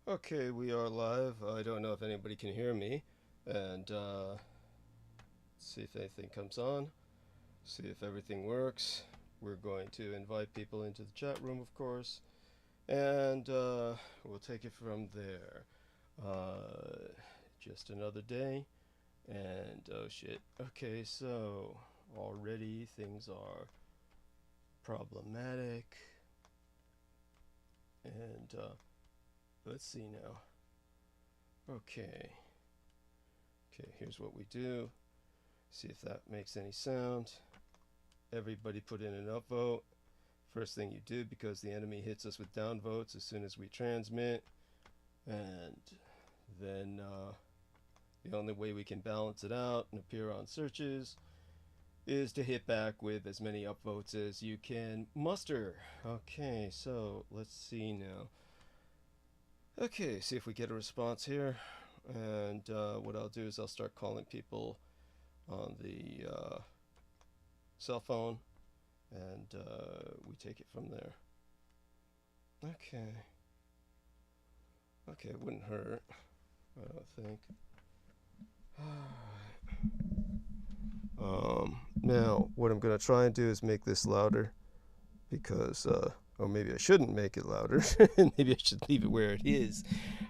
Okay, we are live. I don't know if anybody can hear me. And see if anything comes on. See if everything works. We're going to invite people into the chat room, of course. And we'll take it from there. Just another day. And oh shit. Okay, so already things are problematic. And let's see now. Okay, here's what we do. See if that makes any sound. Everybody put in an upvote. First thing you do, because the enemy hits us with downvotes as soon as we transmit. And then the only way we can balance it out and appear on searches is to hit back with as many upvotes as you can muster. Okay, so let's see now. Okay, see if we get a response here. And what I'll do is I'll start calling people on the cell phone, and we take it from there. Okay, it wouldn't hurt, I don't think. Now, what I'm going to try and do is make this louder, because, or maybe I shouldn't make it louder. Maybe I should leave it where it is.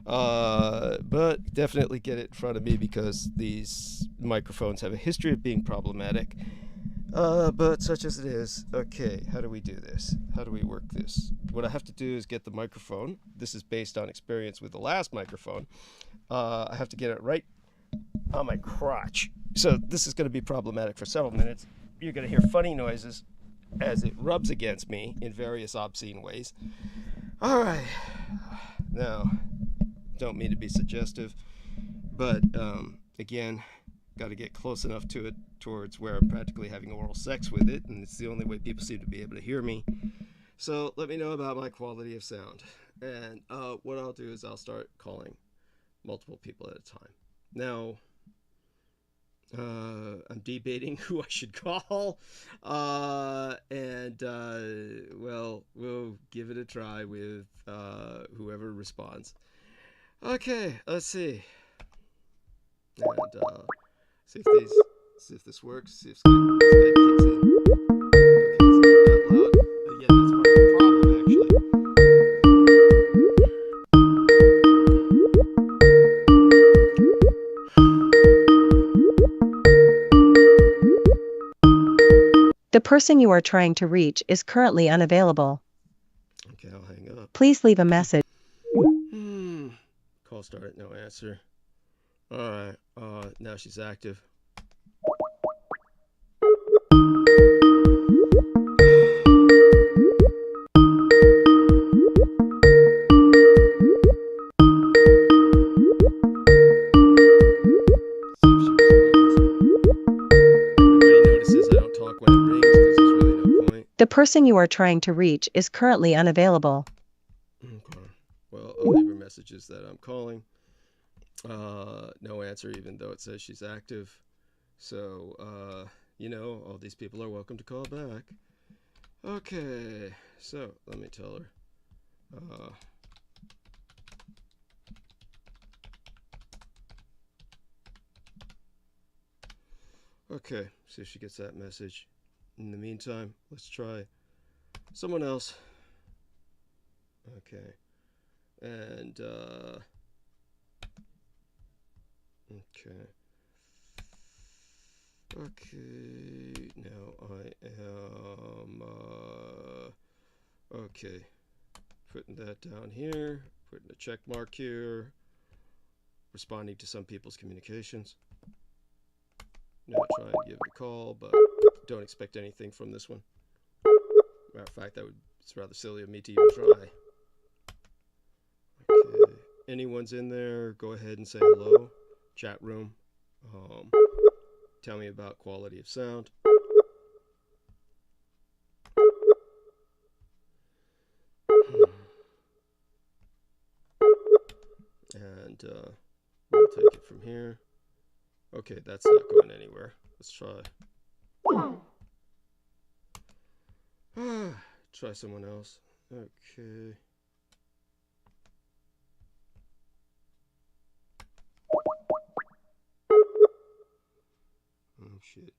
But definitely get it in front of me, because these microphones have a history of being problematic. But such as it is. Okay, how do we do this? How do we work this? What I have to do is get the microphone. This is based on experience with the last microphone. I have to get it right on my crotch. So this is going to be problematic for several minutes. You're going to hear funny noises as it rubs against me in various obscene ways. All right. Now, don't mean to be suggestive, but again, got to get close enough to it towards where I'm practically having oral sex with it, and it's the only way people seem to be able to hear me. So let me know about my quality of sound. And what I'll do is I'll start calling multiple people at a time. Now, I'm debating who I should call, and well, we'll give it a try with whoever responds. Okay, let's see. And see if this works. See if Skype kicks in. Okay, it's not that loud. Yeah, that's part of the problem, actually. The person you are trying to reach is currently unavailable. Okay, I'll hang up. Please leave a message. Call started, no answer. Alright, now she's active. The person you are trying to reach is currently unavailable. Okay. Well, I'll leave her messages that I'm calling. No answer, even though it says she's active. So, you know, all these people are welcome to call back. Okay, so let me tell her. Okay, see if she gets that message. In the meantime, let's try someone else. Okay. And, okay. Okay, now I am, okay. Putting that down here, putting a check mark here, responding to some people's communications. Now try and give it a call, but don't expect anything from this one. Matter of fact, it's rather silly of me to even try. Okay, anyone's in there, go ahead and say hello. Chat room. Tell me about quality of sound. And we'll take it from here. Okay, that's not going anywhere. Let's try. Try someone else. Okay. shit.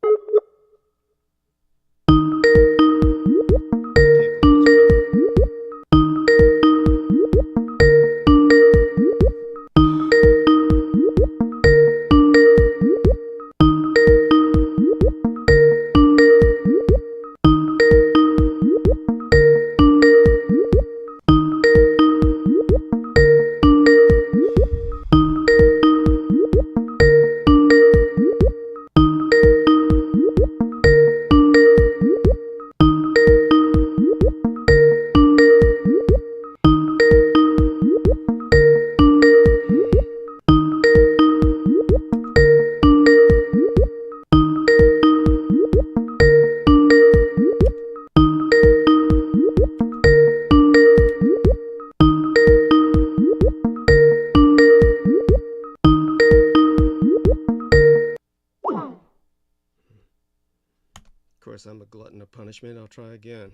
Of course, I'm a glutton of punishment. I'll try again.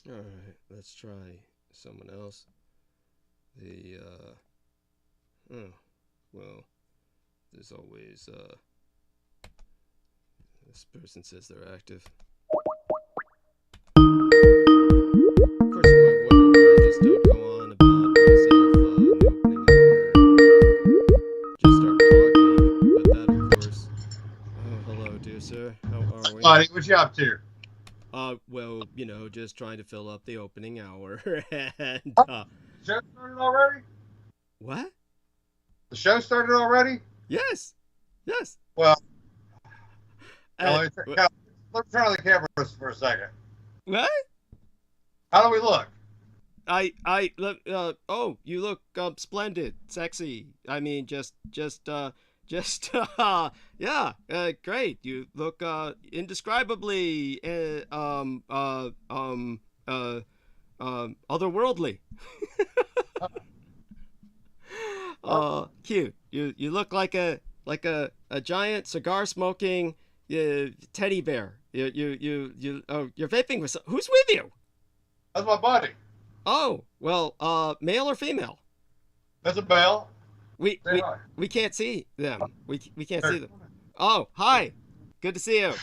Alright, let's try someone else. Well, there's always, this person says they're active. Of course, you might wonder why I just don't go on about myself in the opening hour and just start talking, but that, of course. Oh, hello, dear sir. How are we? Buddy, what you up to? Well, you know, just trying to fill up the opening hour. And, The show started already? what? The show started already? Yes. Yes. Well, Uh, let me turn on the cameras for a second. what? How do we look? Oh, you look splendid, sexy. I mean, yeah, great. You look indescribely otherworldly. Cute. You look like a giant cigar smoking teddy bear. You're vaping with who's with you? That's my buddy. Oh, well, male or female? That's a bell. We can't see them. We can't see them. Oh, hi. Good to see you,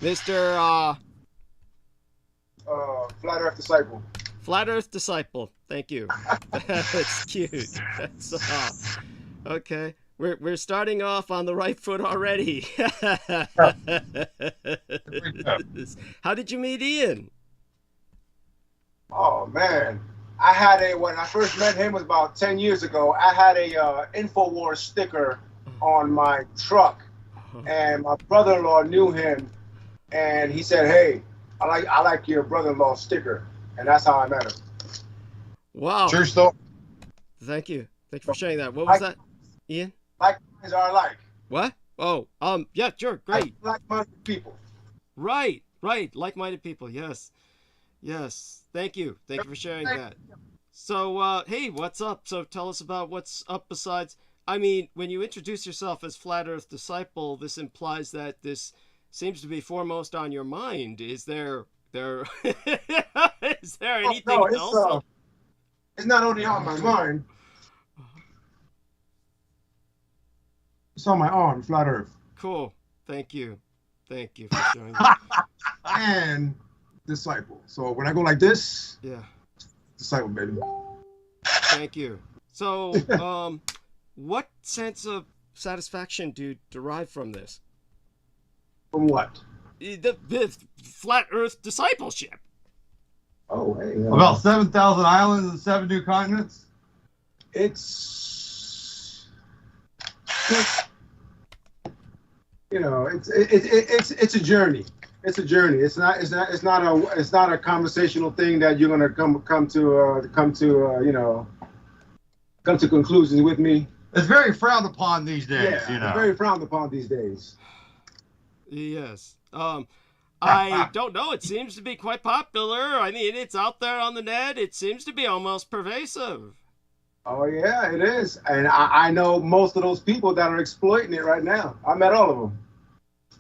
Mr. Flat Earth Disciple. Flat Earth Disciple. Thank you. That's cute. That's okay. We're starting off on the right foot already. How did you meet Ian? Oh man, when I first met him was about 10 years ago. I had a InfoWars sticker on my truck, and my brother-in-law knew him, and he said, "Hey, I like your brother-in-law sticker," and that's how I met him. Wow. True story. Thank you for sharing that. What was that, Ian? Like minds are alike. What? Oh, yeah, sure, great. Like-minded people. Right. Like-minded people. Yes. Thank you for sharing that. So, hey, what's up? So tell us about what's up besides, I mean, when you introduce yourself as Flat Earth Disciple, this implies that this seems to be foremost on your mind. Is there is there anything else? It's not only on my mind. It's on my arm, Flat Earth. Cool. Thank you for showing that. And Disciple. So when I go like this, Yeah. Disciple, baby. Thank you. So, what sense of satisfaction do you derive from this? From what? The flat Earth discipleship. Oh, hey. About 7,000 islands and 7 new continents. It's it's a journey. It's a journey. It's not a conversational thing that you're gonna come to conclusions with me. It's very frowned upon these days, Yeah, it's very frowned upon these days. Yes. I don't know. It seems to be quite popular. I mean, it's out there on the net. It seems to be almost pervasive. Oh yeah, it is, and I know most of those people that are exploiting it right now. I met all of them.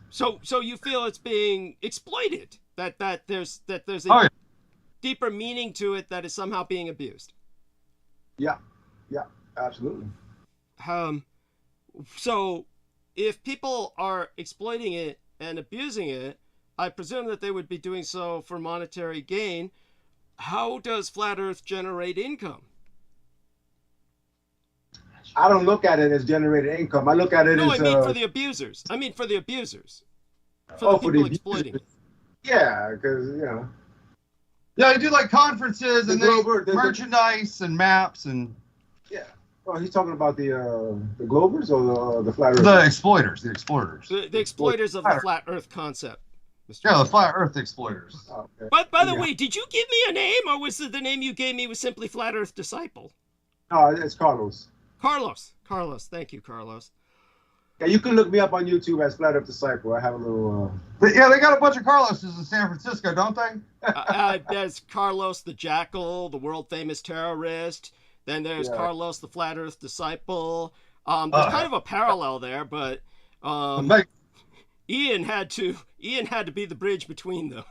So you feel it's being exploited? That there's a deeper meaning to it that is somehow being abused? Yeah, absolutely. So if people are exploiting it and abusing it, I presume that they would be doing so for monetary gain. How does Flat Earth generate income? I don't look at it as generated income. I look at it as... No, I mean for the abusers. For the people exploiting it. Yeah, because, Yeah, they do like conferences and the merchandise and maps and... Yeah. Well, he's talking about the Globers or the Flat Earth? The exploiters. The exploiters of the Flat Earth concept. Mr. Yeah, the Flat Earth exploiters. Oh, okay. But by the way, did you give me a name, or was the name you gave me was simply Flat Earth Disciple? No, it's Carlos. Carlos. Thank you, Carlos. Yeah, you can look me up on YouTube as Flat Earth Disciple. I have a little... Yeah, they got a bunch of Carloses in San Francisco, don't they? There's Carlos the Jackal, the world-famous terrorist. Then there's Carlos the Flat Earth Disciple. There's kind of a parallel there, but Ian had to be the bridge between them.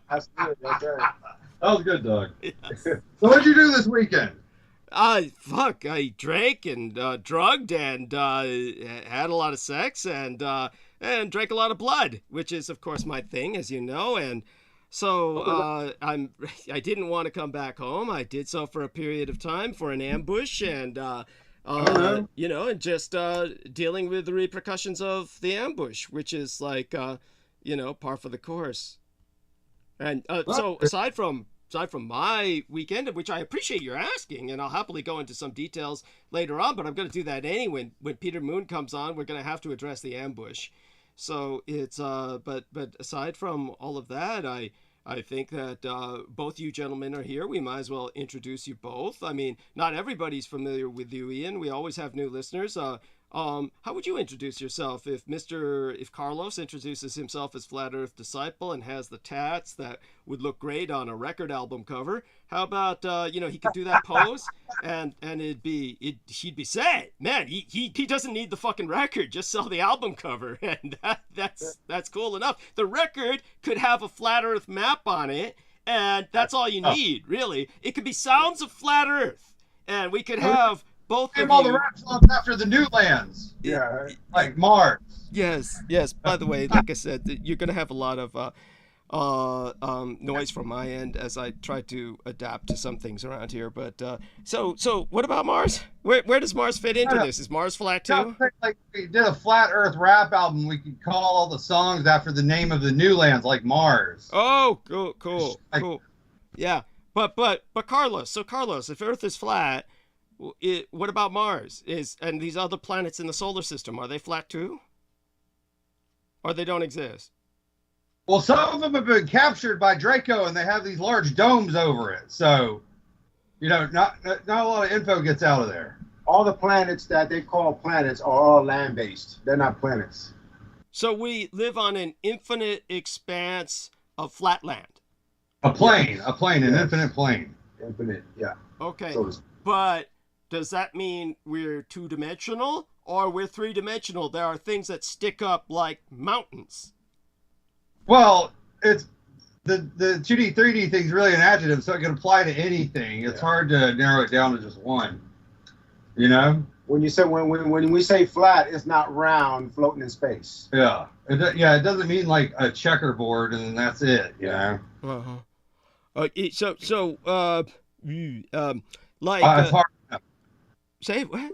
That's good. That's right. That was good, Doug. Yes. So what'd you do this weekend? I drank and drugged and had a lot of sex and drank a lot of blood, which is of course my thing, as you know. And so I didn't want to come back home. I did so for a period of time for an ambush and and just dealing with the repercussions of the ambush, which is like par for the course. And so aside from my weekend, which I appreciate your asking, and I'll happily go into some details later on, but I'm going to do that anyway. When Peter Moon comes on, we're going to have to address the ambush. So it's but aside from all of that, I think that both you gentlemen are here. We might as well introduce you both. I mean, not everybody's familiar with you, Ian. We always have new listeners. How would you introduce yourself if Carlos introduces himself as Flat Earth Disciple and has the tats that would look great on a record album cover? How about he could do that pose and he'd be set. Man, he doesn't need the fucking record, just sell the album cover, and that's cool enough. The record could have a Flat Earth map on it, and that's all you need, really. It could be Sounds of Flat Earth, and we could have both of all you. The rap songs after the new lands. Yeah. Like Mars. Yes. By the way, like I said, you're going to have a lot of noise from my end as I try to adapt to some things around here. But so what about Mars? Where does Mars fit into this? Is Mars flat too? Like we did a Flat Earth rap album. We could call all the songs after the name of the new lands, like Mars. Oh, cool. Yeah, but Carlos. So Carlos, if Earth is flat, what about Mars? And these other planets in the solar system, are they flat too? Or they don't exist? Well, some of them have been captured by Draco, and they have these large domes over it. So, not a lot of info gets out of there. All the planets that they call planets are all land-based. They're not planets. So we live on an infinite expanse of flat land. An infinite plane. Infinite, yeah. Okay, So but does that mean we're two-dimensional or we're three-dimensional? There are things that stick up like mountains. Well, it's the 2D, 3D thing's really an adjective, so it can apply to anything. It's hard to narrow it down to just one. When you say when we say flat, it's not round, floating in space. Yeah. It doesn't mean like a checkerboard and then that's it. Like it's hard. say what?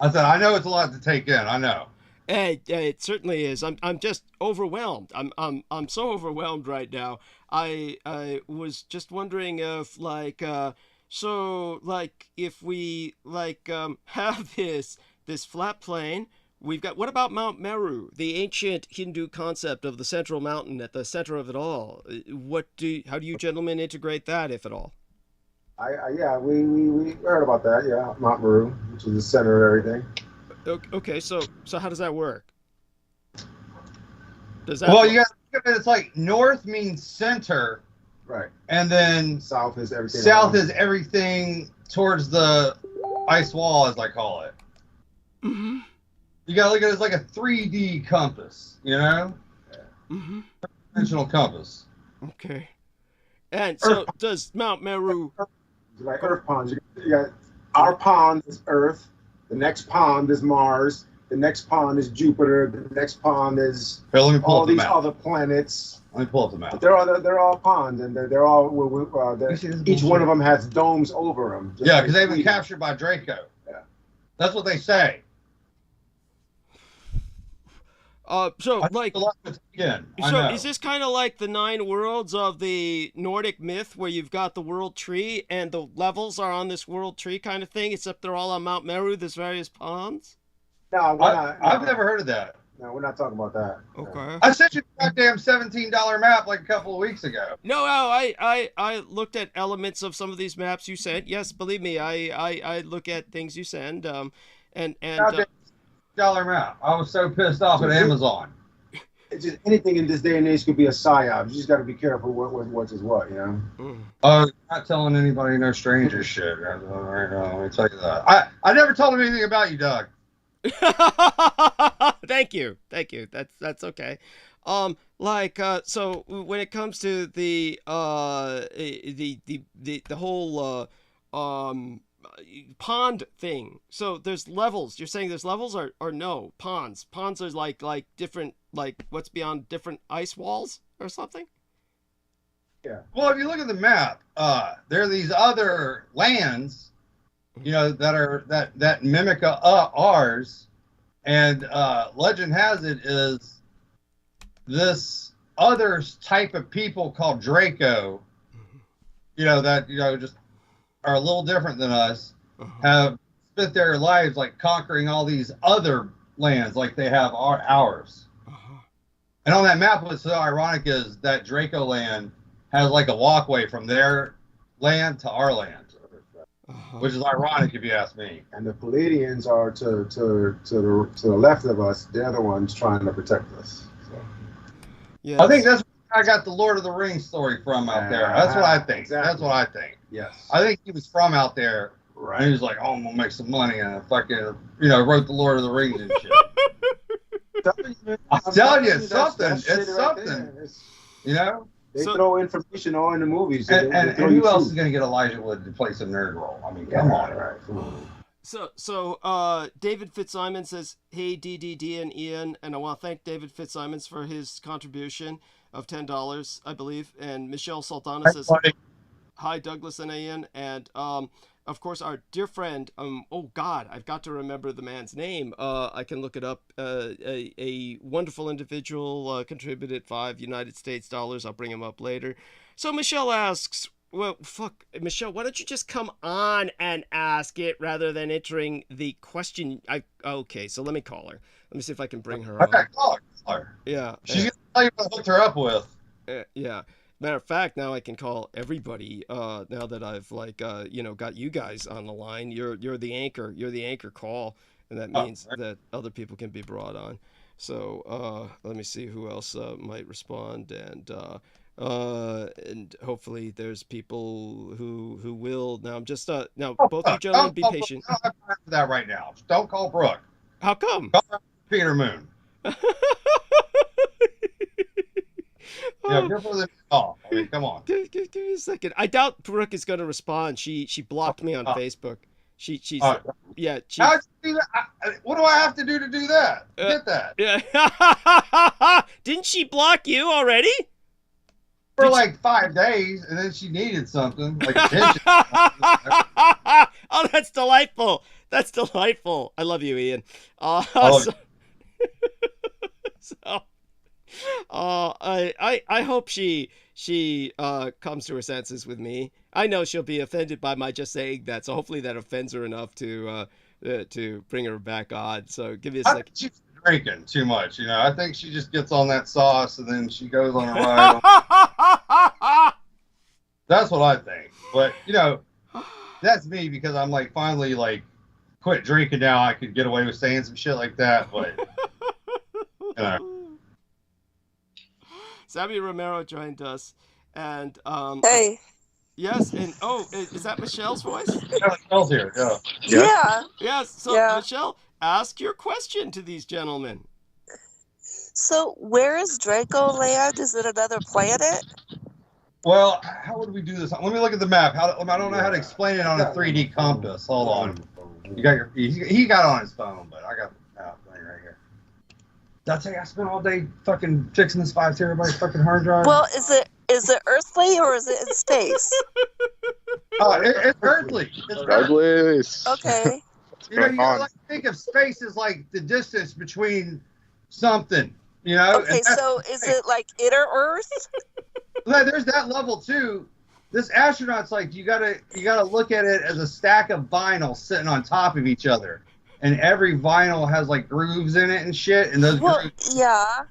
I said, I know it's a lot to take in. I know. It certainly is. I'm just overwhelmed. I'm so overwhelmed right now. I was just wondering if so like if we have this flat plane. We've got, what about Mount Meru, the ancient Hindu concept of the central mountain at the center of it all? How do you gentlemen integrate that, if at all? Yeah, we heard about that. Yeah, Mount Meru, which is the center of everything. Okay, so how does that work? Well, you got to think of it. It's like north means center, right? And then south is everything. South is everything towards the ice wall, as I call it. Mm-hmm. You got to look at it as like a 3D compass, you know? Mm-hmm. Dimensional compass. Okay. And so does Mount Meru... Like Earth ponds. You got our pond is Earth. The next pond is Mars. The next pond is Jupiter. The next pond is all these other planets. Let me pull up the map. But they're all ponds, and they're all each one of them has domes over them. Yeah, because they've been captured by Draco. Yeah, that's what they say. Is this kind of like the 9 worlds of the Nordic myth, where you've got the world tree and the levels are on this world tree kind of thing, except they're all on Mount Meru? There's various ponds. No, I've never heard of that. No, we're not talking about that. Okay. I sent you a goddamn $17 map like a couple of weeks ago. No, I looked at elements of some of these maps you sent. Yes, believe me, I look at things you send. And dollar map. I was so pissed off at Amazon. It's just anything in this day and age could be a psyop. You just got to be careful what's what, you know. Oh, not telling anybody no stranger shit. Let me tell you that. I never told him anything about you, Doug. Thank you. That's okay. So when it comes to the whole pond thing, so there's levels. You're saying there's levels or no? Ponds are like different, like what's beyond different ice walls or something? Yeah. Well, if you look at the map, there are these other lands, you know, that mimic ours, and legend has it is this other type of people called Draco, you know, that, you know, just are a little different than us, have spent their lives like conquering all these other lands like they have ours. And on that map, what's so ironic is that Draco land has like a walkway from their land to our land, which is ironic if you ask me. And the Palladians are to the left of us. They're the ones trying to protect us. So. Yes. I think that's where I got the Lord of the Rings story from out there. That's what I think. Exactly. That's what I think. Yes. I think he was from out there. Right. And he was like, oh, I'm going to make some money. And I fucking, you know, wrote the Lord of the Rings and shit. I'm telling you, it's something. It's something. You know? They throw information all in the movies. And who else is going to get Elijah Wood to play some nerd role? I mean, come on. Right. So David Fitzsimons says, hey, DDD and Ian, and I want to thank David Fitzsimons for his contribution of $10, I believe. And Michelle Sultana says, hi, Douglas and Ian. And of course, our dear friend, oh God, I've got to remember the man's name. I can look it up. A wonderful individual contributed $5 I'll bring him up later. So Michelle asks, well, fuck, Michelle, why don't you just come on and ask it rather than entering the question? Okay, so let me call her. Let me see if I can bring her on. Okay, call her. Yeah. She's going to tell you what I hooked her up with. Yeah. Matter of fact, now I can call everybody. Now that I've got you guys on the line, you're the anchor. You're the anchor call, and that means that other people can be brought on. So let me see who else might respond, and hopefully there's people who will. Now I'm just now both you gentlemen be patient. I don't have time for that right now. Just don't call Brooke. How come? Call Peter Moon. Yeah, careful with the call. I mean, come on. Give me a second. I doubt Brooke is going to respond. She blocked me on Facebook. She's yeah. How'd you do that? What do I have to do that? Get that? Yeah. Didn't she block you already? For like 5 days, and then she needed something like attention. Oh, that's delightful. That's delightful. I love you, Ian. love So, I hope she comes to her senses with me. I know she'll be offended by my just saying that, so hopefully that offends her enough to bring her back on. So give me a I second. think she's drinking too much. I think she just gets on that sauce and then she goes on a ride. That's what I think. But that's me because I'm like finally like quit drinking now. I could get away with saying some shit like that, but Sammy Romero joined us, and Hey. yes, and is that Michelle's voice? Michelle's here. Yeah. Yeah. Yes. So Yeah. Michelle, ask your question to these gentlemen. So where is Draco land? Is it another planet? Well, how would we do this? Let me look at the map. I don't know how to explain it on a 3D compass. Hold on. You got he got it on his phone, but I got the map thing right here. Did I tell you I spent all day fucking fixing this 5 terabyte fucking hard drive? Well, is it earthly or is it in space? It's earthly. It's earthly. Okay. You like think of space as like the distance between something. Okay, so is it like inner Earth? There's that level too. This astronaut's like you gotta look at it as a stack of vinyl sitting on top of each other, and every vinyl has like grooves in it and shit. And those grooves. Yeah.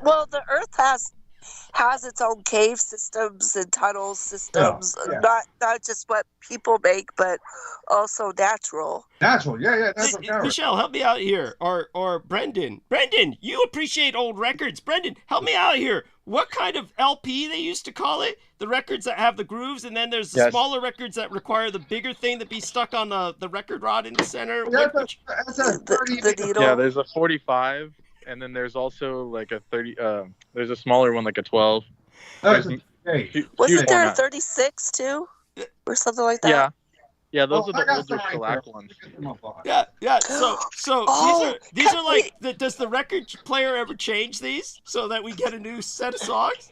Well, the Earth has its own cave systems and tunnel systems. Yeah. Not just what people make, but also natural. Natural, yeah. Michelle, help me out here, or Brendan. Brendan, you appreciate old records. Brendan, help me out here. What kind of LP they used to call it? The records that have the grooves, and then there's the smaller records that require the bigger thing that be stuck on the record rod in the center. That's a 30 needle. Yeah, there's a 45, and then there's also like a 30. There's a smaller one, like a 12. Wasn't there a 36 too, or something like that? Yeah, those are the older shellac ones. Yeah. So these are like. Does the record player ever change these so that we get a new set of songs?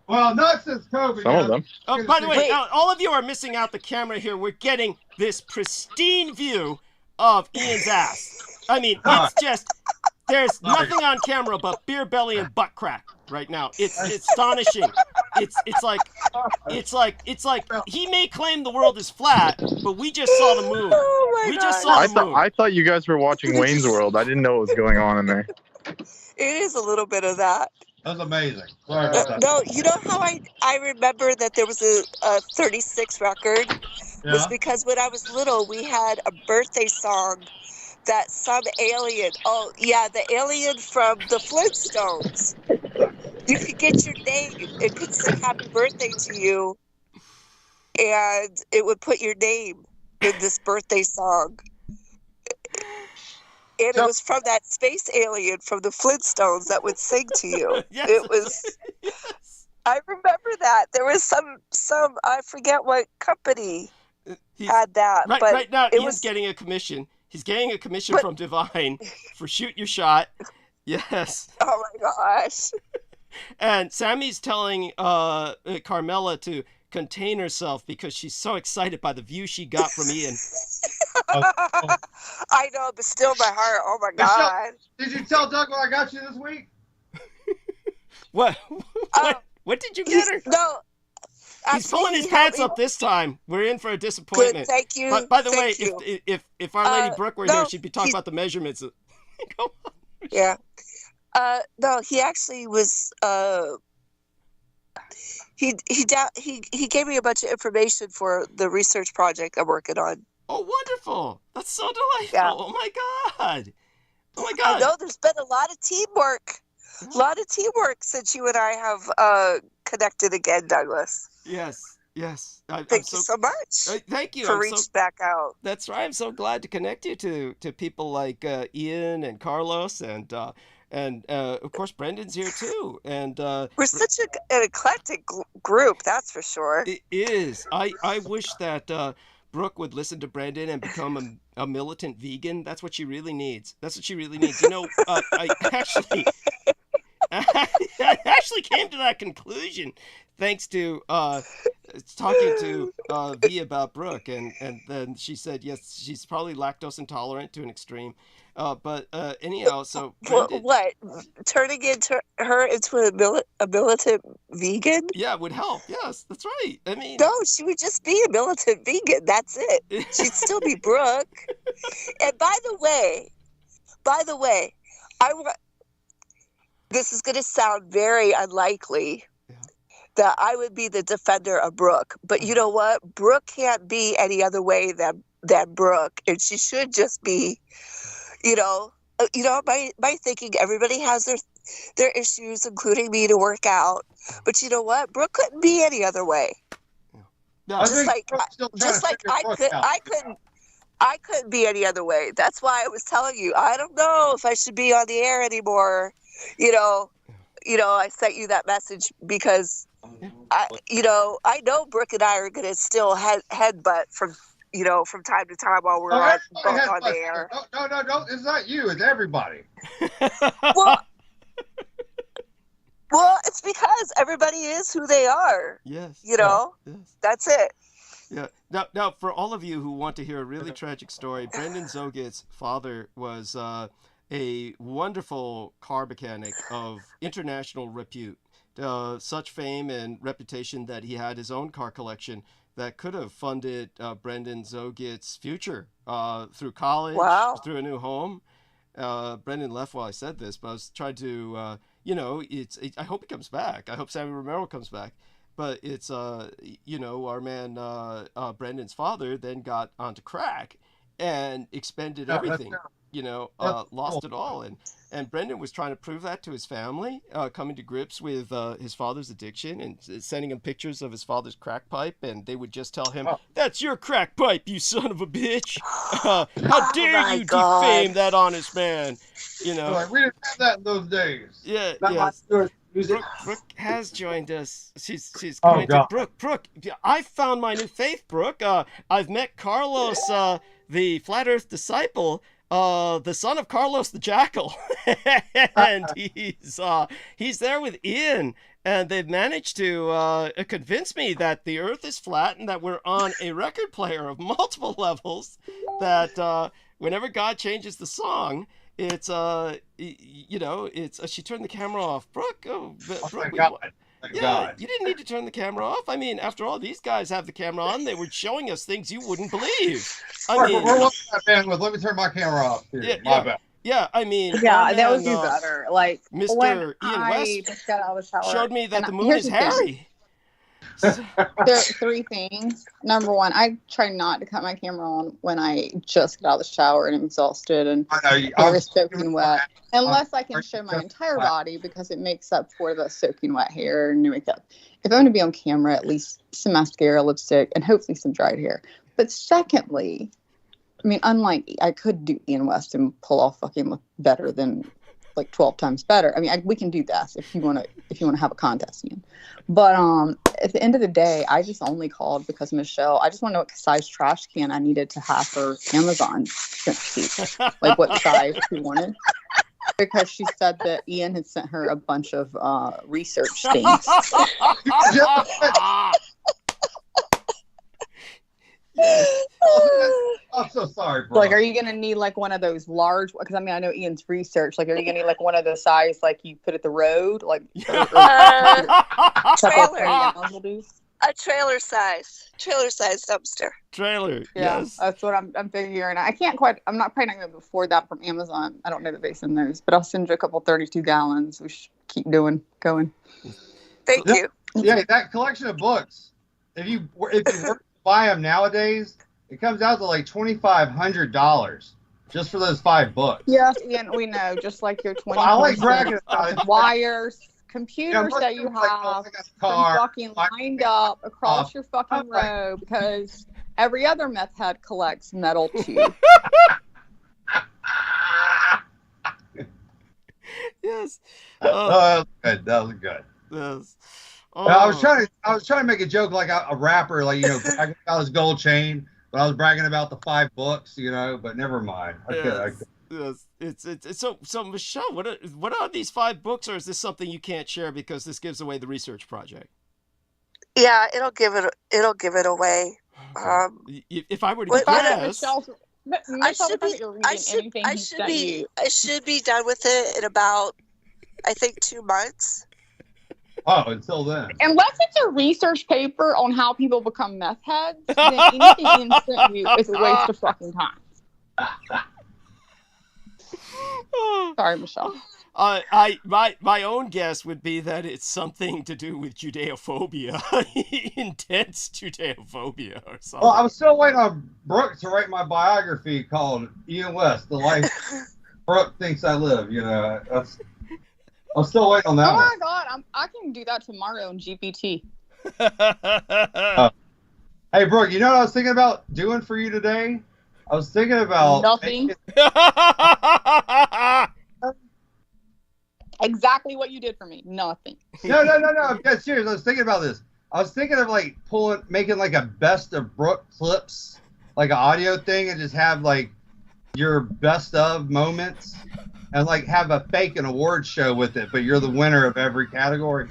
Well, not since COVID. Some of them. Oh, by the way, now, all of you are missing out the camera here. We're getting this pristine view of Ian's ass. I mean, it's just there's nothing on camera but beer belly and butt crack right now. It's astonishing. It's like he may claim the world is flat, but we just saw the moon. Oh my God. I thought you guys were watching Wayne's World. I didn't know what was going on in there. It is a little bit of that. That's amazing. Sorry about that. No, you know how I remember that there was a 36 record? Yeah. Was because when I was little, we had a birthday song that some alien, the alien from the Flintstones, you could get your name, it could say happy birthday to you, and it would put your name in this birthday song. And it was from that space alien from the Flintstones that would sing to you. Yes. It was. Yes. I remember that there was some I forget what company had that. Right now, it was getting a commission. He's getting a commission from Divine for Shoot Your Shot. Yes. Oh my gosh. And Sammy's telling Carmela to contain herself because she's so excited by the view she got from Ian. I know, but still my heart. Oh my God. Did you tell Doug what I got you this week? What did you get her? No. He's pulling his pants up this time. We're in for a disappointment. Good, thank you. But by the way, if Our Lady Brooke were here, she'd be talking about the measurements. Go on. Yeah. No, he actually was. He gave me a bunch of information for the research project I'm working on. Oh, wonderful! That's so delightful. Yeah. Oh my God. I know there's been a lot of teamwork. A lot of teamwork since you and I have connected again, Douglas. Yes. Thank you so much. Thank you for reaching back out. That's right. I'm so glad to connect you to people like Ian and Carlos and of course Brendan's here too. And we're such an eclectic group, that's for sure. It is. I wish that Brooke would listen to Brendan and become a militant vegan. That's what she really needs. You know, I actually came to that conclusion thanks to talking to V about Brooke, and then she said yes, she's probably lactose intolerant to an extreme. But anyhow, so Brendan, What? Turning her into a militant vegan? yeah, would help. Yes, that's right. I mean, No, she would just be a militant vegan. That's it. She'd still be Brooke. And by the way, this is going to sound very unlikely that I would be the defender of Brooke. But you know what? Brooke can't be any other way than Brooke. And she should just be, my thinking, everybody has their issues, including me, to work out. But you know what? Brooke couldn't be any other way. no, I couldn't be any other way. That's why I was telling you, I don't know if I should be on the air anymore. I sent you that message because I know Brooke and I are going to still headbutt from time to time while we're both on the air. No, it's not you, it's everybody. Well, it's because everybody is who they are. yes, Yes. That's it. yeah. Now, for all of you who want to hear a really tragic story, Brendan Zogit's father was a wonderful car mechanic of international repute. Such fame and reputation that he had his own car collection that could have funded Brendan Zogit's future through college, Wow. through a new home. Brendan left while I said this, but I was trying to, I hope he comes back. I hope Sammy Romero comes back. But it's, our man Brendan's father then got onto crack and expended everything. Lost it all, and Brendan was trying to prove that to his family, coming to grips with his father's addiction and sending him pictures of his father's crack pipe, and they would just tell him, "That's your crack pipe, you son of a bitch! How dare you defame that honest man?" Like, we didn't have that in those days. Yeah, Not my yes. story. Music. Brooke has joined us. She's coming to Brooke. I found my new faith, Brooke. I've met Carlos, the flat Earth disciple. The son of Carlos the Jackal, and he's there with Ian, and they've managed to convince me that the Earth is flat and that we're on a record player of multiple levels. That whenever God changes the song, it's she turned the camera off. Brooke, Thank God. Thank God. You didn't need to turn the camera off. I mean, after all, these guys have the camera on. They were showing us things you wouldn't believe. We're watching that bandwidth. Let me turn my camera off. Here. My bad. Yeah, I mean, Yeah, that would be better. Like Mr. when Ian I West just got out of the shower, showed me that and the moon here's is the thing. hairy. There are three things. Number one, I try not to cut my camera on when I just get out of the shower and I'm exhausted and hair is soaking wet, unless I can show my entire body because it makes up for the soaking wet hair and new makeup. If I'm going to be on camera, at least some mascara, lipstick, and hopefully some dried hair. But secondly, I mean, unlike I could do Ian West and pull off fucking look better than like 12 times better. I mean, we can do that if you want to have a contest, Ian. But at the end of the day, I just only called because Michelle. I just want to know what size trash can I needed to have her Amazon sheet, like what size she wanted. Because she said that Ian had sent her a bunch of research things. I'm so sorry, bro. Like, are you gonna need like one of those large? Because I mean, I know Ian's research. Like, are you gonna need like one of the size like you put at the road, like Trailer. A trailer size dumpster. Trailer. Yeah, Yes. that's what I'm figuring. I'm not probably not going to afford that from Amazon. I don't know that they send those, but I'll send you a couple 32 gallons. We should keep going. Thank you. Yeah, that collection of books. If you were to buy them nowadays, it comes out to like $2,500 just for those 5 books. Yes, Ian, we know. Just like your 20 I like bragging about it. wires, computers that you have fucking lined up across your fucking row because every other meth head collects metal too. Yes. That was good. Yes. I was trying to make a joke like a rapper, like bragging about his gold chain, but I was bragging about the 5 books, but never mind. Yes. It's so Michelle, what are these 5 books, or is this something you can't share because this gives away the research project? Yeah, it'll give it away. If I were to What- guess, I should be done with it in about, I think, 2 months. Oh, until then. Unless it's a research paper on how people become meth heads, then anything instant you is a waste of fucking time. Sorry, Michelle. My own guess would be that it's something to do with Judeophobia, intense Judeophobia or something. Well, I was still waiting on Brooke to write my biography called Ian West, The Life Brooke Thinks I Live. You know, I'm still waiting on that. Oh one. my god, I can do that tomorrow on GPT. Hey, Brooke, you know what I was thinking about doing for you today? I was thinking about Nothing. Exactly what you did for me. Nothing. No. I'm dead serious. I was thinking about this. I was thinking of like making like a best of Brooke clips, like an audio thing, and just have like your best of moments, and like have a fake an award show with it, but you're the winner of every category.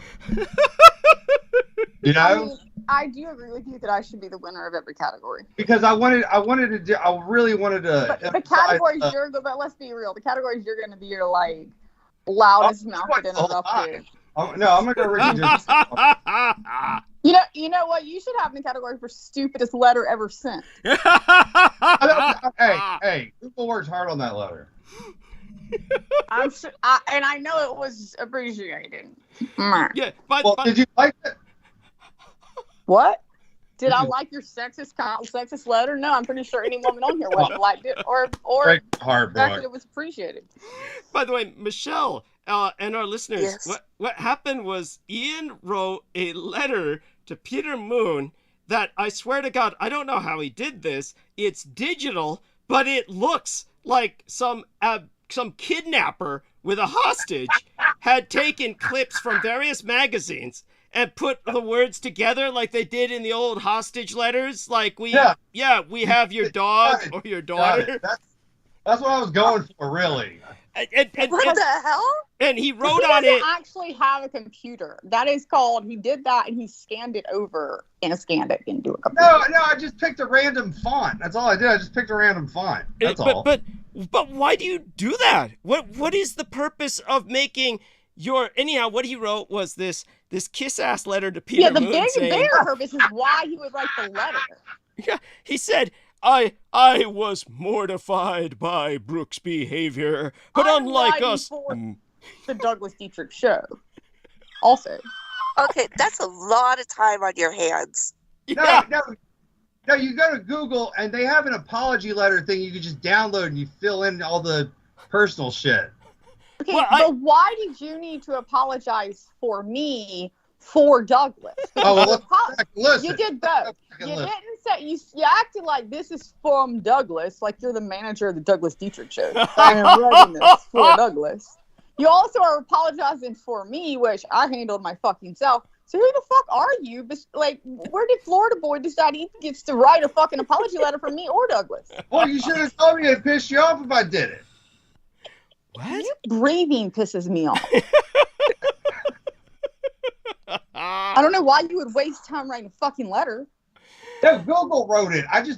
You know? I mean, I do agree with you that I should be the winner of every category. Because I really wanted to. But the categories but let's be real. The categories you're going to be your like loudest mouth that interrupted. No, I'm gonna go Ricky. You know what? You should have the category for stupidest letter ever sent. Hey, Google works hard on that letter. I'm sure, and I know it was appreciated. Yeah, but did you like it? What? Did I like your sexist letter? No, I'm pretty sure any woman on here would have liked it, or hard, the fact that it was appreciated. By the way, Michelle and our listeners, Yes. what happened was Ian wrote a letter to Peter Moon that I swear to God, I don't know how he did this. It's digital, but it looks like some kidnapper with a hostage had taken clips from various magazines and put the words together like they did in the old hostage letters. Like we have your dog or your daughter. That's what I was going for, really. What the hell? And he wrote on on it. it. Actually, have a computer. That is called. He did that, and he scanned it over and scanned it into a computer. No, I just picked a random font. That's all I did. I just picked a random font. That's all. But why do you do that? What is the purpose of making your anyhow? What he wrote was this kiss ass letter to Peter Moon. Yeah, the bigger purpose is why he would write the letter. Yeah, he said, I was mortified by Brooke's behavior, but unlike us, the Douglas Dietrich show. Also, okay, that's a lot of time on your hands. Yeah. No, you go to Google and they have an apology letter thing you can just download and you fill in all the personal shit. Okay, but why did you need to apologize for me for Douglas? Listen. You did both. You didn't say you acted like this is from Douglas, like you're the manager of the Douglas Dietrich show. I am writing this for Douglas. You also are apologizing for me, which I handled my fucking self. So who the fuck are you? Like, where did Florida Boy decide he gets to write a fucking apology letter for me or Douglas? Well, you should have told me it pissed you off if I did it. What? You breathing pisses me off. I don't know why you would waste time writing a fucking letter. No, Google wrote it. I know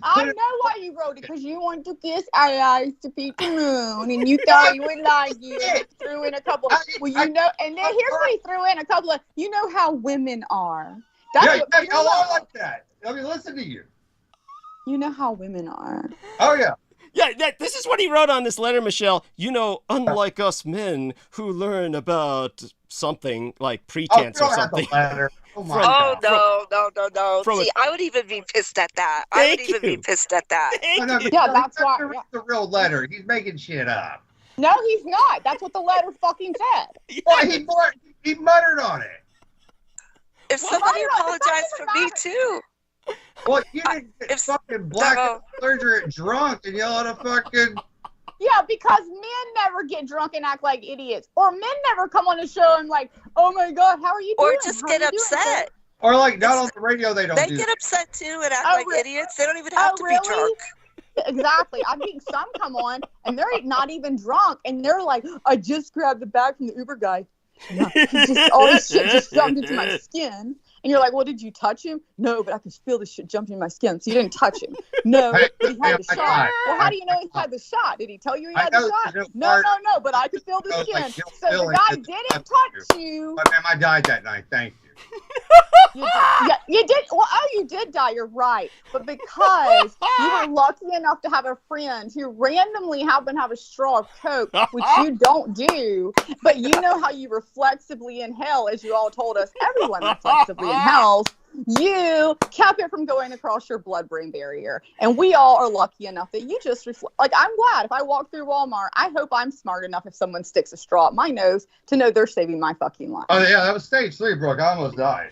why you wrote it, because you wanted to kiss eyes to Peter Moon, and you thought you would like you. And threw in a couple. And then here's what he threw in: a couple of. You know how women are. I like that. Let me listen to you. You know how women are. Oh yeah. Yeah, this is what he wrote on this letter, Michelle. You know, unlike us men who learn about something like pretense or something. No. See, I would even be pissed at that. Yeah, that's why. Yeah. The real letter. He's making shit up. No, he's not. That's what the letter fucking said. Well, he muttered on it. If somebody apologized for me too. Well, you didn't get fucking black belligerent drunk and yell at a fucking. Yeah, because men never get drunk and act like idiots. Or men never come on the show and like, oh my God, how are you doing? Or just get upset. Or like, not on the radio, they get upset too and act like idiots. They don't even have to be drunk. Exactly. I've seen some come on and they're not even drunk. And they're like, I just grabbed the bag from the Uber guy. All this shit just jumped into my skin. And you're like, well, did you touch him? No, but I could feel the shit jumping in my skin. So you didn't touch him. No, but he had the shot. Well, how do you know he had the shot? Did he tell you he had the shot? No, but I could feel the skin. So the guy didn't touch you. But ma'am, I died that night. Thank you. You did. Well, you did die. You're right. But because you were lucky enough to have a friend who randomly happened to have a straw of Coke, which you don't do, but you know how you reflexively inhale, as you all told us, everyone reflexively inhales. You kept it from going across your blood-brain barrier. And we all are lucky enough that you just like, I'm glad if I walk through Walmart, I hope I'm smart enough if someone sticks a straw up my nose to know they're saving my fucking life. Oh, yeah, that was stage 3, Brooke. I almost died.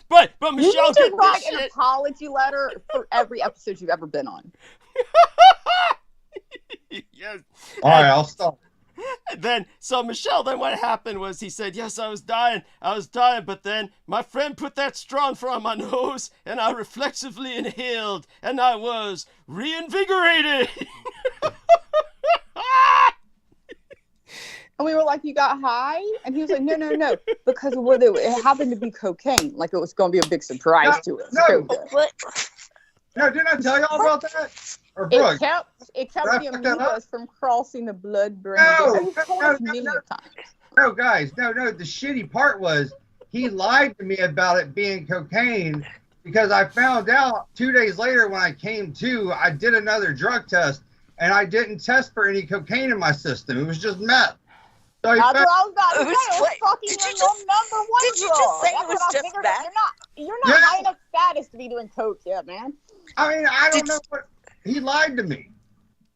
But Michelle, you need to write an apology letter for every episode you've ever been on. Yes. All right, I'll stop. So Michelle, then what happened was he said, yes, I was dying, but then my friend put that straw in front of my nose, and I reflexively inhaled, and I was reinvigorated. And we were like, you got high? And he was like, no, because it happened to be cocaine. Like it was going to be a big surprise to us. No, didn't I tell y'all about that? Or Brooke? It kept the amoebas from crossing the blood-brain. No, guys, no. The shitty part was he lied to me about it being cocaine because I found out 2 days later when I came to, I did another drug test and I didn't test for any cocaine in my system. It was just meth. So That's what I was about to say. It was fucking Did you your just number one Did you drug. just say That's it was what I just figured. meth? You're not high enough status to be doing coke yet, man. I mean, I don't know what he lied to me.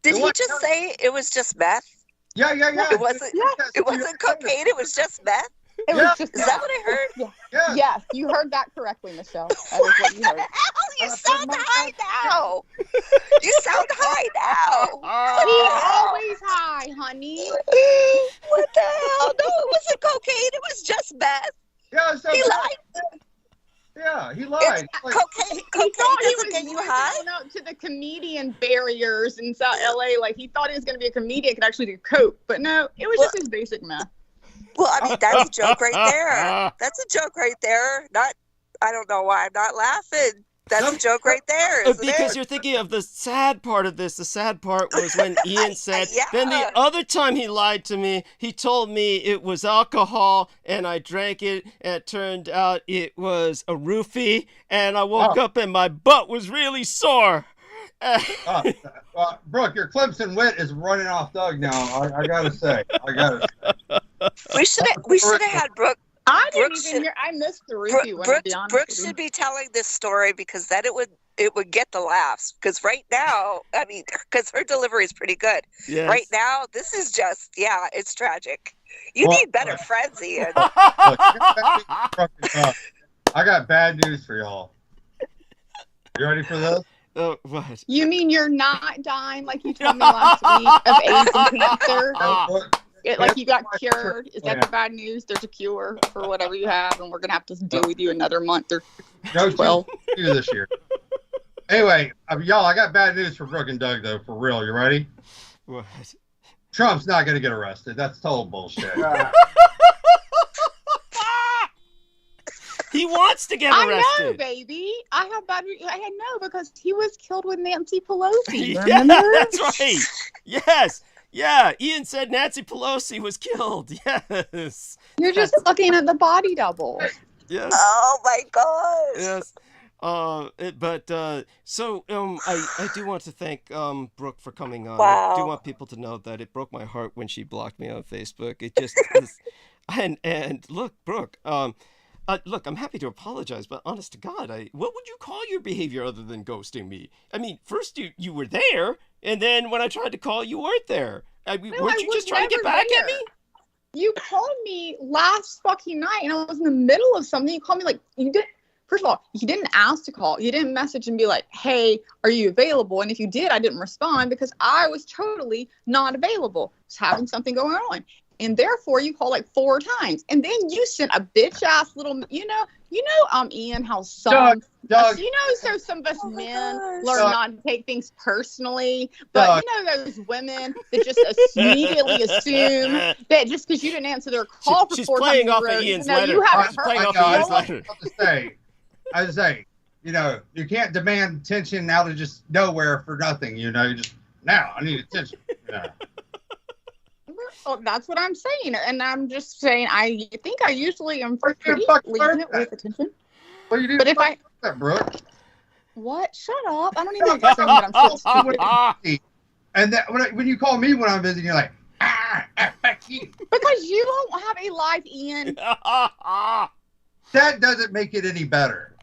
Did he just say it was just meth? Yeah. It wasn't cocaine. It was just meth. It was just Is that what I heard? Yeah. Yes, you heard that correctly, Michelle. That is what you heard. You sound high now. You sound high now. He's always high, honey. What the hell? No, it wasn't cocaine. It was just meth. Yeah, so He lied. Yeah, he lied. Cocaine doesn't get you high. Out to the comedian barriers in South LA, like he thought he was going to be a comedian, could actually do coke, but no, it was just his basic meth. Well, I mean, that's a joke right there. That's a joke right there. I don't know why I'm not laughing. That's a joke right there, isn't because it? you're thinking of the sad part of this. The sad part was when Ian said, then the other time he lied to me, he told me it was alcohol, and I drank it, and it turned out it was a roofie, and I woke up and my butt was really sore. Brooke, your Clemson wit is running off Doug now. I gotta say. We should have had Brooke. I didn't even hear. I missed the review. Brooke should be telling this story because then it would get the laughs. Because right now, I mean, because her delivery is pretty good. Yes. Right now, this is just it's tragic. You need better friends, Ian. I got bad news for y'all. You ready for this? Oh, what? You mean you're not dying like you told me last week of AIDS and cancer? Like you got cured? Is that the bad news? There's a cure for whatever you have, and we're gonna have to deal with you another month or 12 this year. Anyway, y'all, I got bad news for Brooke and Doug though. For real, you ready? What? Trump's not gonna get arrested. That's total bullshit. He wants to get arrested. I know, baby. I have bad news. I know because he was killed with Nancy Pelosi. Yeah, that's right. Yes. Yeah, Ian said Nancy Pelosi was killed. Yes. You're just looking at the body double. Yes. Oh my gosh. Yes. So I do want to thank Brooke for coming on. Wow. I do want people to know that it broke my heart when she blocked me on Facebook. It just was, and look, Brooke, look, I'm happy to apologize, but honest to God, what would you call your behavior other than ghosting me? I mean, first you were there, and then when I tried to call, you weren't there. Weren't you just trying to get back at me? You called me last fucking night, and I was in the middle of something. You called me like you did. First of all, you didn't ask to call. You didn't message and be like, "Hey, are you available?" And if you did, I didn't respond because I was totally not available. Just having something going on. and therefore you call like 4 times, and then you sent a bitch ass little, Ian, how some, Doug, so some of us men gosh. learn Doug. not to take things personally, but Doug. those women that just immediately assume that just because you didn't answer their call for She's 4 playing times off in a of row, Ian's even though letter. you haven't She's heard playing off know, of Ian's I letter. was to say, you can't demand attention out of just nowhere for nothing. You just now I need attention. Well, that's what I'm saying, and I'm just saying I think I usually am Where you pretty fucking learn lenient that? with attention. What you do? But if I that, Brooke? what? Shut up! I don't even know saying that I'm still stupid. And that when you call me when I'm visiting, you're like, fuck you. Because you don't have a life, Ian. That doesn't make it any better.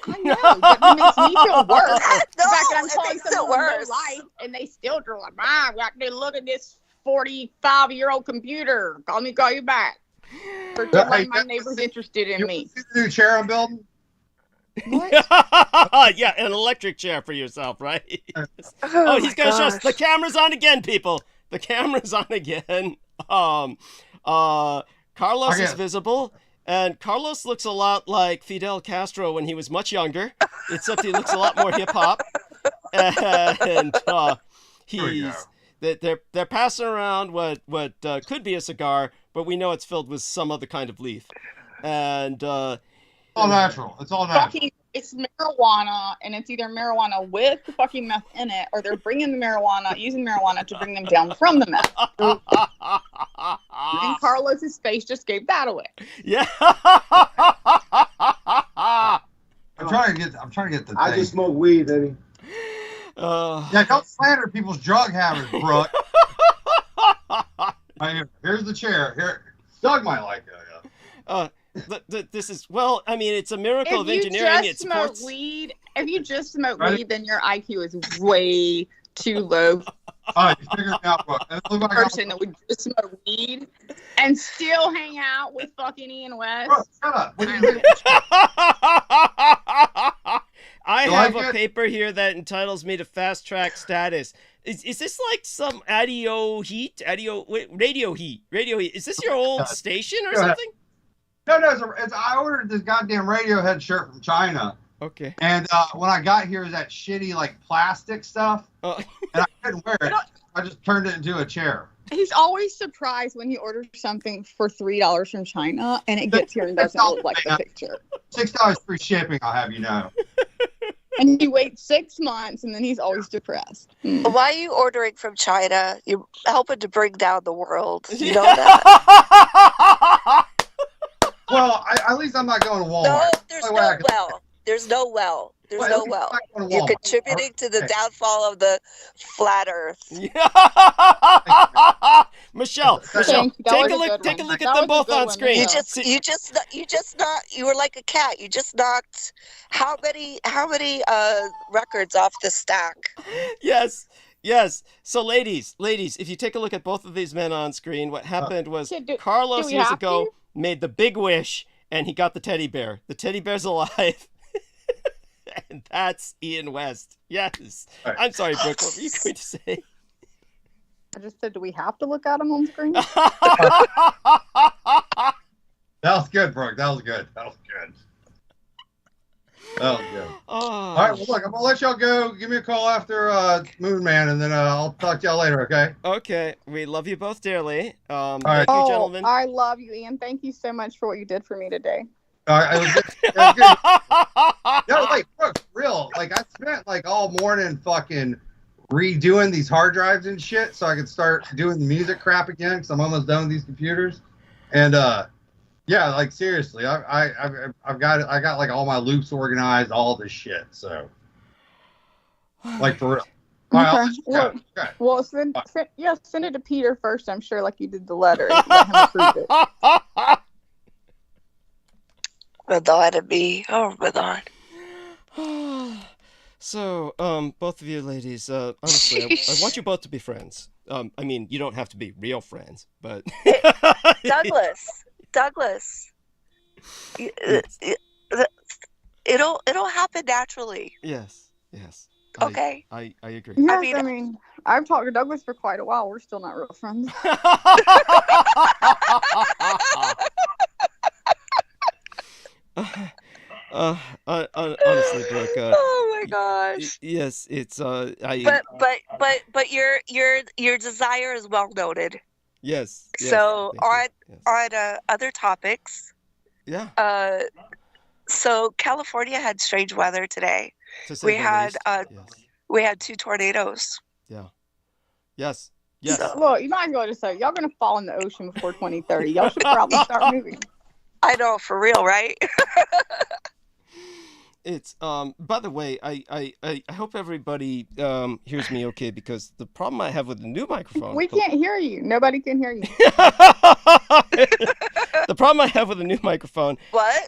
I know, but it makes me feel worse. The No, fact that I'm it calling makes it someone no worse. life, and they still do like, I got to look at this 45-year-old computer. Call you back. Pretend like my neighbor's interested in me. See the new chair I'm building? What? Yeah, an electric chair for yourself, right? Oh, He's gonna show us. gosh. The camera's on again, people. The camera's on again. Carlos is visible, and Carlos looks a lot like Fidel Castro when he was much younger, except he looks a lot more hip hop. And they're passing around what could be a cigar, but we know it's filled with some other kind of leaf. And all natural. It's all natural. It's marijuana, and it's either marijuana with the fucking meth in it, or they're bringing the marijuana, using marijuana to bring them down from the meth. And Carlos's face just gave that away. Yeah. I'm trying to get the I thing. just smoke weed, Eddie. Yeah, don't slander people's drug habits, Brooke. Here's the chair. Here, Doug might like it. This is, well, I mean, it's a miracle of engineering. If you just smoke weed, then your IQ is way too low. All right, you figured it out, Brooke. Person that would just smoke weed and still hang out with fucking Ian West. Brooke, shut up. What do you think? I have a paper here that entitles me to fast track status. Is this like some radio heat? Radio heat. Is this your old station or something? No, I ordered this goddamn Radiohead shirt from China. Okay. And when I got here, it was that shitty like plastic stuff, and I couldn't wear it. I just turned it into a chair. He's always surprised when he orders something for $3 from China, and it gets here and doesn't look like the picture. $6 free shipping, I'll have you know. And he waits 6 months, and then he's always depressed. Why are you ordering from China? You're helping to bring down the world. You know that? Well, at least I'm not going to Walmart. No, there's no well. There's no well. There's no well. You're contributing to the downfall of the flat Earth. Michelle, take a look at them both on screen. You were like a cat. You just knocked how many records off the stack? Yes. So ladies, if you take a look at both of these men on screen, what happened was Carlos years ago made the big wish, and he got the teddy bear. The teddy bear's alive. And that's Ian West. Yes. Right. I'm sorry, Brooke. What were you going to say? I just said, do we have to look at him on screen? That was good, Brooke. That was good. All right, well, look, I'm going to let y'all go. Give me a call after Moon Man, and then I'll talk to y'all later, okay? Okay. We love you both dearly. Thank you, gentlemen. I love you, Ian. Thank you so much for what you did for me today. It was good. No, like, Brooke, real. Like, I spent, like, all morning fucking redoing these hard drives and shit so I could start doing the music crap again because I'm almost done with these computers. And, yeah, like, seriously, I've got like, all my loops organized, all this shit, so. Like, for real. Okay. Well, send it to Peter first, I'm sure, like you did the letter. And let him approve it. So, both of you ladies, honestly, I want you both to be friends. I mean, you don't have to be real friends, but Douglas, it'll happen naturally. Yes. Okay. I agree. Yes, I mean, I've talked to Douglas for quite a while. We're still not real friends. Honestly, Brooke. Oh my gosh. Yes, it's But your desire is well noted. Yes. So thank you. Yes. on other topics. Yeah. So California had strange weather today. To say We the had least. Yes. we had 2 tornadoes. Yeah. Yes. So, look, you might as well just say y'all gonna fall in the ocean before 2030. Y'all should probably start moving. I know, for real, right? It's by the way, I hope everybody hears me okay, because the problem I have with the new microphone. We can't hear you. Nobody can hear you. The problem I have with the new microphone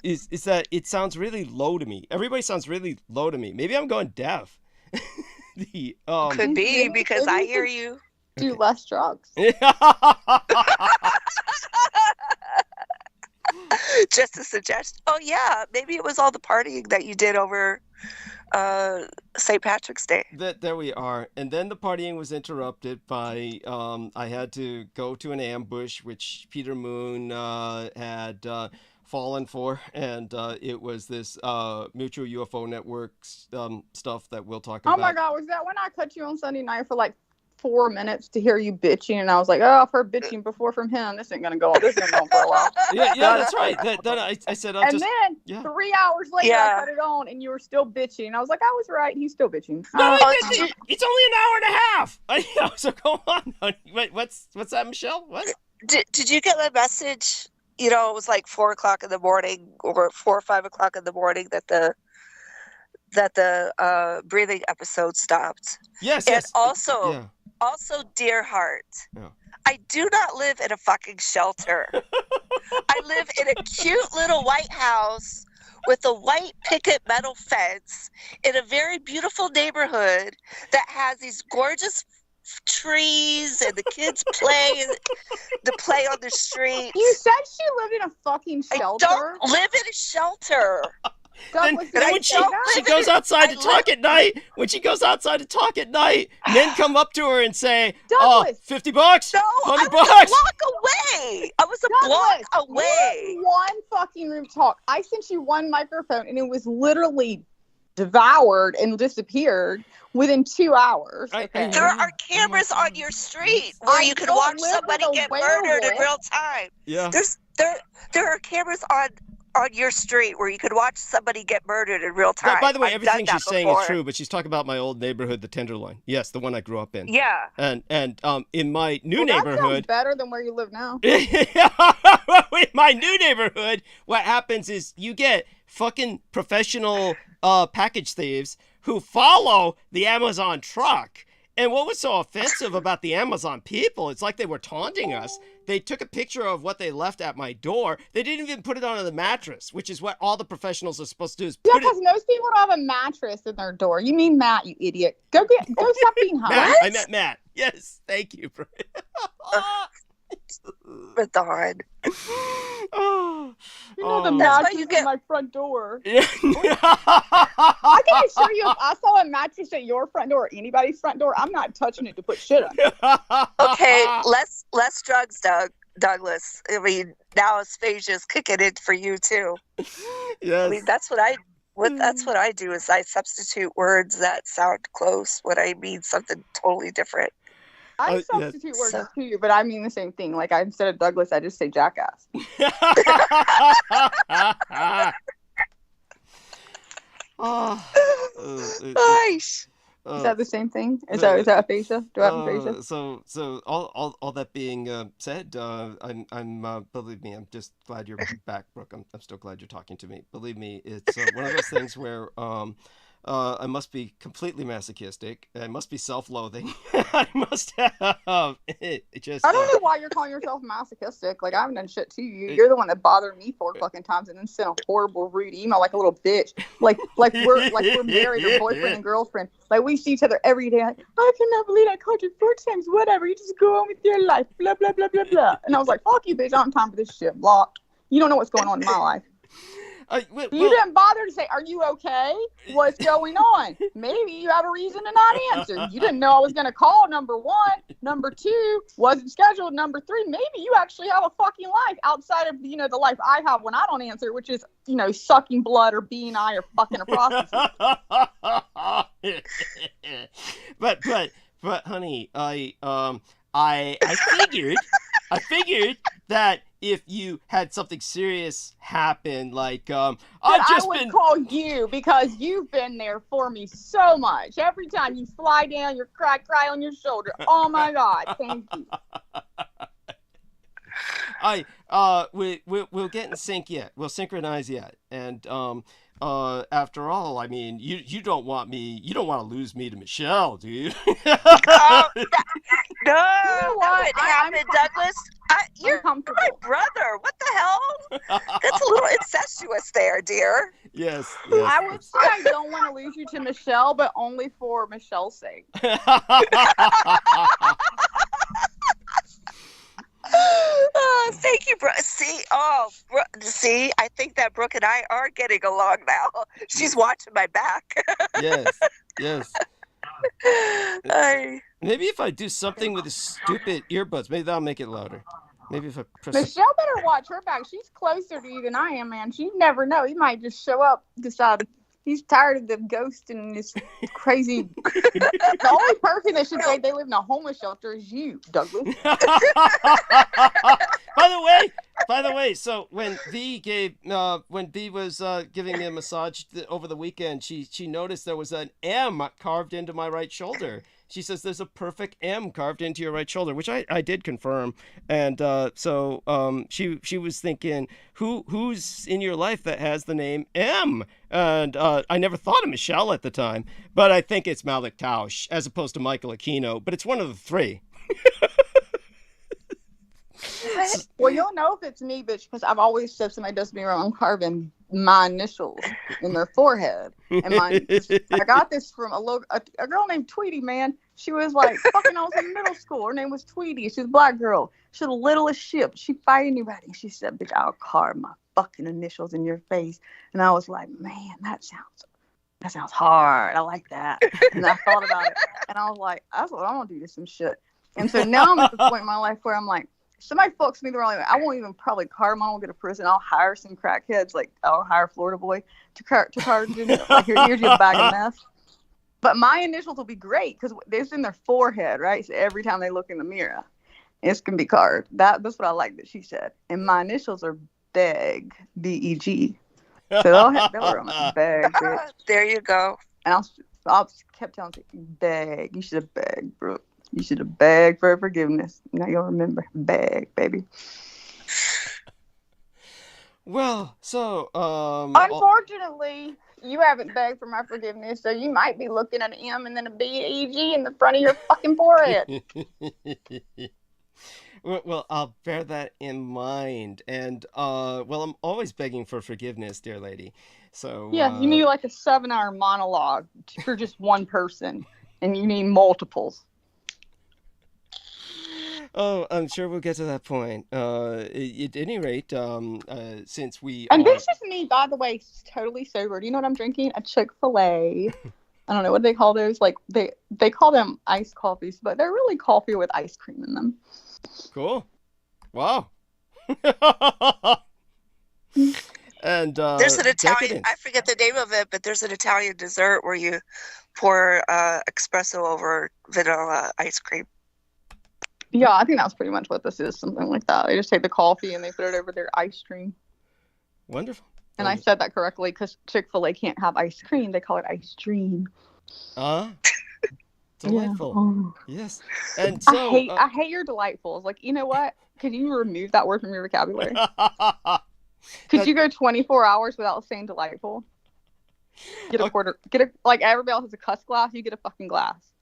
is that it sounds really low to me. Everybody sounds really low to me. Maybe I'm going deaf. Could be, because I hear you. Do less drugs. Just a suggestion. Oh yeah, maybe it was all the partying that you did over St. Patrick's Day. There we are. And then the partying was interrupted by I had to go to an ambush which Peter Moon had fallen for, and it was this Mutual UFO Networks stuff that we'll talk about. Oh my God, was that when I cut you on Sunday night for like 4 minutes to hear you bitching, and I was like, oh, I've heard bitching before from him. This ain't gonna go on. This ain't going for a while. Yeah, that's right. I said, then 3 hours later, I cut it on, and you were still bitching. I was like, I was right. He's still bitching. No, it's only an hour and a half. So go on. Wait, what's that, Michelle? What? Did you get my message? You know, it was like 4 o'clock in the morning, or 4 or 5 o'clock in the morning, that the breathing episode stopped. Yes. And also, dear heart, I do not live in a fucking shelter. I live in a cute little white house with a white picket metal fence in a very beautiful neighborhood that has these gorgeous trees, and the kids play on the street. You said she lived in a fucking shelter. I don't live in a shelter. Then when she goes outside to talk at night, men come up to her and say, Douglas, $50? No, $100? I was a block away. I was a block away. One fucking room talk. I sent you one microphone, and it was literally devoured and disappeared within 2 hours. Okay? There are cameras on your street where you can watch somebody get murdered in real time. Yeah. There are cameras on your street where you could watch somebody get murdered in real time. By the way, everything she's saying is true, but she's talking about my old neighborhood, the Tenderloin. Yes, the one I grew up in. Yeah. And in my new neighborhood, that sounds better than where you live now. In my new neighborhood, what happens is you get fucking professional package thieves who follow the Amazon truck. And what was so offensive about the Amazon people, it's like they were taunting us. They took a picture of what they left at my door. They didn't even put it on the mattress, which is what all the professionals are supposed to do. Because most people don't have a mattress in their door. You mean Matt, you idiot. Go stop being high. I met Matt. Yes, thank you. With the hard. You know the mattress at my front door. Yeah. I can assure you, if I saw a mattress at your front door or anybody's front door, I'm not touching it to put shit on. Okay, less drugs, Douglas. I mean, now aphasia is kicking in for you too. Yes. I mean, that's what I do is I substitute words that sound close when I mean something totally different. I substitute words too, but I mean the same thing. Like, instead of Douglas, I just say jackass. Nice. Is that the same thing? Is that aphasia? Do I have aphasia? So all that being said, I'm believe me, I'm just glad you're back, Brooke. I'm still glad you're talking to me. Believe me, it's one of those things where I must be completely masochistic. I must be self-loathing. I must have just. I don't know why you're calling yourself masochistic. Like, I haven't done shit to you. You're the one that bothered me 4 fucking times and then sent a horrible, rude email like a little bitch. Like we're married or boyfriend and girlfriend. Like, we see each other every day. Like, I cannot believe I called you 4 times. Whatever. You just go on with your life. Blah blah blah blah blah. And I was like, fuck you, bitch. I don't have time for this shit. Blocked. You don't know what's going on in my life. You didn't bother to say, "Are you okay? What's going on?" Maybe you have a reason to not answer. You didn't know I was going to call, number one. Number two, wasn't scheduled. Number three, maybe you actually have a fucking life outside of, the life I have when I don't answer, which is, sucking blood or being I or fucking a prostitute. But honey, I figured that if you had something serious happen, like I would call you because you've been there for me so much. Every time you fly down, you cry on your shoulder. Oh my God, thank you. We'll get in sync yet. We'll synchronize yet, and after all, I mean, you don't want to lose me to Michelle, dude. No, that wouldn't happen, Douglas. You're my brother. What the hell? That's a little incestuous there, dear. Yes. I would say I don't want to lose you to Michelle, but only for Michelle's sake. Thank you, Brooke. See, I think that Brooke and I are getting along now. She's watching my back. Yes. Maybe if I do something with the stupid earbuds, maybe that'll make it louder. Maybe if I press. Michelle better watch her back. She's closer to you than I am, man. You never know. He might just show up, decide he's tired of the ghost and this crazy. The only person that should say they live in a homeless shelter is you, Douglas. By the way, so when V was giving me a massage over the weekend, she noticed there was an M carved into my right shoulder. She says there's a perfect M carved into your right shoulder, which I did confirm. And so she was thinking, who's in your life that has the name M? And I never thought of Michelle at the time, but I think it's Malik Tausch as opposed to Michael Aquino, but it's one of the three. Well, you'll know if it's me, bitch, because I've always said somebody does me wrong, I'm carving my initials in their forehead. And I got this from a girl named Tweety, man. She was like, fucking, I was in middle school. Her name was Tweety. She was a black girl. She was the littlest ship. She'd fight anybody. She said, bitch, I'll carve my fucking initials in your face. And I was like, man, that sounds hard. I like that. And I thought about it. And I was like, that's what I want to do to some shit. And so now I'm at the point in my life where I'm like, somebody fucks me the wrong way, I won't even probably carve them. I won't go to prison. I'll hire some crackheads, like I'll hire Florida Boy to carve it. Like, here's your bag of mess. But my initials will be great because it's in their forehead, right? So every time they look in the mirror, it's gonna be carved. That's what I like that she said. And my initials are Beg, B-E-G. So they'll run Beg. Bitch. There you go. And I kept telling her, Beg. You should have begged, Brooke. You should have begged for forgiveness. Now you'll remember. Beg, baby. Well, so unfortunately, you haven't begged for my forgiveness, so you might be looking at an M and then a B-E-G in the front of your fucking forehead. Well, I'll bear that in mind. And I'm always begging for forgiveness, dear lady. So yeah, you need like a 7-hour monologue for just one person, and you need multiples. Oh, I'm sure we'll get to that point. At any rate, since we this is me, by the way, totally sober. Do you know what I'm drinking? A Chick-fil-A. I don't know, what do they call those? Like, they call them iced coffees, but they're really coffee with ice cream in them. Cool. Wow. And there's an Italian, decadence. I forget the name of it, but there's an Italian dessert where you pour espresso over vanilla ice cream. Yeah, I think that's pretty much what this is, something like that. They just take the coffee and they put it over their ice cream. Wonderful. And I said that correctly because Chick-fil-A can't have ice cream. They call it ice dream. Delightful. Yeah. Oh. Yes. And so I hate your delightfuls. Like, you know what? Could you remove that word from your vocabulary? Could you go 24 hours without saying delightful? Get a quarter. Like everybody else has a cuss glass. You get a fucking glass.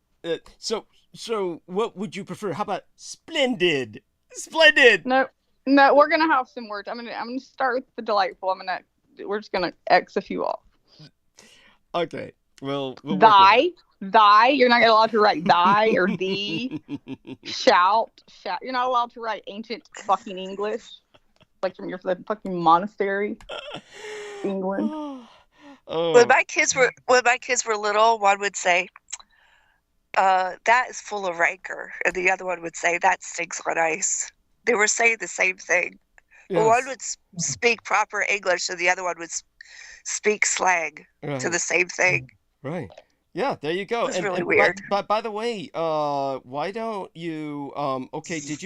So what would you prefer? How about splendid? Splendid. No, we're gonna have some words. I'm gonna start with the delightful. We're just gonna X a few off. Okay. We'll thy. You're not allowed to write thy or thee. Shout. You're not allowed to write ancient fucking English, like from your fucking monastery. England. Oh. When my kids were little, one would say, "That is full of rancor," and the other one would say, "That stinks on ice." They were saying the same thing. Yes. But one would speak proper English, and the other one would speak slang to the same thing. Right. Yeah, there you go. It was really weird. But by the way, why don't you okay, did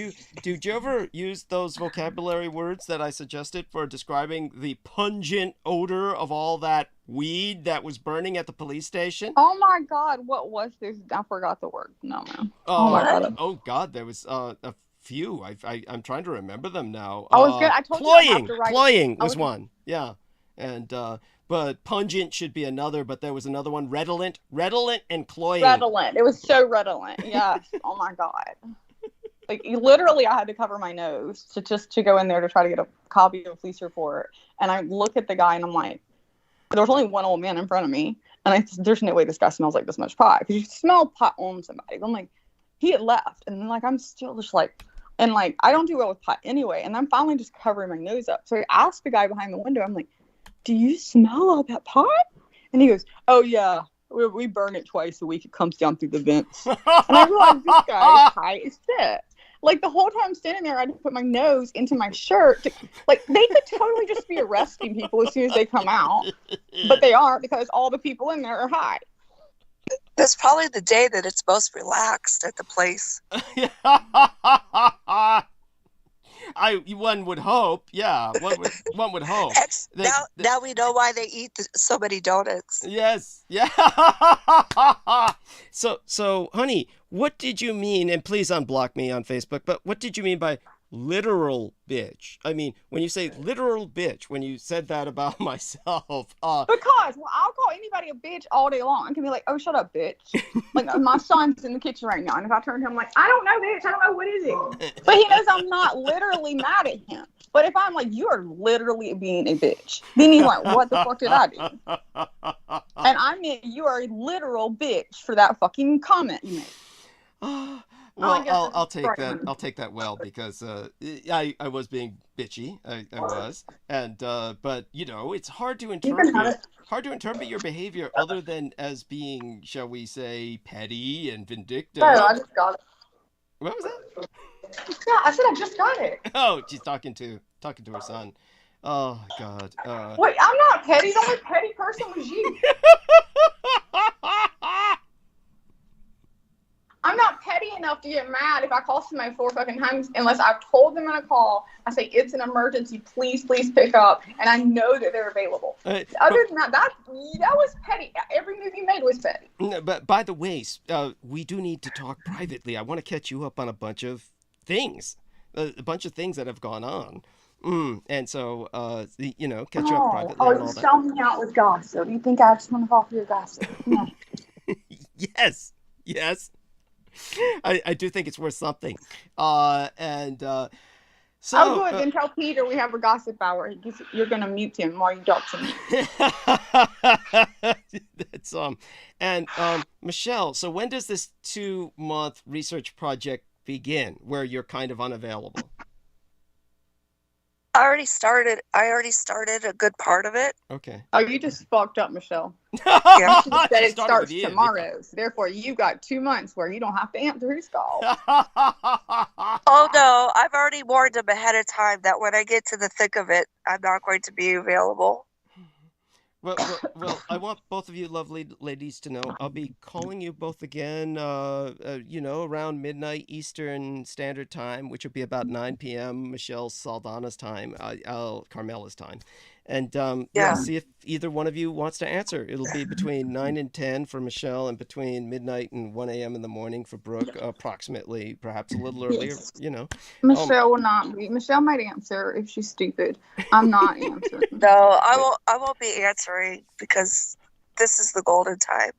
you ever use those vocabulary words that I suggested for describing the pungent odor of all that weed that was burning at the police station? Oh my God, what was this? I forgot the word. No, man. Oh my God. Oh God, there was a few. I'm trying to remember them now. I was good. I told you I have to write. Cloying was one. Yeah. And but pungent should be another, but there was another one, redolent and cloying. Redolent. It was so redolent. Yes. Oh my God. Like literally I had to cover my nose to go in there to try to get a copy of a police report. And I look at the guy and I'm like, there was only one old man in front of me. And there's no way this guy smells like this much pot. Because you smell pot on somebody. I'm like, he had left. And then like, I'm still just like, and like, I don't do well with pot anyway. And I'm finally just covering my nose up. So I asked the guy behind the window, I'm like, do you smell all that pot? And he goes, oh yeah, we burn it twice a week. It comes down through the vents. And I realized this guy is high as shit. Like the whole time I'm standing there, I had to put my nose into my shirt. Like they could totally just be arresting people as soon as they come out. But they aren't because all the people in there are high. That's probably the day that it's most relaxed at the place. One would hope, yeah. One would hope. Now we know why they eat so many donuts. Yes, yeah. So, honey, what did you mean? And please unblock me on Facebook. But what did you mean by literal bitch? I mean, when you say literal bitch, when you said that about myself, because I'll call anybody a bitch all day long. I can be like, oh, shut up, bitch. Like my son's in the kitchen right now, and if I turn to him, I'm like, I don't know, bitch. I don't know, what is it? But he knows I'm not literally mad at him. But if I'm like, you are literally being a bitch, then he's like, what the fuck did I do? And I meant you are a literal bitch for that fucking comment you made. Well, I'll take that. I'll take that well because I was being bitchy. I was, and but you know it's hard to interpret your behavior other than as being, shall we say, petty and vindictive. No, I just got it. What was that? Yeah, I said I just got it. Oh, she's talking to her son. Oh God. Wait, I'm not petty. The only petty person was you. I'm not petty enough to get mad if I call somebody 4 fucking times unless I've told them in a call. I say, it's an emergency. Please pick up. And I know that they're available. Other than that was petty. Every move you made was petty. But by the way, we do need to talk privately. I want to catch you up on a bunch of things. A bunch of things that have gone on. And so, catch you up privately. Oh, you're selling me out with gossip. You think I just want to offer your gossip? No. Yes. I do think it's worth something. So oh, good. Then tell Peter we have a gossip hour. You're going to mute him while you talk to me. That's and Michelle. So when does this 2-month research project begin, where you're kind of unavailable? I already started a good part of it. Okay. Oh, you just fucked up, Michelle. Yeah. You said it starts tomorrow. So therefore, you got 2 months where you don't have to answer his call. Oh, no. I've already warned him ahead of time that when I get to the thick of it, I'm not going to be available. Well, I want both of you lovely ladies to know I'll be calling you both again, around midnight Eastern Standard Time, which will be about 9 p.m. Michelle Saldana's time, Carmela's time. And see if either one of you wants to answer. It'll be between 9 and 10 for Michelle and between midnight and 1 a.m. in the morning for Brooke, approximately, perhaps a little earlier, Michelle will not be. Michelle might answer if she's stupid. I'm not answering. No, I won't be answering because this is the golden time.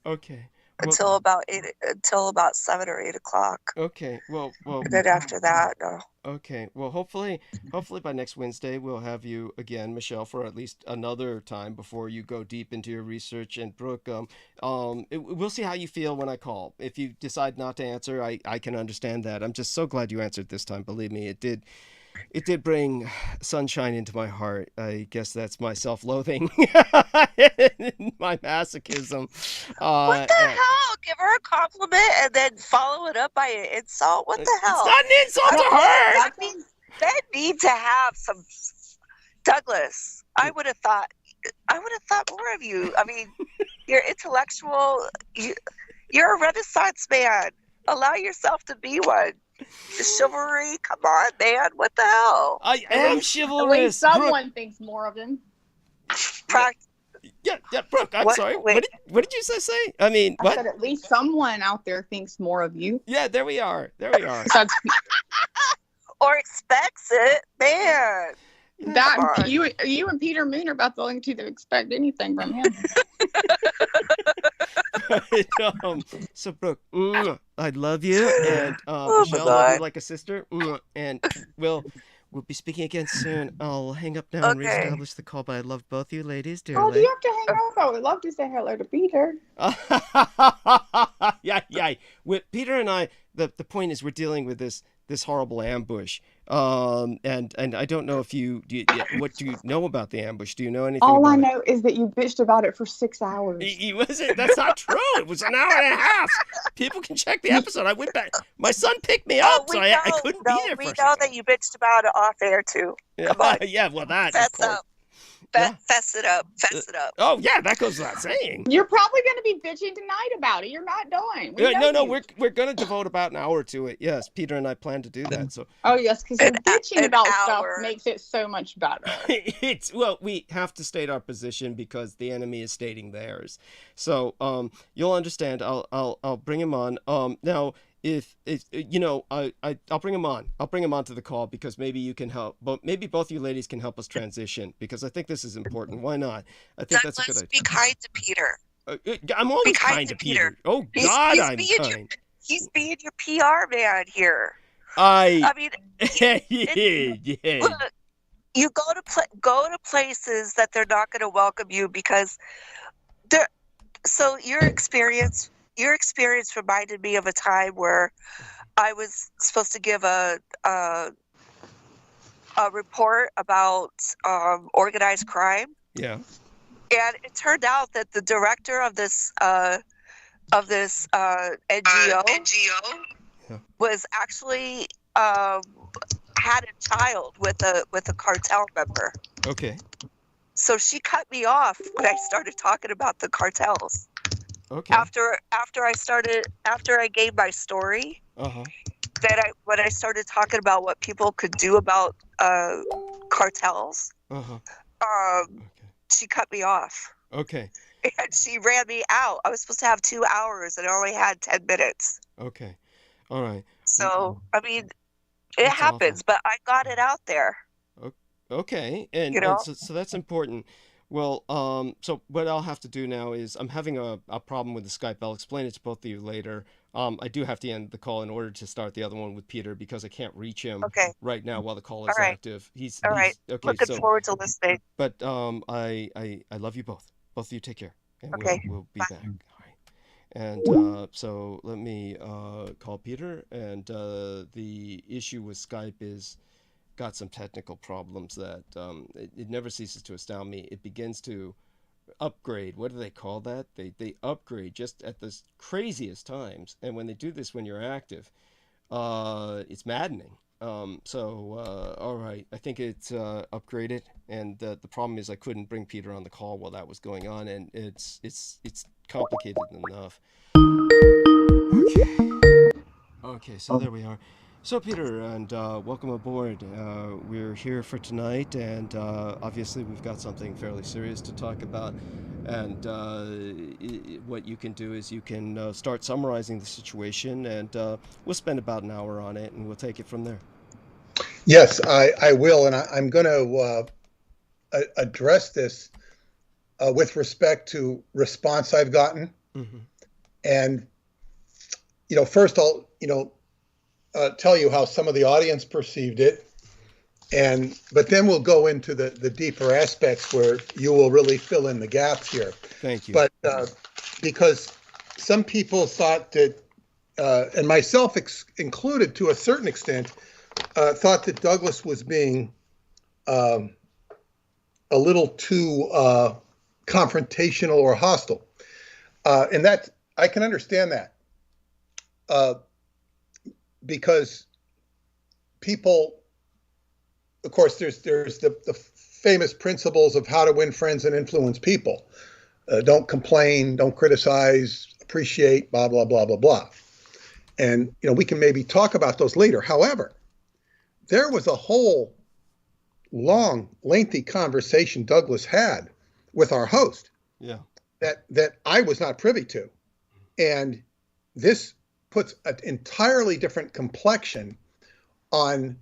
Okay. Until about 7 or 8 o'clock. Okay. Well. And then after that, no. Okay. Well, hopefully by next Wednesday we'll have you again, Michelle, for at least another time before you go deep into your research. And Brooke, we'll see how you feel when I call. If you decide not to answer, I can understand that. I'm just so glad you answered this time. Believe me, it did. It did bring sunshine into my heart. I guess that's my self-loathing, my masochism. What the hell? Give her a compliment and then follow it up by an insult? What the hell? It's not an insult to her! That need to have some... Douglas, I would have thought more of you. I mean, you're intellectual. You're a Renaissance man. Allow yourself to be one. The chivalry, come on, man. What the hell? I am chivalrous. At least someone thinks more of him. Yeah, Brooke, I'm sorry. What did you say? I mean, what? I said at least someone out there thinks more of you. Yeah, there we are. Or expects it, man. That you and Peter Moon are about the only two that expect anything from him. So Brooke, I love you, and Michelle, love you like a sister, and we'll be speaking again soon. I'll hang up now and reestablish the call, but I love both you ladies dearly. Oh, do you have to hang up? I would love to say hello to Peter. Yeah. With Peter and I, the point is we're dealing with this horrible ambush. And I don't know if what do you know about the ambush? Do you know anything? All I know is that you bitched about it for 6 hours. That's not true. It was an hour and a half. People can check the episode. I went back. My son picked me up, so I couldn't be there. We know that you bitched about it off air too. Come on. Yeah, well, Fess up. Fess it up. Oh yeah, that goes without saying. You're probably going to be bitching tonight about it. You're not doing. No, we're going to devote about an hour to it. Yes, Peter and I plan to do that. So. Oh yes, because bitching about stuff makes it so much better. We have to state our position because the enemy is stating theirs. So you'll understand. I'll bring him on. Now. If I'll bring him on. I'll bring him onto the call because maybe you can help. But maybe both you ladies can help us transition because I think this is important. Why not? I think that's a good idea. Be kind to Peter. I'm always kind to Peter. Oh God, I'm kind. He's being your PR man here. I mean, yeah. Look, you go to places that they're not going to welcome you because they're. So your experience reminded me of a time where I was supposed to give a report about organized crime. Yeah. And it turned out that the director of this NGO was actually had a child with a cartel member. Okay. So she cut me off when I started talking about the cartels. Okay. After I gave my story, when I started talking about what people could do about cartels, she cut me off. Okay. And she ran me out. I was supposed to have 2 hours, and I only had 10 minutes. Okay. All right. So I mean, it happens, but I got it out there. Okay, and so that's important. Well, so what I'll have to do now is I'm having a problem with the Skype. I'll explain it to both of you later. I do have to end the call in order to start the other one with Peter because I can't reach him right now while the call is active. He's okay. Looking forward to listening. But I love you both. Both of you take care. And we'll be back. All right. And so let me call Peter. And the issue with Skype is got some technical problems that it never ceases to astound me. It begins to upgrade. What do they call that? They upgrade just at the craziest times. And when they do this when you're active, it's maddening. All right, I think it's upgraded. And the problem is I couldn't bring Peter on the call while that was going on. And it's complicated enough. Okay, so there we are. So Peter, and welcome aboard. We're here for tonight, and obviously we've got something fairly serious to talk about. And what you can do is you can start summarizing the situation, and we'll spend about an hour on it, and we'll take it from there. Yes, I will, and I'm going to address this with respect to response I've gotten. Mm-hmm. And, first I'll, tell you how some of the audience perceived it, but then we'll go into the deeper aspects where you will really fill in the gaps here. Thank you. But because some people thought that, and myself included to a certain extent, thought that Douglas was being a little too confrontational or hostile. And that I can understand that because people, of course, there's the famous principles of how to win friends and influence people. Don't complain, don't criticize, appreciate, blah, blah, blah, blah, blah. And, we can maybe talk about those later. However, there was a whole long, lengthy conversation Douglas had with our host. Yeah. That I was not privy to. And this puts an entirely different complexion on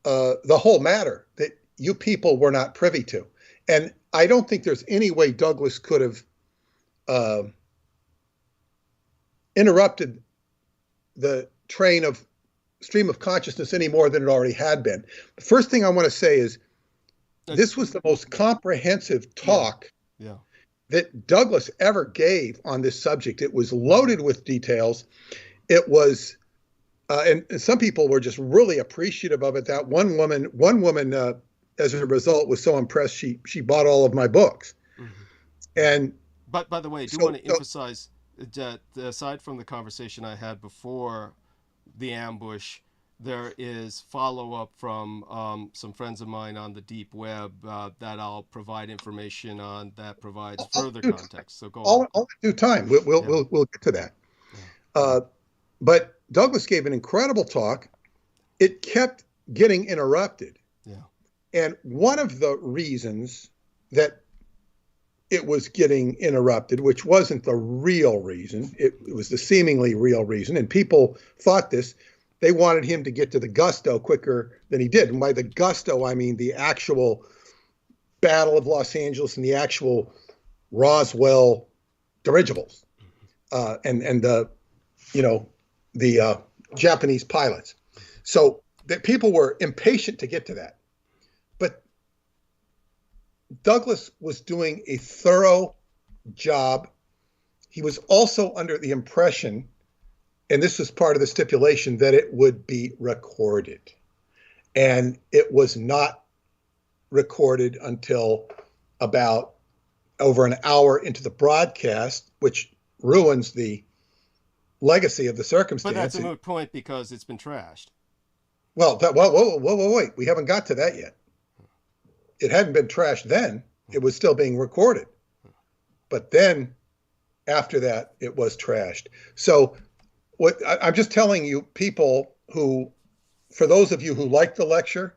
the whole matter that you people were not privy to. And I don't think there's any way Douglas could have interrupted the stream of consciousness any more than it already had been. The first thing I want to say is this was the most comprehensive talk that Douglas ever gave on this subject. It was loaded with details. It was, and some people were just really appreciative of it. That one woman, as a result, was so impressed she bought all of my books. Mm-hmm. And but by the way, I do want to emphasize that aside from the conversation I had before the ambush, there is follow-up from some friends of mine on the deep web that I'll provide information on that provides further context. So go on. All in due time. We'll get to that. Yeah. But Douglas gave an incredible talk. It kept getting interrupted. Yeah. And one of the reasons that it was getting interrupted, which wasn't the real reason, it was the seemingly real reason, and people thought this, they wanted him to get to the gusto quicker than he did. And by the gusto, I mean the actual Battle of Los Angeles and the actual Roswell dirigibles, and the Japanese pilots. So that people were impatient to get to that. But Douglas was doing a thorough job. He was also under the impression, and this was part of the stipulation, that it would be recorded. And it was not recorded until about over an hour into the broadcast, which ruins the legacy of the circumstance. But that's a moot point because it's been trashed. Well, wait. We haven't got to that yet. It hadn't been trashed then. It was still being recorded. But then after that, it was trashed. So I'm just telling you, people who, for those of you who liked the lecture,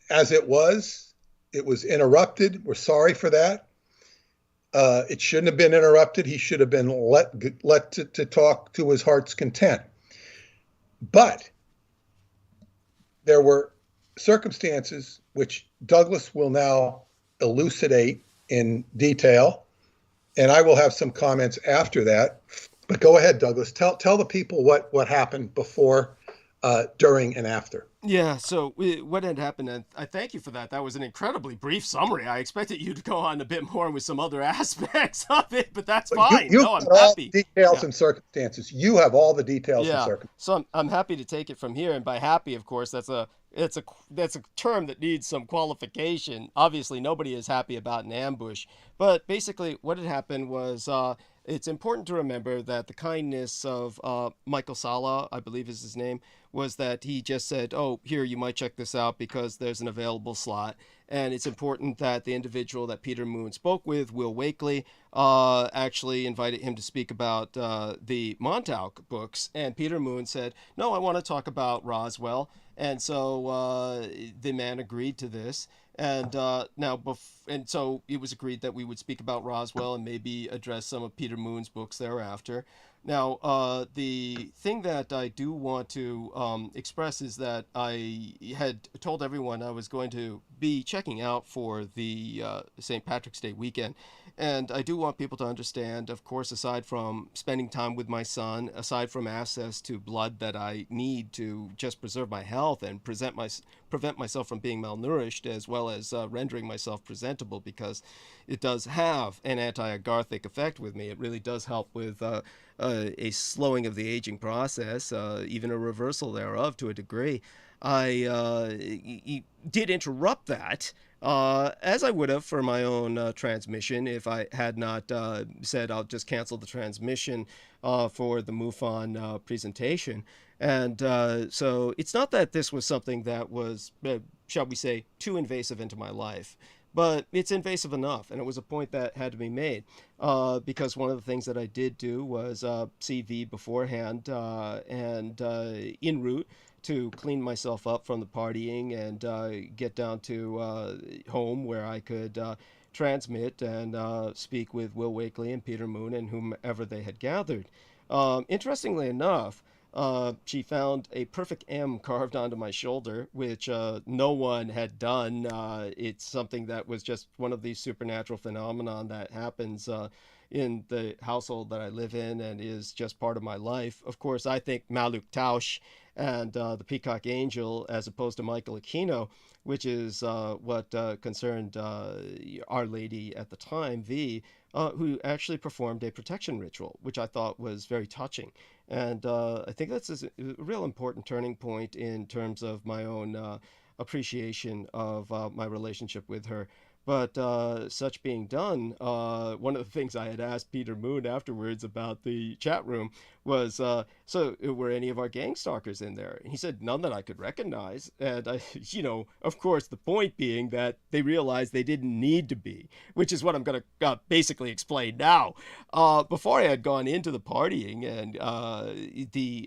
as it was interrupted. We're sorry for that. It shouldn't have been interrupted. He should have been let to talk to his heart's content. But there were circumstances which Douglas will now elucidate in detail, and I will have some comments after that. But go ahead, Douglas. Tell the people what happened before, during, and after. Yeah, so what had happened, and I thank you for that. That was an incredibly brief summary. I expected you to go on a bit more with some other aspects of it, but that's fine. You no, I'm have all happy. The details and circumstances. You have all the details and circumstances. So I'm happy to take it from here. And by happy, of course, that's a term that needs some qualification. Obviously, nobody is happy about an ambush. But basically, what had happened was it's important to remember that the kindness of Michael Sala, I believe is his name, was that he just said, oh, here, you might check this out because there's an available slot. And it's important that the individual that Peter Moon spoke with, Will Wakely, actually invited him to speak about the Montauk books. And Peter Moon said, no, I want to talk about Roswell. And so the man agreed to this. And so it was agreed that we would speak about Roswell and maybe address some of Peter Moon's books thereafter. Now, the thing that I do want to express is that I had told everyone I was going to be checking out for the St. Patrick's Day weekend. And I do want people to understand, of course, aside from spending time with my son, aside from access to blood that I need to just preserve my health and prevent myself from being malnourished, as well as rendering myself presentable, because it does have an anti-agarthic effect with me. It really does help with a slowing of the aging process, even a reversal thereof to a degree. I did interrupt that, as I would have for my own transmission if I had not said I'll just cancel the transmission for the MUFON presentation. And so it's not that this was something that was, shall we say, too invasive into my life. But it's invasive enough, and it was a point that had to be made because one of the things that I did do was see V beforehand and en route to clean myself up from the partying and get down to home where I could transmit and speak with Will Wakely and Peter Moon and whomever they had gathered. Interestingly enough, she found a perfect M carved onto my shoulder, which no one had done. It's something that was just one of these supernatural phenomenon that happens in the household that I live in and is just part of my life. Of course, I think Maluk Tausch and the Peacock Angel, as opposed to Michael Aquino, which is what concerned Our Lady at the time, V, who actually performed a protection ritual, which I thought was very touching. And I think that's a real important turning point in terms of my own appreciation of my relationship with her. But such being done, one of the things I had asked Peter Moon afterwards about the chat room was, so were any of our gang stalkers in there? And he said, none that I could recognize. And I, of course, the point being that they realized they didn't need to be, which is what I'm going to basically explain now. Before I had gone into the partying and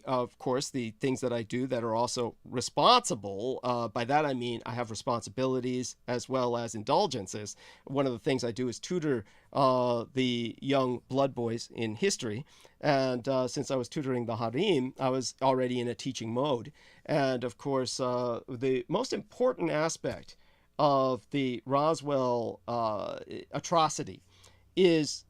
of course, the things that I do that are also responsible, by that I mean I have responsibilities as well as indulgences. One of the things I do is tutor the young blood boys in history. And since I was tutoring the harem, I was already in a teaching mode. And of course, the most important aspect of the Roswell atrocity is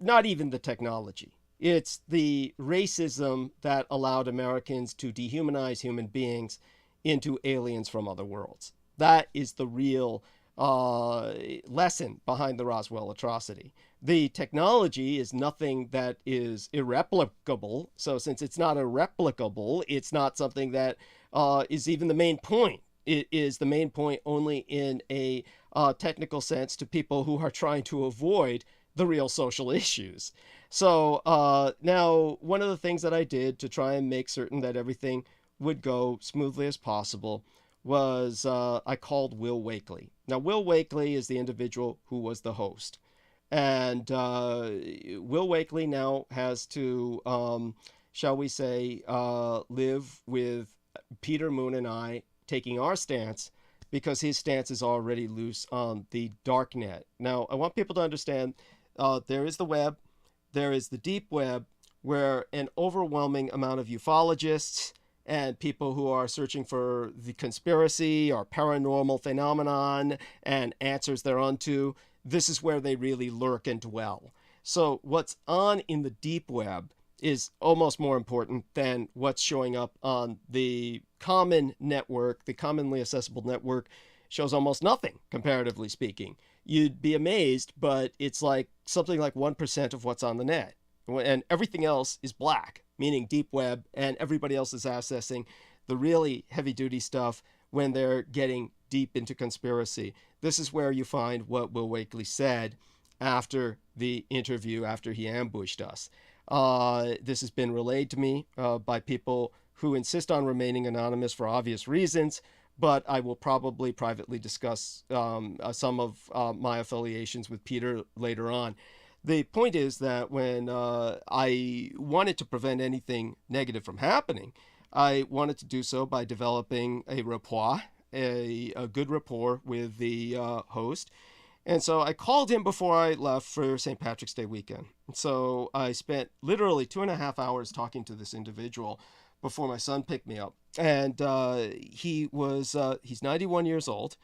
not even the technology. It's the racism that allowed Americans to dehumanize human beings into aliens from other worlds. That is the real lesson behind the Roswell atrocity. The technology is nothing that is irreplicable. So since it's not irreplicable, it's not something that is even the main point. It is the main point only in a technical sense to people who are trying to avoid the real social issues. So now one of the things that I did to try and make certain that everything would go smoothly as possible was I called Will Wakely. Now, Will Wakely is the individual who was the host. And Will Wakely now has to, shall we say, live with Peter Moon and I taking our stance because his stance is already loose on the dark net. Now, I want people to understand there is the web, there is the deep web, where an overwhelming amount of ufologists and people who are searching for the conspiracy or paranormal phenomenon and answers thereunto, this is where they really lurk and dwell. So what's on in the deep web is almost more important than what's showing up on the common network. The commonly accessible network shows almost nothing, comparatively speaking. You'd be amazed, but it's like something like 1% of what's on the net. And everything else is black, meaning deep web, and everybody else is accessing the really heavy-duty stuff when they're getting deep into conspiracy. This is where you find what Will Wakely said after the interview, after he ambushed us. This has been relayed to me by people who insist on remaining anonymous for obvious reasons, but I will probably privately discuss some of my affiliations with Peter later on. The point is that when I wanted to prevent anything negative from happening, I wanted to do so by developing a rapport, a good rapport with the host. And so I called him before I left for St. Patrick's Day weekend. So I spent literally 2.5 hours talking to this individual before my son picked me up. And he's 91 years old.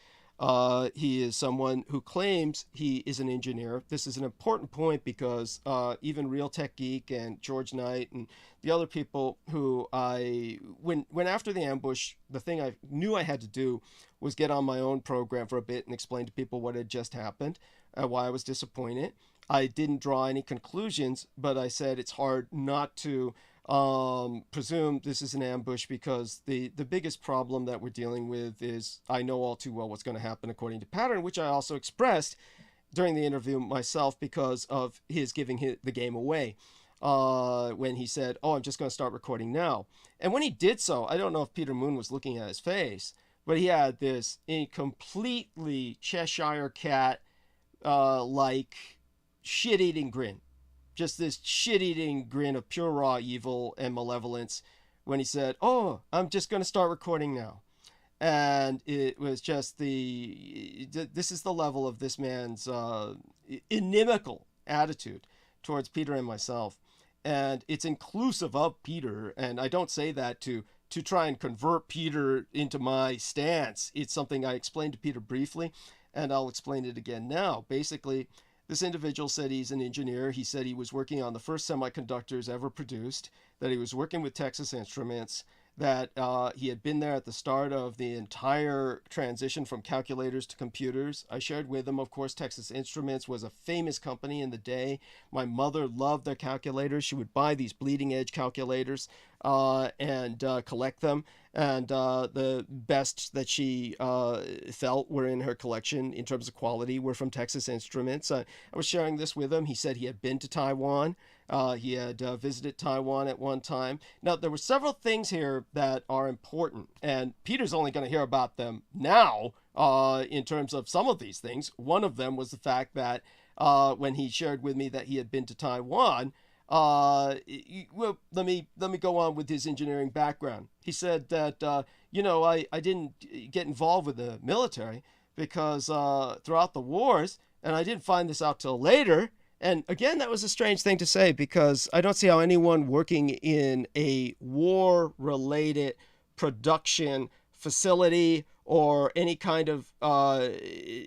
He is someone who claims he is an engineer. This is an important point because even Real Tech Geek and George Knight and the other people who when after the ambush, the thing I knew I had to do was get on my own program for a bit and explain to people what had just happened, why I was disappointed. I didn't draw any conclusions, but I said it's hard not to presume this is an ambush because the biggest problem that we're dealing with is I know all too well what's going to happen according to pattern, which I also expressed during the interview myself because of his giving the game away. When he said, "Oh, I'm just going to start recording now." And when he did so, I don't know if Peter Moon was looking at his face, but he had this completely Cheshire cat like shit-eating grin. Just this shit-eating grin of pure raw evil and malevolence when he said, "Oh, I'm just going to start recording now." And it was just this is the level of this man's inimical attitude towards Peter and myself. And it's inclusive of Peter. And I don't say that to try and convert Peter into my stance. It's something I explained to Peter briefly, and I'll explain it again now. Basically, this individual said he's an engineer. He said he was working on the first semiconductors ever produced, that he was working with Texas Instruments, that he had been there at the start of the entire transition from calculators to computers. I shared with him, of course, Texas Instruments was a famous company in the day. My mother loved their calculators. She would buy these bleeding edge calculators and collect them. And the best that she felt were in her collection in terms of quality were from Texas Instruments. I was sharing this with him. He said he had been to Taiwan. He had visited Taiwan at one time. Now, there were several things here that are important, and Peter's only going to hear about them now in terms of some of these things. One of them was the fact that when he shared with me that he had been to Taiwan, well, let me go on with his engineering background. He said that, I didn't get involved with the military because throughout the wars, and I didn't find this out till later. And again, that was a strange thing to say because I don't see how anyone working in a war-related production facility or any kind of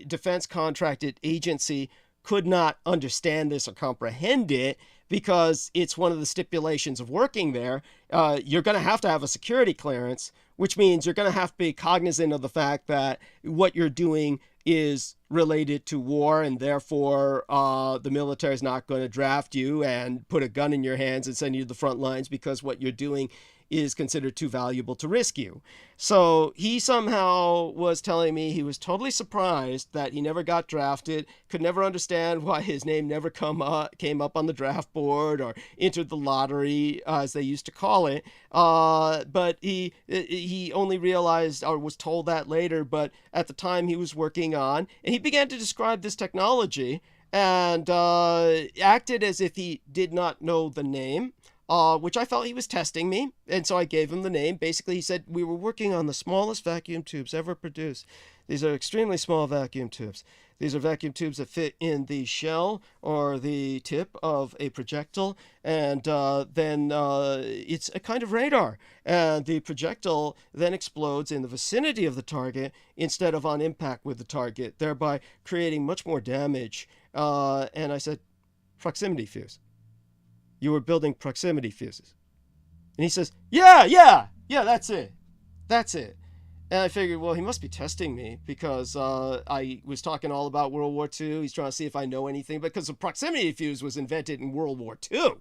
defense contracted agency could not understand this or comprehend it, because it's one of the stipulations of working there. You're going to have a security clearance, which means you're going to have to be cognizant of the fact that what you're doing is related to war, and therefore the military is not going to draft you and put a gun in your hands and send you to the front lines because what you're doing is considered too valuable to risk you. So he somehow was telling me he was totally surprised that he never got drafted, could never understand why his name never came up on the draft board or entered the lottery, as they used to call it. But he only realized or was told that later, but at the time he was working on, and he began to describe this technology and acted as if he did not know the name. Which I felt he was testing me, and so I gave him the name. Basically, he said, we were working on the smallest vacuum tubes ever produced. These are extremely small vacuum tubes. These are vacuum tubes that fit in the shell or the tip of a projectile, and then it's a kind of radar. And the projectile then explodes in the vicinity of the target instead of on impact with the target, thereby creating much more damage. And I said, proximity fuse. You were building proximity fuses. And he says, yeah, that's it. And I figured, well, he must be testing me because I was talking all about World War II. He's trying to see if I know anything, because the proximity fuse was invented in World War II.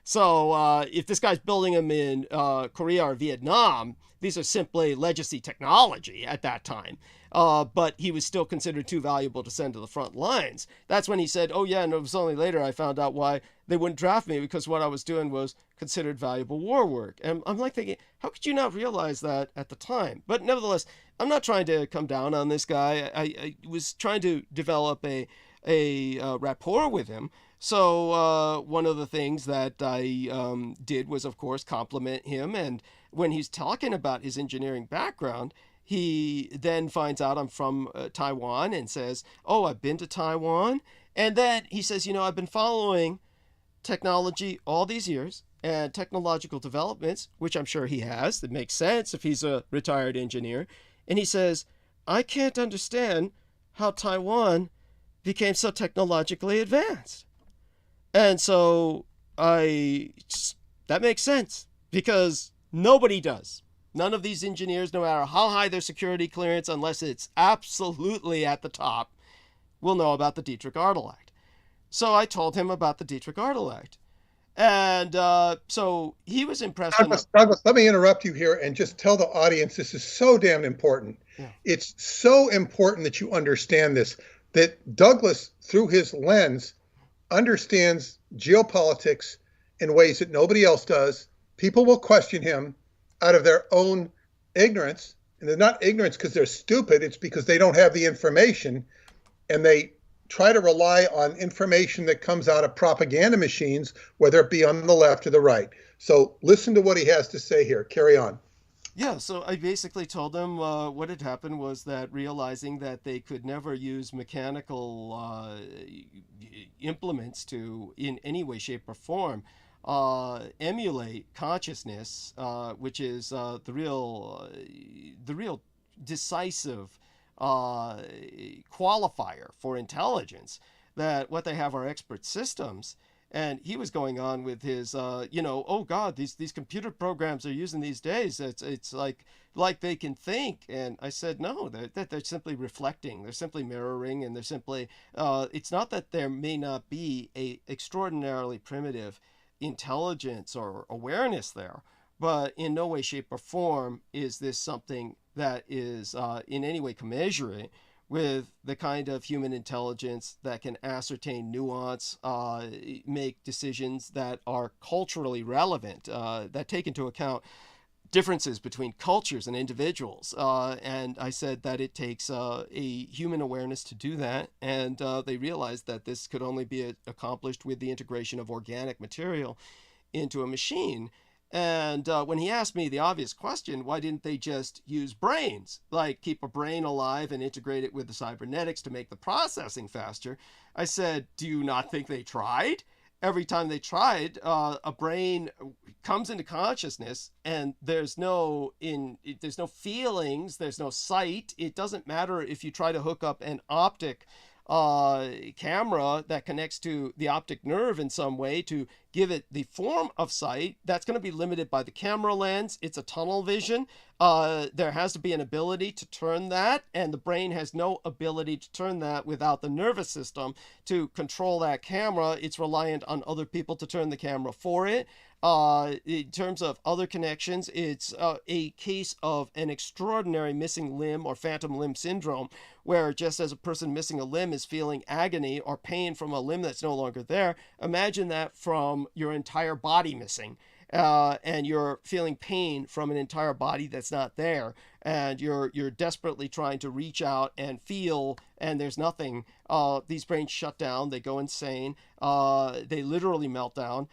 So if this guy's building them in Korea or Vietnam, these are simply legacy technology at that time. But he was still considered too valuable to send to the front lines. That's when he said, oh yeah, and it was only later I found out why they wouldn't draft me, because what I was doing was considered valuable war work. And I'm like thinking, how could you not realize that at the time? But nevertheless, I'm not trying to come down on this guy. I was trying to develop a rapport with him. So one of the things that I did was, of course, compliment him. And when he's talking about his engineering background, he then finds out I'm from Taiwan and says, oh, I've been to Taiwan. And then he says, I've been following technology all these years and technological developments, which I'm sure he has. That makes sense if he's a retired engineer. And he says, I can't understand how Taiwan became so technologically advanced. And so that makes sense, because nobody does. None of these engineers, no matter how high their security clearance, unless it's absolutely at the top, will know about the Dietrich Artelact. So I told him about the Dietrich Artelact. And so he was impressed. Douglas, let me interrupt you here and just tell the audience this is so damn important. Yeah. It's so important that you understand this, that Douglas, through his lens, understands geopolitics in ways that nobody else does. People will question him out of their own ignorance. And they're not ignorance because they're stupid. It's because they don't have the information. And they try to rely on information that comes out of propaganda machines, whether it be on the left or the right. So listen to what he has to say here. Carry on. Yeah, so I basically told them what had happened was that realizing that they could never use mechanical implements to, in any way, shape, or form, emulate consciousness, which is the real decisive qualifier for intelligence. That what they have are expert systems. And he was going on with his, oh God, these computer programs they're using these days, it's like they can think. And I said, no, they're simply reflecting, they're simply mirroring, and they're simply, it's not that there may not be a extraordinarily primitive intelligence or awareness there, but in no way, shape, or form is this something that is in any way commensurate with the kind of human intelligence that can ascertain nuance, make decisions that are culturally relevant, that take into account differences between cultures and individuals. And I said that it takes a human awareness to do that. And they realized that this could only be accomplished with the integration of organic material into a machine. And when he asked me the obvious question, why didn't they just use brains, like keep a brain alive and integrate it with the cybernetics to make the processing faster? I said, do you not think they tried? Every time they tried, a brain comes into consciousness and there's no feelings, there's no sight. It doesn't matter if you try to hook up an optic camera that connects to the optic nerve in some way to give it the form of sight. That's going to be limited by the camera lens. It's a tunnel vision. There has to be an ability to turn that, and the brain has no ability to turn that without the nervous system to control that camera. It's reliant on other people to turn the camera for it. In terms of other connections, it's a case of an extraordinary missing limb or phantom limb syndrome, where just as a person missing a limb is feeling agony or pain from a limb that's no longer there, imagine that from your entire body missing. And you're feeling pain from an entire body that's not there, and you're desperately trying to reach out and feel, and there's nothing. These brains shut down, they go insane, they literally melt down.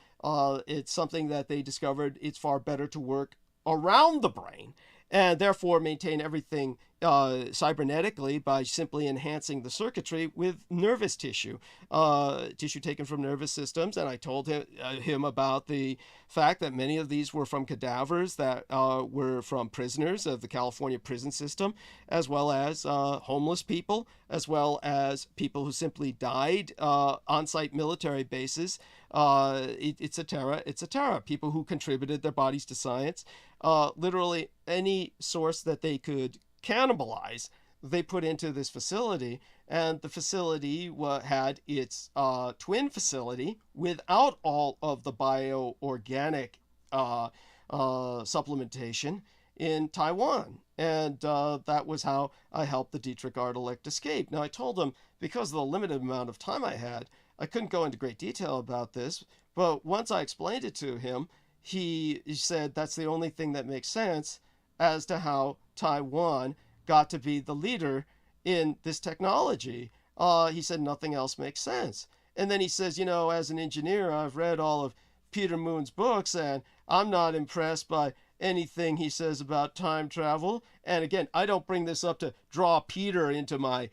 It's something that they discovered it's far better to work around the brain and therefore maintain everything cybernetically by simply enhancing the circuitry with nervous tissue taken from nervous systems. And I told him about the fact that many of these were from cadavers that were from prisoners of the California prison system, as well as homeless people, as well as people who simply died on-site military bases. Etc. People who contributed their bodies to science. Literally any source that they could cannibalize, they put into this facility. And the facility had its twin facility without all of the bioorganic supplementation in Taiwan. And that was how I helped the Dietrich Art-Elect escape. Now, I told him, because of the limited amount of time I had, I couldn't go into great detail about this, but once I explained it to him, he said that's the only thing that makes sense as to how Taiwan got to be the leader in this technology. He said nothing else makes sense. And then he says, as an engineer, I've read all of Peter Moon's books, and I'm not impressed by anything he says about time travel. And again, I don't bring this up to draw Peter into my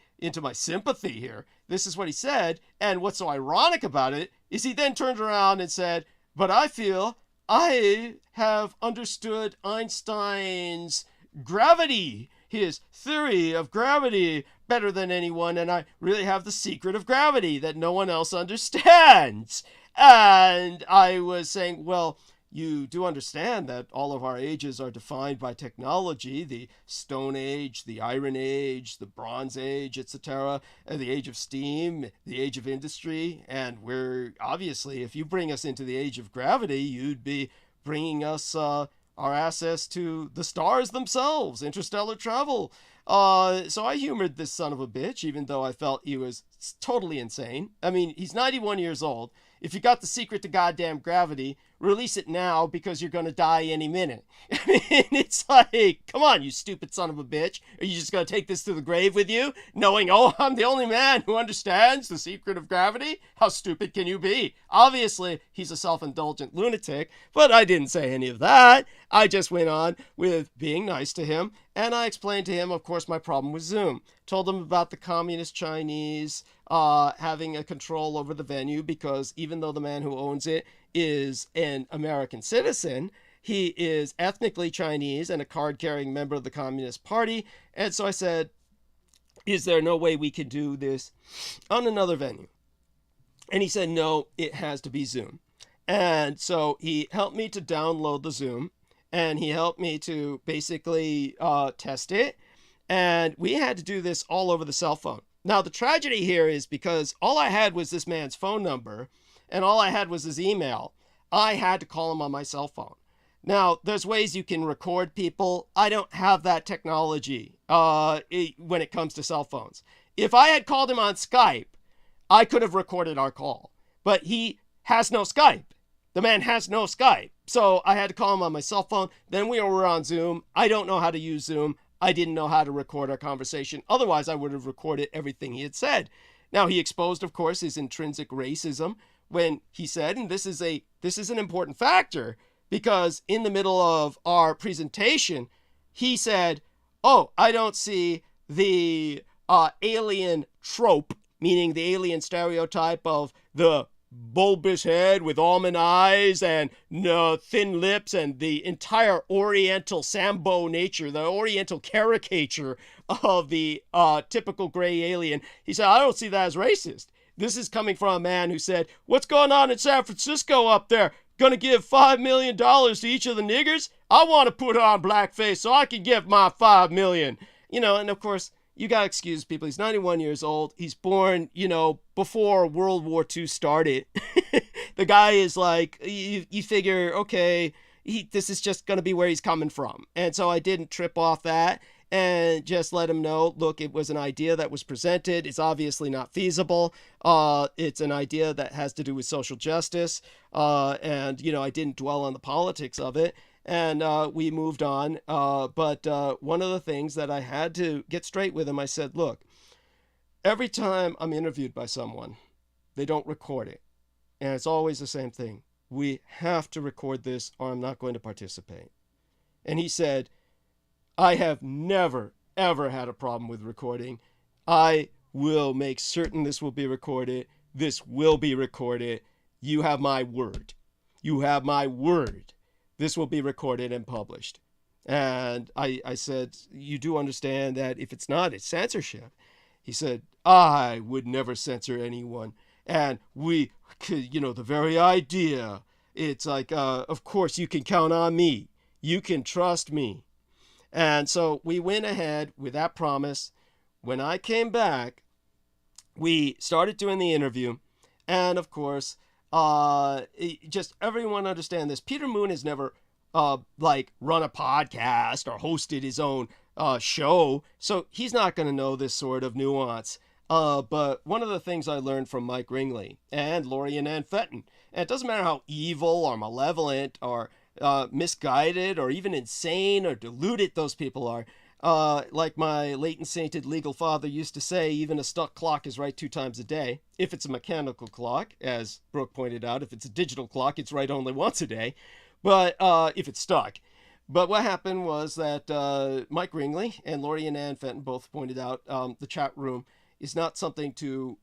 sympathy here. This is what he said. And what's so ironic about it is he then turned around and said, but I feel I have understood Einstein's gravity, his theory of gravity, better than anyone, and I really have the secret of gravity that no one else understands. And I was saying, well, you do understand that all of our ages are defined by technology, the Stone Age, the Iron Age, the Bronze Age, etc., the Age of Steam, the Age of Industry, and we're obviously, if you bring us into the Age of Gravity, you'd be bringing us our access to the stars themselves, interstellar travel. So I humored this son of a bitch, even though I felt he was totally insane. I mean, he's 91 years old. If you got the secret to goddamn gravity, release it now because you're going to die any minute. I mean, it's like, come on, you stupid son of a bitch. Are you just going to take this to the grave with you, knowing, oh, I'm the only man who understands the secret of gravity? How stupid can you be? Obviously, he's a self-indulgent lunatic, but I didn't say any of that. I just went on with being nice to him, and I explained to him, of course, my problem with Zoom. Told him about the communist Chinese having a control over the venue, because even though the man who owns it is an American citizen, he is ethnically Chinese and a card-carrying member of the Communist Party. And so I said, is there no way we could do this on another venue? And he said, no, it has to be Zoom. And so he helped me to download the Zoom, and he helped me to basically test it. And we had to do this all over the cell phone. Now, the tragedy here is because all I had was this man's phone number, and all I had was his email. I had to call him on my cell phone. Now, there's ways you can record people. I don't have that technology when it comes to cell phones. If I had called him on Skype, I could have recorded our call. But he has no Skype. The man has no Skype. So I had to call him on my cell phone. Then we were on Zoom. I don't know how to use Zoom. I didn't know how to record our conversation. Otherwise, I would have recorded everything he had said. Now, he exposed, of course, his intrinsic racism when he said, and this is an important factor, because in the middle of our presentation, he said, oh, I don't see the alien trope, meaning the alien stereotype of the bulbous head with almond eyes and thin lips and the entire Oriental Sambo nature, the Oriental caricature of the typical gray alien. He said, I don't see that as racist. This is coming from a man who said, what's going on in San Francisco up there? Gonna give $5 million to each of the niggers? I want to put on blackface so I can get my $5 million. You know, and of course, you got to excuse people. He's 91 years old. He's born, before World War II started. The guy is like, you figure, okay, this is just going to be where he's coming from. And so I didn't trip off that and just let him know, look, it was an idea that was presented. It's obviously not feasible. It's an idea that has to do with social justice. And I didn't dwell on the politics of it. And we moved on. But one of the things that I had to get straight with him, I said, look, every time I'm interviewed by someone, they don't record it. And it's always the same thing. We have to record this or I'm not going to participate. And he said, I have never, ever had a problem with recording. I will make certain this will be recorded. This will be recorded. You have my word. You have my word. This will be recorded and published. And I said, you do understand that if it's not, it's censorship. He said, I would never censor anyone. And we could, the very idea, it's like, of course, you can count on me. You can trust me. And so we went ahead with that promise. When I came back, we started doing the interview. And of course, just everyone understand this. Peter Moon has never run a podcast or hosted his own show, so he's not going to know this sort of nuance. But one of the things I learned from Mike Ringley and Lori and Ann Fenton, and it doesn't matter how evil or malevolent or misguided or even insane or deluded those people are, like my late and sainted legal father used to say, even a stuck clock is right 2 times a day. If it's a mechanical clock, as Brooke pointed out, if it's a digital clock, it's right only once a day. But if it's stuck. But what happened was that Mike Ringley and Lori and Ann Fenton both pointed out the chat room is not something to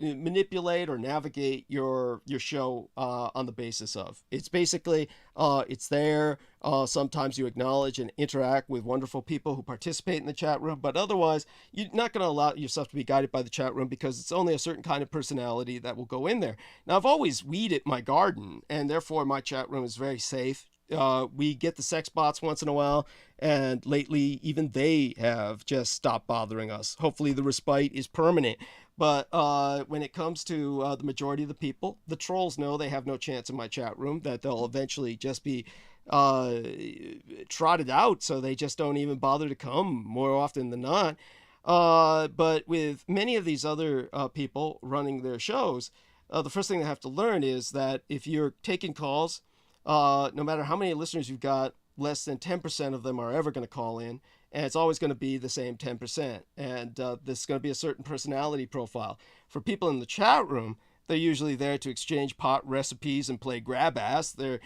manipulate or navigate your show on the basis of. It's basically it's there. Sometimes you acknowledge and interact with wonderful people who participate in the chat room, but otherwise you're not going to allow yourself to be guided by the chat room, because it's only a certain kind of personality that will go in there. Now, I've always weeded my garden, and therefore my chat room is very safe. We get the sex bots once in a while, and lately even they have just stopped bothering us. Hopefully the respite is permanent. But when it comes to the majority of the people, the trolls know they have no chance in my chat room, that they'll eventually just be trotted out, so they just don't even bother to come more often than not. But with many of these other people running their shows, the first thing they have to learn is that if you're taking calls, no matter how many listeners you've got, less than 10% of them are ever going to call in, and it's always going to be the same 10%. And there's going to be a certain personality profile. For people in the chat room, they're usually there to exchange pot recipes and play grab ass. They're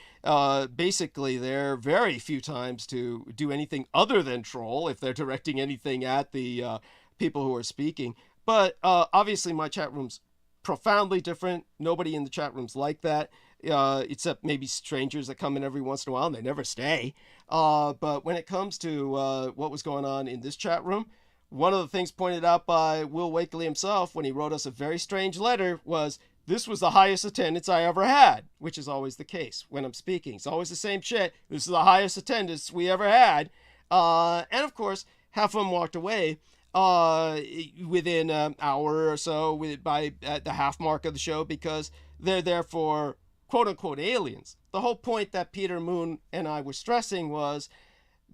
basically there very few times to do anything other than troll, if they're directing anything at the people who are speaking. But obviously my chat room's profoundly different. Nobody in the chat room's like that. Except maybe strangers that come in every once in a while, and they never stay. But when it comes to what was going on in this chat room, one of the things pointed out by Will Wakely himself when he wrote us a very strange letter was, this was the highest attendance I ever had, which is always the case when I'm speaking. It's always the same shit. This is the highest attendance we ever had. And of course, half of them walked away within an hour or so by the half mark of the show, because they're there for quote-unquote aliens. The whole point that Peter Moon and I were stressing was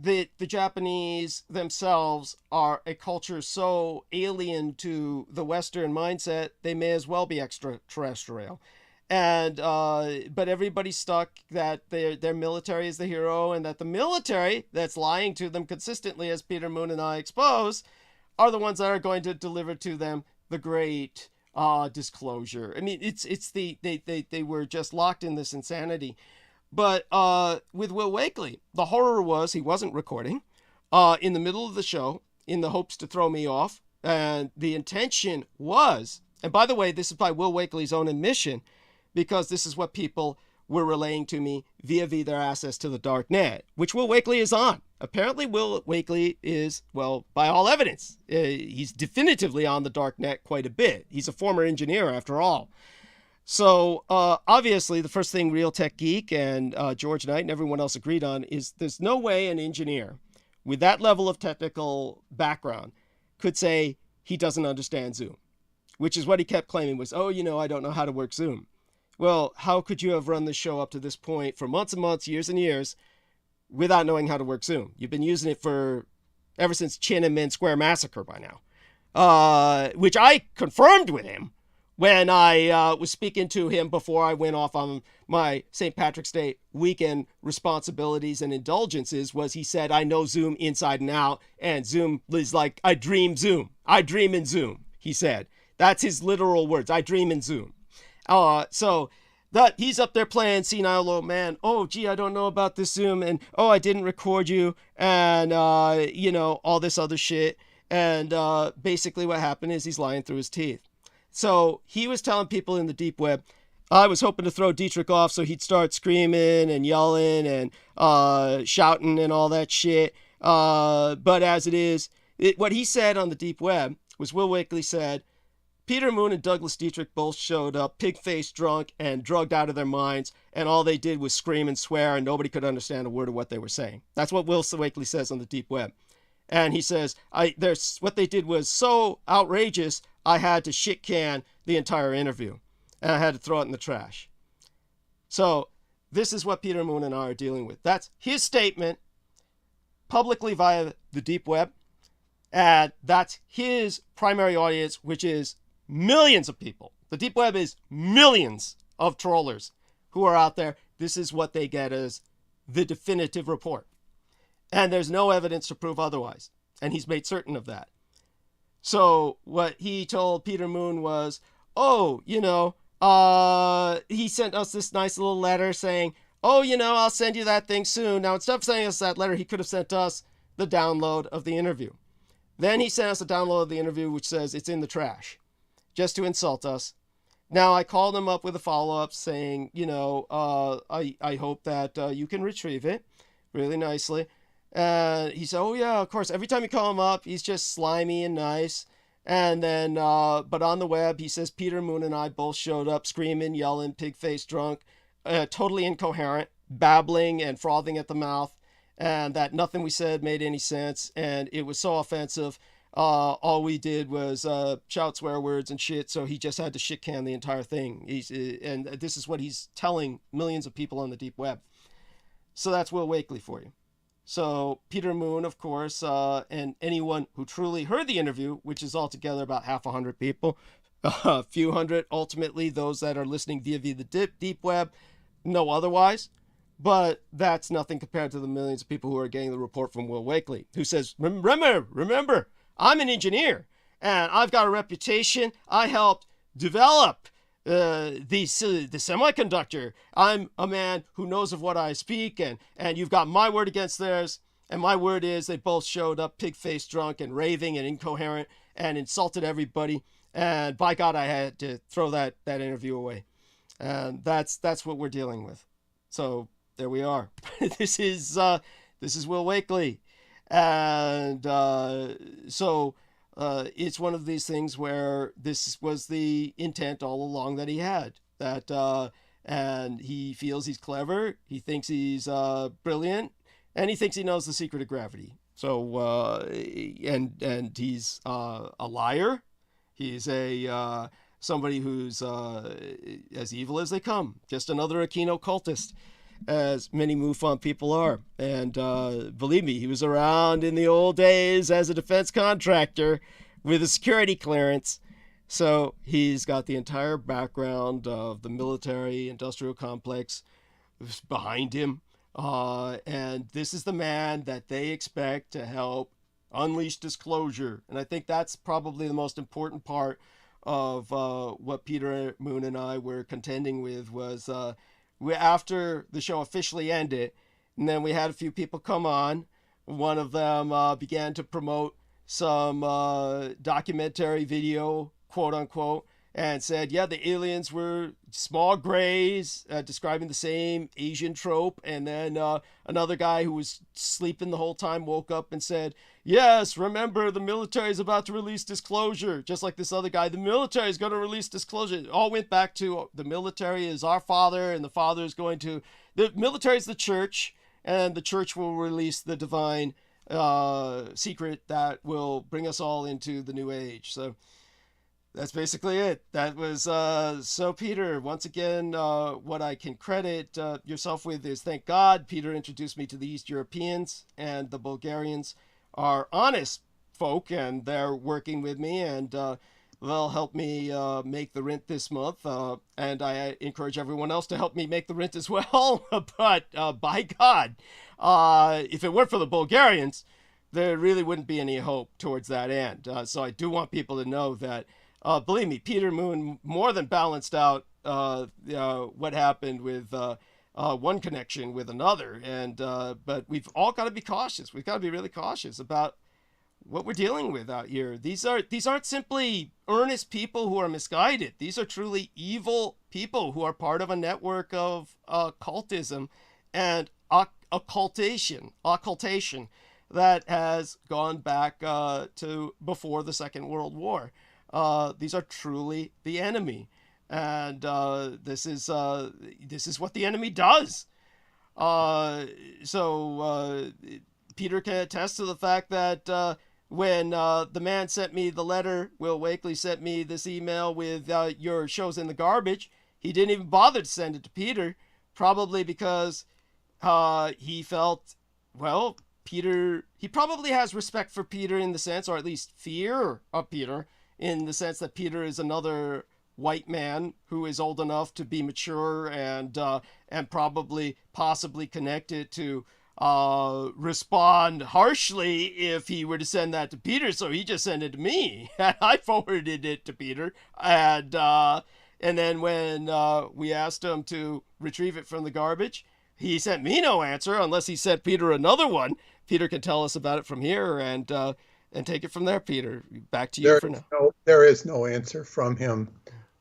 that the Japanese themselves are a culture so alien to the Western mindset, they may as well be extraterrestrial. And but everybody's stuck that their military is the hero, and that the military that's lying to them consistently, as Peter Moon and I expose, are the ones that are going to deliver to them the great disclosure. I mean, they were just locked in this insanity. But with Will Wakely, the horror was he wasn't recording in the middle of the show in the hopes to throw me off. And the intention was, and by the way, this is by Will Wakely's own admission, because this is what people were relaying to me via their access to the dark net, which Will Wakely is on. Apparently, Will Wakely is, well, by all evidence, he's definitively on the dark net quite a bit. He's a former engineer, after all. So, obviously, the first thing Real Tech Geek and George Knight and everyone else agreed on is there's no way an engineer with that level of technical background could say he doesn't understand Zoom, which is what he kept claiming was, oh, I don't know how to work Zoom. Well, how could you have run the show up to this point for months and months, years and years, without knowing how to work Zoom? You've been using it ever since Tiananmen Square Massacre by now, which I confirmed with him when I was speaking to him before I went off on my St. Patrick's Day weekend responsibilities and indulgences. Was he said, I know Zoom inside and out, and Zoom is like, I dream Zoom. I dream in Zoom, he said. That's his literal words. I dream in Zoom. So that he's up there playing senile old man. Oh, gee, I don't know about this Zoom. And, oh, I didn't record you. And, all this other shit. And basically what happened is he's lying through his teeth. So he was telling people in the deep web, I was hoping to throw Dietrich off so he'd start screaming and yelling and shouting and all that shit. But as it is, what he said on the deep web was Will Wakely said, Peter Moon and Douglas Dietrich both showed up pig-faced drunk and drugged out of their minds, and all they did was scream and swear, and nobody could understand a word of what they were saying. That's what Will Wakely says on the deep web. And he says, what they did was so outrageous, I had to shit can the entire interview, and I had to throw it in the trash. So this is what Peter Moon and I are dealing with. That's his statement publicly via the deep web, and that's his primary audience, which is millions of people. The deep web is millions of trollers who are out there. This is what they get as the definitive report. And there's no evidence to prove otherwise. And he's made certain of that. So what he told Peter Moon was, he sent us this nice little letter saying, I'll send you that thing soon. Now, instead of sending us that letter, he could have sent us the download of the interview. Then he sent us a download of the interview, which says it's in the trash, just to insult us. Now, I called him up with a follow-up saying, I hope that you can retrieve it really nicely. And he said, oh, yeah, of course. Every time you call him up, he's just slimy and nice. And then, but on the web, he says Peter Moon and I both showed up screaming, yelling, pig-faced drunk, totally incoherent, babbling and frothing at the mouth, and that nothing we said made any sense. And it was so offensive. All we did was shout swear words and shit, so he just had to shit can the entire thing. And this is what he's telling millions of people on the deep web. So that's Will Wakely for you. So Peter Moon, of course, and anyone who truly heard the interview, which is altogether about 100 people, a few hundred, ultimately those that are listening via the deep web, know otherwise. But that's nothing compared to the millions of people who are getting the report from Will Wakely, who says, remember, I'm an engineer, and I've got a reputation. I helped develop the semiconductor. I'm a man who knows of what I speak, and you've got my word against theirs, and my word is they both showed up pig-faced drunk and raving and incoherent and insulted everybody, and by God, I had to throw that interview away. And that's what we're dealing with. So there we are. This is Will Wakely. And so it's one of these things where this was the intent all along that he had, that and he feels he's clever, he thinks he's brilliant, and he thinks he knows the secret of gravity. So and he's a liar. He's somebody who's as evil as they come, just another Aquino cultist, as many MUFON people are. And believe me, he was around in the old days as a defense contractor with a security clearance. So he's got the entire background of the military industrial complex behind him. And this is the man that they expect to help unleash disclosure. And I think that's probably the most important part of what Peter Moon and I were contending with was after the show officially ended, and then we had a few people come on. One of them began to promote some documentary video, quote unquote, and said, yeah, the aliens were small grays, describing the same Asian trope. And then another guy who was sleeping the whole time woke up and said, yes, remember, the military is about to release disclosure. Just like this other guy, the military is going to release disclosure. It all went back to the military is our father, and the father is going to, the military is the church, and the church will release the divine secret that will bring us all into the new age. So that's basically it. That was, so Peter, once again, what I can credit yourself with is, thank God, Peter introduced me to the East Europeans, and the Bulgarians are honest folk, and they're working with me, and they'll help me make the rent this month, and I encourage everyone else to help me make the rent as well. But by God, if it weren't for the Bulgarians, there really wouldn't be any hope towards that end. So I do want people to know that, believe me, Peter Moon more than balanced out what happened with one connection with another. And but we've all got to be cautious. We've got to be really cautious about what we're dealing with out here. These aren't simply earnest people who are misguided. These are truly evil people who are part of a network of cultism and occultation that has gone back to before the Second World War. These are truly the enemy, and this is what the enemy does. So Peter can attest to the fact that when the man sent me the letter, Will Wakely sent me this email with your shows in the garbage, he didn't even bother to send it to Peter, probably because he felt, well, Peter, he probably has respect for Peter in the sense, or at least fear of Peter, in the sense that Peter is another white man who is old enough to be mature and probably possibly connected to respond harshly if he were to send that to Peter. So he just sent it to me, and I forwarded it to Peter. And then when we asked him to retrieve it from the garbage, he sent me no answer unless he sent Peter another one. Peter can tell us about it from here, and and take it from there, Peter. Back to you for now. There is no answer from him.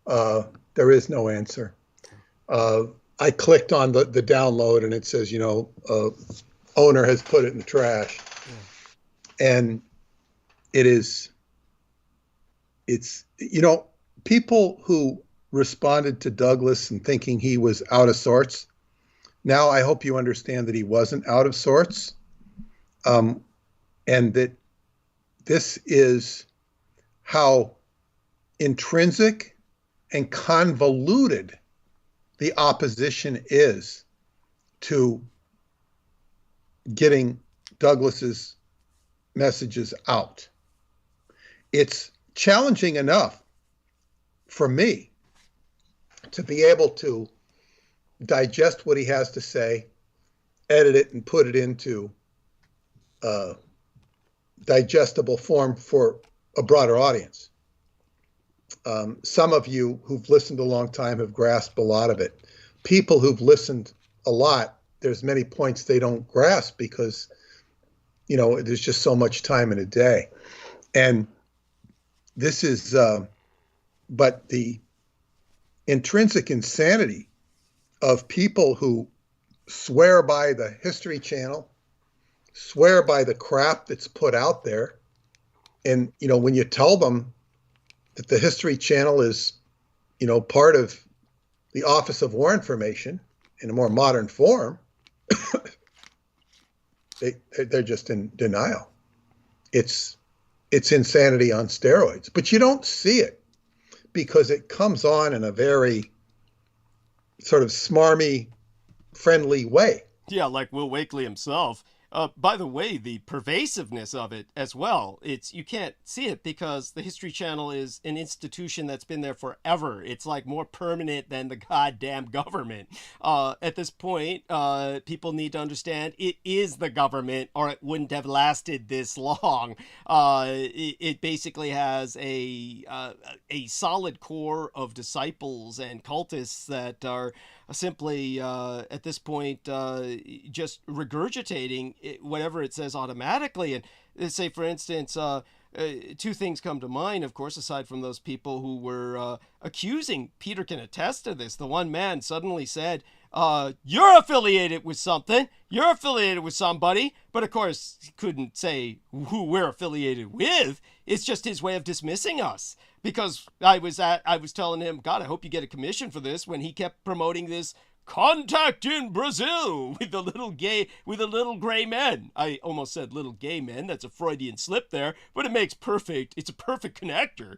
There is no answer. I clicked on the download, and it says, owner has put it in the trash. Yeah. And it's people who responded to Douglas and thinking he was out of sorts. Now I hope you understand that he wasn't out of sorts, and that this is how intrinsic and convoluted the opposition is to getting Douglas's messages out. It's challenging enough for me to be able to digest what he has to say, edit it, and put it into digestible form for a broader audience. Some of you who've listened a long time have grasped a lot of it. People who've listened a lot, there's many points they don't grasp because, there's just so much time in a day. And this is, but the intrinsic insanity of people who swear by the History Channel, swear by the crap that's put out there. And, when you tell them that the History Channel is, part of the Office of War Information in a more modern form, they're just in denial. It's insanity on steroids, but you don't see it because it comes on in a very sort of smarmy, friendly way. Yeah, like Will Wakely himself. By the way, the pervasiveness of it as well, you can't see it because the History Channel is an institution that's been there forever. It's like more permanent than the goddamn government. At this point, people need to understand it is the government or it wouldn't have lasted this long. It basically has a solid core of disciples and cultists that are simply at this point just regurgitating whatever it says automatically. And say, for instance, two things come to mind, of course, aside from those people who were accusing. Peter can attest to this. The one man suddenly said, you're affiliated with something, you're affiliated with somebody, but of course he couldn't say who we're affiliated with. It's just his way of dismissing us. Because I was telling him, God, I hope you get a commission for this, when he kept promoting this contact in Brazil with the little gray men. I almost said little gay men. That's a Freudian slip there, but it's a perfect connector.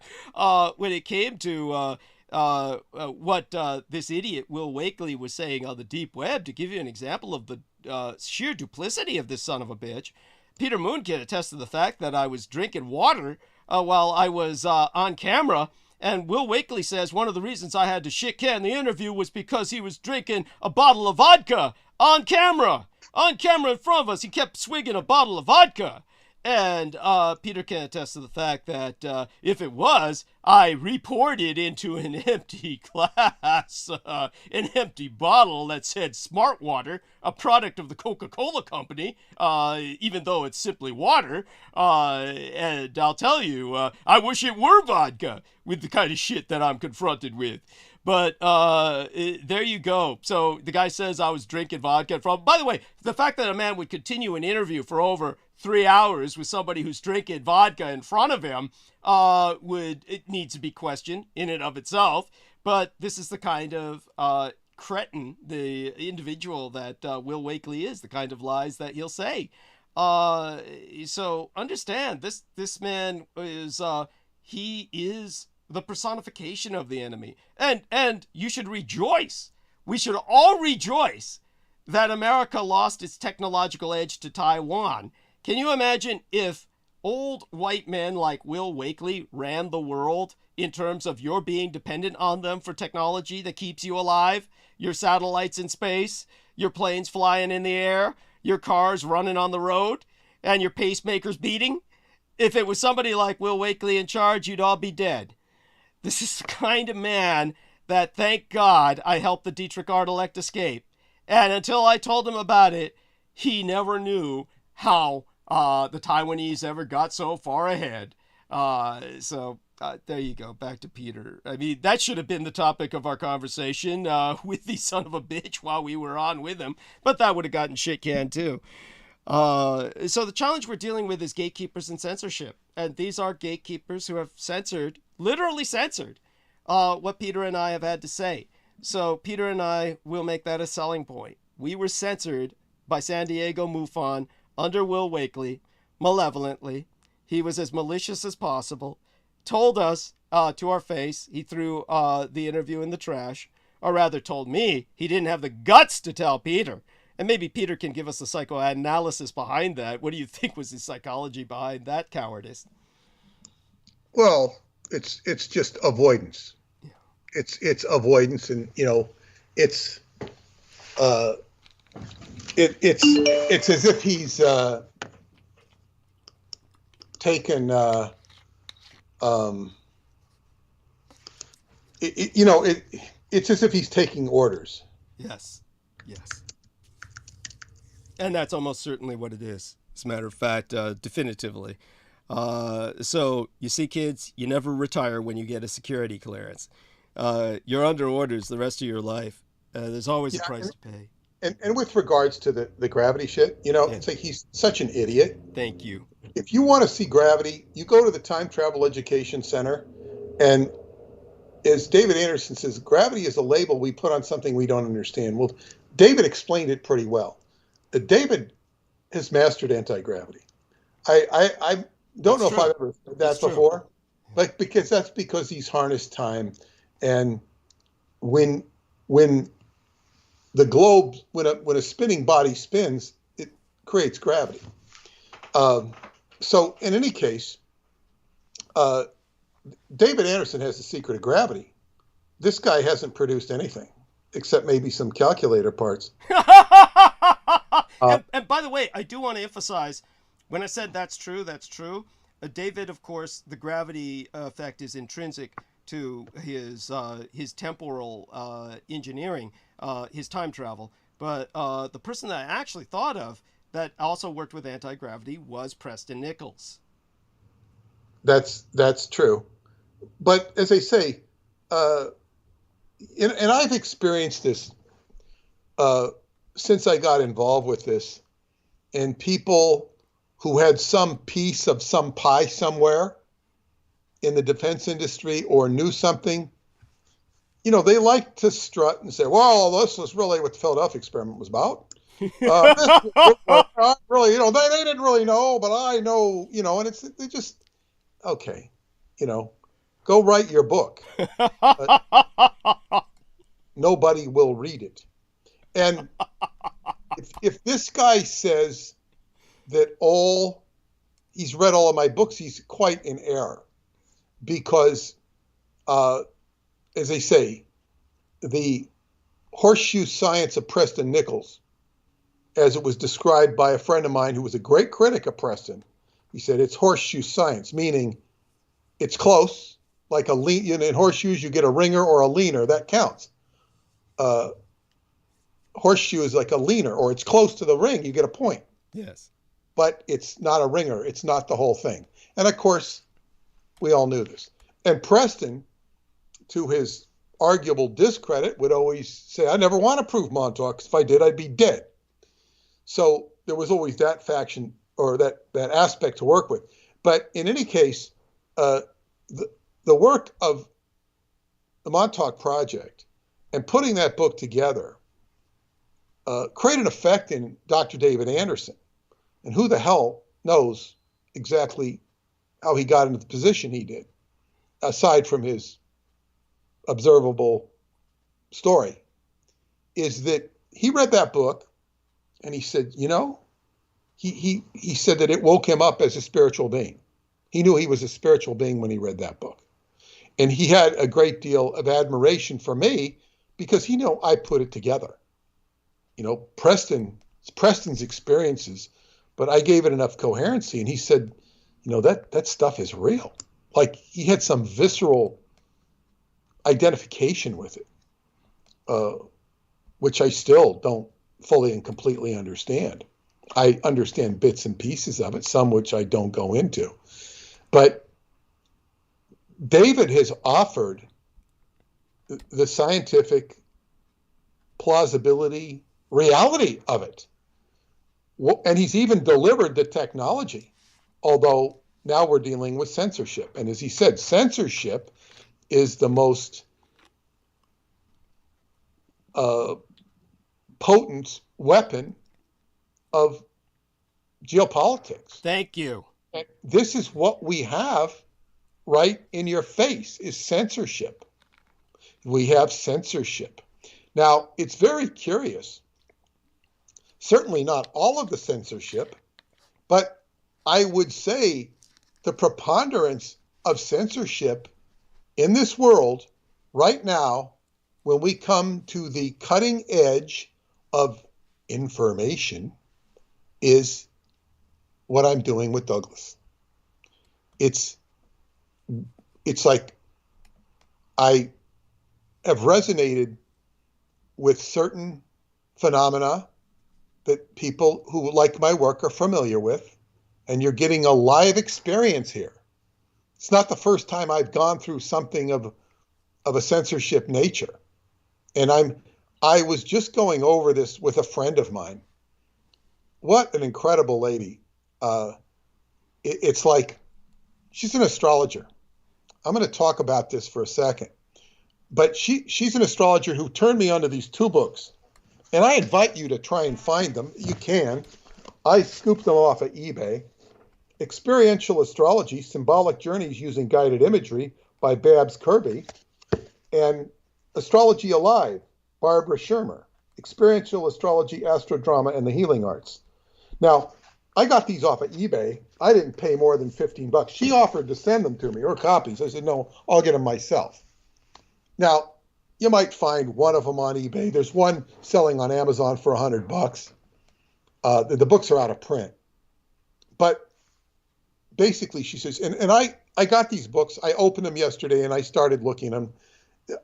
When it came to what this idiot Will Wakely was saying on the deep web, to give you an example of the sheer duplicity of this son of a bitch, Peter Moon can attest to the fact that I was drinking water while I was on camera. And Will Wakely says one of the reasons I had to shit-can the interview was because he was drinking a bottle of vodka on camera in front of us. He kept swigging a bottle of vodka. And Peter can attest to the fact that if it was, I reported into an empty glass, an empty bottle that said Smart Water, a product of the Coca-Cola company, even though it's simply water. And I'll tell you, I wish it were vodka with the kind of shit that I'm confronted with. But there you go. So the guy says I was drinking vodka. By the way, the fact that a man would continue an interview for over 3 hours with somebody who's drinking vodka in front of him it needs to be questioned in and of itself. But this is the kind of cretin, the individual that Will Wakely is, the kind of lies that he'll say. So understand, this man is he is the personification of the enemy. And you should rejoice. We should all rejoice that America lost its technological edge to Taiwan. Can you imagine if old white men like Will Wakely ran the world in terms of your being dependent on them for technology that keeps you alive? Your satellites in space, your planes flying in the air, your cars running on the road, and your pacemakers beating? If it was somebody like Will Wakely in charge, you'd all be dead. This is the kind of man that, thank God, I helped the Dietrich Art-elect escape. And until I told him about it, he never knew how the Taiwanese ever got so far ahead. So there you go. Back to Peter. I mean, that should have been the topic of our conversation with the son of a bitch while we were on with him, but that would have gotten shit canned too. So the challenge we're dealing with is gatekeepers and censorship. And these are gatekeepers who have literally censored, what Peter and I have had to say. So Peter and I will make that a selling point. We were censored by San Diego MUFON under Will Wakely, malevolently. He was as malicious as possible, told us to our face, he threw the interview in the trash, or rather told me he didn't have the guts to tell Peter. And maybe Peter can give us the psychoanalysis behind that. What do you think was the psychology behind that cowardice? Well, it's just avoidance. Yeah. It's avoidance, and it's it's as if he's taken it's as if he's taking orders. Yes. And that's almost certainly what it is. As a matter of fact, definitively. So you see, kids, you never retire when you get a security clearance. You're under orders the rest of your life. There's always a price to pay. And with regards to the gravity shit, it's like he's such an idiot. Thank you. If you want to see gravity, you go to the Time Travel Education Center, and as David Anderson says, gravity is a label we put on something we don't understand. Well, David explained it pretty well. David has mastered anti-gravity. I don't know if I've ever said that before, but because he's harnessed time, and when the globe, when a spinning body spins, it creates gravity. So in any case, David Anderson has the secret of gravity. This guy hasn't produced anything except maybe some calculator parts. And by the way, I do want to emphasize, when I said that's true, that's true. David, of course, the gravity effect is intrinsic to his temporal engineering, his time travel. But the person that I actually thought of that also worked with anti-gravity was Preston Nichols. That's true. But as I say, and I've experienced this since I got involved with this, and people who had some piece of some pie somewhere in the defense industry or knew something, they like to strut and say, well, this was really what the Philadelphia experiment was about. Really, they didn't really know, but I know, and they just, okay, go write your book. Nobody will read it. And if this guy says that he's read all of my books, he's quite in error, because, as they say, the horseshoe science of Preston Nichols, as it was described by a friend of mine who was a great critic of Preston, he said it's horseshoe science, meaning it's close, like a lean. In horseshoes, you get a ringer or a leaner, that counts. Horseshoe is like a leaner, or it's close to the ring, you get a point. Yes. But it's not a ringer. It's not the whole thing. And of course, we all knew this. And Preston, to his arguable discredit, would always say, I never want to prove Montauk, because if I did, I'd be dead. So there was always that faction, or that aspect to work with. But in any case, the work of the Montauk Project and putting that book together created an effect in Dr. David Anderson. And who the hell knows exactly how he got into the position he did, aside from his observable story, is that he read that book and he said, he said that it woke him up as a spiritual being. He knew he was a spiritual being when he read that book. And he had a great deal of admiration for me because he knew I put it together. Preston's experiences, but I gave it enough coherency. And he said, that stuff is real. Like, he had some visceral identification with it, which I still don't fully and completely understand. I understand bits and pieces of it, some which I don't go into. But David has offered the scientific plausibility, reality of it. And he's even delivered the technology, although now we're dealing with censorship. And as he said, censorship is the most potent weapon of geopolitics. Thank you. This is what we have right in your face, is censorship. We have censorship. Now, it's very curious. Certainly not all of the censorship, but I would say the preponderance of censorship in this world right now, when we come to the cutting edge of information, is what I'm doing with Douglas. It's like I have resonated with certain phenomena that people who like my work are familiar with, and you're getting a live experience here. It's not the first time I've gone through something of a censorship nature. And I was just going over this with a friend of mine. What an incredible lady. It's like, she's an astrologer. I'm going to talk about this for a second. But she's an astrologer who turned me onto these two books. And I invite you to try and find them. You can. I scooped them off of eBay. Experiential Astrology, Symbolic Journeys Using Guided Imagery by Babs Kirby. And Astrology Alive, Barbara Shermer. Experiential Astrology, Astrodrama, and the Healing Arts. Now, I got these off of eBay. I didn't pay more than $15. She offered to send them to me, or copies. I said, no, I'll get them myself. Now, you might find one of them on eBay. There's one selling on Amazon for $100. The books are out of print. But basically, she says, and I got these books. I opened them yesterday, and I started looking at them.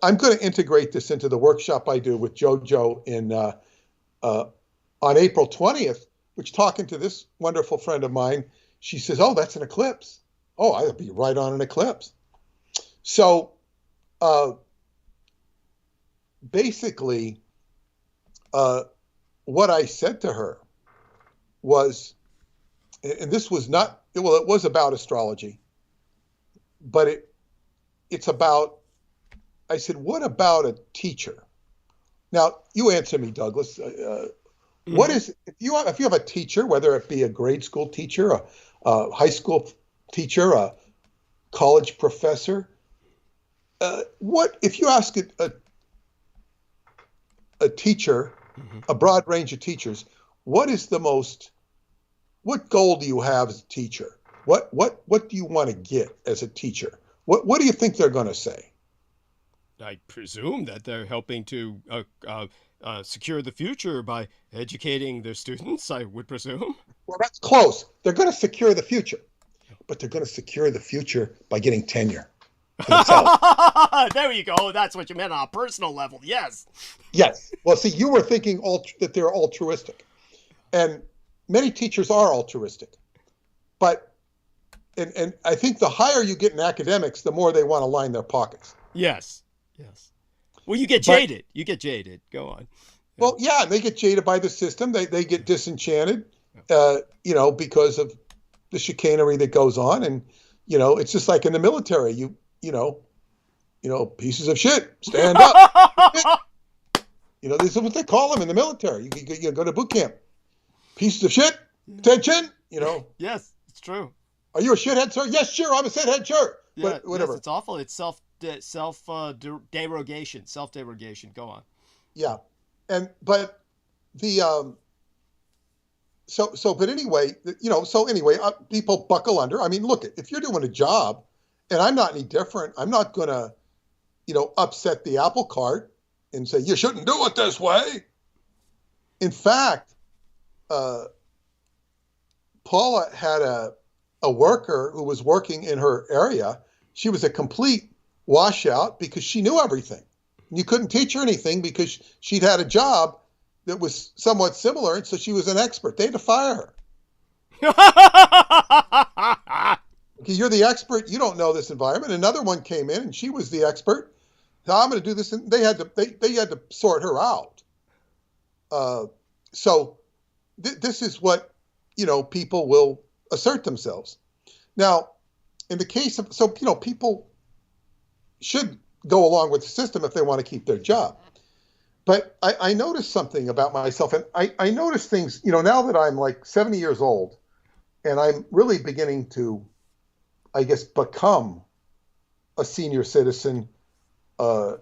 I'm going to integrate this into the workshop I do with JoJo on April 20th, which, talking to this wonderful friend of mine, she says, oh, that's an eclipse. Oh, I'll be right on an eclipse. So basically, what I said to her was, and this was not, well, it was about astrology, but it's about, I said, what about a teacher? Now, you answer me, Douglas. What is, if you have a teacher, whether it be a grade school teacher, a high school teacher, a college professor, what if you ask a teacher, a broad range of teachers, what goal do you have as a teacher? What do you want to get as a teacher? What do you think they're going to say? I presume that they're helping to secure the future by educating their students, I would presume. Well, that's close. They're going to secure the future, but they're going to secure the future by getting tenure. There you go. That's what you meant on a personal level. Yes. Yes. Well, see, you were thinking that they're altruistic, and many teachers are altruistic, but and I think the higher you get in academics, the more they want to line their pockets. Yes. Yes. Well, you get jaded. Go on. Well, yeah, they get jaded by the system. They get disenchanted, because of the chicanery that goes on. And, it's just like in the military, pieces of shit, stand up. This is what they call them in the military. You go to boot camp. Pieces of shit, attention, Yes, it's true. Are you a shithead, sir? Yes, sure, I'm a shithead, sure. Yeah, but whatever. Yes, it's awful. It's self-derogation. Go on. Yeah. But the, but anyway, people buckle under. I mean, look, if you're doing a job and I'm not any different, I'm not going to, upset the apple cart and say, you shouldn't do it this way. In fact, Paula had a worker who was working in her area. She was a complete washout because she knew everything. You couldn't teach her anything because she'd had a job that was somewhat similar, and so she was an expert. They had to fire her. Okay, you're the expert. You don't know this environment. Another one came in, and she was the expert. So I'm going to do this, and they had to sort her out. So this is what people will assert themselves. Now, in the case of people should go along with the system if they want to keep their job. But I noticed something about myself, and I noticed things, now that I'm like 70 years old, and I'm really beginning to, I guess, become a senior citizen. I'm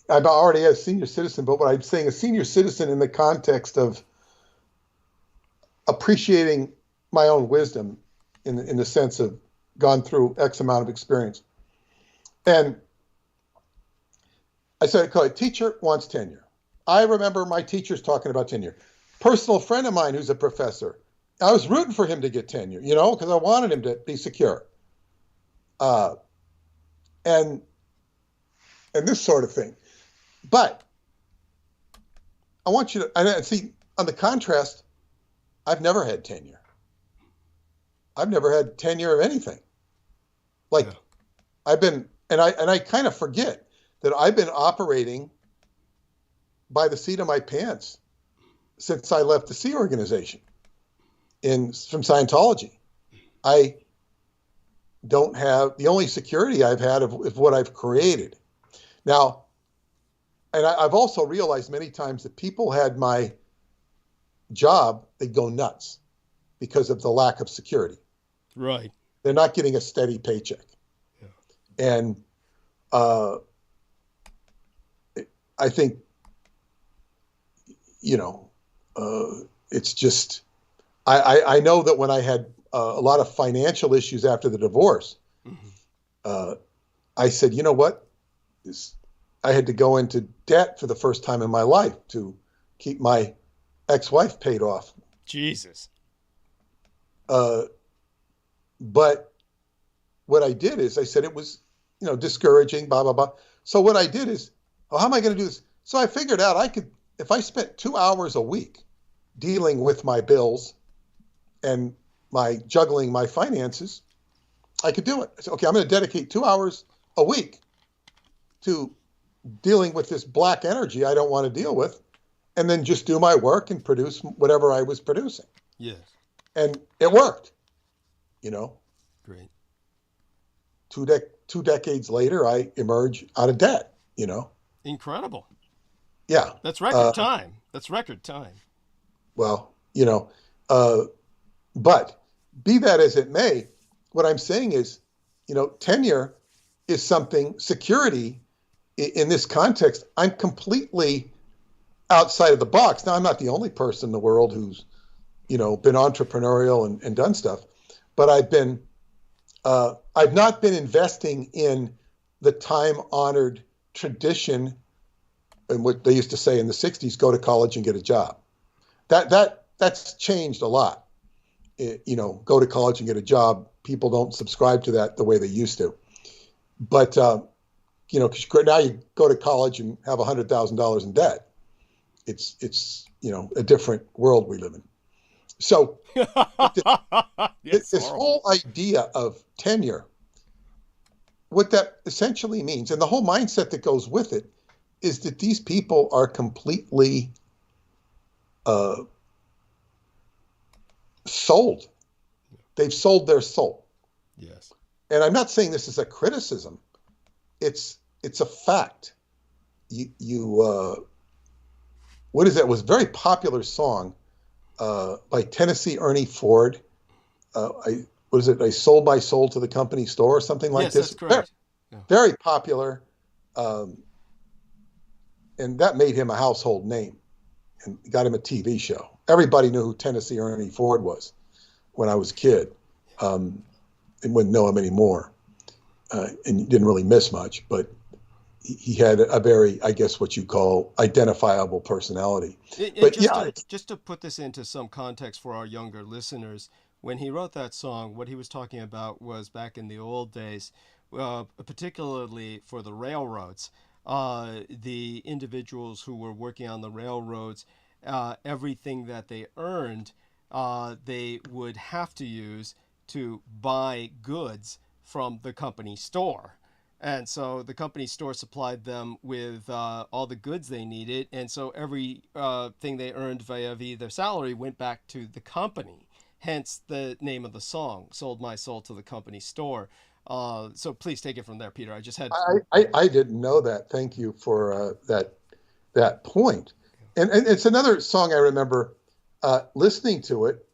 already a senior citizen, but what I'm saying, a senior citizen in the context of appreciating my own wisdom in the sense of gone through X amount of experience. And I said, okay, teacher wants tenure. I remember my teachers talking about tenure. Personal friend of mine who's a professor, I was rooting for him to get tenure, because I wanted him to be secure. And this sort of thing. But I want you to see on the contrast, I've never had tenure. I've never had tenure of anything. Like I've been, and I kind of forget that I've been operating by the seat of my pants since I left the Sea Organization from Scientology. I don't have, the only security I've had of what I've created. Now, and I've also realized many times that people had my job, they'd go nuts because of the lack of security. Right. They're not getting a steady paycheck. Yeah. And I think, it's just, I know that when I had a lot of financial issues after the divorce, I said, you know what? I had to go into debt for the first time in my life to keep my ex-wife paid off. Jesus. But what I did is I said it was, discouraging, blah, blah, blah. So what I did is, how am I going to do this? So I figured out I could, if I spent 2 hours a week dealing with my bills and juggling my finances, I could do it. I said, okay, I'm going to dedicate 2 hours a week to dealing with this black energy I don't want to deal with, and then just do my work and produce whatever I was producing. Yes. And it worked, Great. Two decades later, I emerge out of debt, Incredible. Yeah. That's record time. That's record time. Well, but be that as it may, what I'm saying is, tenure is something, security in this context, I'm completely outside of the box. Now, I'm not the only person in the world who's, been entrepreneurial and done stuff, but I've not been investing in the time-honored tradition and what they used to say in the 60s, go to college and get a job. That's changed a lot. Go to college and get a job. People don't subscribe to that the way they used to. But, because now you go to college and have $100,000 in debt. It's a different world we live in. So this whole idea of tenure, what that essentially means, and the whole mindset that goes with it, is that these people are completely sold. They've sold their soul. Yes. And I'm not saying this is a criticism. It's a fact. What is that? It was a very popular song by Tennessee Ernie Ford. What is it? I sold my soul to the company store or something like this. Yes, that's correct. Very popular. And that made him a household name and got him a TV show. Everybody knew who Tennessee Ernie Ford was when I was a kid. And wouldn't know him anymore. And didn't really miss much, but he had a very, I guess, what you call identifiable personality. Just to put this into some context for our younger listeners, when he wrote that song, what he was talking about was back in the old days, particularly for the railroads, the individuals who were working on the railroads everything that they earned, they would have to use to buy goods from the company store. And so the company store supplied them with all the goods they needed. And so every thing they earned via their salary went back to the company. Hence the name of the song, Sold My Soul to the Company Store. So please take it from there, Peter. I just had... I didn't know that. Thank you for that point. And it's another song I remember listening to it,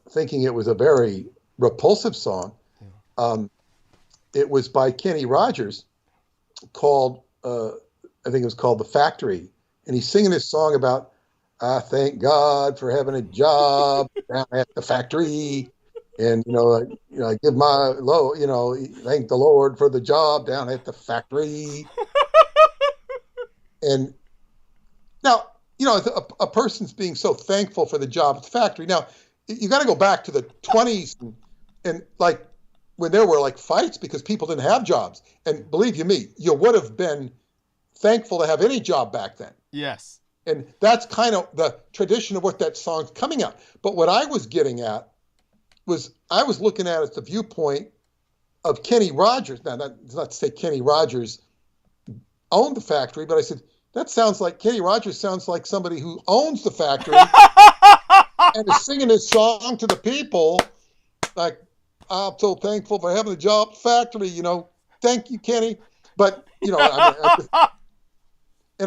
thinking it was a very repulsive song. It was by Kenny Rogers, called, I think it was called The Factory. And he's singing this song about, I thank God for having a job down at the factory. And, I give my thank the Lord for the job down at the factory. And now, a person's being so thankful for the job at the factory. Now, you got to go back to the 20s and like, when there were like fights because people didn't have jobs. And believe you me, you would have been thankful to have any job back then. Yes. And that's kind of the tradition of what that song's coming at. But what I was getting at was I was looking at it the viewpoint of Kenny Rogers. Now, not to say Kenny Rogers owned the factory, but I said, that sounds like Kenny Rogers sounds like somebody who owns the factory and is singing his song to the people like, I'm so thankful for having a job at the factory, thank you, Kenny. But, and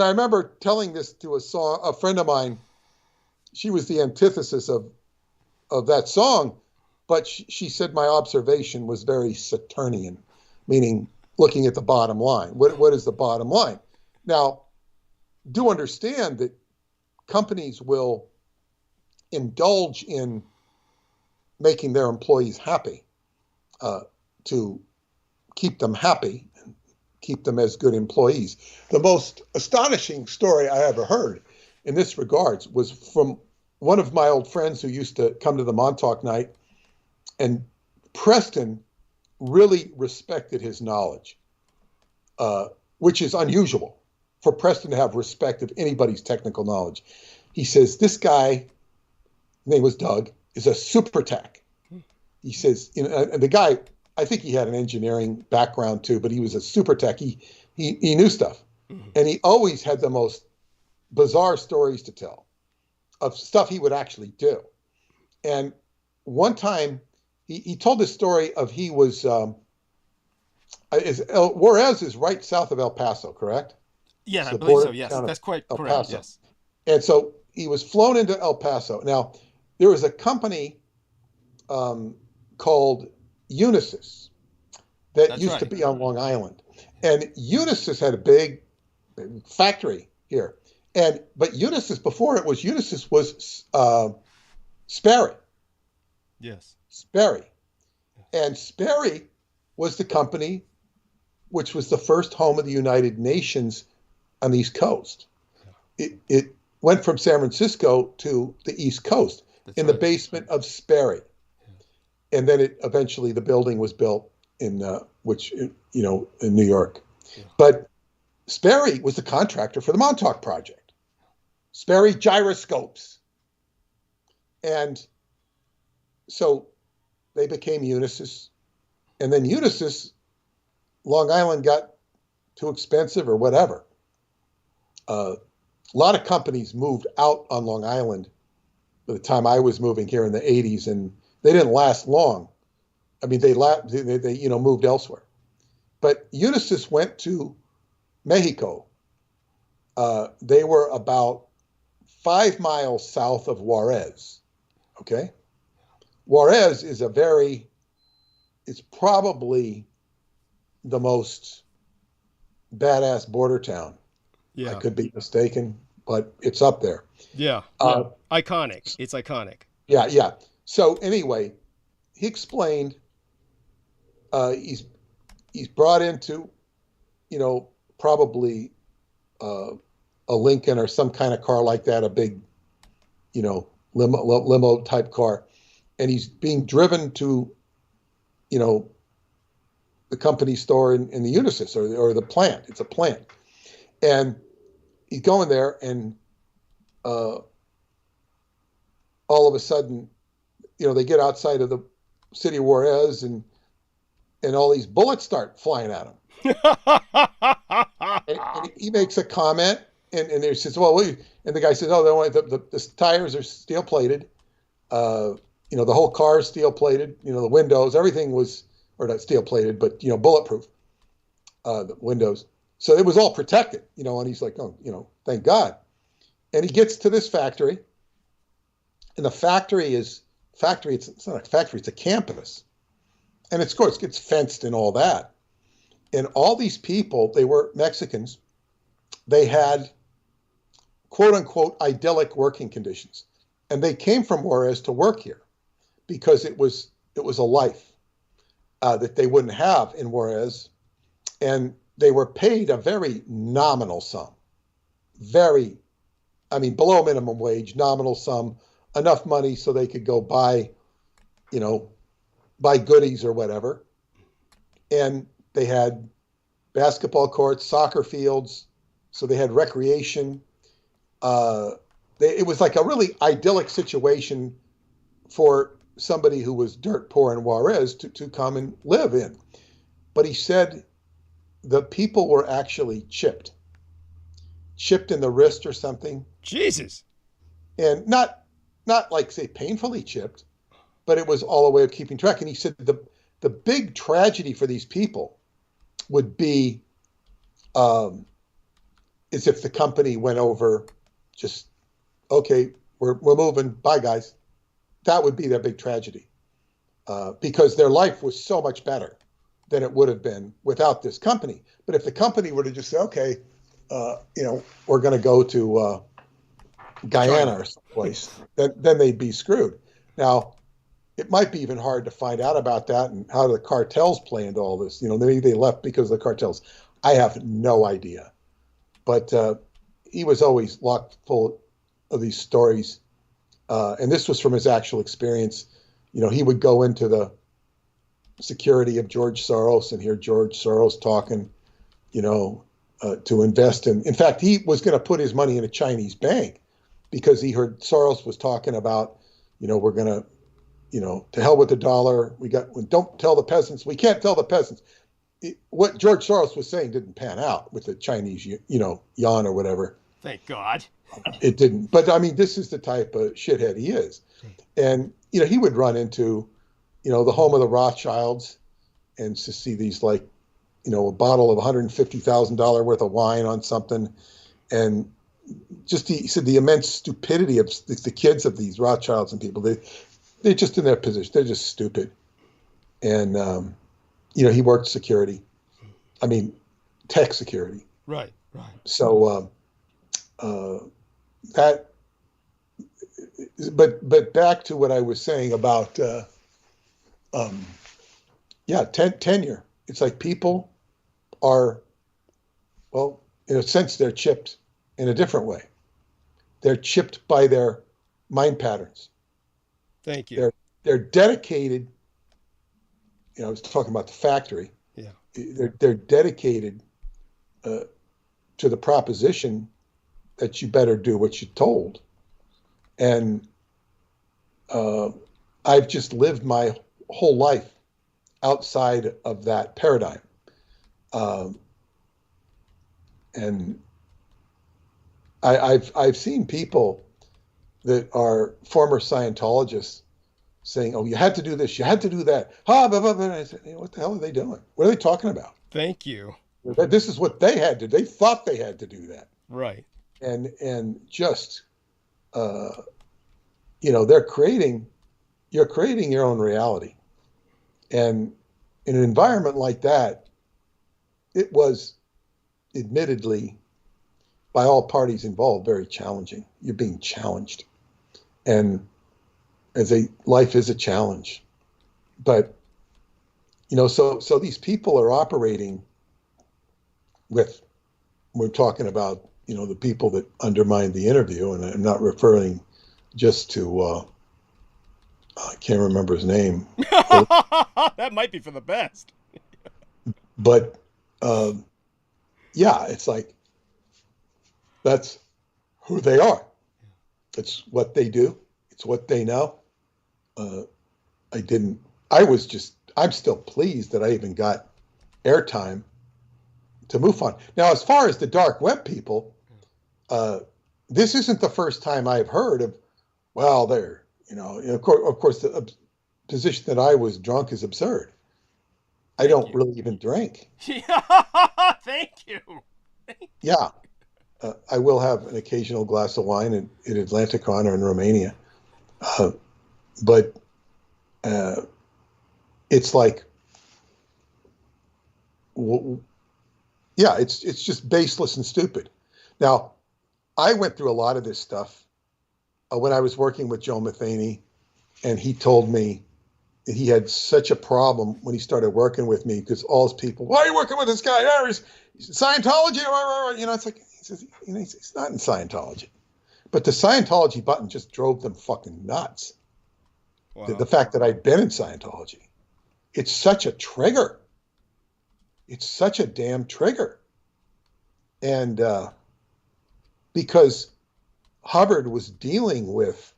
I remember telling this to a friend of mine. She was the antithesis of that song, but she said my observation was very Saturnian, meaning looking at the bottom line. What is the bottom line? Now, do understand that companies will indulge in making their employees happy. To keep them happy and keep them as good employees. The most astonishing story I ever heard in this regards was from one of my old friends who used to come to the Montauk night, and Preston really respected his knowledge, which is unusual for Preston to have respect of anybody's technical knowledge. He says, this guy, his name was Doug, is a super tech. He says, and the guy, I think he had an engineering background too, but he was a super tech. He knew stuff. Mm-hmm. And he always had the most bizarre stories to tell of stuff he would actually do. And one time he told this story of he was, Juarez is right south of El Paso, correct? Yeah, I believe so, yes. That's quite correct, Paso. Yes. And so he was flown into El Paso. Now, there was a company called Unisys that used to be on Long Island, and Unisys had a big factory here. But Unisys, before it was Unisys, was Sperry. Yes, Sperry, and Sperry was the company which was the first home of the United Nations on the East Coast. It went from San Francisco to the East Coast. That's in the basement of Sperry. And then eventually the building was built in in New York. Yeah. But Sperry was the contractor for the Montauk project. Sperry Gyroscopes. And so they became Unisys. And then Unisys, Long Island got too expensive or whatever. A lot of companies moved out on Long Island by the time I was moving here in the 80s, and they didn't last long. I mean, they moved elsewhere. But Unisys went to Mexico. They were about 5 miles south of Juarez. Okay? Juarez is it's probably the most badass border town. Yeah. I could be mistaken, but it's up there. Yeah. Iconic. It's iconic. Yeah. So anyway, he explained he's brought into, probably a Lincoln or some kind of car like that, a big, limo type car. And he's being driven to, the company store in the Unisys or the plant. It's a plant. And he's going there, and all of a sudden, they get outside of the city of Juarez and all these bullets start flying at him. and he makes a comment and he says, well, and the guy says, oh, the tires are steel plated. The whole car is steel plated, the windows, everything was, or not steel plated, but, bulletproof, the windows. So it was all protected, and he's like, oh, thank God. And he gets to this factory, and the factory, it's not a factory, it's a campus. And of course, it gets fenced and all that. And all these people, they were Mexicans, they had quote unquote idyllic working conditions. And they came from Juarez to work here because it was a life that they wouldn't have in Juarez. And they were paid a very nominal sum, below minimum wage, nominal sum, enough money so they could go buy goodies or whatever. And they had basketball courts, soccer fields, so they had recreation. It was like a really idyllic situation for somebody who was dirt poor in Juarez to come and live in. But he said the people were actually chipped in the wrist or something. Jesus. And not like, say, painfully chipped, but it was all a way of keeping track. And he said the big tragedy for these people would be is if the company went over, just, okay, we're moving, bye guys. That would be their big tragedy because their life was so much better than it would have been without this company. But if the company were to just say, okay, we're going to go to Guyana or someplace, then they'd be screwed. Now, it might be even hard to find out about that and how the cartels play into all this. Maybe they left because of the cartels. I have no idea. But he was always locked full of these stories. And this was from his actual experience. He would go into the security of George Soros and hear George Soros talking, to invest in. In fact, he was going to put his money in a Chinese bank because he heard Soros was talking about, we're going to, to hell with the dollar. Don't tell the peasants. We can't tell the peasants. What George Soros was saying didn't pan out with the Chinese, yuan or whatever. Thank God. It didn't. But this is the type of shithead he is. And, he would run into, the home of the Rothschilds and to see these a bottle of $150,000 worth of wine on something. And just, he said the immense stupidity of the kids of these Rothschilds and people, they're just in their position. They're just stupid. And, he worked security. Tech security. Right. So but back to what I was saying about tenure. It's like people are, well, in a sense, they're chipped in a different way. They're chipped by their mind patterns. Thank you. They're dedicated. I was talking about the factory. Yeah. They're dedicated to the proposition that you better do what you're told. And I've just lived my whole life outside of that paradigm. And I've seen people that are former Scientologists saying, oh, you had to do this, you had to do that. And I said, what the hell are they doing? What are they talking about? Thank you. This is what they had to do. They thought they had to do that. Right. And just, you're creating your own reality. And in an environment like that, it was admittedly, by all parties involved, very challenging. You're being challenged. And life is a challenge. But, so these people are operating with, we're talking about, the people that undermined the interview, and I'm not referring just to, I can't remember his name. That might be for the best. But, it's like, that's who they are. It's what they do. It's what they know. I'm still pleased that I even got airtime to MUFON. Now, as far as the dark web people, this isn't the first time I've heard of, well, they're, of course, the position that I was drunk is absurd. I don't really even drink. Thank you. Yeah. I will have an occasional glass of wine in Atlanticon or in Romania. But it's like, yeah, it's just baseless and stupid. Now, I went through a lot of this stuff when I was working with Joe Matheny, and he told me that he had such a problem when he started working with me because all his people, why are you working with this guy? Oh, he's Scientology. It's like, he says, he's not in Scientology. But the Scientology button just drove them fucking nuts. Wow. The fact that I'd been in Scientology. It's such a trigger. It's such a damn trigger. And because Hubbard was dealing with,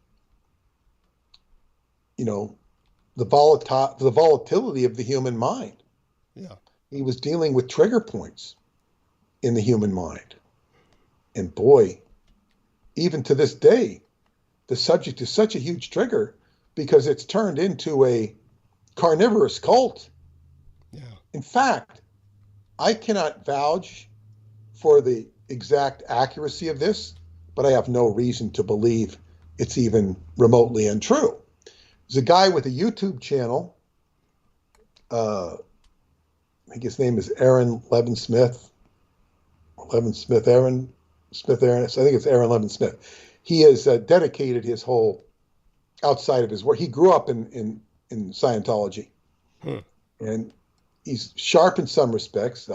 the volatility of the human mind. Yeah. He was dealing with trigger points in the human mind. And boy, even to this day, the subject is such a huge trigger because it's turned into a carnivorous cult. Yeah. In fact, I cannot vouch for the exact accuracy of this, but I have no reason to believe it's even remotely untrue. There's a guy with a YouTube channel. I think his name is Aaron Levin Smith. Aaron Smith. I think it's Aaron Levin Smith. He has dedicated his whole outside of his work. He grew up in Scientology, and he's sharp in some respects.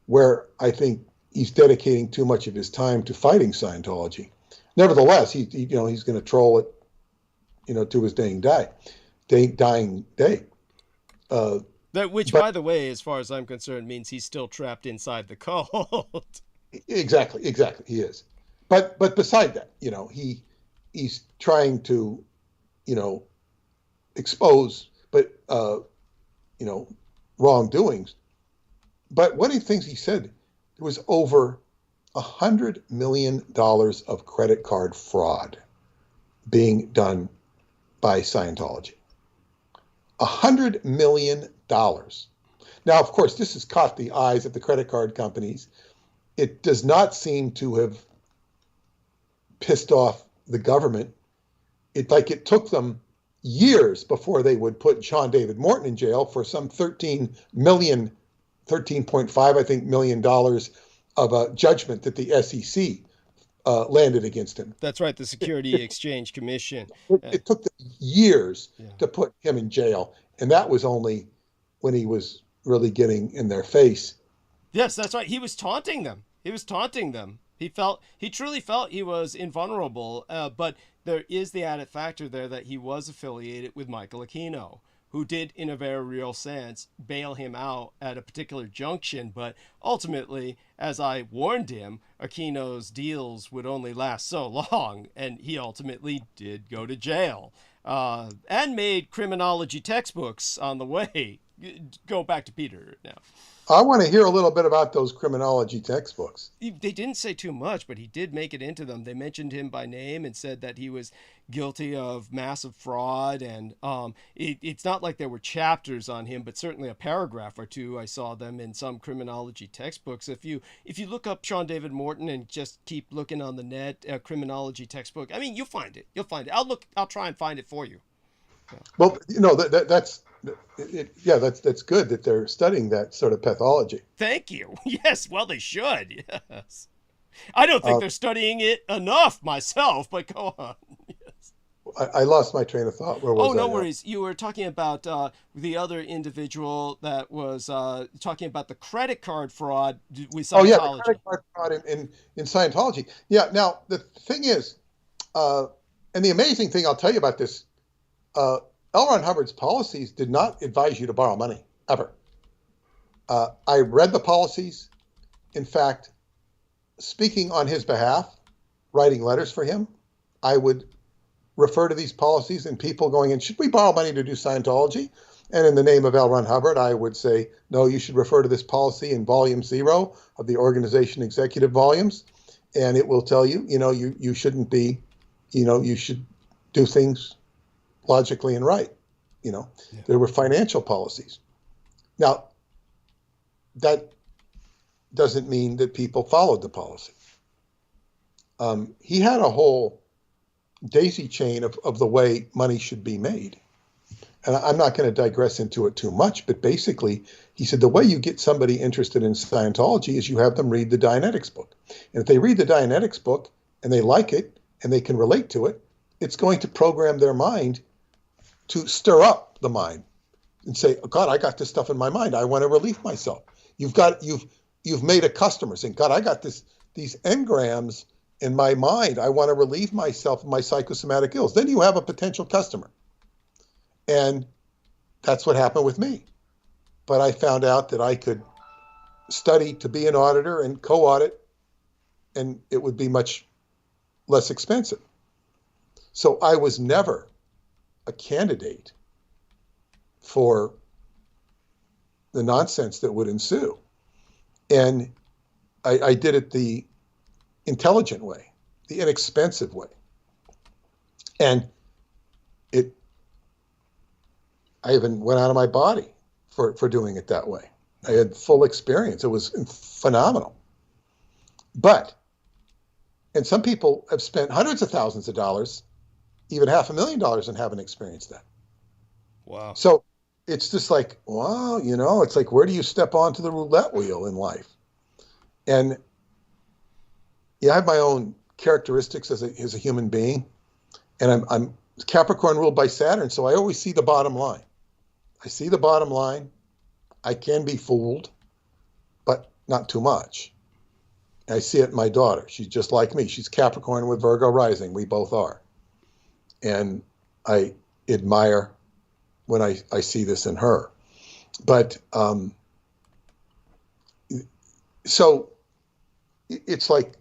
Where I think he's dedicating too much of his time to fighting Scientology. Nevertheless, he's going to troll it, to his dying day. Which, by the way, as far as I'm concerned, means he's still trapped inside the cult. Exactly, he is. But beside that, he's trying to, expose, wrongdoings. But one of the things he said, there was over $100 million of credit card fraud being done by Scientology. $100 million. Now, of course, this has caught the eyes of the credit card companies. It does not seem to have pissed off the government. It took them years before they would put Sean David Morton in jail for some $13.5 million of a judgment that the SEC landed against him. That's right, the Security Exchange Commission. It took them years to put him in jail, and that was only when he was really getting in their face. Yes, that's right. He was taunting them. He truly felt he was invulnerable, but there is the added factor there that he was affiliated with Michael Aquino, who did, in a very real sense, bail him out at a particular junction. But ultimately, as I warned him, Aquino's deals would only last so long, and he ultimately did go to jail and made criminology textbooks on the way. Go back to Peter now. I want to hear a little bit about those criminology textbooks. They didn't say too much, but he did make it into them. They mentioned him by name and said that he was guilty of massive fraud. And it's not like there were chapters on him, but certainly a paragraph or two. I saw them in some criminology textbooks. If you look up Sean David Morton and just keep looking on the net, criminology textbook, you'll find it. I'll try and find it for you. Well, that's good that they're studying that sort of pathology. Thank you. Yes, well, they should. Yes. I don't think they're studying it enough myself, but go on. Yes. I lost my train of thought. Where was I? No worries. You were talking about the other individual that was talking about the credit card fraud with Scientology. Oh, yeah, the credit card fraud in Scientology. Yeah, now, the thing is, and the amazing thing I'll tell you about this, L. Ron Hubbard's policies did not advise you to borrow money, ever. I read the policies. In fact, speaking on his behalf, writing letters for him, I would refer to these policies and people going in, should we borrow money to do Scientology? And in the name of L. Ron Hubbard, I would say, no, you should refer to this policy in volume 0 of the organization executive volumes. And it will tell you, you shouldn't be, you should do things logically and right. There were financial policies. Now, that doesn't mean that people followed the policy. He had a whole daisy chain of the way money should be made. And I'm not going to digress into it too much, but basically, he said the way you get somebody interested in Scientology is you have them read the Dianetics book. And if they read the Dianetics book and they like it and they can relate to it, it's going to program their mind to stir up the mind and say, oh, God, I got this stuff in my mind. I want to relieve myself. You've made a customer saying, God, I got these engrams in my mind. I want to relieve myself of my psychosomatic ills. Then you have a potential customer. And that's what happened with me. But I found out that I could study to be an auditor and co-audit, and it would be much less expensive. So I was never a candidate for the nonsense that would ensue. And I did it the intelligent way, the inexpensive way. And I even went out of my body for doing it that way. I had full experience. It was phenomenal. And some people have spent hundreds of thousands of dollars, even $500,000, and haven't experienced that. Wow. So it's just like, wow, it's like, where do you step onto the roulette wheel in life? And I have my own characteristics as a human being, and I'm Capricorn ruled by Saturn, so I always see the bottom line. I see the bottom line. I can be fooled, but not too much. I see it in my daughter. She's just like me. She's Capricorn with Virgo rising. We both are. And I admire when I see this in her. But so it's like,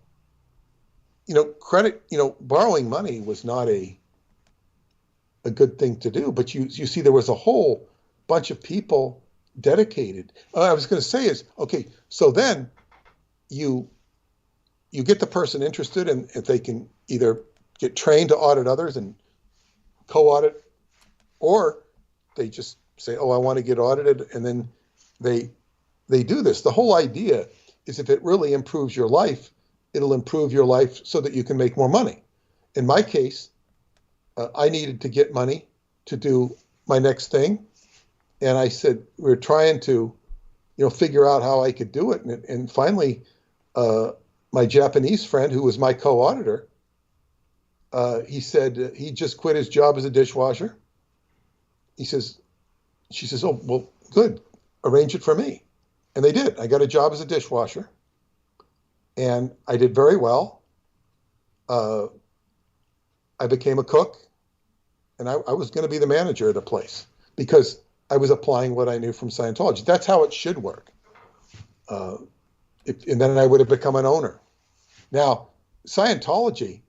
credit, borrowing money was not a good thing to do. But you see there was a whole bunch of people dedicated. I was going to say is, okay, so then you get the person interested, and if they can either get trained to audit others and co-audit, or they just say, oh, I want to get audited, and then they do this. The whole idea is if it really improves your life, it'll improve your life so that you can make more money. In my case, I needed to get money to do my next thing. And I said, we were trying to, figure out how I could do it. And finally, my Japanese friend, who was my co-auditor, he said he just quit his job as a dishwasher. She says, oh, well, good, arrange it for me. And they did. I got a job as a dishwasher, and I did very well. I became a cook, and I was going to be the manager of the place because I was applying what I knew from Scientology. That's how it should work. And then I would have become an owner. Now, Scientology,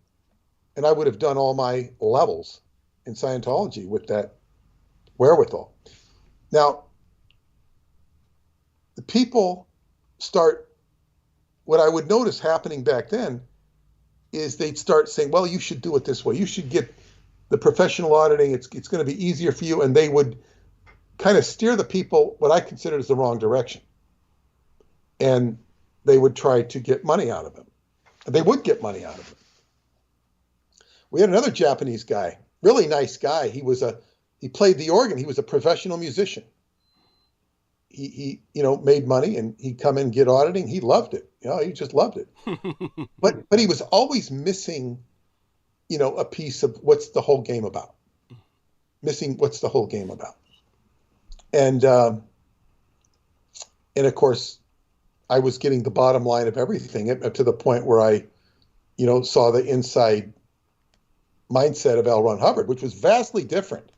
and I would have done all my levels in Scientology with that wherewithal. Now, the people what I would notice happening back then is they'd start saying, well, you should do it this way. You should get the professional auditing. It's going to be easier for you. And they would kind of steer the people what I considered as the wrong direction. And they would try to get money out of him. And they would get money out of him. We had another Japanese guy, really nice guy. He played the organ. He was a professional musician. He made money, and he'd come in and get auditing. He loved it. He just loved it. But he was always missing, a piece of what's the whole game about. Missing what's the whole game about. And of course, I was getting the bottom line of everything to the point where I, saw the inside mindset of L. Ron Hubbard, which was vastly different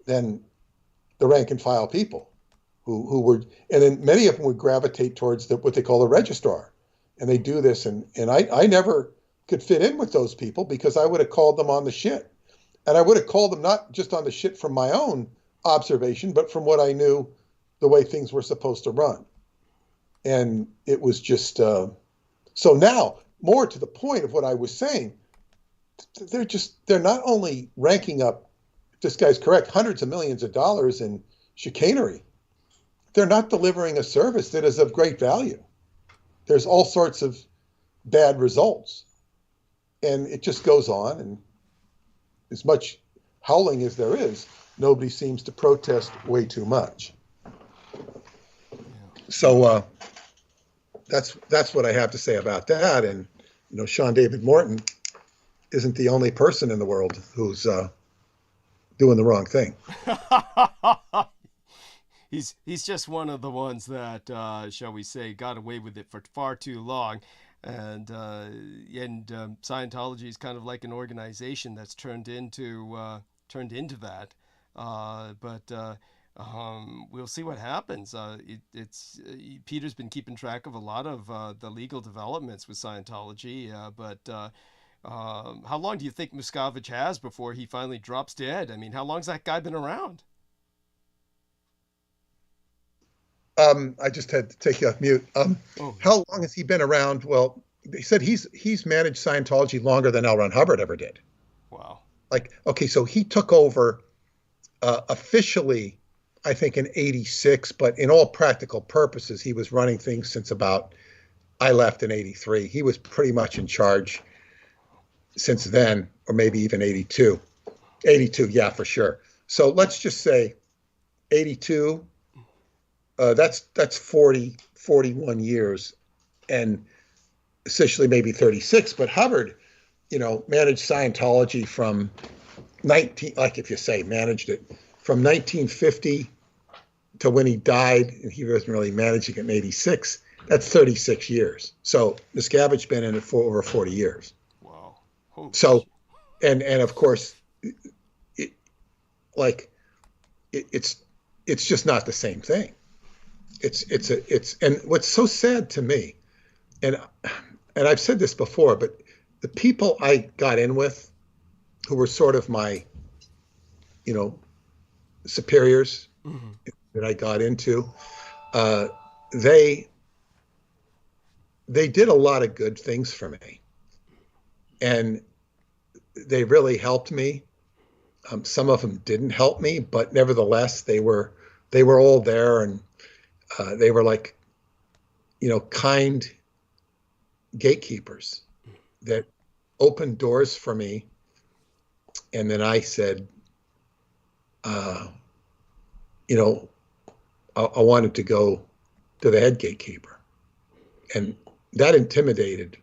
than the rank and file people who were, and then many of them would gravitate towards what they call the registrar. And they do this. And I never could fit in with those people because I would have called them on the shit. And I would have called them not just on the shit from my own observation, but from what I knew the way things were supposed to run. And it was just, so now, more to the point of what I was saying, they're not only ranking up, if this guy's correct, hundreds of millions of dollars in chicanery, they're not delivering a service that is of great value. There's all sorts of bad results. And it just goes on, and as much howling as there is, nobody seems to protest way too much. So that's what I have to say about that. And Sean David Morton isn't the only person in the world who's doing the wrong thing. He's just one of the ones that, shall we say, got away with it for far too long. And Scientology is kind of like an organization that's turned into that. But we'll see what happens. Peter's been keeping track of a lot of the legal developments with Scientology. But how long do you think Miscavige has before he finally drops dead? I mean, how long's that guy been around? I just had to take you off mute. How long has he been around? Well, they said he's managed Scientology longer than L. Ron Hubbard ever did. Wow. Okay, so he took over officially, I think, in '86, but in all practical purposes, he was running things since about I left in '83. He was pretty much in charge since then, or maybe even '82. '82, yeah, for sure. So let's just say '82. That's 41 years, and essentially maybe 36. But Hubbard, managed Scientology from managed it from 1950 to when he died, and he wasn't really managing it in '86. That's 36 years. So Miscavige been in it for over 40 years. Wow. So, and of course, it's just not the same thing. And what's so sad to me, and I've said this before, but the people I got in with, who were sort of my, superiors that I got into, they did a lot of good things for me, and they really helped me. Some of them didn't help me, but nevertheless, they were all there, and they were like, kind gatekeepers that opened doors for me. And then I said, I wanted to go to the head gatekeeper. And that intimidated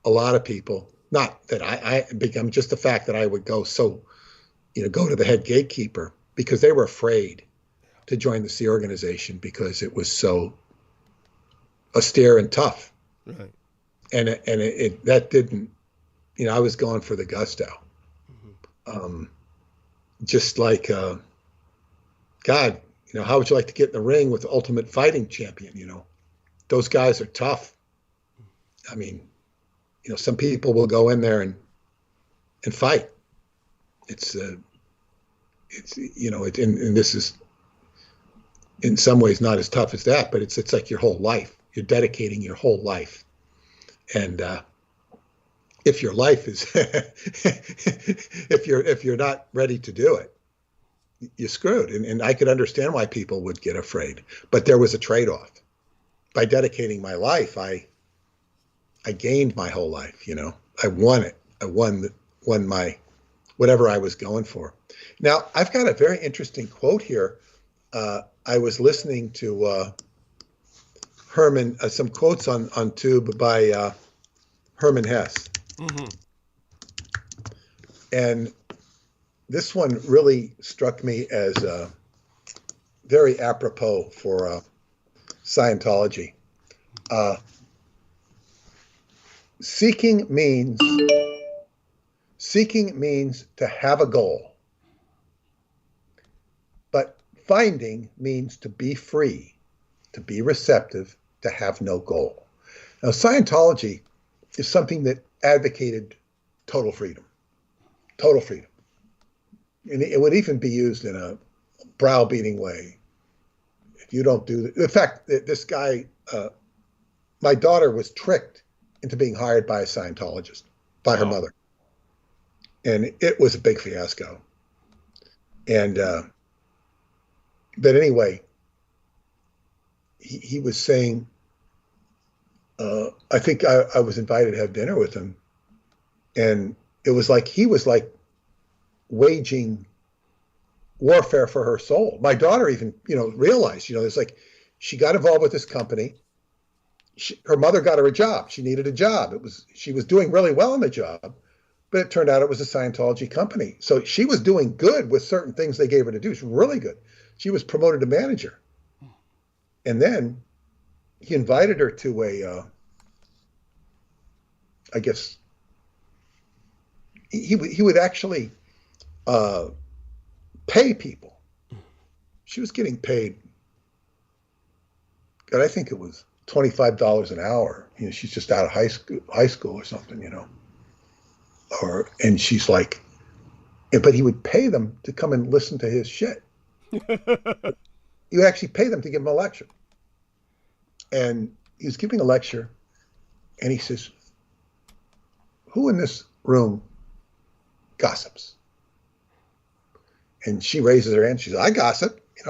a lot of people. Not that I become just the fact that I would go go to the head gatekeeper, because they were afraid to join the Sea organization because it was so austere and tough. Right. And that didn't, I was going for the gusto. Just like, God, how would you like to get in the ring with the Ultimate Fighting Champion? Those guys are tough. I mean, some people will go in there and fight. And this is in some ways not as tough as that, but it's like your whole life. You're dedicating your whole life. And if your life is, if you're not ready to do it, you're screwed. And I could understand why people would get afraid, but there was a trade-off. By dedicating my life, I gained my whole life. I won it. I won my whatever I was going for. Now, I've got a very interesting quote here. I was listening to Herman, some quotes on Tube by Herman Hesse. Mm-hmm. And this one really struck me as very apropos for Scientology. Seeking means to have a goal, but finding means to be free, to be receptive, to have no goal. Now, Scientology is something that advocated total freedom. Total freedom. And it would even be used in a browbeating way. If you don't do the fact that this guy, my daughter was tricked into being hired by a Scientologist, by her mother. And it was a big fiasco. And, but anyway, he was saying, I think I was invited to have dinner with him. And it was like, he was like waging warfare for her soul. My daughter even, realized, it's like, she got involved with this company. Her mother got her a job. She needed a job. She was doing really well in the job, but it turned out it was a Scientology company. So she was doing good with certain things they gave her to do. She was really good. She was promoted to manager. And then he invited her to I guess he would actually pay people. She was getting paid, God, I think it was $25 an hour. She's just out of high school or something, and she's like, but he would pay them to come and listen to his shit. He would actually pay them to give him a lecture. And he was giving a lecture, and he says, who in this room gossips? And she raises her hand. She says, I gossip, She's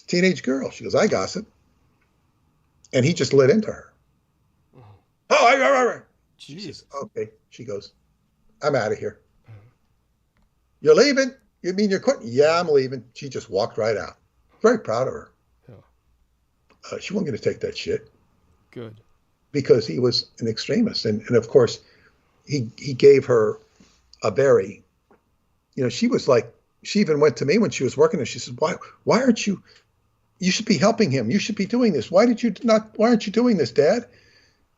a teenage girl. She goes, I gossip. And he just lit into her. Oh, Jesus. Okay. She goes, I'm out of here. You're leaving? You mean you're quitting? Yeah, I'm leaving. She just walked right out. Very proud of her. Yeah. She wasn't going to take that shit. Good. Because he was an extremist. And of course, he gave her a very, she was like, she even went to me when she was working there. She said, why aren't you should be helping him. You should be doing this. Why aren't you doing this, Dad?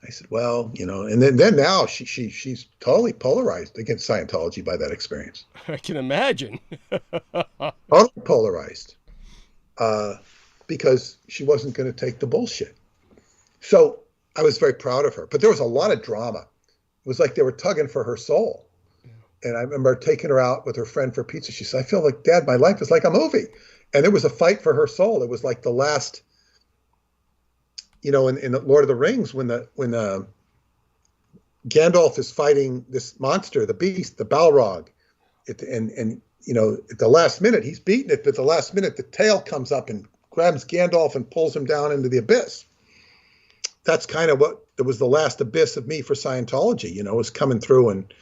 I said, well, and then now she's totally polarized against Scientology by that experience. I can imagine. Totally polarized. Because she wasn't going to take the bullshit. So I was very proud of her. But there was a lot of drama. It was like they were tugging for her soul. And I remember taking her out with her friend for pizza. She said, I feel like, Dad, my life is like a movie. And there was a fight for her soul. It was like the last, in Lord of the Rings, when Gandalf is fighting this monster, the beast, the Balrog, at the last minute, he's beaten it, but at the last minute, the tail comes up and grabs Gandalf and pulls him down into the abyss. That's kind of what, it was the last abyss of me for Scientology, was coming through, and,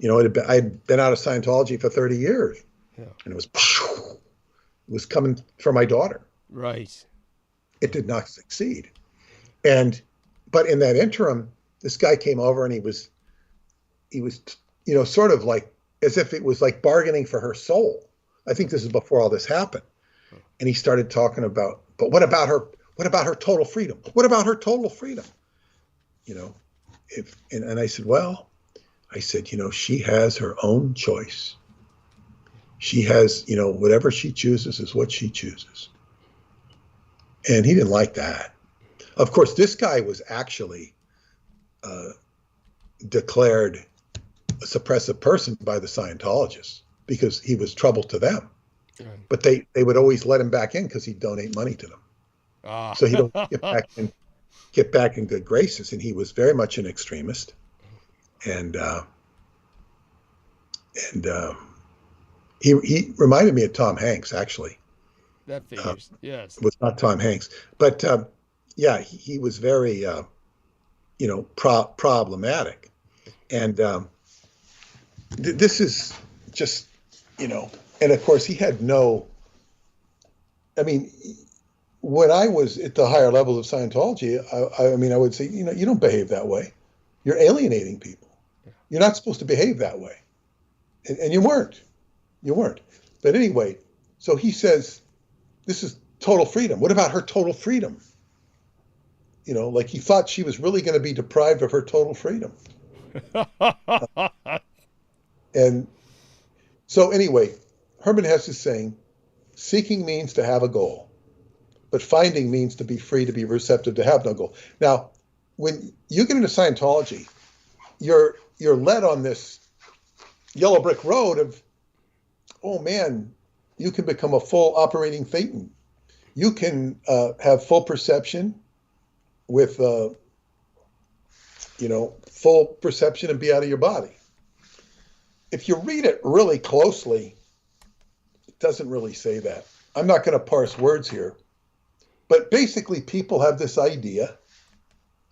I had been out of Scientology for 30 years. Yeah. And it was coming for my daughter. Right. It did not succeed. But in that interim, this guy came over, and he was, sort of like, as if it was like bargaining for her soul. I think this is before all this happened. And he started talking about, but what about her total freedom? What about her total freedom? And I said, she has her own choice. She has, whatever she chooses is what she chooses. And he didn't like that. Of course, this guy was actually declared a suppressive person by the Scientologists because he was trouble to them. Right. But they would always let him back in because he'd donate money to them. So he don't get back in good graces. And he was very much an extremist. And he reminded me of Tom Hanks, actually. That figures, yes. It was not Tom Hanks. But he was very, problematic. And this is just, and of course he had when I was at the higher levels of Scientology, I would say, you don't behave that way. You're alienating people. You're not supposed to behave that way. And you weren't. You weren't. But anyway, so he says, this is total freedom. What about her total freedom? Like he thought she was really going to be deprived of her total freedom. And so anyway, Herman Hesse is saying, seeking means to have a goal, but finding means to be free, to be receptive, to have no goal. Now, when you get into Scientology, you're led on this yellow brick road of, oh man, you can become a full operating phaeton. You can have full perception with, full perception and be out of your body. If you read it really closely, it doesn't really say that. I'm not going to parse words here, but basically people have this idea,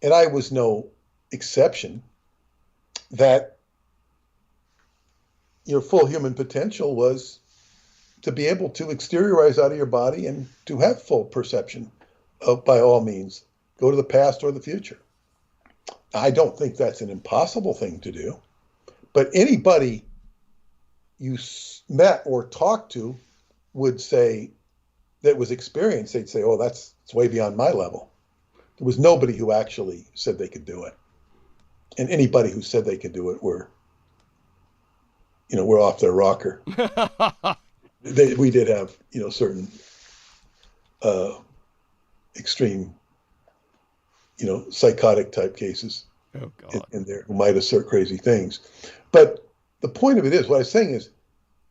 and I was no exception, that your full human potential was to be able to exteriorize out of your body and to have full perception of, by all means, go to the past or the future. I don't think that's an impossible thing to do, but anybody you met or talked to would say that was experienced, they'd say, oh, it's way beyond my level. There was nobody who actually said they could do it. And anybody who said they could do it were off their rocker. We did have, certain extreme, psychotic type cases in there who might assert crazy things. But the point of it is, what I'm saying is,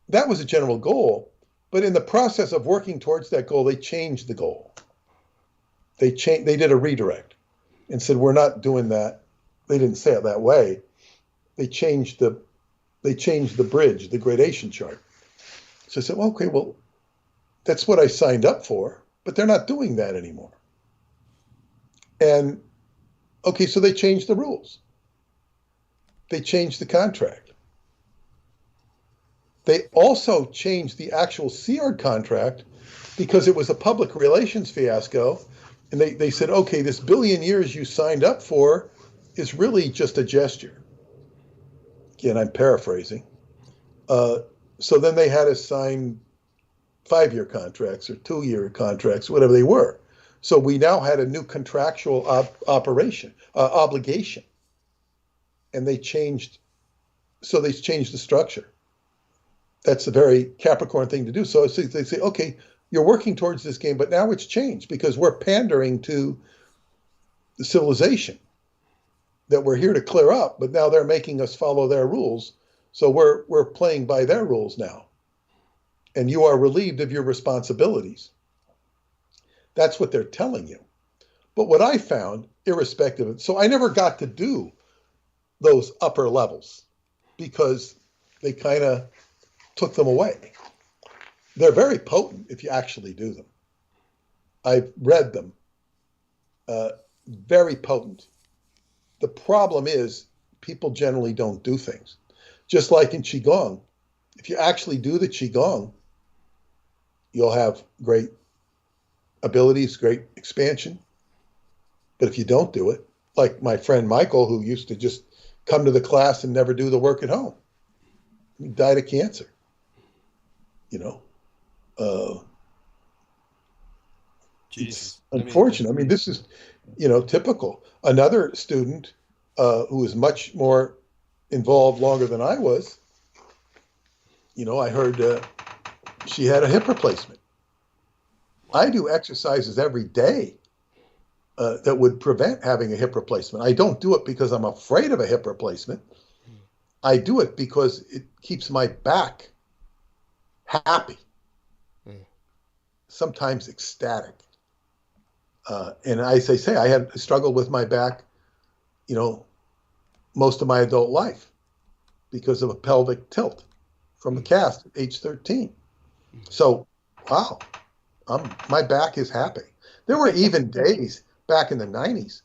that was a general goal, but in the process of working towards that goal, they changed the goal. They did a redirect and said, we're not doing that. They didn't say it that way. They changed the bridge, the gradation chart. So I said, well, okay, well, that's what I signed up for, but they're not doing that anymore. And okay, so they changed the rules. They changed the contract. They also changed the actual SEARD contract because it was a public relations fiasco. And they said, okay, this billion years you signed up for is really just a gesture. Again, I'm paraphrasing. So then they had us sign 5-year contracts or 2-year contracts, whatever they were. So we now had a new contractual obligation. And they changed the structure. That's a very Capricorn thing to do. So they say, okay, you're working towards this game, but now it's changed because we're pandering to the civilization that we're here to clear up, but now they're making us follow their rules. So we're playing by their rules now. And you are relieved of your responsibilities. That's what they're telling you. But what I found, irrespective of, so I never got to do those upper levels because they kind of took them away. They're very potent if you actually do them. I've read them. Very potent. The problem is people generally don't do things. Just like in Qigong, if you actually do the Qigong, you'll have great abilities, great expansion. But if you don't do it, like my friend Michael, who used to just come to the class and never do the work at home, he died of cancer. It's unfortunate. I mean, this is, typical. Another student who was much more involved longer than I was, I heard she had a hip replacement. I do exercises every day that would prevent having a hip replacement. I don't do it because I'm afraid of a hip replacement. I do it because it keeps my back happy, sometimes ecstatic. And as I say, I had struggled with my back, most of my adult life because of a pelvic tilt from a cast at age 13. So, wow, my back is happy. There were even days back in the 90s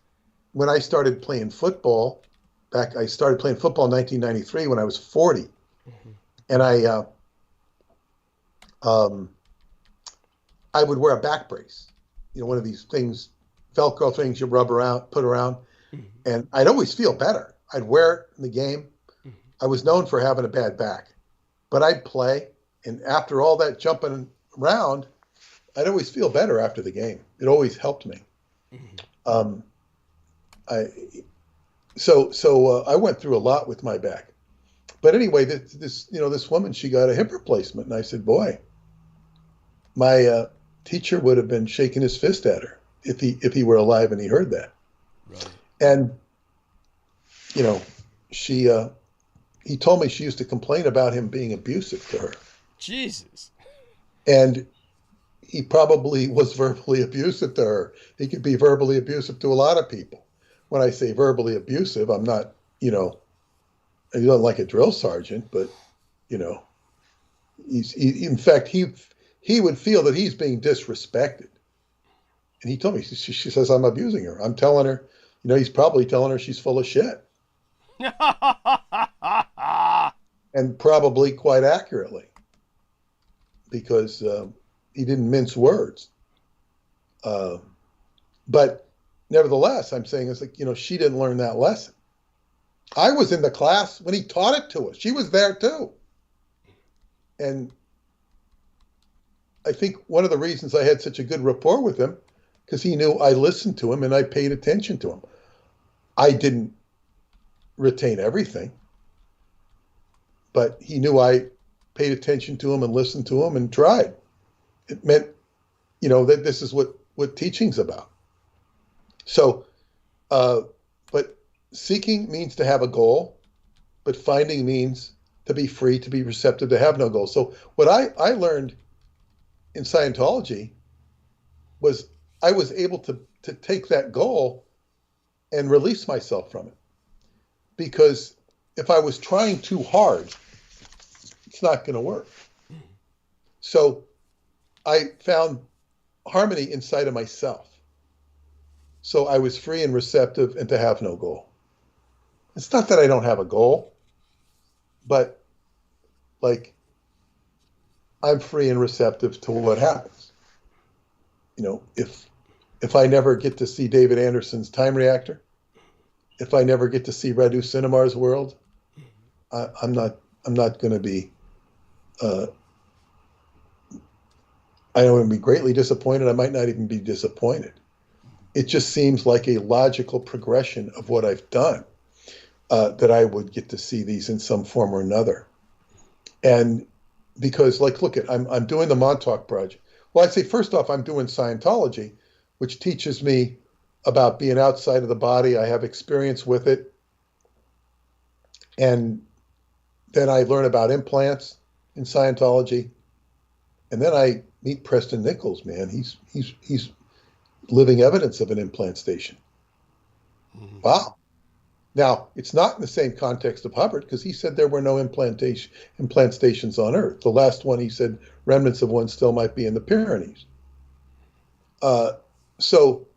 when I started playing football. I started playing football in 1993 when I was 40. And I would wear a back brace, one of these things, Velcro things you put around, and I'd always feel better. I'd wear it in the game. I was known for having a bad back, but I'd play, and after all that jumping around, I'd always feel better after the game. It always helped me. So I went through a lot with my back. But anyway, this woman, she got a hip replacement, and I said, boy, my teacher would have been shaking his fist at her if he were alive and he heard that. Right. And he told me she used to complain about him being abusive to her. Jesus. And he probably was verbally abusive to her. He could be verbally abusive to a lot of people. When I say verbally abusive, I'm not, he doesn't like a drill sergeant, but, in fact, he would feel that he's being disrespected. And he told me, she says, I'm abusing her. I'm telling her, he's probably telling her she's full of shit. And probably quite accurately, because he didn't mince words. But nevertheless, I'm saying it's like, she didn't learn that lesson. I was in the class when he taught it to us. She was there too. And I think one of the reasons I had such a good rapport with him, because he knew I listened to him and I paid attention to him. I didn't retain everything, but he knew I paid attention to him and listened to him and tried. It meant, that this is what teaching's about. So, but seeking means to have a goal, but finding means to be free, to be receptive, to have no goal. So what I learned in Scientology was I was able to take that goal and release myself from it. Because if I was trying too hard, it's not going to work. So I found harmony inside of myself. So I was free and receptive and to have no goal. It's not that I don't have a goal, but like I'm free and receptive to what happens. If I never get to see David Anderson's time reactor, if I never get to see Radu Cinemar's world, I'm not going to be. I don't want to be greatly disappointed. I might not even be disappointed. It just seems like a logical progression of what I've done, that I would get to see these in some form or another. And because, look I'm doing the Montauk Project. Well, I'd say first off, I'm doing Scientology, which teaches me about being outside of the body. I have experience with it. And then I learn about implants in Scientology. And then I meet Preston Nichols, man. He's living evidence of an implant station. Mm-hmm. Wow. Now, it's not in the same context of Hubbard, because he said there were no implant stations on Earth. The last one, he said remnants of one still might be in the Pyrenees. So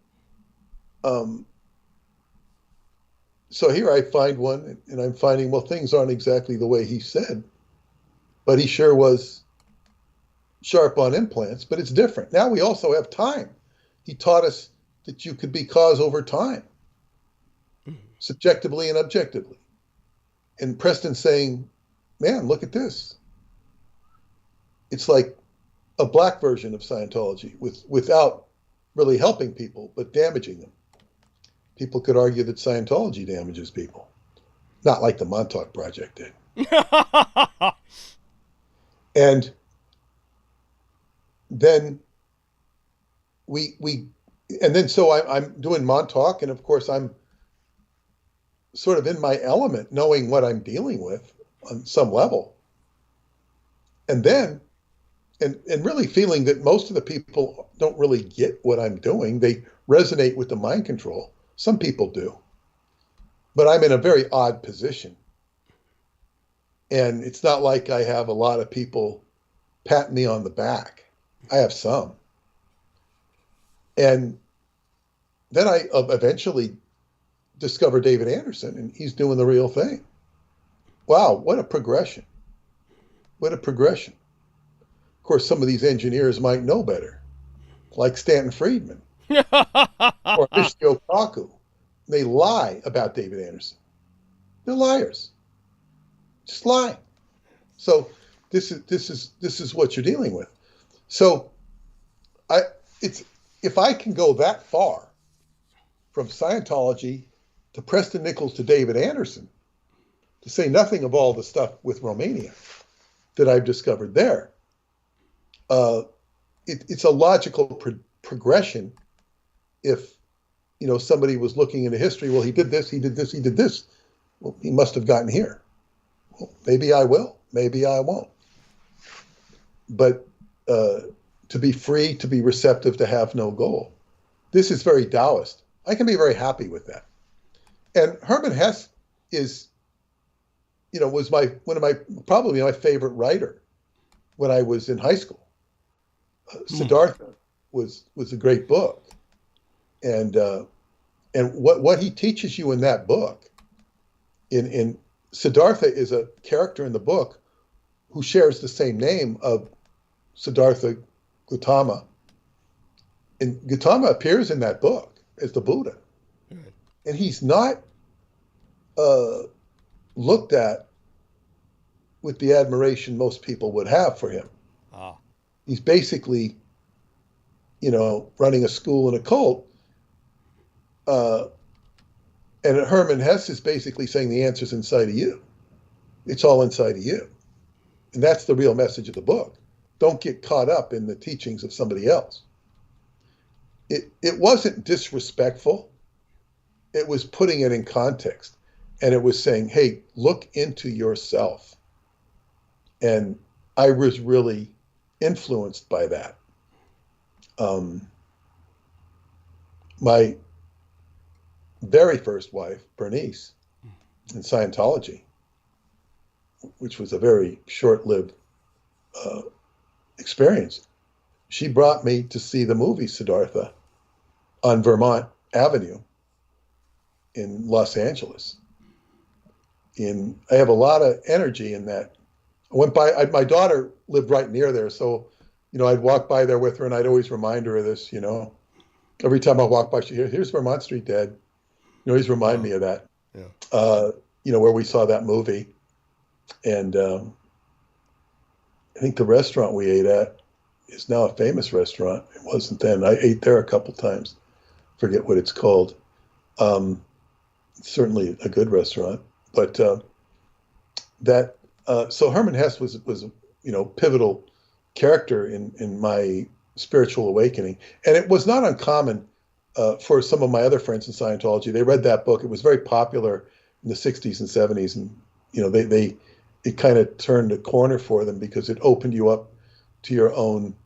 here I find one, and I'm finding, well, things aren't exactly the way he said, but he sure was sharp on implants, but it's different. Now we also have time. He taught us that you could be cause over time, subjectively and objectively. And Preston's saying, man, look at this. It's like a black version of Scientology without really helping people, but damaging them. People could argue that Scientology damages people, not like the Montauk Project did. And then so I'm doing Montauk, and of course I'm sort of in my element, knowing what I'm dealing with on some level. And then, and really feeling that most of the people don't really get what I'm doing. They resonate with the mind control. Some people do. But I'm in a very odd position. And it's not like I have a lot of people patting me on the back. I have some. And then I eventually discover David Anderson, and he's doing the real thing. Wow, what a progression. What a progression. Of course, some of these engineers might know better, like Stanton Friedman or Michio Kaku. They lie about David Anderson. They're liars. Just lying. So this is what you're dealing with. So if I can go that far from Scientology to Preston Nichols to David Anderson, to say nothing of all the stuff with Romania that I've discovered there, it's a logical progression. If somebody was looking into history, well, he did this, he did this, he did this. Well, he must have gotten here. Well, maybe I will, maybe I won't. But to be free, to be receptive, to have no goal. This is very Taoist. I can be very happy with that. And Hermann Hesse is, was probably my favorite writer when I was in high school. Siddhartha was a great book, and what he teaches you in that book, in Siddhartha is a character in the book who shares the same name of Siddhartha Gautama, and Gautama appears in that book as the Buddha, and he's not looked at with the admiration most people would have for him. He's basically, running a school and a cult. And Hermann Hesse is basically saying the answer's inside of you. It's all inside of you. And that's the real message of the book. Don't get caught up in the teachings of somebody else. It wasn't disrespectful. It was putting it in context. And it was saying, hey, look into yourself. And I was really influenced by that. My very first wife, Bernice, in Scientology, which was a very short-lived experience, she brought me to see the movie Siddhartha on Vermont Avenue in Los Angeles. I have a lot of energy in that. I went by, my daughter lived right near there, so I'd walk by there with her, and I'd always remind her of this. Every time I walk by, here's Vermont Street, Dad. Always remind me of that. Yeah. Where we saw that movie, and I think the restaurant we ate at is now a famous restaurant. It wasn't then. I ate there a couple times. Forget what it's called. Certainly a good restaurant, but so Hermann Hesse was pivotal character in my spiritual awakening, and it was not uncommon for some of my other friends in Scientology. They read that book. It was very popular in the 60s and 70s, and it kind of turned a corner for them because it opened you up to your own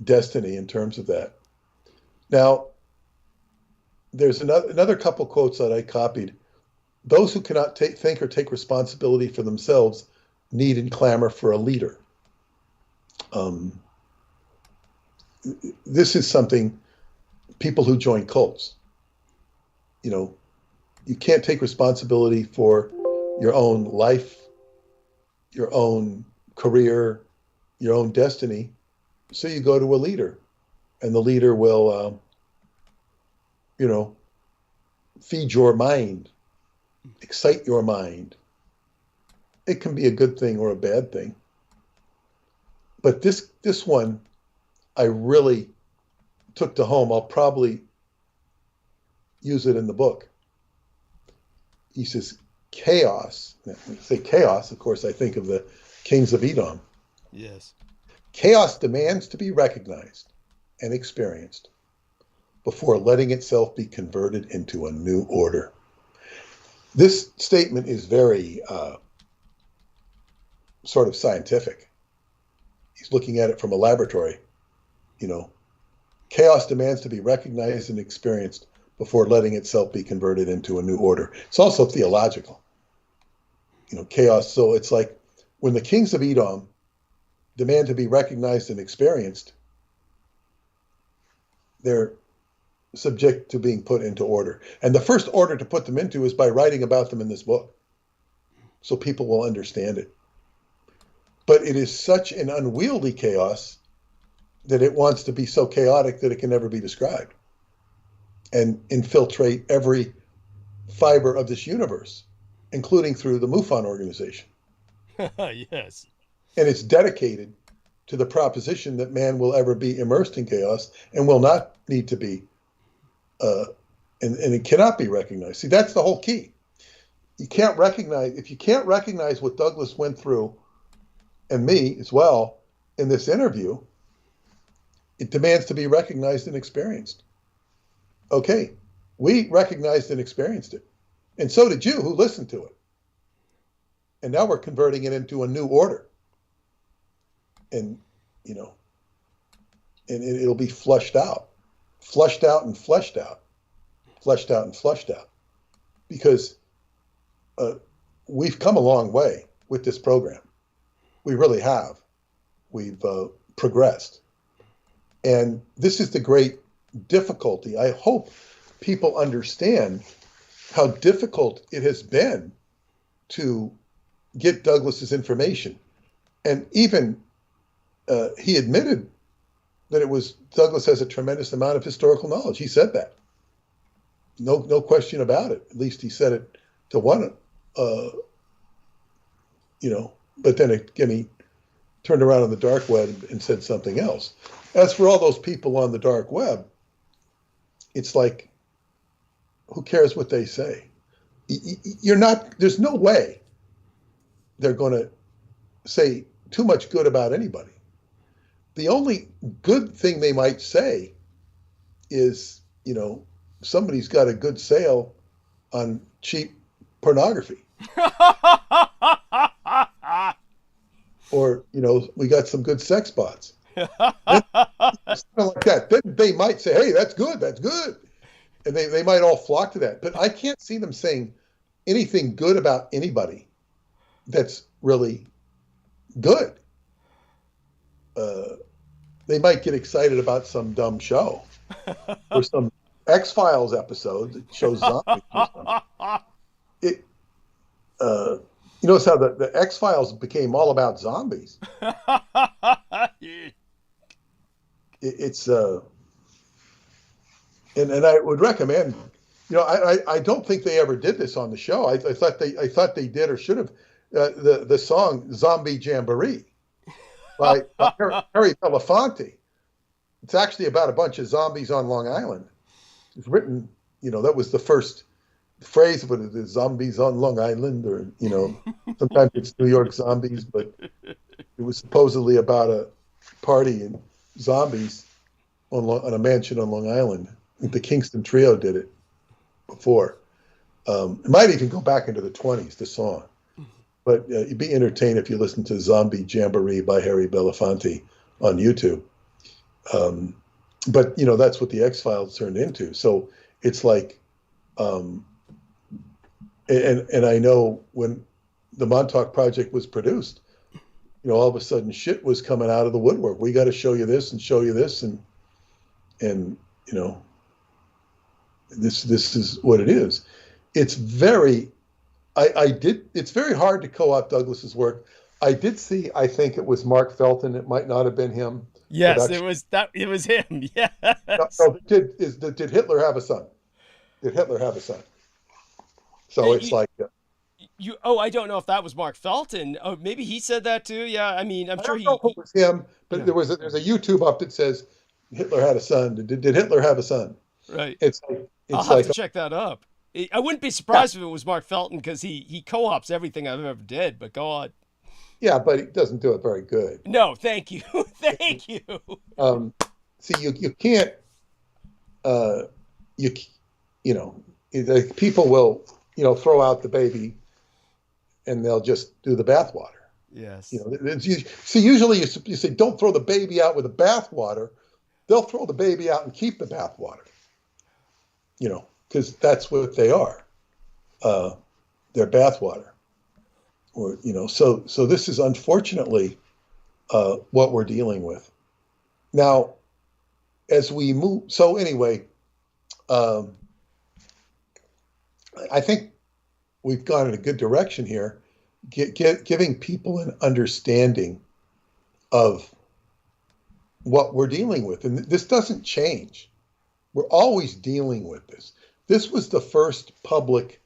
destiny in terms of that. Now, there's another couple quotes that I copied. Those who cannot think or take responsibility for themselves need and clamor for a leader. This is something people who join cults, you can't take responsibility for your own life, your own career, your own destiny. So you go to a leader, and the leader will, feed your mind, excite your mind. It can be a good thing or a bad thing. But this one, I really took to home. I'll probably use it in the book. He says, chaos. When I say chaos, of course, I think of the kings of Edom. Yes. Chaos demands to be recognized and experienced before letting itself be converted into a new order. This statement is very sort of scientific. He's looking at it from a laboratory. Chaos demands to be recognized and experienced before letting itself be converted into a new order. It's also theological. Chaos. So it's like when the kings of Edom demand to be recognized and experienced, they're subject to being put into order. And the first order to put them into is by writing about them in this book, so people will understand it. But it is such an unwieldy chaos that it wants to be so chaotic that it can never be described and infiltrate every fiber of this universe, including through the MUFON organization. Yes. And it's dedicated to the proposition that man will ever be immersed in chaos and will not need to be, and it cannot be recognized. See, that's the whole key. If you can't recognize what Douglas went through, and me as well, in this interview, it demands to be recognized and experienced. Okay, we recognized and experienced it. And so did you, who listened to it. And now we're converting it into a new order. And, you know, and it'll be flushed out and fleshed out, fleshed out and flushed out. Because we've come a long way with this program. We really have. We've progressed. And this is the great difficulty. I hope people understand how difficult it has been to get Douglas's information. And even he admitted that Douglas has a tremendous amount of historical knowledge. He said that. No question about it. At least he said it to one, you know, but then again, he turned around on the dark web and said something else. As for all those people on the dark web, it's like, who cares what they say? There's no way they're going to say too much good about anybody. The only good thing they might say is, you know, somebody's got a good sale on cheap pornography. Or, you know, we got some good sex bots. Something like that. Then they might say, hey, that's good. And they might all flock to that. But I can't see them saying anything good about anybody that's really good. They might get excited about some dumb show or some X-Files episode that shows zombies or something. You notice how the X-Files became all about zombies. It's and I would recommend, you know, I don't think they ever did this on the show. I thought they did or should have. The song "Zombie Jamboree" by Harry Belafonte. It's actually about a bunch of zombies on Long Island. It's written, you know, that was the first phrase of it, is zombies on Long Island, or, you know, sometimes it's New York zombies, but it was supposedly about a party and zombies on a mansion on Long Island. I think the Kingston Trio did it before. It might even go back into the 1920s, the song. But you'd be entertained if you listen to Zombie Jamboree by Harry Belafonte on YouTube. But, you know, that's what the X-Files turned into. So it's like, and I know when the Montauk Project was produced, you know, all of a sudden shit was coming out of the woodwork. We got to show you this and show you this. And you know, this is what it is. It's very, it's very hard to co-opt Douglas's work. I did see, I think it was Mark Felton. It might not have been him. Yes, it was him. Yes. No, did Hitler have a son? Did Hitler have a son? So it's like I don't know if that was Mark Felton. Oh, maybe he said that too. Yeah, I mean, I'm sure I don't know if it was him, but yeah. There's a YouTube up that says Hitler had a son. Did Hitler have a son? Right. I'll have to check that up. I wouldn't be surprised if it was Mark Felton, because he co-ops everything I've ever did. But go on. Yeah, but he doesn't do it very good. No, thank you, thank you. See, you can't. You know, people will, you know, throw out the baby, and they'll just do the bathwater. Yes. You know, usually you say don't throw the baby out with the bathwater. They'll throw the baby out and keep the bathwater. You know, because that's what they are. They're bathwater. Or, you know, so this is unfortunately what we're dealing with. Now, as we move, so anyway, I think we've gone in a good direction here, giving people an understanding of what we're dealing with. And this doesn't change. We're always dealing with this. This was the first public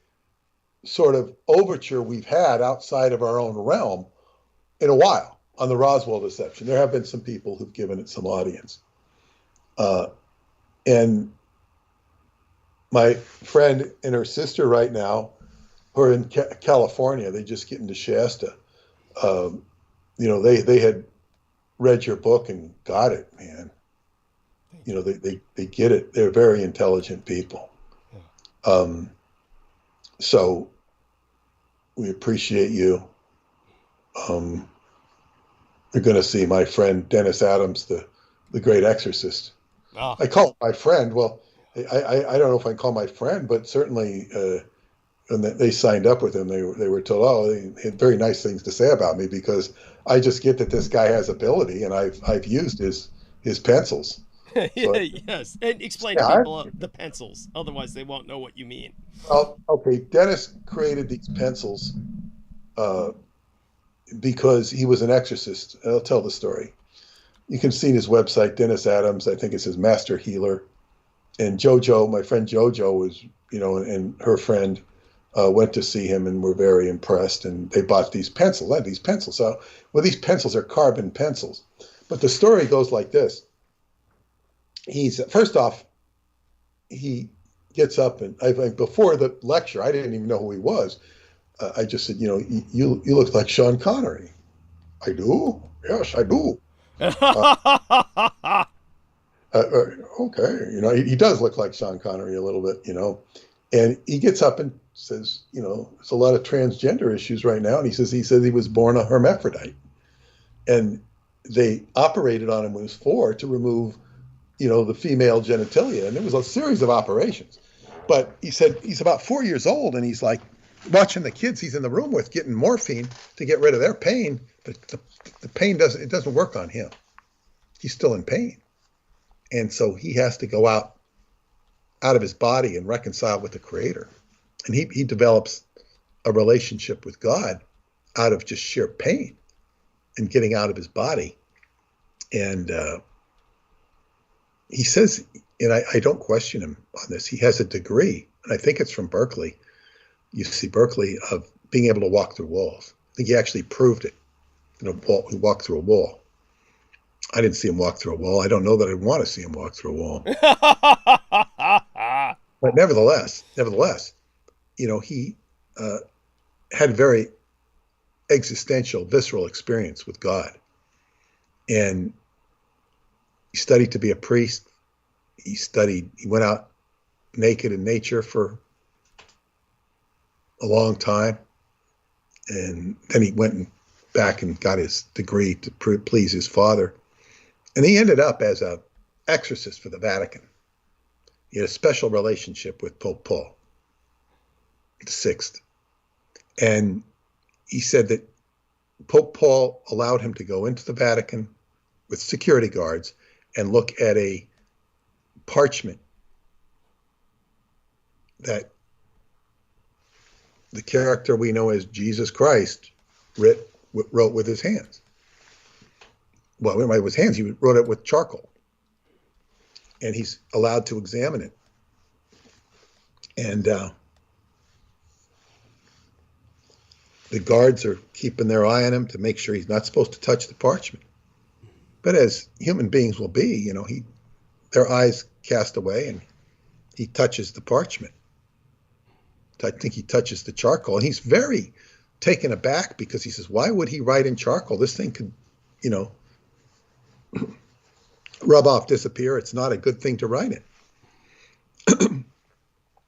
sort of overture we've had outside of our own realm in a while on the Roswell deception. There have been some people who've given it some audience. And my friend and her sister right now, who are in California, they just get into Shasta. You know, they had read your book and got it, man. You know, they get it. They're very intelligent people. So we appreciate you. You're going to see my friend Dennis Adams, the great exorcist. Oh. I call him my friend. Well, I don't know if I call him my friend, but certainly when they signed up with him, they were told, oh, they had very nice things to say about me, because I just get that this guy has ability, and I've used his pencils. Yes, and explain to people the pencils. Otherwise, they won't know what you mean. Well, okay, Dennis created these pencils because he was an exorcist. I'll tell the story. You can see his website, Dennis Adams. I think it says Master Healer. And JoJo, my friend JoJo, was, and her friend went to see him and were very impressed. And they bought these pencils. So, well, these pencils are carbon pencils. But the story goes like this. First off, he gets up, and before the lecture, I didn't even know who he was. I just said, you look like Sean Connery. I do? Yes, I do. Okay. He does look like Sean Connery a little bit, and he gets up and says, there's a lot of transgender issues right now. And he said he was born a hermaphrodite, and they operated on him when he was 4 to remove, the female genitalia. And it was a series of operations. But he said he's about 4 years old, and he's like watching the kids he's in the room with getting morphine to get rid of their pain. But the pain doesn't work on him. He's still in pain. And so he has to go out of his body and reconcile with the Creator. And he develops a relationship with God out of just sheer pain and getting out of his body. And he says, and I don't question him on this, he has a degree, and I think it's from Berkeley, UC Berkeley, of being able to walk through walls. I think he actually proved it. He walked through a wall. I didn't see him walk through a wall. I don't know that I want to see him walk through a wall. But nevertheless, he had very existential, visceral experience with God. And he studied to be a priest. He went out naked in nature for a long time. And then he went back and got his degree to please his father. And he ended up as an exorcist for the Vatican. He had a special relationship with Pope Paul VI. And he said that Pope Paul allowed him to go into the Vatican with security guards and look at a parchment that the character we know as Jesus Christ wrote with his hands. Well, with his hands, he wrote it with charcoal. And he's allowed to examine it. And the guards are keeping their eye on him to make sure he's not supposed to touch the parchment. But as human beings will be, their eyes cast away, and he touches the parchment. I think he touches the charcoal, and he's very taken aback, because he says, why would he write in charcoal? This thing could, rub off, disappear. It's not a good thing to write in.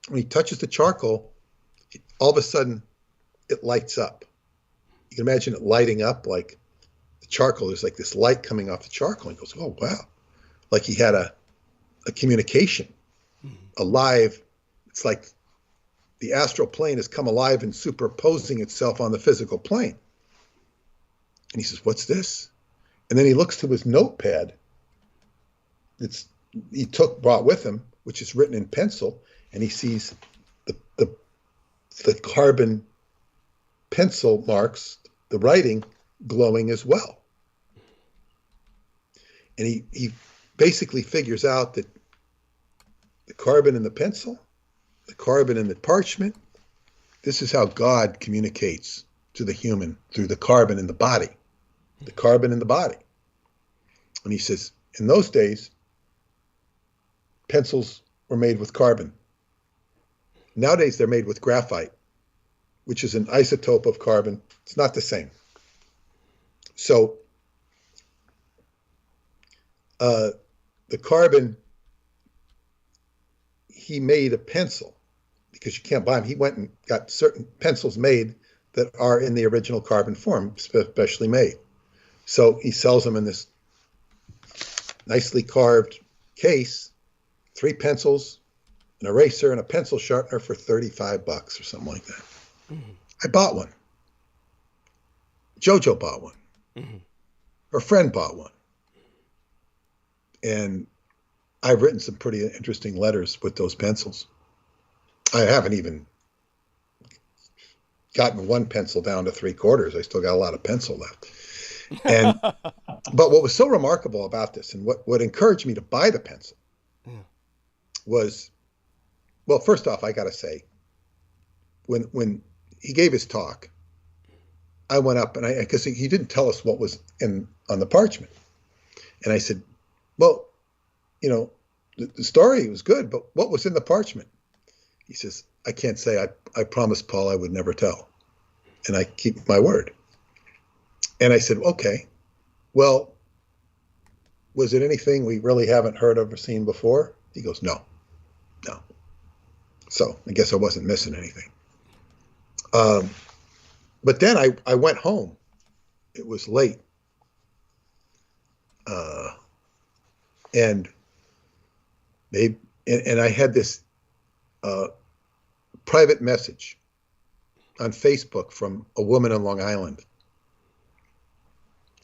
When he touches the charcoal, all of a sudden it lights up. You can imagine it lighting up like the charcoal. There's like this light coming off the charcoal. He goes, oh, wow. Like he had a communication, alive. It's like the astral plane has come alive and superposing itself on the physical plane. And he says, what's this? And then he looks to his notepad brought with him, which is written in pencil, and he sees the carbon pencil marks, the writing glowing as well. And he basically figures out that the carbon in the pencil, the carbon in the parchment, this is how God communicates to the human, through the carbon in the body. The carbon in the body. And he says, in those days, pencils were made with carbon. Nowadays, they're made with graphite, which is an isotope of carbon. It's not the same. So the carbon, he made a pencil because you can't buy them. He went and got certain pencils made that are in the original carbon form, specially made. So he sells them in this nicely carved case, 3 pencils, an eraser, and a pencil sharpener for $35 or something like that. Mm-hmm. I bought one. Jojo bought one. Mm-hmm. Her friend bought one. And I've written some pretty interesting letters with those pencils. I haven't even gotten one pencil down to 3/4. I still got a lot of pencil left. And but what was so remarkable about this, and what encouraged me to buy the pencil, was, well, first off, I got to say, when he gave his talk, I went up and because he didn't tell us what was on the parchment, and I said, well, you know, the story was good, but what was in the parchment? He says, I can't say. I promised Paul I would never tell, and I keep my word. And I said, okay, well, was it anything we really haven't heard of or seen before? He goes, no. So I guess I wasn't missing anything. But then I went home. It was late. And I had this private message on Facebook from a woman on Long Island.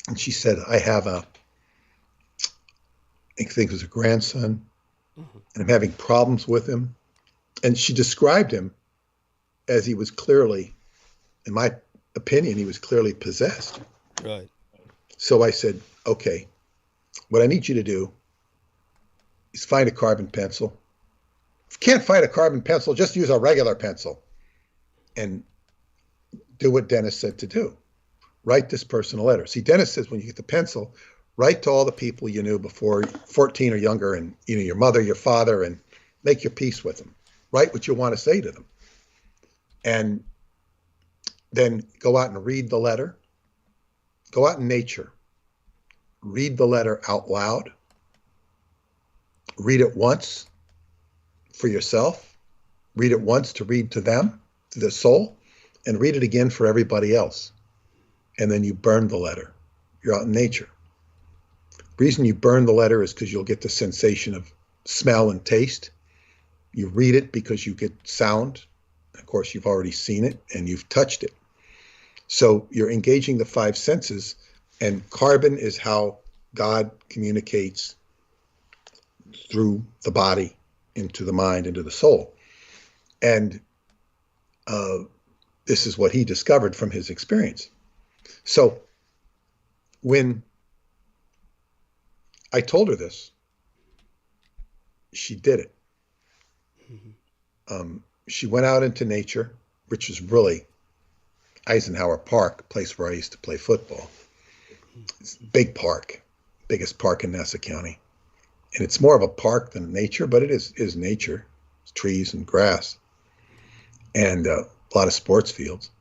And she said, I have I think it was a grandson, and I'm having problems with him. And she described him as he was clearly, in my opinion, he was clearly possessed. Right. So I said, okay, what I need you to do is find a carbon pencil. If you can't find a carbon pencil, just use a regular pencil and do what Dennis said to do. Write this person a letter. See, Dennis says when you get the pencil, write to all the people you knew before 14 or younger, and your mother, your father, and make your peace with them. Write what you want to say to them. And then go out and read the letter. Go out in nature. Read the letter out loud. Read it once for yourself. Read it once to read to them, to the soul, and read it again for everybody else. And then you burn the letter. You're out in nature. The reason you burn the letter is because you'll get the sensation of smell and taste. You read it because you get sound. Of course, you've already seen it and you've touched it. So you're engaging the 5 senses, and carbon is how God communicates through the body into the mind, into the soul. And this is what he discovered from his experience. So when I told her this, she did it. She went out into nature, which is really Eisenhower Park, a place where I used to play football. It's a big park, biggest park in Nassau County. And it's more of a park than nature, but it is nature. It's trees and grass and a lot of sports fields.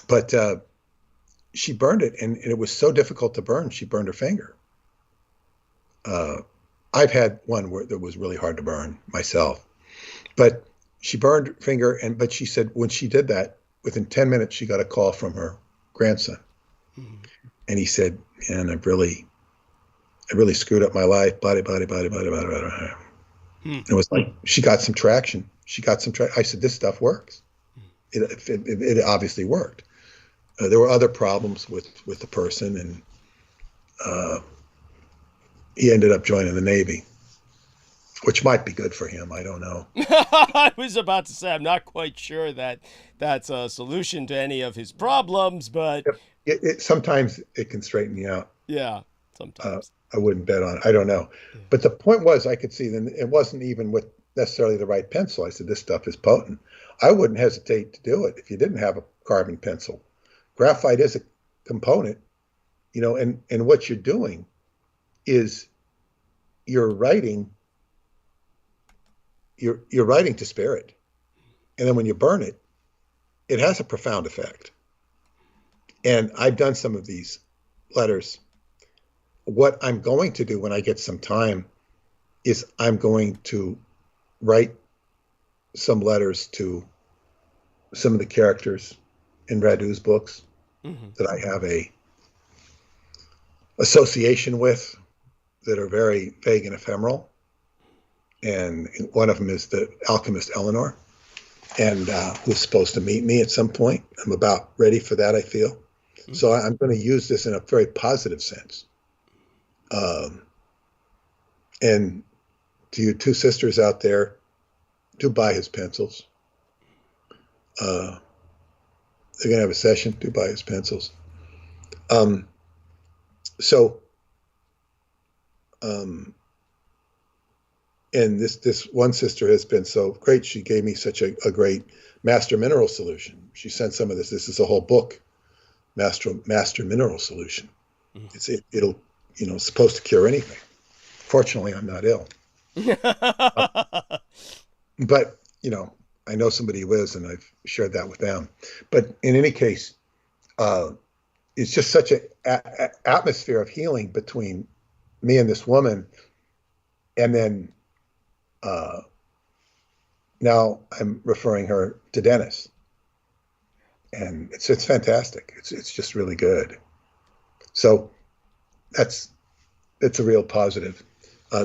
But she burned it, and it was so difficult to burn, she burned her finger. I've had one that was really hard to burn myself. But she burned her finger, but she said when she did that, within 10 minutes, she got a call from her grandson. Mm-hmm. And he said, man, I really screwed up my life, blah. It was like, she got some traction. I said, this stuff works. It obviously worked. There were other problems with the person, and he ended up joining the Navy, which might be good for him. I don't know. I was about to say, I'm not quite sure that that's a solution to any of his problems, but sometimes it can straighten you out. Yeah, sometimes. I wouldn't bet on it. I don't know. Yeah. But the point was, I could see that it wasn't even with necessarily the right pencil. I said, this stuff is potent. I wouldn't hesitate to do it if you didn't have a carbon pencil. Graphite is a component, and what you're doing is you're writing to spirit. And then when you burn it, it has a profound effect. And I've done some of these letters. What I'm going to do when I get some time is I'm going to write some letters to some of the characters in Radu's books that I have a association with that are very vague and ephemeral. And one of them is the alchemist Eleanor, and who's supposed to meet me at some point. I'm about ready for that, I feel. So I'm going to use this in a very positive sense. And to you two sisters out there, do buy his pencils. They're going to have a session, do buy his pencils. And this one sister has been so great. She gave me such a great master mineral solution. She sent some of this. This is a whole book, master mineral solution. It'll supposed to cure anything. Fortunately, I'm not ill. But I know somebody who is, and I've shared that with them. But in any case, it's just such an atmosphere of healing between me and this woman, and then now I'm referring her to Dennis, and it's fantastic. It's just really good. So it's a real positive.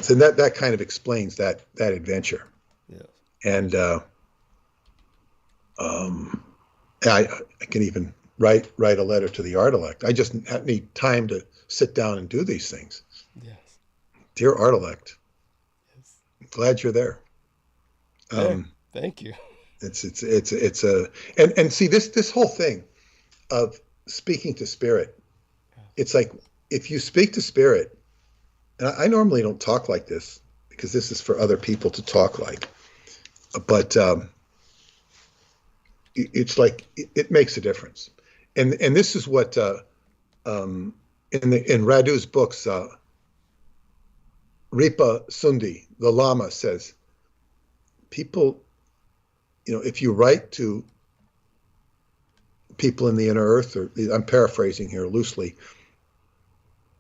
So that kind of explains that adventure. Yeah. And I can even write a letter to the art elect. I just need time to sit down and do these things. Yes. Dear art elect, yes. Glad you're there. Thank you. It's and see this whole thing of speaking to spirit. It's like if you speak to spirit, and I normally don't talk like this because this is for other people to talk like, but it's like it makes a difference, and this is what in Radu's books, Ripa Sundi, the Lama, says, people, if you write to people in the inner earth, or I'm paraphrasing here loosely,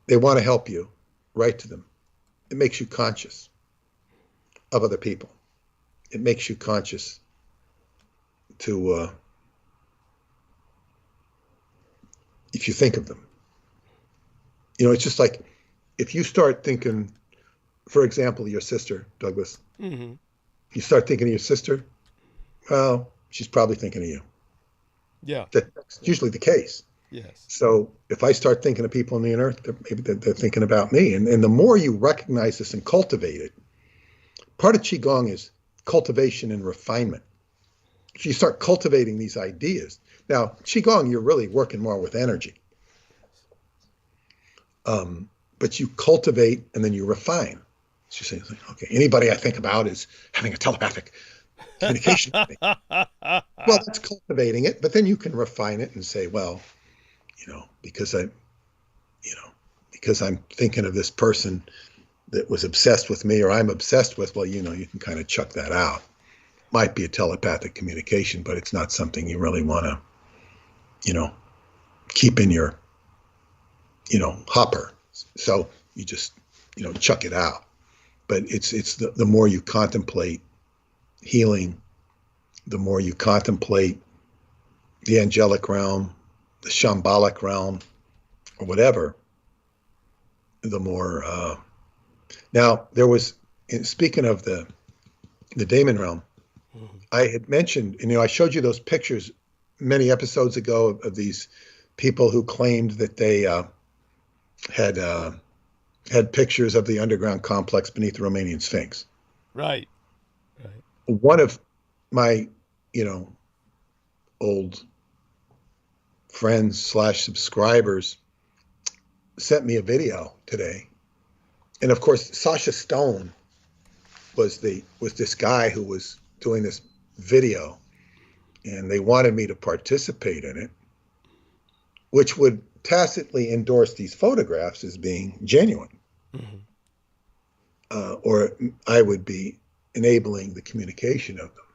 they want to help you, write to them. It makes you conscious of other people. It makes you conscious to, if you think of them. It's just like, if you start thinking, for example, your sister, Douglas, you start thinking of your sister, well, she's probably thinking of you. Yeah. That's usually the case. Yes. So if I start thinking of people on the inner earth, maybe they're thinking about me. And the more you recognize this and cultivate it, part of Qigong is cultivation and refinement. If you start cultivating these ideas, now Qigong, you're really working more with energy. But you cultivate and then you refine. So you're saying, okay, anybody I think about is having a telepathic communication with me. Well, that's cultivating it, but then you can refine it and say, well, because I'm thinking of this person that was obsessed with me, or I'm obsessed with, well, you can kind of chuck that out. Might be a telepathic communication, but it's not something you really want to, keep in your, hopper. So you just, chuck it out. But it's the more you contemplate healing, the more you contemplate the angelic realm, the shambolic realm, or whatever, the more. Now, there was, speaking of the daemon realm, I had mentioned, I showed you those pictures many episodes ago of these people who claimed that they had pictures of the underground complex beneath the Romanian Sphinx. Right. One of my, old friends / subscribers sent me a video today. And of course, Sasha Stone was this guy who was doing this video, and they wanted me to participate in it, which would tacitly endorse these photographs as being genuine. Or I would be enabling the communication of them.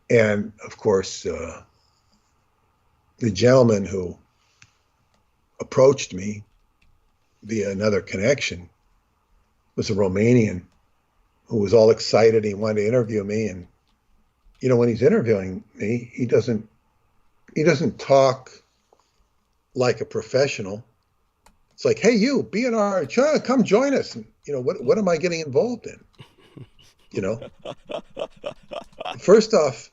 And of course, the gentleman who approached me via another connection was a Romanian who was all excited. He wanted to interview me, and when he's interviewing me, he doesn't talk like a professional. It's like, hey, you, be in our, come join us. And, what am I getting involved in? First off,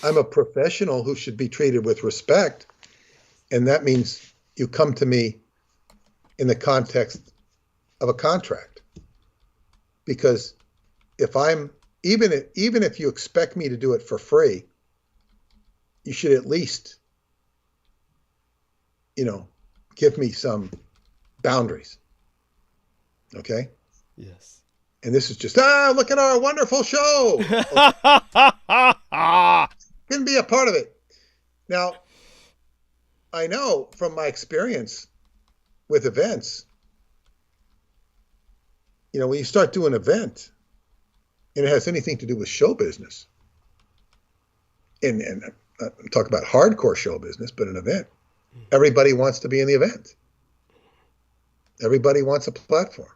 I'm a professional who should be treated with respect. And that means you come to me in the context of a contract. Because even if you expect me to do it for free, you should at least, give me some boundaries. Okay? Yes. And this is just, look at our wonderful show. Couldn't be a part of it. Now, I know from my experience with events, when you start doing an event and it has anything to do with show business, and I'm talking about hardcore show business, but an event, everybody wants to be in the event. Everybody wants a platform.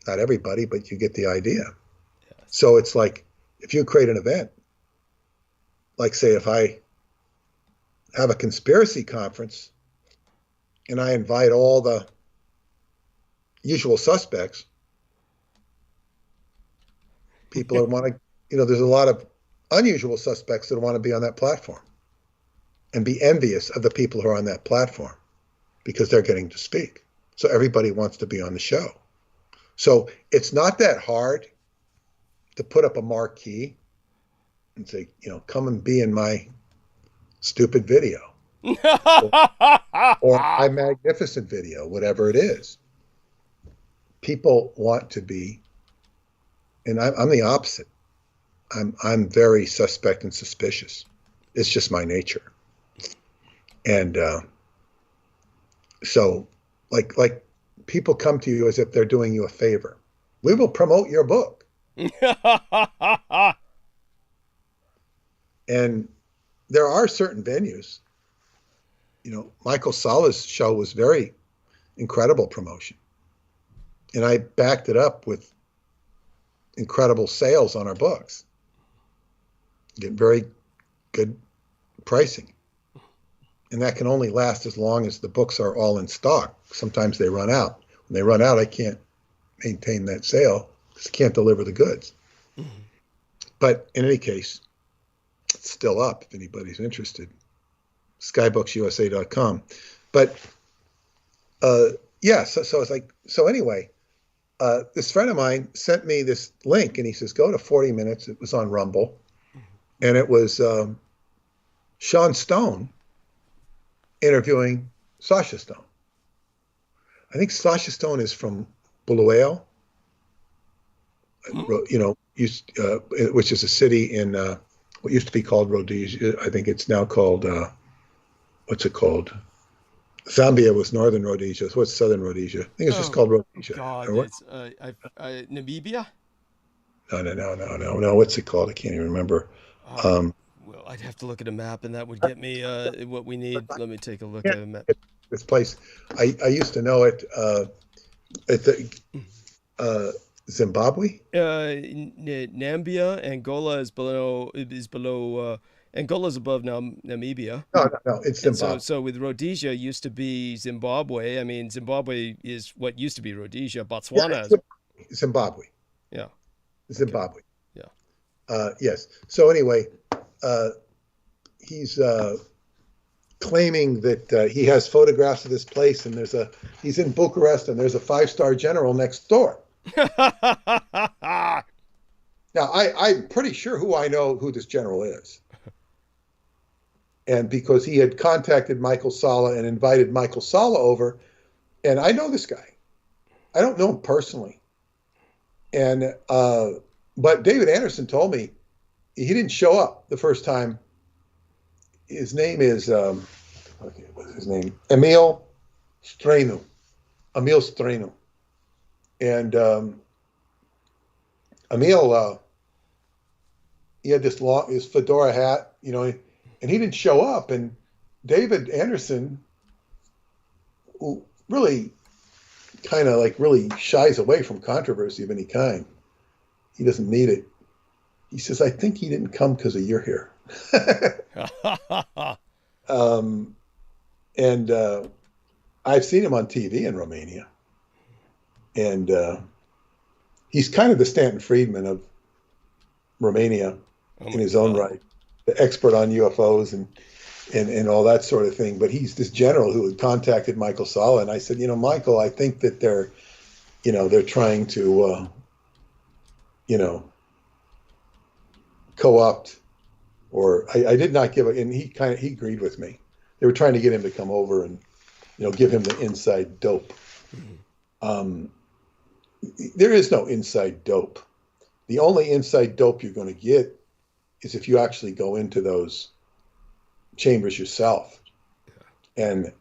Not everybody, but you get the idea. Yes. So it's like, if you create an event, like say if I have a conspiracy conference and I invite all the usual suspects, people are want to, there's a lot of unusual suspects that want to be on that platform and be envious of the people who are on that platform because they're getting to speak. So everybody wants to be on the show. So it's not that hard to put up a marquee and say, come and be in my stupid video or my magnificent video, whatever it is. People want to be, and I'm the opposite. I'm very suspect and suspicious. It's just my nature. And so like people come to you as if they're doing you a favor. We will promote your book. And there are certain venues, Michael Sala's show was very incredible promotion. And I backed it up with incredible sales on our books. Get very good pricing. And that can only last as long as the books are all in stock. Sometimes they run out. When they run out, I can't maintain that sale because I can't deliver the goods. Mm-hmm. But in any case, it's still up if anybody's interested. Skybooksusa.com. But so it's like, so anyway, this friend of mine sent me this link and he says, go to 40 Minutes. It was on Rumble. And it was Sean Stone interviewing Sasha Stone. I think Sasha Stone is from Bulawayo, which is a city in what used to be called Rhodesia. I think it's now called, what's it called? Zambia was northern Rhodesia. So what's southern Rhodesia? I think it's just called Rhodesia. God, it's Namibia? No. What's it called? I can't even remember. Well, I'd have to look at a map, and that would get me what we need. Let me take a look at a map. This place, I used to know it at the Zimbabwe. Nambia, Angola is below. Angola's above Namibia. No, it's Zimbabwe. So with Rhodesia used to be Zimbabwe. I mean, Zimbabwe is what used to be Rhodesia. Botswana is Zimbabwe. Yeah. Zimbabwe. Okay. Yeah. Yes. So anyway, he's claiming that he has photographs of this place, and he's in Bucharest, and there's a 5-star general next door. Now, I'm pretty sure who this general is. And because he had contacted Michael Sala and invited Michael Sala over, and I know this guy. I don't know him personally. And but David Anderson told me he didn't show up the first time. His name is what's his name? Emil Stranu. And Emil, he had his fedora hat, and he didn't show up. And David Anderson, who really kind of really shies away from controversy of any kind. He doesn't need it. he says, I think he didn't come because of you're here. And I've seen him on TV in Romania. And he's kind of the Stanton Friedman of Romania in his own right, the expert on UFOs and all that sort of thing. But he's this general who had contacted Michael Salla. And I said, Michael, I think that they're trying to, co-opt, or I did not give it. And he agreed with me. They were trying to get him to come over and, give him the inside dope. There is no inside dope. The only inside dope you're going to get is if you actually go into those chambers yourself. And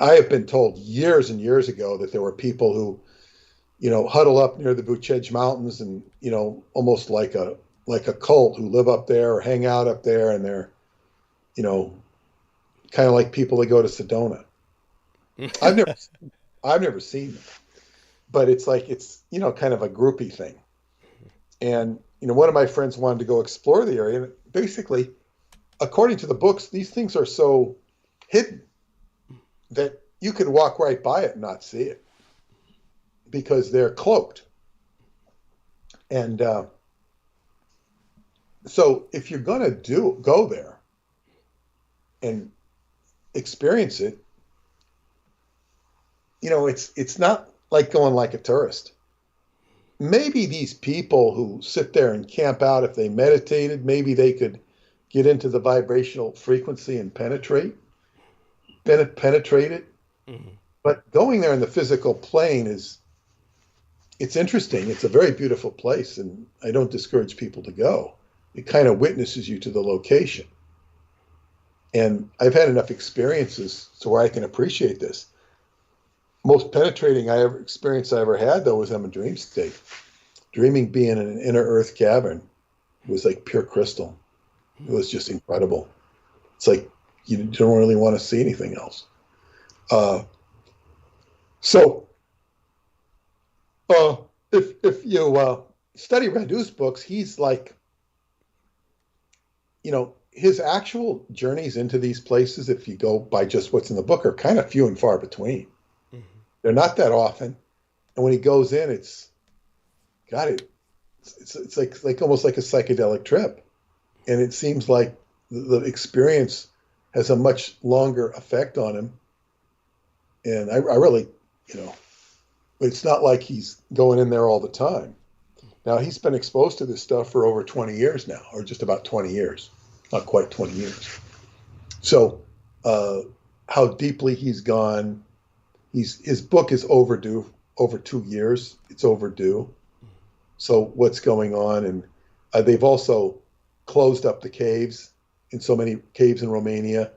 I have been told years and years ago that there were people who, huddle up near the Vucej Mountains and, almost like a cult who live up there or hang out up there, and they're, kind of like people that go to Sedona. I've never seen them, but it's like, it's, kind of a groupie thing. And, one of my friends wanted to go explore the area. And basically, according to the books, these things are so hidden that you could walk right by it and not see it because they're cloaked. And so if you're going to go there and experience it, it's not like going like a tourist. Maybe these people who sit there and camp out, if they meditated, maybe they could get into the vibrational frequency and penetrate it. Mm-hmm. But going there in the physical plane it's interesting. It's a very beautiful place, and I don't discourage people to go. It kind of witnesses you to the location. And I've had enough experiences to where I can appreciate this. Most penetrating experience I ever had, though, was in a dream state. Dreaming being in an inner earth cavern was like pure crystal. It was just incredible. It's like you don't really want to see anything else. If you study Randu's books, he's like, his actual journeys into these places, if you go by just what's in the book, are kind of few and far between. Mm-hmm. They're not that often. And when he goes in, it's like almost like a psychedelic trip. And it seems like the experience has a much longer effect on him. And I really, it's not like he's going in there all the time. Now, he's been exposed to this stuff for over 20 years now, or just about 20 years. Not quite 20 years. So how deeply he's gone, his book is overdue, over 2 years. It's overdue. So what's going on? And they've also closed up the caves, in so many caves in Romania.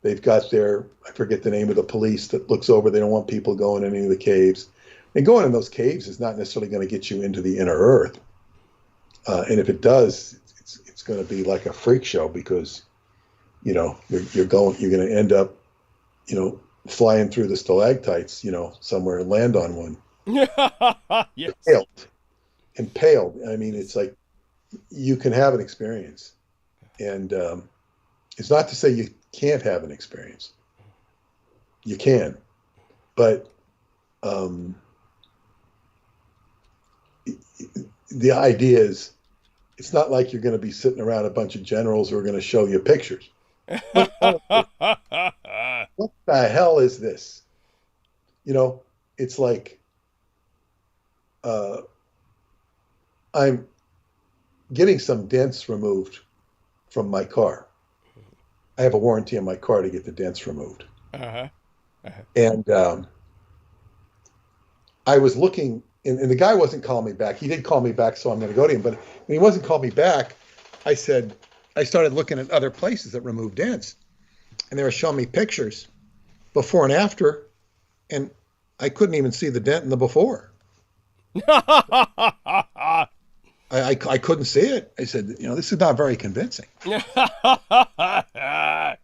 They've got I forget the name of the police that looks over. They don't want people going in any of the caves. And going in those caves is not necessarily going to get you into the inner earth. And if it does, it's going to be like a freak show because, you're going to end up, flying through the stalactites, somewhere and land on one. Yes. Impaled. I mean, it's like you can have an experience, and it's not to say you can't have an experience. You can, but the idea is, it's not like you're going to be sitting around a bunch of generals who are going to show you pictures. What the hell is this? It's like I'm getting some dents removed from my car. I have a warranty on my car to get the dents removed. Uh-huh. Uh-huh. And I was looking, and the guy wasn't calling me back. He did call me back, so I'm going to go to him. But when he wasn't calling me back, I started looking at other places that remove dents. And they were showing me pictures before and after, and I couldn't even see the dent in the before. I couldn't see it. I said, this is not very convincing.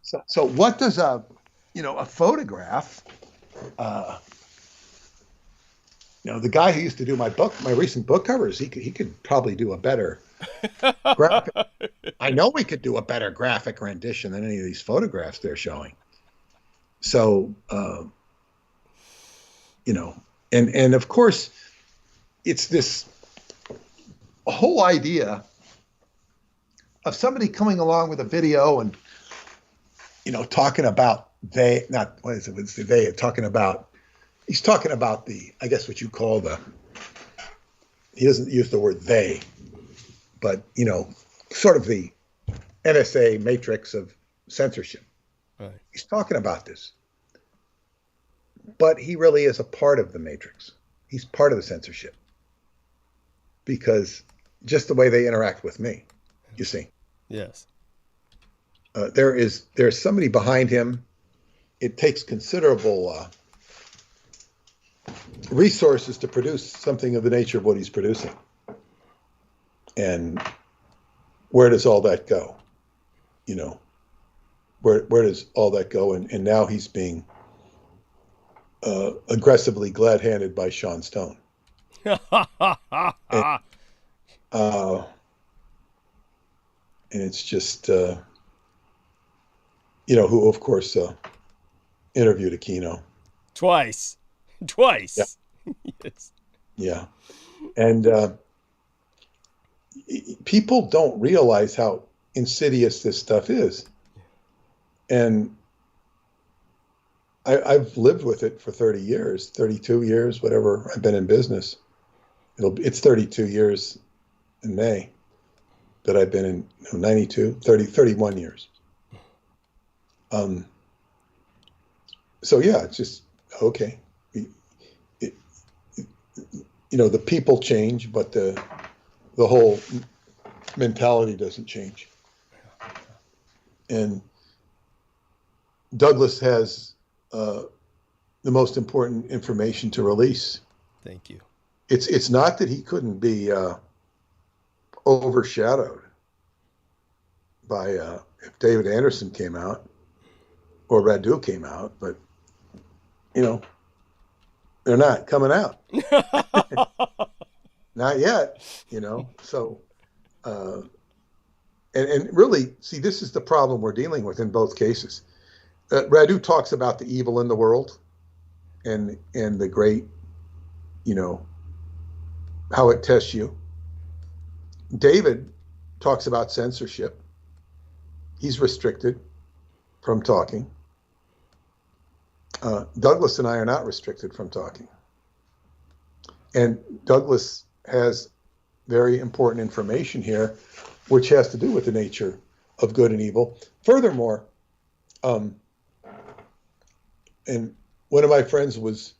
So what does a photograph, the guy who used to do my recent book covers, he could probably do a better graphic. I know we could do a better graphic rendition than any of these photographs they're showing. So, you know, and of course, it's this whole idea of somebody coming along with a video and, you know, talking about he's talking about the, I guess what you call he doesn't use the word they, but, you know, sort of the NSA matrix of censorship. Right. He's talking about this, but he really is a part of the matrix. He's part of the censorship because just the way they interact with me, you see. Yes. There's somebody behind him. It takes considerable resources to produce something of the nature of what he's producing. And where does all that go? You know, where does all that go? And now he's being aggressively glad-handed by Sean Stone. And it's just, you know, who, of course, interviewed Aquino. Twice. Yeah. Yes. Yeah. And people don't realize how insidious this stuff is. And I've lived with it for 30 years, 32 years, whatever. I've been in business. It's 32 years in May that I've been in 31 years. So yeah, it's just, okay. You know, the people change, but the whole mentality doesn't change. And Douglas has the most important information to release. Thank you. It's not that he couldn't be overshadowed by if David Anderson came out or Radu came out, but you know, they're not coming out. Not yet, you know. So and really, see, this is the problem we're dealing with in both cases. Radu talks about the evil in the world and the great, you know, how it tests you. David talks about censorship. He's restricted from talking. Douglas and I are not restricted from talking. And Douglas has very important information here, which has to do with the nature of good and evil. Furthermore, and one of my friends was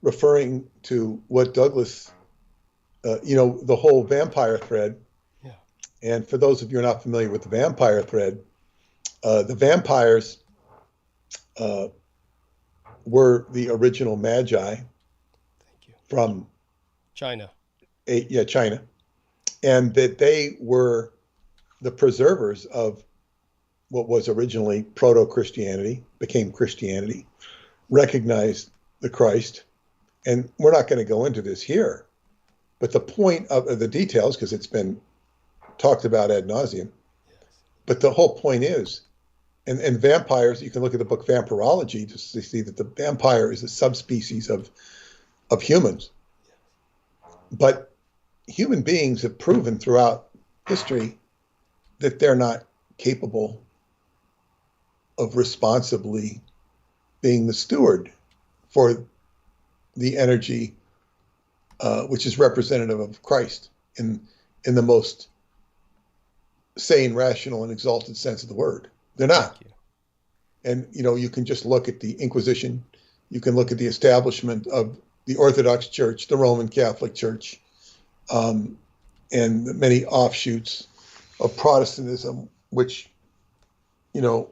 referring to what Douglas, you know, the whole vampire thread. Yeah. And for those of you who are not familiar with the vampire thread, the vampires were the original magi. Thank you. From China. China. And that they were the preservers of what was originally proto-Christianity, became Christianity, recognized the Christ. And we're not going to go into this here, but the point of the details, because it's been talked about ad nauseum, but the whole point is, and vampires, you can look at the book Vampirology to see that the vampire is a subspecies of humans. But human beings have proven throughout history that they're not capable of responsibly being the steward for the energy which is representative of Christ in the most sane, rational, and exalted sense of the word. They're not. And, you know, you can just look at the Inquisition. You can look at the establishment of the Orthodox Church, the Roman Catholic Church, and the many offshoots of Protestantism, which, you know,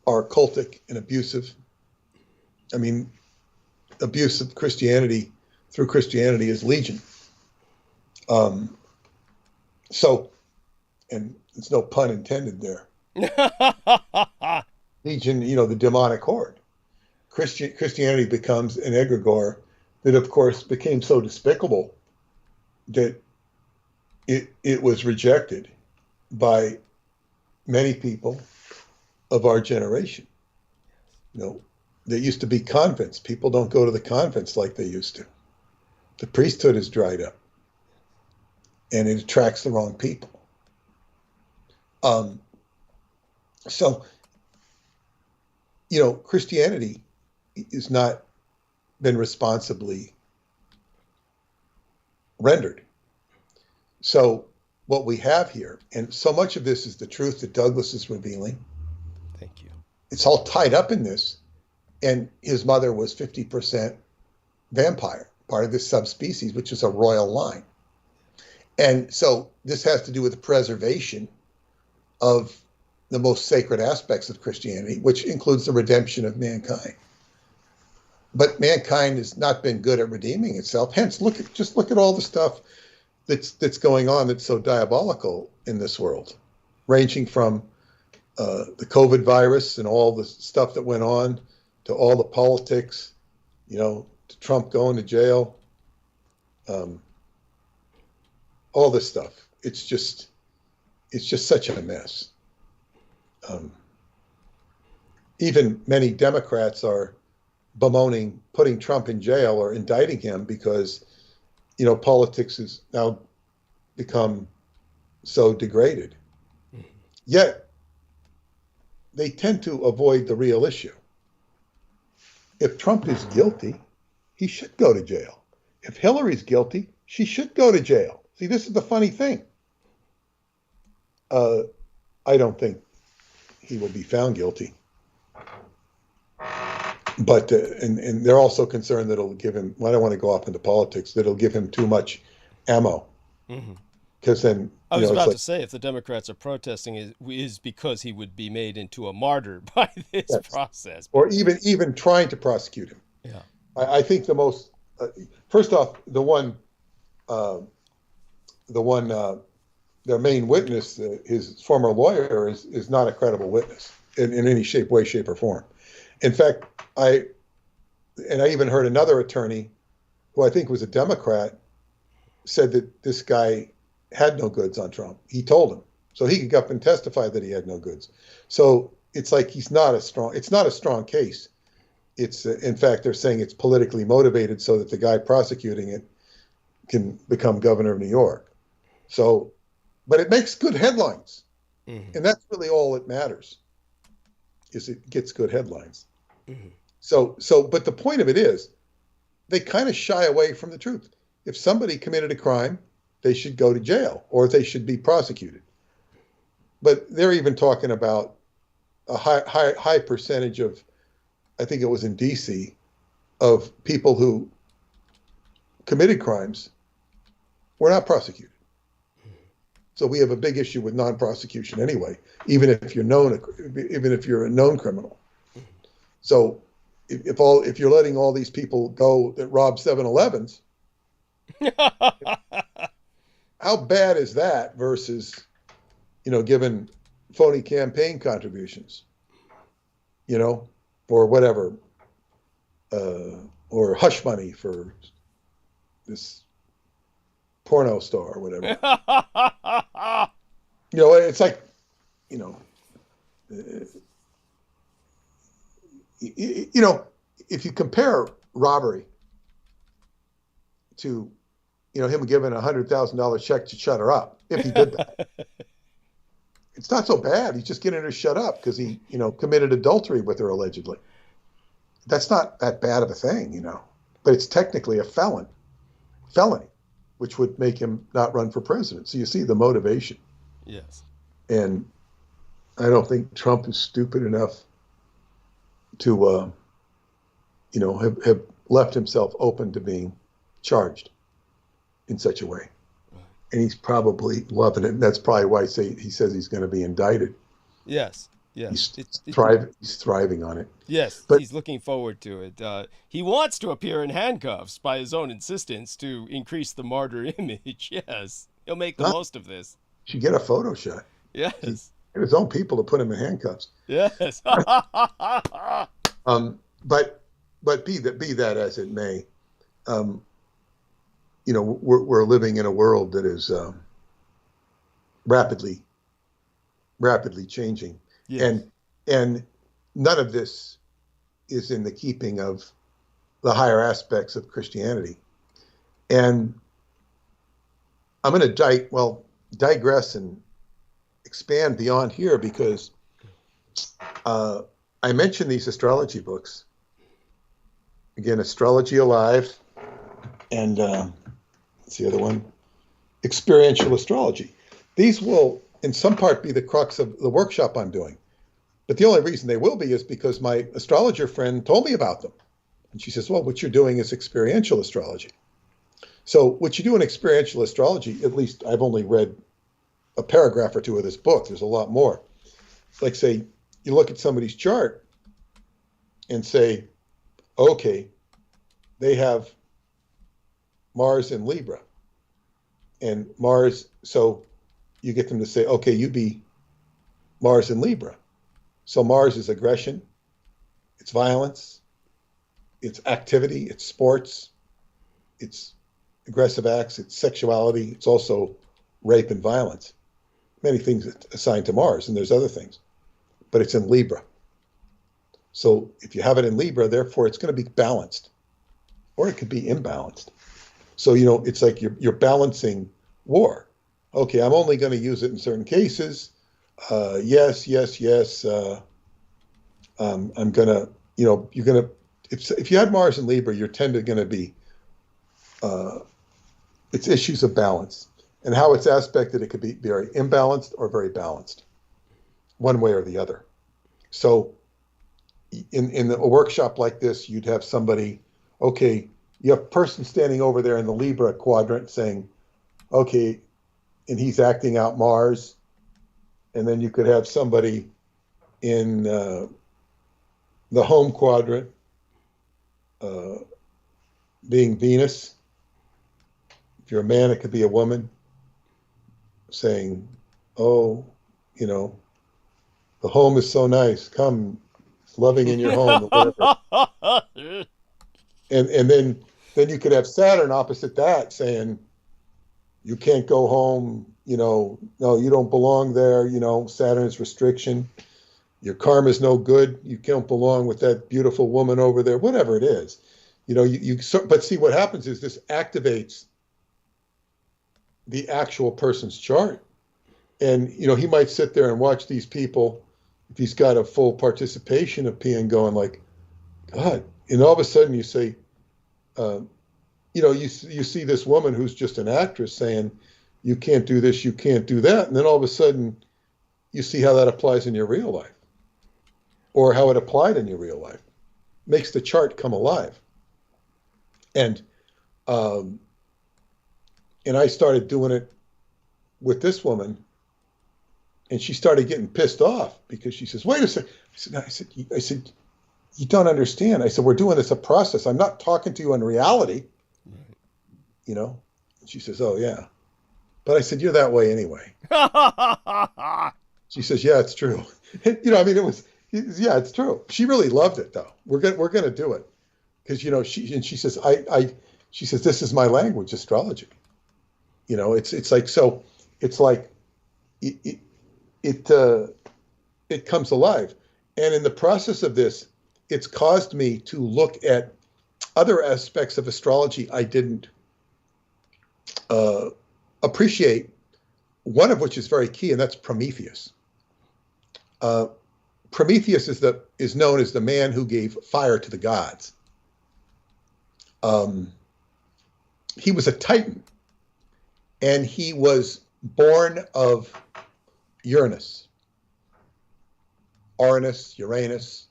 are cultic and abusive. I mean, abusive Christianity through Christianity is legion. So, and there's no pun intended there. Legion, you know, the demonic horde. Christianity becomes an egregore that, of course, became so despicable that it was rejected by many people of our generation. There used to be convents. People don't go to the convents like they used to. The priesthood is dried up, and it attracts the wrong people. So, Christianity has not been responsibly rendered. So what we have here, and so much of this is the truth that Douglas is revealing. Thank you. It's all tied up in this. And his mother was 50% vampire, part of this subspecies, which is a royal line. And so this has to do with the preservation of the most sacred aspects of Christianity, which includes the redemption of mankind. But mankind has not been good at redeeming itself. Hence, look at all the stuff that's going on that's so diabolical in this world, ranging from the COVID virus and all the stuff that went on, to all the politics, to Trump going to jail, all this stuff. It's just such a mess. Even many Democrats are bemoaning putting Trump in jail or indicting him because, politics has now become so degraded. Yet they tend to avoid the real issue. If Trump is guilty, he should go to jail. If Hillary's guilty, she should go to jail. See, this is the funny thing. I don't think he will be found guilty. But, and they're also concerned that it'll give him, well, I don't want to go off into politics, that it'll give him too much ammo. Because then, I was about to say, if the Democrats are protesting, is because he would be made into a martyr by this process. Or even trying to prosecute him. Yeah. I think the most, first off, their main witness, his former lawyer, is not a credible witness in any way, shape, or form. In fact, I even heard another attorney, who I think was a Democrat, said that this guy had no goods on Trump. He told him, so he could go up and testify that he had no goods. So it's like it's not a strong case. It's in fact, they're saying it's politically motivated so that the guy prosecuting it can become governor of New York. So, but it makes good headlines. And that's really all that matters, is it gets good headlines. So, but the point of it is, they kind of shy away from the truth. If somebody committed a crime, they should go to jail or they should be prosecuted. But they're even talking about a high percentage of, I think it was in DC, of people who committed crimes were not prosecuted. So we have a big issue with non-prosecution anyway, even if you're a known criminal. So if you're letting all these people go that rob 7-Elevens, how bad is that versus, giving phony campaign contributions, or whatever, or hush money for this porno star or whatever. It's like, if you compare robbery to, him giving $100,000 check to shut her up, if he did that, it's not so bad. He's just getting her to shut up because he, committed adultery with her allegedly. That's not that bad of a thing, but it's technically a felony, which would make him not run for president. So you see the motivation. Yes. And I don't think Trump is stupid enough to, have left himself open to being charged in such a way. And he's probably loving it. And that's probably why he says he's going to be indicted. Yes. He's thriving on it. Yes, but he's looking forward to it. He wants to appear in handcuffs by his own insistence to increase the martyr image. Yes, he'll make the most of this. Should get a photo shot. Yes. Get his own people to put him in handcuffs. Yes. But be that as it may, we're living in a world that is rapidly changing. Yes. And none of this is in the keeping of the higher aspects of Christianity. And I'm going to digress and expand beyond here, because I mentioned these astrology books. Again, Astrology Alive, and what's the other one? Experiential Astrology. These will, in some part, be the crux of the workshop I'm doing. But the only reason they will be is because my astrologer friend told me about them. And she says, well, what you're doing is experiential astrology. So what you do in experiential astrology, at least I've only read a paragraph or two of this book. There's a lot more. Like, say, you look at somebody's chart and say, okay, they have Mars in Libra. And Mars, so you get them to say, okay, you be Mars in Libra. So Mars is aggression, it's violence, it's activity, it's sports, it's aggressive acts, it's sexuality, it's also rape and violence. Many things assigned to Mars, and there's other things, but it's in Libra. So if you have it in Libra, therefore it's going to be balanced, or it could be imbalanced. So, you know, it's like you're balancing war. Okay, I'm only going to use it in certain cases. Yes. I'm going to, you know, you're going to, if you had Mars in Libra, you're going to be, it's issues of balance. And how it's aspected, it could be very imbalanced or very balanced, one way or the other. So in a workshop like this, you'd have somebody, okay, you have a person standing over there in the Libra quadrant saying, okay, and he's acting out Mars. And then you could have somebody in the home quadrant being Venus. If you're a man, it could be a woman saying, oh, you know, the home is so nice. Come, it's loving in your home, or whatever. And then you could have Saturn opposite that saying, you can't go home, you know, no, you don't belong there, you know, Saturn's restriction. Your karma's no good. You can't belong with that beautiful woman over there, whatever it is. You know, but see, what happens is this activates the actual person's chart. And, you know, he might sit there and watch these people, if he's got a full participation of PN going like, God, and all of a sudden you say, you know, you see this woman who's just an actress saying, you can't do this, you can't do that. And then all of a sudden you see how that applies in your real life, or how it applied in your real life. Makes the chart come alive. And I started doing it with this woman, and she started getting pissed off because she says, wait a second. I said, you don't understand. I said, we're doing this a process. I'm not talking to you in reality. Right. You know? And she says, oh yeah. But I said, you're that way anyway. She says, yeah, it's true. You know, I mean, yeah, it's true. She really loved it though. We're going to do it. Because, you know, she says, she says, this is my language, astrology. You know, it's like, so it's like, it comes alive. And in the process of this, it's caused me to look at other aspects of astrology I didn't appreciate, one of which is very key, and that's Prometheus. Prometheus is known as the man who gave fire to the gods. He was a Titan, and he was born of Uranus, Uranus,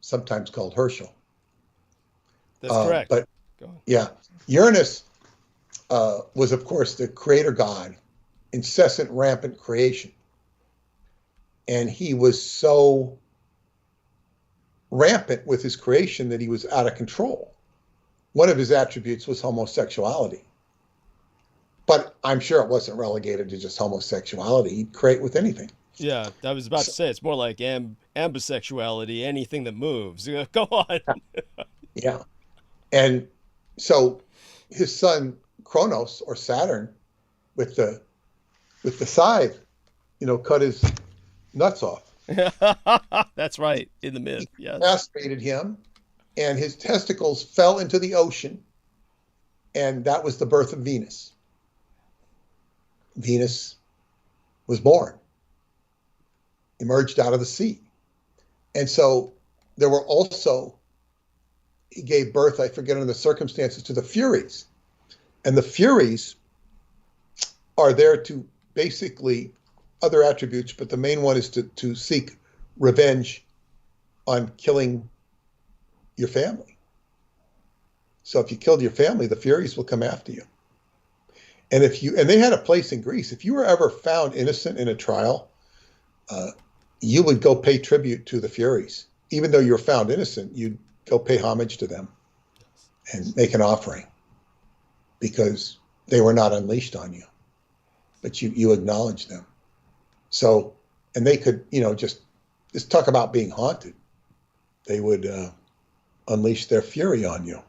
sometimes called Herschel. That's correct. But yeah, Uranus was, of course, the creator god, incessant, rampant creation. And he was so rampant with his creation that he was out of control. One of his attributes was homosexuality. But I'm sure it wasn't relegated to just homosexuality. He'd create with anything. Yeah, I was about to say, it's more like ambisexuality, anything that moves. Go on. Yeah. And so his son, Kronos, or Saturn, with the with the scythe, cut his nuts off. That's right, in the myth, yes. Castrated him, and his testicles fell into the ocean, and that was the birth of Venus. Venus was born, emerged out of the sea. And so there were also, he gave birth, I forget under the circumstances, to the Furies. And the Furies are there to basically, other attributes, but the main one is to seek revenge on killing your family. So if you killed your family, the Furies will come after you. And and they had a place in Greece. If you were ever found innocent in a trial, you would go pay tribute to the Furies. Even though you were found innocent, you'd go pay homage to them and make an offering, because they were not unleashed on you, but you acknowledge them. So, and they could, just talk about being haunted. They would unleash their fury on you.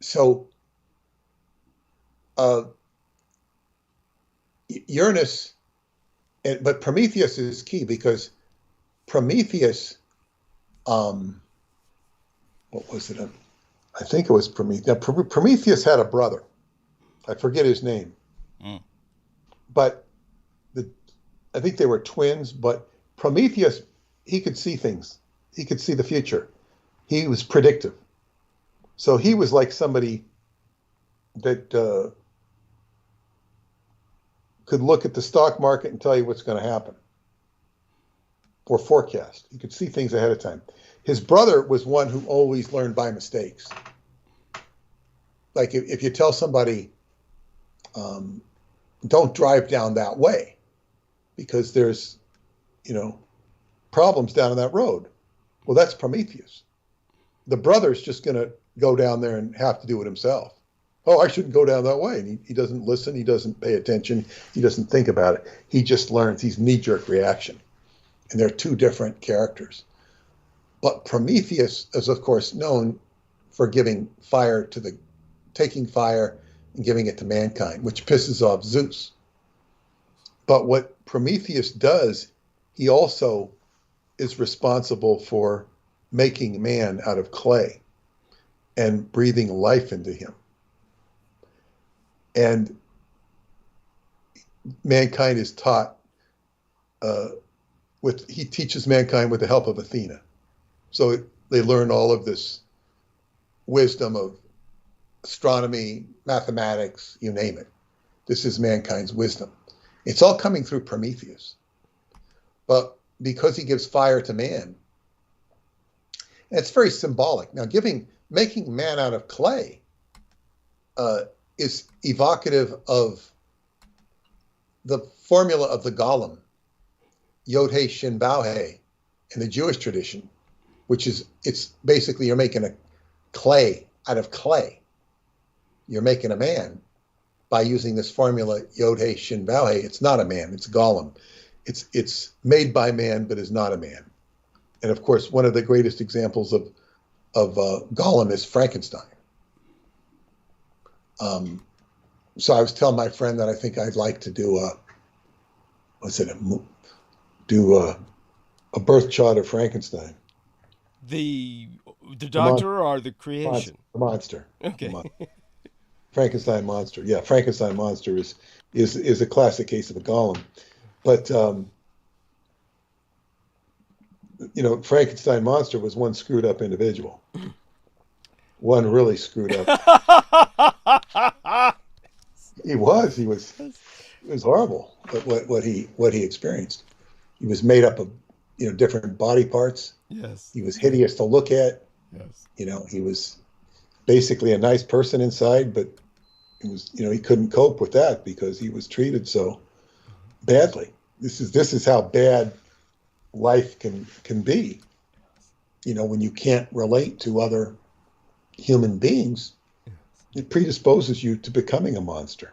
So Uranus, but Prometheus is key, because Prometheus, what was it? I think it was Prometheus. Now, Prometheus had a brother. I forget his name. But I think they were twins, but Prometheus, he could see things. He could see the future. He was predictive. So he was like somebody that could look at the stock market and tell you what's going to happen, or forecast. He could see things ahead of time. His brother was one who always learned by mistakes. Like if you tell somebody, don't drive down that way because there's, problems down on that road. Well, that's Prometheus. The brother's just going to go down there and have to do it himself. Oh, I shouldn't go down that way. And he doesn't listen. He doesn't pay attention. He doesn't think about it. He just learns. He's knee-jerk reaction. And they're two different characters. But Prometheus is, of course, known for taking fire and giving it to mankind, which pisses off Zeus. But what Prometheus does, he also is responsible for making man out of clay and breathing life into him. And mankind is taught, he teaches mankind with the help of Athena. So they learn all of this wisdom of astronomy, mathematics, you name it. This is mankind's wisdom. It's all coming through Prometheus. But because he gives fire to man, and it's very symbolic. Now, making man out of clay is evocative of the formula of the golem, Yod He Shin Bao He, in the Jewish tradition, which is, it's basically you're making a clay out of clay. You're making a man by using this formula, Yod He Shin Bao He. It's not a man, it's a golem. It's made by man, but is not a man. And of course, one of the greatest examples of golem is Frankenstein. So I was telling my friend that I think I'd like to do a birth chart of Frankenstein. The doctor or the creation? The monster. Okay. Frankenstein monster. Yeah, Frankenstein monster is a classic case of a golem. But Frankenstein monster was one screwed up individual. One really screwed up. He was. It was horrible. But what he experienced. He was made up of different body parts. Yes. He was hideous to look at. Yes. He was basically a nice person inside, but it was he couldn't cope with that because he was treated so badly. This is how bad life can be. When you can't relate to other human beings, it predisposes you to becoming a monster.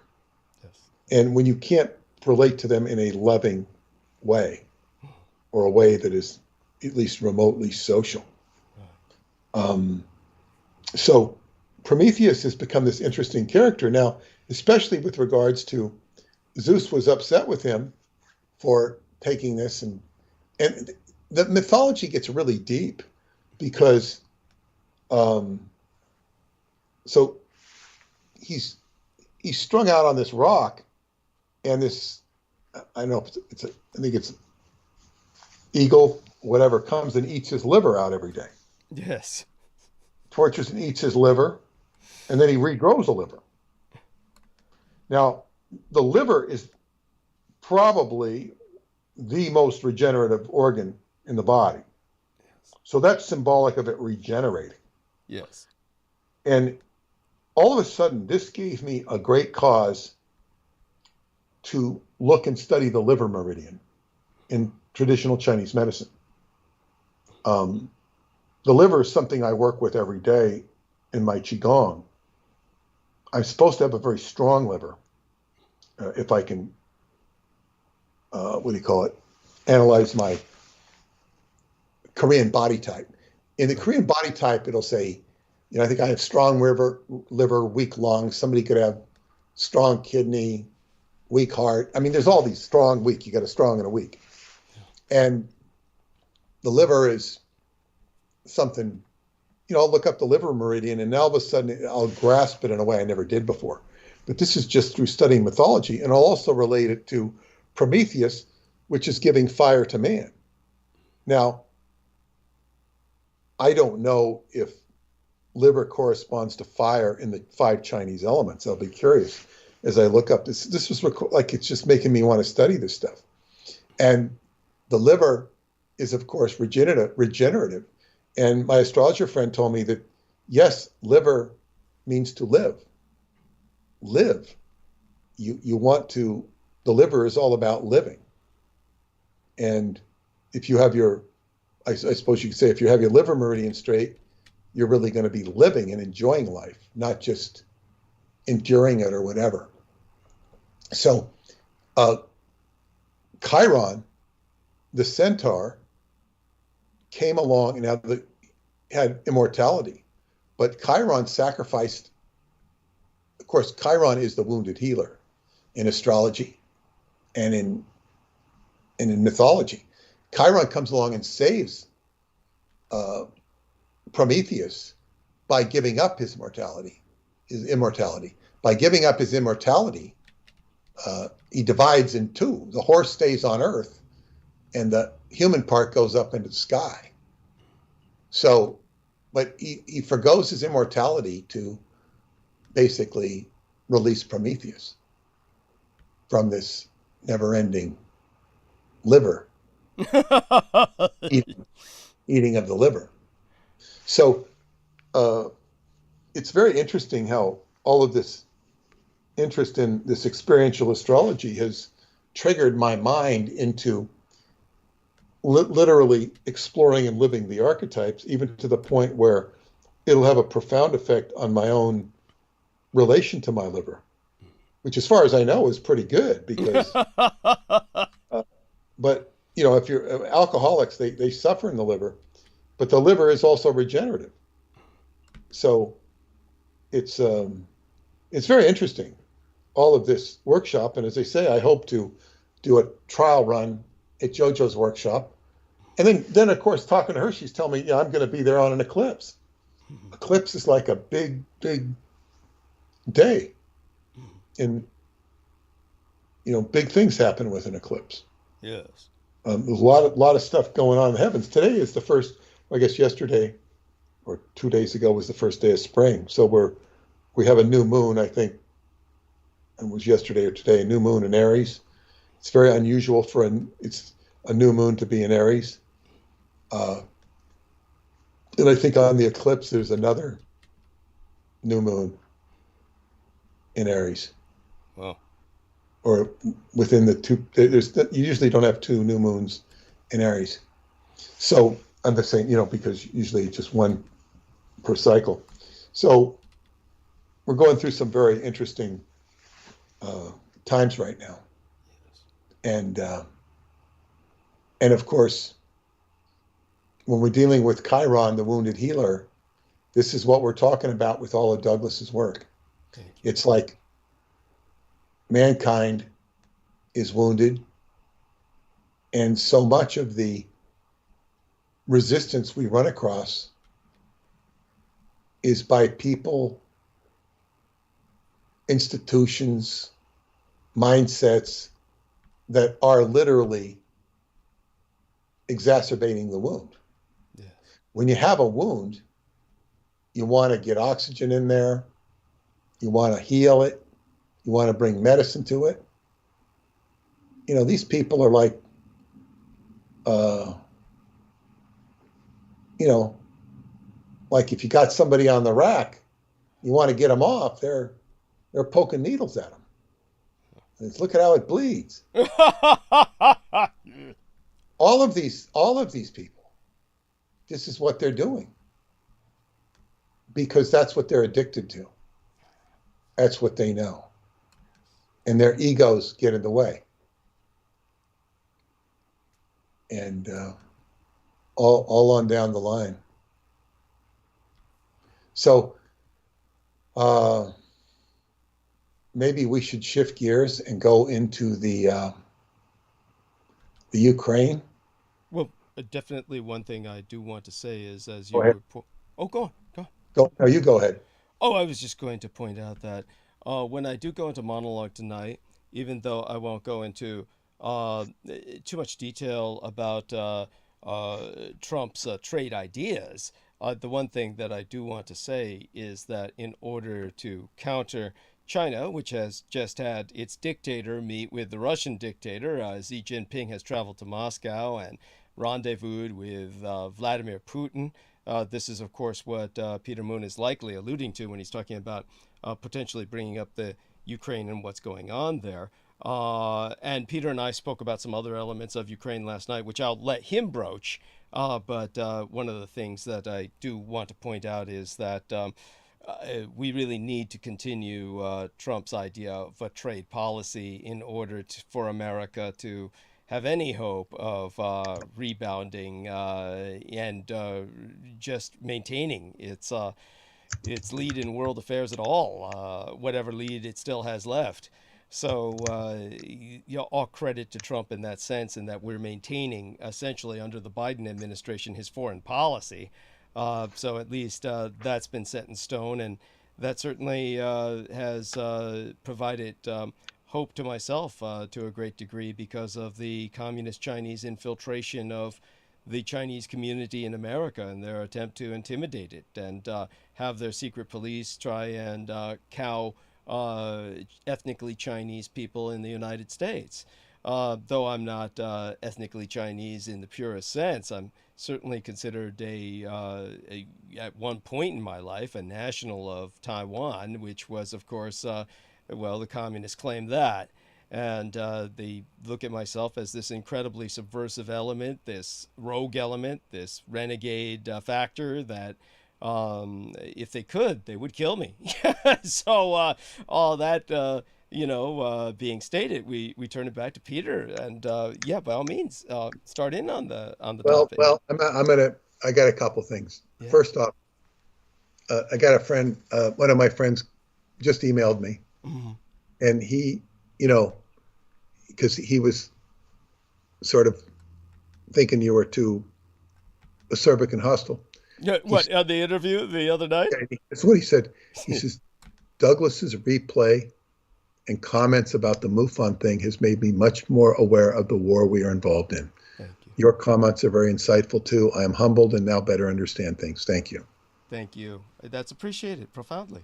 Yes. And when you can't relate to them in a loving way, or a way that is at least remotely social. So Prometheus has become this interesting character now, especially with regards to Zeus was upset with him for taking this, and the mythology gets really deep because so he's strung out on this rock, and this, I know I think it's eagle, whatever, comes and eats his liver out every day. Yes. Tortures and eats his liver, and then he regrows a liver. Now, the liver is probably the most regenerative organ in the body. So that's symbolic of it regenerating. Yes. And all of a sudden, this gave me a great cause to look and study the liver meridian in traditional Chinese medicine. The liver is something I work with every day in my Qigong. I'm supposed to have a very strong liver if I can, analyze my Korean body type. In the Korean body type, it'll say, I think I have strong liver, weak lungs. Somebody could have strong kidney, weak heart. I mean, there's all these strong, weak. You got a strong and a weak. And the liver is something, I'll look up the liver meridian, and all of a sudden I'll grasp it in a way I never did before. But this is just through studying mythology, and I'll also relate it to Prometheus, which is giving fire to man. Now, I don't know if liver corresponds to fire in the 5 Chinese elements. I'll be curious as I look up this. This was like, it's just making me want to study this stuff. And the liver is, of course, regenerative. And my astrologer friend told me that, yes, liver means to live. Live. You want to, the liver is all about living. And if you have I suppose you could say, if you have your liver meridian straight, you're really going to be living and enjoying life, not just enduring it or whatever. So, Chiron, the centaur, came along and had immortality, but Chiron sacrificed. Of course, Chiron is the wounded healer in astrology and in mythology. Chiron comes along and saves Prometheus by giving up his immortality. By giving up his immortality, he divides in 2. The horse stays on Earth, and the human part goes up into the sky. So, but he forgoes his immortality to basically release Prometheus from this never-ending liver eating of the liver. So it's very interesting how all of this interest in this experiential astrology has triggered my mind into literally exploring and living the archetypes, even to the point where it'll have a profound effect on my own relation to my liver, which, as far as I know, is pretty good because but if you're alcoholics, they suffer in the liver, but the liver is also regenerative. So it's very interesting, all of this workshop. And as I say, I hope to do a trial run at JoJo's workshop. And then of course, talking to her, she's telling me, I'm going to be there on an eclipse. Eclipse is like a big, big day. And, big things happen with an eclipse. Yes. There's a lot of stuff going on in the heavens. Today is the first, I guess yesterday or 2 days ago was the first day of spring. So we have a new moon, I think, it was yesterday or today, a new moon in Aries. It's very unusual for it's a new moon to be in Aries. And I think on the eclipse, there's another new moon in Aries. Wow. Or within the 2, you usually don't have 2 new moons in Aries. So I'm just saying, because usually it's just one per cycle. So we're going through some very interesting times right now. And of course, when we're dealing with Chiron, the wounded healer, This is what we're talking about with all of Douglas's work. It's like mankind is wounded, and so much of the resistance we run across is by people, institutions, mindsets that are literally exacerbating the wound. Yeah. When you have a wound, you want to get oxygen in there, you want to heal it, you want to bring medicine to it. You know, these people are like, you know, like if you got somebody on the rack, you want to get them off, they're poking needles at them. And look at how it bleeds. all of these people, this is what they're doing. Because that's what they're addicted to. That's what they know. And their egos get in the way. And all on down the line. So maybe we should shift gears and go into the Ukraine. Well, definitely one thing I do want to say is, as you Go ahead. were go on. No, you go ahead. Oh, I was just going to point out that when I do go into monologue tonight, even though I won't go into too much detail about Trump's trade ideas, the one thing that I do want to say is that in order to counter China, which has just had its dictator meet with the Russian dictator, Xi Jinping has traveled to Moscow and rendezvoused with Vladimir Putin. This is, of course, what Peter Moon is likely alluding to when he's talking about potentially bringing up the Ukraine and what's going on there. And Peter and I spoke about some other elements of Ukraine last night, which I'll let him broach. But one of the things that I do want to point out is that we really need to continue Trump's idea of a trade policy in order for America to have any hope of rebounding and just maintaining its lead in world affairs at all, whatever lead it still has left. So all credit to Trump in that sense, in that we're maintaining essentially under the Biden administration his foreign policy. So at least that's been set in stone, and that certainly has provided hope to myself to a great degree because of the communist Chinese infiltration of the Chinese community in America and their attempt to intimidate it and have their secret police try and cow ethnically Chinese people in the United States. Though I'm not ethnically Chinese in the purest sense, I'm certainly considered at one point in my life, a national of Taiwan, which was, of course, the communists claim that. And they look at myself as this incredibly subversive element, this rogue element, this renegade factor that if they could, they would kill me. So all that, being stated, we turn it back to Peter, and by all means, start in on the topic. Well, I got a couple things. Yeah. First off, I got a friend, one of my friends just emailed me, mm-hmm. and he, because he was sort of thinking you were too acerbic and hostile. Yeah, what, on the interview the other night? Yeah, that's what he said. He says, Douglas's replay and comments about the MUFON thing has made me much more aware of the war we are involved in. Thank you. Your comments are very insightful too. I am humbled and now better understand things. Thank you. Thank you. That's appreciated profoundly.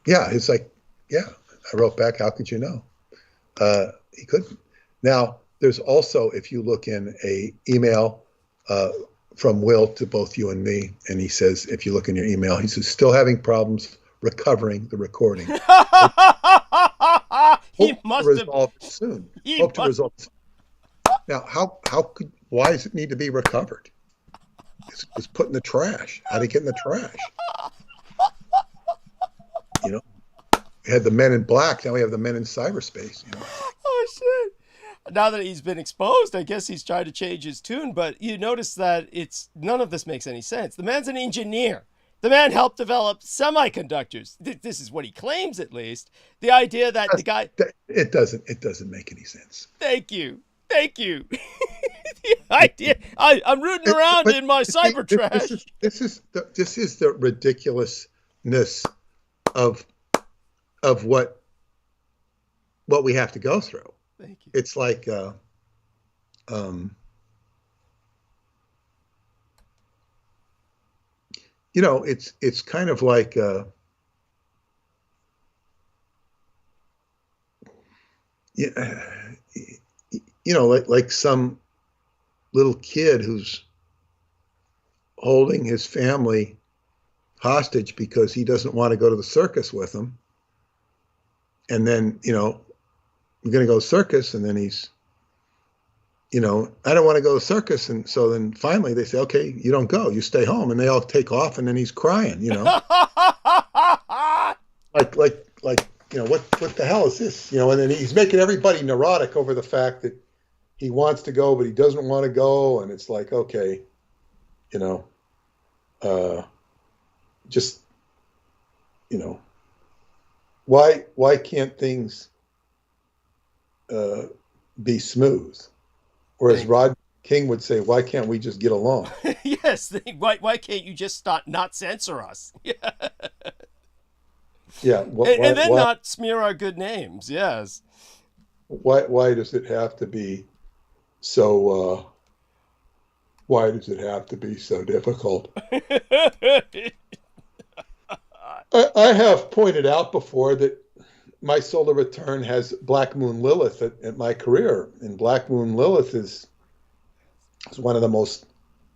Yeah, it's like, yeah. I wrote back, how could you know? He couldn't. Now, there's also, if you look in a email from Will to both you and me, and he says, if you look in your email, he says, still having problems recovering the recording. He must have resolved it soon. Hope to resolve it. Now, why does it need to be recovered? It's put in the trash. How did it get in the trash? We had the Men in Black, now we have the Men in Cyberspace. Oh, shit. Now that he's been exposed, I guess he's trying to change his tune, but you notice that none of this makes any sense. The man's an engineer. The man helped develop semiconductors. This is what he claims, at least. The idea that the guy... It doesn't make any sense. Thank you. The idea... I'm rooting around in my cyber trash. This is the ridiculousness of what we have to go through. Thank you. It's like it's kind of like like some little kid who's holding his family hostage because he doesn't want to go to the circus with them. And then, we're going to go circus. And then he's, I don't want to go to circus. And so then finally they say, okay, you don't go, you stay home. And they all take off. And then he's crying, what the hell is this? And then he's making everybody neurotic over the fact that he wants to go, but he doesn't want to go. And it's like, okay, just, why can't things be smooth? Or as Rod King would say, why can't we just get along? Yes. Why can't you just not censor us? Yeah. And then not smear our good names. Yes. Why does it have to be so? Why does it have to be so difficult? I have pointed out before that my solar return has Black Moon Lilith at my career, and Black Moon Lilith is one of the most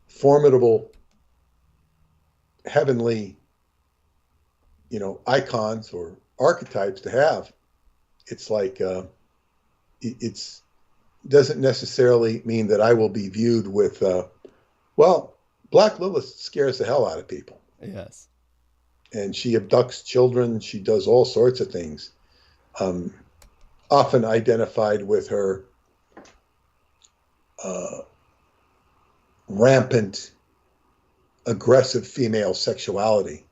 formidable heavenly, icons or archetypes to have. It's like it's doesn't necessarily mean that I will be viewed with Black Lilith scares the hell out of people. Yes. And she abducts children. She does all sorts of things. Often identified with her rampant, aggressive female sexuality.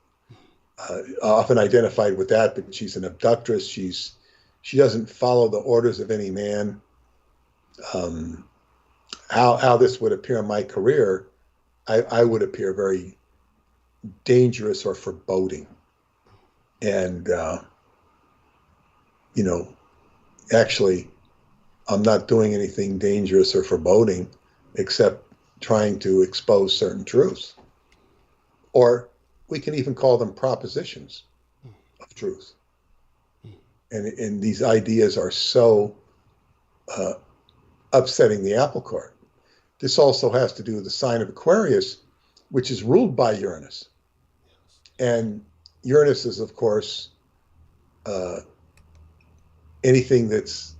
Often identified with that, but she's an abductress. She doesn't follow the orders of any man. How this would appear in my career, I would appear very dangerous or foreboding. And, actually, I'm not doing anything dangerous or foreboding except trying to expose certain truths. Or we can even call them propositions of truth. And these ideas are so upsetting the apple cart. This also has to do with the sign of Aquarius, which is ruled by Uranus. And Uranus is, of course, anything that's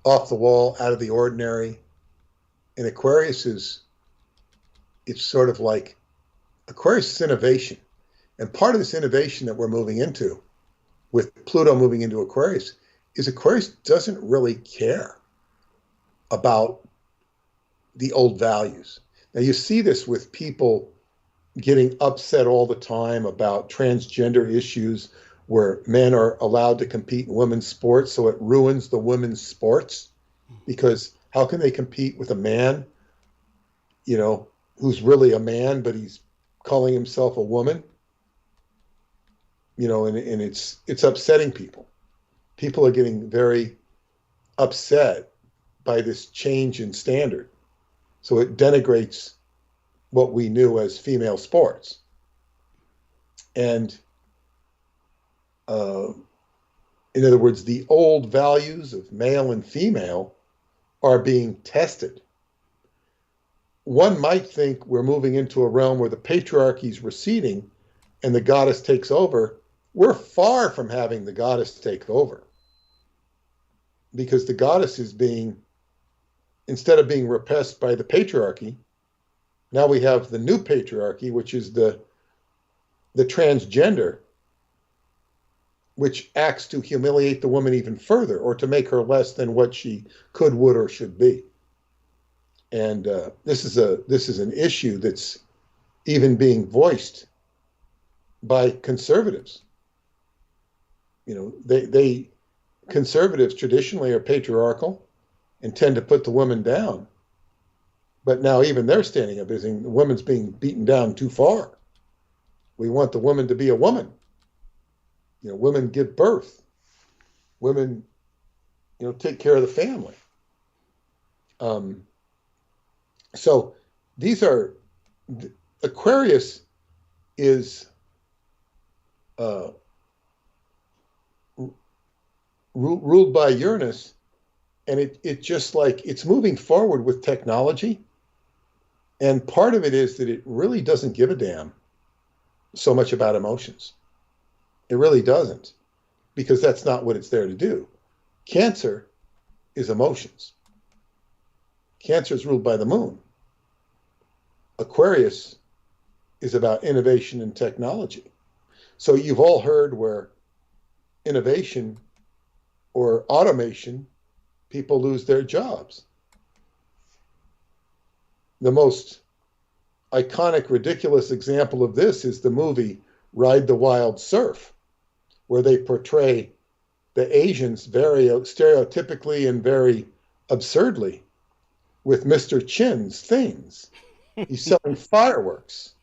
off the wall, out of the ordinary. And Aquarius it's sort of like, Aquarius is innovation. And part of this innovation that we're moving into, with Pluto moving into Aquarius, is Aquarius doesn't really care about the old values. Now you see this with people getting upset all the time about transgender issues where men are allowed to compete in women's sports, so it ruins the women's sports. Because how can they compete with a man, who's really a man, but he's calling himself a woman? And it's upsetting people. People are getting very upset by this change in standard. So it denigrates what we knew as female sports. And in other words, the old values of male and female are being tested. One might think we're moving into a realm where the patriarchy is receding and the goddess takes over. We're far from having the goddess take over, because the goddess is instead of being repressed by the patriarchy, now we have the new patriarchy, which is the transgender, which acts to humiliate the woman even further, or to make her less than what she could, would, or should be. And this is an issue that's even being voiced by conservatives. Conservatives traditionally are patriarchal and tend to put the woman down. But now even they're standing up, saying the woman's being beaten down too far. We want the woman to be a woman. Women give birth. Women, take care of the family. So these are, Aquarius is ruled by Uranus, and it just like it's moving forward with technology. And part of it is that it really doesn't give a damn so much about emotions. It really doesn't, because that's not what it's there to do. Cancer is emotions. Cancer is ruled by the moon. Aquarius is about innovation and technology. So you've all heard where innovation or automation, people lose their jobs. The most iconic, ridiculous example of this is the movie Ride the Wild Surf, where they portray the Asians very stereotypically and very absurdly with Mr. Chin's things. He's selling fireworks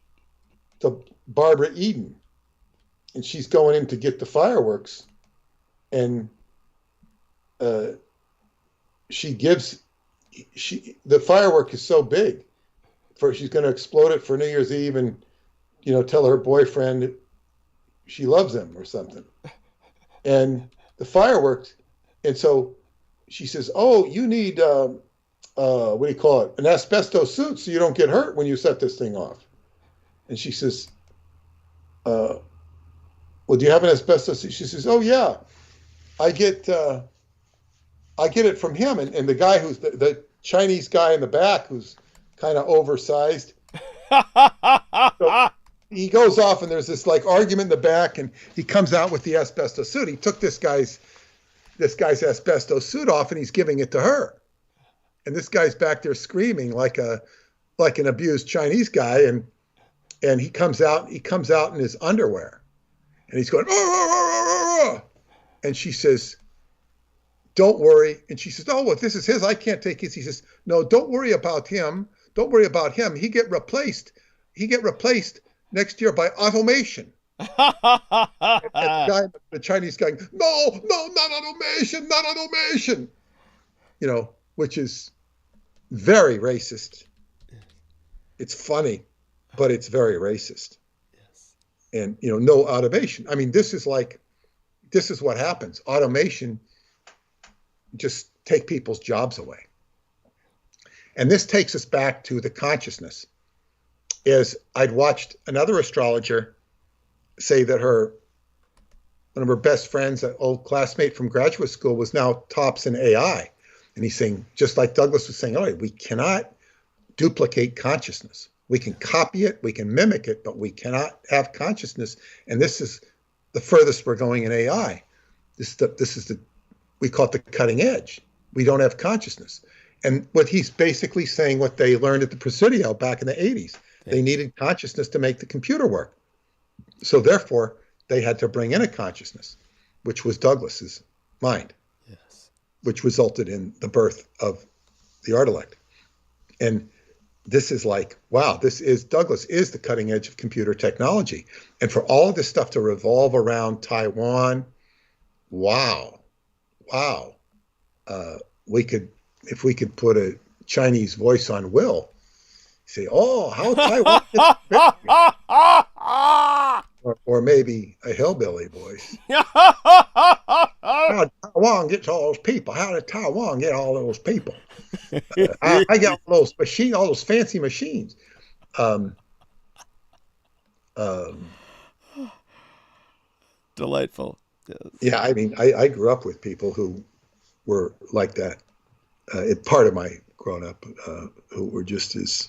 to Barbara Eden, and she's going in to get the fireworks, and the firework is so big, she's going to explode it for New Year's Eve and, tell her boyfriend she loves him or something. And the fireworks, and so she says, "Oh, you need, what do you call it? An asbestos suit so you don't get hurt when you set this thing off." And she says, "Well, do you have an asbestos suit?" She says, "Oh yeah, I get it from him." And the guy who's the Chinese guy in the back who's kind of oversized. So he goes off and there's this like argument in the back, and he comes out with the asbestos suit. He took this guy's asbestos suit off and he's giving it to her. And this guy's back there screaming like an abused Chinese guy, and he comes out in his underwear and he's going, "Oh, oh, oh, oh, oh." And she says, "Don't worry." And she says, "Oh, well, if this is his, I can't take his." He says, "No, don't worry about him. Don't worry about him. He get replaced next year by automation." And the Chinese guy, no, not automation, not automation. Which is very racist. It's funny, but it's very racist. And, no automation. I mean, this is what happens. Automation just take people's jobs away. And this takes us back to the consciousness. I'd watched another astrologer say that one of her best friends, an old classmate from graduate school, was now tops in AI. And he's saying, just like Douglas was saying, we cannot duplicate consciousness. We can copy it, we can mimic it, but we cannot have consciousness. And this is the furthest we're going in AI. We call it the cutting edge. We don't have consciousness. And what he's basically saying, what they learned at the Presidio back in the 80s, they needed consciousness to make the computer work. So therefore, they had to bring in a consciousness, which was Douglas's mind, which resulted in the birth of the Art-elect. And this is like, wow, Douglas is the cutting edge of computer technology. And for all of this stuff to revolve around Taiwan, wow. If we could put a Chinese voice on Will, say, "Oh, how Taiwan gets or maybe a hillbilly voice. How did Taiwan get all those people? How did Taiwan get all those people? I got all those fancy machines." Delightful. Yes. Yeah, I mean, I grew up with people who were like that. Part of my growing up, who were just as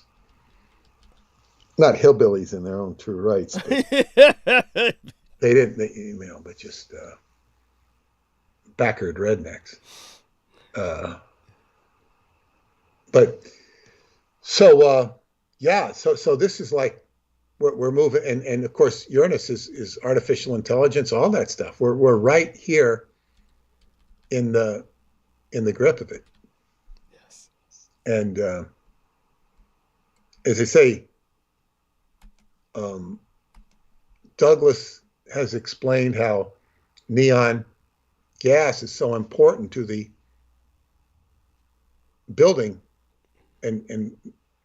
not hillbillies in their own true rights. But just backward rednecks. So this is like we're moving, and of course Uranus is artificial intelligence, all that stuff. We're right here in the grip of it. Yes. And as I say, Douglas has explained how neon gas is so important to the building and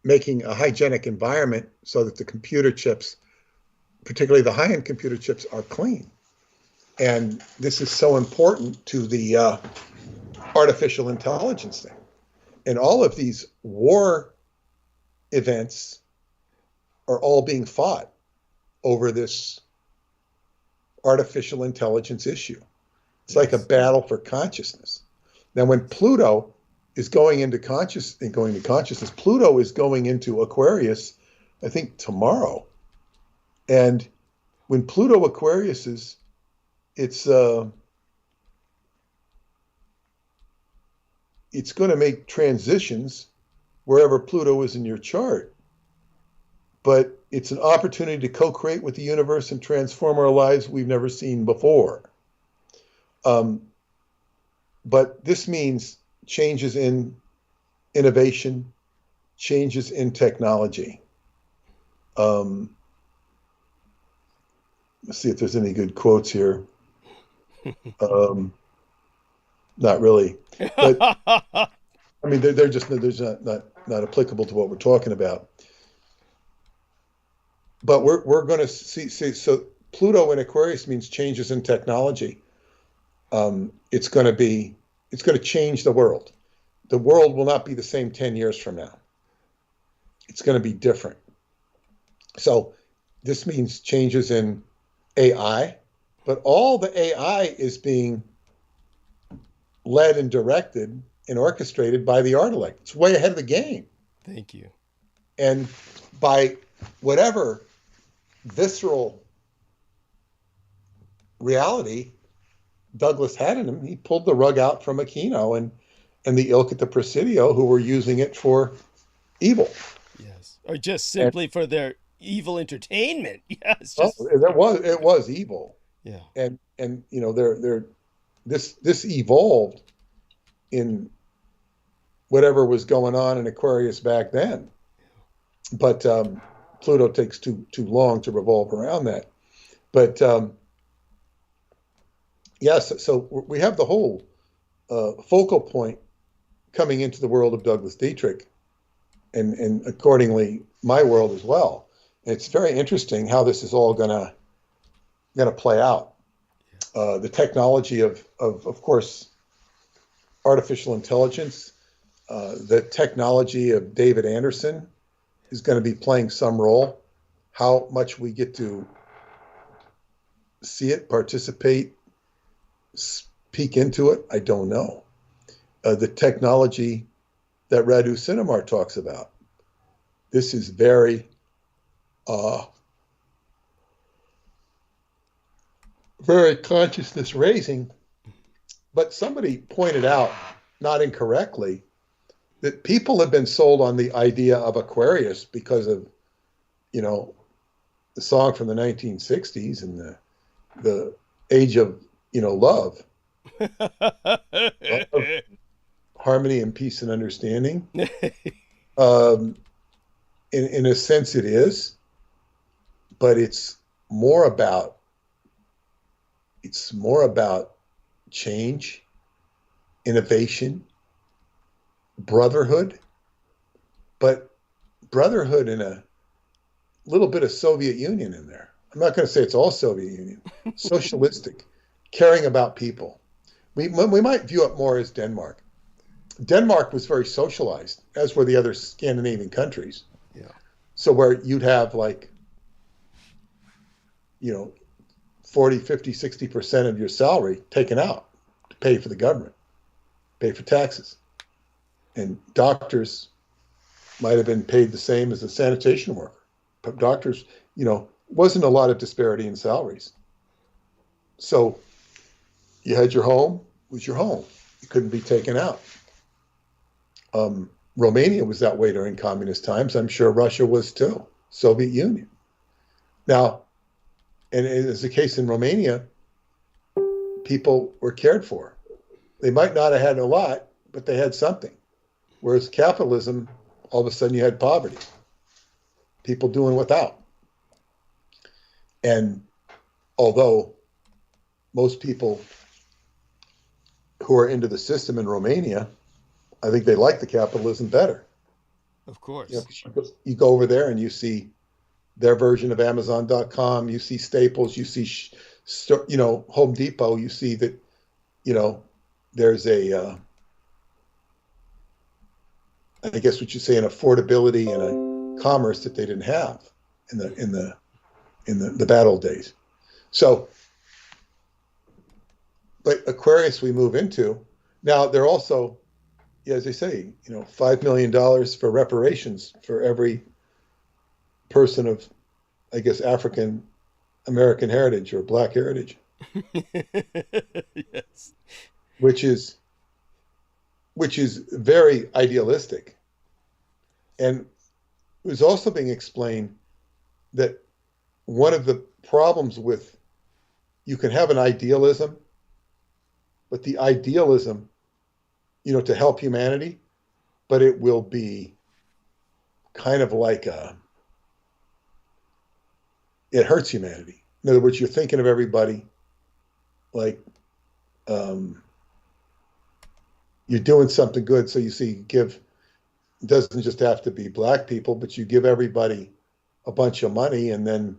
making a hygienic environment so that the computer chips, particularly the high-end computer chips, are clean. And this is so important to the artificial intelligence thing. And all of these war events are all being fought over this artificial intelligence issue. It's like a battle for consciousness. Now, when Pluto is going into consciousness, Pluto is going into Aquarius, I think tomorrow. And when Pluto Aquarius it's going to make transitions wherever Pluto is in your chart. But it's an opportunity to co-create with the universe and transform our lives we've never seen before. But this means changes in innovation, changes in technology. Let's see if there's any good quotes here. Not really, but I mean they're just not applicable to what we're talking about. But we're going to see. So Pluto in Aquarius means changes in technology. It's going to change the world. The world will not be the same 10 years from now. It's going to be different. So this means changes in AI, but all the AI is being led and directed and orchestrated by the art elect. It's way ahead of the game. Thank you. And by whatever visceral reality Douglas had in him, he pulled the rug out from Aquino and the ilk at the Presidio who were using it for evil. Yes. Or just simply for their evil entertainment. Yes. It was evil. Yeah. And you know, this evolved in whatever was going on in Aquarius back then. But Pluto takes too long to revolve around that. But yes, so we have the whole focal point coming into the world of Douglas Dietrich, and accordingly my world as well. And it's very interesting how this is all gonna play out. The technology of course, artificial intelligence, the technology of David Anderson is going to be playing some role. How much we get to see it, participate, peek into it, I don't know. The technology that Radu Sinamar talks about. This is very consciousness raising. But somebody pointed out, not incorrectly, that people have been sold on the idea of Aquarius because of, you know, the song from the 1960s and the age of, you know, love. Harmony and peace and understanding. In a sense it is, but it's more about change, innovation, brotherhood, but brotherhood in a little bit of Soviet Union in there. I'm not going to say it's all Soviet Union. Socialistic, caring about people. We might view it more as Denmark. Denmark was very socialized, as were the other Scandinavian countries. Yeah. So where you'd have like, you know, 40, 50, 60% of your salary taken out to pay for the government, pay for taxes. And doctors might have been paid the same as a sanitation worker. But doctors, you know, wasn't a lot of disparity in salaries. So you had your home, was your home. It couldn't be taken out. Romania was that way during communist times. I'm sure Russia was too, Soviet Union. Now, and as the case in Romania, people were cared for. They might not have had a lot, but they had something. Whereas capitalism, all of a sudden you had poverty, people doing without. And although most people who are into the system in Romania, I think they like the capitalism better. Of course. You go over there and you see their version of Amazon.com, you see Staples, you see, Home Depot, you see that, there's a, I guess what you say, an affordability and a commerce that they didn't have in the bad old days. So, but Aquarius we move into now. They're also, as they say, $5 million for reparations for every person of, I guess, African American heritage or Black heritage. Yes. Which is very idealistic. And it was also being explained that one of the problems with, you can have an idealism, but the idealism, to help humanity, but it will be kind of like it hurts humanity. In other words, you're thinking of everybody like, you're doing something good. So you see, it doesn't just have to be Black people, but you give everybody a bunch of money and then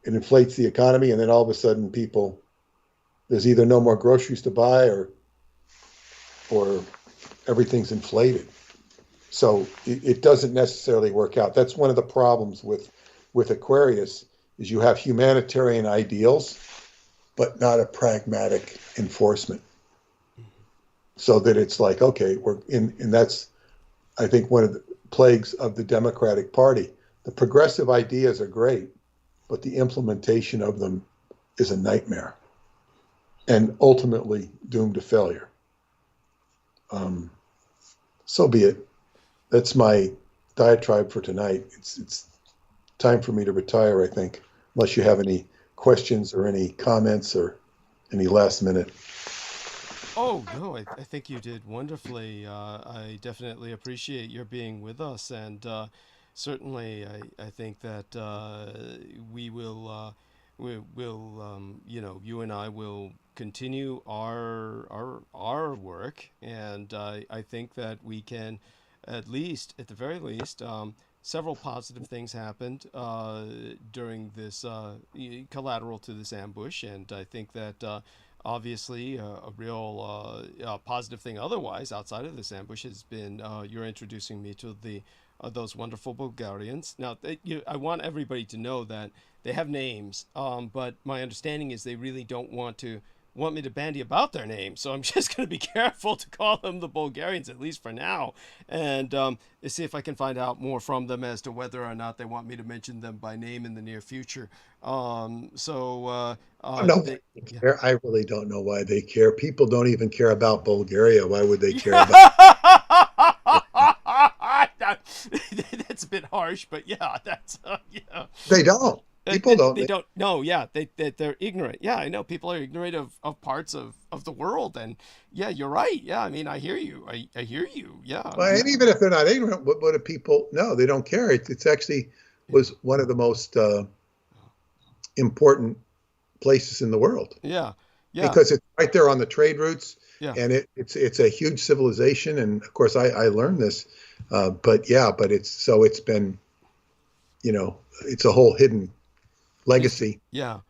it inflates the economy. And then all of a sudden there's either no more groceries to buy or everything's inflated. So it doesn't necessarily work out. That's one of the problems with Aquarius is you have humanitarian ideals, but not a pragmatic enforcement. So that it's like, okay, and that's, I think, one of the plagues of the Democratic Party. The progressive ideas are great, but the implementation of them is a nightmare and ultimately doomed to failure. So be it. That's my diatribe for tonight. It's time for me to retire, I think, unless you have any questions or any comments or any last minute. Oh, no, I think you did wonderfully. I definitely appreciate your being with us, and certainly I think that we will, you and I will continue our work, and I think that we can, at the very least, several positive things happened during this collateral to this ambush, and I think that obviously a real positive thing otherwise outside of this ambush has been you're introducing me to those wonderful Bulgarians. Now, I want everybody to know that they have names, but my understanding is they really don't want me to bandy about their names, so I'm just going to be careful to call them the Bulgarians, at least for now, and see if I can find out more from them as to whether or not they want me to mention them by name in the near future. No, I really don't know why they care. People don't even care about Bulgaria. Why would they care about? That's a bit harsh, but yeah, that's yeah. They don't. People don't. They don't. No, yeah, they're ignorant. Yeah, I know people are ignorant of parts of the world, and yeah, you're right. Yeah, I mean, I hear you. I hear you. Yeah. Well, and even if they're not ignorant, what do people? No, they don't care. It's actually was one of the most important places in the world. Yeah. Yeah. Because it's right there on the trade routes. Yeah. And it's a huge civilization, and of course I learned this, but it's been, it's a whole hidden legacy. Yeah.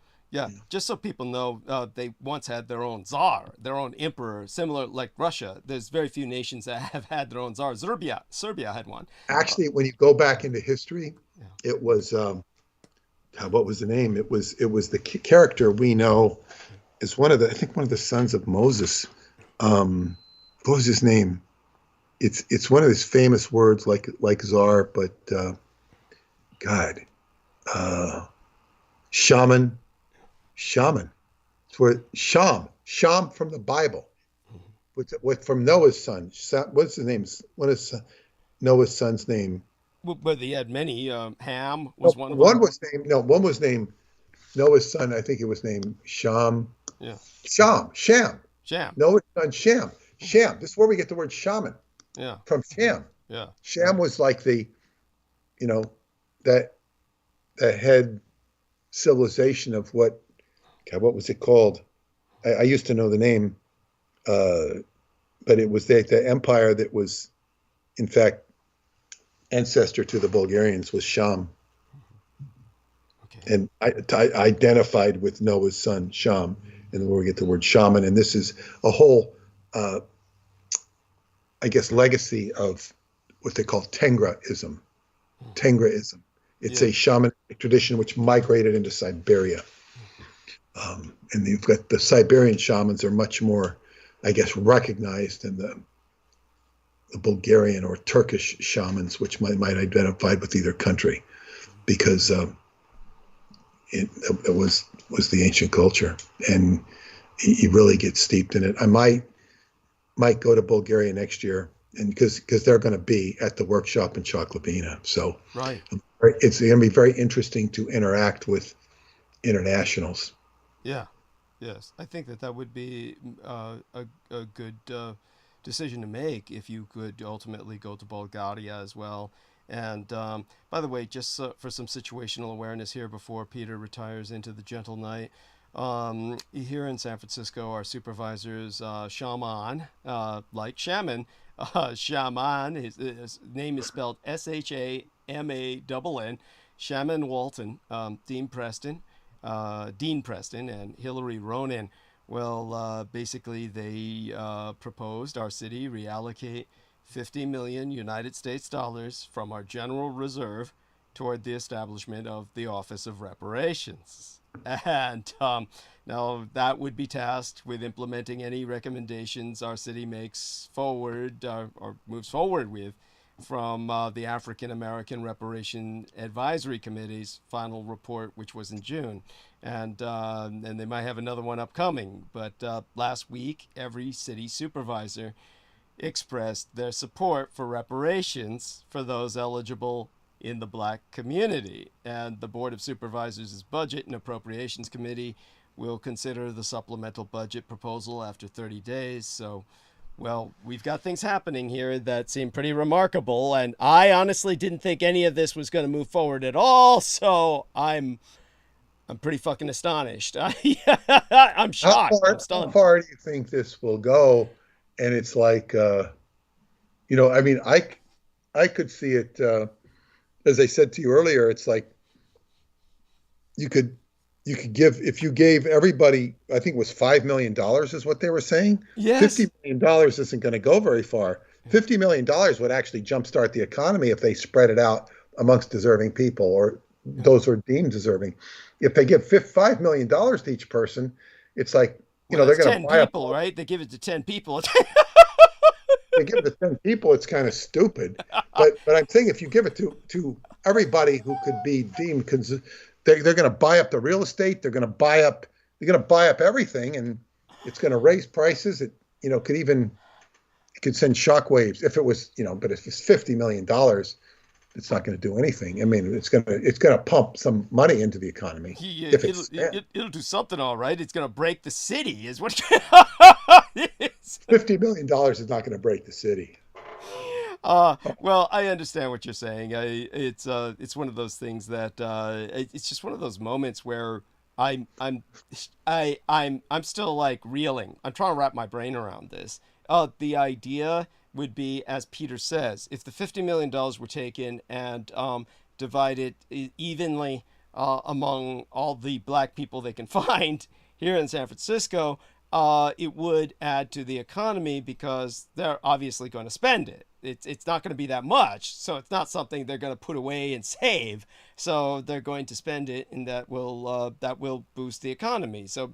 Just so people know, they once had their own czar, their own emperor, similar like Russia. There's very few nations that have had their own czar. Serbia had one. Actually, when you go back into history, it was what was the name? It was the character we know is one of the sons of Moses. What was his name? It's one of his famous words like czar, but shaman. It's where Sham from the Bible. From Noah's son. What's his name? What is Noah's son's name? But they had many. Ham No, was one of one them. was named. No, one was named Noah's son. I think it was named Sham. Yeah. Sham. Sham. Noah's son Sham. Sham. This is where we get the word shaman. Yeah. From Sham. Yeah. Sham was like the, that head civilization of what was it called? I used to know the name, but it was the empire that was, in fact, ancestor to the Bulgarians was Sham. Okay. And I identified with Noah's son Sham, and where we get the word shaman. And this is a whole, I guess, legacy of what they call Tengraism. Tengraism. It's a shamanic tradition which migrated into Siberia. And you've got the Siberian shamans are much more, I guess, recognized than the Bulgarian or Turkish shamans, which might identify with either country, because it was the ancient culture, and you really get steeped in it. I might go to Bulgaria next year, and because they're going to be at the workshop in Chocolabina, so right, it's going to be very interesting to interact with internationals. Yeah, yes, I think that would be a good decision to make if you could ultimately go to Bulgaria as well. And by the way, just for some situational awareness here before Peter retires into the gentle night, here in San Francisco, our supervisors, Shaman, like Shaman, Shaman, his name is spelled Shaman, Shaman Walton, Dean Preston, and Hillary Ronan. Well, basically, they proposed our city reallocate 50 million United States dollars from our general reserve toward the establishment of the Office of Reparations. And now that would be tasked with implementing any recommendations our city makes forward or moves forward with from the African American Reparation Advisory Committee's final report, which was in June. And they might have another one upcoming. But last week, every city supervisor expressed their support for reparations for those eligible in the Black community. And the Board of Supervisors' Budget and Appropriations Committee will consider the supplemental budget proposal after 30 days. So, well, we've got things happening here that seem pretty remarkable. And I honestly didn't think any of this was going to move forward at all. So I'm pretty fucking astonished. I'm shocked. I'm stunned. How far do you think this will go? And it's like, I mean, I could see it, as I said to you earlier, it's like you could give, if you gave everybody, I think it was $5 million is what they were saying. Yes. $50 million isn't going to go very far. $50 million would actually jumpstart the economy if they spread it out amongst deserving people or those who are deemed deserving. If they give $5 million to each person, it's like, they're going to 10 buy people, right? They give it to 10 people. They give it to 10 people, it's kind of stupid. But I'm saying if you give it to everybody who could be deemed, they're going to buy up the real estate. They're going to buy up everything, and it's going to raise prices. It could send shockwaves if it was, but if it's $50 million, it's not going to do anything. I mean, it's going to pump some money into the economy. It'll do something, all right. It's going to break the city, is what it is. $50 million is not going to break the city. Well, I understand what you're saying. It's one of those things that it's just one of those moments where I'm still like reeling. I'm trying to wrap my brain around this. The idea would be, as Peter says, if the $50 million were taken and divided evenly among all the Black people they can find here in San Francisco, it would add to the economy because they're obviously going to spend it. It's not going to be that much, so it's not something they're going to put away and save. So they're going to spend it, and that will boost the economy. So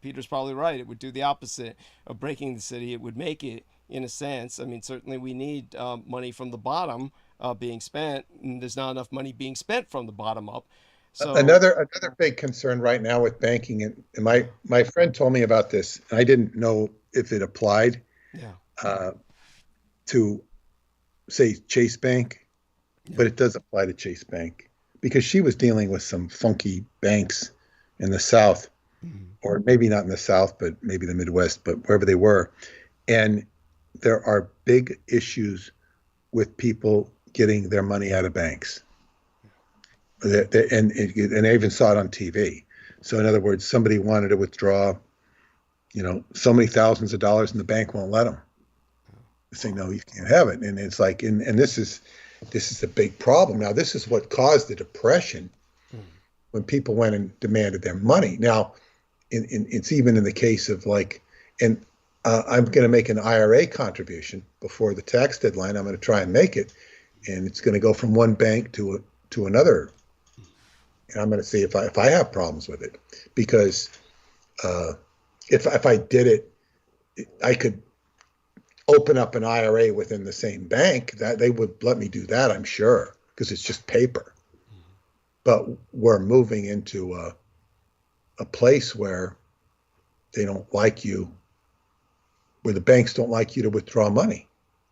Peter's probably right. It would do the opposite of breaking the city. It would make it, in a sense. I mean, certainly we need money from the bottom being spent, and there's not enough money being spent from the bottom up. So another big concern right now with banking, and my friend told me about this, and I didn't know if it applied to, say, Chase Bank, but it does apply to Chase Bank because she was dealing with some funky banks in the South, or maybe not in the South, but maybe the Midwest, but wherever they were. And there are big issues with people getting their money out of banks. And I even saw it on TV. So in other words, somebody wanted to withdraw, so many thousands of dollars, and the bank won't let them. They say, no, you can't have it. And it's like, and this is a big problem. Now, this is what caused the Depression when people went and demanded their money. Now, it's even in the case of I'm going to make an IRA contribution before the tax deadline. I'm going to try and make it, and it's going to go from one bank to another. And I'm going to see if I have problems with it, because if I did it, I could open up an IRA within the same bank. That they would let me do that, I'm sure, because it's just paper. But we're moving into a place where they don't like you, where the banks don't like you to withdraw money.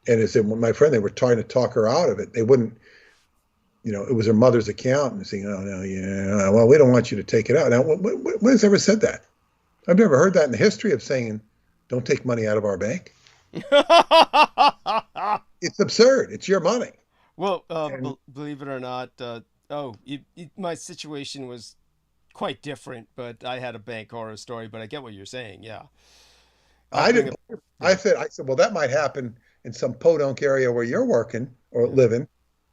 And as my friend, they were trying to talk her out of it. They wouldn't, it was her mother's account, and saying, oh, no, yeah, well, we don't want you to take it out. Now, when has ever said that? I've never heard that in the history of saying, don't take money out of our bank. It's absurd. It's your money. Well, believe it or not, my situation was quite different, but I had a bank horror story, but I get what you're saying. Yeah. I said, well, that might happen in some podunk area where you're working or living,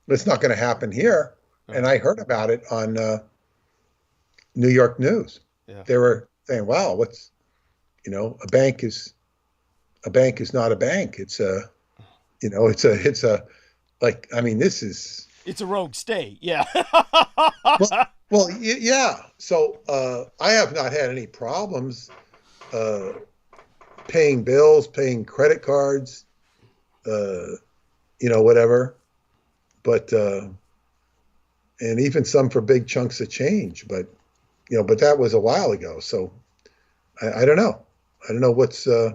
but it's not going to happen here. And I heard about it on New York news. Yeah. They were saying, wow, a bank is not a bank. It's it's a rogue state. Yeah. well, yeah. So I have not had any problems paying bills, paying credit cards, whatever. But and even some for big chunks of change. But but that was a while ago. So I don't know. I don't know what's I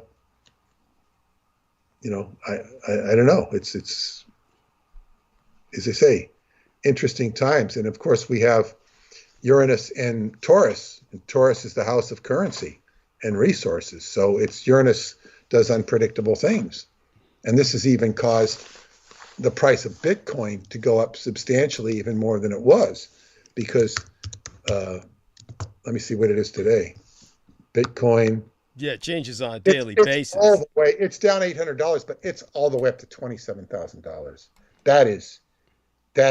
don't know. It's as I say, interesting times. And of course we have Uranus and Taurus. And Taurus is the house of currency and resources. So Uranus does unpredictable things. And this has even caused the price of Bitcoin to go up substantially, even more than it was, because let me see what it is today. Bitcoin. Yeah, it changes on a daily basis. All the way, it's down $800, but it's all the way up to $27,000. That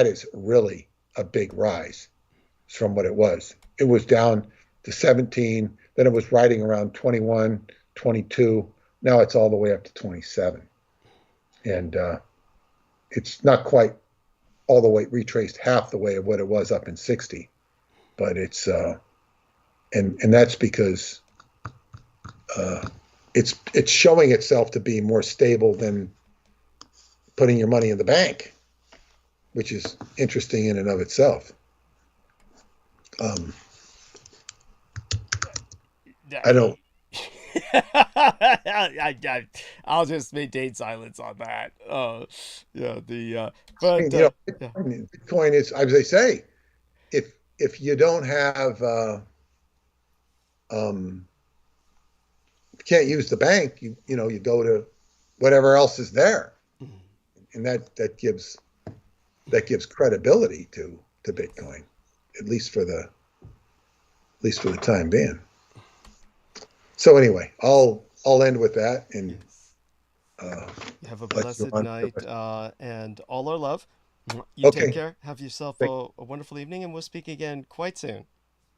is really a big rise from what it was. It was down to 17, then it was riding around 21, 22. Now it's all the way up to 27. And it's not quite all the way retraced half the way of what it was up in 60. But it's and that's because it's showing itself to be more stable than putting your money in the bank, which is interesting in and of itself. I don't. I'll just maintain silence on that. Bitcoin is, as they say, if you don't have, can't use the bank, you go to whatever else is there, and that gives credibility to Bitcoin, at least for the time being. So anyway, I'll end with that, and have a blessed night, and all our love. You okay. Take care. Have yourself a wonderful evening, and we'll speak again quite soon.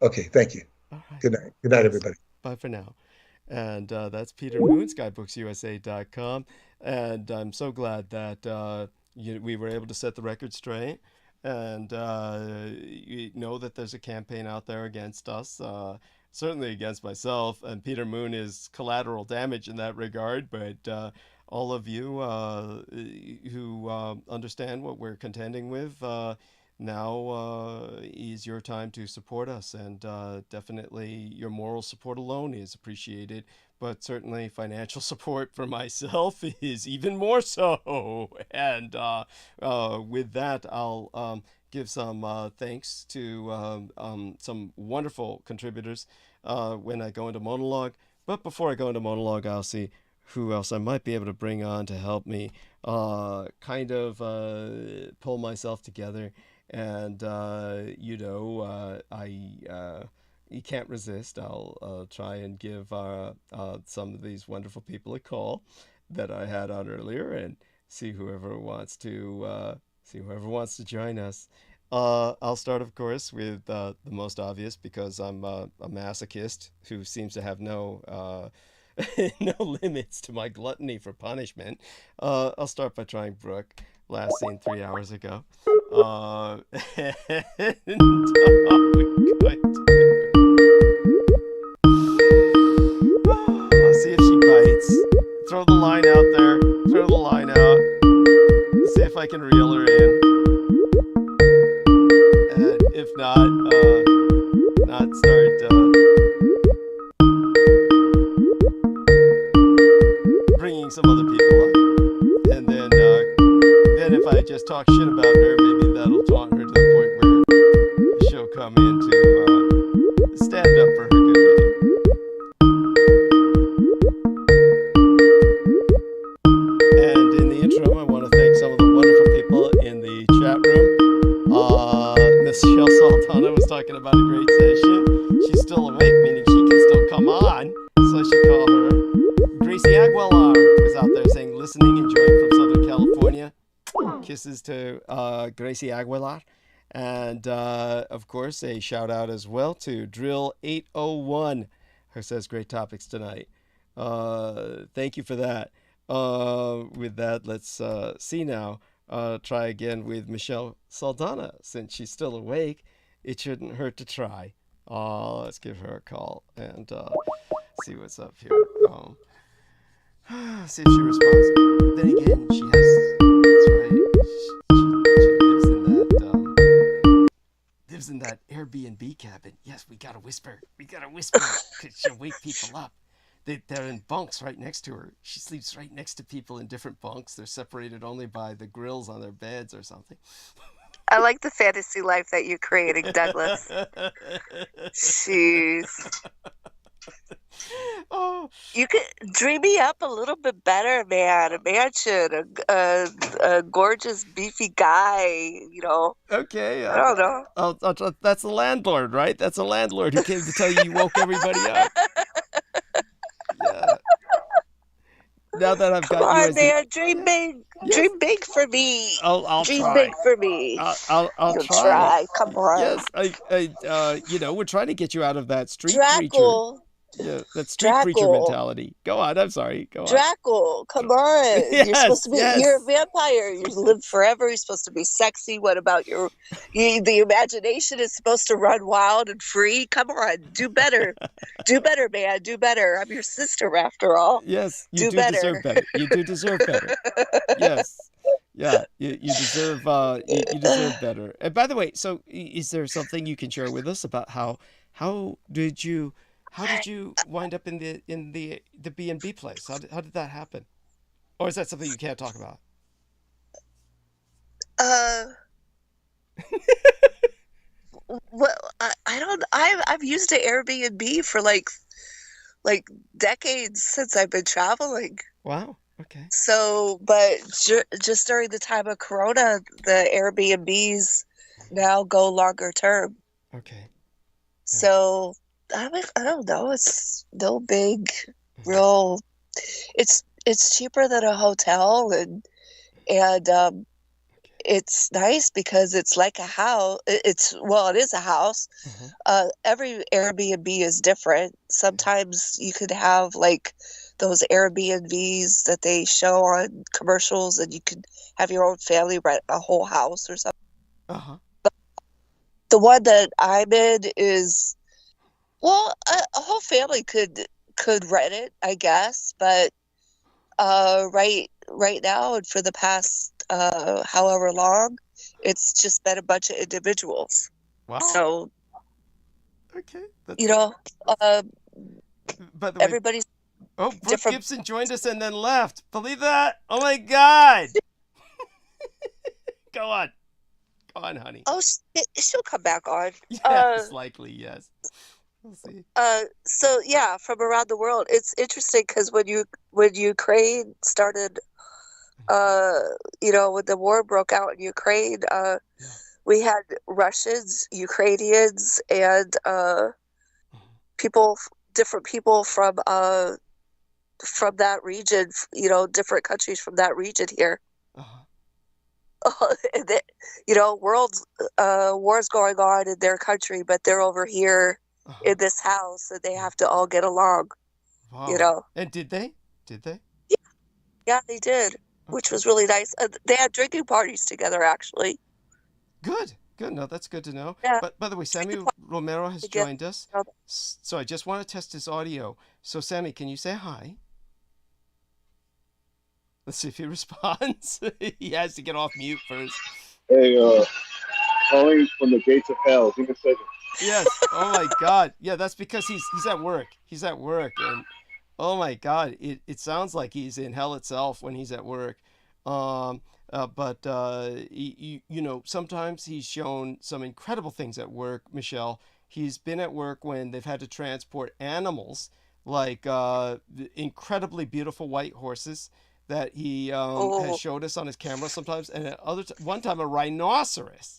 Okay, thank you. All right. Good night. Good night, everybody. Bye for now. And that's Peter Moon, SkyBooksUSA.com. And I'm so glad that we were able to set the record straight. And you know that there's a campaign out there against us, certainly against myself. And Peter Moon is collateral damage in that regard. But all of you who understand what we're contending with, now is your time to support us, and definitely your moral support alone is appreciated, but certainly financial support for myself is even more so. And with that, I'll give some thanks to some wonderful contributors when I go into monologue. But before I go into monologue, I'll see who else I might be able to bring on to help me kind of pull myself together. And, you can't resist. I'll try and give some of these wonderful people a call that I had on earlier and see whoever wants to join us. I'll start, of course, with the most obvious, because I'm a masochist who seems to have no no limits to my gluttony for punishment. I'll start by trying Brooke, last seen 3 hours ago. And I'll see if she bites. Throw the line out there. Throw the line out. See if I can reel her in. And if not start bringing some other people on. And then if I just talk shit about her, maybe that'll taunt her to the point where she'll come in to stand up for her good name. And in the interim, I want to thank some of the wonderful people in the chat room. Michelle Sultana was talking about a great session. She's still awake, meaning she can still come on, so I should call her. Gracie Aguilar was out there saying, listening, enjoying from Southern California. Kisses to Gracie Aguilar. And, of course, a shout out as well to Drill 801, who says, great topics tonight. Thank you for that. With that, let's see now. Try again with Michelle Saldana. Since she's still awake, it shouldn't hurt to try. Let's give her a call and see what's up here. See if she responds. Then again, she has. That's right. She lives in that Airbnb cabin. Yes, we gotta whisper. We gotta whisper because she'll wake people up. They're in bunks right next to her. She sleeps right next to people in different bunks. They're separated only by the grills on their beds or something. I like the fantasy life that you're creating, Douglas. Jeez. Oh, you could dream me up a little bit better, man. A mansion, a gorgeous, beefy guy, Okay. I don't know. I'll try. That's the landlord, right? That's a landlord who came to tell you woke everybody up. Yeah. Now that I've got you as man, dream big. Yes. Dream big for me. I'll dream try. big for me. I'll try. Come on. Yes, we're trying to get you out of that street Drackle. preacher. Yeah, that street preacher mentality. Go on. I'm sorry. Go on. Drackle, come on. Yes, you're supposed to be. yes. You're a vampire. You live forever. You're supposed to be sexy. What about the imagination is supposed to run wild and free? Come on, do better. Do better, man. Do better. I'm your sister, after all. Yes, you do deserve better. You do deserve better. Yes. Yeah, you deserve you deserve better. And by the way, so is there something you can share with us about how did you wind up in the B&B place? How did that happen? Or is that something you can't talk about? Well, I don't. I've used an Airbnb for like decades since I've been traveling. Wow. Okay. So, but just during the time of Corona, the Airbnbs now go longer term. Okay. Yeah. So I don't know. It's no big, real. It's cheaper than a hotel, and it's nice because it's like a house. It is a house. Mm-hmm. Every Airbnb is different. Sometimes you could have like those Airbnbs that they show on commercials, and you could have your own family rent a whole house or something. Uh-huh. But the one that I'm in is, well, a whole family could rent it, I guess. But right now, and for the past however long. It's just been a bunch of individuals. Wow. So, Okay. you know, By the way, everybody's Brooke different. Gibson joined us and then left. Believe that? Oh my God. Go on, honey. Oh, she'll come back on. Yes, likely, yes. We'll see. So yeah, from around the world, it's interesting because when Ukraine started, when the war broke out in Ukraine, we had Russians, Ukrainians, and different people from that region, different countries from that region here. And wars going on in their country, but they're over here in this house, and they have to all get along. Wow. And did they? Yeah, they did, which was really nice. They had drinking parties together, actually. Good. No, that's good to know. Yeah. But by the way, Sammy Romero has joined us. So I just want to test his audio. So Sammy, can you say hi? Let's see if he responds. He has to get off mute first. Hey, calling from the gates of hell. Give me a second. Yes. Oh my God. Yeah, that's because he's at work. He's at work, and oh my God, it sounds like he's in hell itself when he's at work. But sometimes he's shown some incredible things at work, Michelle. He's been at work when they've had to transport animals, like incredibly beautiful white horses that he has showed us on his camera sometimes, and one time a rhinoceros,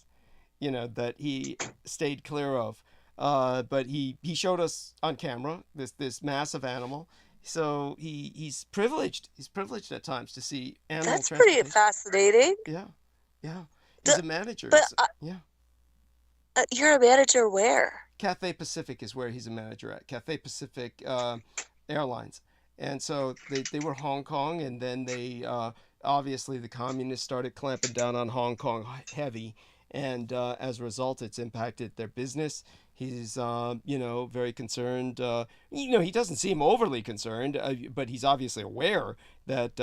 that he stayed clear of. But he showed us on camera this massive animal. So he's privileged. He's privileged at times to see animal That's pretty fascinating. Yeah. He's a manager. But yeah. You're a manager where? Cathay Pacific is where he's a manager at. Cathay Pacific Airlines. And so they were Hong Kong, and then they obviously the communists started clamping down on Hong Kong heavy, and as a result, it's impacted their business. He's very concerned. He doesn't seem overly concerned, but he's obviously aware that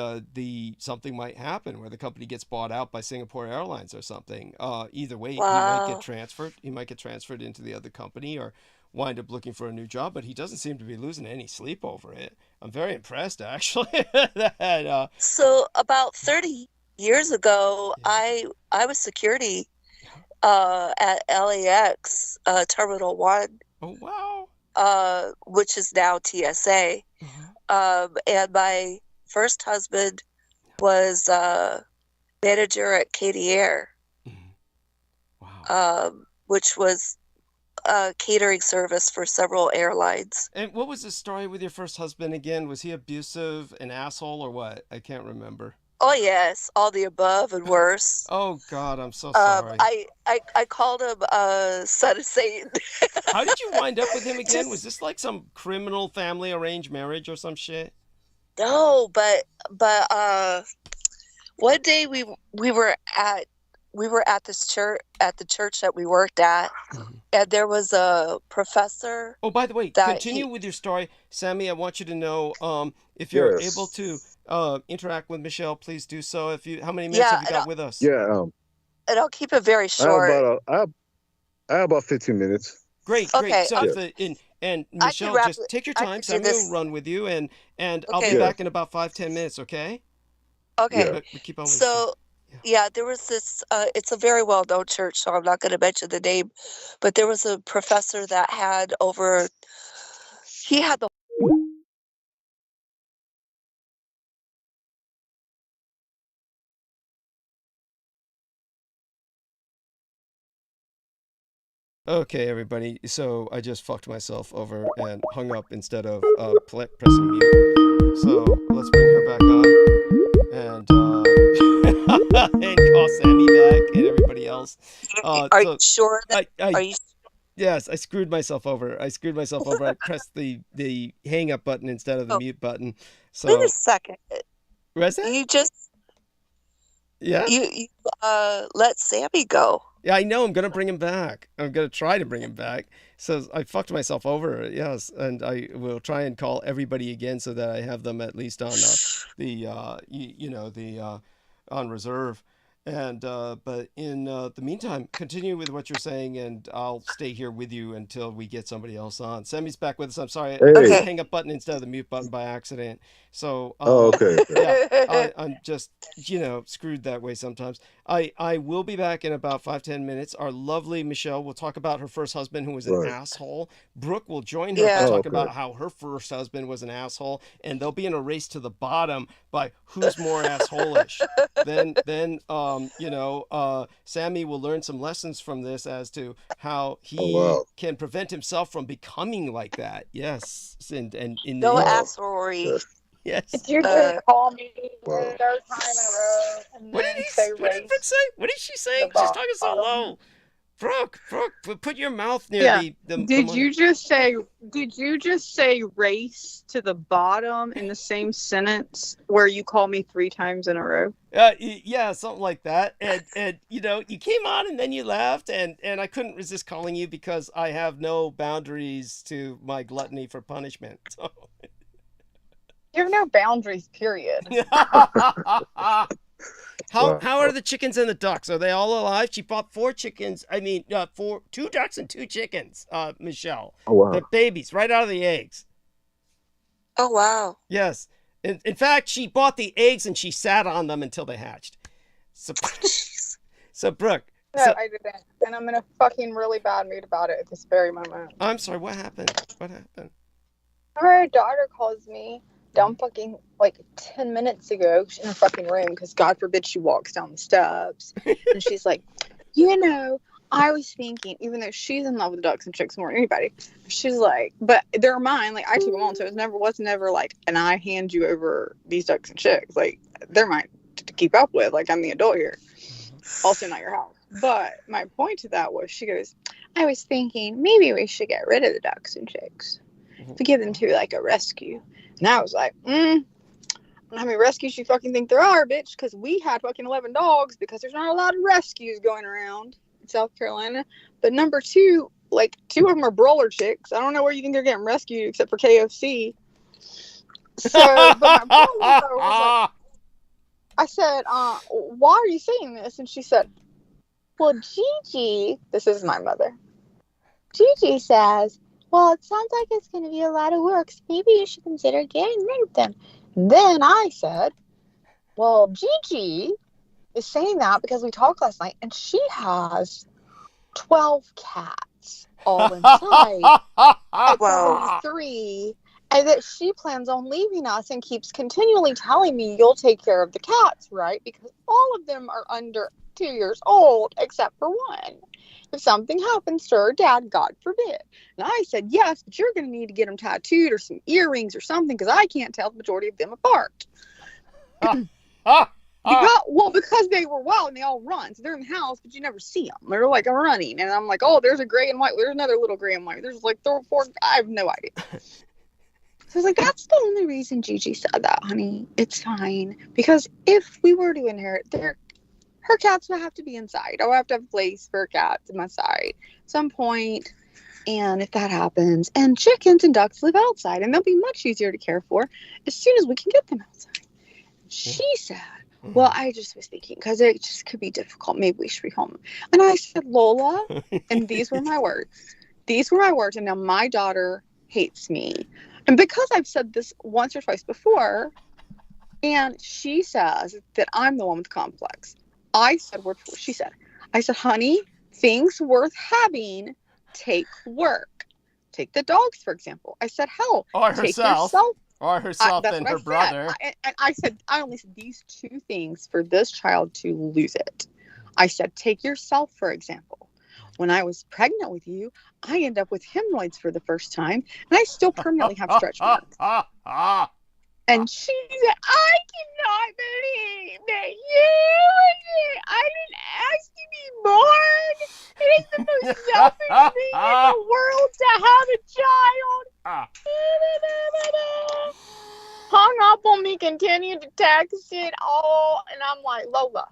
something might happen where the company gets bought out by Singapore Airlines or something. Either way, Wow. he might get transferred. He might get transferred into the other company or wind up looking for a new job. But he doesn't seem to be losing any sleep over it. I'm very impressed, actually. So about 30 years ago, I was security at LAX Terminal 1. Oh, wow. Which is now TSA. And my first husband was manager at Katie Air, Wow. which was a catering service for several airlines. And what was the story with your first husband again? Was he abusive, an asshole, or what? I can't remember. Oh yes, all the above and worse. Oh God, I'm so sorry. I called him son of Satan. How did you wind up with him again? Was this like some criminal family arranged marriage or some shit? No, but one day we were at this church, at the church that we worked at, and there was a professor. Oh, by the way, continue with your story, Sammy. I want you to know if you're able to interact with Michelle, please do so. How many minutes have you got with us? Yeah. And I'll keep it very short. I have about 15 minutes. Great. Okay, So and Michelle, just take your time. Sammy will run with you, and I'll be back in about 5-10 minutes. Okay. Okay. But keep on with So. Yeah, there was this, it's a very well-known church, so I'm not going to mention the name, but there was a professor that he had the Okay, everybody. So I just fucked myself over and hung up instead of pressing mute. So let's bring her back on and call Sammy back and everybody else. Are you sure that? Are you? Yes, I screwed myself over. I pressed the hang up button instead of the mute button. So Wait a second. Was that? You just you let Sammy go. Yeah, I know. I'm going to bring him back. I'm going to try to bring him back. So I fucked myself over. Yes. And I will try and call everybody again so that I have them at least on on reserve. And but in the meantime, continue with what you're saying, and I'll stay here with you until we get somebody else on. Semi's back with us. I'm sorry, I Hey. pressed the Okay. hang up button instead of the mute button by accident. So Oh, okay. yeah, I'm just screwed that way sometimes. I will be back in about 5-10 minutes. Our lovely Michelle will talk about her first husband who was an Right. asshole. Brooke will join her to Yeah. Oh, talk okay. about how her first husband was an asshole, and they'll be in a race to the bottom by who's more assholish. Then Sammy will learn some lessons from this as to how Oh, he wow. can prevent himself from becoming like that. Yes, and in the No Wow. asshole. yes. Did you Uh, just call me Wow. the third time in a row and What did then say What did Brooke race say? What is she the saying? She's talking so bottom? low. Brooke, put your mouth near Yeah. the Did mic. you just say race to the bottom in the same sentence where you call me 3 times in a row? Yeah, something like that. And you came on and then you left, and I couldn't resist calling you because I have no boundaries to my gluttony for punishment. So. You have no boundaries, period. How are the chickens and the ducks? Are they all alive? She bought 4 chickens. I mean, 2 ducks and 2 chickens. Michelle. Oh, wow. They're babies right out of the eggs. oh wow. Yes. In fact, she bought the eggs and she sat on them until they hatched. So Brooke. No, I didn't. And I'm in a fucking really bad mood about it at this very moment. I'm sorry. What happened? My daughter calls me dumb fucking 10 minutes ago. She's in her fucking room because God forbid she walks down the steps. And she's like, I was thinking, even though she's in love with ducks and chicks more than anybody, she's like, but they're mine. Like, I took them on, so it was never like, and I hand you over these ducks and chicks. Like, they're mine to keep up with. Like, I'm the adult here. Also not your house. But my point to that was, she goes, I was thinking maybe we should get rid of the ducks and chicks to give them to like a rescue. And I was like, I don't know how many rescues you fucking think there are, bitch, because we had fucking 11 dogs because there's not a lot of rescues going around in South Carolina. But number 2, 2 of them are brawler chicks. I don't know where you think they're getting rescued except for KFC. So, but my point was I said, why are you saying this? And she said, well, Gigi, this is my mother. Gigi says, well, it sounds like it's going to be a lot of work, so maybe you should consider getting rid of them. And then I said, well, Gigi is saying that because we talked last night, and she has 12 cats all inside at 73, and that she plans on leaving us and keeps continually telling me, you'll take care of the cats, right? Because all of them are under 2 years old, except for one. If something happens to her dad, God forbid. And I said, yes, but you're going to need to get them tattooed or some earrings or something because I can't tell the majority of them apart. Because they were wild and they all run. So they're in the house, but you never see them. They're like running. And I'm like, oh, there's a gray and white. There's another little gray and white. There's 3 or 4. I have no idea. So I was like, that's the only reason Gigi said that, honey. It's fine. Because if we were to inherit her cats will have to be inside. I will have to have a place for cats in my side at some point. And if that happens, and chickens and ducks live outside, and they'll be much easier to care for as soon as we can get them outside. She said, well, I just was thinking, because it just could be difficult. Maybe we should be home. And I said, Lola, and these were my words. And now my daughter hates me. And because I've said this once or twice before, and she says that I'm the one with complex. I said, honey, things worth having take work. Take the dogs, for example. I said, hell, or take herself. yourself. Or herself and her brother. And I said, I only said these 2 things for this child to lose it. I said, take yourself, for example. When I was pregnant with you, I ended up with hemorrhoids for the first time, and I still permanently have stretch marks. And she said, I cannot believe that I didn't ask to be born. It is the most selfish thing in the world to have a child. Hung up on me, continued to text it all, and I'm like, Lola,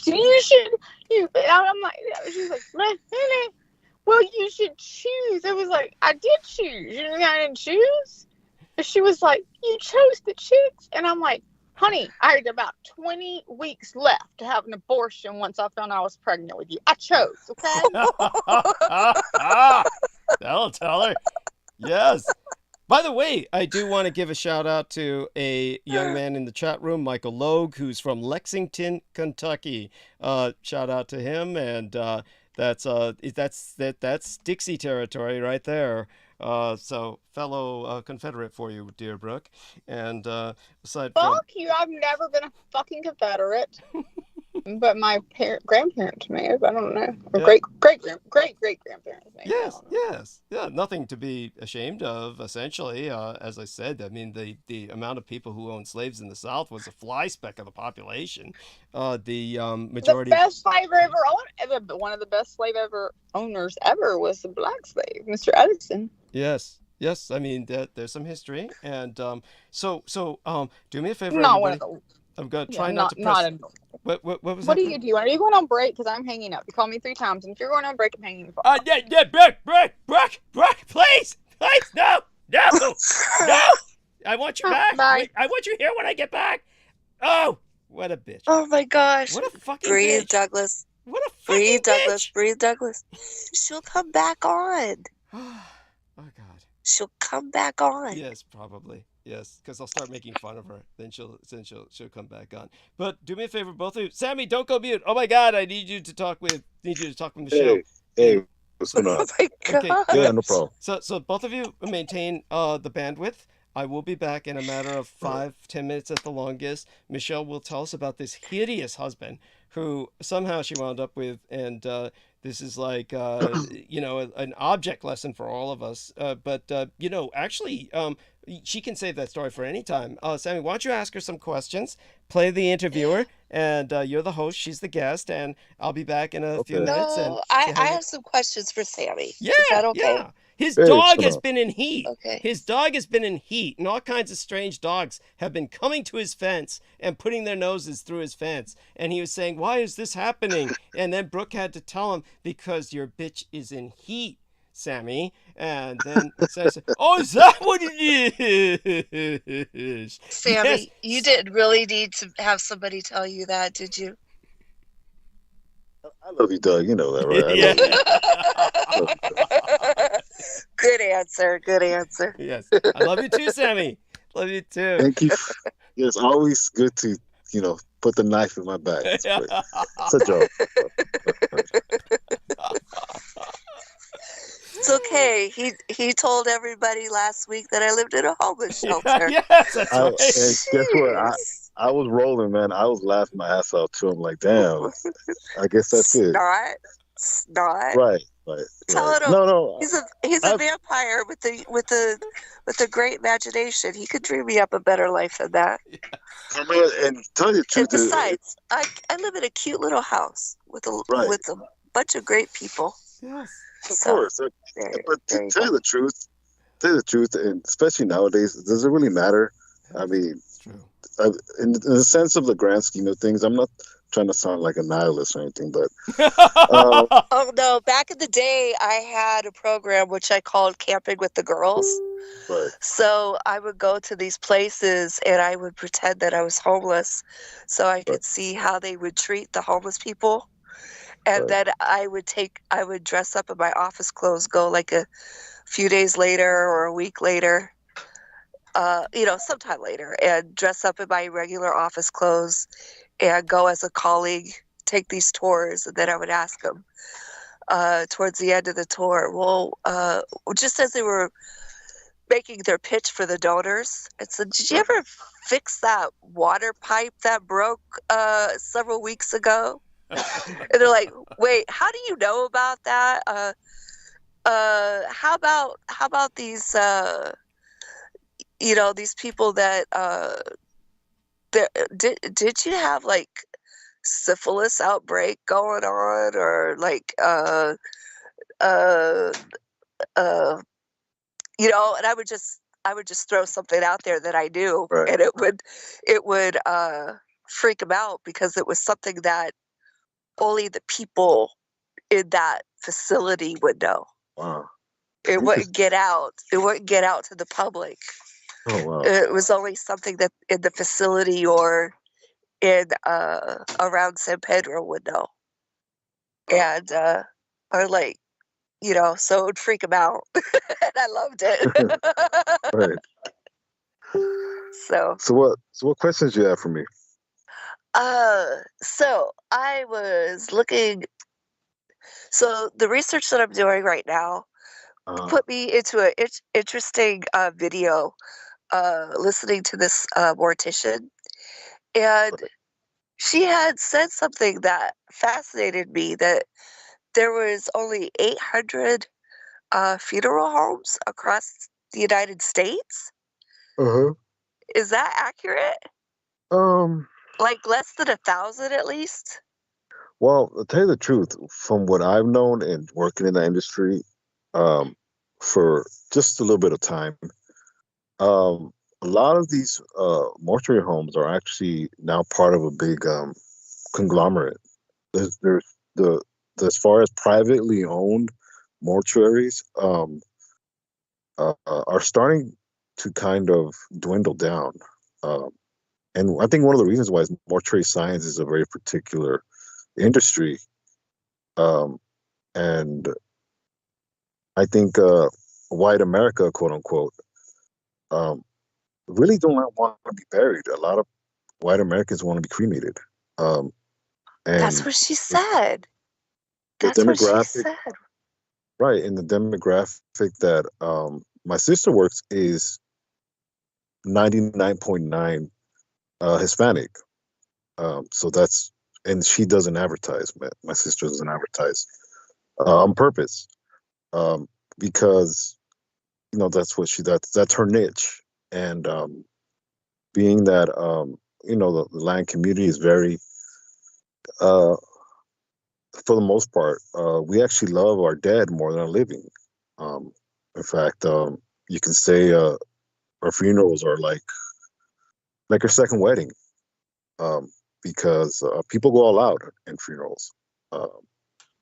you should. I'm like, she's like, well, you should choose. It was like, I did choose. You know, I didn't choose. And she was like, you chose the chicks. And I'm like, Honey, I had about 20 weeks left to have an abortion once I found I was pregnant with you. I chose, okay? That'll tell her. Yes. By the way, I do want to give a shout out to a young man in the chat room, Michael Logue, who's from Lexington, Kentucky. Shout out to him, and that's Dixie territory right there. So fellow Confederate for you, dear Brooke. And aside from Fuck you, I've never been a fucking Confederate. But my grandparents may have. I don't know. Or Yeah. great grandparents may have. Yes. Yeah, nothing to be ashamed of, essentially. As I said, I mean, the amount of people who owned slaves in the South was a fly speck of the population. The majority... The best slave ever owned, one of the best slave owners ever was the black slave, Mr. Edison. Yes. I mean, there's some history. And so do me a favor, Not everybody. one of the... I'm going to try not to press... What was that? What are you doing? Are you going on break? Because I'm hanging up. You called me 3 times, and if you're going on break, I'm hanging up. Yeah, Brooke, please, no. I want you back. Bye. I want you here when I get back. Oh, what a bitch. Oh my gosh. What a fucking Breathe, bitch. Douglas. What a fucking Breathe, bitch. Douglas. Breathe, Douglas. She'll come back on. Oh, God. She'll come back on. Yes, probably. Yes, because I'll start making fun of her. Then she'll come back on. But do me a favor, both of you. Sammy, don't go mute. Oh my God, I need you to talk with Michelle. Hey, what's going on? Oh my God. Okay. Yeah, no problem. So both of you maintain the bandwidth. I will be back in a matter of 5-10 minutes at the longest. Michelle will tell us about this hideous husband who somehow she wound up with, and this is like an object lesson for all of us. But actually, she can save that story for any time. Sammy, why don't you ask her some questions? Play the interviewer, and you're the host. She's the guest, and I'll be back in a few minutes. And No, I have some questions for Sammy. Yeah, Is that okay? yeah. His dog shut has up. been in heat. Okay. His dog has been in heat, and all kinds of strange dogs have been coming to his fence and putting their noses through his fence. And he was saying, "Why is this happening?" And then Brooke had to tell him, "Because your bitch is in heat, Sammy." And then so I said, "Oh, is that what it is?" Sammy, Yes. you didn't really need to have somebody tell you that, did you? I love you, Doug. You know that, right? I love you. Good answer. Good answer. Yes. I love you too, Sammy. Love you too. Thank you. It's always good to, put the knife in my back. It's great. It's a joke. It's okay. He told everybody last week that I lived in a homeless shelter. Yes, that's right. And guess what? I was rolling, man. I was laughing my ass off too. I'm like, damn. I guess that's it. Snot. Right. Tell him. No. He's a vampire with a great imagination. He could dream me up a better life than that. I mean, and tell you the And truth, besides, I live in a cute little house with a bunch of great people. Yes. of course. But to tell you the truth, and especially nowadays, does it really matter? I mean, It's true. in the sense of the grand scheme of things, I'm not trying to sound like a nihilist or anything, but Oh no! Back in the day, I had a program which I called Camping with the Girls. right. So I would go to these places and I would pretend that I was homeless, so I could see how they would treat the homeless people. And Right. then I would dress up in my office clothes, go like a few days later or a week later, sometime later, and dress up in my regular office clothes and go as a colleague, take these tours. And then I would ask them towards the end of the tour, well, just as they were making their pitch for the donors, I said, did you ever fix that water pipe that broke several weeks ago? And they're like, wait, how do you know about that? How about these these people that did you have like syphilis outbreak going on, or like and I would just throw something out there that I knew, Right. and it would freak them out because it was something that only the people in that facility would know. Wow. It wouldn't get out. It wouldn't get out to the public. Oh wow. It was only something that in the facility or in around San Pedro would know, and or like so it would freak them out, and I loved it. Right. So So what questions do you have for me? so I was looking. So the research that I'm doing right now put me into an interesting video. Listening to this mortician, and she had said something that fascinated me. That there was only 800 funeral homes across the United States. Uh-huh. Is that accurate? Um. Like less than 1,000 at least? Well, to tell you the truth, from what I've known and working in the industry, um, for just a little bit of time, um, a lot of these mortuary homes are actually now part of a big conglomerate. There's as far as privately owned mortuaries are starting to kind of dwindle down. Um, and I think one of the reasons why is mortuary science is a very particular industry. Um, and I think white America, quote unquote, um, really don't want to be buried. A lot of white Americans want to be cremated. Um, That's and what she said. the That's what she demographic, said. right? And the demographic that my sister works is 99.9 Hispanic. So that's, and she doesn't advertise. My sister doesn't advertise on purpose, because that's what that's her niche. And being that the land community is very uh, for the most part, we actually love our dead more than our living. In fact, you can say our funerals are like our second wedding, um, because people go all out in funerals, uh,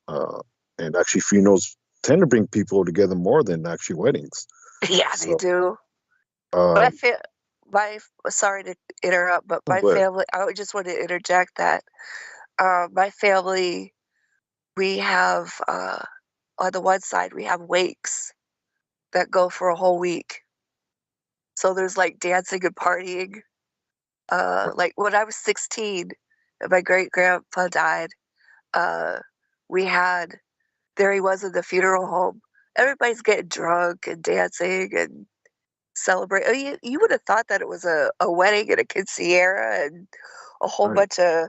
uh, and actually funerals tend to bring people together more than actually weddings. Yeah, they So, do. um, My sorry to interrupt, but oh, my go ahead. family. I just want to interject that my family, we have on the one side we have wakes that go for a whole week. So there's like dancing and partying. Like when I was 16 and my great grandpa died, uh, we had there he was in the funeral home. Everybody's getting drunk and dancing and celebrate. Oh, you would have thought that it was a wedding and a quinceañera and a whole Right. bunch of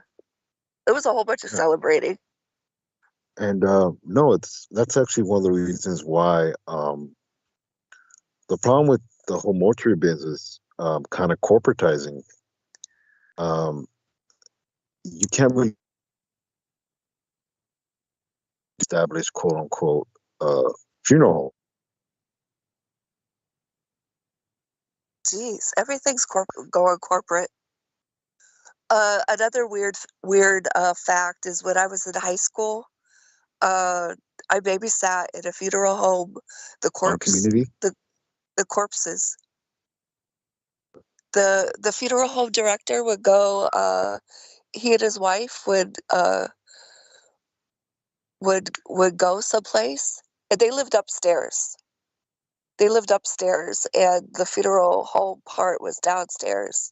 it was a whole bunch of Yeah. celebrating. And no, that's actually one of the reasons why the problem with the whole mortuary business, kind of corporatizing, um, you can't really establish quote unquote funeral home. Jeez, everything's going corporate. Another weird fact is when I was in high school, I babysat in a funeral home. The Community. the corpses. The funeral home director would go. He and his wife would go someplace, and they lived upstairs. And the funeral home part was downstairs.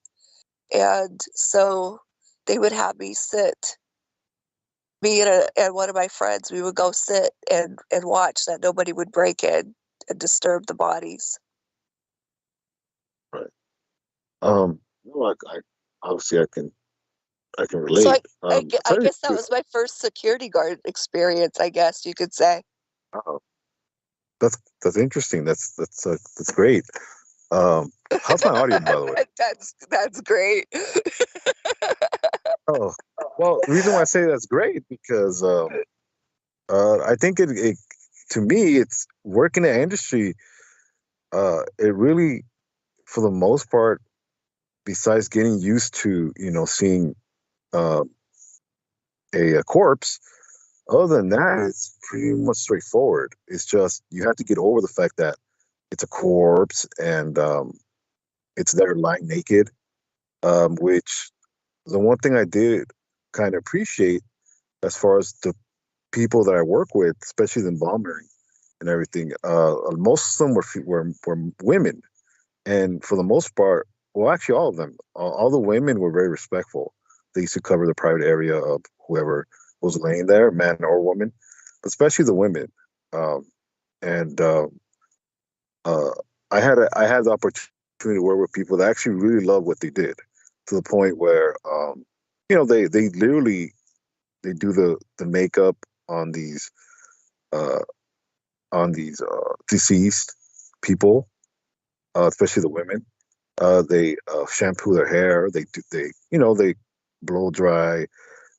And so they would have me sit. Me and one of my friends, we would go sit and watch that nobody would break in and disturb the bodies. Right. No, I obviously I can So relate. I Tell you guess the that was my first security guard experience, I guess you could say. truth, that's interesting. That's great. How's my audio, by the way? That's great. Oh, well, the reason why I say that's great because I think it to me it's working in the industry. It really, for the most part, besides getting used to seeing uh, a corpse, other than that, it's pretty much straightforward. It's just you have to get over the fact that it's a corpse, and it's there lying naked, which the one thing I did kind of appreciate as far as the people that I work with, especially the embalming and everything, most of them were women, and for the most part, well, actually, all of them, all the women were very respectful. They used to cover the private area of whoever was laying there, man or woman, but especially the women. And I had the opportunity to work with people that actually really love what they did, to the point where they literally they do the makeup on these deceased people, especially the women. They shampoo their hair. They blow dry.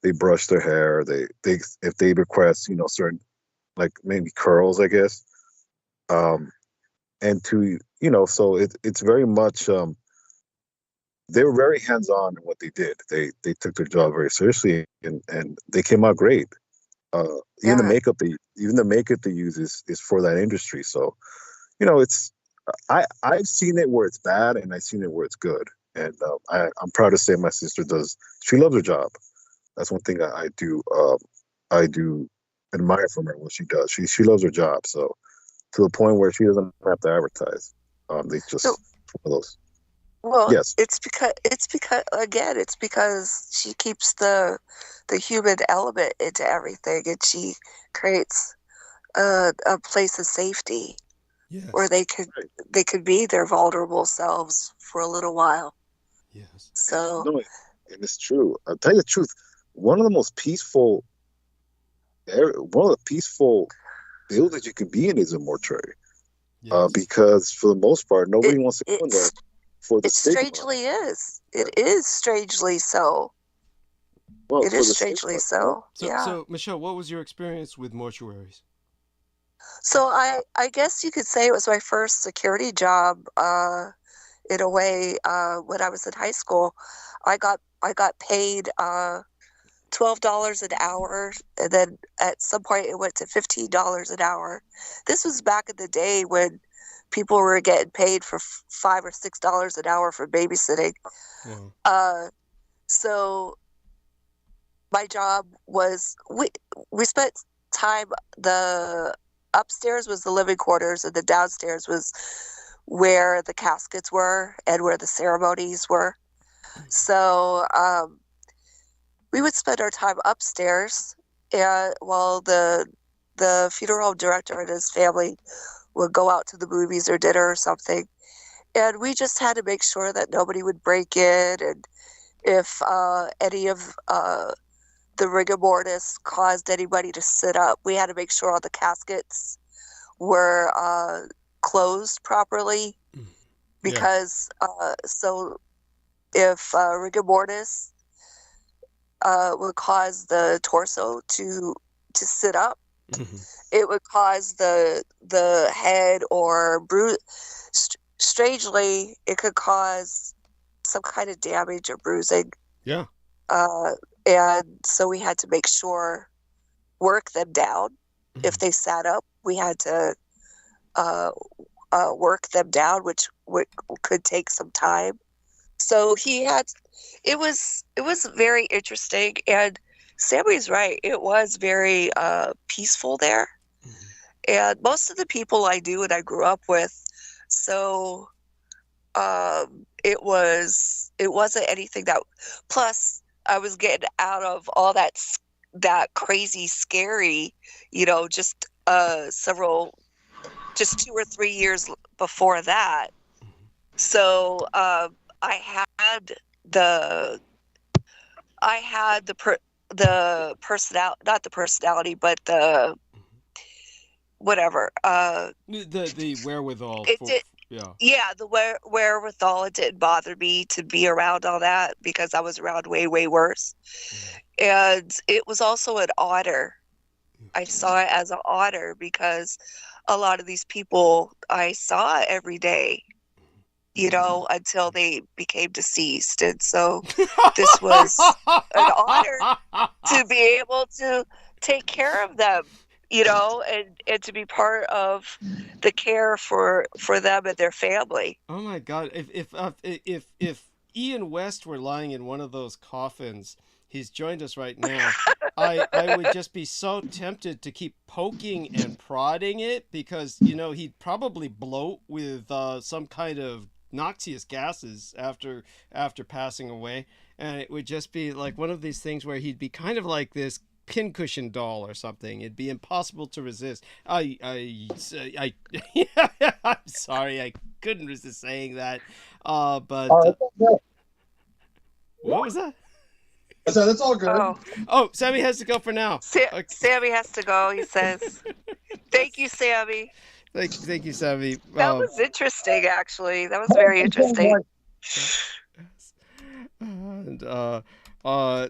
They brush their hair. They if they request certain, like maybe curls, I guess. And to so it's very much they were very hands on in what they did. They took their job very seriously, and they came out great. Even the makeup they use is for that industry. So it's I've seen it where it's bad, and I've seen it where it's good. And I'm proud to say my sister she loves her job. That's one thing I do admire from her, what she does. She loves her job, so to the point where she doesn't have to advertise. They just one of those. Well, yes, it's because she keeps the human element into everything, and she creates a place of safety where they could be their vulnerable selves for a little while. Yes. So, no, and it's true. I'll tell you the truth. One of the peaceful buildings you can be in is a mortuary. Yes. Because for the most part, nobody wants to go in there for the stigma. Strangely is. It is strangely so. Well, it is strangely so. Yeah. So, Michelle, what was your experience with mortuaries? So I guess you could say it was my first security job. In a way, when I was in high school, I got paid $12 an hour, and then at some point it went to $15 an hour. This was back in the day when people were getting paid for $5 or $6 an hour for babysitting. Yeah. So my job was we spent time. The upstairs was the living quarters, and the downstairs was where the caskets were and where the ceremonies were. So we would spend our time upstairs, and while the funeral director and his family would go out to the movies or dinner or something. And we just had to make sure that nobody would break in, and if any of the rigor mortis caused anybody to sit up, we had to make sure all the caskets were closed properly, because so if rigor mortis would cause the torso to sit up, it would cause the head or bruise. Strangely, it could cause some kind of damage or bruising. Yeah. And so we had to make sure, work them down. If they sat up, we had to work them down, which could take some time. So it was very interesting, and Sammy's right. It was very peaceful there, and most of the people I knew and I grew up with. So it wasn't anything that. Plus, I was getting out of all that crazy, scary, just 2 or 3 years before that. So I had the personality, not the personality, but the whatever. The wherewithal. The wherewithal. It didn't bother me to be around all that, because I was around way, way worse. And it was also an honor. I saw it as an honor, because a lot of these people I saw every day, until they became deceased. And so this was an honor to be able to take care of them you know, and to be part of the care for them and their family. Oh my God! If Ian West were lying in one of those coffins, he's joined us right now. I would just be so tempted to keep poking and prodding it because he'd probably bloat with some kind of noxious gases after passing away, and it would just be like one of these things where he'd be kind of like this pincushion doll or something. It'd be impossible to resist. I'm sorry, I couldn't resist saying that. But what was that? So that's all good. Oh, Sammy has to go for now. Sammy has to go, he says. Thank you, Sammy. Thank you, Sammy. That was interesting, actually. That was very interesting. And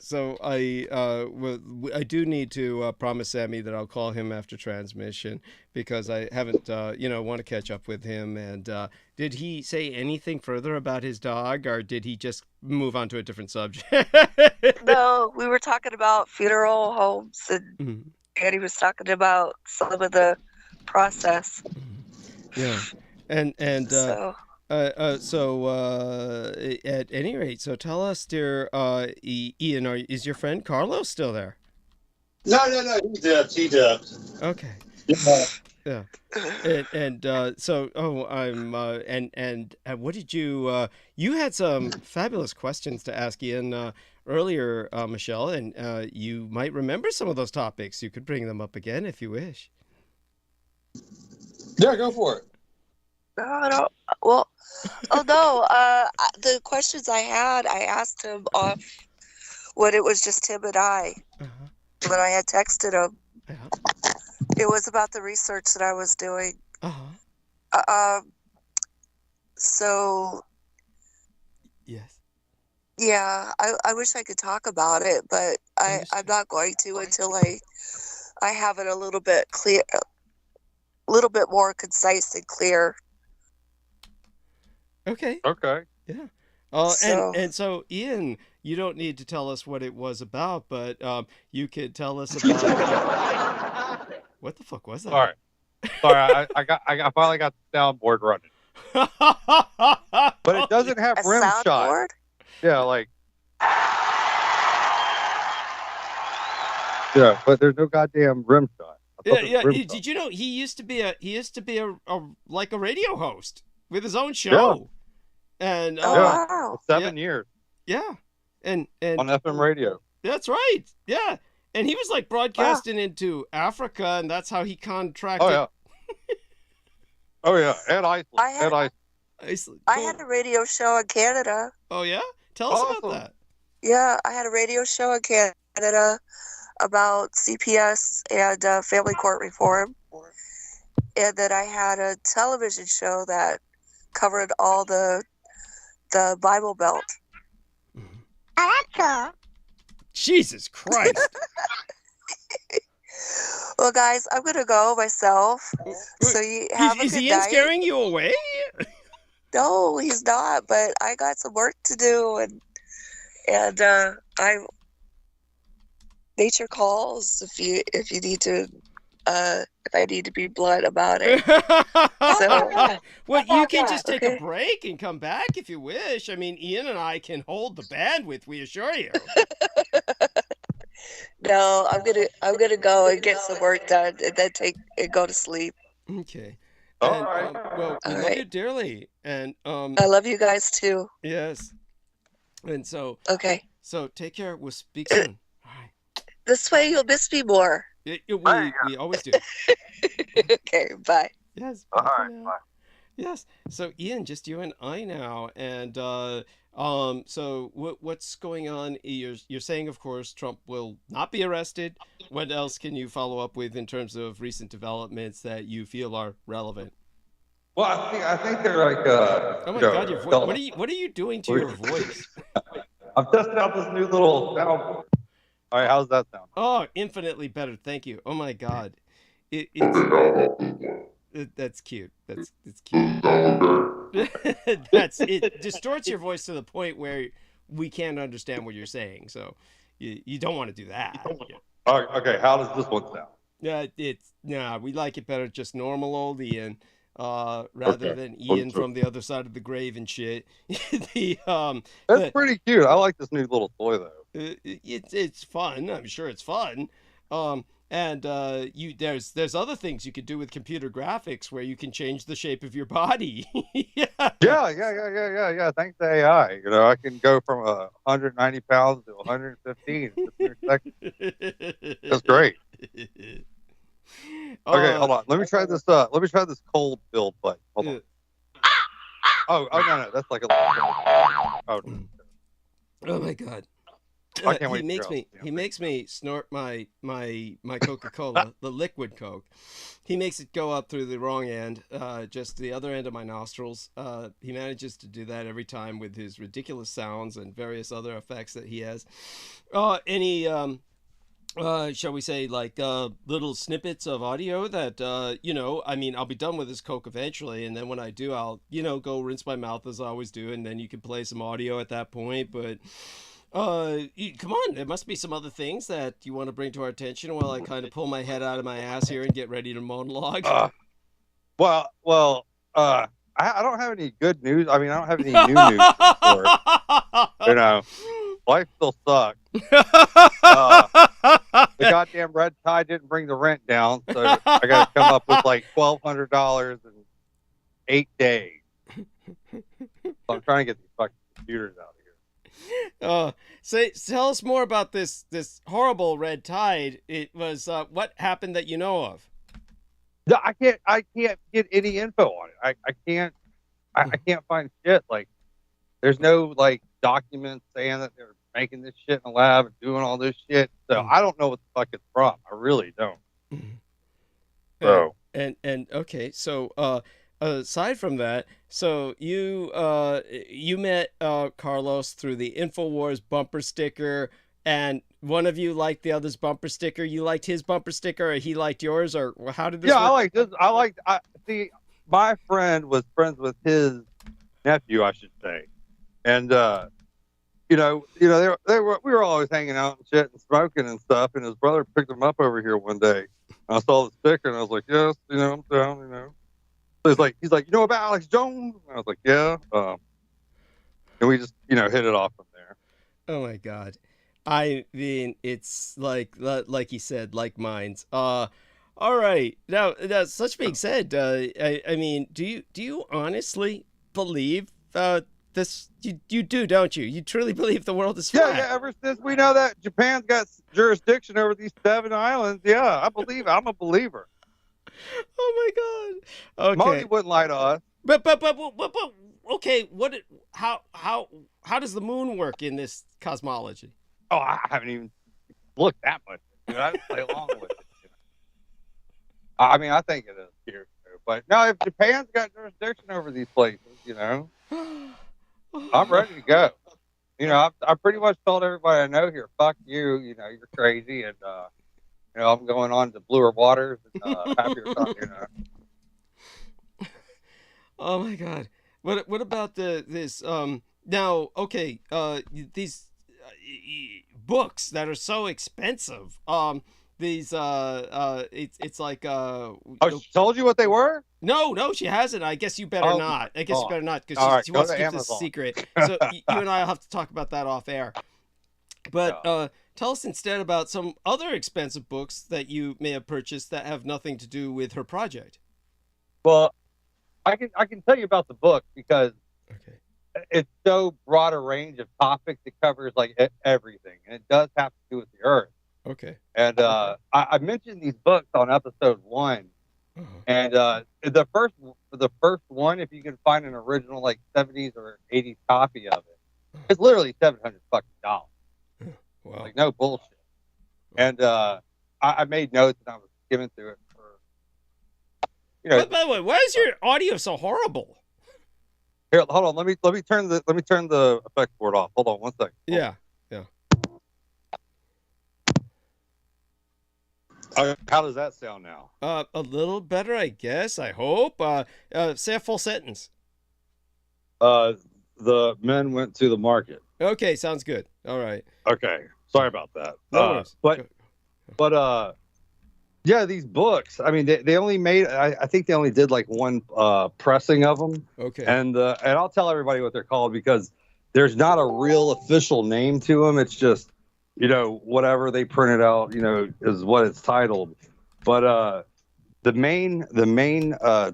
so I do need to promise Sammy that I'll call him after transmission because I haven't want to catch up with him. And did he say anything further about his dog, or did he just move on to a different subject? No, we were talking about funeral homes, and he was talking about some of the process. Yeah, and so at any rate, so tell us, dear Ian, is your friend Carlos still there? No, he dipped. Okay. Yeah. And what did you you had some fabulous questions to ask Ian earlier, Michelle, and you might remember some of those topics. You could bring them up again if you wish. Yeah, go for it. The questions I had, I asked him off when it was just him and I. When I had texted him. It was about the research that I was doing. So. Yes. Yeah, I wish I could talk about it, but I'm not going to until I have it a little bit clear, a little bit more concise and clear. Okay. Yeah. And so, Ian, you don't need to tell us what it was about, but you could tell us about. What the fuck was that? Sorry, I finally got the soundboard running. But it doesn't have rim shot. Yeah, like. Yeah, but there's no goddamn rim shot. Yeah. Did you know he used to be a like a radio host with his own show? And wow. 7 years. Yeah. And on FM radio. That's right. Yeah. And he was like broadcasting into Africa, and that's how he contracted. Oh yeah. And Iceland. Iceland. I had a radio show in Canada. Oh yeah? Tell us about that. Yeah, I had a radio show in Canada about CPS and family court reform. And then I had a television show that covered all the Bible Belt. Alexa. Jesus Christ. Well, guys, I'm going to go myself. So you have a good night. Is Ian scaring you away? No, he's not, but I got some work to do, and nature calls if you need to if I need to be blunt about it. So, well, you can just take a break and come back if you wish. I mean, Ian and I can hold the bandwidth, we assure you. No, I'm gonna go and get some work done and then go to sleep. Okay. And, well, we love you dearly, and I love you guys too. Yes. And so. Okay. So take care. We'll speak soon. All right. This way you'll miss me more. We always do. Okay, bye. Yes. All right, bye. Yes. So Ian, just you and I now, and so what's going on? You're saying, of course, Trump will not be arrested. What else can you follow up with in terms of recent developments that you feel are relevant? Well, I think they're like. Oh my God, your voice! What are you doing to your voice? I'm testing out this new little sound. All right, how's that sound? Oh, infinitely better. Thank you. Oh my God, that's cute. That's cute. It distorts your voice to the point where we can't understand what you're saying. So you don't want to do that. Okay, how does this one sound? Yeah, we like it better just normal old Ian, rather than Ian from the other side of the grave and shit. That's pretty cute. I like this new little toy though. It's fun. I'm sure it's fun. And there's other things you could do with computer graphics where you can change the shape of your body. Yeah. Thanks to AI, you know, I can go from 190 pounds to 115 in just 3 seconds. That's great. Okay, hold on. Let me try this. Let me try this cold build button. Hold on. Oh no, that's like a. Oh my God. I can't wait. He makes me snort my Coca-Cola, the liquid Coke. He makes it go up through the wrong end, just the other end of my nostrils. He manages to do that every time with his ridiculous sounds and various other effects that he has. Any shall we say, like little snippets of audio that you know, I mean, I'll be done with this Coke eventually, and then when I do, I'll, you know, go rinse my mouth as I always do, and then you can play some audio at that point. But come on, there must be some other things that you want to bring to our attention while I kind of pull my head out of my ass here and get ready to monologue. I don't have any good news. I mean, I don't have any new news for, you know, life still sucks. The goddamn red tide didn't bring the rent down, so I got to come up with like $1,200 in 8 days. So I'm trying to get these fucking computers out of here. Tell us more about this horrible red tide. It was what happened that you know of? I can't get any info on it. I can't find shit. Like, there's no like documents saying that they're making this shit in the lab and doing all this shit. So I don't know what the fuck it's from. I really don't. So and okay, so aside from that, so you met Carlos through the InfoWars bumper sticker, and one of you liked the other's bumper sticker. You liked his bumper sticker, or he liked yours, or how did this work? I like this. See, my friend was friends with his nephew, I should say, and we were always hanging out and shit and smoking and stuff. And his brother picked him up over here one day. And I saw the sticker and I was like, yes, you know, I'm down, you know. So he's like, you know about Alex Jones? And I was like, yeah. And we just, you know, hit it off from there. Oh my God. I mean, it's like you said, like minds. All right. Now, such being said, I mean, do you honestly believe this? You do, don't you? You truly believe the world is flat? Yeah. Ever since we know that Japan's got jurisdiction over these 7 islands, yeah, I believe. I'm a believer. Oh my God. Okay. Marty wouldn't lie to us. But okay. How does the moon work in this cosmology? Oh, I haven't even looked that much. You know, I didn't play along with it. You know? I mean, I think it is here too. But no, if Japan's got jurisdiction over these places, you know, I'm ready to go. You know, I pretty much told everybody I know here, fuck you. You know, you're crazy, and you know, I'm going on to bluer waters and happier times. You know. Oh my God. What about this? Now, okay, these books that are so expensive. These it's like oh, she told you what they were? No, she hasn't. I guess you better not. I guess you better not, because she wants to keep this secret. So you and I will have to talk about that off air. But tell us instead about some other expensive books that you may have purchased that have nothing to do with her project. Well, I can tell you about the book because it's so broad a range of topics. It covers like everything, and it does have to do with the Earth. Okay. And I mentioned these books on episode 1, and the first one, if you can find an original like 70s or 80s copy of it, it's literally $700 fucking dollars. Wow. Like, no bullshit. And I made notes and I was skimming through it for, you know. By the way, why is your audio so horrible? Here, hold on. Let me turn the effect board off. Hold on one second. Yeah. How does that sound now? A little better, I guess. I hope. Say a full sentence. The men went to the market. Okay, sounds good. All right. Okay, sorry about that. No worries. But Yeah, these books. I mean, they only made. I think they only did like one pressing of them. Okay. And I'll tell everybody what they're called because there's not a real official name to them. It's just, whatever they printed out, is what it's titled. But the main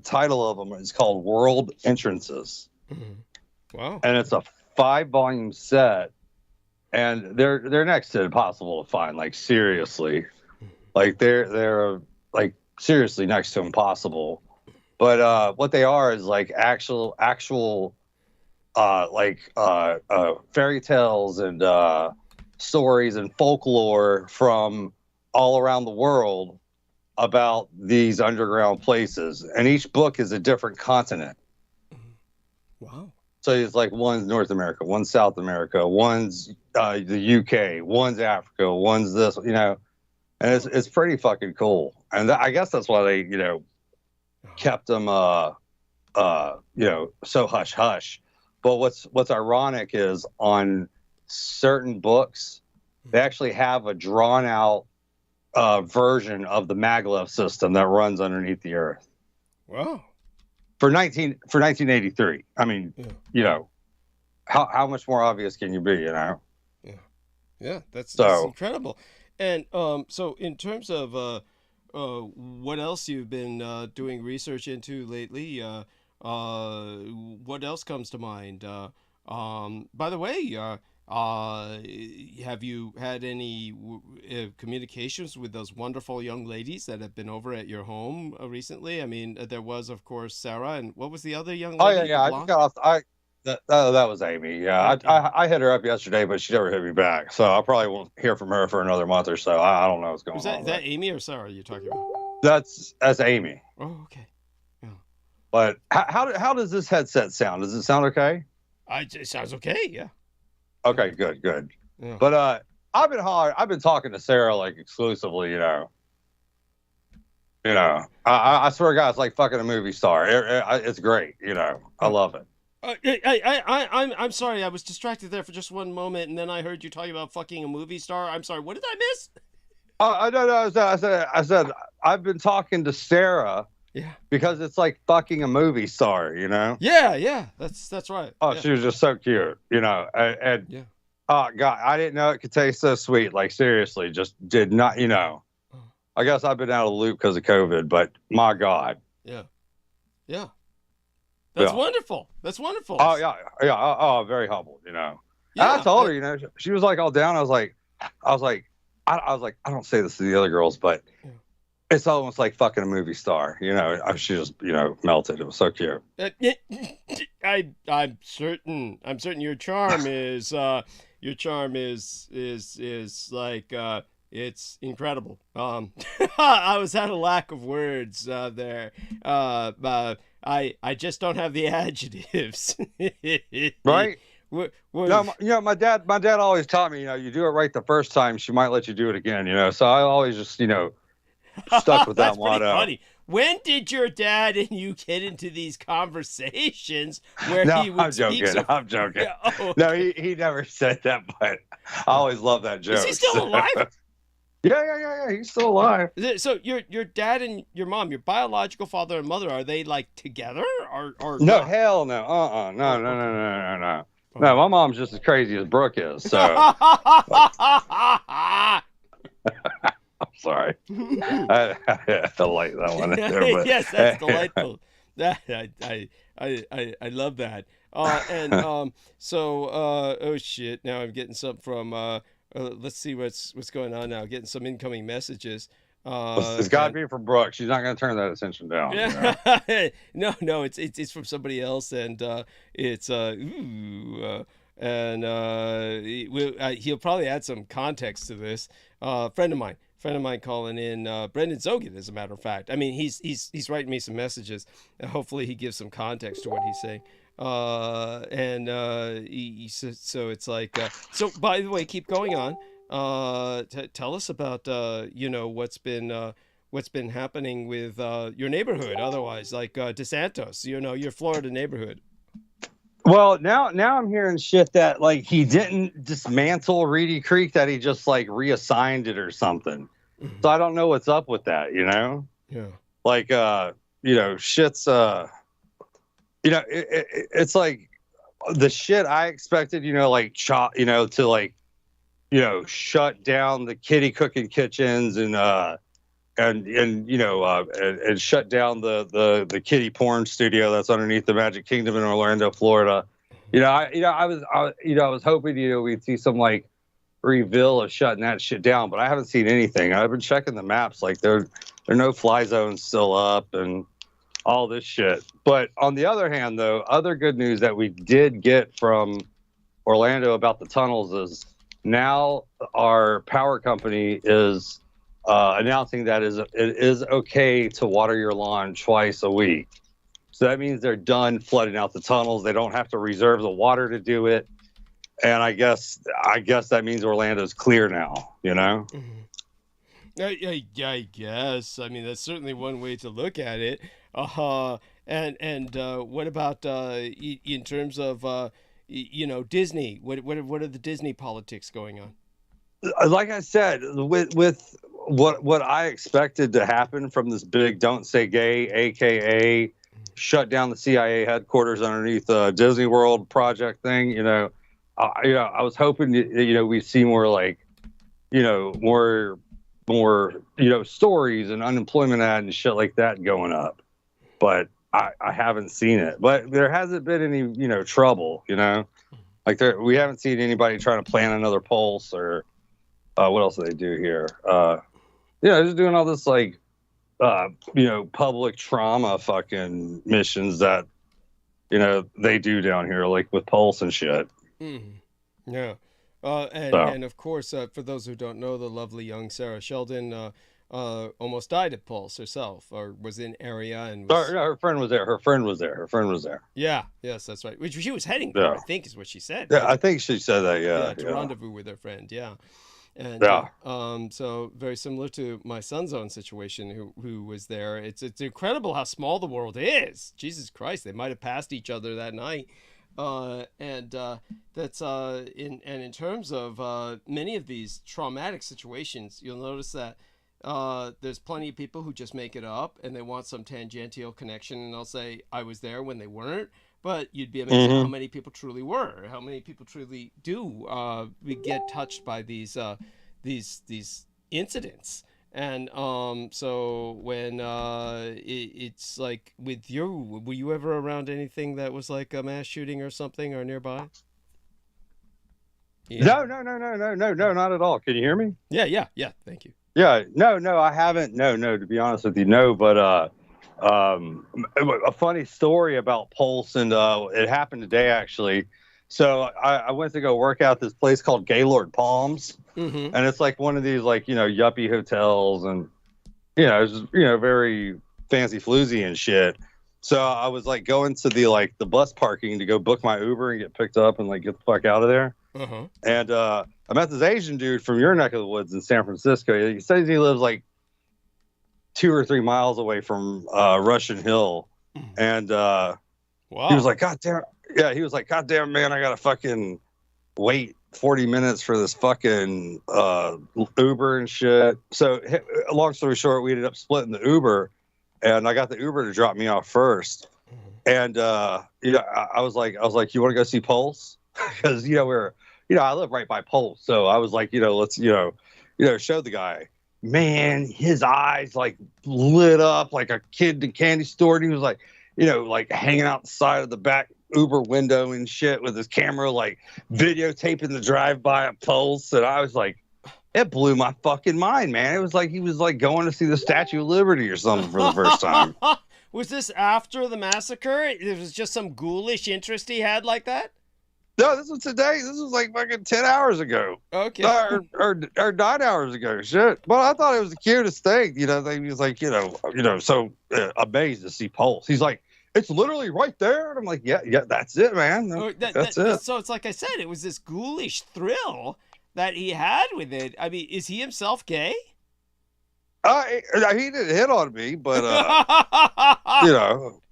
title of them is called World Entrances. Mm-hmm. Wow. And it's a 5-volume set, and they're next to impossible to find. Like seriously. Like they're like seriously next to impossible, but what they are is like actual fairy tales and stories and folklore from all around the world about these underground places, and each book is a different continent. Wow! So it's like one's North America, one's South America, one's the UK, one's Africa, one's this, And it's pretty fucking cool, and I guess that's why they kept them so hush hush. But what's ironic is on certain books they actually have a drawn out version of the maglev system that runs underneath the earth. Wow! For 1983. I mean, how much more obvious can you be? Yeah, that's incredible. And so in terms of what else you've been doing research into lately, what else comes to mind? By the way, have you had any communications with those wonderful young ladies that have been over at your home recently? I mean, there was, of course, Sarah, and what was the other young lady? Oh, yeah. I just got off. That was Amy. Yeah, I hit her up yesterday, but she never hit me back. So I probably won't hear from her for another month or so. I don't know what's going on. Is that Amy or Sarah you're talking about? That's Amy. Oh, okay. Yeah. But how does this headset sound? Does it sound okay? It sounds okay. Yeah. Okay. Good. Yeah. But I've been talking to Sarah like exclusively. I swear to God, it's like fucking a movie star. It's great. I love it. I'm sorry. I was distracted there for just one moment, and then I heard you talking about fucking a movie star. I'm sorry. What did I miss? No. I said I've been talking to Sarah. Yeah. Because it's like fucking a movie star, Yeah. That's right. Oh, yeah. She was just so cute, and yeah. Oh God, I didn't know it could taste so sweet. Like seriously, just did not. I guess I've been out of the loop because of COVID, but my God. Yeah. That's wonderful. Oh yeah. Oh, very humbled, Yeah, and I told her, she was like all down. I was like, I don't say this to the other girls, but it's almost like fucking a movie star. She just, melted. It was so cute. I'm certain your charm is like it's incredible. I was at a lack of words there. I just don't have the adjectives. Right? No, my dad always taught me, you do it right the first time, she might let you do it again, So I always just, stuck with that motto. That's funny. When did your dad and you get into these conversations where he would speak? I'm joking. Yeah, oh. No, he never said that, but I always love that joke. Is he still alive? Yeah. He's still alive. So your dad and your mom, your biological father and mother, are they like together or no? not? Hell no. No. No, my mom's just as crazy as Brooke is. So. I'm sorry. I have to light that one in there. But... Yes, that's delightful. I love that. Oh shit! Now I'm getting something from. Let's see what's going on now. Getting some incoming messages. It's got to be from Brooke. She's not going to turn that attention down. Yeah. No, it's from somebody else, and it's he'll probably add some context to this. Friend of mine calling in, Brendan Zogan, as a matter of fact. I mean, he's writing me some messages. Hopefully he gives some context to what he's saying. So it's like, so by the way, keep going on. Tell us about, what's been happening with, your neighborhood. Otherwise, like, DeSantos, your Florida neighborhood. Well, now I'm hearing shit that like he didn't dismantle Reedy Creek, that he just like reassigned it or something. So I don't know what's up with that, you know? Yeah. Like, you know, shit's, you know, it's like the shit I expected, you know, like, you know, to like, you know, shut down the kiddie cooking kitchens and you know, and shut down the kiddie porn studio that's underneath the Magic Kingdom in Orlando, Florida. You know, I was hoping, you know, we'd see some like reveal of shutting that shit down, but I haven't seen anything. I've been checking the maps, like there are no fly zones still up and all this shit. But on the other hand, though, other good news that we did get from Orlando about the tunnels is now our power company is announcing that it is okay to water your lawn twice a week. So that means they're done flooding out the tunnels. They don't have to reserve the water to do it. And I guess that means Orlando's clear now, you know? I guess. I mean, that's certainly one way to look at it. And what about in terms of you know, Disney? What are the Disney politics going on? Like I said, with what I expected to happen from this big "Don't Say Gay," aka shut down the CIA headquarters underneath Disney World project thing, you know, I was hoping you know we'd see more like, you know, more you know stories and unemployment ad and shit like that going up, but I haven't seen it. But there hasn't been any, you know, trouble, you know, like we haven't seen anybody trying to plan another pulse or what else do they do here? Yeah, just doing all this like you know, public trauma fucking missions that, you know, they do down here, like with Pulse and shit. Yeah. And of course, for those who don't know, the lovely young Sarah Sheldon almost died at Pulse herself, or was in area and was... her friend was there. Her friend was there. Yeah. Yes, that's right. Which she was heading there, I think is what she said. Yeah, right? I think she said that. Yeah. To rendezvous with her friend. Yeah. And so very similar to my son's own situation, who was there. It's incredible how small the world is. Jesus Christ, they might have passed each other that night. That's in terms of many of these traumatic situations, you'll notice that there's plenty of people who just make it up and they want some tangential connection, and they'll say I was there when they weren't. But you'd be amazed at how many people truly were, how many people truly do we get touched by these incidents. And so when it's like with you, were you ever around anything that was like a mass shooting or something or nearby? Yeah. No, not at all. Can you hear me? Yeah. Thank you. Yeah, no, I haven't. No, to be honest with you, no. But a funny story about Pulse, and it happened today actually. So I went to go work out this place called Gaylord Palms, and it's like one of these like, you know, yuppie hotels, and you know, it's, you know, very fancy floozy and shit. So I was like going to the bus parking to go book my Uber and get picked up and like get the fuck out of there. And I met this Asian dude from your neck of the woods in San Francisco. He says he lives like 2 or 3 miles away from Russian Hill, and wow. He was like, God damn, yeah, he was like, God damn, man, I gotta fucking wait 40 minutes for this fucking Uber and shit. So long story short, we ended up splitting the Uber, and I got the Uber to drop me off first. And you know, I was like, you want to go see Pulse? Because you know I live right by Pulse, so I was like, you know, let's you know show the guy. Man, his eyes like lit up like a kid in a candy store. And he was like, you know, like hanging out the side of the back Uber window and shit with his camera, like videotaping the drive-by at Pulse. And I was like, it blew my fucking mind, man. It was like he was like going to see the Statue of Liberty or something for the first time. Was this after the massacre? It was just some ghoulish interest he had like that? No, this was today. This was like fucking 10 hours ago. Okay. Or 9 hours ago. Shit. But I thought it was the cutest thing. You know, he was like, you know, so amazed to see Pulse. He's like, it's literally right there. And I'm like, yeah, that's it, man. That's it. So it's like I said, it was this ghoulish thrill that he had with it. I mean, is he himself gay? He didn't hit on me, but, you know.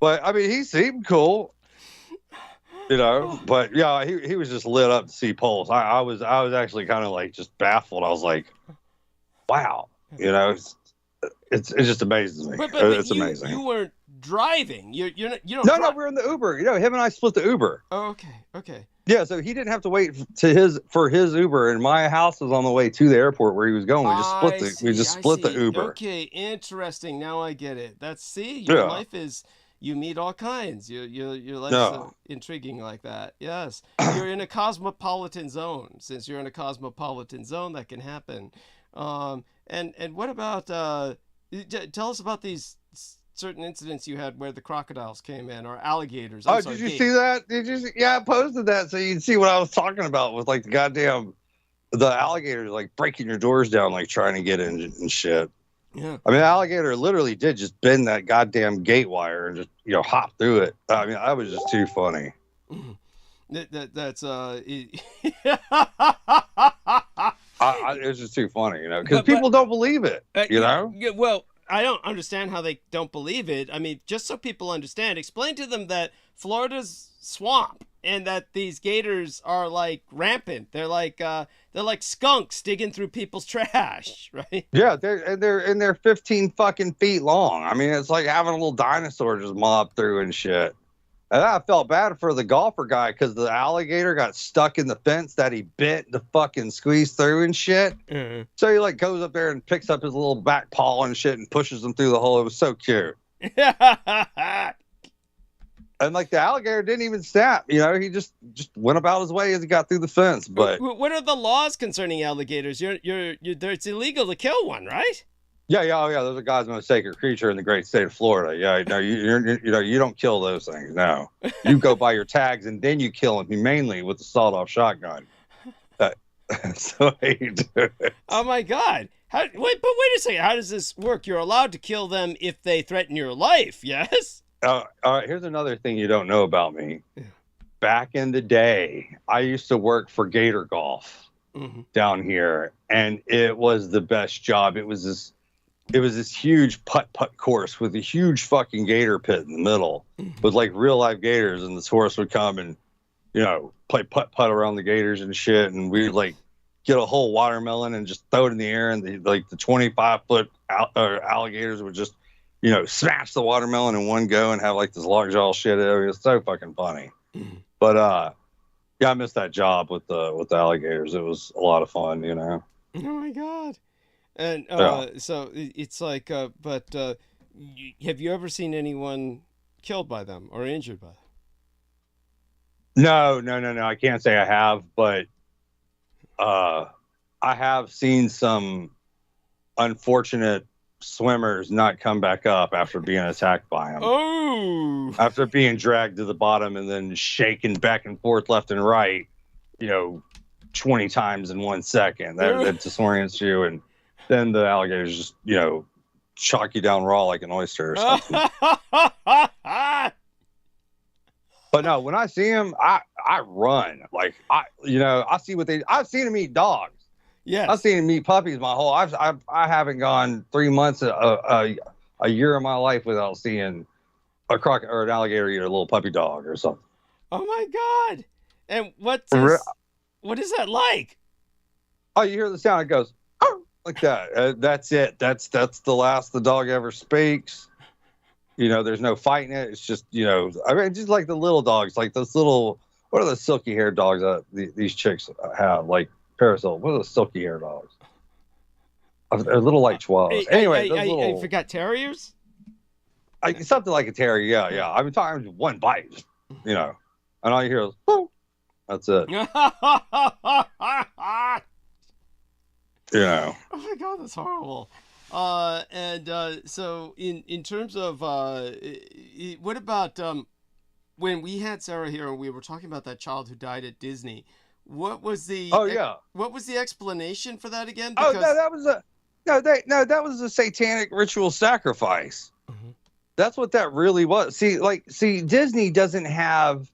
But, I mean, he seemed cool. You know, but yeah, he was just lit up to see Pulse. I was actually kind of like just baffled. I was like, wow, you know, it's just amazes me. But It's amazing. You weren't driving. You don't. No, we're in the Uber. You know, him and I split the Uber. Oh, okay. Yeah, so he didn't have to wait for his Uber, and my house was on the way to the airport where he was going. We just split the Uber. Okay, interesting. Now I get it. Your life is, you meet all kinds. Your life's so intriguing like that. Yes, you're in a cosmopolitan zone. Since you're in a cosmopolitan zone, that can happen. And what about tell us about these certain incidents you had where the crocodiles came in, or alligators. Did you see that? Yeah, I posted that so you can see what I was talking about with like the alligators like breaking your doors down, like trying to get in and shit. Yeah. I mean, the alligator literally did just bend that goddamn gate wire and just, hop through it. I mean, that was just too funny. That's it's just too funny, because people don't believe it, Well, I don't understand how they don't believe it. I mean, just so people understand, explain to them that Florida's swamp and that these gators are like rampant. They're like skunks digging through people's trash, right? Yeah, they're 15 fucking feet long. I mean, it's like having a little dinosaur just mob through and shit. And I felt bad for the golfer guy because the alligator got stuck in the fence that he bit to fucking squeeze through and shit. Mm-hmm. So he like goes up there and picks up his little back paw and shit and pushes him through the hole. It was so cute. And like the alligator didn't even snap. He just went about his way as he got through the fence. But what are the laws concerning alligators? It's illegal to kill one, right? Yeah. Those are God's most sacred creature in the great state of Florida. Yeah, no, you don't kill those things. No, you go buy your tags and then you kill them humanely with the sawed-off shotgun. That's the way you do it. Oh my God! Wait a second. How does this work? You're allowed to kill them if they threaten your life. Yes. All right. Here's another thing you don't know about me. Back in the day, I used to work for Gator Golf down here, and it was the best job. It was this huge putt course with a huge fucking gator pit in the middle with like real live gators, and this horse would come and play putt around the gators and shit, and we'd like get a whole watermelon and just throw it in the air, and the 25-foot alligators would just smash the watermelon in one go and have like this lockjaw shit. It was so fucking funny. But I missed that job with the alligators. It was a lot of fun. Oh my God. And so it's like, but have you ever seen anyone killed by them or injured by them? No. I can't say I have, but I have seen some unfortunate swimmers not come back up after being attacked by them. Oh! After being dragged to the bottom and then shaken back and forth left and right, 20 times in 1 second. That disorients you, and then the alligators just, chalk you down raw like an oyster or something. But no, when I see them, I run. Like I see I've seen them eat dogs. Yeah, I've seen them eat puppies my whole. I haven't gone 3 months a year of my life without seeing a crocodile or an alligator eat a little puppy dog or something. Oh my God! And what is that like? Oh, you hear the sound? It goes like that. That's it. That's the last the dog ever speaks. There's no fighting it. It's just, I mean, just like the little dogs, like those little, what are the silky haired dogs that these chicks have? Like Parasol. What are the silky haired dogs? They're little like chihuahuas. Anyway, I forgot terriers. Something like a terrier. Yeah. I've been talking just one bite, and all you hear is, "Whoa." That's it. Oh my God, that's horrible. So in terms of what about when we had Sarah here and we were talking about that child who died at Disney? What was the what was the explanation for that again? Because... that was a satanic ritual sacrifice. Mm-hmm. That's what that really was. See, Disney doesn't have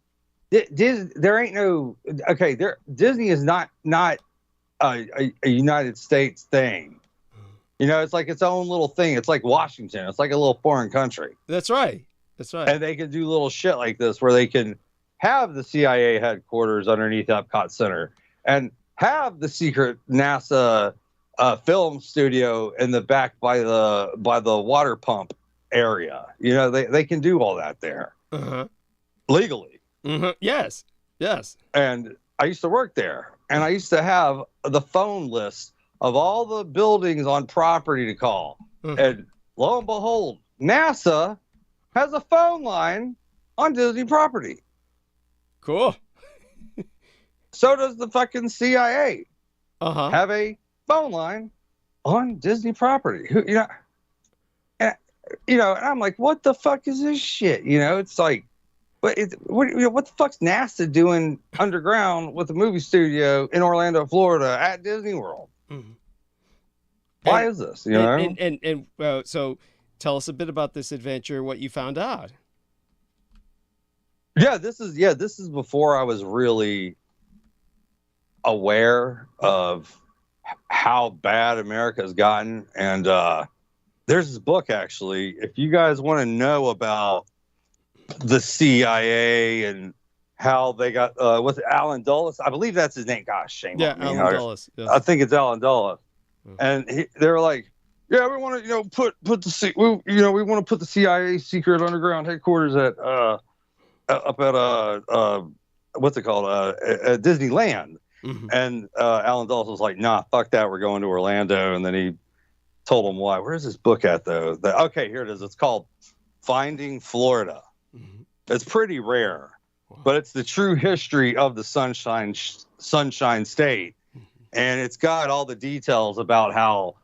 there ain't no Disney is not a United States thing. It's like its own little thing. It's like Washington. It's like a little foreign country. That's right. And they can do little shit like this where they can have the CIA headquarters underneath Epcot Center and have the secret NASA film studio in the back by the water pump area. You know, they can do all that there legally. Yes. And I used to work there, and I used to have the phone list of all the buildings on property to call. And lo and behold, NASA has a phone line on Disney property. Cool. So does the fucking CIA have a phone line on Disney property. And I'm like, what the fuck is this shit? You know, it's like, what the fuck's NASA doing underground with a movie studio in Orlando, Florida, at Disney World? Why is this? You know, So tell us a bit about this adventure. What you found out? This is before I was really aware of how bad America's gotten. And there's this book, actually, if you guys want to know about the CIA and how they got was it Alan Dulles? I believe that's his name. Gosh, shame on me. Alan Dulles. Yes. I think it's Alan Dulles. And they were like, yeah, we want to put we want to put the CIA secret underground headquarters at up at what's it called, at Disneyland. And Alan Dulles was like, nah, fuck that, we're going to Orlando. And then he told him why. Where's this book at, though? Okay, here it is. It's called Finding Florida. It's pretty rare, but it's the true history of the Sunshine State. And it's got all the details about how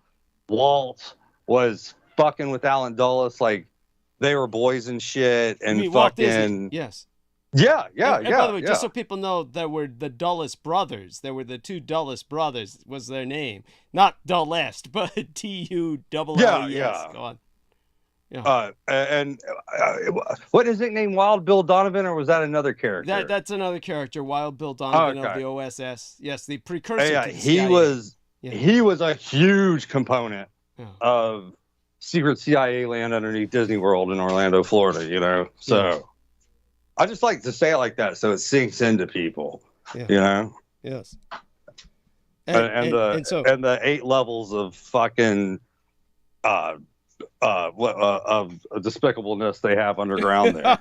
Walt was fucking with Alan Dulles, like they were boys and shit, and fucking. Yes. Yeah. And by the way, just so people know, there were the Dulles brothers. There were the two Dulles brothers was their name. Not Dullest, but T-U-double-L-E-S. Yeah. Go on. Yeah. And what is it named? Wild Bill Donovan, or was that another character? That's another character, Wild Bill Donovan of the OSS. Yes, the precursor to the he CIA. He was a huge component of secret CIA land underneath Disney World in Orlando, Florida, you know? So I just like to say it like that so it sinks into people, you know? Yes. And the 8 levels of fucking of despicableness they have underground there.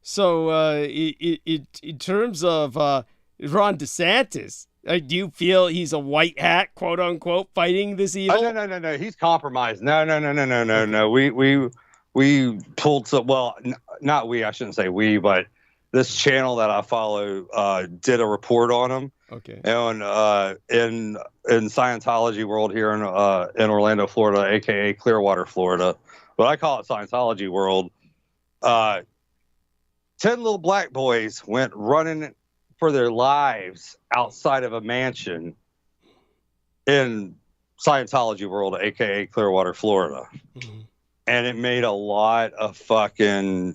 So in terms of Ron DeSantis, do you feel he's a white hat, quote unquote, fighting this evil? No. He's compromised. No. We pulled some. Well, not we. I shouldn't say we, but this channel that I follow did a report on him. Okay. And in Scientology world here in Orlando, Florida, aka Clearwater, Florida, but I call it Scientology world. 10 little black boys went running for their lives outside of a mansion in Scientology world, aka Clearwater, Florida. And it made a lot of fucking.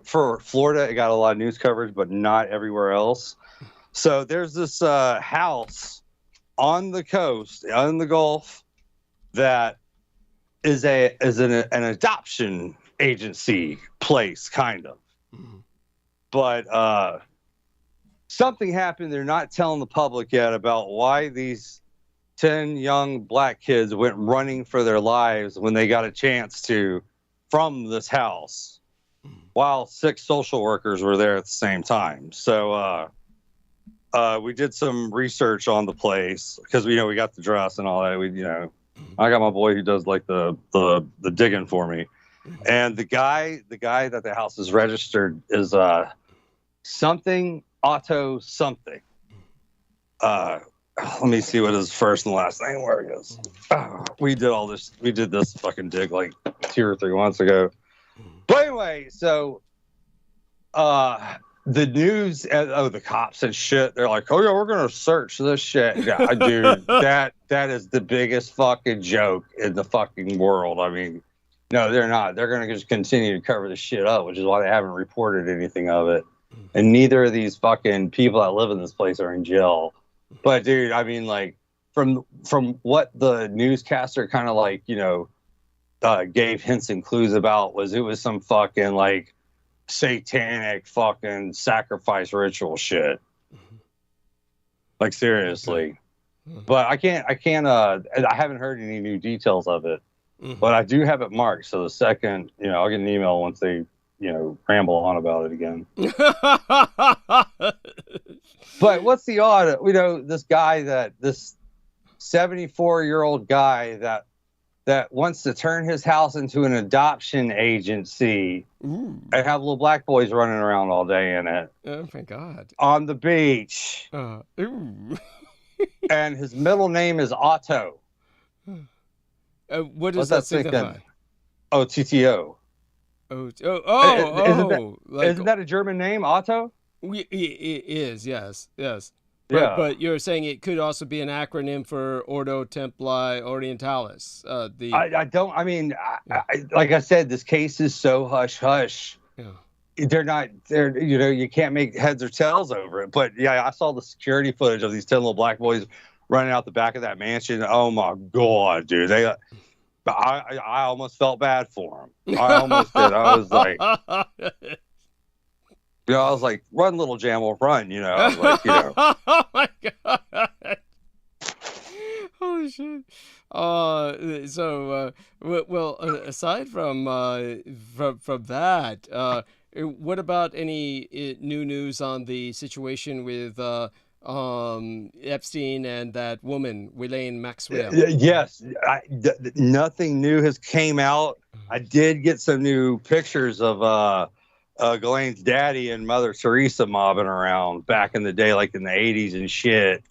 For Florida, it got a lot of news coverage, but not everywhere else. So there's this house on the coast, in the Gulf, that is an adoption agency place, kind of. But something happened. They're not telling the public yet about why these 10 young black kids went running for their lives when they got a chance to from this house, while 6 social workers were there at the same time. So we did some research on the place because we got the dress and all that. I got my boy who does like the digging for me, and the guy that the house is registered is something Otto something. Let me see what his first and last name where it is. We did this fucking dig like 2 or 3 months ago. But anyway, so the news, the cops and shit, they're like, oh yeah, we're gonna search this shit. Yeah, dude, that is the biggest fucking joke in the fucking world. I mean, no, they're not. They're gonna just continue to cover the shit up, which is why they haven't reported anything of it. And neither of these fucking people that live in this place are in jail. But dude, I mean, like from what the newscaster kind of like, gave hints and clues about was some fucking like satanic fucking sacrifice ritual shit. Like seriously. But I haven't heard any new details of it. But I do have it marked. So the second, I'll get an email once they, ramble on about it again. But what's the odd, this guy this 74-year-old guy that wants to turn his house into an adoption agency and have little black boys running around all day in it. Oh my God. On the beach. And his middle name is Otto. What does that signify? Oh, TTO. Isn't that a German name, Otto? It is, yes. Yeah. But you're saying it could also be an acronym for Ordo Templi Orientalis. Like I said, this case is so hush-hush. Yeah. You can't make heads or tails over it. But yeah, I saw the security footage of these 10 little black boys running out the back of that mansion. Oh my God, dude. I almost felt bad for them. I almost did. I was like, run, little Jamal, run. I was like, Oh my God. Holy shit. Aside from that, what about any new news on the situation with Epstein and that woman, Ghislaine Maxwell? Yes, nothing new has came out. I did get some new pictures of Ghislaine's daddy and Mother Teresa mobbing around back in the day, like in the 80s and shit.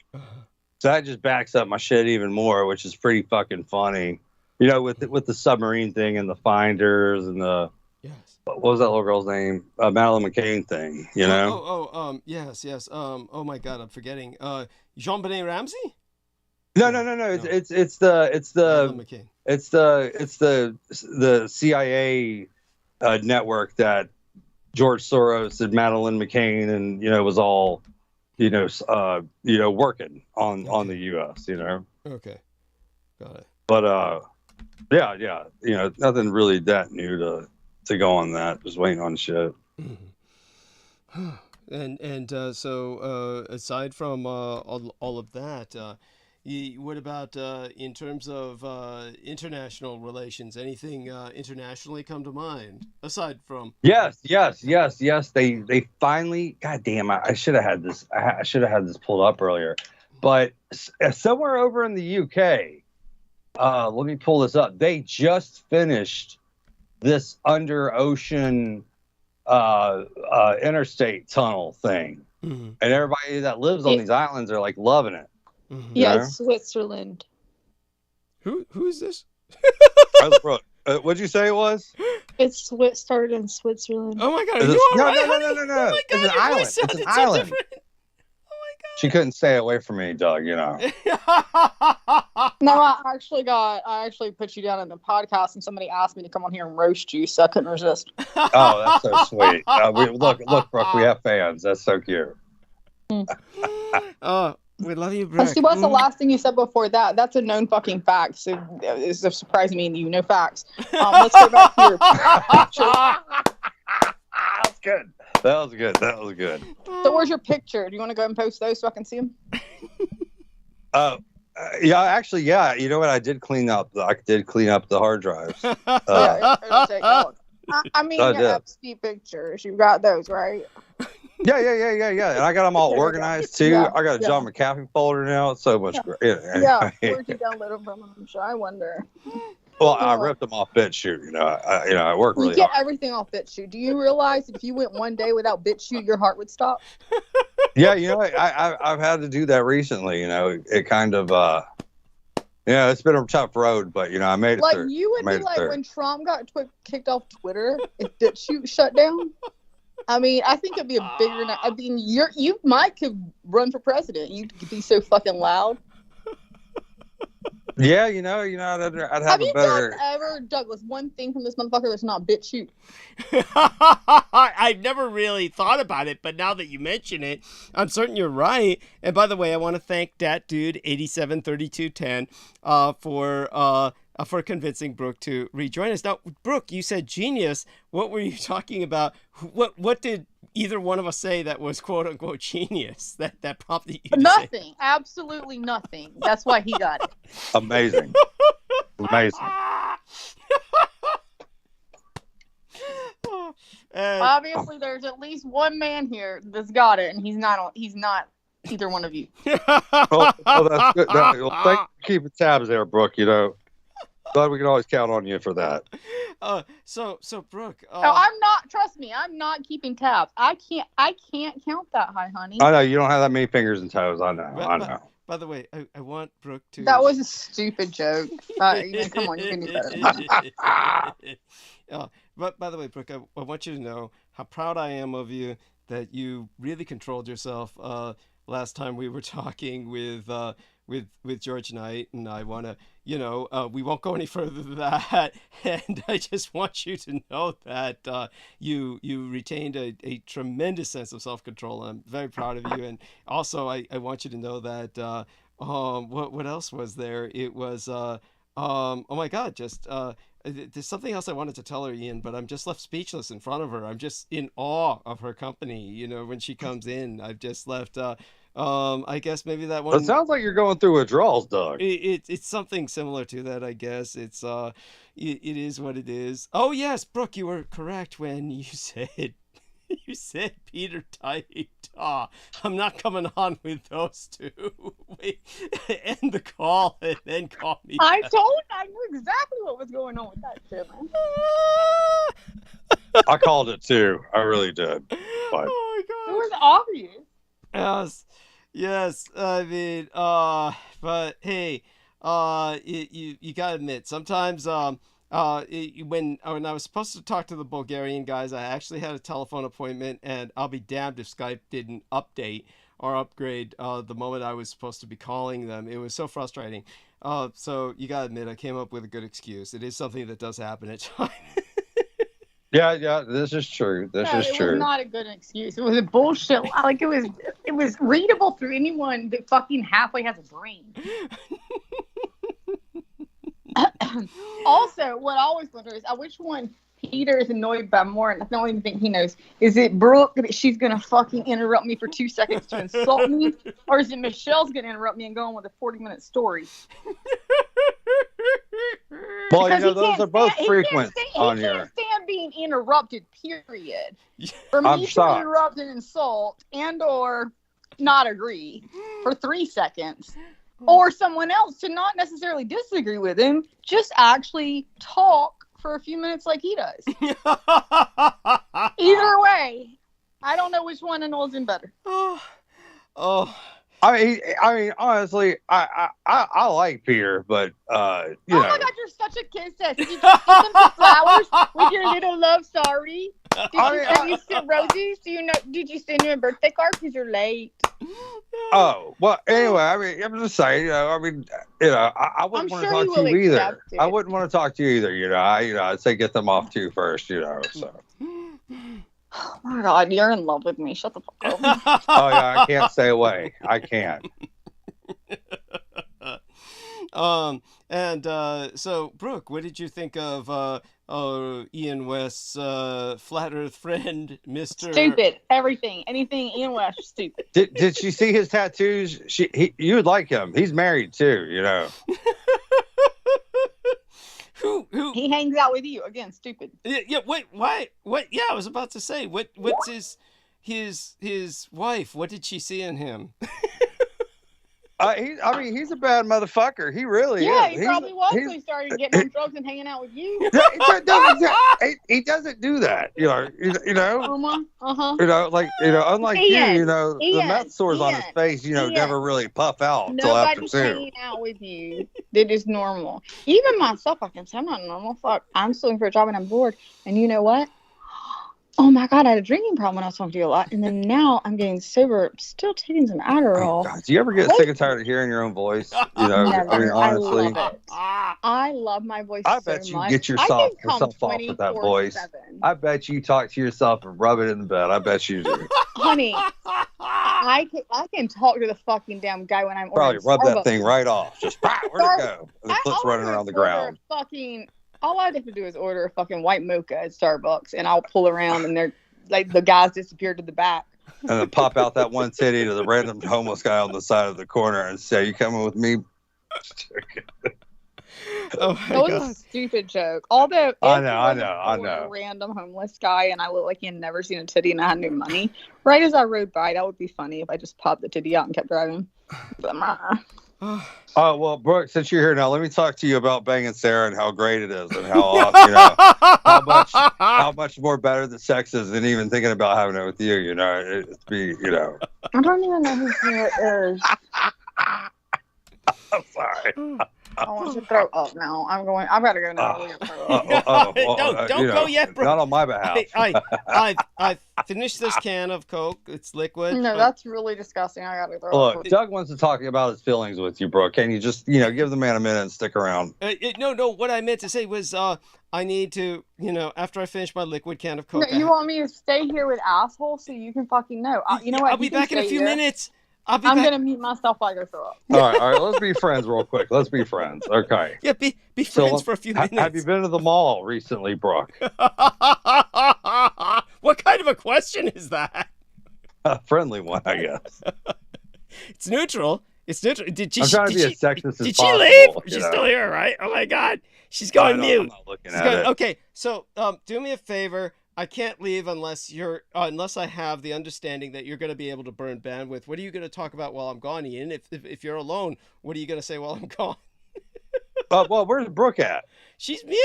So that just backs up my shit even more, which is pretty fucking funny. With the submarine thing and the finders and the what was that little girl's name? Madeleine McCain thing, Yes. Oh my God, I'm forgetting. Jean-Benet Ramsey? No. It's the CIA network that George Soros and Madeleine McCain and was all working on the U.S. Okay, got it. But yeah, nothing really that new to go on that. Just waiting on shit. So aside from all of that, what about in terms of international relations? Anything internationally come to mind aside from? Yes. They finally. God damn! I should have had this. I should have had this pulled up earlier. But somewhere over in the UK, let me pull this up. They just finished this under ocean interstate tunnel thing, and everybody that lives on these islands are like loving it. Yeah, Switzerland. Who is this? What'd you say it was? It's started in Switzerland. Oh my God! Are you all right, honey? No. Oh my God, It's an your island. voice sounded It's an so island. different. Oh my God! She couldn't stay away from me, Doug. No, I actually put you down in the podcast, and somebody asked me to come on here and roast you, so I couldn't resist. Oh, that's so sweet. Look, Brooke, we have fans. That's so cute. We love you, Brooke. See, what's the last thing you said before that? That's a known fucking fact. So it's surprising me you know facts. Let's go back to your picture. That was good. So where's your picture? Do you want to go and post those so I can see them? Yeah. You know what? I did clean up the hard drives. I mean, your Epstein pictures. You got those, right? Yeah. And I got them all organized too. Yeah, I got a John McAfee folder now. It's so much great. Yeah. Where'd you download them from? I'm sure. I wonder. Well, I ripped them off BitChute. I work really hard. You get everything off BitChute. Do you realize that if you went one day without BitChute, your heart would stop? Yeah, I've had to do that recently. It kind of, it's been a tough road, but I made it through. Like you would be like when Trump got kicked off Twitter, if BitChute shut down. I mean, I think it'd be a bigger. I mean, you might could run for president. You'd be so fucking loud. Yeah, I'd have a better. Have you done ever, Douglas, one thing from this motherfucker that's not BitChute? I've never really thought about it, but now that you mention it, I'm certain you're right. And by the way, I want to thank that dude 873210 for for convincing Brooke to rejoin us. Now, Brooke, you said genius. What were you talking about? What did either one of us say that was quote unquote genius that prompted you to Nothing. say? Absolutely nothing. That's why he got it. Amazing. Amazing. Obviously, there's at least one man here that's got it, and he's not either one of you. Oh, that's good. Well, thank you for keeping tabs there, Brooke. You know, but we can always count on you for that. So Brooke. No, I'm not. Trust me, I'm not keeping tabs. I can't count that high, honey. I know you don't have that many fingers and toes. I know. By the way, I want Brooke to. That was a stupid joke. Come on, you can do better. But by the way, Brooke, I want you to know how proud I am of you that you really controlled yourself last time we were talking with George Knight, and I want to, we won't go any further than that. And I just want you to know that you retained a tremendous sense of self-control. I'm very proud of you. And also, I want you to know that what else was there? It was oh my God, just there's something else I wanted to tell her, Ian, but I'm just left speechless in front of her. I'm just in awe of her company. When she comes in, I've just left. I guess maybe that one. It sounds like you're going through withdrawals, Doug. It's something similar to that, I guess. It's it is what it is. Oh yes, Brooke, you were correct when you said Peter typed. I'm not coming on with those two. Wait, end the call and then call me. I knew exactly what was going on with that shit, man. I called it too. I really did. But... Oh my God. It was obvious. Yes. I mean, but hey, you gotta admit, sometimes, when I was supposed to talk to the Bulgarian guys, I actually had a telephone appointment, and I'll be damned if Skype didn't update or upgrade the moment I was supposed to be calling them. It was so frustrating. So you gotta admit, I came up with a good excuse. It is something that does happen at times. Yeah, this is true. It was not a good excuse. It was a bullshit. Like it was readable through anyone that fucking halfway has a brain. Also, what I always wonder is, which one Peter is annoyed by more, and I don't even think he knows. Is it Brooke that she's gonna fucking interrupt me for 2 seconds to insult me, or is it Michelle's gonna interrupt me and go on with a 40-minute story? Well, those are both frequent on here. He can't stand being interrupted, period. For me to interrupt and insult and or not agree for 3 seconons, or someone else to not necessarily disagree with him, just actually talk for a few minutes like he does. Either way, I don't know which one annoys him better. Oh. I mean, honestly, I like Peter, but Oh my God, you're such a kissess. Did you just give him some flowers with your little love story? Have you sent roses? Did you send him a birthday card because you're late? Oh, well, anyway, I mean, I'm just saying, I wouldn't want to talk to you either. I wouldn't want to talk to you either, I'd say get them off too first, so. Oh my God, you're in love with me. Shut the fuck up. Oh yeah, I can't stay away. I can't. So Brooke, what did you think of Ian West's flat Earth friend, Mr. Stupid. Everything, anything Ian West, stupid. Did she see his tattoos? You would like him. He's married too, Who? He hangs out with you again. Stupid. Yeah. Wait. Why? What? Yeah, I was about to say. What's his wife? What did she see in him? He's a bad motherfucker. He really is. Yeah, he probably was. So he started getting on drugs and hanging out with you. He doesn't do that. Unlike Ian, you, the meth sores on his face, never really puff out until after Nobody's two. hanging out with you that is normal. Even myself, I can say I'm not normal. Fuck, I'm still looking for a job and I'm bored. And you know what? Oh my God, I had a drinking problem when I was talking to you a lot, and then now I'm getting sober, still taking some Adderall. Oh, God. Do you ever get sick and tired of hearing your own voice? Never. I mean, honestly, I love my voice. I bet you get yourself off with that voice. I bet you talk to yourself and rub it in the bed. I bet you do. Honey, I can talk to the fucking damn guy when I'm Probably ordering rub that Starbucks. thing right off. Just where'd it go? And the clip's running around the ground. All I have to do is order a fucking white mocha at Starbucks, and I'll pull around, and they're like the guys disappeared to the back. And then pop out that one titty to the random homeless guy on the side of the corner and say, "You coming with me?" Oh That was a stupid joke. Although I know. A random homeless guy, and I look like he had never seen a titty, and I had no money. Right as I rode by, that would be funny if I just popped the titty out and kept driving. But, Oh well, Brooke, since you're here now, let me talk to you about banging Sarah and how great it is, and how how much more better the sex is than even thinking about having it with you. You know, I don't even know who Sarah is. I'm sorry. I want to throw up now. I've got to go now. Don't go yet, bro. Not on my behalf. I finished this can of Coke. It's liquid. No, that's really disgusting. I got to throw up. Look, Doug wants to talk about his feelings with you, Brooke. Can you just, give the man a minute and stick around? No. What I meant to say was, I need to, after I finish my liquid can of Coke. No, you want me to stay here with assholes so you can fucking know? You know what? I'll be back in a few minutes. I'm going to mute myself while I go throw up. All right. Let's be friends real quick. Let's be friends. Okay. Yeah, be friends for a few minutes. Have you been to the mall recently, Brooke? What kind of a question is that? A friendly one, I guess. It's neutral. It's neutral. I'm trying to be as sexist as possible. Did she leave? She's still here, right? Oh my God. She's going mute. I'm not looking at it. Okay, so do me a favor. I can't leave unless I have the understanding that you're going to be able to burn bandwidth. What are you going to talk about while I'm gone, Ian? If you're alone, what are you going to say while I'm gone? Well, where's Brooke at? She's mute.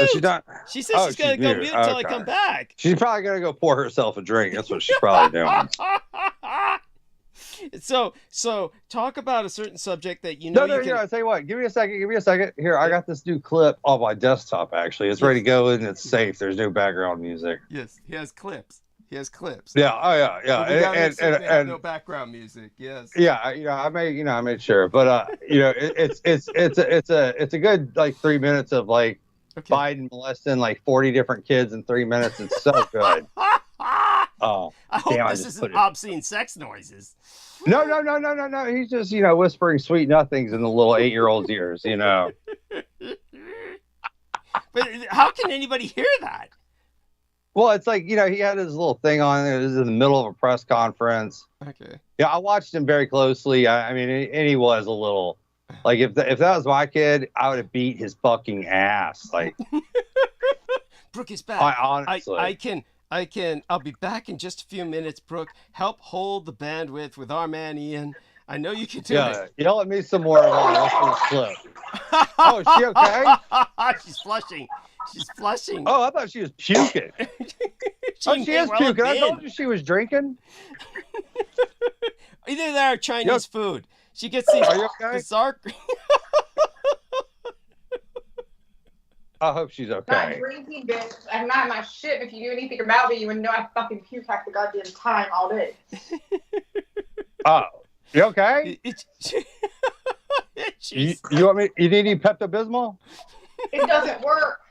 She says she's going to go mute until I come back. She's probably going to go pour herself a drink. That's what she's probably doing. So talk about a certain subject that you No, can... I'll tell you what. Give me a second. Here, I got this new clip on my desktop, actually. It's ready to go and it's safe. There's no background music. Yes, he has clips. Yeah, And no background music. Yes. Yeah, I made sure, but it's a good 3 minutes of Biden molesting 40 different kids in 3 minutes. It's so good. Oh, I hope this isn't obscene sex noises. No. He's just whispering sweet nothings in the little 8-year-old's ears. But how can anybody hear that? Well, it's he had his little thing on. It was in the middle of a press conference. Okay. Yeah, I watched him very closely. I mean, and he was a little if that was my kid, I would have beat his fucking ass. Brooke is back. Honestly, I'll be back in just a few minutes, Brooke. Help hold the bandwidth with our man Ian. I know you can do it. Yell at me some more about this clip. Oh, is she okay? She's flushing. Oh, I thought she was puking. She is puking. I told you she was drinking. Either that or Chinese food. She gets these bizarre... I hope she's okay. Not drinking, bitch. I'm not in my shit. If you do anything about me, you would know I fucking puke half the goddamn time all day. Oh, you okay? You want me? You need any Pepto-Bismol? It doesn't work.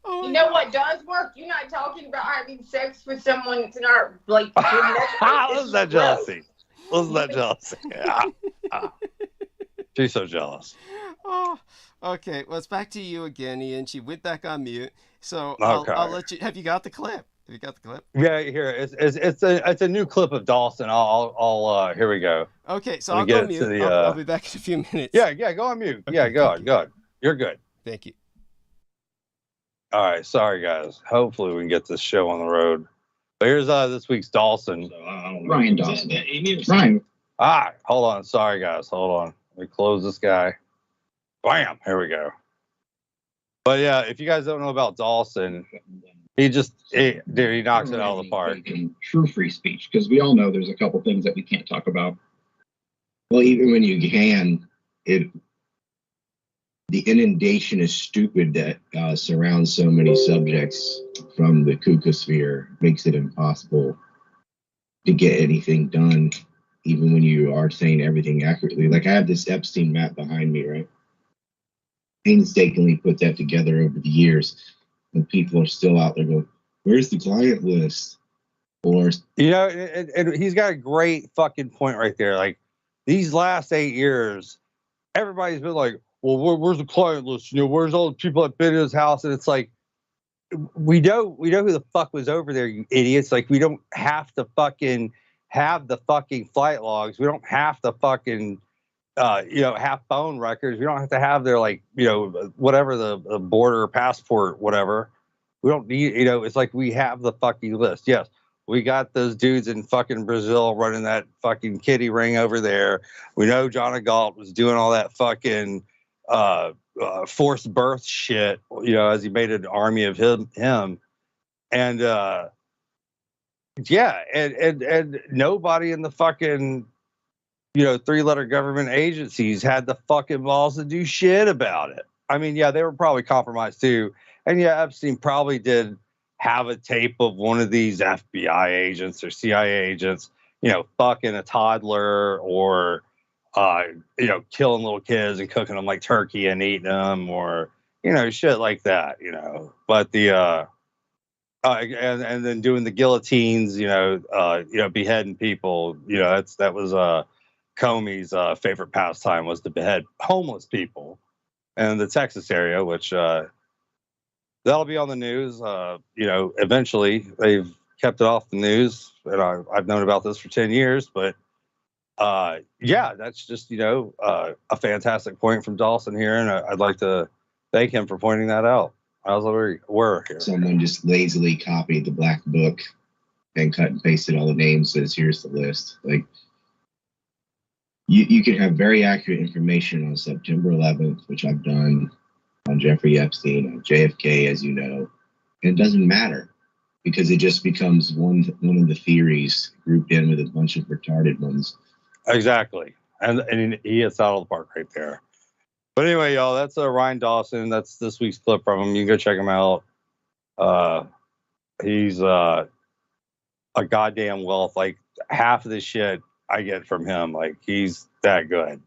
You know what does work? You're not talking about having sex with someone that's in our Listen to that jealousy. Yeah. She's so jealous. Oh, okay. Well, it's back to you again, Ian. She went back on mute. So okay. I'll let you. Have you got the clip? Yeah, here. It's a new clip of Dawson. I'll here we go. Okay, so I'll go mute. I'll be back in a few minutes. Yeah, go on mute. Yeah, go on. You're good. Thank you. All right, sorry guys. Hopefully we can get this show on the road. But here's this week's Dawson. Ryan Dawson. Ryan. Hold on. Sorry guys. Hold on. Let me close this guy. Bam. Here we go. But yeah, if you guys don't know about Dawson, he knocks it out of the park. True free speech, because we all know there's a couple things that we can't talk about. Well, even when you can, the inundation is stupid that surrounds so many subjects from the cuckoosphere makes it impossible to get anything done, even when you are saying everything accurately. Like I have this Epstein map behind me, right? Painstakingly put that together over the years, and people are still out there going, "Where's the client list? Or and he's got a great fucking point right there. Like these last 8 years, everybody's been like, well, where's the client list? Where's all the people that been in his house? And it's like, we know who the fuck was over there, you idiots. Like, we don't have to fucking have the fucking flight logs. We don't have to fucking, have phone records. We don't have to have their, like, whatever the border passport, whatever. We don't need, it's like we have the fucking list. Yes, we got those dudes in fucking Brazil running that fucking kiddie ring over there. We know John Galt was doing all that fucking forced birth shit, as he made an army of him. And and nobody in the fucking 3-letter government agencies had the fucking balls to do shit about it. I mean, yeah, they were probably compromised too. And yeah, Epstein probably did have a tape of one of these FBI agents or CIA agents, fucking a toddler or, killing little kids and cooking them like turkey and eating them or, shit like that, But the, and then doing the guillotines, beheading people, that was Comey's favorite pastime was to behead homeless people in the Texas area, which that'll be on the news. Eventually they've kept it off the news, and I've known about this for 10 years, but that's just a fantastic point from Dawson here, and I'd like to thank him for pointing that out. How's we're here? Someone just lazily copied the black book and cut and pasted all the names. Says here's the list. Like you can have very accurate information on September 11th, which I've done on Jeffrey Epstein, on JFK, as you know, and it doesn't matter because it just becomes one of the theories grouped in with a bunch of retarded ones. Exactly, and he hits out of the park right there. But anyway, y'all, that's Ryan Dawson. That's this week's clip from him. You can go check him out. He's a goddamn wealth. Like half of the shit I get from him, like he's that good.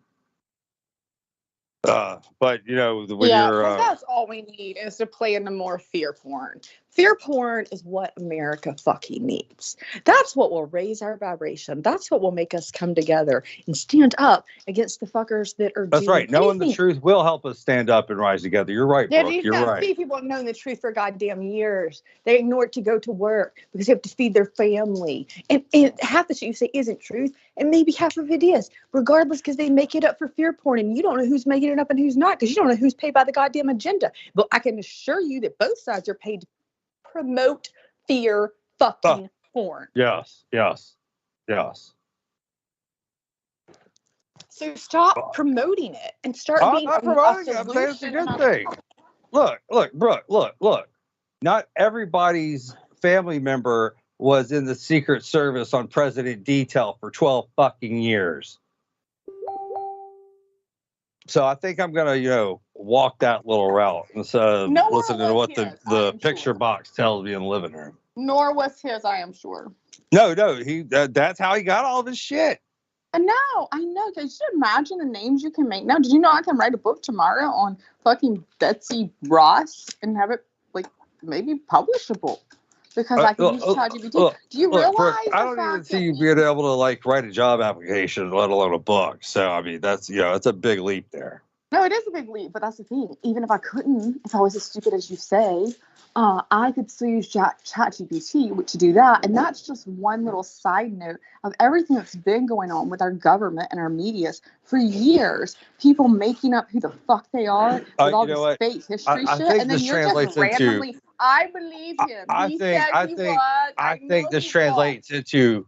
But when you're that's all we need is to play into more fear porn. Fear porn is what America fucking needs. That's what will raise our vibration. That's what will make us come together and stand up against the fuckers that are. That's right. Knowing the truth will help us stand up and rise together. You're right, Brooke. You're right. See, people have known the truth for goddamn years. They ignore it to go to work because they have to feed their family. And half the shit you say isn't truth, and maybe half of it is, regardless, because they make it up for fear porn, and you don't know who's making it up and who's not, because you don't know who's paid by the goddamn agenda. But I can assure you that both sides are paid to promote fear fucking porn. Yes. So stop promoting it and start being not promoting it. I'm saying it's a good thing. Look, Brooke, look. Not everybody's family member was in the Secret Service on President Detail for 12 fucking years. So I think I'm gonna, walk that little route instead of listening to what the picture box tells me in the living room. Nor was his, I am sure. No, that's how he got all of his shit. I know. Can you imagine the names you can make now? Did you know I can write a book tomorrow on fucking Betsy Ross and have it like maybe publishable? Because I can use ChatGPT. Do you realize? Brooke, I don't even see you being able to like write a job application, let alone a book. So I mean, that's it's a big leap there. No, it is a big leap, but that's the thing. Even if I couldn't, if I was as stupid as you say, I could still use ChatGPT to do that. And that's just one little side note of everything that's been going on with our government and our medias for years. People making up who the fuck they are with all this fake history shit. And then you're just randomly, I believe him. I think this translates into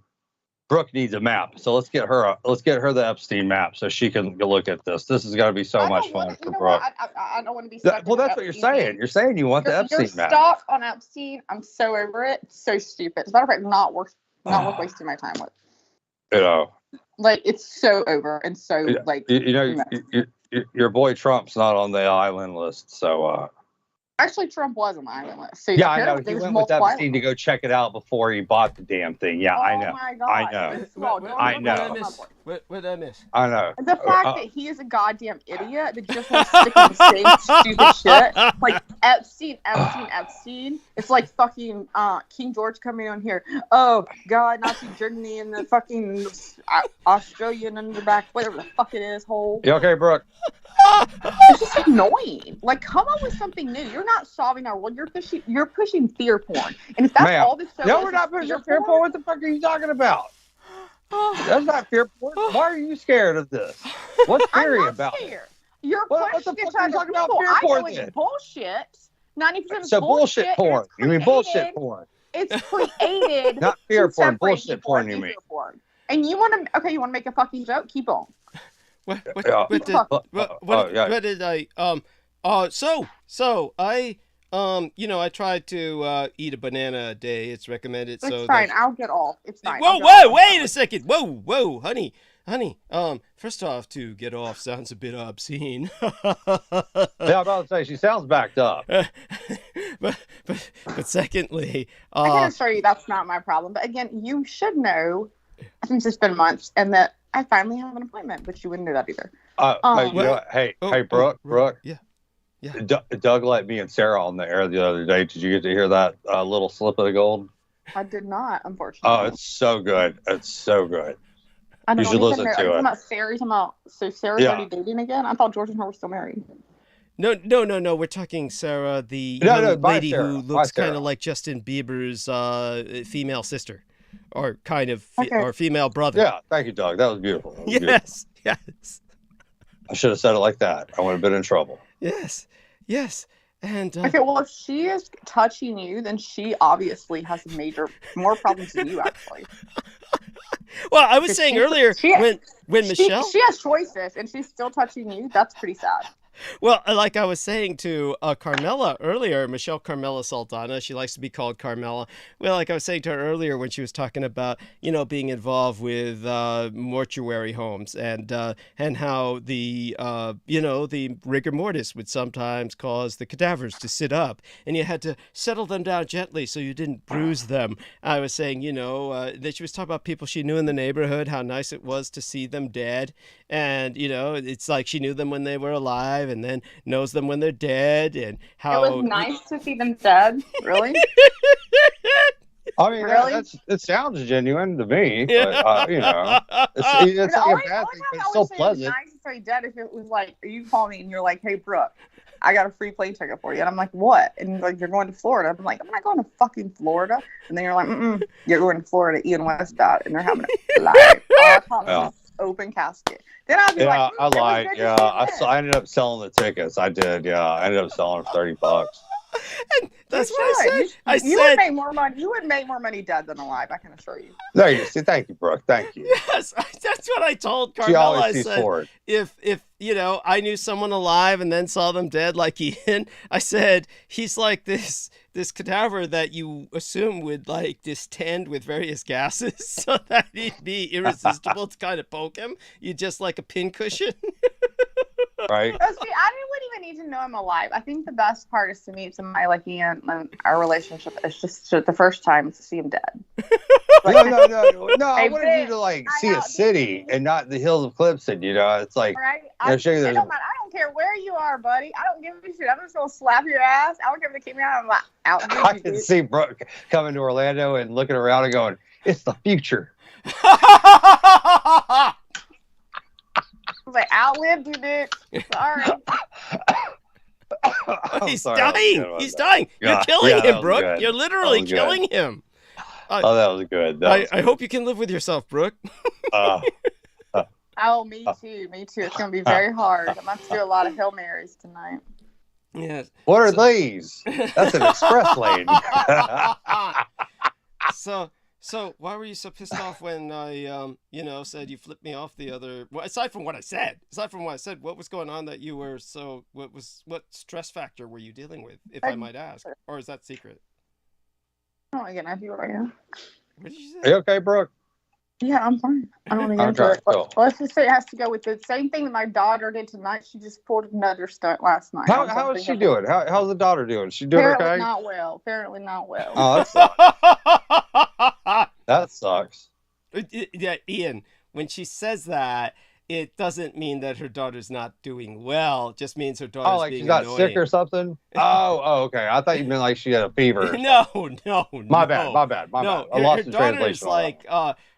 Brooke needs a map, so let's get her the Epstein map so she can look at this. This is going to be so much fun for Brooke. I don't want to be stuck. Well, that's what you're saying. You're saying you want the Epstein map. Stop on Epstein. I'm so over it. It's so stupid. As a matter of fact, not worth wasting my time with. Like it's so over and so like. Your boy Trump's not on the island list, so. Actually, Trump was on the island list. So Yeah, I know. apparently He there's went with multiple Epstein to go check it out before he bought the damn thing. Yeah, I Oh know. my God. I know. First of all, don't I look know. at my boy. What did I miss? I know. The fact that he is a goddamn idiot that just wants to stick in the same stupid shit. Like Epstein. It's like fucking King George coming on here. Oh, God, Nazi Germany and the fucking Australian underback, whatever the fuck it is, hole. You okay, Brooke? It's just annoying. Like, come up with something new. You're not solving our world. You're pushing fear porn. And if that's all this show no, we're not pushing fear porn. What the fuck are you talking about? That's not fear porn. Why are you scared of this? What's scary about it? You're what the fuck are you talking about people. fear porn I know then? it's bullshit. 90% of So bullshit porn. You mean bullshit porn? It's created. Not fear porn. Bullshit porn. You mean? And you want to make a fucking joke? Keep on. What did I I tried to eat a banana a day. It's recommended. It's fine. I'll get off. It's fine. Whoa, wait a second. Whoa, honey. First off, to get off sounds a bit obscene. Yeah, I'm about to say she sounds backed up. but secondly, I can assure you that's not my problem. But again, you should know, since it's been months, and that I finally have an appointment, but you wouldn't know that either. Hey, Brooke. Yeah. Doug let me and Sarah on the air the other day. Did you get to hear that little slip of the gold? I did not, unfortunately. Oh, it's so good. It's so good. I don't you should listen to it. So Sarah's already dating again? I thought George and her were still married. No. We're talking Sarah, the lady Sarah. who looks kind of like Justin Bieber's female sister. Or kind of, or female brother. Yeah, thank you, Doug. That was beautiful. Yes. I should have said it like that. I would have been in trouble. Yes. And okay, well, if she is touching you, then she obviously has more problems than you, actually. Well, I was saying earlier when Michelle, she has choices, and she's still touching you. That's pretty sad. Well, like I was saying to Carmela earlier, Michelle Carmela Saldana, she likes to be called Carmela. Well, like I was saying to her earlier when she was talking about, being involved with mortuary homes and how the, the rigor mortis would sometimes cause the cadavers to sit up and you had to settle them down gently so you didn't bruise them. I was saying, that she was talking about people she knew in the neighborhood, how nice it was to see them dead. And, it's like she knew them when they were alive and then knows them when they're dead, and how it was nice to see them dead. Really? I mean, really? It sounds genuine to me, but it's not a bad thing, but it's still pleasant. Nice to say dead if it was like you call me and you're like, "Hey, Brooke, I got a free plane ticket for you," and I'm like, "What?" And like, "You're going to Florida." I'm like, "I'm not going to fucking Florida." And then you're like, "You're going to Florida." Ian West out, and they're having a live open casket. Then I'll be like, I lied. Yeah, I ended up selling the tickets. I did. Yeah, I ended up selling for $30. And that's what I said. You would make more money. You would make more money dead than alive. I can assure you. There you see. Thank you, Brooke. Thank you. Yes, that's what I told Carmela. She always I sees said, forward. If I knew someone alive and then saw them dead like Ian, I said he's like this cadaver that you assume would like distend with various gases so that he'd be irresistible to kind of poke him. You just like a pincushion. Right. See, I wouldn't even need to know I'm alive. I think the best part is to meet somebody like Ian and our relationship is just the first time to see him dead. Like, no. I wanted you to see a city and not the hills of Clemson. It's like, right? I don't care where you are, buddy. I don't give a shit. I'm just gonna slap your ass. I don't care if they keep me out. I'm out. I can see Brooke coming to Orlando and looking around and going, "It's the future." I was like, outlived you, bitch. Sorry. He's dying. He's dying. You're killing him, Brooke. Good. You're literally killing him. That was good. I hope you can live with yourself, Brooke. Oh, me too. It's going to be very hard. I'm going to do a lot of Hail Marys tonight. Yes. What are these? That's an express lane. So why were you so pissed off when I, said you flipped me off the other? Well, aside from what I said, what was going on that you were so? What stress factor were you dealing with, if I might ask, or is that secret? Oh, again, I do right now. What did you say? Are you okay, Brooke? Yeah, I'm fine. I don't even Okay, cool. Let's just say it has to go with the same thing that my daughter did tonight. She just pulled another stunt last night. How is she doing? How's the daughter doing? She doing Apparently okay? not well. Apparently not well. Oh, that sucks. That sucks. Yeah, Ian, when she says that, it doesn't mean that her daughter's not doing well. It just means her daughter's like being she's not annoying. sick or something? Oh, okay. I thought you meant like she had a fever. No. My bad. I lost the translation.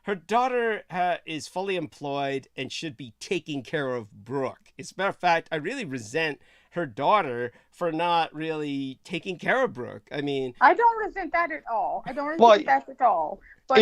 Her daughter is fully employed and should be taking care of Brooke. As a matter of fact, I really resent her daughter for not really taking care of Brooke. I mean, I don't resent that at all. I don't resent that at all. But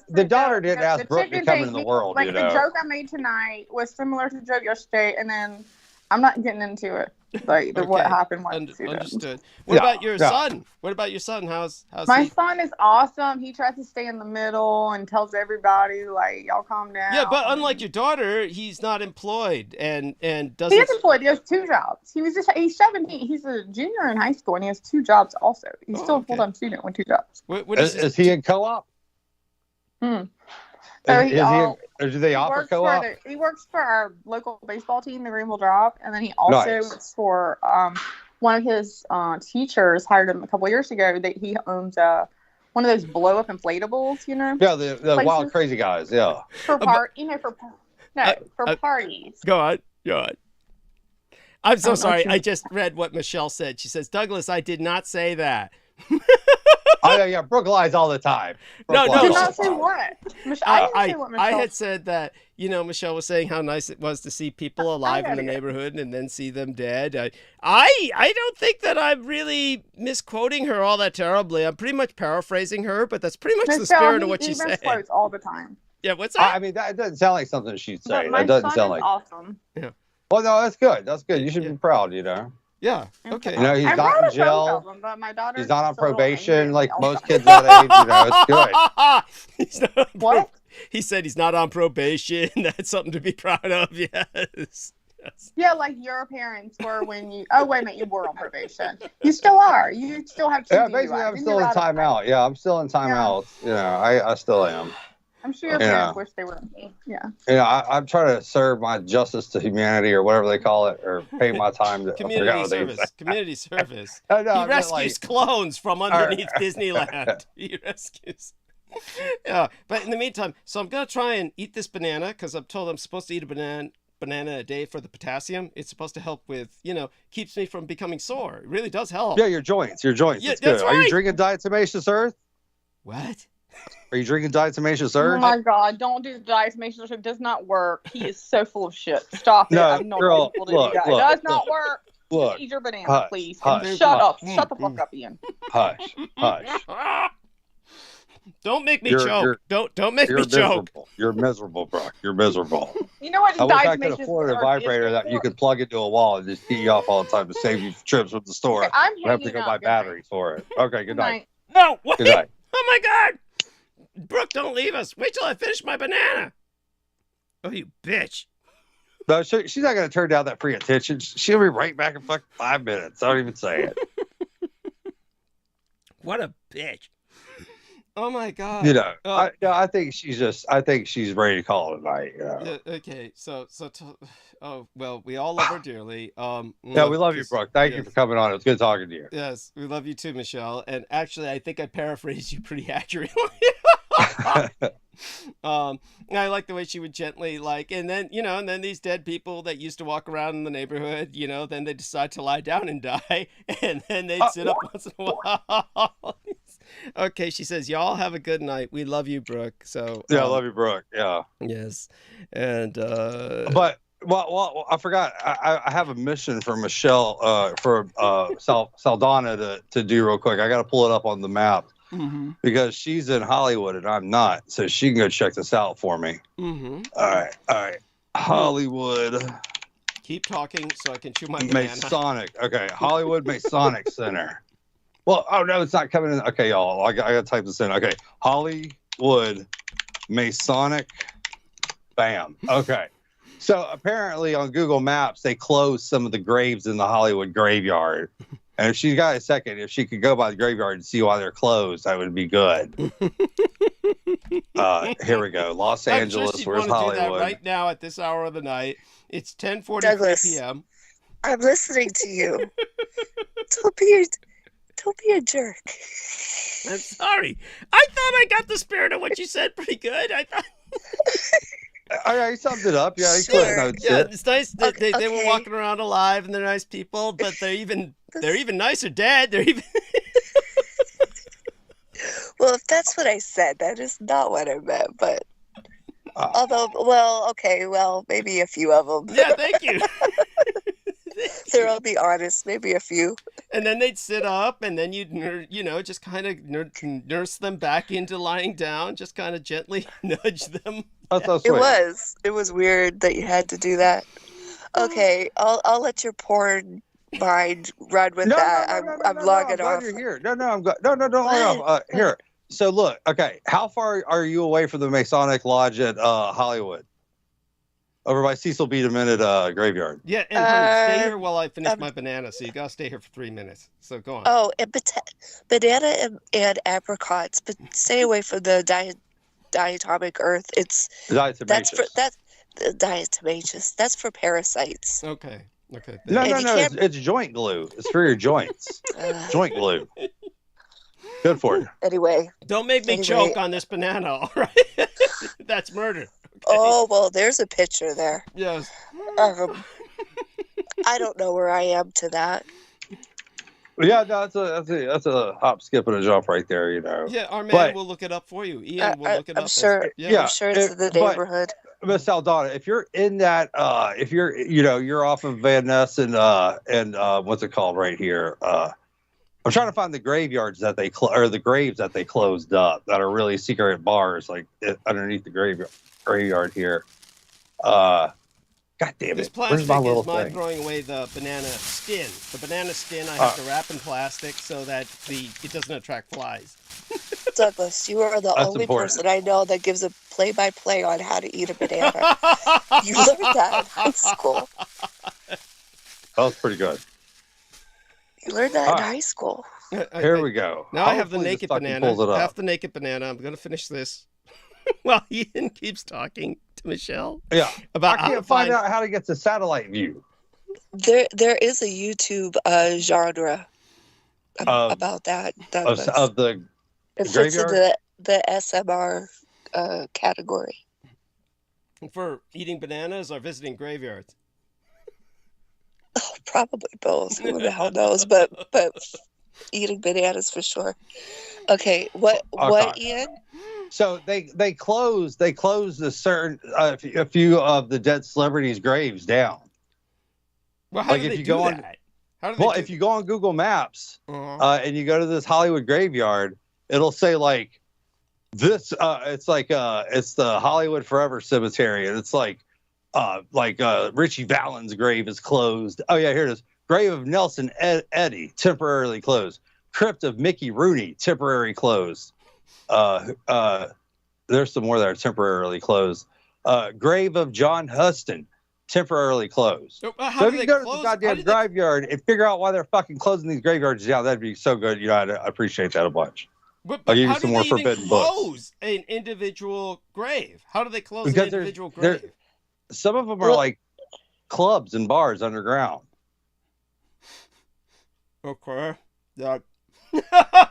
the daughter didn't ask Brooke to come into the world. Like the joke I made tonight was similar to the joke yesterday, and then I'm not getting into it. Like what happened was understood. What about your son? What about your son? How's my son is awesome. He tries to stay in the middle and tells everybody like, "Y'all calm down." Yeah, but unlike your daughter, he's not employed and doesn't. He is employed. He has 2 jobs. He's 17. He's a junior in high school, and he has 2 jobs also. He's still a full-time student with 2 jobs. Is he in co-op? So do they offer co-op? He works for our local baseball team, the Greenville Drop, and then he also works for one of his teachers hired him a couple years ago. That he owns one of those blow-up inflatables, you know? Yeah, the wild crazy guys. Yeah. For parties. Go on. I'm so sorry. I just read what Michelle said. She says, "Douglas, I did not say that." Yeah, Brooke lies all the time. No. Did not say what? I didn't say what Michelle. I had said that, Michelle was saying how nice it was to see people alive in the neighborhood and then see them dead. I don't think that I'm really misquoting her all that terribly. I'm pretty much paraphrasing her, but that's pretty much the spirit of what she said. He misquotes all the time. Yeah, what's that? I mean, that doesn't sound like something she'd say. That doesn't sound like awesome. Yeah. Well, no, that's good. That's good. You should be proud, Yeah. Okay. He's I'm not in jail. Them, but my daughter he's not on probation like most kids that age. It's good. He's not what? He said he's not on probation. That's something to be proud of. Yes. Yeah, like your parents were when you. Oh wait a minute, you were on probation. You still are. You still have. Yeah, basically, I'm still in timeout. Yeah, I'm still in timeout. I still am. I'm sure your parents wish they were. Yeah. I'm trying to serve my justice to humanity or whatever they call it, or pay my time to community service. Community service. He rescues clones from underneath Disneyland. He rescues. Yeah, but in the meantime, so I'm gonna try and eat this banana because I'm told I'm supposed to eat a banana a day for the potassium. It's supposed to help with, keeps me from becoming sore. It really does help. Yeah, your joints. Yeah, that's good. Right. Are you drinking diatomaceous earth? What? Are you drinking diatomaceous earth? Oh my God! Don't do diatomaceous earth. It does not work. He is so full of shit. Stop it. No, girl, look, it does not work. Look, eat your banana, hush, please. Hush, shut up. Shut the fuck up, Ian. Hush. Don't make me choke. Don't make me choke. You're miserable, Brock. You're miserable. You know what? I wish I could afford a vibrator that you could plug into a wall and just keep you off all the time to save you trips with the store. I'm I have to go buy batteries for it. Okay, good night. No, wait. Good night. Oh my God. Brooke, don't leave us. Wait till I finish my banana. Oh, you bitch. No, she's not going to turn down that free attention. She'll be right back in fucking 5 minutes. Don't even say it. What a bitch. Oh my God. I think she's ready to call it a night. Okay. Well, we all love her dearly. Yeah, we love you, Brooke. Thank you for coming on. It was good talking to you. Yes, we love you too, Michelle. And actually, I think I paraphrased you pretty accurately. I like the way she would gently and then these dead people that used to walk around in the neighborhood, then they decide to lie down and die, and then they'd sit up once in a while. Okay, she says, y'all have a good night. We love you, Brooke. So yeah, I love you, Brooke. Yeah. Yes, and but. Well, I forgot. I have a mission for Michelle, for Saldana to do real quick. I got to pull it up on the map because she's in Hollywood and I'm not, so she can go check this out for me. All right. Hollywood. Keep talking so I can chew my banana. Masonic. Okay, Hollywood Masonic Center. Well, oh no, it's not coming in. Okay, y'all, I got to type this in. Okay, Hollywood Masonic. Bam. Okay. So apparently on Google Maps, they closed some of the graves in the Hollywood graveyard. And if she's got a second, if she could go by the graveyard and see why they're closed, that would be good. Here we go. Los I'm Angeles. sure she'd Where's want to do Hollywood? that right now at this hour of the night. It's 10:43 Douglas. p.m. I'm listening to you. Don't be a jerk. I'm sorry. I thought I got the spirit of what you said pretty good. I thought. I summed it up. Yeah, Sure. Yeah, it's nice that they were walking around alive and they're nice people, but they're even nicer dead. They're even. Well, if that's what I said, that is not what I meant. But although, well, okay, well, maybe a few of them. Yeah, thank you. They're all be honest, maybe a few. And then they'd sit up, and then you'd, just kind of nurse them back into lying down, just kind of gently nudge them. That's so sweet. It was weird that you had to do that. Okay, I'll let your porn mind run with that. I'm logging I'm off. glad you're here. I'm good. No. Here. So look, okay, how far are you away from the Masonic Lodge at Hollywood? Over by Cecil B. DeMinute Graveyard. Yeah, and honey, stay here while I finish my banana. So you gotta stay here for 3 minutes. So go on. Oh, and banana and apricots, but stay away from the diatomic earth. It's diatomaceous. The diatomaceous. That's for parasites. Okay. No. It's joint glue. It's for your joints. Joint glue. Good for you. Anyway. Don't make me choke on this banana. All right. That's murder. Okay. Oh well, there's a picture there. Yes. I don't know where I am to that. Yeah, no, that's a hop, skip, and a jump right there. Yeah, our man will look it up for you. Ian will look it up. I'm sure it's in the neighborhood. Miss Aldana, if you're in that, if you're off of Van Ness and what's it called right here? I'm trying to find the graveyards that the graves that they closed up that are really secret bars, like underneath the graveyard here. God damn it! This plastic Where's my little is my thing? throwing away the banana skin. The banana skin I have to wrap in plastic so that it doesn't attract flies. Douglas, you are the only person I know that gives a play-by-play on how to eat a banana. You learned that in high school. That was pretty good. You learned that in high school. Here we go. Now I have the naked banana. Half the naked banana. I'm going to finish this. While Ian keeps talking to Michelle. Yeah. About I can't find out how to get the satellite view. There is a YouTube genre about that. Of the it fits into the SMR category. For eating bananas or visiting graveyards? Oh, probably both. Who the hell knows? But eating bananas for sure. Okay, what Ian? So they closed a certain a few of the dead celebrities' graves down. Well, how do they do that? If you go on Google Maps and you go to this Hollywood graveyard, it'll say like this. It's the Hollywood Forever Cemetery, and it's like Richie Valens' grave is closed. Oh yeah, here it is. Grave of Nelson Eddy, temporarily closed. Crypt of Mickey Rooney, temporarily closed. There's some more that are temporarily closed. Grave of John Huston, temporarily closed. So if you go to the goddamn graveyard and figure out why they're fucking closing these graveyards down, that'd be so good. I'd appreciate that a bunch. But I'll give you some more forbidden books. Close an individual grave? How do they close an individual grave? Some of them are like clubs and bars underground. Okay.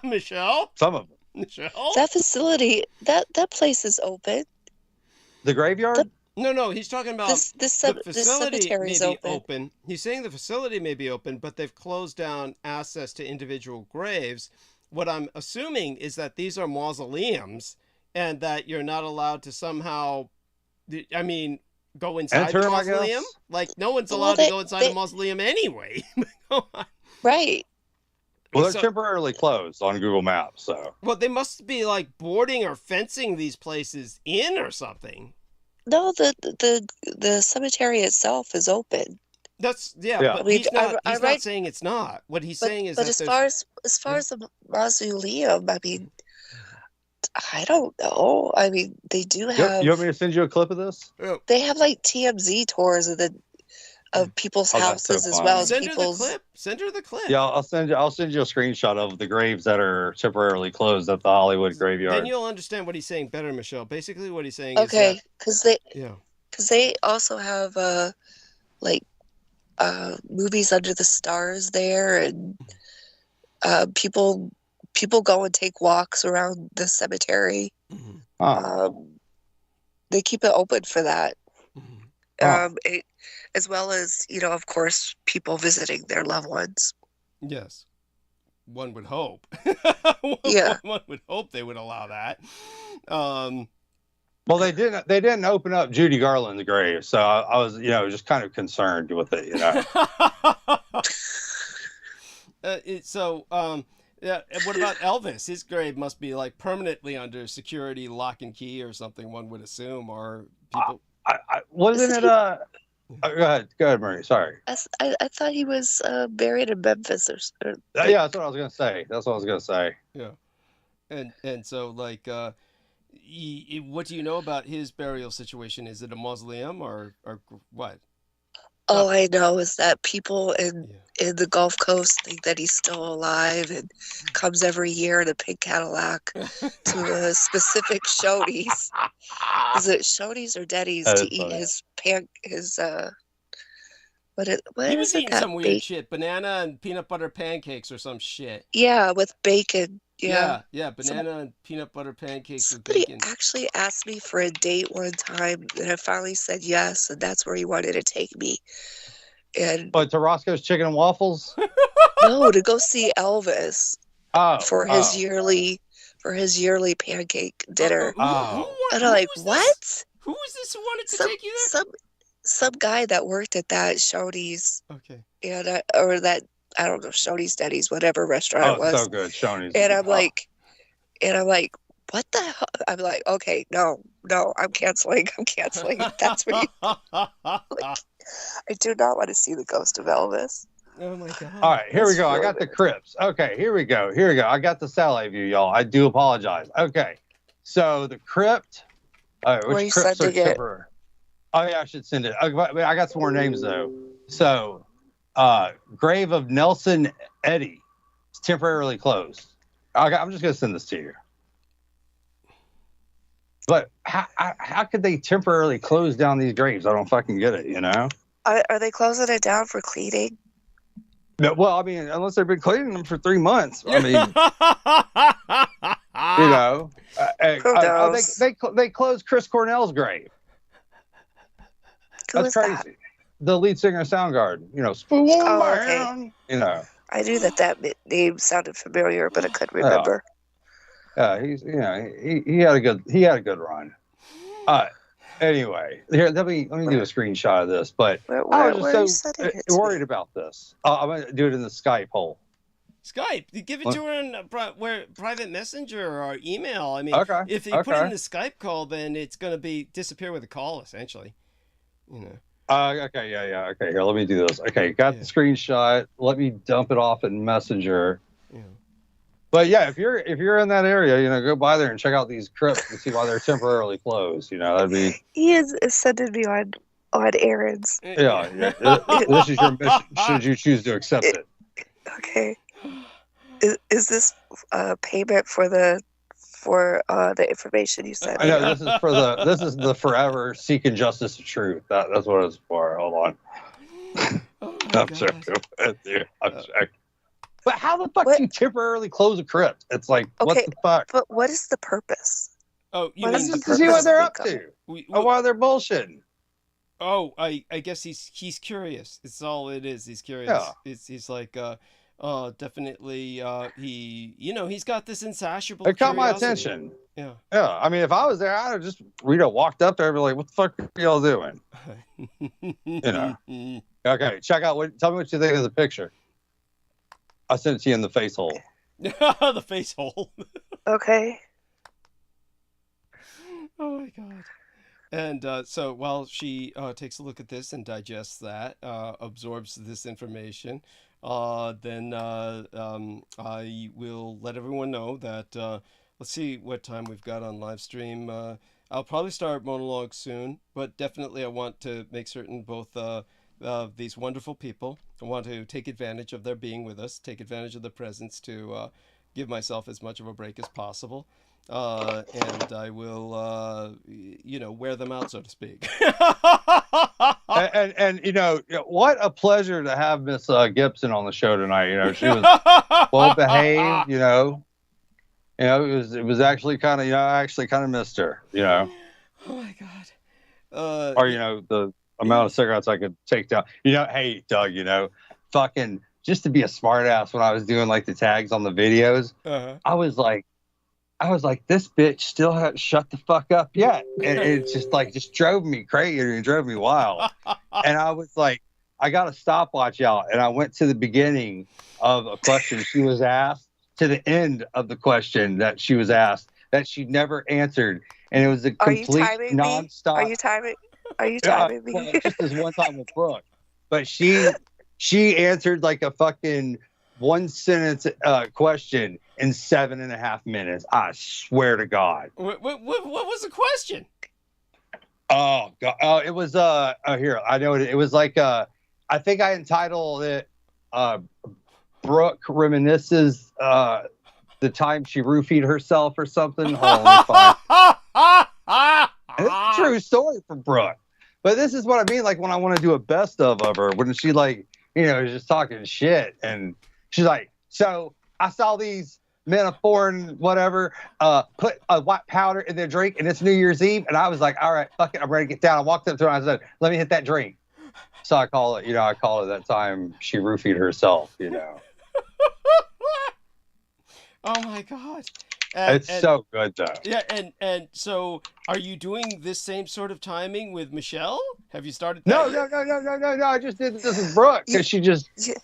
Michelle? Some of them. Michelle? That facility, that place is open. The graveyard? No, he's talking about the facility cemetery may is be open. He's saying the facility may be open, but they've closed down access to individual graves. What I'm assuming is that these are mausoleums and that you're not allowed to somehow, go inside the mausoleum. Like, no one's allowed to go inside a mausoleum anyway. Right. Well, they're temporarily closed on Google Maps, so. Well, they must be like boarding or fencing these places in or something. No, the cemetery itself is open. But he's not saying it's not. What he's saying is that as far as the mausoleum, I don't know. They do have. You want me to send you a clip of this? They have like TMZ tours of of people's Oh, that's so houses as funny. well as Send her the people's. clip. Send her the clip. Yeah, I'll send you a screenshot of the graves that are temporarily closed at the Hollywood Then graveyard. you'll understand what he's saying better, Michelle. Basically, what he's saying Okay, is because that they also have like movies under the stars there, and people go and take walks around the cemetery. They keep it open for that. As well as, of course, people visiting their loved ones. Yes. One would hope. Yeah. One would hope they would allow that. Well, they didn't open up Judy Garland's grave, so I was, just kind of concerned with it, Yeah. What about Elvis? His grave must be like permanently under security, lock and key, or something. One would assume, or people. Wasn't it? Go ahead, Marie. Sorry. I thought he was buried in Memphis or Yeah, that's what I was gonna say. Yeah, and so like, what do you know about his burial situation? Is it a mausoleum or what? All I know is that people in the Gulf Coast think that he's still alive and comes every year in a pink Cadillac to a specific Shoney's. Is it Shoney's or Denny's to eat He was eating some weird shit, banana and peanut butter pancakes or some shit. Yeah, with bacon. Yeah, banana and peanut butter pancakes with somebody bacon. actually asked me for a date one time, and I finally said yes, and that's where he wanted to take me. And to Roscoe's Chicken and Waffles? No, to go see Elvis for his yearly pancake dinner. And I'm like, what? Who was this who wanted to take you there? Some guy that worked at that Shoney's. Okay. And or that, I don't know, Shoney's, Denny's, whatever restaurant it was. Oh, so good, Shoney's. And I'm like, what the hell? I'm like, okay, no, I'm canceling. That's where I do not want to see the ghost of Elvis. Oh my god. All right, here we go. I got the crypts. Okay, here we go. I got the satellite view, y'all. I do apologize. Okay, so the crypt. Which crypts are temporary? Oh yeah, I should send it. I got some more names though. So, grave of Nelson Eddy is temporarily closed. I'm just gonna send this to you. But how could they temporarily close down these graves? I don't fucking get it. Are they closing it down for cleaning? No, well, I mean, unless they've been cleaning them for 3 months. I mean, they closed Chris Cornell's grave. That's crazy. The lead singer of Soundgarden, Spoon Man. I knew that name sounded familiar, but I couldn't remember. Yeah, he had a good run. Anyway, here let me do a screenshot of this. But I was just so worried about this. I'm gonna do it in the Skype hole. Skype. You give it to her in private messenger or email. I mean, if you put it in the Skype call, then it's gonna disappear with a call essentially. Okay, yeah. Okay, here, let me do this. Okay, got the screenshot. Let me dump it off in Messenger. Yeah. But yeah, if you're in that area, go by there and check out these crypts and see why they're temporarily closed. That'd be. He is sending me on errands. Yeah. This is your mission. Should you choose to accept it? Okay. Is this payment for the information you sent? I know this is the forever seeking justice and truth. That's what it's for. Hold on. I'm joking with you. I'm joking. But how the fuck do you temporarily close a crypt? It's like, what the fuck? But what is the purpose? Oh, you mean to see what they're up to? Why they're bullshitting? Oh, I guess he's curious. It's all it is. He's curious. Yeah. He's like, definitely. He's got this insatiable. It caught my attention. Yeah. Yeah. I mean, if I was there, I'd have just walked up there and be like, "What the fuck are y'all doing?" Okay, check out. Tell me what you think of the picture. I sent it to you in the face hole. The face hole. Okay. Oh my god. And so while she takes a look at this and digests that, absorbs this information, then I will let everyone know that, let's see what time we've got on live stream. I'll probably start monologue soon, but definitely I want to make certain both these wonderful people. I want to take advantage of their being with us, take advantage of the presence to give myself as much of a break as possible. And I will, wear them out, so to speak. and what a pleasure to have Miss Gibson on the show tonight. She was well behaved. It was actually kind of, I actually kind of missed her. Oh my God. Or the amount of cigarettes I could take down. Hey Doug, fucking just to be a smart ass when I was doing like the tags on the videos, I was like, this bitch still hasn't shut the fuck up yet. And it just drove me crazy. It drove me wild. And I was like, I got a stopwatch out. And I went to the beginning of a question she was asked to the end of the question that she was asked that she never answered. And it was a complete nonstop. Are you timing? Are you timing me? Well, just this one time with Brooke. But she answered like a fucking one sentence question in 7.5 minutes. I swear to God. What was the question? Oh God! It was here. I know it was like I think I entitled it Brooke reminisces the time she roofied herself or something. Hold on, let me find. It's a true story from Brooke. But this is what I mean, like when I want to do a best of her, when she is just talking shit, and she's like, so I saw these men of foreign whatever put a white powder in their drink, and it's New Year's Eve, and I was like, all right, fuck it, I'm ready to get down. I walked up to her and I said, let me hit that drink. So I call it that time she roofied herself, Oh my God. It's so good though. Yeah, and so are you doing this same sort of timing with Michelle? Have you started that? No. I just did this with Brooke because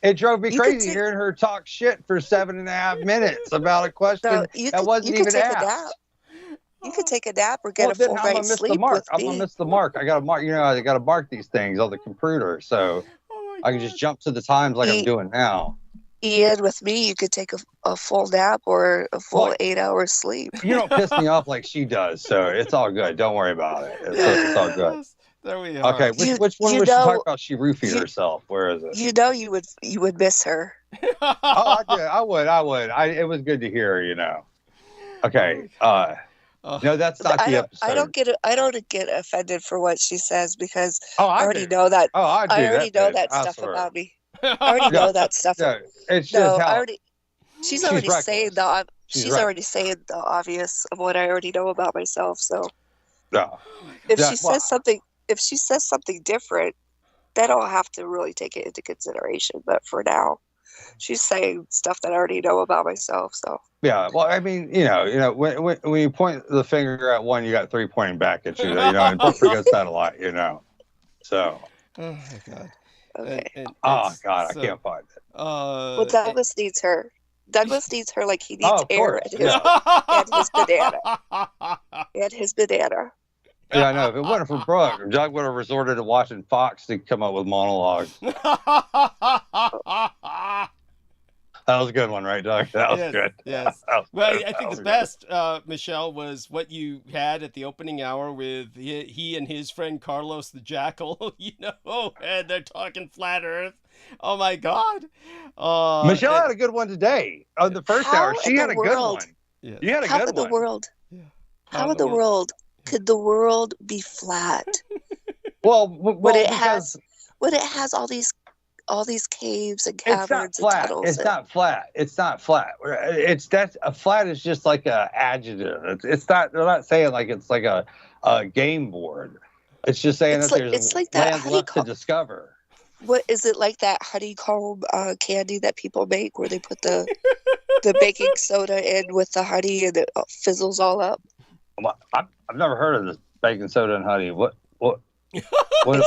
it drove me crazy hearing her talk shit for 7.5 minutes about a question that wasn't even asked. You could take a nap or get a full night's sleep with me. I'm gonna miss the mark. I gotta mark. I gotta mark these things on the computer so I can just jump to the times like I'm doing now. And with me, you could take a full nap or a full 8 hours sleep. You don't piss me off like she does, so it's all good. Don't worry about it. It's all good. There we are. Okay, which one was she talking about? She roofied herself. Where is it? You would miss her. Oh, I would. It was good to hear. Okay. No, that's not the episode. I don't get offended for what she says because I already know that. Oh, I do. I already know that stuff about me. I already know that stuff. No, it's just how she's already saying already saying the obvious of what I already know about myself. So if she says something different, then I'll have to really take it into consideration. But for now, she's saying stuff that I already know about myself. So yeah, well, I mean, when you point the finger at one, you got 3 pointing back at you. And Brooke forgets that a lot. So. Oh my God. Okay. Oh God, I can't find it. Well, Douglas needs her. Douglas needs her like he needs air and his banana. And his banana. Yeah, I know. If it wasn't for Brooke, Doug would have resorted to watching Fox to come up with monologues. That was a good one, right, Doug? That was good. Yes. Well, I think the best, Michelle, was what you had at the opening hour with he and his friend Carlos the Jackal, and they're talking flat Earth. Oh, my God. Michelle had a good one today. On the first hour, she had a good one. Yeah. You had a good one. How in the world could the world be flat? Well, when it has all these caves and caverns and tunnels. It's not flat. It's not flat. A flat is just like a adjective. It's not. They're not saying like it's like a game board. It's just saying there's land left to discover. What is it like that honeycomb candy that people make where they put the baking soda in with the honey and it fizzles all up? I've never heard of this baking soda and honey. What is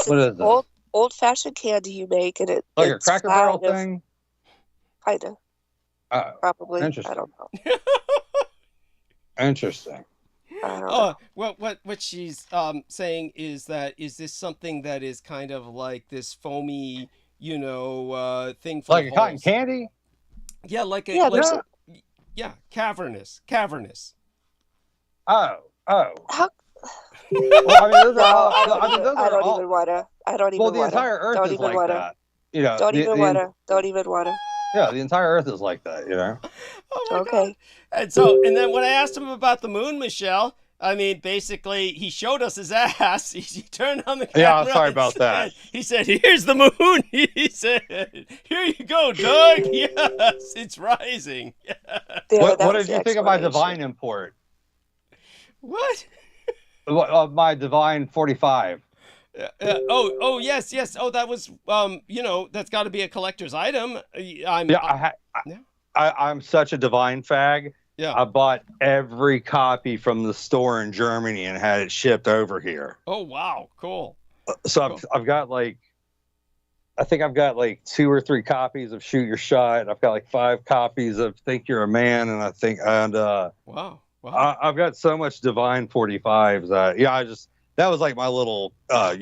it? Old-fashioned candy you make, and it's like a Cracker Barrel thing. Kind of. Probably. I don't know. Interesting. Well, what she's saying is this something that is kind of like this foamy, thing for like a cotton candy? Yeah, cavernous. Oh. How? Well, I mean, those are I don't even want to. I don't even Well, the wanna. entire Earth Don't is even like wanna. that. You know, Don't even wanna. Don't even wanna. yeah, the entire Earth is like that. You know. Oh my Okay. God. And then when I asked him about the moon, Michelle, I mean, basically, he showed us his ass. He turned on the camera. Yeah, sorry about that. He said, "Here's the moon." He said, "Here you go, Doug. Yes, it's rising." Yeah, What did you think of my divine import? What? My divine 45. Oh, yes. Oh, that was, that's got to be a collector's item. I'm such a divine fag. Yeah. I bought every copy from the store in Germany and had it shipped over here. Oh, wow. Cool. So Cool. I've got I think I've got 2 or 3 copies of Shoot Your Shot. I've got 5 copies of Think You're a Man, and Wow. I've got so much divine 45s. That was my little, that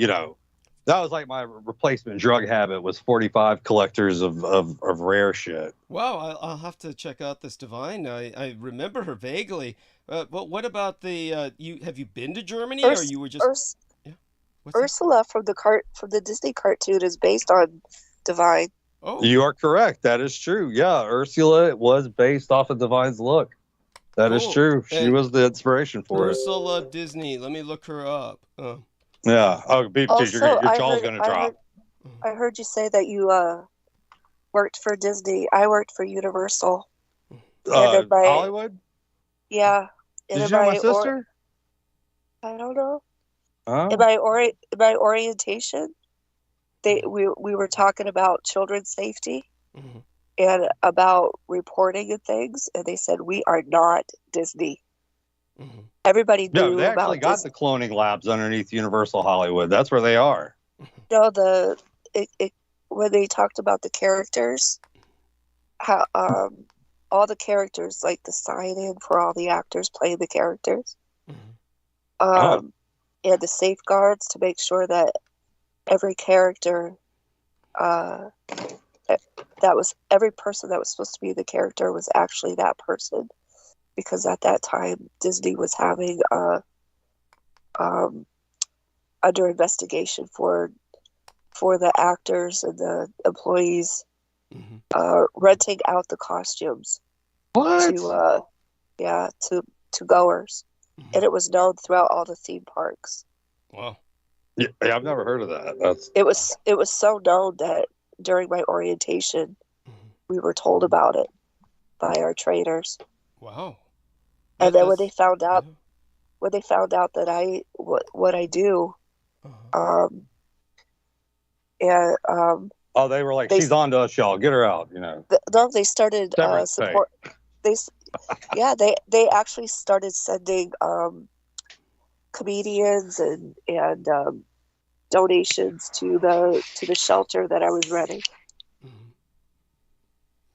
was my replacement drug habit was 45 collectors of rare shit. Wow, I'll have to check out this divine. I remember her vaguely. But what about the have you been to Germany, or you were just Ursula from the Disney cartoon is based on divine. Oh, you are correct. That is true. Yeah, Ursula was based off of Divine's look. That is true. She was the inspiration for Ursula Disney. Let me look her up. Yeah. Oh, because your jaw's gonna drop. I heard you say that you worked for Disney. I worked for Universal. Hollywood? Yeah. Did you know my sister? I don't know. Oh. In my orientation, we were talking about children's safety and about reporting and things, and they said we are not Disney. Everybody knew No, they actually about got Disney. the cloning labs underneath Universal Hollywood. That's where they are. No, when they talked about the characters, how all the characters, like the sign-in for all the actors playing the characters, and the safeguards to make sure that every character, every person that was supposed to be the character was actually that person, because at that time Disney was having under investigation for the actors and the employees renting out the costumes to goers, and it was known throughout all the theme parks. Wow. Yeah, I've never heard of that. It was so known that during my orientation we were told about it by our trainers. Wow. And then when they found out that what I do, they were like, she's on to us, y'all. Get her out, No, they started support. They actually started sending comedians and donations to the shelter that I was renting.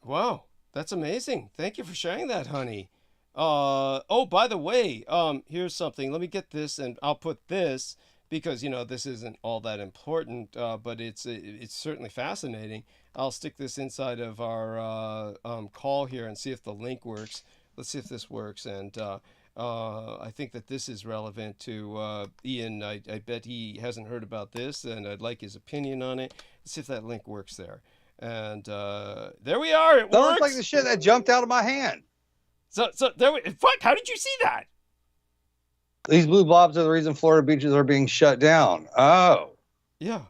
Wow, that's amazing. Thank you for sharing that, honey. By the way, here's something. Let me get this, and I'll put this because this isn't all that important, but it's certainly fascinating. I'll stick this inside of our call here and see if the link works. Let's see if this works, and I think that this is relevant to Ian. I bet he hasn't heard about this, and I'd like his opinion on it. Let's see if that link works there. And there we are. It that works. looks like the shit that jumped out of my hand. So there. Fuck! How did you see that? These blue blobs are the reason Florida beaches are being shut down. Oh. Yeah.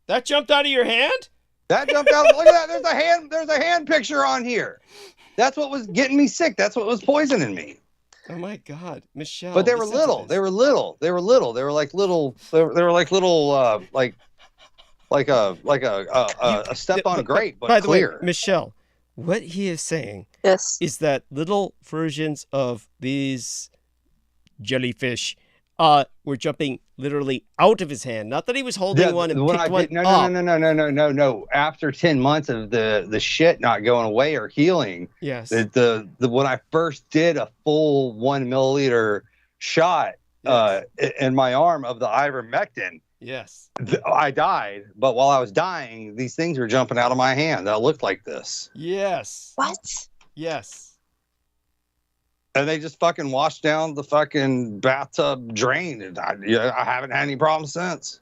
That jumped out of your hand? That jumped out. Look at that. There's a hand picture on here. That's what was getting me sick. That's what was poisoning me. Oh my God, Michelle. But they were little. They were little. They were little. They were like little. They were like little. Like a step on grape, but by the clear. way, Michelle, what he is saying is that little versions of these jellyfish were jumping literally out of his hand. Not that he was holding one and picked one up. No. After 10 months of the shit not going away or healing, yes. The when I first did a full 1 milliliter shot in my arm of the ivermectin, yes, I died. But while I was dying, these things were jumping out of my hand that looked like this. Yes. What? Yes. And they just fucking washed down the fucking bathtub drain. And I haven't had any problems since.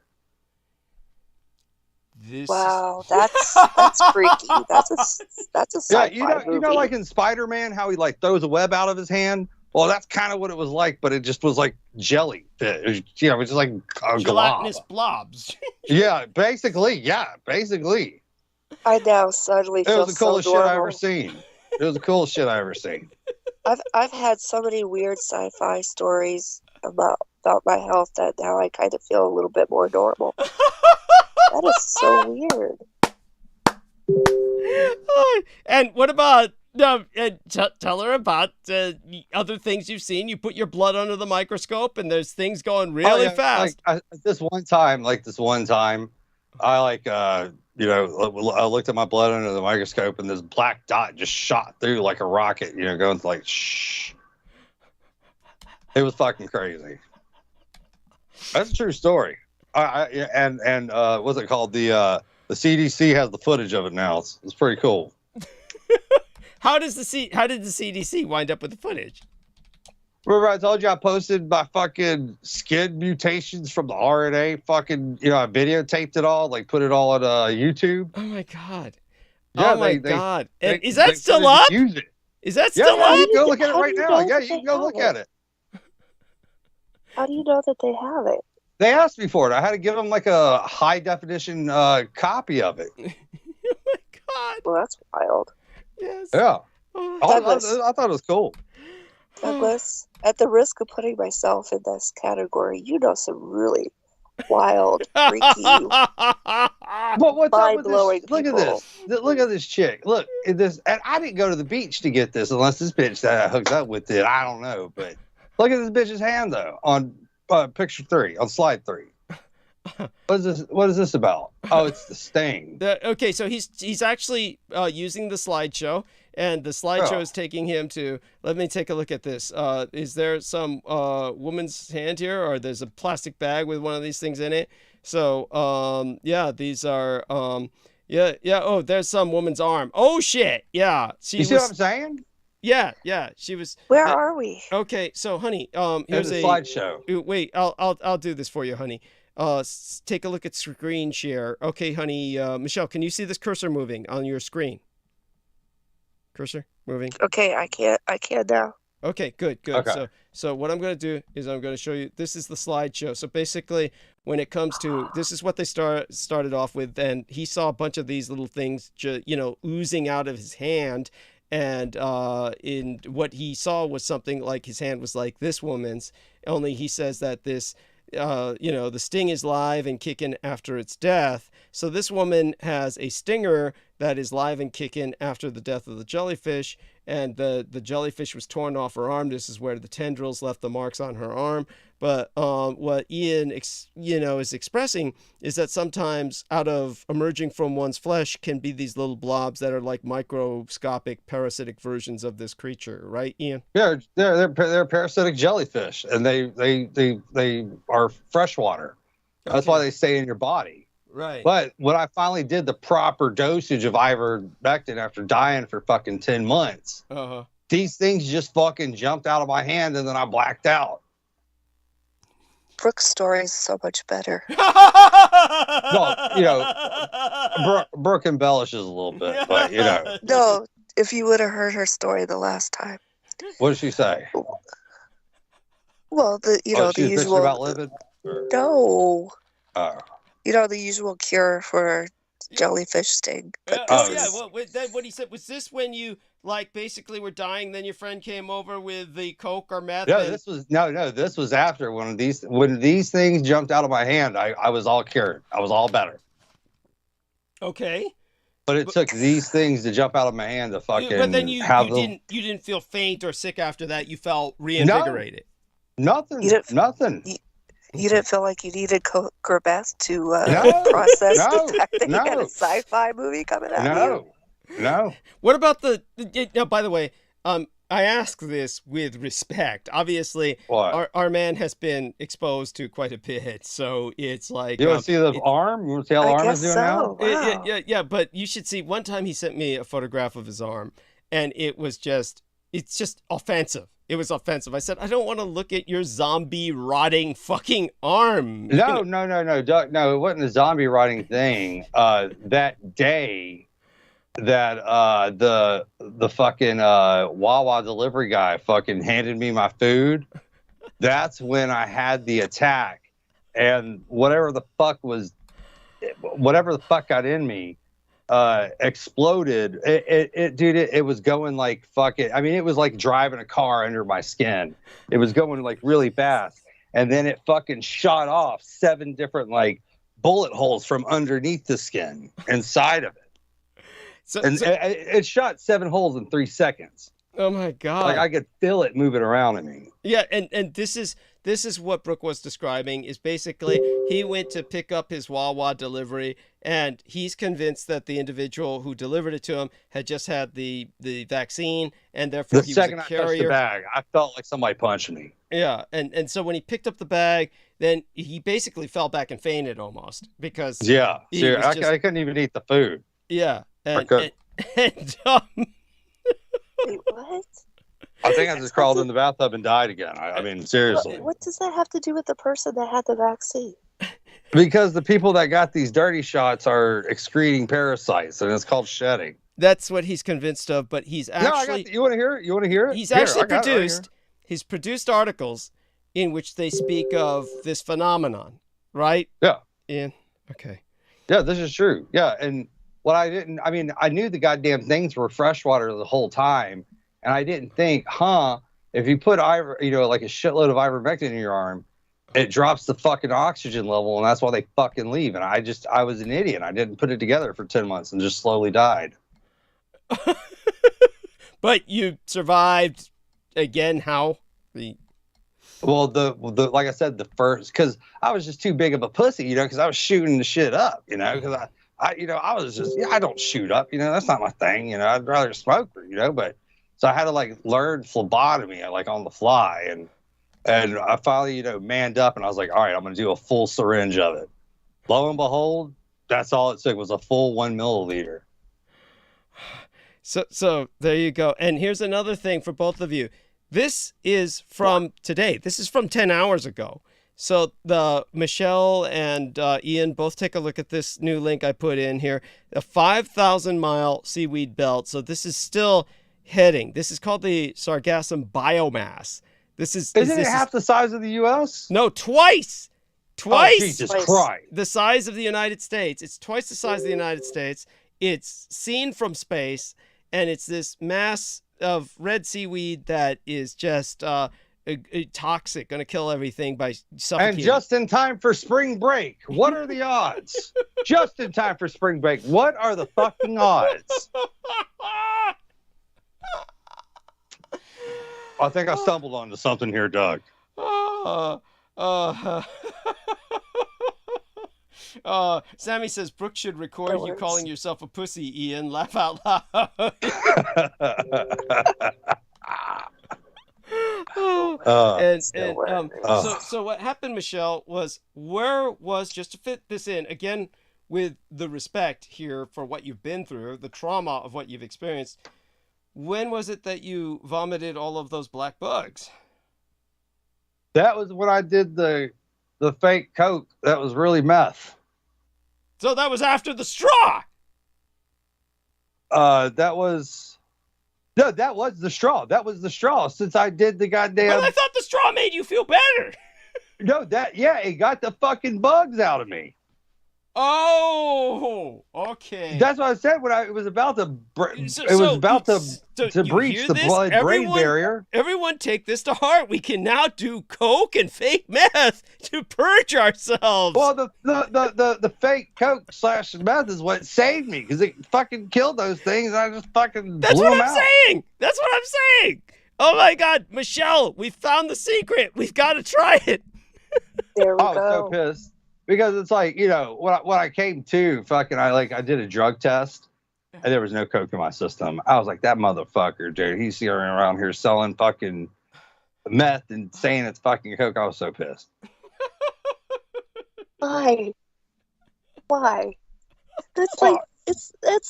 Wow, that's freaky. That's a sci-fi you know, movie. like in Spider-Man, how he like throws a web out of his hand. Well, that's kind of what it was like, but it just was like jelly. It was, you know, it was just like a gelatinous glob. blobs. Yeah, basically. I now suddenly feel It was the coolest so shit normal. I ever seen. It was the coolest shit I ever seen. I've had so many weird sci-fi stories about my health that now I kind of feel a little bit more normal. That is so weird. And what about tell her about other things you've seen? You put your blood under the microscope, and there's things going really fast. Like this one time, I like you know, I looked at my blood under the microscope, and this black dot just shot through like a rocket. You know, going like shh. It was fucking crazy. That's a true story. And what's it called? The CDC has the footage of it now. It's pretty cool. How did the CDC wind up with the footage? Remember I told you I posted my fucking skin mutations from the RNA fucking, you know, I videotaped it all, like put it all on YouTube. Oh my God. Yeah, oh my God. Is that still up? Use it. Is that still up? You can go look at it right now. Yeah, you can go look at it. How do you know that they have it? They asked me for it. I had to give them like a high definition copy of it. Oh my God. Well, that's wild. Yes. Yeah. Douglas. I thought it was cool. Douglas, at the risk of putting myself in this category, you know some really wild, freaky, But what's up with mind-blowing this? Look at people. this. Look at this chick. Look at this. And I didn't go to the beach to get this unless this bitch that I hooked up with it. I don't know. But look at this bitch's hand, though, on picture 3, on slide 3. What is this about? Oh, it's the sting. Okay, so he's actually using the slideshow, and the slideshow is taking him to. Let me take a look at this. Is there some woman's hand here, or there's a plastic bag with one of these things in it? So yeah, these are yeah. Oh, there's some woman's arm. Oh shit, yeah. You see what I'm saying? Yeah, she was. Where are we? Okay, so honey, Here's a slideshow. Wait, I'll do this for you, honey. Take a look at screen share. Okay, honey. Michelle, can you see this cursor moving on your screen? Cursor moving. Okay, I can't now. Okay, good. Okay. So what I'm going to do is I'm going to show you. This is the slideshow. So basically, when it comes to this is what they started off with, and he saw a bunch of these little things, oozing out of his hand. And in what he saw was something like his hand was like this woman's, only he says that this, the sting is live and kicking after its death. So this woman has a stinger that is live and kicking after the death of the jellyfish, and the jellyfish was torn off her arm. This is where the tendrils left the marks on her arm. But what Ian, is expressing is that sometimes out of emerging from one's flesh can be these little blobs that are like microscopic parasitic versions of this creature, right, Ian? Yeah, they're parasitic jellyfish, and they are freshwater. That's why they stay in your body. Right. But when I finally did the proper dosage of ivermectin after dying for fucking 10 months, these things just fucking jumped out of my hand, and then I blacked out. Brooke's story is so much better. Well, Brooke embellishes a little bit, but No, if you would have heard her story the last time. What did she say? Well, the she was usual. about living? No. Oh. The usual cure for jellyfish sting. But what he said was this when you basically were dying, then your friend came over with the coke or meth. No, this was after when these things jumped out of my hand. I was all cured. I was all better. Okay. But it took these things to jump out of my hand to fucking. But then you didn't feel faint or sick after that. You felt reinvigorated. Nothing. You didn't feel like you needed coke or meth to process the fact that you had a sci-fi movie coming out. No. What about by the way, I ask this with respect. Obviously, our man has been exposed to quite a bit, so it's like... You want to see the arm? You want to see how the arm is doing now? Wow. Yeah, but you should see. One time he sent me a photograph of his arm, and it was just it's just offensive. It was offensive. I said, I don't want to look at your zombie rotting fucking arm. No, Doug, no, it wasn't a zombie rotting thing. That day that the fucking Wawa delivery guy fucking handed me my food, that's when I had the attack. And whatever the fuck got in me exploded. It was going like fucking, I mean, it was like driving a car under my skin. It was going like really fast. And then it fucking shot off 7 different like bullet holes from underneath the skin inside of it. It shot 7 holes in 3 seconds. Oh my God. Like I could feel it moving around in me. Yeah, and this is what Brooke was describing, is basically he went to pick up his Wawa delivery, and he's convinced that the individual who delivered it to him had just had the vaccine, and therefore he was a carrier. The second I touched the bag, I felt like somebody punched me. Yeah, and so when he picked up the bag, then he basically fell back and fainted almost, because I couldn't even eat the food. Yeah, and Wait, what? I think I just crawled in the bathtub and died again. I mean, seriously. What does that have to do with the person that had the vaccine? Because the people that got these dirty shots are excreting parasites, and it's called shedding. That's what he's convinced of, but he's actually... you want to hear it? You want to hear it? He's actually produced... He's produced articles in which they speak of this phenomenon, right? Yeah. Ian? Okay. Yeah, this is true. Yeah, and what I knew the goddamn things were freshwater the whole time, and I didn't think, if you put like a shitload of ivermectin in your arm, it drops the fucking oxygen level, and that's why they fucking leave. And I was an idiot. I didn't put it together for 10 months and just slowly died. But you survived again. How? Well, the like I said, the first, because I was just too big of a pussy, because I was shooting the shit up, because I was just, I don't shoot up, that's not my thing, I'd rather smoke, but so I had to like learn phlebotomy like on the fly, and I finally, manned up, and I was like, all right, I'm going to do a full syringe of it. Lo and behold, that's all it took, was a full 1 milliliter. So there you go. And here's another thing for both of you. This is from today. This is from 10 hours ago. So Michelle and Ian, both take a look at this new link I put in here. A 5,000-mile seaweed belt. So this is still heading. This is called the Sargassum biomass. Isn't it half the size of the U.S.? No, twice. Oh, Jesus Christ. The size of the United States. It's twice the size of the United States. It's seen from space, and it's this mass of red seaweed that is just toxic, going to kill everything by suffocating. And just in time for spring break. What are the odds? Just in time for spring break. What are the fucking odds? I think I stumbled onto something here, Doug. Sammy says Brooke should record you calling yourself a pussy, Ian. Laugh out loud. So what happened, Michelle, was just to fit this in again with the respect here for what you've been through, the trauma of what you've experienced. When was it that you vomited all of those black bugs? That was when I did the fake Coke. That was really meth. So that was after the straw. That was the straw. That was the straw. Since I did the goddamn. Well, I thought the straw made you feel better. No, it got the fucking bugs out of me. Oh, okay. That's what I said when it was about to. Breach the blood-brain barrier. Everyone, take this to heart. We can now do coke and fake meth to purge ourselves. Well, the fake coke / meth is what saved me, because it fucking killed those things. And I just fucking blew them out. That's what I'm saying. Oh my God, Michelle, we found the secret. We've got to try it. There we go. I was so pissed. Because it's like, when I came to, I did a drug test, and there was no coke in my system. I was like, that motherfucker, dude, he's around here selling fucking meth and saying it's fucking coke. I was so pissed. Why? That's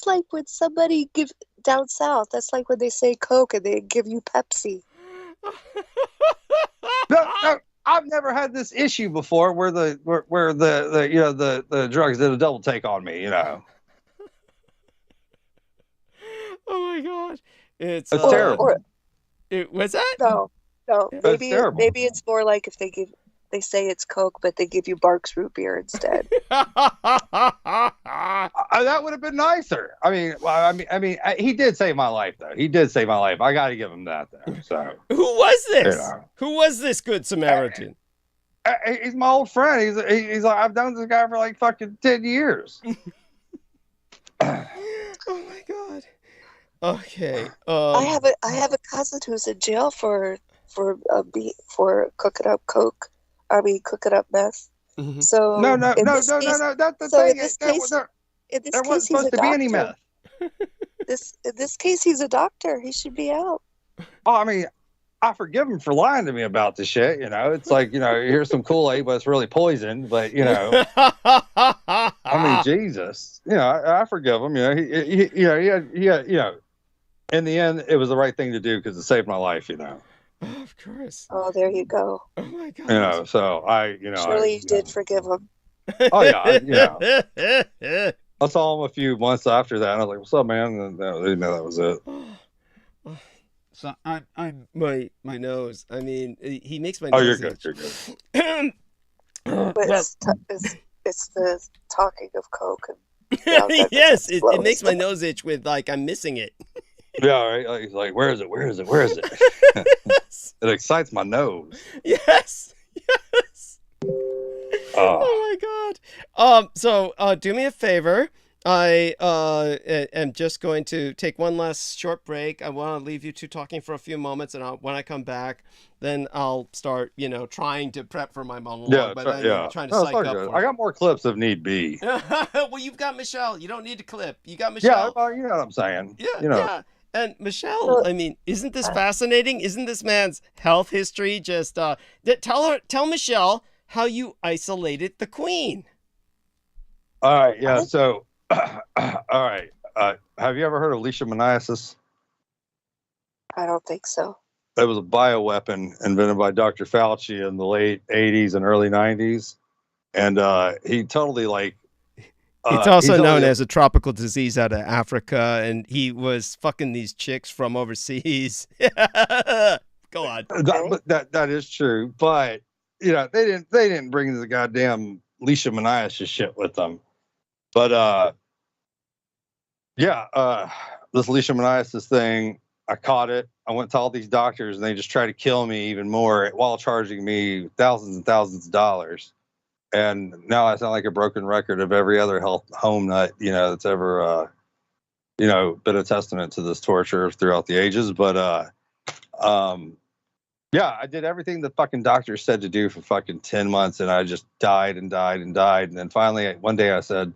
like when somebody down south. That's like when they say Coke and they give you Pepsi. No, I've never had this issue before where the drugs did a double take on me, Oh my god. It's terrible. What's that? No. That's terrible. Maybe it's more like if they say it's Coke, but they give you Barks root beer instead. That would have been nicer. I mean, he did save my life, though. He did save my life. I got to give him that, though. So who was this? Who was this good Samaritan? He's my old friend. He's like, I've known this guy for like fucking 10 years. Oh my god. Okay. I have a cousin who's in jail for cooking up coke. I mean, cooking up meth. Mm-hmm. So no. That's the thing. In this case, there wasn't supposed to be any meth. In this case, he's a doctor. He should be out. Oh, I mean, I forgive him for lying to me about the shit. It's like, here's some Kool-Aid, but it's really poison. But I mean, Jesus, I forgive him. He in the end, it was the right thing to do because it saved my life. Of course. Oh, there you go. Oh my god. So surely you did forgive him. Oh yeah, I saw him a few months after that, and I was like, "What's up, man?" And that was it. So I'm my nose. I mean, he makes my Oh, nose. you're good. But it's the talking of coke and yes, it makes my nose itch with like I'm missing it. Yeah, right. He's like, where is it? It excites my nose. Yes. Oh my god. So do me a favor. I am just going to take one last short break. I want to leave you two talking for a few moments, and when I come back, then I'll start, trying to prep for my monologue. Trying to psych up. I got more clips if need be. Well, you've got Michelle. You don't need to clip. You got Michelle. Yeah, you know what I'm saying. Yeah. And Michelle, I mean, isn't this fascinating? Isn't this man's health history just tell Michelle how you isolated the Queen? All right, yeah. So, all right. Have you ever heard of leishmaniasis? I don't think so. It was a bioweapon invented by Dr. Fauci in the late 80s and early 90s. And he totally it's also known as a tropical disease out of Africa, and he was fucking these chicks from overseas. Go on. That is true, but they didn't bring the goddamn leishmaniasis shit with them. But this leishmaniasis thing, I caught it. I went to all these doctors, and they just tried to kill me even more while charging me thousands and thousands of dollars. And now I sound like a broken record of every other health home nut, that's ever, been a testament to this torture throughout the ages. But, I did everything the fucking doctor said to do for fucking 10 months. And I just died and died and died. And then finally, one day I said,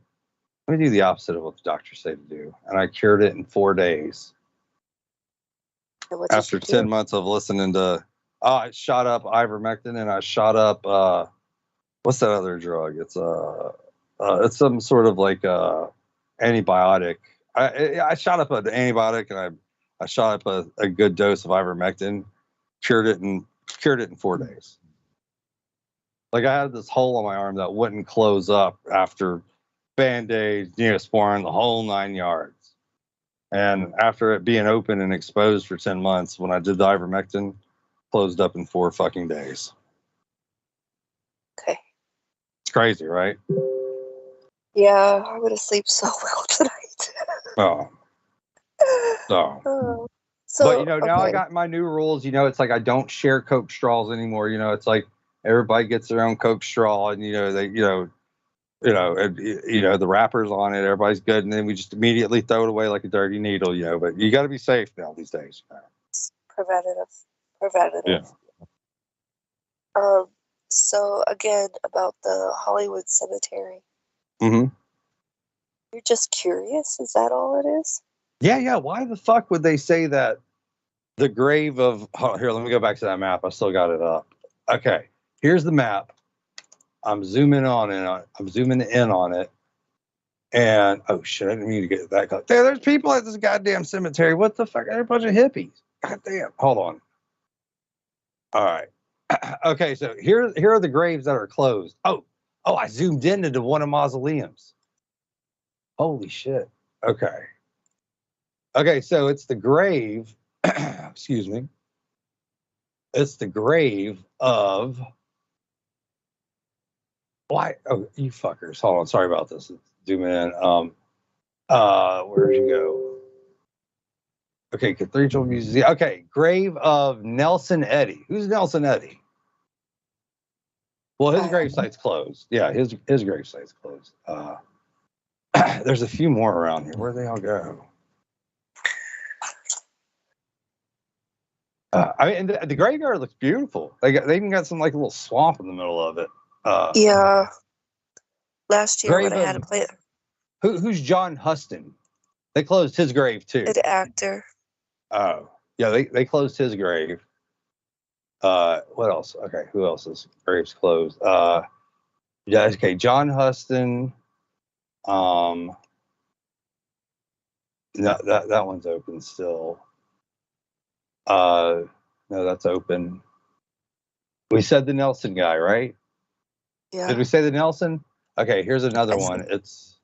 let me do the opposite of what the doctors say to do. And I cured it in 4 days. After 10 months of listening to, I shot up ivermectin and I shot up, what's that other drug? It's some sort of like antibiotic. I shot up an antibiotic and I shot up a good dose of ivermectin, cured it in 4 days. Like I had this hole on my arm that wouldn't close up after Band-Aids, Neosporin, the whole 9 yards. And after it being open and exposed for 10 months, when I did the ivermectin, closed up in 4 fucking days. Okay. Crazy, right? Yeah, I'm gonna sleep so well tonight. But now I got my new rules. It's like I don't share Coke straws anymore. It's like everybody gets their own Coke straw, and the wrapper's on it. Everybody's good, and then we just immediately throw it away like a dirty needle. But you got to be safe now these days. Preventative. Yeah. So again, about the Hollywood Cemetery. Mm-hmm. You're just curious? Is that all it is? Yeah. Why the fuck would they say that the grave of... Here, let me go back to that map. I still got it up. Okay, here's the map. I'm zooming in on it. And oh shit, I didn't mean to get that close. Damn, there's people at this goddamn cemetery. What the fuck? They're a bunch of hippies. God damn. Hold on. All right. Okay, so here are the graves that are closed. Oh, I zoomed into one of the mausoleums. Holy shit. Okay. Okay, so it's the grave. Excuse me. It's the grave of. Why? Oh, you fuckers. Hold on. Sorry about this. Let's zoom in. Where'd you go? Okay, Cathedral Museum. Okay, grave of Nelson Eddy. Who's Nelson Eddy? Well, his gravesite's closed. Yeah, his gravesite's closed. There's a few more around here. Where'd they all go? I mean, and the graveyard looks beautiful. They even got some like a little swamp in the middle of it. Yeah. Last year when I had to play it. Who's John Huston? They closed his grave too. An actor. Oh, yeah, they closed his grave. What else? Okay, who else's grave's closed? Yeah, okay, John Huston. No, that one's open still. No, that's open. We said the Nelson guy, right? Yeah. Did we say the Nelson? Okay, here's another one. It's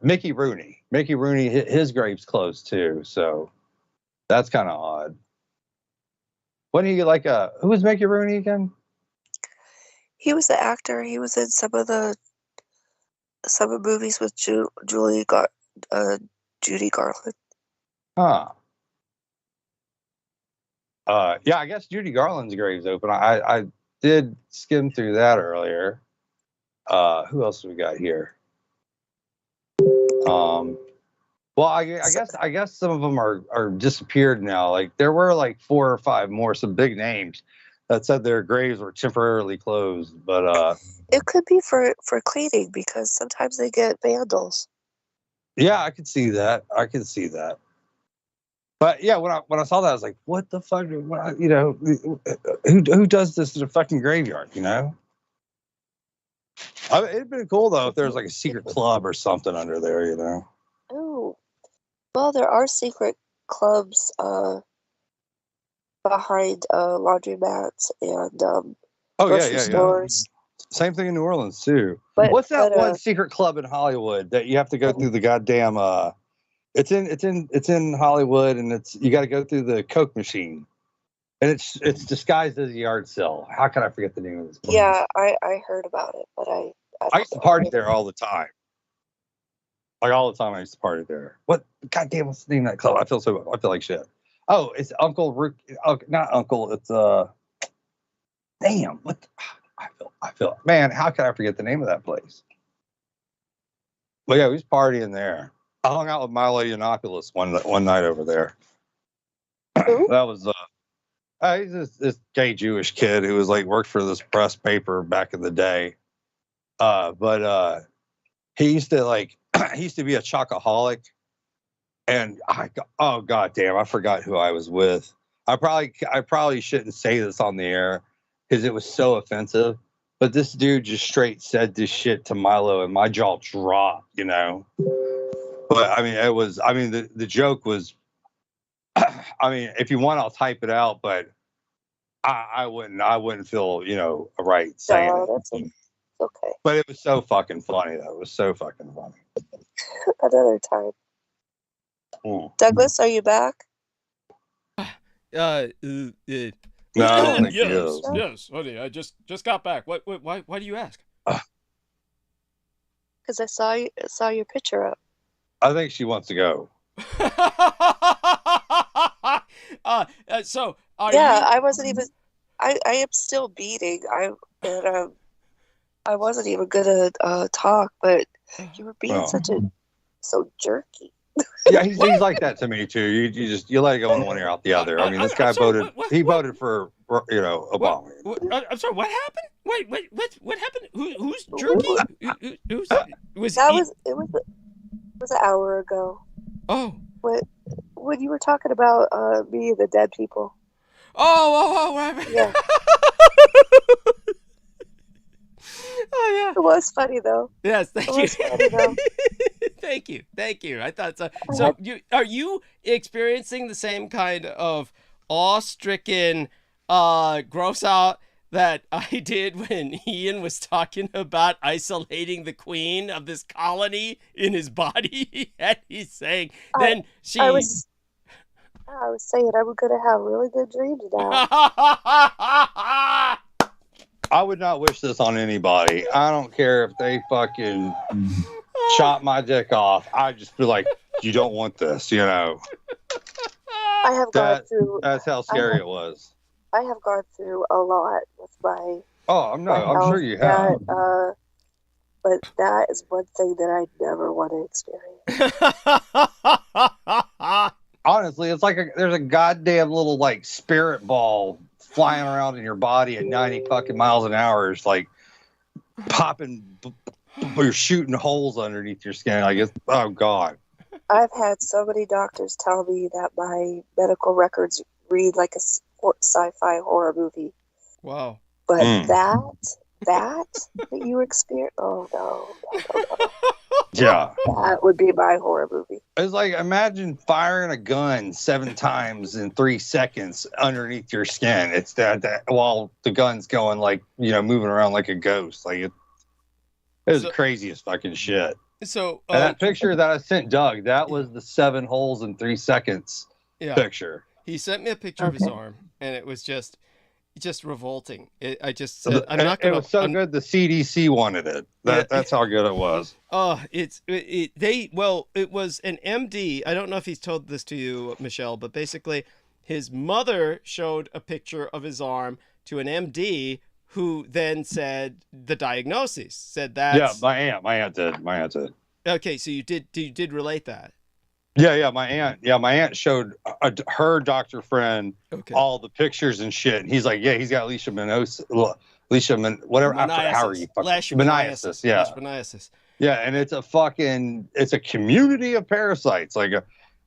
Mickey Rooney. Mickey Rooney, his grave's closed too, so that's kind of odd. Wasn't he like who was Mickey Rooney again? He was the actor. He was in some of movies with Judy Garland. Huh. Yeah, I guess Judy Garland's grave's open. I did skim through that earlier. Who else do we got here? Well, I guess some of them are disappeared now. Like there were like 4 or 5 more, some big names that said their graves were temporarily closed. But it could be for cleaning because sometimes they get vandals. yeah, I could see that. But yeah, when I saw that, I was like, "What the fuck? You know, who does this in a fucking graveyard?" You know. I mean, it'd been cool though if there was like a secret club or something under there. You know. Oh, well, there are secret clubs behind laundromats and grocery stores. Same thing in New Orleans too. But, what's that one secret club in Hollywood that you have to go through the goddamn? It's in Hollywood, and you got to go through the Coke machine, and it's disguised as a yard sale. How can I forget the name of this place? Yeah, I heard about it, but I used to party there all the time. Like all the time, I used to party there. What? Goddamn, what's the name of that club? I feel like shit. Oh, it's Uncle Rook. Not Uncle. It's Damn. What? I feel. Man, how can I forget the name of that place? But yeah, we was partying there. I hung out with Milo Yiannopoulos one night over there. That was he's this gay Jewish kid who was like worked for this press paper back in the day. But he used to be a chocoholic, and oh god damn, I forgot who I was with. I probably shouldn't say this on the air because it was so offensive. But this dude just straight said this shit to Milo, and my jaw dropped, you know. But I mean, the joke was, I mean, if you want, I'll type it out, but I wouldn't feel, you know, right saying it. That's okay. But it was so fucking funny, though. It was so fucking funny. Another time. Douglas, are you back? No, I don't think he is. Yes, honey, I just got back. Why do you ask? Because I saw your picture up. I think she wants to go. So I wasn't even. I am still beating. I wasn't even gonna talk, but you were being so jerky. Yeah, he's like that to me too. You let it go in one ear out the other. I mean, this guy voted. He voted for Obama. I'm sorry. What happened? Wait. What happened? Who's jerky? It was an hour ago. Oh. When you were talking about me and the dead people. Oh. Yeah. Oh yeah. It was funny though. Yes, thank It you. was funny though. Thank you. I thought so. So are you experiencing the same kind of awe-stricken, gross out that I did when Ian was talking about isolating the queen of this colony in his body? And he's saying, then she. I was saying I'm gonna have really good dreams now. I would not wish this on anybody. I don't care if they fucking chop my dick off. I just feel like you don't want this, you know. I have gone through. That's how scary it was. I have gone through a lot with my. Oh, I'm sure you have. But that is one thing that I never want to experience. Honestly, it's like there's a goddamn little like spirit ball flying around in your body at 90 fucking miles an hour. It's like popping, you're shooting holes underneath your skin. Like it's, oh God. I've had so many doctors tell me that my medical records read like a sci-fi horror movie. Wow. But that you experience, oh no. Yeah. That would be my horror movie. It's like, imagine firing a gun 7 times in 3 seconds underneath your skin. It's that while the gun's going like, you know, moving around like a ghost. Like it was the craziest fucking shit. So and that picture that I sent Doug, that was the 7 holes in 3 seconds picture. He sent me a picture of his arm, and it was just revolting. I just said, I'm not gonna. It was so good. The CDC wanted it. That's how good it was. Oh, it was an MD. I don't know if he's told this to you, Michelle, but basically, his mother showed a picture of his arm to an MD, who then said the diagnosis. Said that. Yeah, my aunt did. Okay, so you did relate that. Yeah, my aunt showed her doctor friend all the pictures and shit, and he's like, yeah, he's got leishmaniasis, leishmaniasis, yeah. Leishmaniasis. Yeah, and it's a community of parasites, like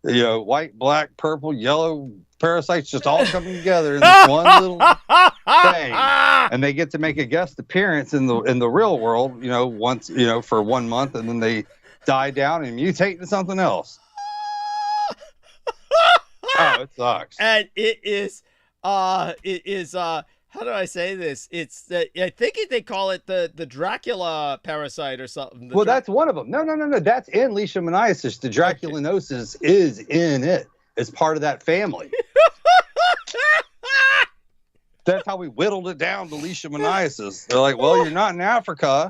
white, black, purple, yellow parasites just all coming together in this one little thing, and they get to make a guest appearance in the real world, once, for 1 month, and then they die down and mutate into something else. Oh, it sucks. And it is how do I say this? It's I think they call it the Dracula parasite or something. Well, that's one of them. No. That's in leishmaniasis. The Draculinosis is in it. It's part of that family. That's how we whittled it down to leishmaniasis. They're like, well, you're not in Africa,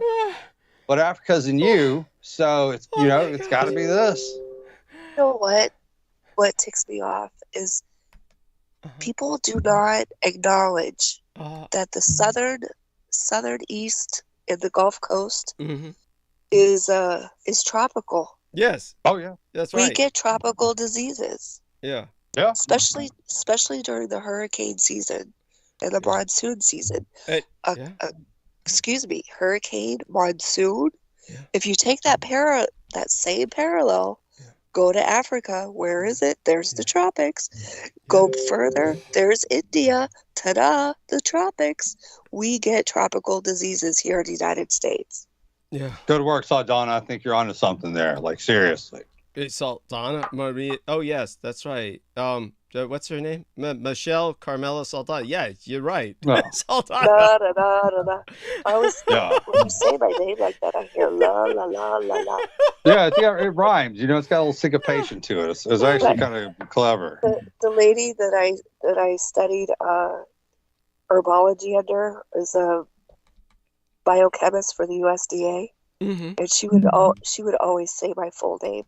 but Africa's in you, so it's it's got to be this. You know what? What ticks me off is people do not acknowledge that the southern east in the Gulf Coast is tropical. Yes. Oh yeah. That's right. We get tropical diseases. Yeah. Yeah. Especially during the hurricane season and the monsoon season. Excuse me, hurricane, monsoon. Yeah. If you take that same parallel. Go to Africa. Where is it? There's the tropics. Go further. There's India. Ta-da! The tropics. We get tropical diseases here in the United States. Yeah. Go to work, Saldana. I think you're onto something there. Like, seriously. Saldana? Maria? Oh, yes. That's right. What's her name? Michelle Carmela Saldana. Yeah, you're right. No. Saldana. Da, da, da, da, da. I always when you say my name like that, I hear la, la, la, la, la. Yeah, it rhymes. It's got a little syncopation to it. It's actually kind of clever. The lady that I studied herbology under is a biochemist for the USDA, and she would always say my full name.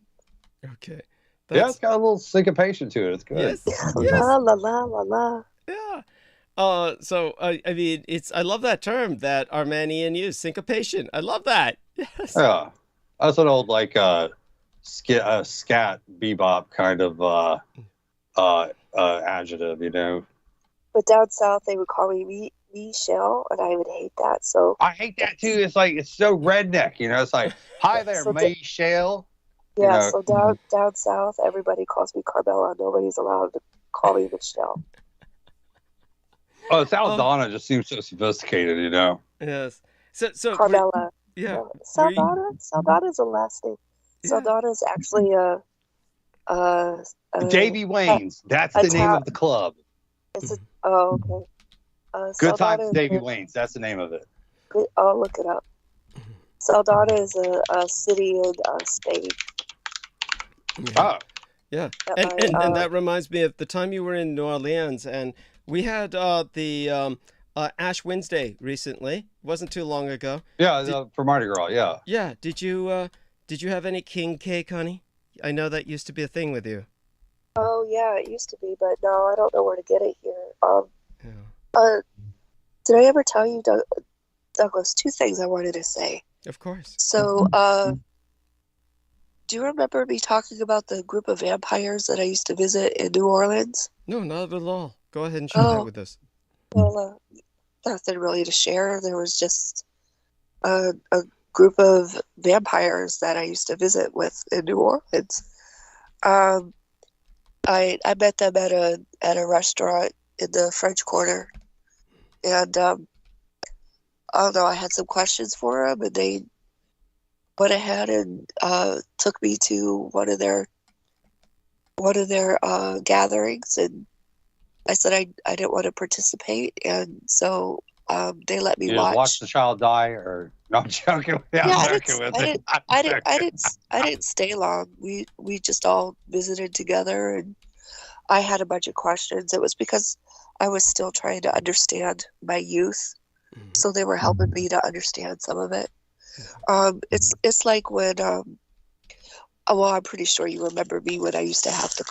Okay. Yeah, it's got a little syncopation to it. It's good. Yes. La la la la la. Yeah. So I mean, I love that term that Armenian used, syncopation. I love that. Yes. Yeah, that's an old scat bebop kind of adjective, But down south, they would call me Michelle, and I would hate that. So I hate that too. It's like it's so redneck, It's like, hi there, Michelle. Yeah, so down south, everybody calls me Carmela. Nobody's allowed to call me Michelle. Oh, Saldana just seems so sophisticated, Yes. So Carmela. Yeah. Saldana's a last name. Saldana's actually a Davy Wayne's. That's the name of the club. Oh, okay. Good Times Saldana Davy Wayne's. That's the name of it. I'll look it up. Saldana is a city in Spain. Oh. Yeah. And that reminds me of the time you were in New Orleans, and we had the Ash Wednesday recently. It wasn't too long ago. Yeah, for Mardi Gras, yeah. Yeah. Did you have any king cake, honey? I know that used to be a thing with you. Oh yeah, it used to be, but no, I don't know where to get it here. Did I ever tell you, Douglas, two things I wanted to say? Of course. So, do you remember me talking about the group of vampires that I used to visit in New Orleans? No, not at all. Go ahead and share that with us. Well, nothing really to share. There was just a group of vampires that I used to visit with in New Orleans. I met them at a restaurant in the French Quarter, and I don't know. I had some questions for them, and they went ahead and took me to one of their gatherings, and I said I didn't want to participate, and so they let me watch the child die, or no? I'm joking. I didn't stay long. We just all visited together, and I had a bunch of questions. It was because I was still trying to understand my youth, so they were helping me to understand some of it. It's like when well, I'm pretty sure you remember me when I used to have the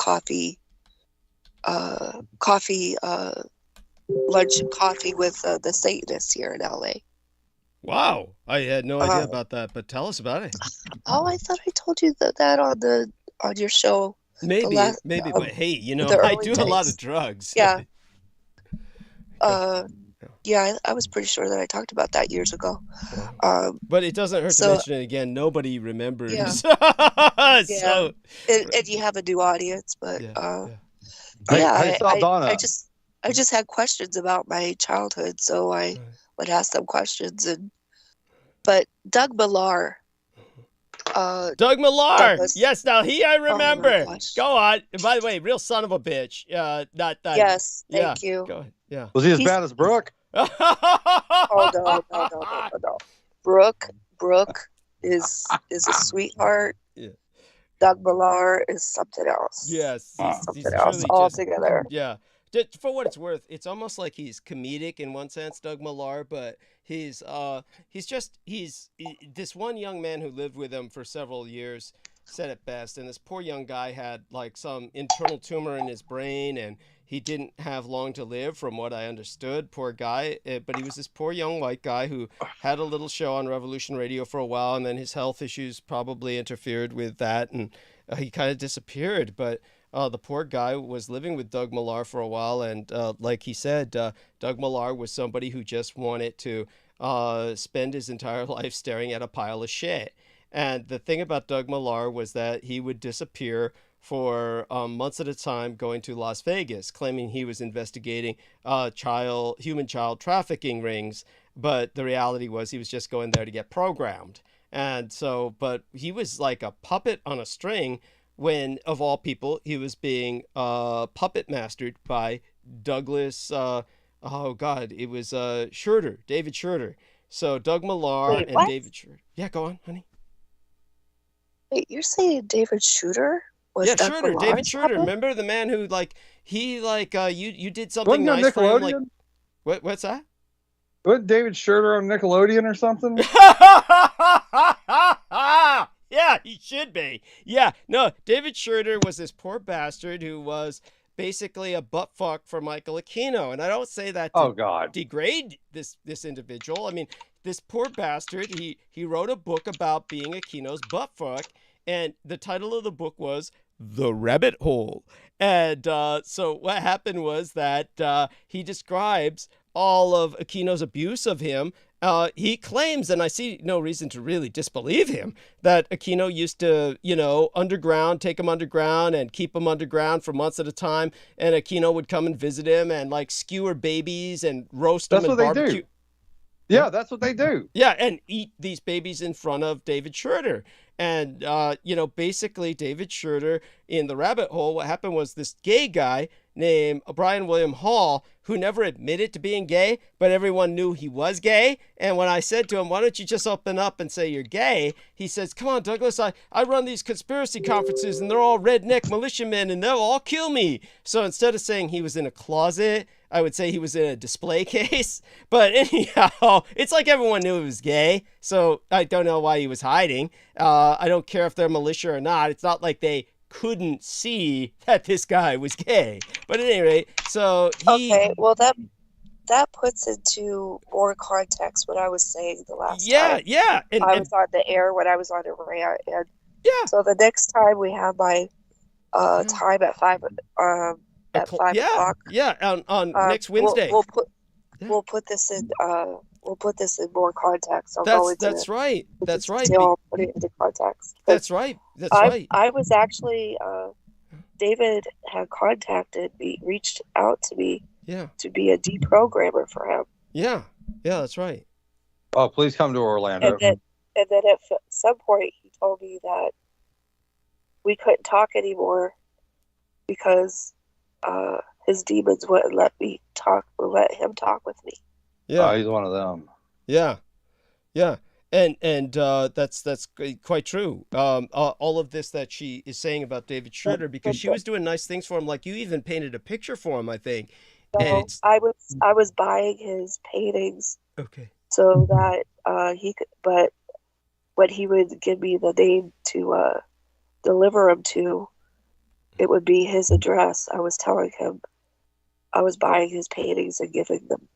lunch and coffee with the Satanists here in LA. Wow, I had no idea about that, but tell us about it. Oh, I thought I told you that on your show. Maybe, but hey, I do a lot of drugs. Yeah. Yeah, I was pretty sure that I talked about that years ago. But it doesn't hurt to mention it again. Nobody remembers. Yeah. So, and you have a new audience, but I just had questions about my childhood, so I would ask them questions. But Doug Millar. Douglas. Yes, now I remember. Go on. By the way, real son of a bitch. Not that. Yes, thank you. Go ahead. Yeah. Was he as bad as Brooke? Oh no. Brooke is a sweetheart. Yeah. Doug Millar is something else. Yes, he's something else altogether. Yeah. For what it's worth, it's almost like he's comedic in one sense, Doug Millar, but he's this one young man who lived with him for several years said it best, and this poor young guy had like some internal tumor in his brain, and he didn't have long to live from what I understood, poor guy, but he was this poor young white guy who had a little show on Revolution Radio for a while, and then his health issues probably interfered with that, and he kind of disappeared, but the poor guy was living with Doug Millar for a while, and like he said, Doug Millar was somebody who just wanted to spend his entire life staring at a pile of shit. And the thing about Doug Millar was that he would disappear for months at a time, going to Las Vegas, claiming he was investigating human child trafficking rings. But the reality was he was just going there to get programmed. And so, but he was like a puppet on a string when, of all people, he was being puppet mastered by Douglas, it was Schroeder, David Schroeder. So Doug Millar and what? David Schroeder. Yeah, go on, honey. Wait, you're saying David Schroeder? Doug Schroeder, Millar's David Schroeder. puppet? Remember the man who you did something Wasn't nice for him? Nickelodeon? What's that? Wasn't David Schroeder on Nickelodeon or something? Yeah, he should be. Yeah, no, David Schroeder was this poor bastard who was basically a butt fuck for Michael Aquino, and I don't say that to degrade this individual. I mean, this poor bastard, he wrote a book about being Aquino's butt fuck, and the title of the book was The Rabbit Hole. And so what happened was that he describes all of Aquino's abuse of him. He claims, and I see no reason to really disbelieve him, that Aquino used to, take him underground and keep him underground for months at a time. And Aquino would come and visit him and like skewer babies and roast them and barbecue. Yeah, that's what they do. Yeah, and eat these babies in front of David Schroeder. And, basically David Schroeder in the rabbit hole, what happened was this gay guy named Brian William Hall, who never admitted to being gay, but everyone knew he was gay. And when I said to him, why don't you just open up and say you're gay? He says, come on, Douglas, I run these conspiracy conferences and they're all redneck militiamen and they'll all kill me. So instead of saying he was in a closet, I would say he was in a display case. But anyhow, it's like everyone knew he was gay. So I don't know why he was hiding. I don't care if they're militia or not. It's not like they couldn't see that this guy was gay. But at any rate, so he... Okay, well, that puts into more context what I was saying the last time. Yeah. I was on the air when I was on a rant. And yeah. So the next time we have my time at 5 o'clock. Yeah, on next Wednesday. We'll put this in more context. That's right. I'll put it into context. That's right. I was actually David had contacted me, reached out to me, to be a deprogrammer for him. Yeah, that's right. Oh, please come to Orlando. And then at some point he told me that we couldn't talk anymore because his demons wouldn't let him talk with me. Yeah, he's one of them. Yeah, and that's quite true. All of this that she is saying about David Schroeder, because she was doing nice things for him. Like you even painted a picture for him, I think. No, I was buying his paintings. Okay. So that he could, but when he would give me the name to deliver them to, it would be his address. I was telling him I was buying his paintings and gifting them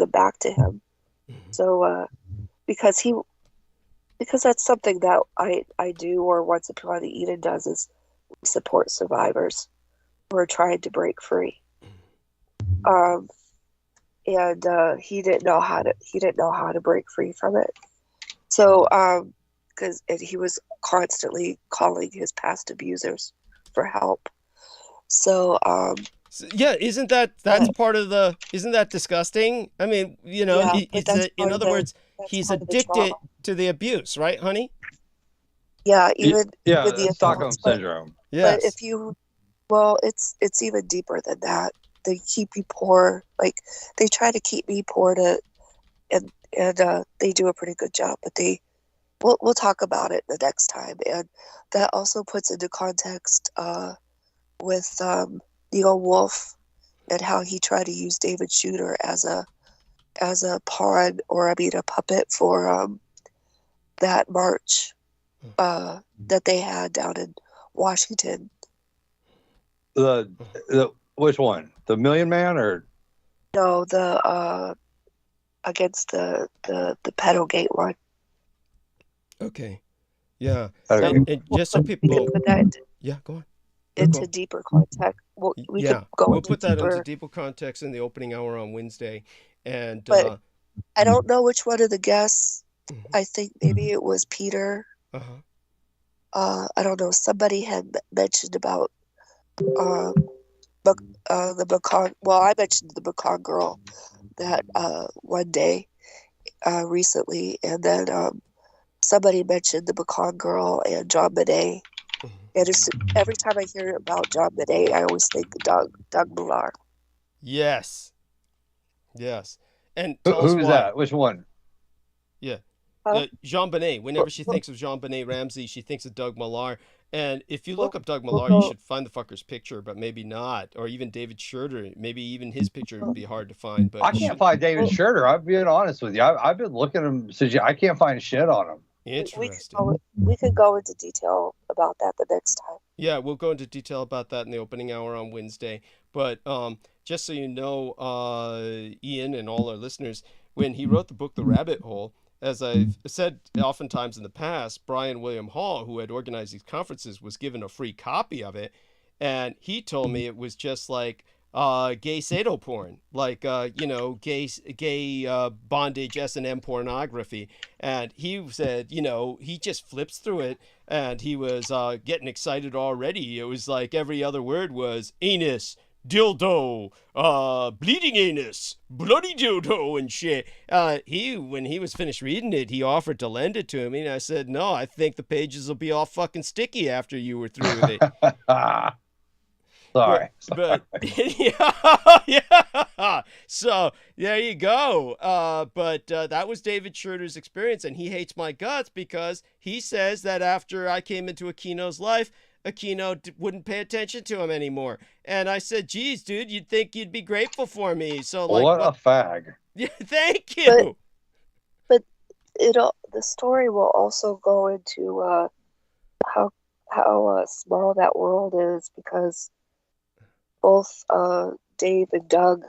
back to him. So because that's something that I do, or Once Upon a Eden does, is support survivors who are trying to break free. And he didn't know how to break free from it. So because he was constantly calling his past abusers for help. So yeah, isn't that part of the? Isn't that disgusting? I mean, in other words, he's addicted to the abuse, right, honey? Yeah, even the Stockholm syndrome. Yes. But it's even deeper than that. They keep you poor. Like they try to keep me poor and they do a pretty good job. But we'll talk about it the next time. And that also puts into context with Neil Wolf and how he tried to use David Schroeder as a pawn, or a puppet for that march that they had down in Washington. The which one? The Million Man, or no, the against the Pedogate one. Okay. Yeah. Okay. And just so people put that go on. Into deeper context. We'll put that into deeper context in the opening hour on Wednesday. And but I don't know which one of the guests. I think maybe it was Peter. I don't know. Somebody had mentioned about the Bakan. Well, I mentioned the Bakan girl that one day recently, and then somebody mentioned the Bakan girl and John Bonet. And every time I hear about John Bonet, I always think Doug Millar. Yes. And who's that? Which one? Yeah. Jean Bonet. Whenever she thinks of Jean Bonet Ramsey, she thinks of Doug Millar. And if you look up Doug Millar, you should find the fucker's picture, but maybe not. Or even David Schroeder. Maybe even his picture would be hard to find. But I can't find David Schroeder. I'm being honest with you. I've been looking at him since I can't find shit on him. Interesting. We could go into detail about that the next time. Yeah, we'll go into detail about that in the opening hour on Wednesday. But just so you know, Ian and all our listeners, when he wrote the book The Rabbit Hole, as I've said oftentimes in the past, Brian William Hall, who had organized these conferences, was given a free copy of it. And he told me it was just like gay sado porn, like gay bondage, S&M pornography. And he said, he just flips through it, and he was getting excited already. It was like every other word was anus, dildo, bleeding anus, bloody dildo, and shit. When he was finished reading it, he offered to lend it to me, and I said, no, I think the pages will be all fucking sticky after you were through with it. Sorry. But yeah. So there you go. But that was David Schroeder's experience, and he hates my guts because he says that after I came into Aquino's life, Aquino wouldn't pay attention to him anymore. And I said, geez, dude, you'd think you'd be grateful for me. So like, what a fag. Yeah, thank you. But the story will also go into how small that world is, because both Dave and Doug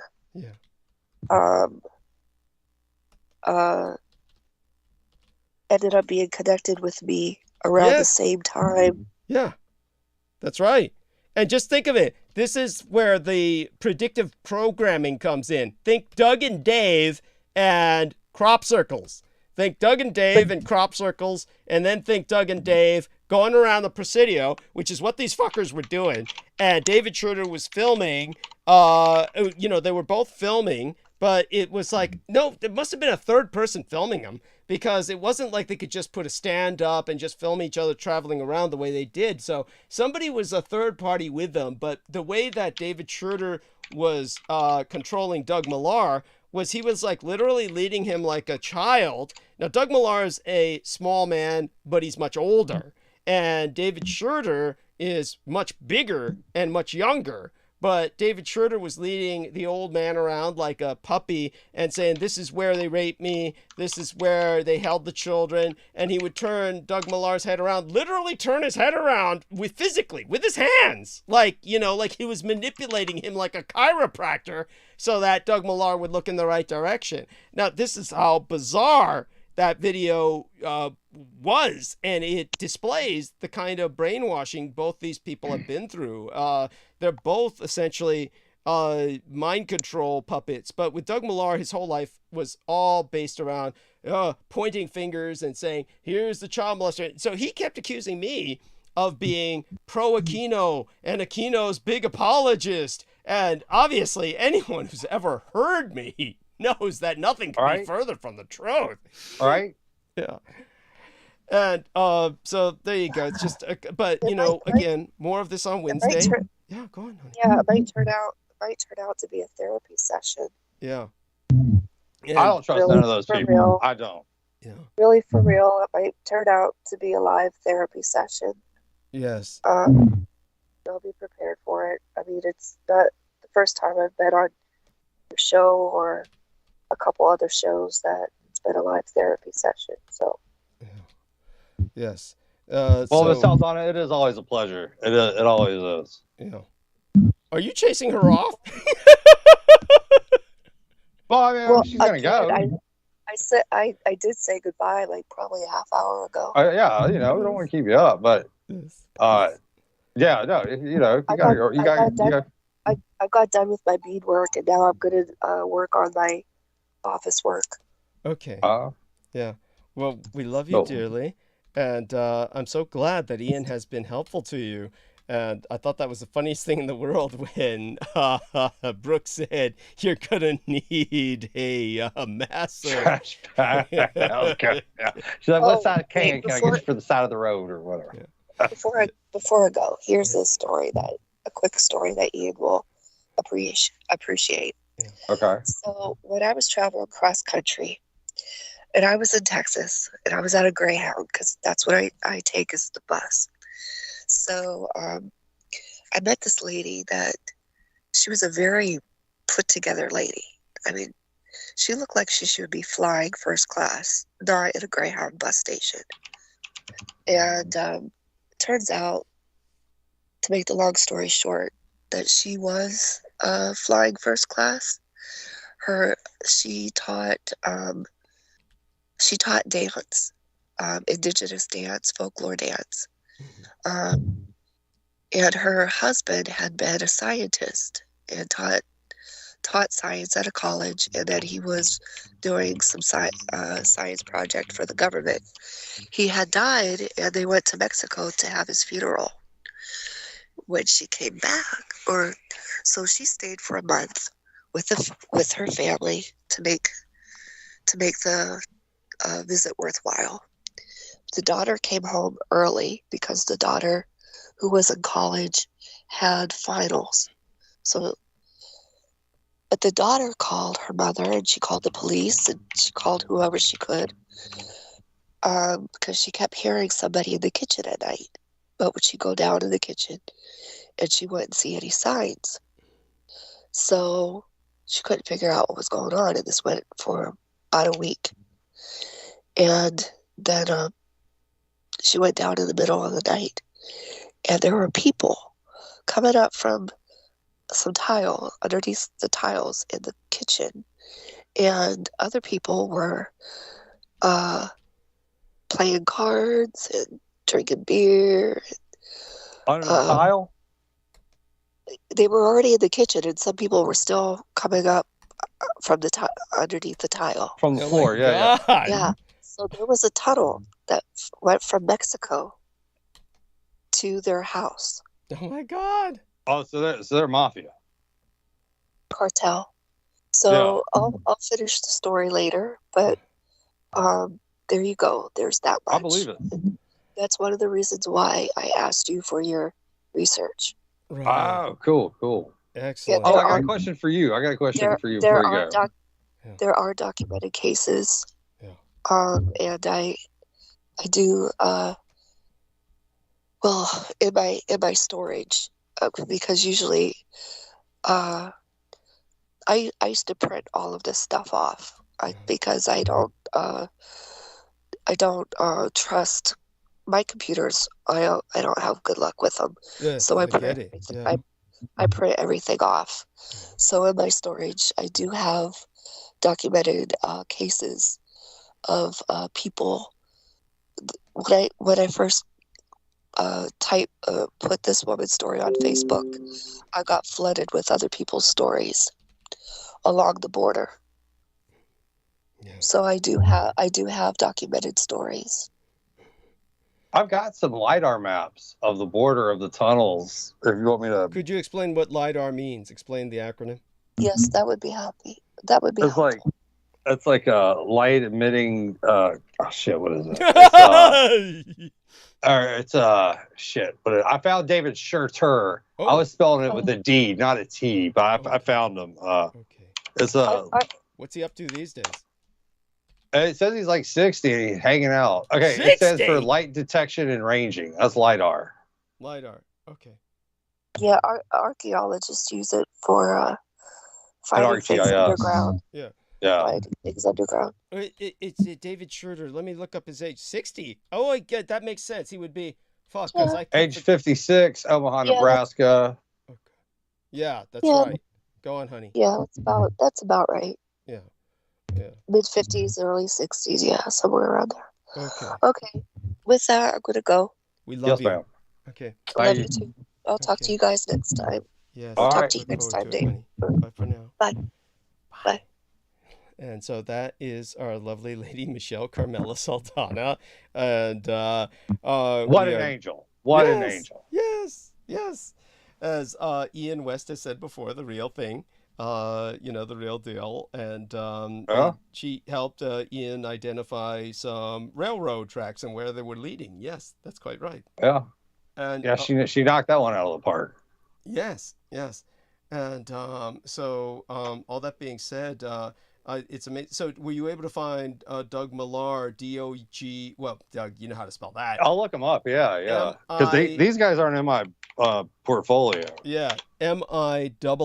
ended up being connected with me around the same time. Yeah, that's right. And just think of it. This is where the predictive programming comes in. Think Doug and Dave and crop circles. Think Doug and Dave and crop circles, and then think Doug and Dave going around the Presidio, which is what these fuckers were doing. And David Schroeder was filming. They were both filming, but it was like, no, there must have been a third person filming them, because it wasn't like they could just put a stand up and just film each other traveling around the way they did. So somebody was a third party with them. But the way that David Schroeder was controlling Doug Millar was he was like literally leading him like a child. Now, Doug Millar is a small man, but he's much older. And David Schroeder is much bigger and much younger. But David Schroeder was leading the old man around like a puppy and saying, this is where they raped me. This is where they held the children. And he would turn Doug Millar's head around, literally turn his head around physically with his hands. Like he was manipulating him like a chiropractor so that Doug Millar would look in the right direction. Now, this is how bizarre that video was, and it displays the kind of brainwashing both these people have been through. They're both essentially mind control puppets, but with Doug Millar, his whole life was all based around pointing fingers and saying, here's the child molester. So he kept accusing me of being pro-Aquino and Aquino's big apologist. And obviously anyone who's ever heard me knows that nothing can be further from the truth. All right. Yeah. And so there you go. It's just, but again, more of this on Wednesday. Yeah, go on. Honey. Yeah, it might turn out to be a therapy session. Yeah. I don't trust none of those people. Real. I don't. Yeah. Really, for real, it might turn out to be a live therapy session. Yes. I'll be prepared for it. I mean, it's not the first time I've been on your show or a couple other shows that it's been a live therapy session. So. Yeah. Yes. Well, if it sounds on it, it is always a pleasure. It always is. Yeah. Are you chasing her off? Well, I mean, she's gonna go. I did say goodbye like probably a half hour ago. Yeah, we don't want to keep you up, but yeah, no, I got done with my beadwork, and now I'm gonna work on my office work. Okay. Yeah. Well, we love you dearly, and I'm so glad that Ian has been helpful to you. And I thought that was the funniest thing in the world when Brooke said, you're going to need a massive trash bag. Okay. Yeah. She's like, what side can I get you for the side of the road or whatever? Yeah. Before I go, here's a quick story that Ian will appreciate. Yeah. Okay. So when I was traveling cross country, and I was in Texas, and I was at a Greyhound, because that's what I take is the bus. So I met this lady that she was a very put together lady. I mean, she looked like she should be flying first class, not at a Greyhound bus station. And it turns out, to make the long story short, that she was flying first class. She taught dance, indigenous dance, folklore dance. And her husband had been a scientist and taught science at a college, and then he was doing some science project for the government. He had died, and they went to Mexico to have his funeral. when she came back, or so she stayed for a month with her family to make the visit worthwhile. The daughter came home early because the daughter, who was in college, had finals. So, but the daughter called her mother, and she called the police, and she called whoever she could, because she kept hearing somebody in the kitchen at night. But would she go down in the kitchen, and she wouldn't see any signs. So she couldn't figure out what was going on, and this went for about a week. And then she went down in the middle of the night, and there were people coming up from some tile underneath the tiles in the kitchen, and other people were playing cards and drinking beer. Under the tile? They were already in the kitchen, and some people were still coming up from the underneath the tile. From the floor, yeah. Yeah. So there was a tunnel that went from Mexico to their house. Oh my God! Oh, so they're mafia. Cartel. So I'll finish the story later, but there you go. There's that much. I believe it. That's one of the reasons why I asked you for your research. Right. Oh, cool. Excellent. I got a question for you. Before you go. There are documented cases. And I do well in my storage, because usually I used to print all of this stuff off, because I don't trust my computers. I don't have good luck with them. Yeah, So I print everything off. So in my storage, I do have documented cases of people. When I first put this woman's story on Facebook, I got flooded with other people's stories along the border. Yeah. So I do have documented stories. I've got some LiDAR maps of the border of the tunnels. If you want me to, could you explain what LiDAR means? Explain the acronym. Yes, that would be happy. That would be. It's like a light emitting. What is it? It's shit. But I found David Schurter. Oh. I was spelling it with a D, not a T, but I found him. Okay. It's what's he up to these days? It says he's like 60 and he's hanging out. Okay, 60? It says for light detection and ranging. That's LiDAR. LiDAR. Okay. Yeah, archaeologists use it for finding things underground. Yeah. Finding things underground. It's David Schroeder. Let me look up his age. 60. Oh, I get that makes sense. He would be age 56, Omaha, Nebraska. Okay. Yeah, that's right. Go on, honey. Yeah, that's about right. Yeah. Mid 50s, early 60s, yeah, somewhere around there. Okay. With that, I'm gonna go. We love you. Ma'am. Okay. I love you too. I'll talk to you guys next time. Yes. I'll talk to you next time, Dave. Bye for now. Bye. And so that is our lovely lady Michelle Carmela Saldana, and what an angel! What an angel! Yes. As Ian West has said before, the real thing. The real deal, and she helped Ian identify some railroad tracks and where they were leading. Yes, that's quite right. Yeah, and she knocked that one out of the park. Yes, and so all that being said, it's amazing. So were you able to find Doug Millar, D-O-G? Well, Doug, you know how to spell that. I'll look them up. Yeah, because these guys aren't in my portfolio. Yeah, Millar. Doug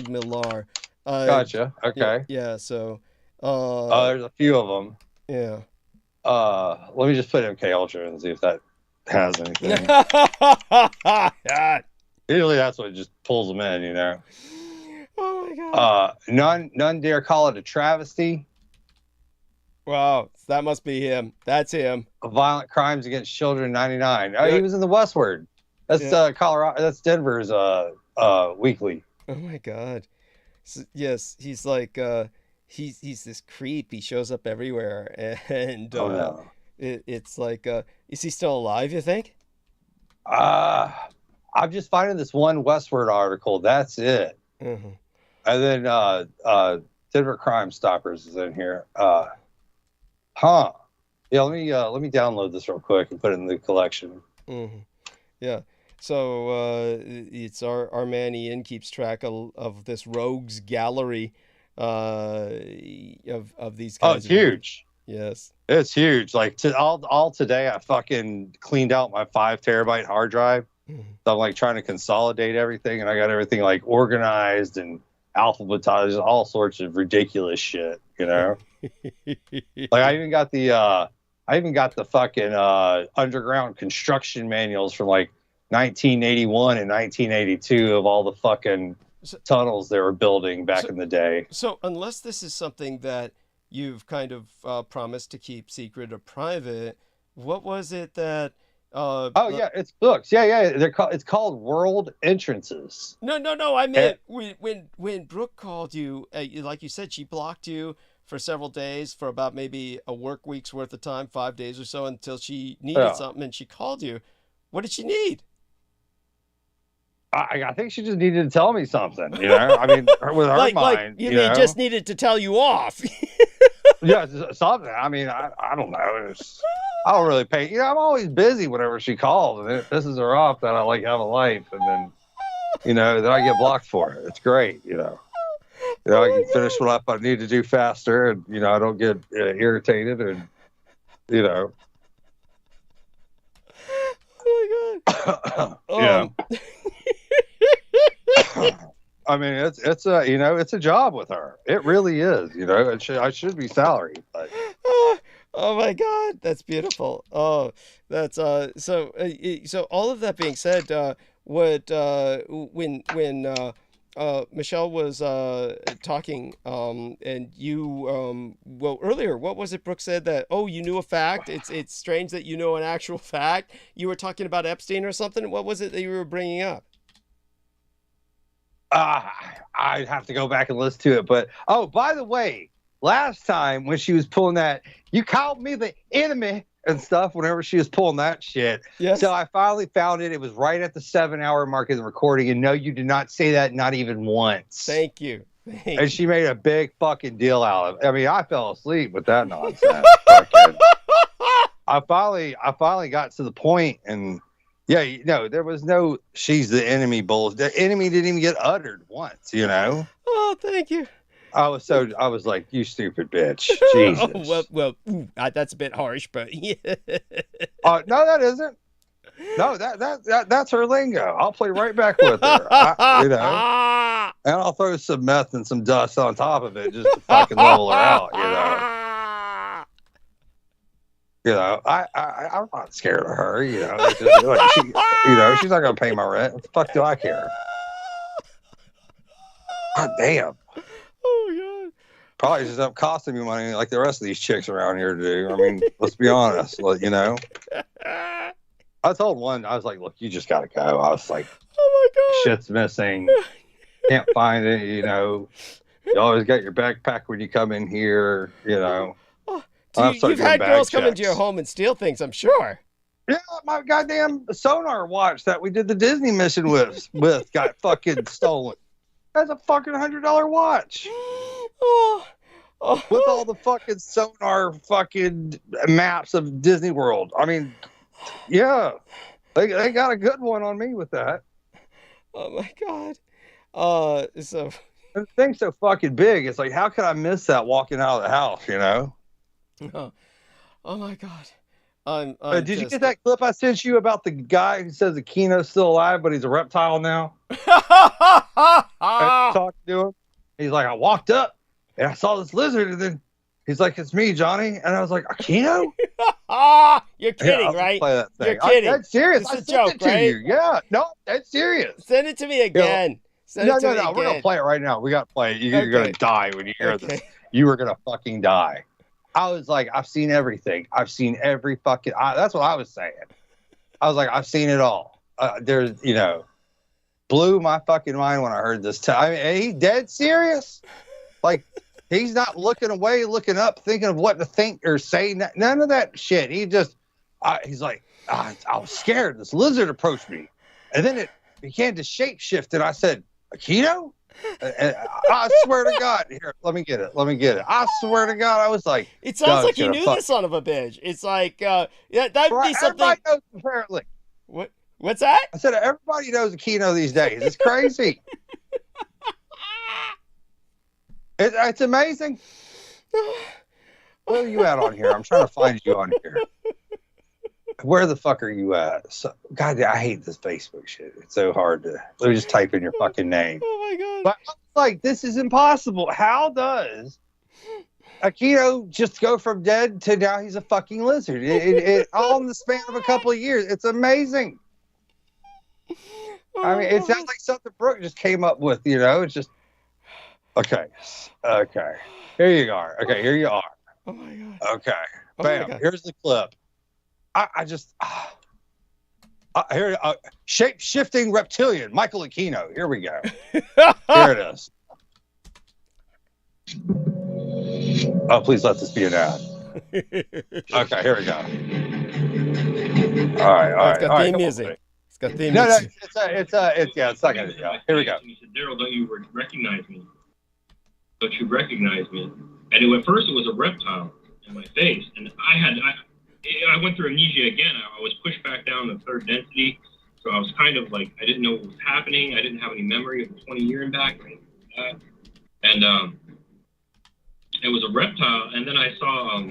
Millar. Gotcha. Okay. Yeah. So. There's a few of them. Yeah. Let me just put MK Ultra and see if that has anything. Usually that's what just pulls them in, you know. Oh my God. None dare call it a travesty. Wow, that must be him. That's him. Violent crimes against children, 99. Oh, he was in the Westward. That's Colorado. That's Denver's weekly. Oh my God. So, yes, he's like he's this creep. He shows up everywhere, and it's like, is he still alive? You think? I'm just finding this one Westward article. That's it. Mm-hmm. And then Denver Crime Stoppers is in here. Yeah, let me download this real quick and put it in the collection. Mm-hmm. Yeah. So it's our man Ian keeps track of this rogues gallery of these kinds. Oh, it's huge. Yes, it's huge. Like all today, I fucking cleaned out my 5 terabyte hard drive. Mm-hmm. So I'm like trying to consolidate everything, and I got everything like organized and alphabetized, all sorts of ridiculous shit. You know, like I even got the fucking underground construction manuals from like 1981 and 1982 of all the fucking tunnels they were building back in the day. So unless this is something that you've kind of promised to keep secret or private, what was it that yeah, it's books. Yeah, it's called World Entrances. No, I meant when Brooke called you, like you said, she blocked you for several days, for about maybe a work week's worth of time, 5 days or so, until she needed something, and she called you. What did she need? I think she just needed to tell me something, you know. I mean, with her mind, you mean just needed to tell you off? Yeah, something. I mean, I don't know. I don't really pay. You know, I'm always busy whenever she calls, and it pisses her off that I like have a life, and then, you know, then I get blocked for it. It's great, you know. You know, I can finish what up I need to do faster, and you know, I don't get irritated, and you know. Oh my god. Yeah. I mean, it's a, you know, it's a job with her. It really is, you know. I should be salaried, but. Oh my god, that's beautiful. Oh, that's so all of that being said, when Michelle was talking, and you well, earlier, what was it Brooke said that, oh, you knew a fact? It's strange that you know an actual fact. You were talking about Epstein or something. What was it that you were bringing up? I'd have to go back and listen to it, but oh, by the way, last time when she was pulling that, you called me the enemy and stuff, whenever she was pulling that shit. Yes. So I finally found it. It was right at the 7-hour mark of the recording. And no, you did not say that, not even once. Thank you. And she made a big fucking deal out of it. I mean, I fell asleep with that nonsense. I finally got to the point, and yeah, you know, there was no she's the enemy bullshit. The enemy didn't even get uttered once, you know? Oh, thank you. I was like, you stupid bitch. Jesus. Oh, well, that's a bit harsh, but yeah. No, that isn't. No, that's her lingo. I'll play right back with her. You know, and I'll throw some meth and some dust on top of it just to fucking level her out. You know, I'm not scared of her. You know, it's just, like, she's not gonna pay my rent. What the fuck do I care? God damn. Oh god. Probably just up costing me money like the rest of these chicks around here do. I mean, let's be honest. You know. I told one, I was like, look, you just gotta go. I was like, oh my god, shit's missing. Can't find it, you know. You always got your backpack when you come in here, you know. You've had girls come into your home and steal things, I'm sure. Yeah, my goddamn sonar watch that we did the Disney mission with got fucking stolen. That's a fucking $100 watch. With all the fucking sonar fucking maps of Disney World. I mean, yeah, they got a good one on me with that. Oh my god. So the thing's so fucking big. It's like, how could I miss that walking out of the house? You know. Oh my god. Did you get that clip I sent you about the guy who says Aquino's still alive, but he's a reptile now? I talked to him. He's like, I walked up and I saw this lizard, and then he's like, it's me, Johnny. And I was like, Aquino? You're kidding, right? Play that thing. You're kidding. That's serious. It's I a sent joke, it to right? you. Yeah. No, that's serious. Send it to me again. No. We're going to play it right now. We got to play it. You're going to die when you hear this. You are going to fucking die. I was like, I've seen everything. I've seen every fucking... that's what I was saying. I was like, I've seen it all. There's, you know... Blew my fucking mind when I heard this. I mean, he's dead serious. Like, he's not looking away, looking up, thinking of what to think or say. None of that shit. He just... he's like, I was scared. This lizard approached me, and then it began to shapeshift, and I said, "Akito?" And I swear to God, here, let me get it. I swear to God, I was like, it sounds like you knew this son of a bitch. It's like, yeah, that'd be something. Everybody knows, apparently. What's that? I said everybody knows Akito these days. It's crazy. It's amazing. Where are you at on here? I'm trying to find you on here. Where the fuck are you at? God, I hate this Facebook shit. It's so hard to. Let me just type in your fucking name. Oh my God. But I was like, this is impossible. How does Akito just go from dead to now he's a fucking lizard? It all in the span of a couple of years. It's amazing. I mean, it sounds like something Brooke just came up with, you know? It's just, okay. Here you are. Okay, here you are. Oh my God. Okay. Oh Bam. Here's the clip. Here, shape-shifting reptilian, Michael Aquino. Here we go. Here it is. Oh, please let this be an ad. Okay, here we go. All right. It's got theme music. It's got theme music. No, it's not gonna go. Here we go. He said, "Daryl, don't you recognize me? Don't you recognize me?" And at first, it was a reptile in my face, and I went through amnesia again. I was pushed back down to third density, so I was kind of like, I didn't know what was happening. I didn't have any memory of the 20 year impact or anything like that. And it was a reptile, and then I saw,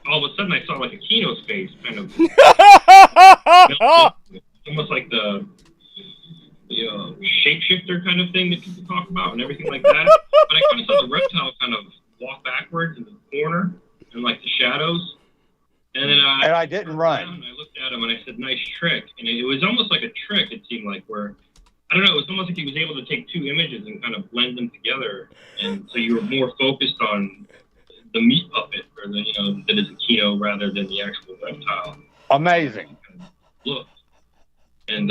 all of a sudden, I saw like Aquino's face, kind of, almost like the shapeshifter kind of thing that people talk about and everything like that. But I kind of saw the reptile kind of walk backwards in the corner and like the shadows. And then I didn't run. I looked at him and I said, "Nice trick." And it was almost like a trick. It seemed like where, I don't know, it was almost like he was able to take two images and kind of blend them together. And so you were more focused on the meat puppet, or that is Aquino rather than the actual reptile. Amazing. Look. And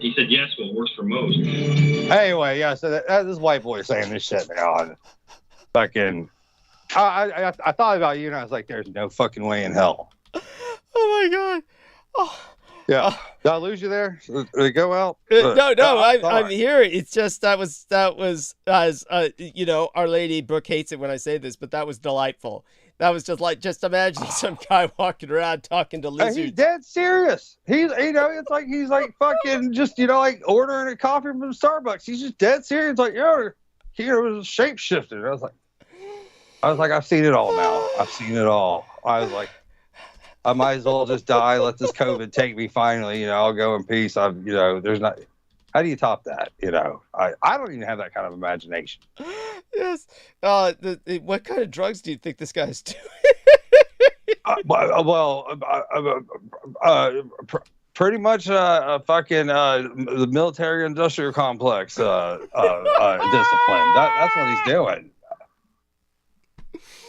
he said, "Yes, well, it works for most." Anyway, yeah. So this white boy saying this shit now, and fucking, I thought about you, and I was like, "There's no fucking way in hell." Oh my God. Oh. Yeah. Did I lose you there? Did it go out? No, I'm here. It's just that was as Our Lady Brooke hates it when I say this, but that was delightful. That was just imagine some guy walking around talking to lizards. He's dead serious. It's like he's like fucking just like ordering a coffee from Starbucks. He's just dead serious. Like, he was shapeshifted. I was like, I've seen it all now. I've seen it all. I was like, I might as well just die. Let this COVID take me finally. I'll go in peace. There's not. How do you top that? I don't even have that kind of imagination. Yes. What kind of drugs do you think this guy's doing? Pretty much fucking the military-industrial complex discipline. That's what he's doing.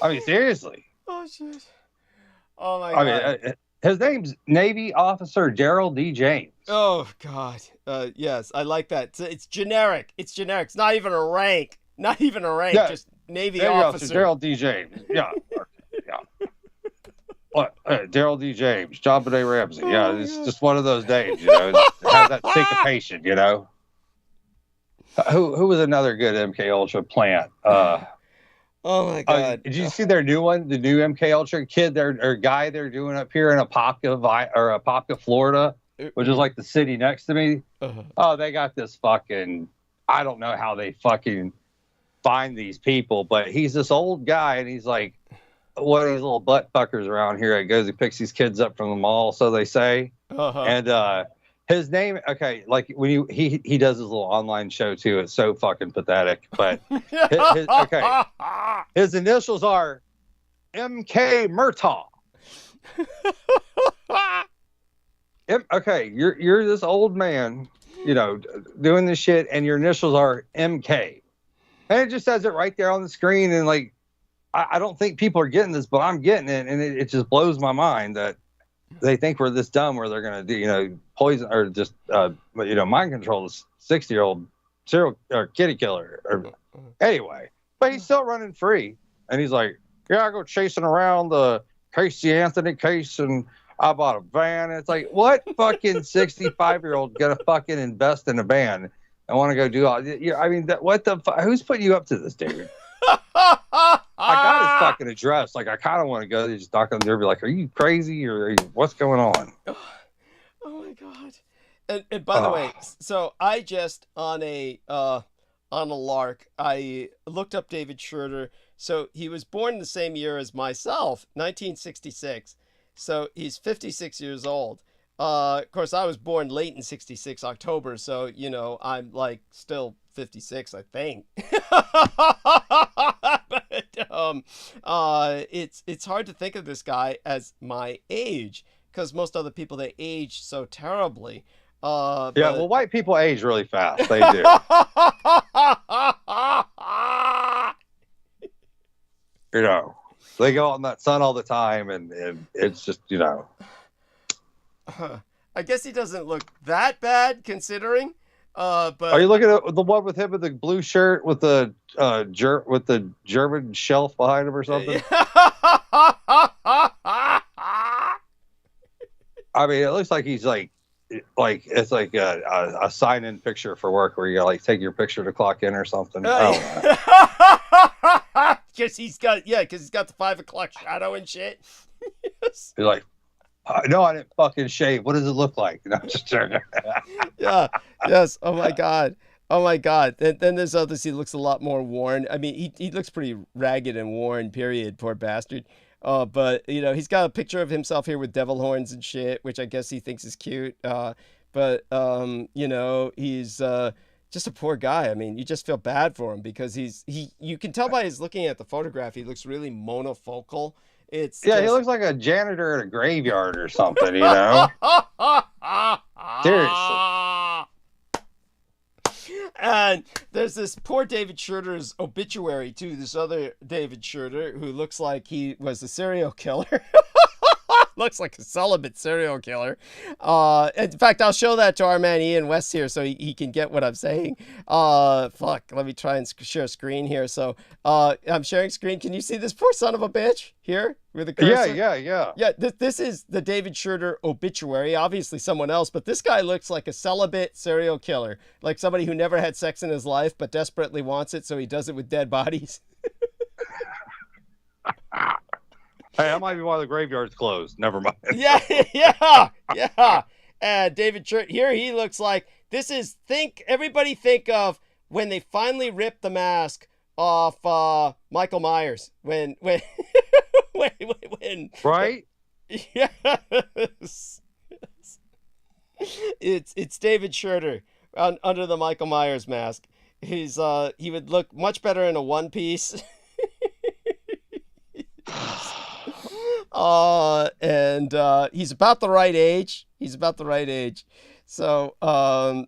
I mean, seriously. Oh shit. Oh my God. His name's Navy Officer Gerald D. James. Oh God. Yes, I like that. It's generic. It's not even a rank. Yeah. Just Navy officer. Gerald D. James. Yeah. What? Gerald D. James, John Benet Ramsey. Yeah, it's just one of those days. Have that syncopation. Who was another good MK Ultra plant? Oh my God! Did you see their new one? The new MK Ultra kid, guy they're doing up here in Apopka, Florida, which is like the city next to me. Uh-huh. Oh, they got this fucking. I don't know how they fucking find these people, but he's this old guy, and he's like one of these little butt fuckers around here. He picks these kids up from the mall, so they say. Uh-huh. And his name, okay, like when he does his little online show too. It's so fucking pathetic. But his initials are MK Murtaugh. Okay, you're this old man, doing this shit, and your initials are MK, and it just says it right there on the screen. And like, I don't think people are getting this, but I'm getting it, and it just blows my mind that they think we're this dumb where they're gonna do, poison or just mind control this 60-year-old serial or kitty killer. Anyway, but he's still running free, and he's like, "Yeah, I go chasing around the Casey Anthony case, and I bought a van. It's like, what fucking 65-year-old gonna fucking invest in a van and want to go do all? I mean, what the? Who's putting you up to this, dude? I got his fucking address. Like, I kind of want to go. Just knock on the door, and be like, "Are you crazy or what's going on?" Oh my god! And by the way, so I just on a lark, I looked up David Schroeder. So he was born the same year as myself, 1966. So he's 56 years old. Of course, I was born late in 66, October. So, you know, I'm like still 56, I think. But it's hard to think of this guy as my age because most other people, they age so terribly. Well, white people age really fast. They do. You know, they go out in that sun all the time, and it's just, you know. I guess he doesn't look that bad considering. But are you looking at the one with him in the blue shirt with the German shelf behind him or something? I mean, it looks like he's like it's like a sign-in picture for work where you gotta like take your picture to clock in or something. Because he's got the 5 o'clock shadow and shit. Yes. He's like, no, I didn't fucking shave. What does it look like? No, just yeah. Yes. Oh my god. Then there's others. He looks a lot more worn. I mean, he looks pretty ragged and worn. Period. Poor bastard. But you know, he's got a picture of himself here with devil horns and shit, which I guess he thinks is cute. But you know, he's just a poor guy. I mean, you just feel bad for him because you can tell by his looking at the photograph, he looks really monofocal. He looks like a janitor at a graveyard or something, you know? Seriously. And there's this poor David Schroeder's obituary too. This other David Schroeder who looks like he was a serial killer. Looks like a celibate serial killer. In fact, I'll show that to our man Ian West here so he can get what I'm saying. Fuck, let me try and share screen here. So I'm sharing screen. Can you see this poor son of a bitch here with the cursor? Yeah. This is the David Schroeder obituary. Obviously someone else, but this guy looks like a celibate serial killer, like somebody who never had sex in his life but desperately wants it, so he does it with dead bodies. Hey, that might be why the graveyard's closed. Never mind. Yeah. And David Schroeder here, he looks like everybody think of when they finally ripped the mask off Michael Myers. When right? Yes. It's David Schroeder under the Michael Myers mask. He would look much better in a one piece. And he's about the right age. So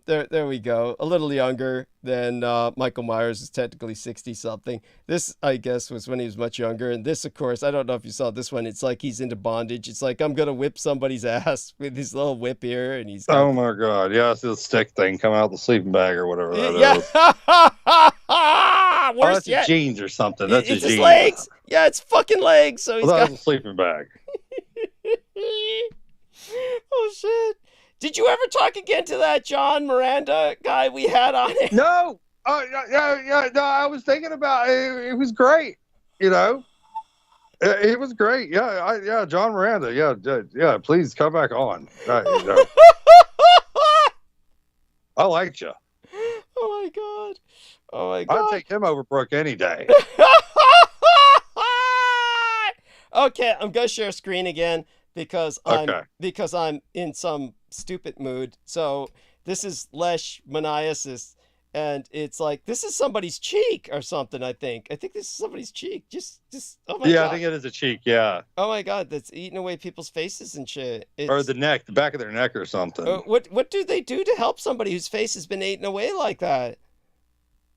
there we go. A little younger than Michael Myers, is technically 60-something. This, I guess, was when he was much younger. And this, of course, I don't know if you saw this one. It's like he's into bondage. It's like, I'm going to whip somebody's ass with his little whip here. And he's oh, my God. Yeah, it's the stick thing coming out the sleeping bag or whatever that is. Worse that's yet. Jeans or something. That's it's his legs. Yeah, it's fucking legs. So he's got a sleeping bag. Oh, shit. Did you ever talk again to that John Miranda guy we had on it? No. No, I was thinking about it. It was great. You know, it was great. Yeah, John Miranda. Yeah. Please come back on. You know. I liked you. Oh my god. I'd take him over Brooke any day. Okay, I'm gonna share screen again because I'm in some stupid mood. So this is Lesh Maniasis, and it's like this is somebody's cheek or something. I think this is somebody's cheek. Just oh my god. Yeah, I think it is a cheek. Yeah. Oh my god, that's eating away people's faces and shit. Or the neck, the back of their neck or something. What do they do to help somebody whose face has been eaten away like that?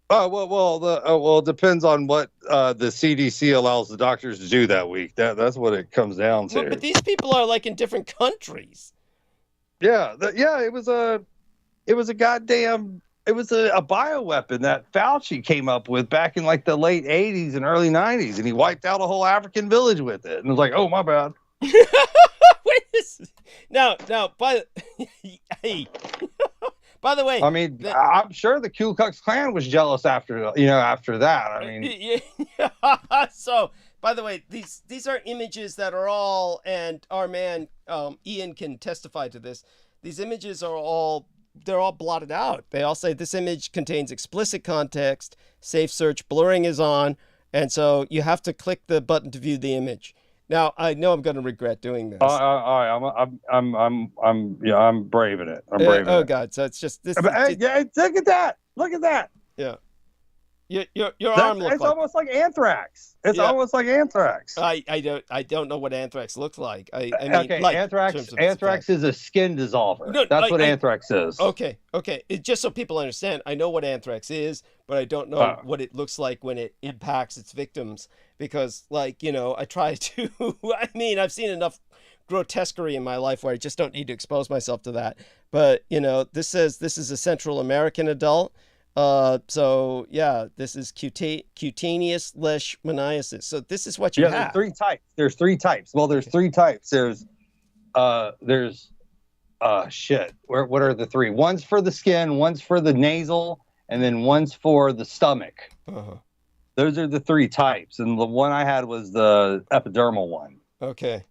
Well, it depends on what the CDC allows the doctors to do that week. That's what it comes down to. But these people are like in different countries. Yeah, it was a bioweapon that Fauci came up with back in like the late 80s and early 90s, and he wiped out a whole African village with it. And it was like, oh, my bad. Now, hey, by the way, I mean, I'm sure the Ku Klux Klan was jealous after that. I mean, so by the way, these are images that are all, and our man Ian can testify to this. These images are all blotted out. They all say this image contains explicit context, safe search, blurring is on, and so you have to click the button to view the image. Now, I know I'm going to regret doing this. I'm braving it. I'm braving it. Oh God! So it's just this. Yeah, look at that! Look at that! Yeah. Your arm looks. It's almost like anthrax. It's almost like anthrax. I don't know what anthrax looks like. I mean, okay, like, anthrax is a skin dissolver. No, that's what anthrax is. Okay. It, just so people understand, I know what anthrax is, but I don't know what it looks like when it impacts its victims. Because, like, I try to. I mean, I've seen enough grotesquerie in my life where I just don't need to expose myself to that. But this says this is a Central American adult. So yeah, this is cutaneous leishmaniasis. So this is what you have. There's three types. Well, there's three types. There's shit. What are the three? One's for the skin, one's for the nasal, and then one's for the stomach. Uh-huh. Those are the three types, and the one I had was the epidermal one. Okay.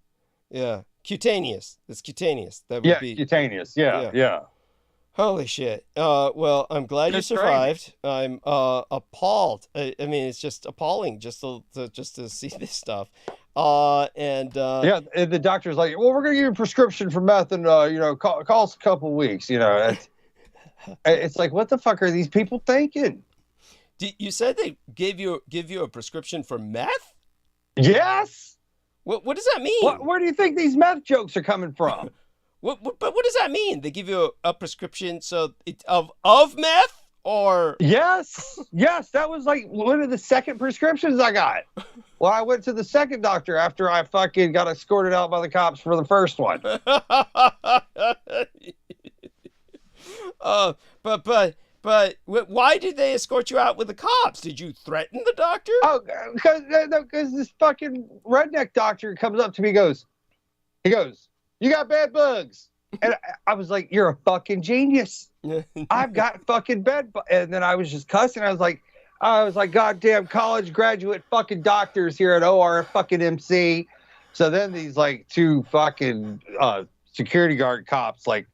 Yeah. Cutaneous. It's cutaneous. That would be cutaneous. Yeah. Holy shit. Well, I'm glad you survived. I'm appalled. I mean, it's just appalling just to see this stuff. And the doctor's like, well, we're gonna give you a prescription for meth, and call us a couple of weeks. It's like, what the fuck are these people thinking? You said they give you a prescription for meth? Yes. What does that mean? Where do you think these meth jokes are coming from? But what does that mean? They give you a prescription of meth, or? Yes, that was like one of the second prescriptions I got. Well, I went to the second doctor after I fucking got escorted out by the cops for the first one. But why did they escort you out with the cops? Did you threaten the doctor? Oh, because this fucking redneck doctor comes up to me, he goes, you got bed bugs. And I was like, you're a fucking genius. I've got fucking bed bugs. And then I was just cussing. I was like, goddamn college graduate fucking doctors here at OR fucking MC. So then these like two fucking security guard cops like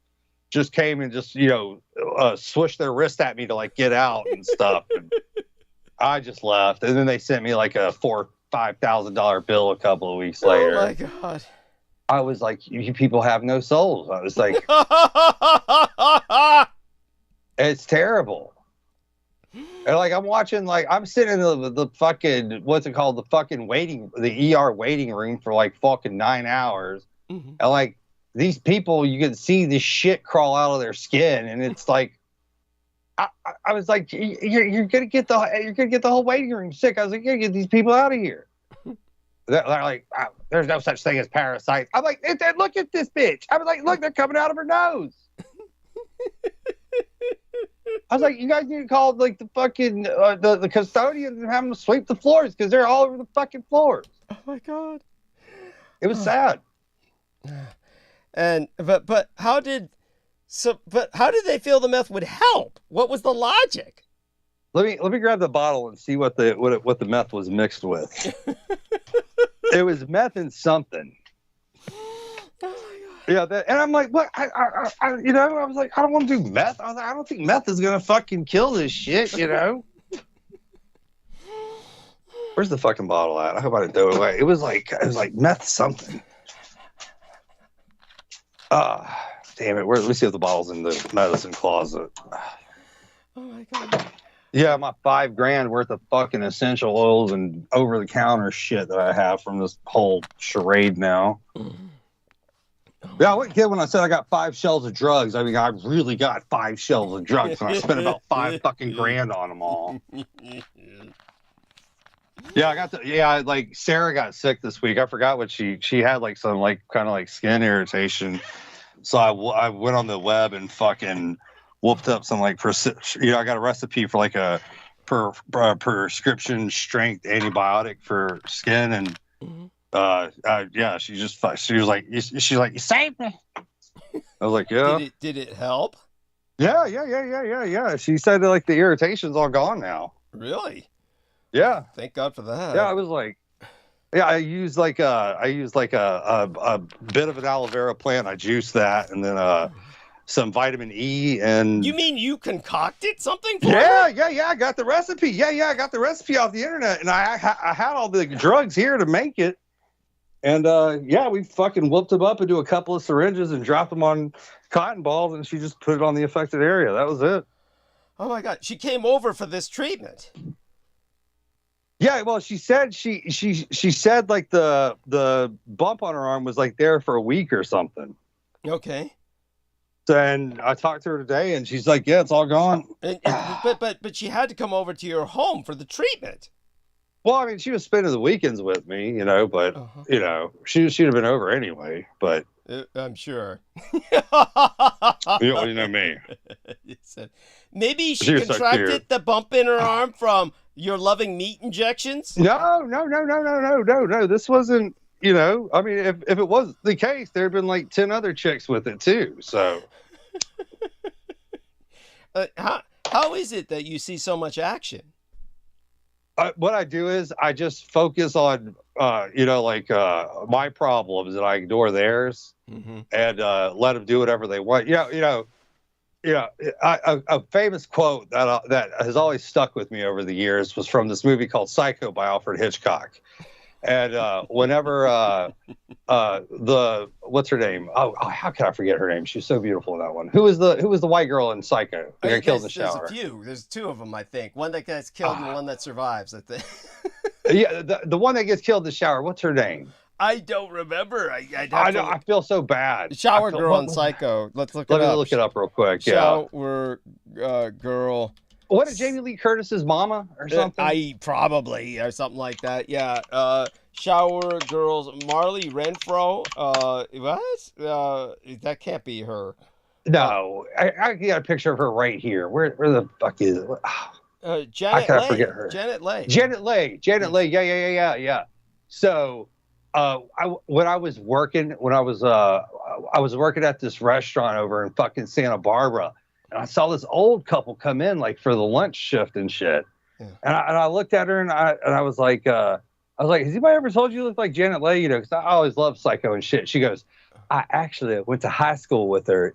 just came and just, swished their wrist at me to like get out and stuff. And I just left. And then they sent me like a $4,000-$5,000 bill a couple of weeks later. Oh my God. I was like, you people have no souls. I was like, it's terrible. And like, I'm watching, like, I'm sitting in the fucking, what's it called? The fucking the ER waiting room for like fucking 9 hours. Mm-hmm. And like, these people, you can see the shit crawl out of their skin. And it's like, I was like, you're going to get the whole waiting room sick. I was like, you're going to get these people out of here. They're like, there's no such thing as parasites. I'm like, look at this bitch. I was like, look, they're coming out of her nose. I was like, you guys need to call like the fucking the custodians and have them sweep the floors because they're all over the fucking floors. Oh my God, it was sad. And but how did they feel the meth would help? What was the logic? Let me grab the bottle and see what the meth was mixed with. It was meth and something. Yeah, and I'm like, what? I was like, I don't want to do meth. I was like, I don't think meth is gonna fucking kill this shit, Where's the fucking bottle at? I hope I didn't throw it away. It was like meth something. Damn it. Let me see if the bottle's in the medicine closet. Oh my God. Yeah, my $5,000 worth of fucking essential oils and over-the-counter shit that I have from this whole charade now. Mm-hmm. Yeah, I wasn't kidding when I said I got 5 shelves of drugs. I mean, I really got 5 shelves of drugs, and I spent about $5 fucking grand on them all. Yeah, like Sarah got sick this week. I forgot what she had, like some like kind of like skin irritation. So I went on the web and fucking whooped up some like I got a recipe for like a prescription strength antibiotic for skin, and Yeah, she was like, she's like, you saved me. I was like, yeah. Did it help? Yeah. She said that, like, the irritation's all gone now. Really? Yeah. Thank God for that. Yeah, I was like, yeah, I used like a bit of an aloe vera plant. I juiced that, and then some vitamin E. And you mean you concocted something for it? Yeah. I got the recipe. Yeah, I got the recipe off the internet, and I had all the drugs here to make it. And we fucking whooped them up into a couple of syringes and dropped them on cotton balls, and she just put it on the affected area. That was it. Oh my God, she came over for this treatment. Yeah, well, she said she said like the bump on her arm was like there for a week or something. Okay. And I talked to her today, and she's like, "Yeah, it's all gone." But she had to come over to your home for the treatment. Well, I mean, she was spending the weekends with me, but she'd have been over anyway. But I'm sure. You know me. Maybe she contracted the bump in her arm from your loving meat injections. No. This wasn't. I mean, if it was the case, there'd been like 10 other chicks with it too. So, how is it that you see so much action? What I do is I just focus on, my problems, and I ignore theirs, and let them do whatever they want. A famous quote that has always stuck with me over the years was from this movie called Psycho by Alfred Hitchcock. And whenever what's her name? Oh, how can I forget her name? She's so beautiful in that one. Who was the white girl in Psycho? Who got killed in the shower? There's a few. There's two of them, I think. One that gets killed and one that survives, I think. Yeah, the one that gets killed in the shower. What's her name? I don't remember. I know. I feel so bad. Shower girl in Psycho. Let's look it up. Let me look it up real quick. Shower girl. What is Jamie Lee Curtis's mama or something? Probably or something like that. Yeah. Shower girls. Marley Renfro. What? That can't be her. No, I got a picture of her right here. Where the fuck is it? Janet Leigh. Forget her. Janet Leigh. Janet Leigh. Yeah. So, when I was working at this restaurant over in fucking Santa Barbara. And I saw this old couple come in like for the lunch shift and shit. Yeah. And I looked at her and I was like, has anybody ever told you look like Janet Leigh? Because I always loved Psycho and shit. She goes, I actually went to high school with her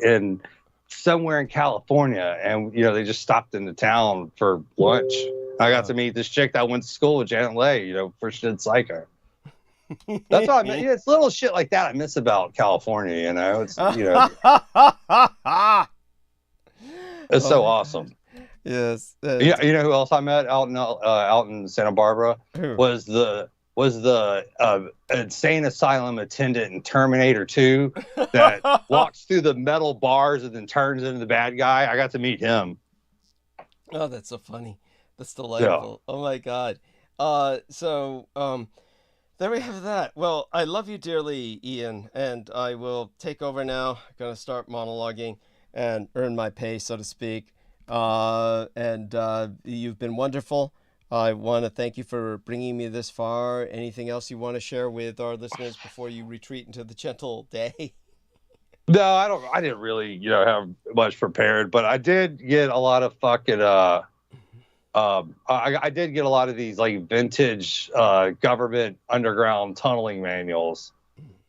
somewhere in California, and they just stopped into town for lunch. I got to meet this chick that went to school with Janet Leigh, first she did Psycho. That's all I mean. It's little shit like that I miss about California, It's It's so awesome. Yes. Yeah. You know who else I met out in Santa Barbara? Who? Was the insane asylum attendant in Terminator 2 that walks through the metal bars and then turns into the bad guy. I got to meet him. Oh, that's so funny. That's delightful. Yeah. Oh my God. So there we have that. Well, I love you dearly, Ian, and I will take over now. I'm gonna start monologuing and earn my pay, so to speak. And you've been wonderful. I want to thank you for bringing me this far. Anything else you want to share with our listeners before you retreat into the gentle day? No, I didn't really, have much prepared, but I did get a lot of fucking, I did get a lot of these like vintage government underground tunneling manuals,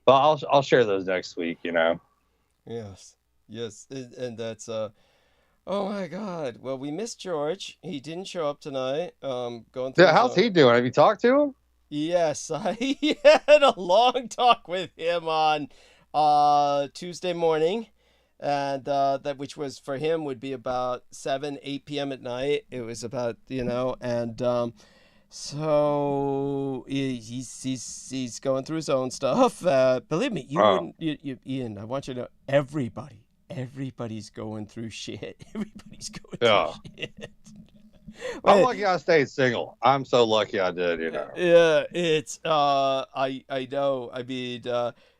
but I'll share those next week, Yes, and that's oh my God. Well, we missed George. He didn't show up tonight. Going through. Yeah, how's he doing? Have you talked to him? Yes, I had a long talk with him on Tuesday morning, and which was for him would be about 8 p.m. at night. It was about and so he's going through his own stuff. Believe me, Ian, I want you to know everybody's going through shit. Everybody's going through shit. I'm lucky I stayed single. I'm so lucky I did, Yeah, it's I know. I mean,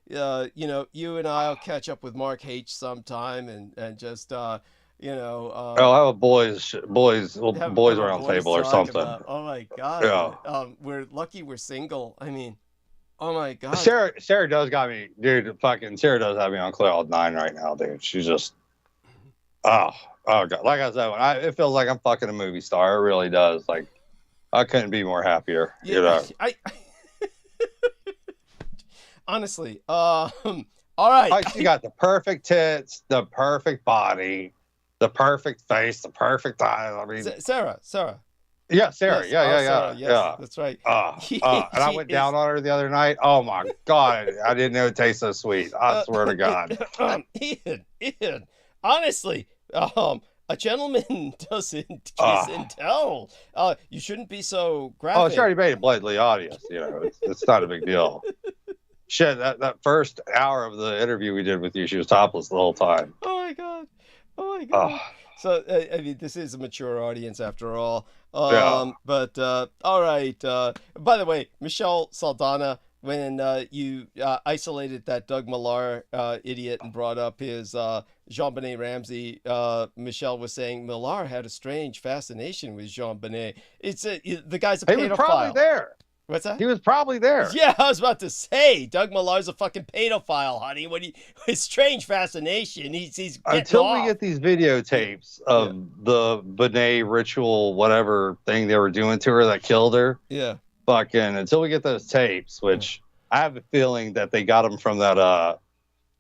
you and I'll catch up with Mark H sometime and just I'll have a boys round table or something. Oh my God. Yeah. We're lucky we're single. I mean, Oh my God. Sarah does got me, dude. Fucking Sarah does have me on cloud 9 right now, dude. She's just, oh God. Like I said, it feels like I'm fucking a movie star. It really does. Like, I couldn't be more happier. Yeah, You know. Honestly, all right. Like, she got the perfect tits, the perfect body, the perfect face, the perfect eye. I mean, Sarah. Yeah, Sarah. Yes. Yeah. Yes, that's right. And I went down on her the other night. Oh my God, I didn't know it tasted so sweet. I swear to God. Ian, honestly, a gentleman doesn't kiss and tell. You shouldn't be so graphic. Oh, she already made it blatantly obvious. You know, it's not a big deal. Shit, that first hour of the interview we did with you, she was topless the whole time. Oh my God. So, I mean, this is a mature audience after all. But, all right. By the way, Michelle Saldana, when you isolated that Doug Millar idiot and brought up his Jean-Benet Ramsey, Michelle was saying Millar had a strange fascination with Jean-Benet. The guy's a pedophile. He was probably there. What's that? He was probably there. Yeah, I was about to say, Doug Millar's a fucking pedophile, honey. His strange fascination, he's until we get these videotapes of the Benet ritual, whatever thing they were doing to her that killed her. Yeah. Fucking until we get those tapes, which I have a feeling that they got them from that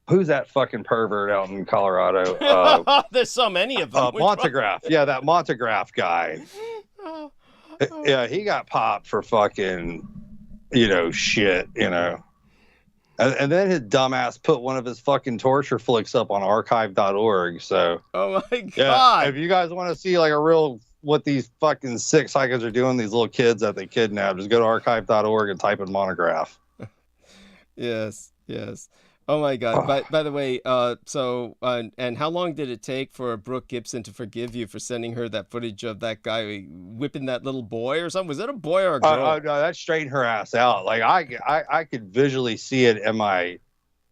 who's that fucking pervert out in Colorado? There's so many of them. Montegraph. Yeah, that Montegraph guy. Yeah, he got popped for fucking, shit, And then his dumbass put one of his fucking torture flicks up on archive.org. So, oh my God. Yeah, if you guys want to see like a real what these fucking sick psychos are doing, these little kids that they kidnapped, just go to archive.org and type in monograph. Yes. Oh my God. By the way, and how long did it take for Brooke Gibson to forgive you for sending her that footage of that guy whipping that little boy or something? Was that a boy or a girl? No, that straightened her ass out. Like I could visually see it in my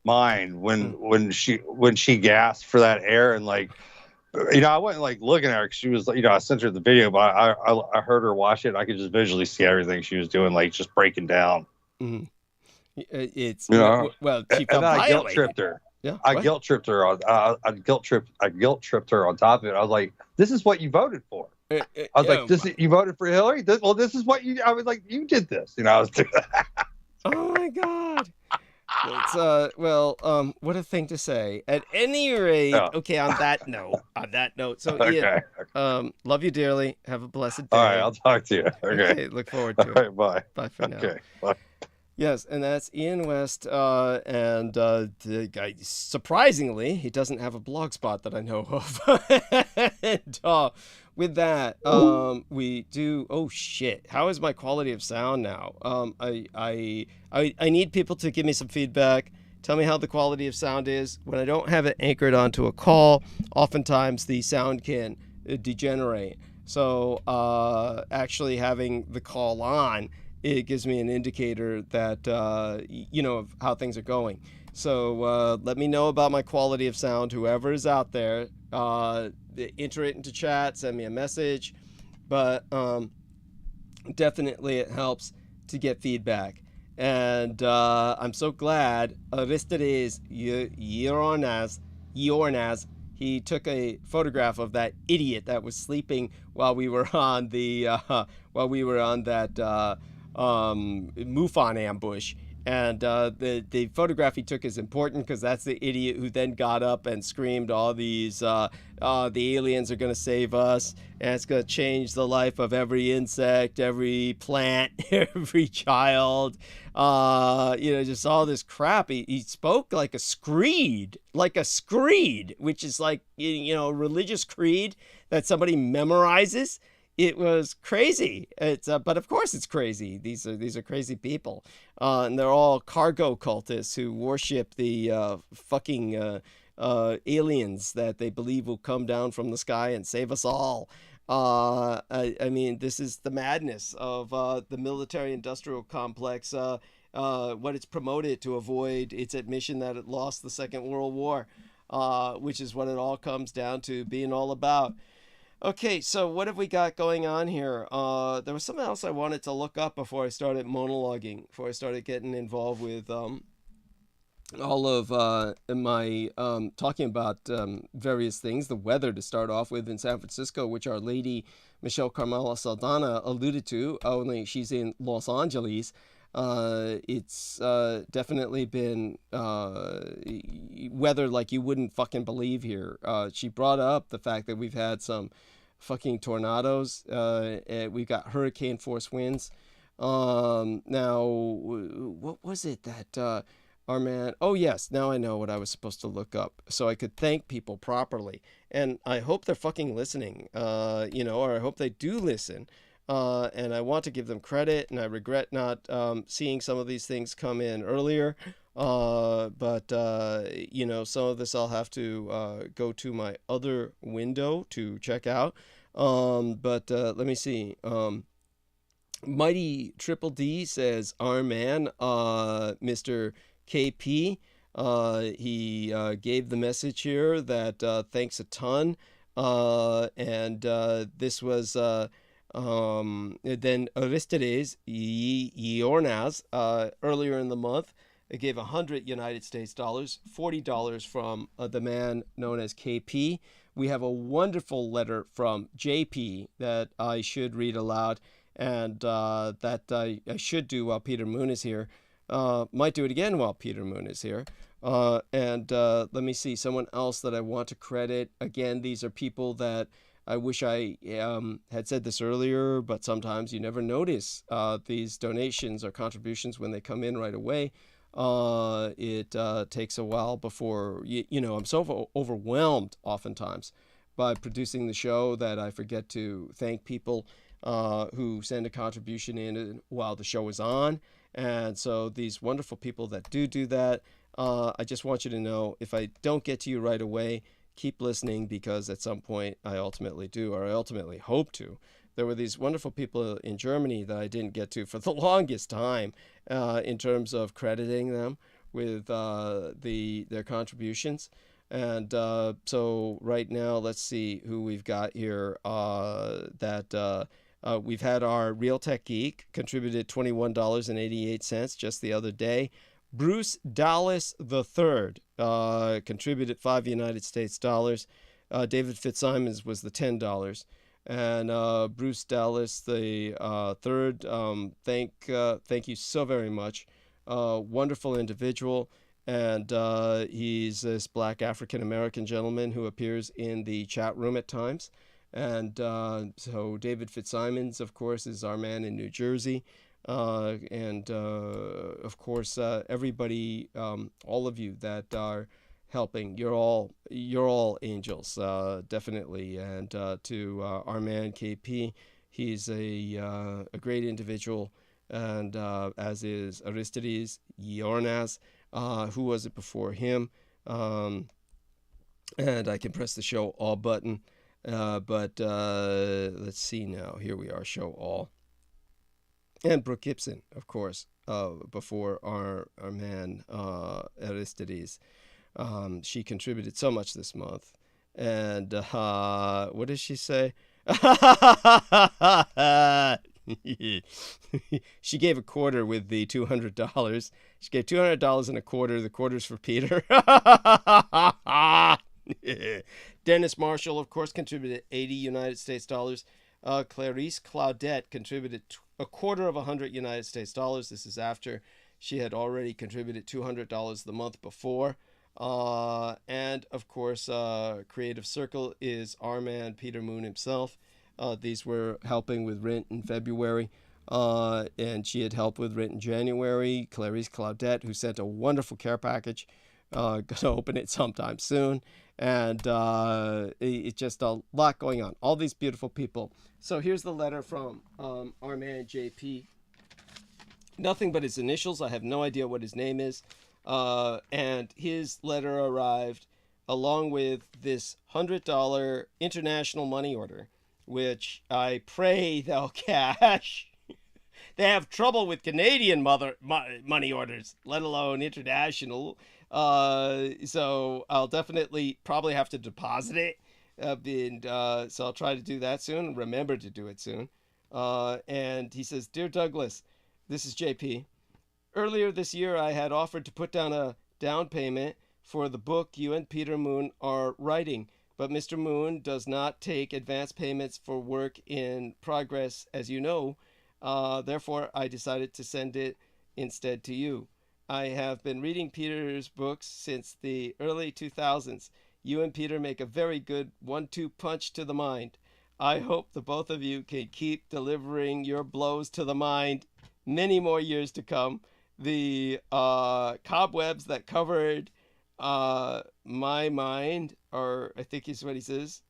mind when she gasped for that air and like, I wasn't like looking at her because she was, I sent her the video, but I heard her watch it. And I could just visually see everything she was doing, like just breaking down. Mm-hmm. It's well, she felt I guilt tripped her. Yeah, I guilt tripped her on. I guilt tripped her on top of it. I was like, "This is what you voted for." I was like, "You voted for Hillary." This is what you. I was like, "You did this." I was doing that. Oh my God. It's what a thing to say. At any rate, okay. On that note. So okay. Ian, love you dearly. Have a blessed day. All right, I'll talk to you. Okay. Look forward to it. All right, bye. Bye for now. Okay. Bye. Yes, and that's Ian West, and the guy, surprisingly, he doesn't have a blog spot that I know of. And with that, we do. Oh shit! How is my quality of sound now? I need people to give me some feedback. Tell me how the quality of sound is. When I don't have it anchored onto a call, oftentimes the sound can degenerate. So actually having the call on, it gives me an indicator that, of how things are going. So let me know about my quality of sound, whoever is out there. Enter it into chat, send me a message. But definitely it helps to get feedback. And I'm so glad Aristides Yornaz, he took a photograph of that idiot that was sleeping while we were on that MUFON ambush, and the photograph he took is important because that's the idiot who then got up and screamed all these the aliens are going to save us and it's going to change the life of every insect, every plant, every child, just all this crap. He spoke like a screed, which is like a religious creed that somebody memorizes. It was crazy. But of course it's crazy. These are crazy people, and they're all cargo cultists who worship the fucking aliens that they believe will come down from the sky and save us all. I mean, this is the madness of the military-industrial complex. What it's promoted to avoid its admission that it lost the Second World War, which is what it all comes down to being all about. Okay, so what have we got going on here? There was something else I wanted to look up before I started monologuing, before I started getting involved with all of my talking about various things. The weather to start off with in San Francisco, which our lady Michelle Carmela Saldana alluded to, only she's in Los Angeles. It's definitely been weather like you wouldn't fucking believe here. She brought up the fact that we've had some fucking tornadoes. And we've got hurricane force winds. Now, what was it that our man? Oh yes, now I know what I was supposed to look up so I could thank people properly. And I hope they're fucking listening. Or I hope they do listen. And I want to give them credit, and I regret not seeing some of these things come in earlier. But some of this I'll have to go to my other window to check out. But let me see. Mighty Triple D says, our man, Mr. KP, he gave the message here that thanks a ton. And this was... then Aristides Iornas, earlier in the month, it gave 100 United States dollars, $40 from the man known as KP. We have a wonderful letter from JP that I should read aloud, and that I should do while Peter Moon is here. Might do it again while Peter Moon is here. And let me see, someone else that I want to credit. Again, these are people that I wish I had said this earlier, but sometimes you never notice these donations or contributions when they come in right away. It takes a while before, I'm so overwhelmed oftentimes by producing the show that I forget to thank people who send a contribution in while the show is on. And so these wonderful people that do that, I just want you to know, if I don't get to you right away, keep listening, because at some point I ultimately do, or I ultimately hope to. There were these wonderful people in Germany that I didn't get to for the longest time in terms of crediting them with their contributions. And so right now, let's see who we've got here. We've had our Real Tech Geek contributed $21.88 just the other day. Bruce Dallas III contributed 5 United States dollars. David Fitzsimons was the $10. And Bruce Dallas the third, thank you so very much. Wonderful individual. And he's this black African American gentleman who appears in the chat room at times. And so David Fitzsimons, of course, is our man in New Jersey. And of course, everybody, all of you that are helping, you're all angels, definitely. And to our man KP, he's a great individual, and as is Aristides Iornas, who was it before him? And I can press the show all button, but let's see now. Here we are, show all. And Brooke Gibson, of course, before our man Aristides. She contributed so much this month. And what does she say? She gave a quarter with the $200. She gave $200 and a quarter. The quarter's for Peter. Dennis Marshall, of course, contributed 80 United States dollars. Clarice Claudette contributed a quarter of 100 United States dollars. This is after she had already contributed $200 the month before. And of course, Creative Circle is our man Peter Moon himself. These were helping with rent in February, and she had helped with rent in January. Clarice Claudette, who sent a wonderful care package, going to open it sometime soon. And it's just a lot going on. All these beautiful people. So here's the letter from our man JP. Nothing but his initials. I have no idea what his name is. And his letter arrived along with this $100 international money order, which I pray they'll cash. They have trouble with Canadian money orders, let alone international. So I'll definitely probably have to deposit it So I'll try to do that soon. Remember to do it soon. And he says, Dear Douglas, this is JP. Earlier this year, I had offered to put down a down payment for the book you and Peter Moon are writing, but Mr. Moon does not take advance payments for work in progress, as you know. Therefore, I decided to send it instead to you. I have been reading Peter's books since the early 2000s. You and Peter make a very good 1-2 punch to the mind. I hope the both of you can keep delivering your blows to the mind many more years to come. The cobwebs that covered my mind, or I think is what he says,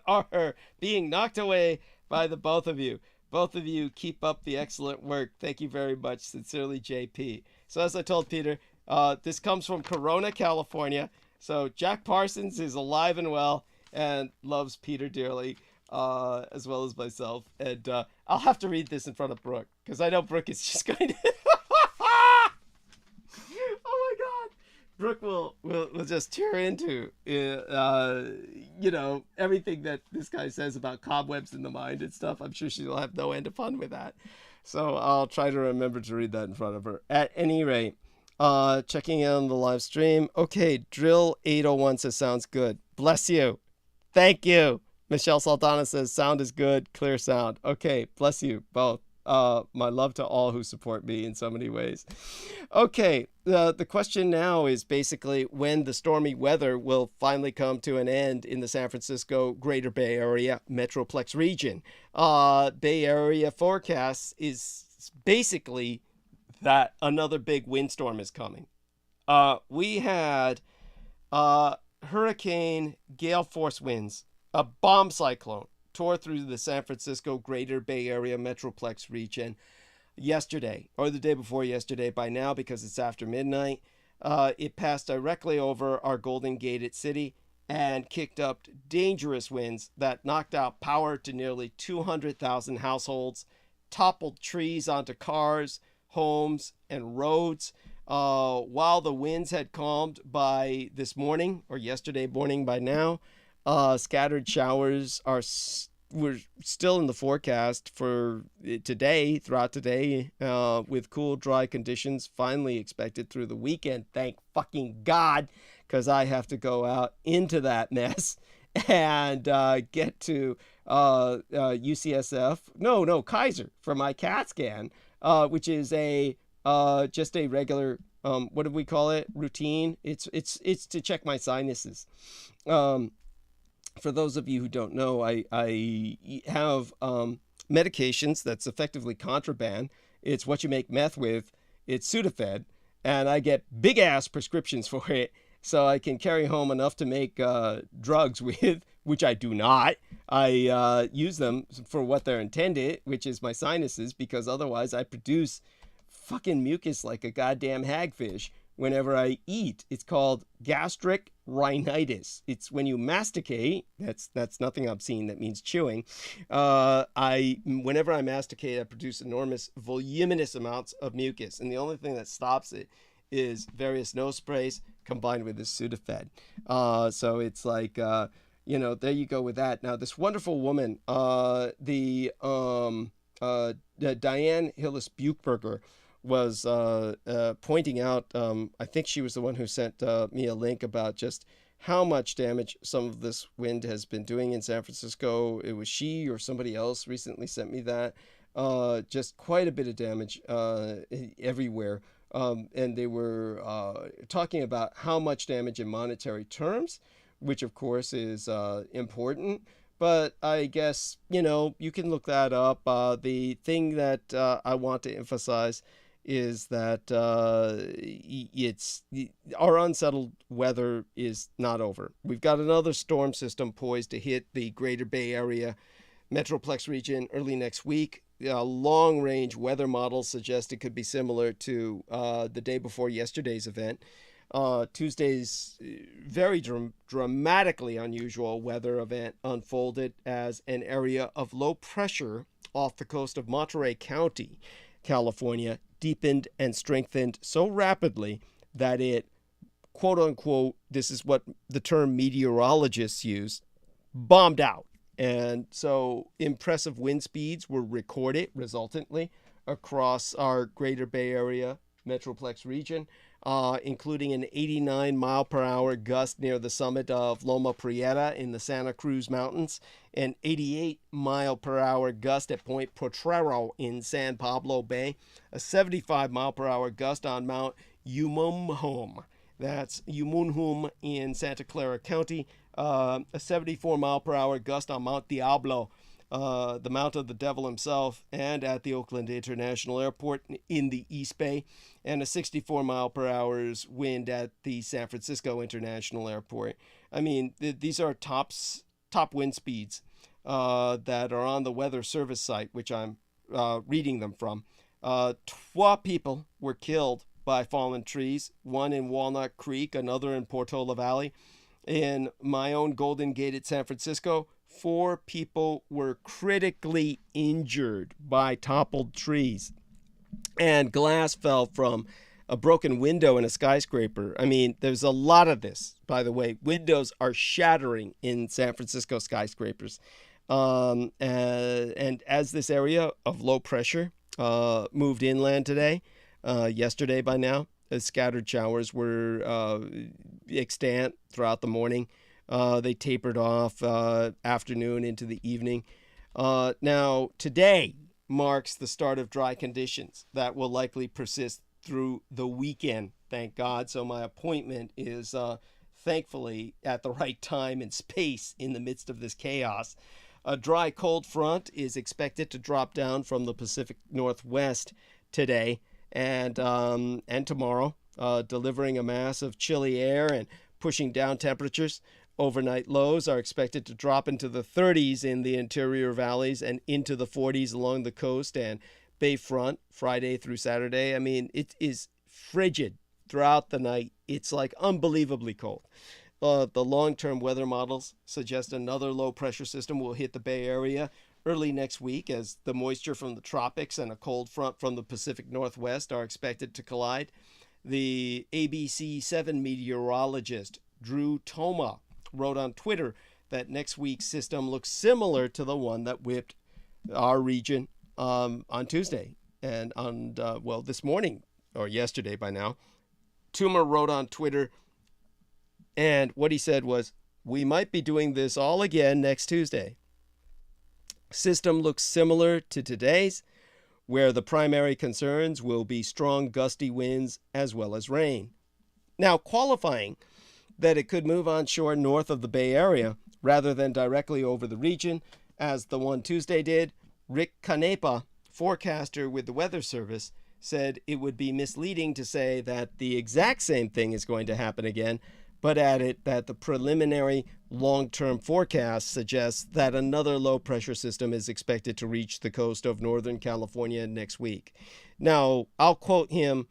are being knocked away by the both of you. Both of you keep up the excellent work. Thank you very much. Sincerely, JP. So as I told Peter, this comes from Corona, California. So Jack Parsons is alive and well and loves Peter dearly, as well as myself. And I'll have to read this in front of Brooke, because I know Brooke is just going to... Oh my God. Brooke will just tear into, everything that this guy says about cobwebs in the mind and stuff. I'm sure she'll have no end of fun with that. So I'll try to remember to read that in front of her. At any rate, checking in on the live stream. Okay, Drill 801 says sounds good. Bless you. Thank you. Michelle Saldana says sound is good, clear sound. Okay, bless you both. My love to all who support me in so many ways. Okay, the question now is basically when the stormy weather will finally come to an end in the San Francisco Greater Bay Area Metroplex region. Bay Area forecast is basically that another big windstorm is coming. We had hurricane gale force winds, a bomb cyclone tore through the San Francisco Greater Bay Area Metroplex region yesterday, or the day before yesterday by now, because it's after midnight. It passed directly over our Golden Gated city and kicked up dangerous winds that knocked out power to nearly 200,000 households, toppled trees onto cars, homes, and roads. While the winds had calmed by this morning, or yesterday morning by now, scattered showers were still in the forecast for today, throughout today, with cool, dry conditions finally expected through the weekend. Thank fucking God, because I have to go out into that mess and get to Kaiser for my CAT scan, which is just a regular, what do we call it? Routine. It's to check my sinuses. For those of you who don't know, I have medications that's effectively contraband. It's what you make meth with. It's Sudafed, and I get big-ass prescriptions for it, so I can carry home enough to make drugs with, which I do not. I use them for what they're intended, which is my sinuses, because otherwise I produce fucking mucus like a goddamn hagfish whenever I eat. It's called gastric rhinitis. It's when you masticate. That's nothing obscene. That means chewing. Whenever I masticate, I produce enormous, voluminous amounts of mucus, and the only thing that stops it is various nose sprays combined with this Sudafed. So it's like, there you go with that. Now, this wonderful woman, Diane Hillis Buchberger, was pointing out, I think she was the one who sent me a link about just how much damage some of this wind has been doing in San Francisco. It was she or somebody else recently sent me that. Just quite a bit of damage everywhere. And they were talking about how much damage in monetary terms, which of course is important. But I guess, you can look that up. The thing that I want to emphasize is that our unsettled weather is not over. We've got another storm system poised to hit the Greater Bay Area Metroplex region early next week. Long-range weather models suggest it could be similar to the day before yesterday's event. Tuesday's very dramatically unusual weather event unfolded as an area of low pressure off the coast of Monterey County, California, deepened and strengthened so rapidly that it, quote unquote, this is what the term meteorologists use, bombed out. And so impressive wind speeds were recorded resultantly across our greater Bay Area Metroplex region, including an 89 mile per hour gust near the summit of Loma Prieta in the Santa Cruz Mountains, an 88 mile per hour gust at Point Potrero in San Pablo Bay, a 75 mile per hour gust on Mount Umunhum. That's Umunhum in Santa Clara County, a 74 mile per hour gust on Mount Diablo, the Mount of the Devil himself, and at the Oakland International Airport in the East Bay, and a 64 mile per hour wind at the San Francisco International Airport. I mean, these are top wind speeds that are on the Weather Service site, which I'm reading them from. 12 people were killed by fallen trees, one in Walnut Creek, another in Portola Valley. In my own Golden Gate at San Francisco, 4 people were critically injured by toppled trees. And glass fell from a broken window in a skyscraper. I mean, there's a lot of this, by the way. Windows are shattering in San Francisco skyscrapers. And as this area of low pressure moved inland today, yesterday by now, scattered showers were extant throughout the morning. They tapered off afternoon into the evening. Now, today marks the start of dry conditions that will likely persist through the weekend, thank God. So my appointment is thankfully at the right time and space in the midst of this chaos. A dry cold front is expected to drop down from the Pacific Northwest today and tomorrow, delivering a mass of chilly air and pushing down temperatures. Overnight lows are expected to drop into the 30s in the interior valleys and into the 40s along the coast and Bayfront Friday through Saturday. I mean, it is frigid throughout the night. It's like unbelievably cold. The long-term weather models suggest another low-pressure system will hit the Bay Area early next week as the moisture from the tropics and a cold front from the Pacific Northwest are expected to collide. The ABC7 meteorologist Drew Toma wrote on Twitter that next week's system looks similar to the one that whipped our region on Tuesday and on, this morning or yesterday by now. Tuma wrote on Twitter, and what he said was, "We might be doing this all again next Tuesday. System looks similar to today's, where the primary concerns will be strong gusty winds as well as rain." Now, qualifying that it could move onshore north of the Bay Area rather than directly over the region, as the one Tuesday did, Rick Canepa, forecaster with the Weather Service, said it would be misleading to say that the exact same thing is going to happen again, but added that the preliminary long-term forecast suggests that another low-pressure system is expected to reach the coast of Northern California next week. Now, I'll quote him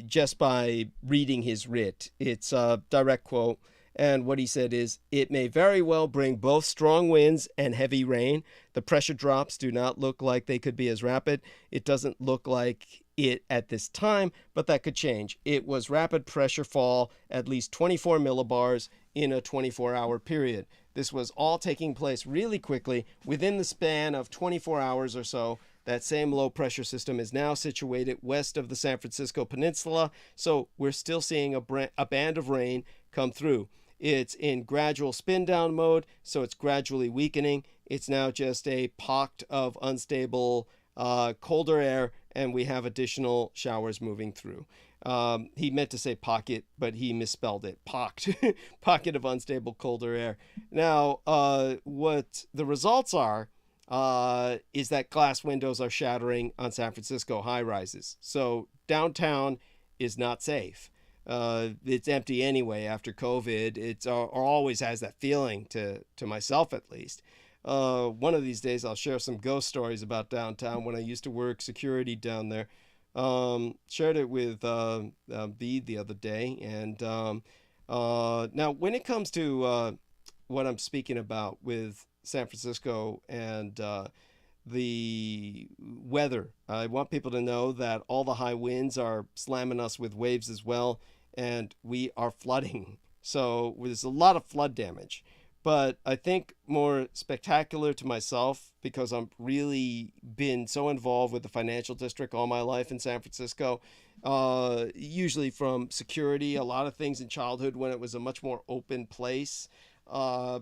just by reading his writ. It's a direct quote. And what he said is, "It may very well bring both strong winds and heavy rain. The pressure drops do not look like they could be as rapid. It doesn't look like it at this time, but that could change. It was rapid pressure fall, at least 24 millibars in a 24-hour period. This was all taking place really quickly within the span of 24 hours or so. That same low pressure system is now situated west of the San Francisco Peninsula, so we're still seeing a band of rain come through. It's in gradual spin down mode, so it's gradually weakening. It's now just a pocket of unstable colder air, and we have additional showers moving through." He meant to say pocket, but he misspelled it. Pocket. Pocket of unstable colder air. Now, what the results are is that glass windows are shattering on San Francisco high rises. So downtown is not safe. It's empty anyway after COVID. It's always has that feeling, to myself at least. One of these days I'll share some ghost stories about downtown when I used to work security down there. Shared it with Bede the other day. And now when it comes to what I'm speaking about with San Francisco and the weather, I want people to know that all the high winds are slamming us with waves as well, and we are flooding. So there's a lot of flood damage. But I think more spectacular to myself, because I'm really been so involved with the financial district all my life in San Francisco, usually from security, a lot of things in childhood when it was a much more open place,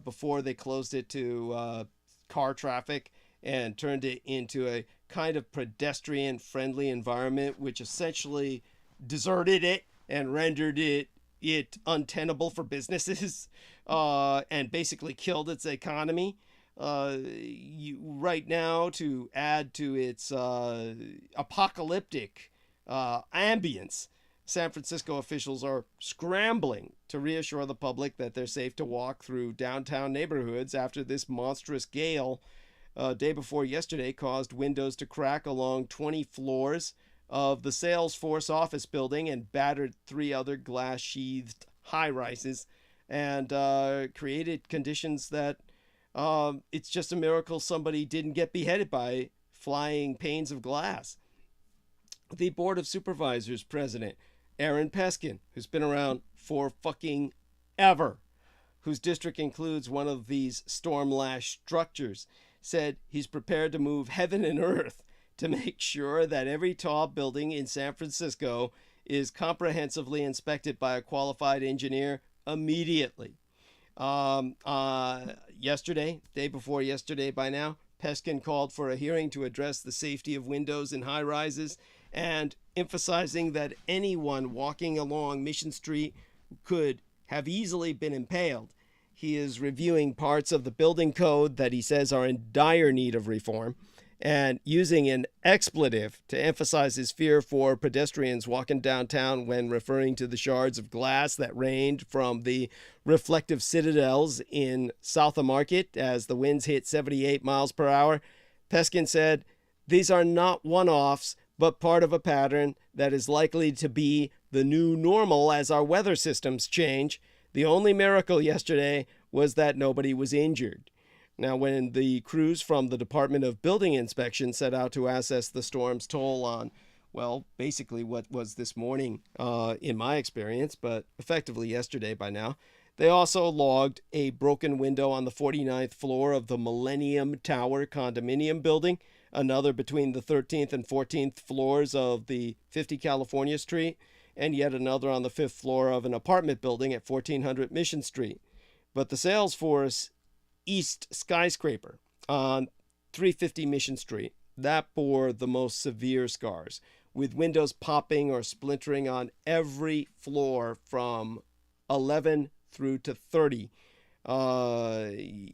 before they closed it to car traffic and turned it into a kind of pedestrian friendly environment, which essentially deserted it and rendered it untenable for businesses, and basically killed its economy. Right now, to add to its apocalyptic ambience, San Francisco officials are scrambling to reassure the public that they're safe to walk through downtown neighborhoods after this monstrous gale, day before yesterday, caused windows to crack along 20 floors of the Salesforce office building and battered 3 other glass-sheathed high-rises, and created conditions that it's just a miracle somebody didn't get beheaded by flying panes of glass. The Board of Supervisors president, Aaron Peskin, who's been around for fucking ever, whose district includes one of these storm-lashed structures, said he's prepared to move heaven and earth to make sure that every tall building in San Francisco is comprehensively inspected by a qualified engineer immediately. Yesterday, day before yesterday by now, Peskin called for a hearing to address the safety of windows in high rises, and emphasizing that anyone walking along Mission Street could have easily been impaled. He is reviewing parts of the building code that he says are in dire need of reform, and using an expletive to emphasize his fear for pedestrians walking downtown when referring to the shards of glass that rained from the reflective citadels in South of Market as the winds hit 78 miles per hour. Peskin said, "These are not one-offs, but part of a pattern that is likely to be the new normal as our weather systems change. The only miracle yesterday was that nobody was injured." Now, when the crews from the Department of Building Inspection set out to assess the storm's toll on, well, basically what was this morning, in my experience, but effectively yesterday by now, they also logged a broken window on the 49th floor of the Millennium Tower condominium building, another between the 13th and 14th floors of the 50 California Street, and yet another on the 5th floor of an apartment building at 1400 Mission Street. But the Salesforce East skyscraper on 350 Mission Street, that bore the most severe scars, with windows popping or splintering on every floor from 11 through to 30. The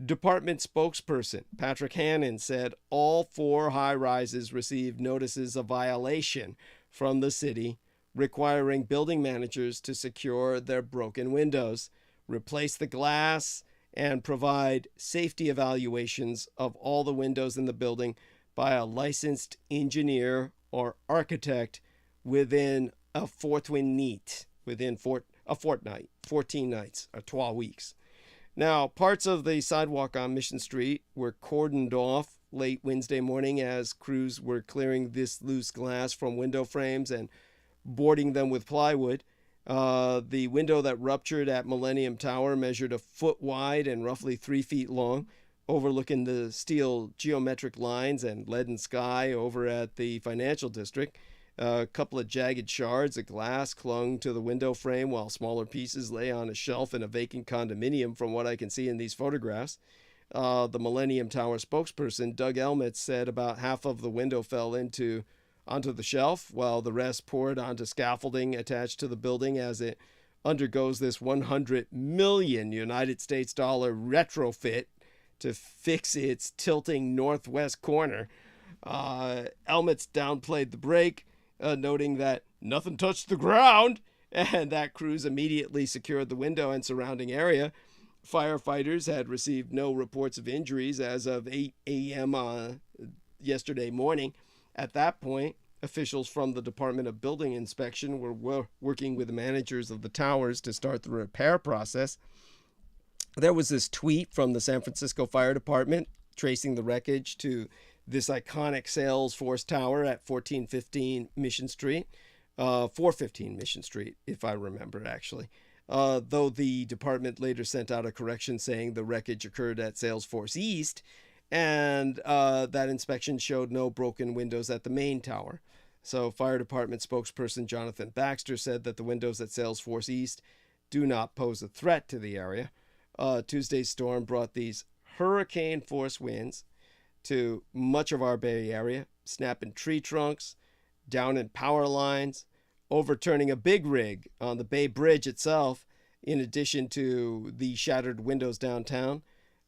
department spokesperson, Patrick Hannon, said all 4 high-rises received notices of violation from the city, requiring building managers to secure their broken windows, replace the glass, and provide safety evaluations of all the windows in the building by a licensed engineer or architect within a fortnight, a fortnight, 14 nights, or 12 weeks. Now, parts of the sidewalk on Mission Street were cordoned off late Wednesday morning as crews were clearing this loose glass from window frames and boarding them with plywood. The window that ruptured at Millennium Tower measured a foot wide and roughly 3 feet long, overlooking the steel geometric lines and leaden sky over at the financial district. A couple of jagged shards of glass clung to the window frame, while smaller pieces lay on a shelf in a vacant condominium, from what I can see in these photographs. The Millennium Tower spokesperson, Doug Elmitz, said about half of the window fell onto the shelf, while the rest poured onto scaffolding attached to the building as it undergoes this $100 million United States dollar retrofit to fix its tilting northwest corner. Elmitz downplayed the break, noting that nothing touched the ground and that crews immediately secured the window and surrounding area. Firefighters had received no reports of injuries as of 8 a.m. Yesterday morning. At that point, officials from the Department of Building Inspection were working with the managers of the towers to start the repair process. There was this tweet from the San Francisco Fire Department tracing the wreckage to this iconic Salesforce Tower at 415 Mission Street, if I remember, actually. though the department later sent out a correction saying the wreckage occurred at Salesforce East, and that inspection showed no broken windows at the main tower. So fire department spokesperson Jonathan Baxter said that the windows at Salesforce East do not pose a threat to the area. Tuesday's storm brought these hurricane-force winds to much of our Bay Area, snapping tree trunks, downing power lines, overturning a big rig on the Bay Bridge itself, in addition to the shattered windows downtown.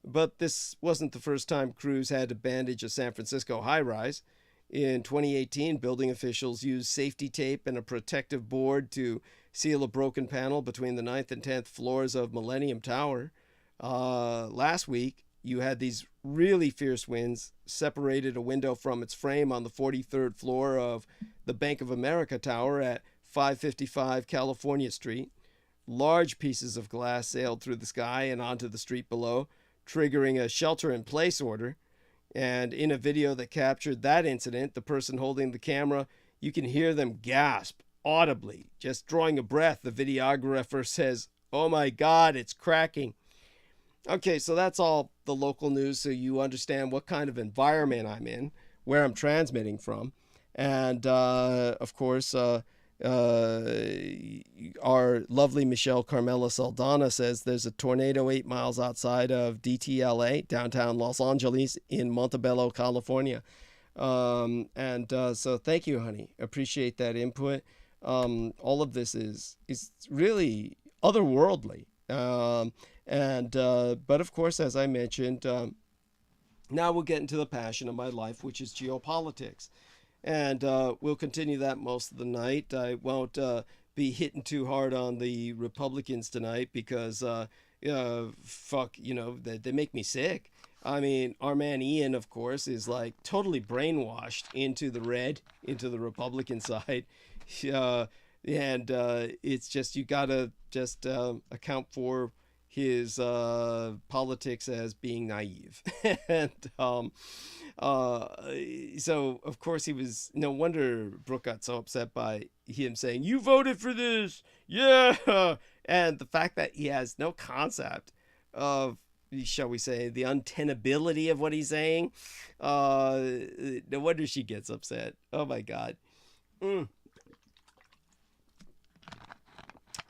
But this wasn't the first time crews had to bandage a San Francisco high-rise. In 2018, building officials used safety tape and a protective board to seal a broken panel between the 9th and 10th floors of Millennium Tower. Last week, you had these really fierce winds separated a window from its frame on the 43rd floor of the Bank of America Tower at 555 California Street. Large pieces of glass sailed through the sky and onto the street below, triggering a shelter-in-place order. And in a video that captured that incident, the person holding the camera, you can hear them gasp audibly, just drawing a breath. The videographer says, "Oh my God, it's cracking." Okay, so that's all the local news, so you understand what kind of environment I'm in, where I'm transmitting from. And, of course, our lovely Michelle Carmela Saldana says there's a tornado 8 miles outside of DTLA, downtown Los Angeles, in Montebello, California. So thank you, honey. Appreciate that input. All of this is really otherworldly. But of course, as I mentioned, now we'll get into the passion of my life, which is geopolitics. And we'll continue that most of the night. I won't be hitting too hard on the Republicans tonight because, they make me sick. I mean, our man Ian, of course, is like totally brainwashed into the red, into the Republican side. It's just, you gotta just account for his politics as being naive. So of course he was, no wonder Brooke got so upset by him saying, "You voted for this, yeah," and the fact that he has no concept of, shall we say, the untenability of what he's saying. No wonder she gets upset. Oh my God.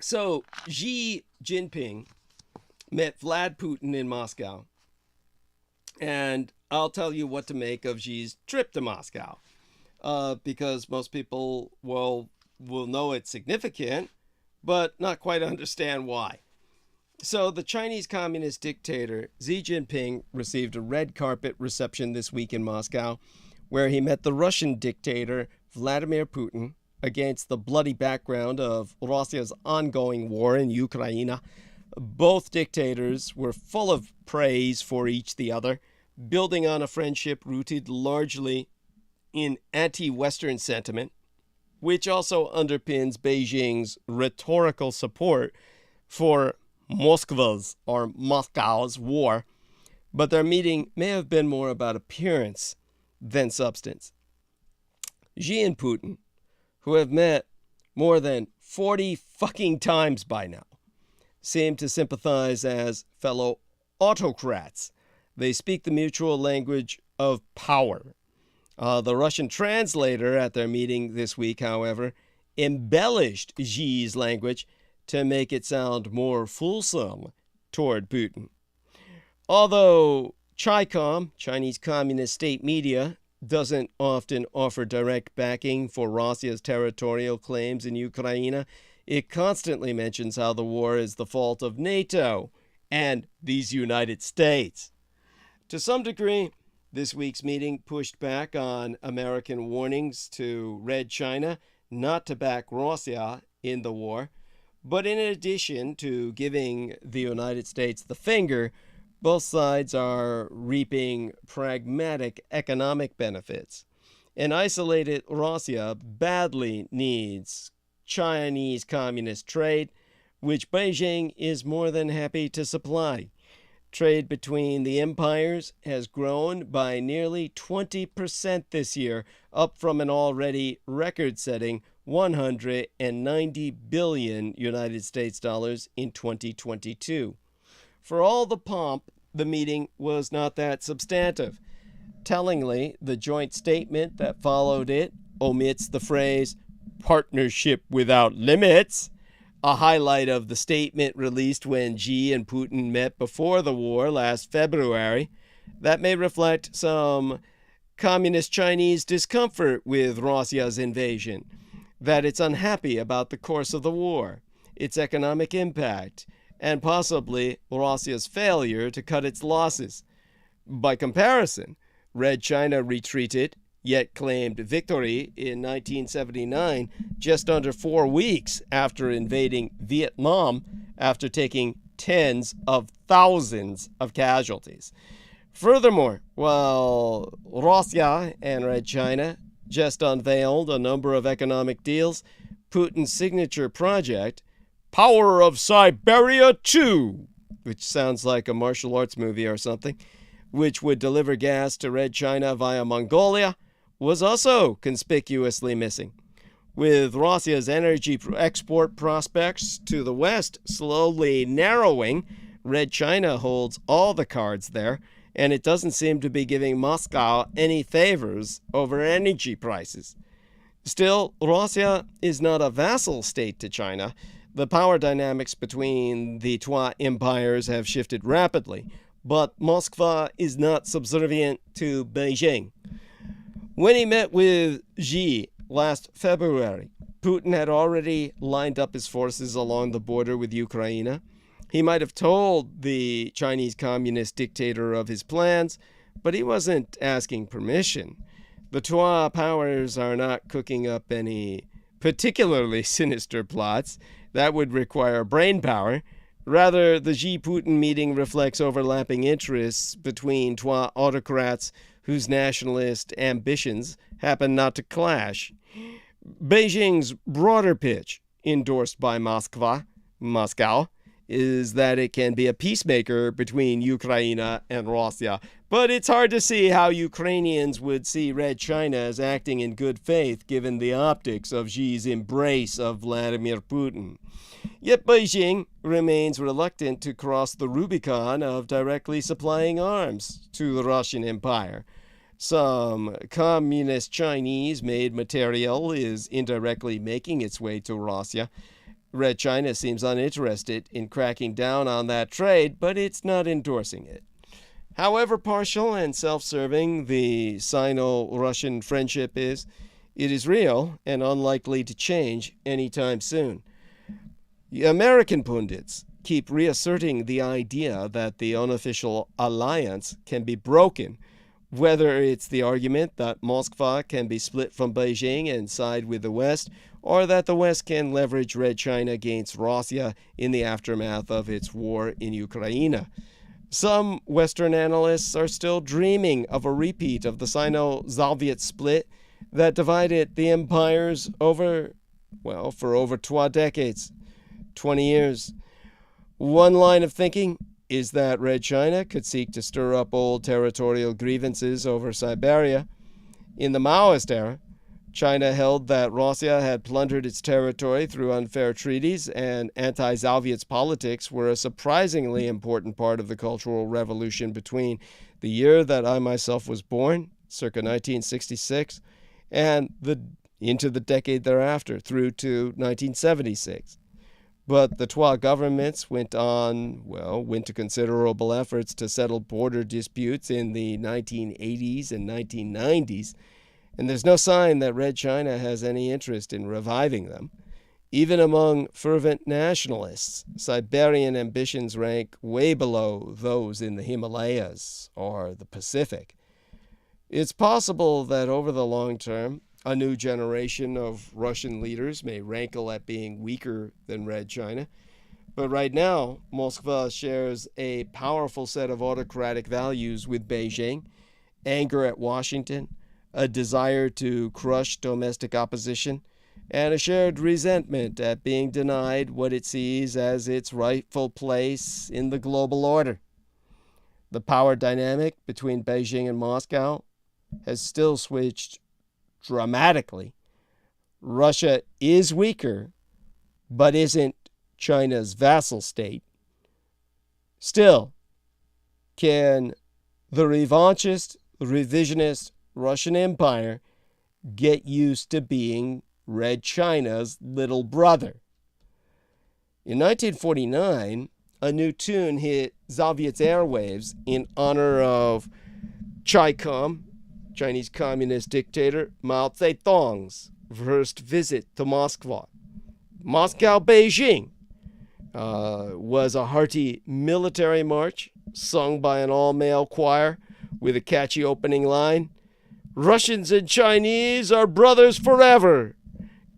So Xi Jinping met Vlad Putin in Moscow, and I'll tell you what to make of Xi's trip to Moscow, because most people will know it's significant, but not quite understand why. So the Chinese communist dictator Xi Jinping received a red carpet reception this week in Moscow, where he met the Russian dictator Vladimir Putin against the bloody background of Russia's ongoing war in Ukraine. Both dictators were full of praise for each the other, building on a friendship rooted largely in anti-Western sentiment, which also underpins Beijing's rhetorical support for Moscow's war. But their meeting may have been more about appearance than substance. Xi and Putin, who have met more than 40 fucking times by now, seem to sympathize as fellow autocrats. They speak the mutual language of power. The Russian translator at their meeting this week, however, embellished Xi's language to make it sound more fulsome toward Putin. Although CHICOM, Chinese Communist State Media, doesn't often offer direct backing for Russia's territorial claims in Ukraine, it constantly mentions how the war is the fault of NATO and these United States. To some degree, this week's meeting pushed back on American warnings to Red China not to back Russia in the war. But in addition to giving the United States the finger, both sides are reaping pragmatic economic benefits. An isolated Russia badly needs Chinese communist trade, which Beijing is more than happy to supply. Trade between the empires has grown by nearly 20% this year, up from an already record-setting 190 billion United States dollars in 2022. For all the pomp, the meeting was not that substantive. Tellingly, the joint statement that followed it omits the phrase partnership without limits, a highlight of the statement released when Xi and Putin met before the war last February. That may reflect some communist Chinese discomfort with Russia's invasion, that it's unhappy about the course of the war, its economic impact, and possibly Russia's failure to cut its losses. By comparison, Red China retreated, yet claimed victory in 1979, just under 4 weeks after invading Vietnam, after taking tens of thousands of casualties. Furthermore, while Russia and Red China just unveiled a number of economic deals, Putin's signature project, Power of Siberia 2, which sounds like a martial arts movie or something, which would deliver gas to Red China via Mongolia, was also conspicuously missing. With Russia's energy export prospects to the West slowly narrowing, Red China holds all the cards there, and it doesn't seem to be giving Moscow any favors over energy prices. Still, Russia is not a vassal state to China. The power dynamics between the two empires have shifted rapidly, but Moscow is not subservient to Beijing. When he met with Xi last February, Putin had already lined up his forces along the border with Ukraine. He might have told the Chinese communist dictator of his plans, but he wasn't asking permission. The two powers are not cooking up any particularly sinister plots that would require brain power. Rather, the Xi-Putin meeting reflects overlapping interests between two autocrats whose nationalist ambitions happen not to clash. Beijing's broader pitch, endorsed by Moscow, is that it can be a peacemaker between Ukraine and Russia. But it's hard to see how Ukrainians would see Red China as acting in good faith given the optics of Xi's embrace of Vladimir Putin. Yet Beijing remains reluctant to cross the Rubicon of directly supplying arms to the Russian Empire. Some communist Chinese-made material is indirectly making its way to Russia. Red China seems uninterested in cracking down on that trade, but it's not endorsing it. However partial and self-serving the Sino-Russian friendship is, it is real and unlikely to change anytime soon. American pundits keep reasserting the idea that the unofficial alliance can be broken, whether it's the argument that Moscow can be split from Beijing and side with the West, or that the West can leverage Red China against Russia in the aftermath of its war in Ukraine. Some Western analysts are still dreaming of a repeat of the Sino-Soviet split that divided the empires for over 2 decades, 20 years. One line of thinking is that Red China could seek to stir up old territorial grievances over Siberia. In the Maoist era, China held that Russia had plundered its territory through unfair treaties, and anti-Soviet politics were a surprisingly important part of the Cultural Revolution between the year that I myself was born, circa 1966, and into the decade thereafter, through to 1976. But the two governments went to considerable efforts to settle border disputes in the 1980s and 1990s, and there's no sign that Red China has any interest in reviving them. Even among fervent nationalists, Siberian ambitions rank way below those in the Himalayas or the Pacific. It's possible that over the long term, a new generation of Russian leaders may rankle at being weaker than Red China. But right now, Moscow shares a powerful set of autocratic values with Beijing: anger at Washington, a desire to crush domestic opposition, and a shared resentment at being denied what it sees as its rightful place in the global order. The power dynamic between Beijing and Moscow has still switched dramatically. Russia is weaker, but isn't China's vassal state. Still, can the revanchist, revisionist Russian Empire get used to being Red China's little brother? In 1949, a new tune hit Soviet airwaves in honor of Chaikom, Chinese communist dictator Mao Zedong's first visit to Moscow. Moscow-Beijing was a hearty military march sung by an all-male choir with a catchy opening line, "Russians and Chinese are brothers forever,"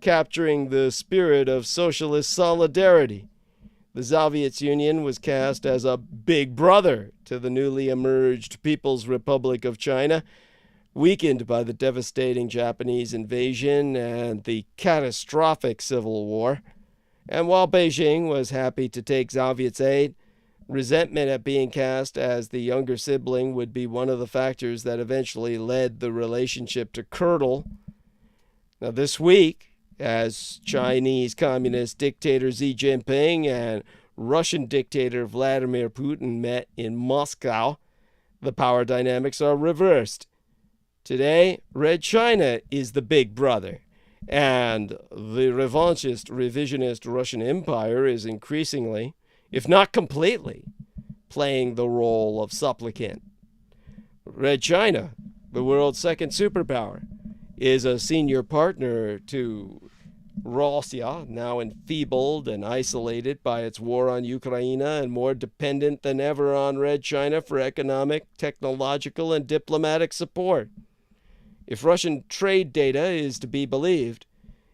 capturing the spirit of socialist solidarity. The Soviet Union was cast as a big brother to the newly emerged People's Republic of China, weakened by the devastating Japanese invasion and the catastrophic Civil War. And while Beijing was happy to take Soviet's aid, resentment at being cast as the younger sibling would be one of the factors that eventually led the relationship to curdle. Now, this week, as Chinese Communist dictator Xi Jinping and Russian dictator Vladimir Putin met in Moscow, the power dynamics are reversed. Today, Red China is the big brother, and the revanchist, revisionist Russian Empire is increasingly, if not completely, playing the role of supplicant. Red China, the world's second superpower, is a senior partner to Russia, now enfeebled and isolated by its war on Ukraine and more dependent than ever on Red China for economic, technological, and diplomatic support. If Russian trade data is to be believed,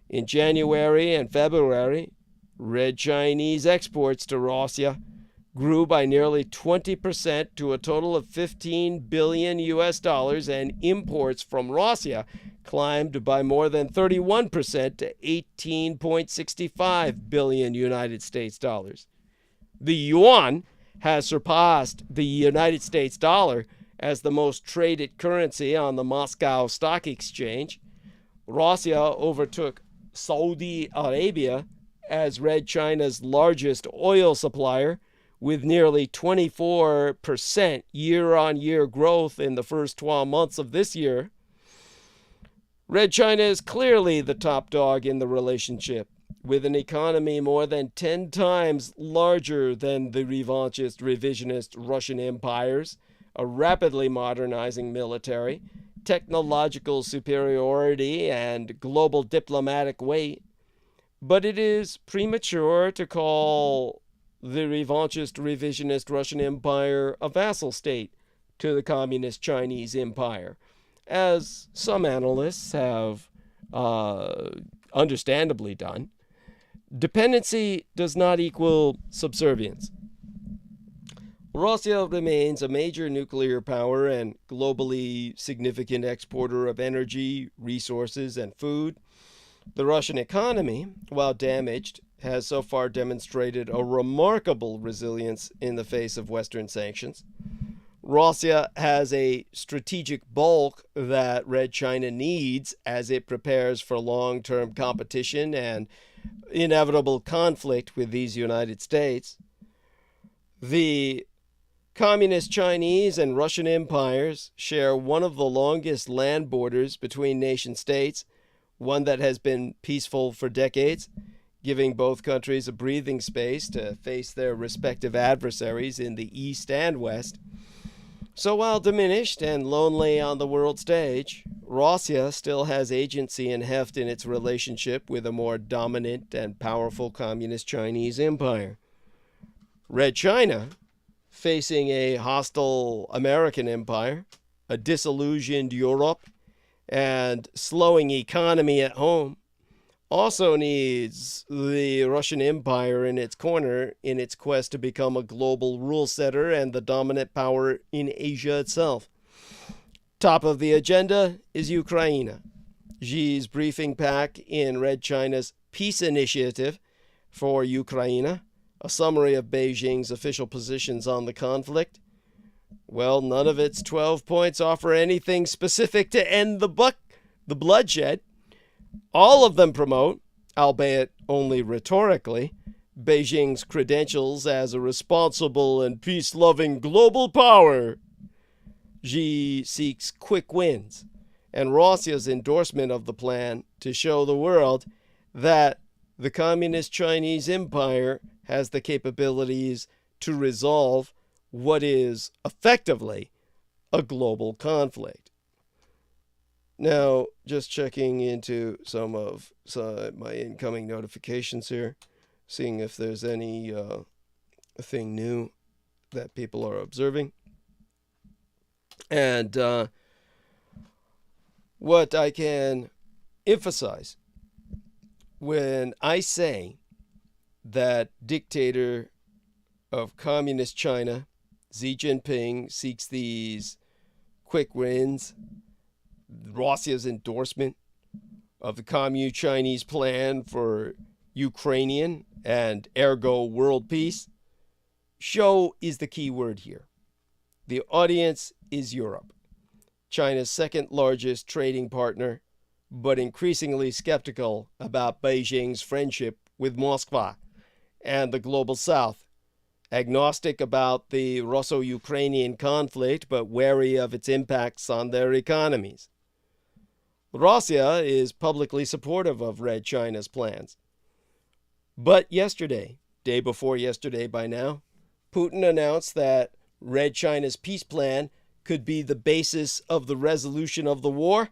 in January and February, Red Chinese exports to Russia grew by nearly 20% to a total of $15 billion and imports from Russia climbed by more than 31% to $18.65 billion United States dollars. The yuan has surpassed the United States dollar as the most traded currency on the Moscow Stock Exchange. Russia overtook Saudi Arabia as Red China's largest oil supplier, with nearly 24% year-on-year growth in the first 12 months of this year. Red China is clearly the top dog in the relationship, with an economy more than 10 times larger than the revanchist, revisionist Russian empires, a rapidly modernizing military, technological superiority, and global diplomatic weight. But it is premature to call the revanchist, revisionist Russian Empire a vassal state to the communist Chinese Empire, as some analysts have understandably done. Dependency does not equal subservience. Russia remains a major nuclear power and globally significant exporter of energy, resources, and food. The Russian economy, while damaged, has so far demonstrated a remarkable resilience in the face of Western sanctions. Russia has a strategic bulk that Red China needs as it prepares for long-term competition and inevitable conflict with these United States. The Communist Chinese and Russian empires share one of the longest land borders between nation-states, one that has been peaceful for decades, giving both countries a breathing space to face their respective adversaries in the East and West. So while diminished and lonely on the world stage, Russia still has agency and heft in its relationship with a more dominant and powerful communist Chinese empire. Red China, facing a hostile American empire, a disillusioned Europe, and slowing economy at home, also needs the Russian Empire in its corner in its quest to become a global rule setter and the dominant power in Asia itself. Top of the agenda is Ukraine. Xi's briefing pack in Red China's peace initiative for Ukraine, a summary of Beijing's official positions on the conflict. Well, none of its 12 points offer anything specific to end the bloodshed. All of them promote, albeit only rhetorically, Beijing's credentials as a responsible and peace-loving global power. Xi seeks quick wins, and Russia's endorsement of the plan to show the world that the Communist Chinese Empire has the capabilities to resolve what is effectively a global conflict. Now, just checking into some of my incoming notifications here, seeing if there's any thing new that people are observing. And what I can emphasize when I say that dictator of communist China, Xi Jinping, seeks these quick wins, Russia's endorsement of the Communist Chinese plan for Ukrainian and ergo world peace, show is the key word here. The audience is Europe, China's second largest trading partner, but increasingly skeptical about Beijing's friendship with Moscow and the global south, agnostic about the Russo-Ukrainian conflict, but wary of its impacts on their economies. Russia is publicly supportive of Red China's plans. But yesterday, day before yesterday by now, Putin announced that Red China's peace plan could be the basis of the resolution of the war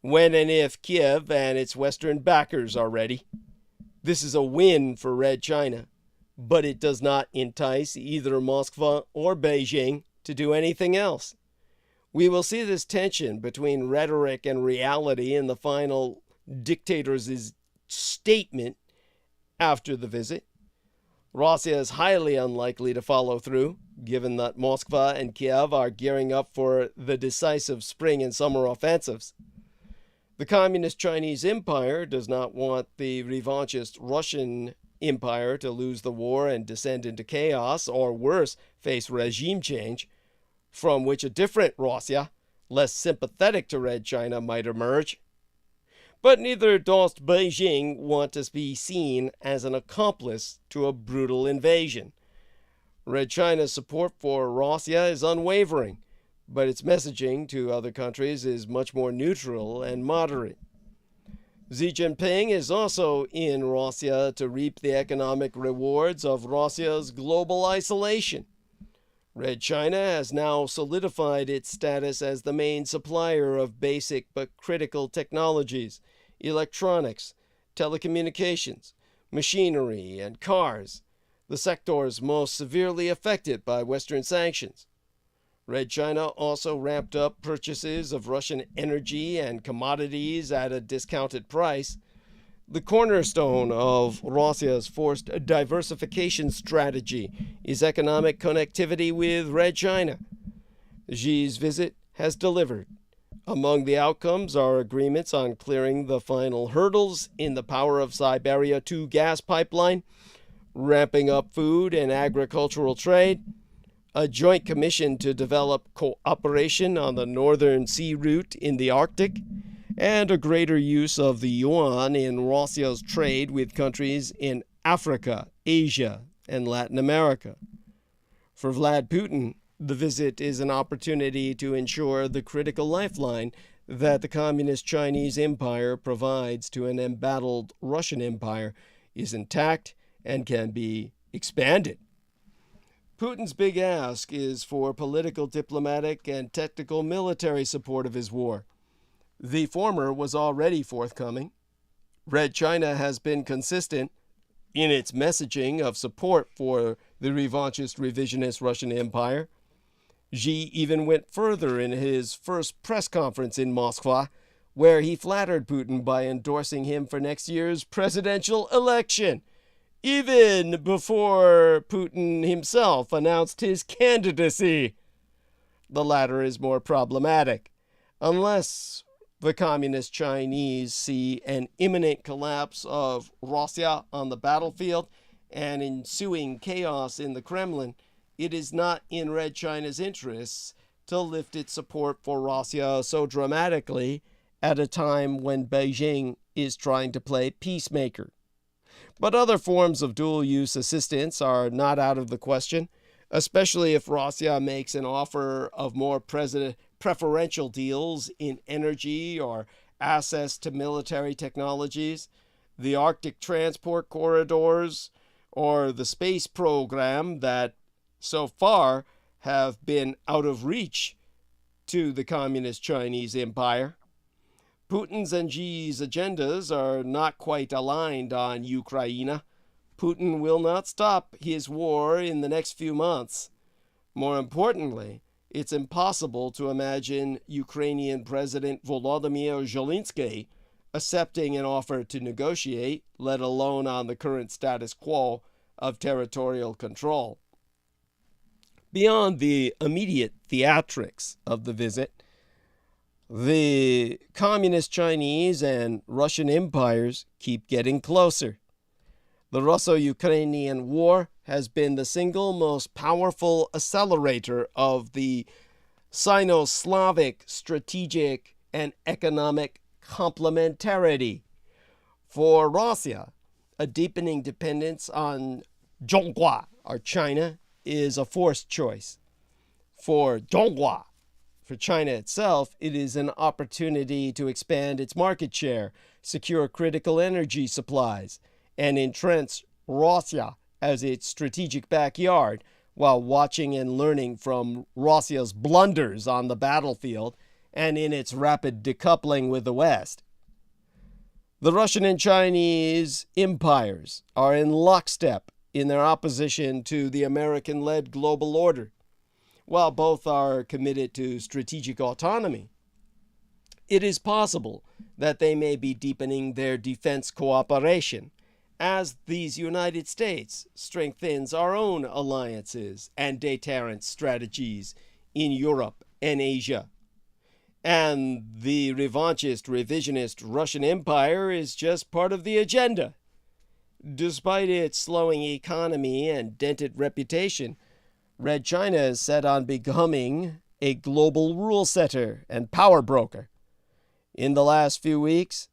when and if Kiev and its Western backers are ready. This is a win for Red China, but it does not entice either Moscow or Beijing to do anything else. We will see this tension between rhetoric and reality in the final dictator's statement after the visit. Russia is highly unlikely to follow through, given that Moscow and Kiev are gearing up for the decisive spring and summer offensives. The Communist Chinese Empire does not want the revanchist Russian Empire to lose the war and descend into chaos, or worse, face regime change, from which a different Russia, less sympathetic to Red China, might emerge. But neither does Beijing want to be seen as an accomplice to a brutal invasion. Red China's support for Russia is unwavering, but its messaging to other countries is much more neutral and moderate. Xi Jinping is also in Russia to reap the economic rewards of Russia's global isolation. Red China has now solidified its status as the main supplier of basic but critical technologies, electronics, telecommunications, machinery, and cars, the sectors most severely affected by Western sanctions. Red China also ramped up purchases of Russian energy and commodities at a discounted price. The cornerstone of Russia's forced diversification strategy is economic connectivity with Red China. Xi's visit has delivered. Among the outcomes are agreements on clearing the final hurdles in the Power of Siberia 2 gas pipeline, ramping up food and agricultural trade, a joint commission to develop cooperation on the Northern Sea Route in the Arctic, and a greater use of the yuan in Russia's trade with countries in Africa, Asia, and Latin America. For Vlad Putin, the visit is an opportunity to ensure the critical lifeline that the Communist Chinese Empire provides to an embattled Russian Empire is intact and can be expanded. Putin's big ask is for political, diplomatic, and technical military support of his war. The former was already forthcoming. Red China has been consistent in its messaging of support for the revanchist, revisionist Russian Empire. Xi even went further in his first press conference in Moscow, where he flattered Putin by endorsing him for next year's presidential election, even before Putin himself announced his candidacy. The latter is more problematic, unless the Communist Chinese see an imminent collapse of Russia on the battlefield and ensuing chaos in the Kremlin. It is not in Red China's interests to lift its support for Russia so dramatically at a time when Beijing is trying to play peacemaker. But other forms of dual-use assistance are not out of the question, especially if Russia makes an offer of more preferential deals in energy or access to military technologies, the Arctic transport corridors, or the space program that so far have been out of reach to the Communist Chinese Empire. Putin's and Xi's agendas are not quite aligned on Ukraine. Putin will not stop his war in the next few months. More importantly, it's impossible to imagine Ukrainian President Volodymyr Zelensky accepting an offer to negotiate, let alone on the current status quo of territorial control. Beyond the immediate theatrics of the visit, the Communist Chinese and Russian empires keep getting closer. The Russo-Ukrainian War has been the single most powerful accelerator of the Sino-Slavic strategic and economic complementarity. For Russia, a deepening dependence on Zhonghua, or China, is a forced choice. For Zhonghua, for China itself, it is an opportunity to expand its market share, secure critical energy supplies, and entrench Russia as its strategic backyard, while watching and learning from Russia's blunders on the battlefield and in its rapid decoupling with the West. The Russian and Chinese empires are in lockstep in their opposition to the American-led global order. While both are committed to strategic autonomy, it is possible that they may be deepening their defense cooperation as these United States strengthens our own alliances and deterrence strategies in Europe and Asia. And the revanchist, revisionist Russian Empire is just part of the agenda. Despite its slowing economy and dented reputation, Red China is set on becoming a global rule setter and power broker. In the last few weeks,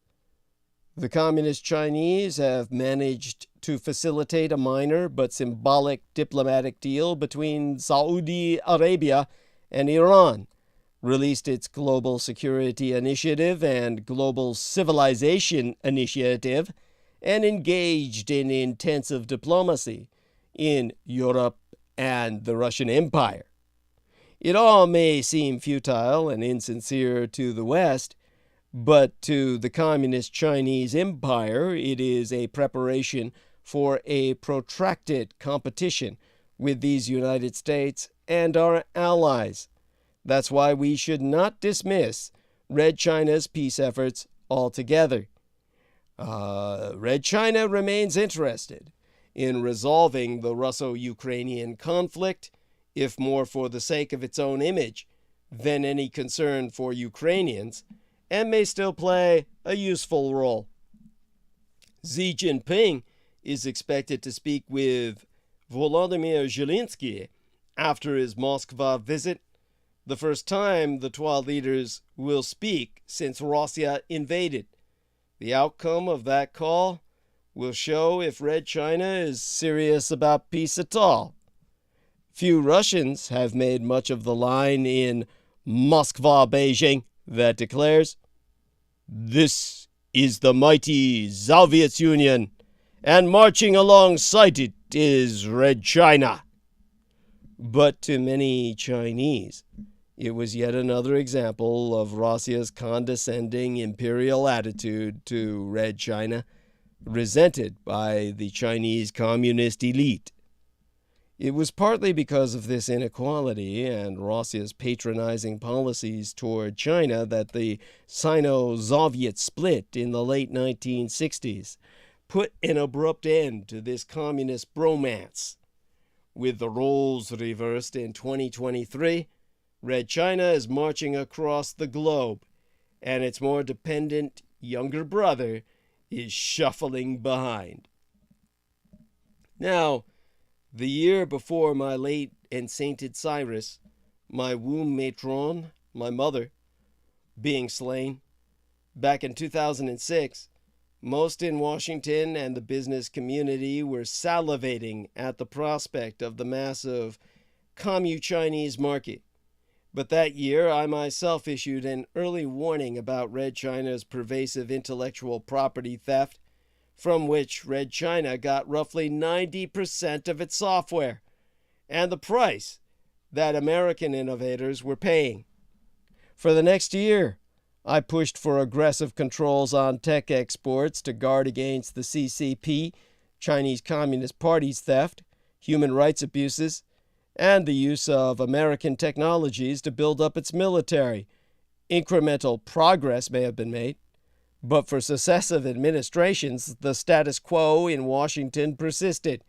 the Communist Chinese have managed to facilitate a minor but symbolic diplomatic deal between Saudi Arabia and Iran, released its Global Security Initiative and Global Civilization Initiative, and engaged in intensive diplomacy in Europe and the Russian Empire. It all may seem futile and insincere to the West, but to the Communist Chinese Empire, it is a preparation for a protracted competition with these United States and our allies. That's why we should not dismiss Red China's peace efforts altogether. Red China remains interested in resolving the Russo-Ukrainian conflict, if more for the sake of its own image than any concern for Ukrainians, and may still play a useful role. Xi Jinping is expected to speak with Volodymyr Zelensky after his Moscow visit, the first time the 12 leaders will speak since Russia invaded. The outcome of that call will show if Red China is serious about peace at all. Few Russians have made much of the line in Moscow-Beijing that declares, "This is the mighty Soviet Union, and marching alongside it is Red China." But to many Chinese, it was yet another example of Russia's condescending imperial attitude to Red China, resented by the Chinese communist elite. It was partly because of this inequality and Russia's patronizing policies toward China that the Sino-Soviet split in the late 1960s put an abrupt end to this communist bromance. With the roles reversed in 2023, Red China is marching across the globe, and its more dependent younger brother is shuffling behind. Now, the year before my late and sainted Cyrus, my womb matron, my mother, being slain, Back in 2006, most in Washington and the business community were salivating at the prospect of the massive Commu-Chinese market. But that year, I myself issued an early warning about Red China's pervasive intellectual property theft, from which Red China got roughly 90% of its software, and the price that American innovators were paying. For the next year, I pushed for aggressive controls on tech exports to guard against the CCP, Chinese Communist Party's theft, human rights abuses, and the use of American technologies to build up its military. Incremental progress may have been made, but for successive administrations, the status quo in Washington persisted.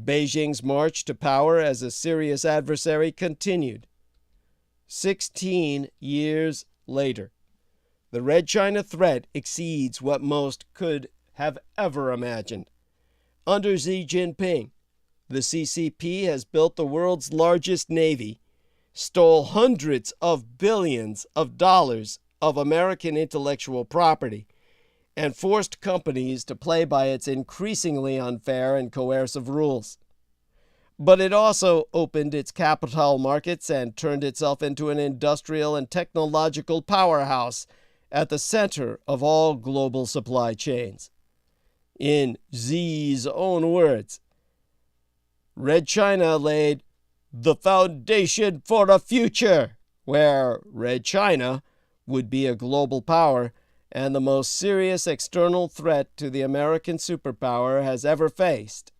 Beijing's march to power as a serious adversary continued. 16 years later, the Red China threat exceeds what most could have ever imagined. Under Xi Jinping, the CCP has built the world's largest navy, stole hundreds of billions of dollars of American intellectual property, and forced companies to play by its increasingly unfair and coercive rules. But it also opened its capital markets and turned itself into an industrial and technological powerhouse at the center of all global supply chains. In Xi's own words, Red China laid the foundation for a future where Red China would be a global power and the most serious external threat to the American superpower has ever faced.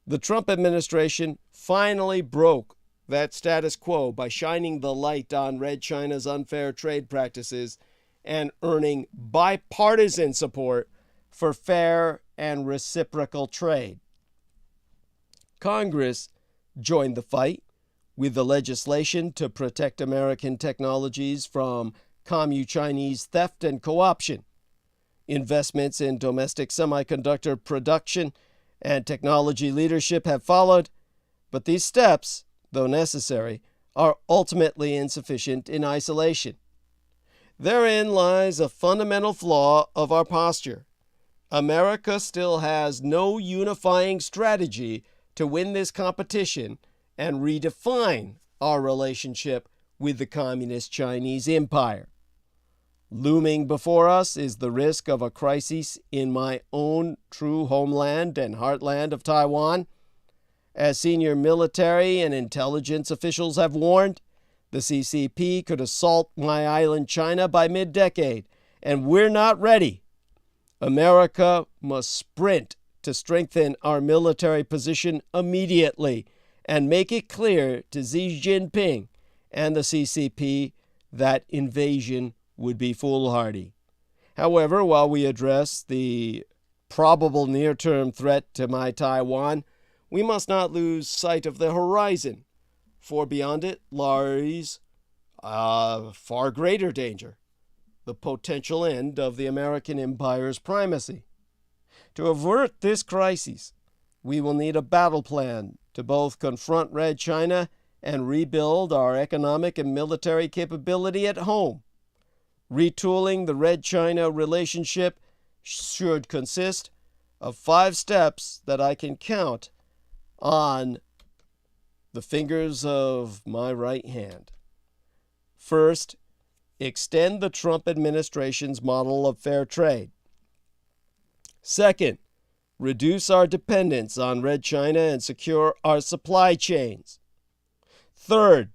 The Trump administration finally broke that status quo by shining the light on Red China's unfair trade practices and earning bipartisan support for fair and reciprocal trade. Congress joined the fight with the legislation to protect American technologies from Commu-Chinese theft and co-option. Investments in domestic semiconductor production and technology leadership have followed, but these steps, though necessary, are ultimately insufficient in isolation. Therein lies a fundamental flaw of our posture. America still has no unifying strategy to win this competition and redefine our relationship with the Communist Chinese Empire. Looming before us is the risk of a crisis in my own true homeland and heartland of Taiwan. As senior military and intelligence officials have warned, the CCP could assault my island China by mid-decade, and we're not ready. America must sprint to strengthen our military position immediately and make it clear to Xi Jinping and the CCP that invasion would be foolhardy. However, while we address the probable near-term threat to my Taiwan, we must not lose sight of the horizon, for beyond it lies a far greater danger, the potential end of the American empire's primacy. To avert this crisis, we will need a battle plan to both confront Red China and rebuild our economic and military capability at home. Retooling the Red China relationship should consist of 5 steps that I can count on the fingers of my right hand. First, extend the Trump administration's model of fair trade. Second, reduce our dependence on Red China and secure our supply chains. Third,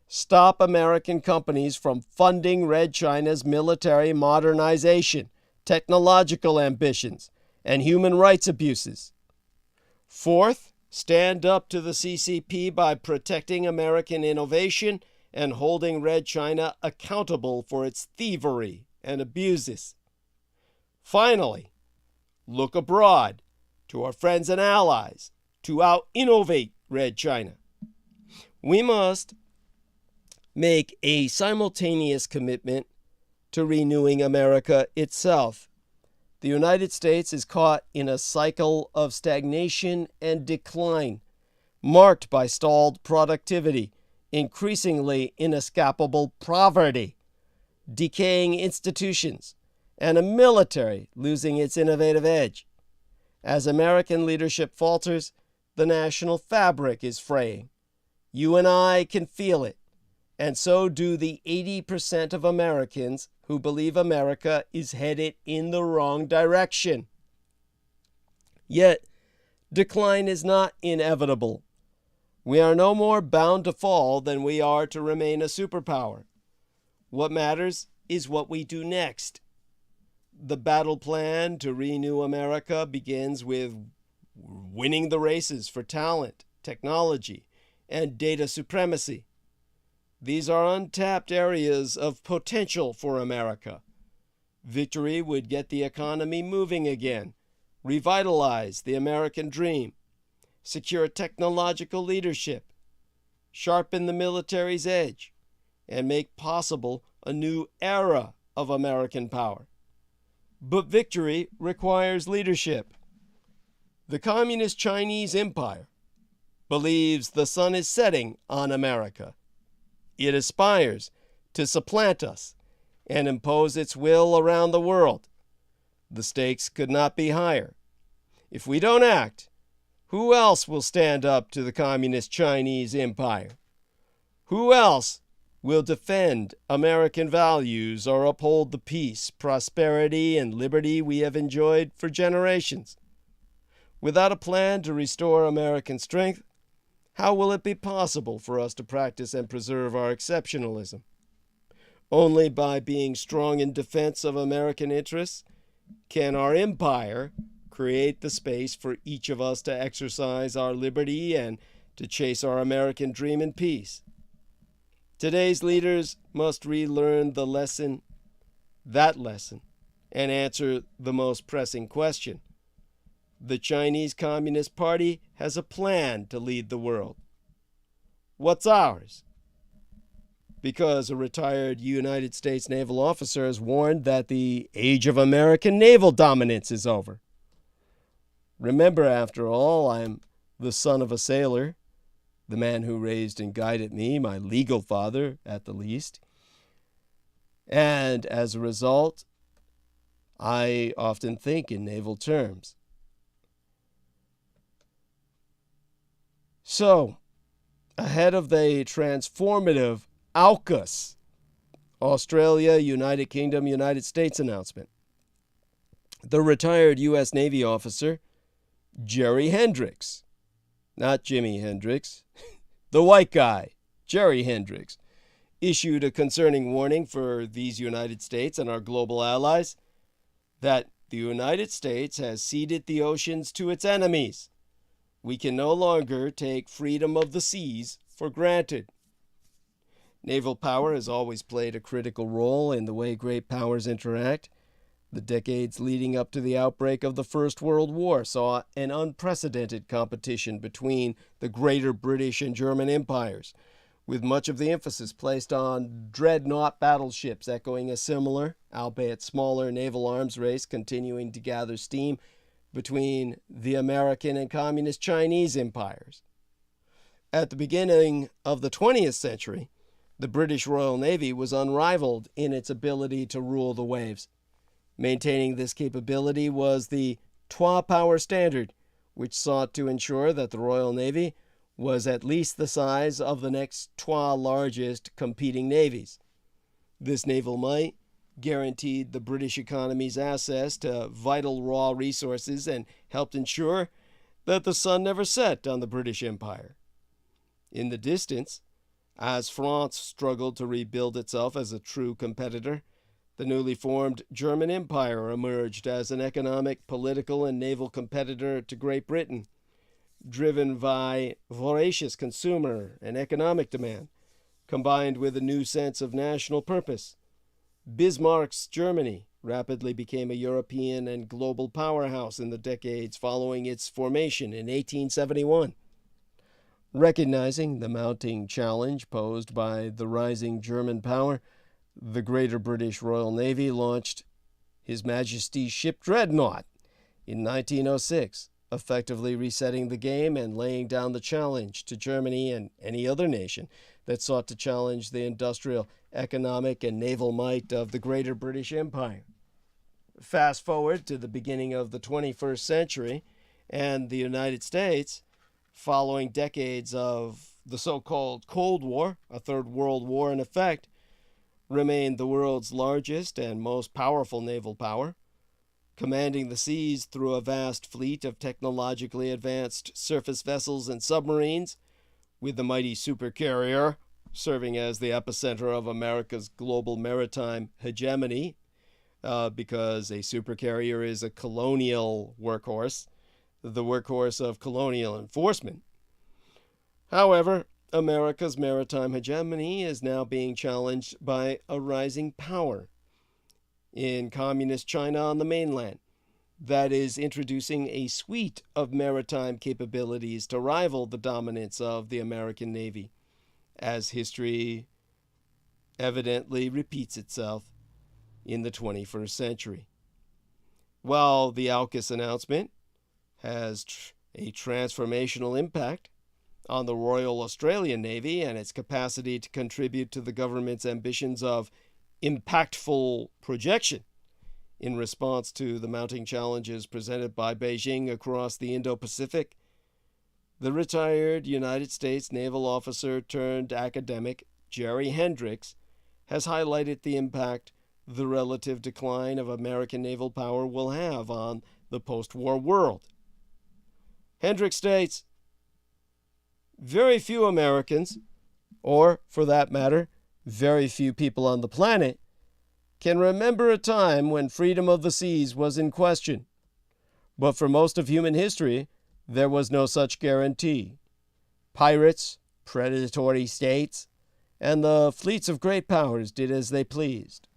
stop American companies from funding Red China's military modernization, technological ambitions, and human rights abuses. Fourth, stand up to the CCP by protecting American innovation and holding Red China accountable for its thievery and abuses. Finally, look abroad to our friends and allies to out-innovate Red China. We must make a simultaneous commitment to renewing America itself. The United States is caught in a cycle of stagnation and decline, marked by stalled productivity, increasingly inescapable poverty, decaying institutions, and a military losing its innovative edge. As American leadership falters, the national fabric is fraying. You and I can feel it, and so do the 80% of Americans who believe America is headed in the wrong direction. Yet, decline is not inevitable. We are no more bound to fall than we are to remain a superpower. What matters is what we do next. The battle plan to renew America begins with winning the races for talent, technology, and data supremacy. These are untapped areas of potential for America. Victory would get the economy moving again, revitalize the American dream, secure technological leadership, sharpen the military's edge, and make possible a new era of American power. But victory requires leadership. The Communist Chinese Empire believes the sun is setting on America. It aspires to supplant us and impose its will around the world. The stakes could not be higher. If we don't act, who else will stand up to the Communist Chinese Empire? Who else will defend American values or uphold the peace, prosperity, and liberty we have enjoyed for generations? Without a plan to restore American strength, how will it be possible for us to practice and preserve our exceptionalism? Only by being strong in defense of American interests can our empire create the space for each of us to exercise our liberty and to chase our American dream in peace. Today's leaders must relearn that lesson, and answer the most pressing question. The Chinese Communist Party has a plan to lead the world. What's ours? Because a retired United States naval officer has warned that the age of American naval dominance is over. Remember, after all, I'm the son of a sailor, the man who raised and guided me, my legal father at the least. And as a result, I often think in naval terms. So, ahead of the transformative AUKUS, Australia, United Kingdom, United States announcement, the retired U.S. Navy officer, Jerry Hendricks, not Jimi Hendrix, the white guy, Jerry Hendricks, issued a concerning warning for these United States and our global allies that the United States has ceded the oceans to its enemies. We can no longer take freedom of the seas for granted. Naval power has always played a critical role in the way great powers interact. The decades leading up to the outbreak of the First World War saw an unprecedented competition between the greater British and German empires, with much of the emphasis placed on dreadnought battleships echoing a similar, albeit smaller, naval arms race continuing to gather steam between the American and Communist Chinese empires. At the beginning of the 20th century, the British Royal Navy was unrivaled in its ability to rule the waves. Maintaining this capability was the Trois Power Standard, which sought to ensure that the Royal Navy was at least the size of the next trois largest competing navies. This naval might guaranteed the British economy's access to vital raw resources and helped ensure that the sun never set on the British Empire. In the distance, as France struggled to rebuild itself as a true competitor, the newly formed German Empire emerged as an economic, political, and naval competitor to Great Britain, driven by voracious consumer and economic demand, combined with a new sense of national purpose. Bismarck's Germany rapidly became a European and global powerhouse in the decades following its formation in 1871. Recognizing the mounting challenge posed by the rising German power, the Greater British Royal Navy launched His Majesty's Ship Dreadnought in 1906 effectively resetting the game and laying down the challenge to Germany and any other nation that sought to challenge the industrial, economic, and naval might of the greater British Empire. Fast forward to the beginning of the 21st century, and the United States, following decades of the so-called Cold War, a third world war in effect, remained the world's largest and most powerful naval power, commanding the seas through a vast fleet of technologically advanced surface vessels and submarines, with the mighty supercarrier serving as the epicenter of America's global maritime hegemony, because a supercarrier is a colonial workhorse, the workhorse of colonial enforcement. However, America's maritime hegemony is now being challenged by a rising power in communist China on the mainland that is introducing a suite of maritime capabilities to rival the dominance of the American Navy, as history evidently repeats itself in the 21st century. While the AUKUS announcement has a transformational impact on the Royal Australian Navy and its capacity to contribute to the government's ambitions of impactful projection in response to the mounting challenges presented by Beijing across the Indo-Pacific, the retired United States naval officer turned academic Jerry Hendricks has highlighted the impact the relative decline of American naval power will have on the post-war world. Hendricks states, "Very few Americans, or for that matter, very few people on the planet, can remember a time when freedom of the seas was in question. But for most of human history, there was no such guarantee. Pirates, predatory states, and the fleets of great powers did as they pleased.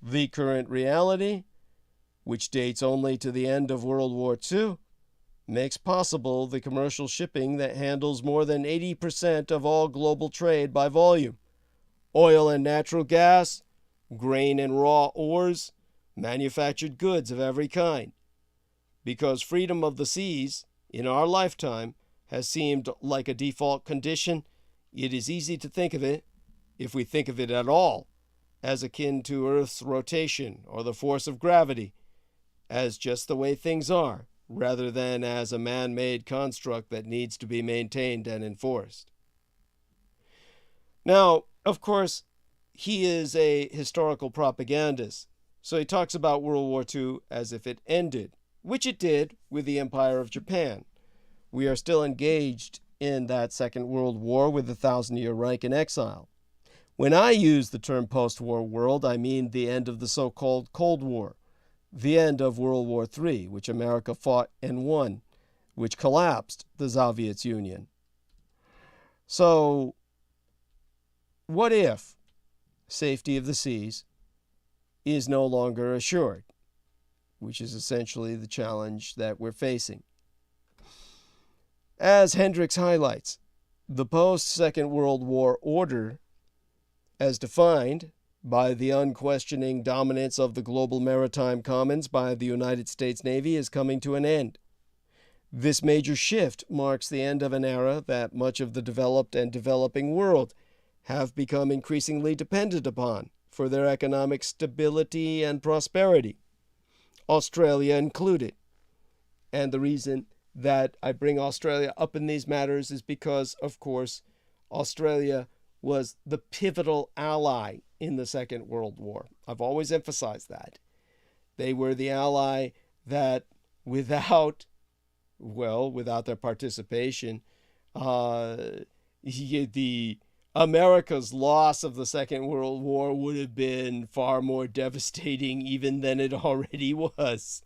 The current reality, which dates only to the end of World War II, makes possible the commercial shipping that handles more than 80% of all global trade by volume. Oil and natural gas, grain and raw ores, manufactured goods of every kind. Because freedom of the seas, in our lifetime, has seemed like a default condition, it is easy to think of it, if we think of it at all, as akin to Earth's rotation or the force of gravity, as just the way things are, rather than as a man-made construct that needs to be maintained and enforced." Now, of course, he is a historical propagandist, so he talks about World War II as if it ended, which it did with the Empire of Japan. We are still engaged in that Second World War with the Thousand-Year Reich in exile. When I use the term post-war world, I mean the end of the so-called Cold War, the end of World War III, which America fought and won, which collapsed the Soviet Union. So, what if safety of the seas is no longer assured, which is essentially the challenge that we're facing? As Hendricks highlights, the post-Second World War order, as defined by the unquestioning dominance of the global maritime commons by the United States Navy, is coming to an end. This major shift marks the end of an era that much of the developed and developing world have become increasingly dependent upon for their economic stability and prosperity, Australia included. And the reason that I bring Australia up in these matters is because, of course, Australia was the pivotal ally in the Second World War. I've always emphasized that. They were the ally that without their participation, the America's loss of the Second World War would have been far more devastating even than it already was.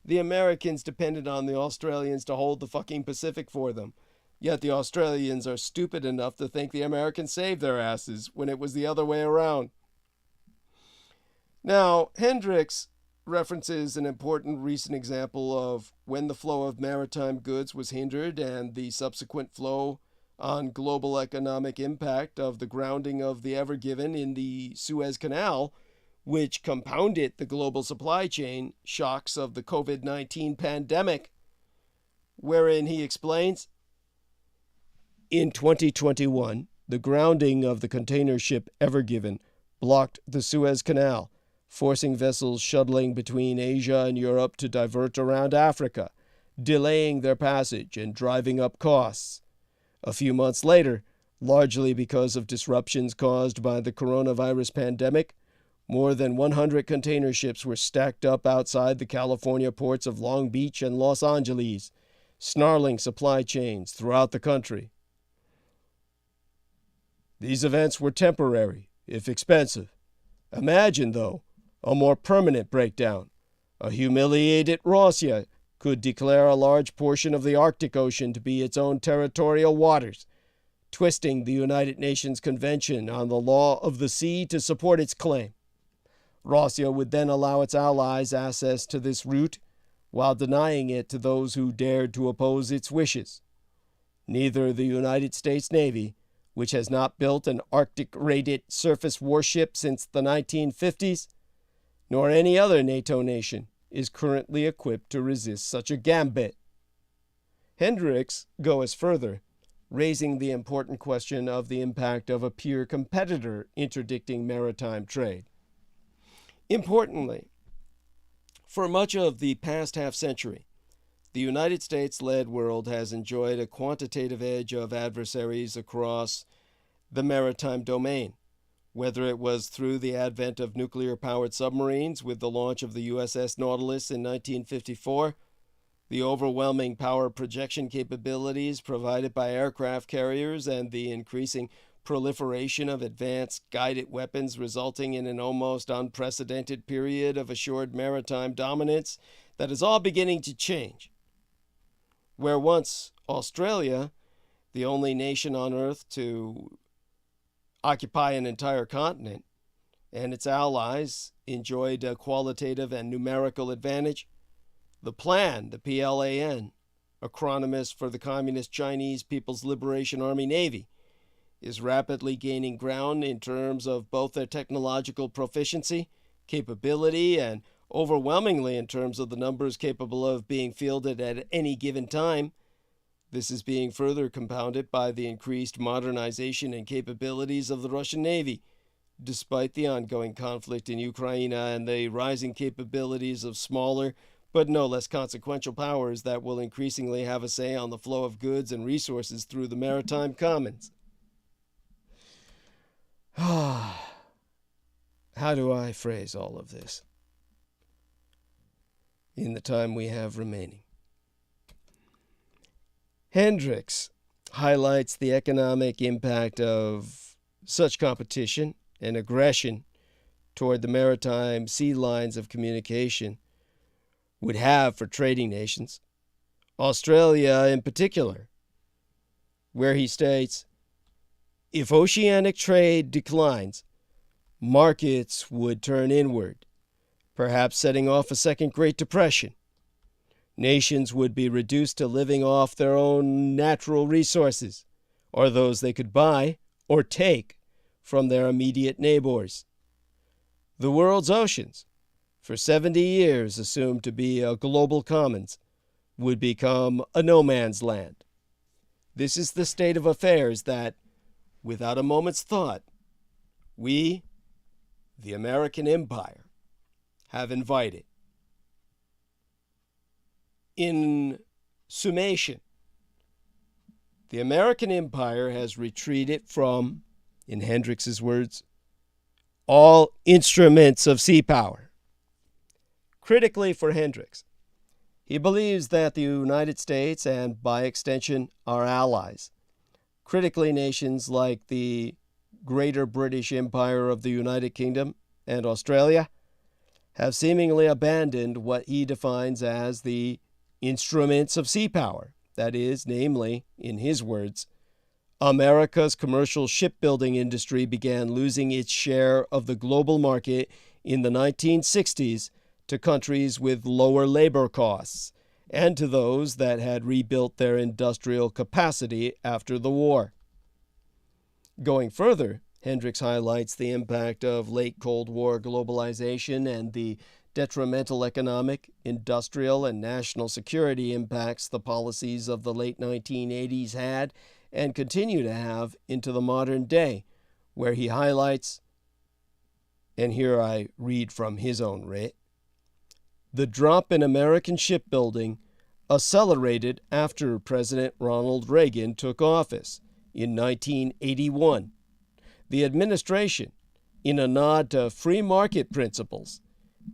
The Americans depended on the Australians to hold the fucking Pacific for them. Yet the Australians are stupid enough to think the Americans saved their asses when it was the other way around. Now, Hendricks references an important recent example of when the flow of maritime goods was hindered and the subsequent flow on global economic impact of the grounding of the Ever Given in the Suez Canal which compounded the global supply chain shocks of the COVID-19 pandemic, wherein he explains, in 2021, the grounding of the container ship Ever Given blocked the Suez Canal, forcing vessels shuttling between Asia and Europe to divert around Africa, delaying their passage and driving up costs. A few months later, largely because of disruptions caused by the coronavirus pandemic, more than 100 container ships were stacked up outside the California ports of Long Beach and Los Angeles, snarling supply chains throughout the country. These events were temporary, if expensive. Imagine, though, a more permanent breakdown. A humiliated Russia could declare a large portion of the Arctic Ocean to be its own territorial waters, twisting the United Nations Convention on the Law of the Sea to support its claim. Russia would then allow its allies access to this route, while denying it to those who dared to oppose its wishes. Neither the United States Navy, which has not built an Arctic-rated surface warship since the 1950s, nor any other NATO nation is currently equipped to resist such a gambit. Hendricks goes further, raising the important question of the impact of a peer competitor interdicting maritime trade. Importantly, for much of the past half-century, the United States-led world has enjoyed a quantitative edge of adversaries across the maritime domain, whether it was through the advent of nuclear-powered submarines with the launch of the USS Nautilus in 1954, the overwhelming power projection capabilities provided by aircraft carriers, and the increasing proliferation of advanced guided weapons resulting in an almost unprecedented period of assured maritime dominance that is all beginning to change. Where once Australia, the only nation on Earth to occupy an entire continent, and its allies enjoyed a qualitative and numerical advantage, the Plan, the PLAN, acronymous for the Communist Chinese People's Liberation Army Navy, is rapidly gaining ground in terms of both their technological proficiency, capability, and overwhelmingly in terms of the numbers capable of being fielded at any given time. This is being further compounded by the increased modernization and capabilities of the Russian Navy, despite the ongoing conflict in Ukraine and the rising capabilities of smaller but no less consequential powers that will increasingly have a say on the flow of goods and resources through the maritime commons. How do I phrase all of this in the time we have remaining? Hendricks highlights the economic impact of such competition and aggression toward the maritime sea lines of communication would have for trading nations, Australia in particular, where he states, if oceanic trade declines, markets would turn inward, perhaps setting off a second Great Depression. Nations would be reduced to living off their own natural resources, or those they could buy or take from their immediate neighbors. The world's oceans, for 70 years assumed to be a global commons, would become a no man's land. This is the state of affairs that, without a moment's thought, we, the American Empire, have invited. In summation, the American Empire has retreated from, in Hendricks's words, all instruments of sea power. Critically for Hendricks, he believes that the United States, and by extension our allies, critically nations like the Greater British Empire of the United Kingdom and Australia, have seemingly abandoned what he defines as the instruments of sea power. That is, namely, in his words, America's commercial shipbuilding industry began losing its share of the global market in the 1960s to countries with lower labor costs and to those that had rebuilt their industrial capacity after the war. Going further, Hendricks highlights the impact of late Cold War globalization and the detrimental economic, industrial, and national security impacts the policies of the late 1980s had and continue to have into the modern day, where he highlights, and here I read from his own writ, the drop in American shipbuilding accelerated after President Ronald Reagan took office in 1981. The administration, in a nod to free market principles,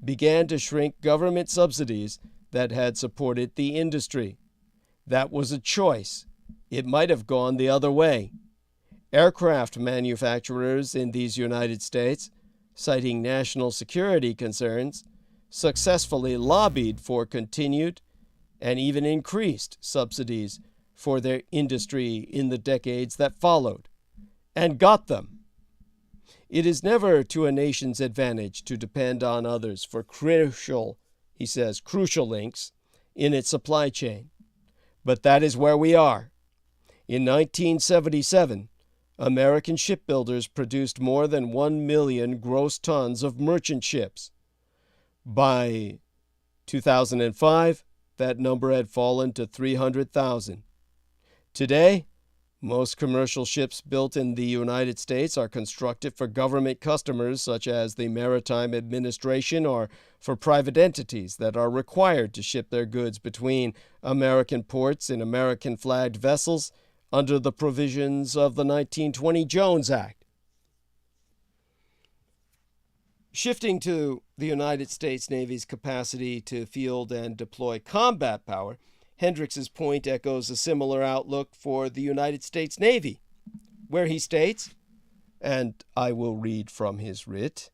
began to shrink government subsidies that had supported the industry. That was a choice. It might have gone the other way. Aircraft manufacturers in these United States, citing national security concerns, successfully lobbied for continued and even increased subsidies for their industry in the decades that followed, and got them. It is never to a nation's advantage to depend on others for crucial, he says, crucial links in its supply chain. But that is where we are. In 1977, American shipbuilders produced more than 1 million gross tons of merchant ships. By 2005, that number had fallen to 300,000. Today, most commercial ships built in the United States are constructed for government customers such as the Maritime Administration or for private entities that are required to ship their goods between American ports in American-flagged vessels under the provisions of the 1920 Jones Act. Shifting to the United States Navy's capacity to field and deploy combat power, Hendricks' point echoes a similar outlook for the United States Navy, where he states, and I will read from his writ,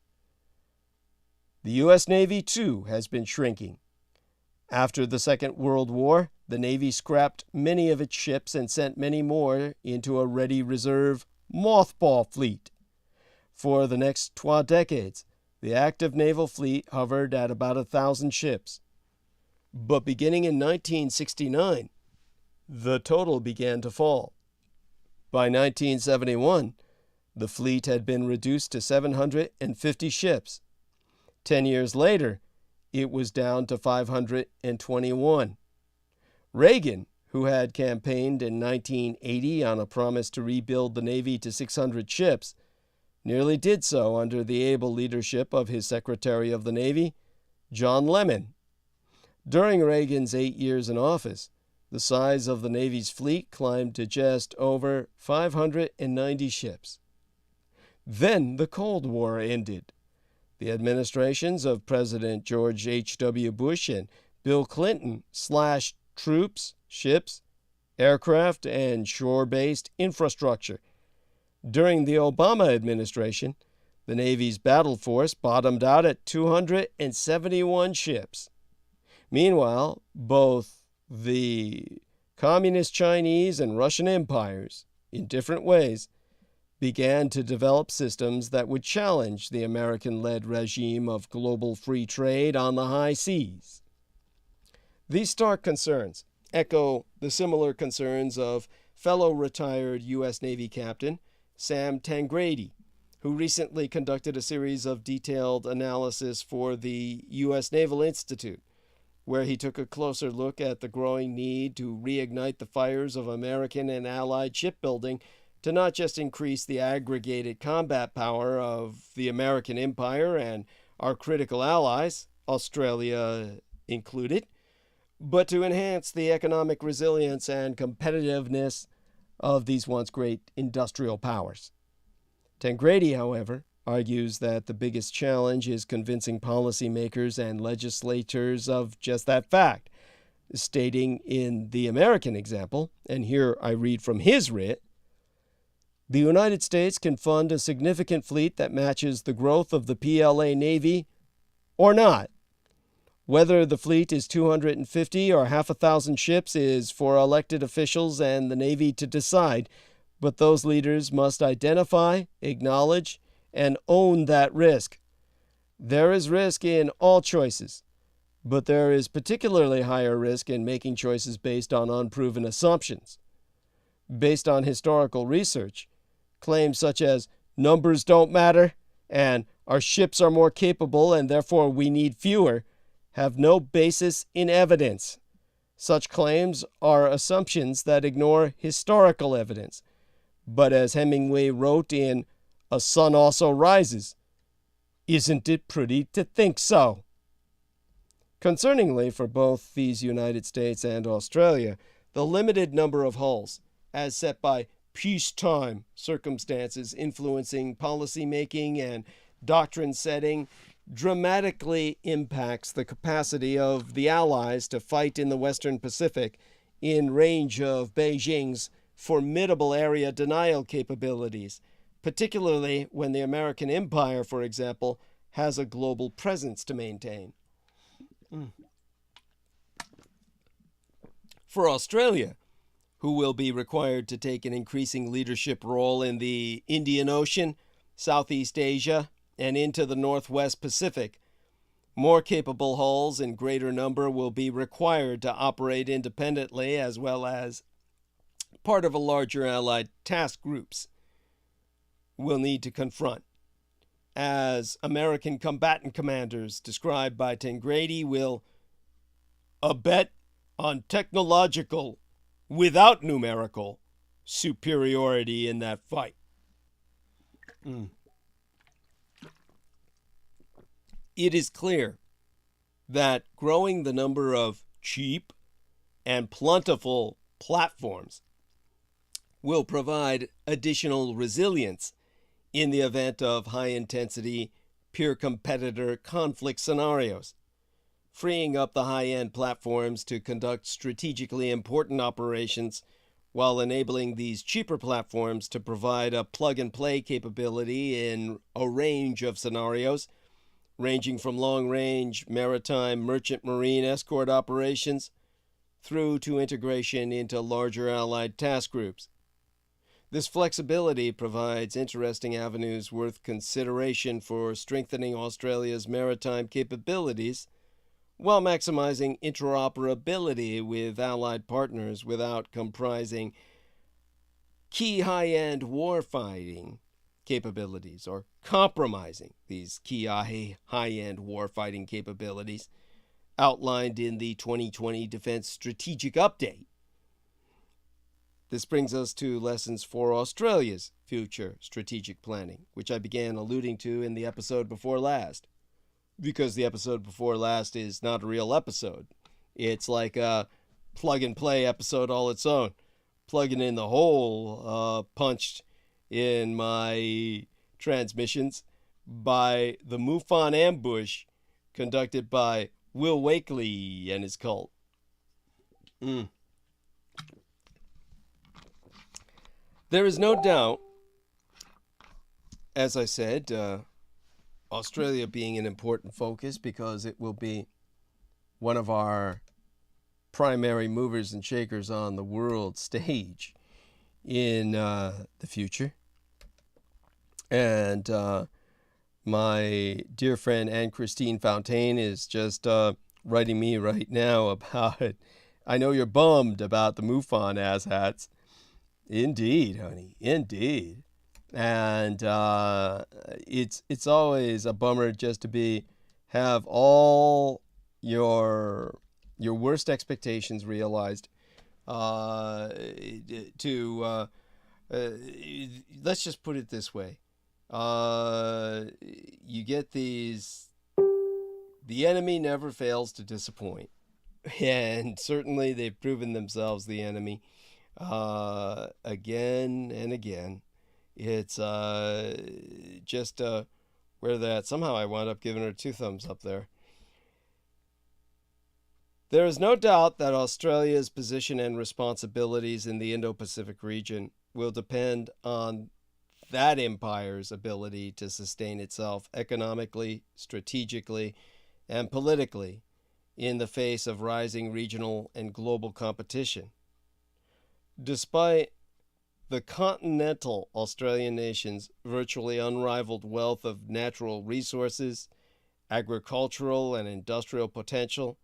the U.S. Navy, too, has been shrinking. After the Second World War, the Navy scrapped many of its ships and sent many more into a ready reserve mothball fleet. For the next 12 decades, the active naval fleet hovered at about 1,000 ships. But beginning in 1969, the total began to fall. By 1971, the fleet had been reduced to 750 ships. 10 years later, it was down to 521. Reagan, who had campaigned in 1980 on a promise to rebuild the Navy to 600 ships, nearly did so under the able leadership of his Secretary of the Navy, John Lemon. During Reagan's 8 years in office, the size of the Navy's fleet climbed to just over 590 ships. Then the Cold War ended. The administrations of President George H.W. Bush and Bill Clinton slashed troops, ships, aircraft, and shore-based infrastructure. During the Obama administration, the Navy's battle force bottomed out at 271 ships. Meanwhile, both the Communist Chinese and Russian empires, in different ways, began to develop systems that would challenge the American-led regime of global free trade on the high seas. These stark concerns echo the similar concerns of fellow retired U.S. Navy Captain Sam Tangradi, who recently conducted a series of detailed analysis for the U.S. Naval Institute, where he took a closer look at the growing need to reignite the fires of American and Allied shipbuilding to not just increase the aggregated combat power of the American empire and our critical allies, Australia included, but to enhance the economic resilience and competitiveness of these once great industrial powers. Tangradi, however, argues that the biggest challenge is convincing policymakers and legislators of just that fact, stating in the American example, and here I read from his writ, the United States can fund a significant fleet that matches the growth of the PLA Navy or not. Whether the fleet is 250 or half a thousand ships is for elected officials and the Navy to decide, but those leaders must identify, acknowledge, and own that risk. There is risk in all choices, but there is particularly higher risk in making choices based on unproven assumptions. Based on historical research, claims such as numbers don't matter, and our ships are more capable and therefore we need fewer, have no basis in evidence. Such claims are assumptions that ignore historical evidence. But as Hemingway wrote in A Sun Also Rises, isn't it pretty to think so? Concerningly, for both these United States and Australia, the limited number of hulls, as set by peacetime circumstances influencing policy-making and doctrine setting, dramatically impacts the capacity of the Allies to fight in the Western Pacific in range of Beijing's formidable area denial capabilities, particularly when the American empire, for example, has a global presence to maintain. For Australia, who will be required to take an increasing leadership role in the Indian Ocean, Southeast Asia, and into the Northwest Pacific, more capable hulls in greater number will be required to operate independently as well as part of a larger Allied task groups will need to confront. As American combatant commanders described by Tangradi will abet on technological, without numerical, superiority in that fight. It is clear that growing the number of cheap and plentiful platforms will provide additional resilience in the event of high-intensity, peer competitor conflict scenarios, freeing up the high-end platforms to conduct strategically important operations while enabling these cheaper platforms to provide a plug-and-play capability in a range of scenarios, ranging from long-range maritime merchant marine escort operations through to integration into larger Allied task groups. This flexibility provides interesting avenues worth consideration for strengthening Australia's maritime capabilities while maximizing interoperability with Allied partners without comprising key high-end warfighting capabilities or compromising these key high-end warfighting capabilities outlined in the 2020 Defense Strategic Update. This brings us to lessons for Australia's future strategic planning, which I began alluding to in the episode before last. Because the episode before last is not a real episode. It's like a plug-and-play episode all its own. Plugging in the hole punched in my transmissions by the MUFON ambush conducted by Will Wakely and his cult. There is no doubt, as I said, Australia being an important focus because it will be one of our primary movers and shakers on the world stage in the future. And my dear friend Anne-Christine Fontaine is just writing me right now about it. I know you're bummed about the MUFON asshats. Indeed, honey, indeed. And it's always a bummer just to have all your worst expectations realized. Let's just put it this way: you get these. The enemy never fails to disappoint, and certainly they've proven themselves the enemy again and again. It's just where that somehow I wound up giving her 2 thumbs up there. There is no doubt that Australia's position and responsibilities in the Indo-Pacific region will depend on that empire's ability to sustain itself economically, strategically, and politically in the face of rising regional and global competition. Despite the continental Australian nation's virtually unrivaled wealth of natural resources, agricultural and industrial potential,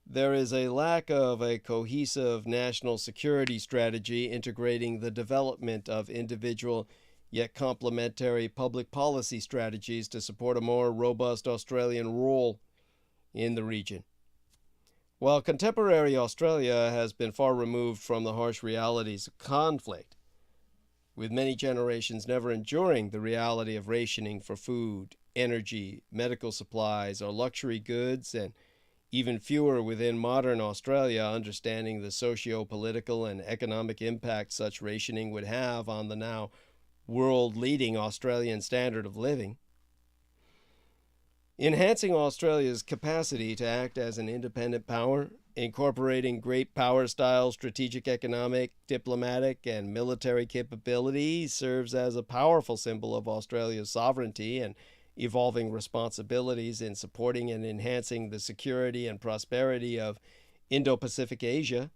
there is a lack of a cohesive national security strategy integrating the development of individual yet complementary public policy strategies to support a more robust Australian role in the region. While contemporary Australia has been far removed from the harsh realities of conflict, with many generations never enduring the reality of rationing for food, energy, medical supplies, or luxury goods, and even fewer within modern Australia understanding the socio-political and economic impact such rationing would have on the now world-leading Australian standard of living. Enhancing Australia's capacity to act as an independent power, incorporating great power-style strategic economic, diplomatic, and military capabilities serves as a powerful symbol of Australia's sovereignty and evolving responsibilities in supporting and enhancing the security and prosperity of Indo-Pacific Asia.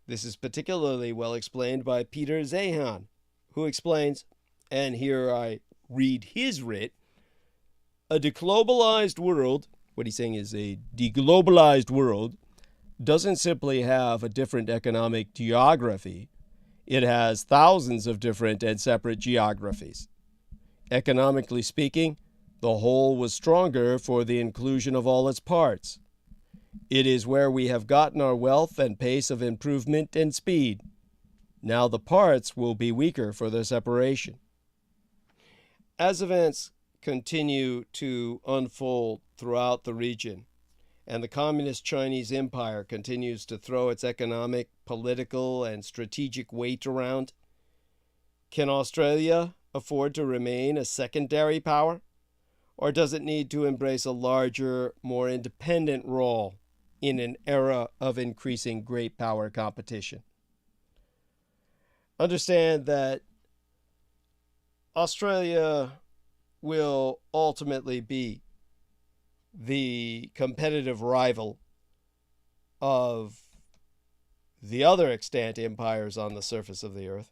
This is particularly well explained by Peter Zeihan, who explains, and here I read his writ, a deglobalized world, what he's saying is a deglobalized world, doesn't simply have a different economic geography. It has thousands of different and separate geographies. Economically speaking, the whole was stronger for the inclusion of all its parts. It is where we have gotten our wealth and pace of improvement and speed. Now the parts will be weaker for their separation. As events continue to unfold throughout the region, and the Communist Chinese Empire continues to throw its economic, political, and strategic weight around, can Australia afford to remain a secondary power? Or does it need to embrace a larger, more independent role in an era of increasing great power competition? Understand that Australia will ultimately be the competitive rival of the other extant empires on the surface of the earth,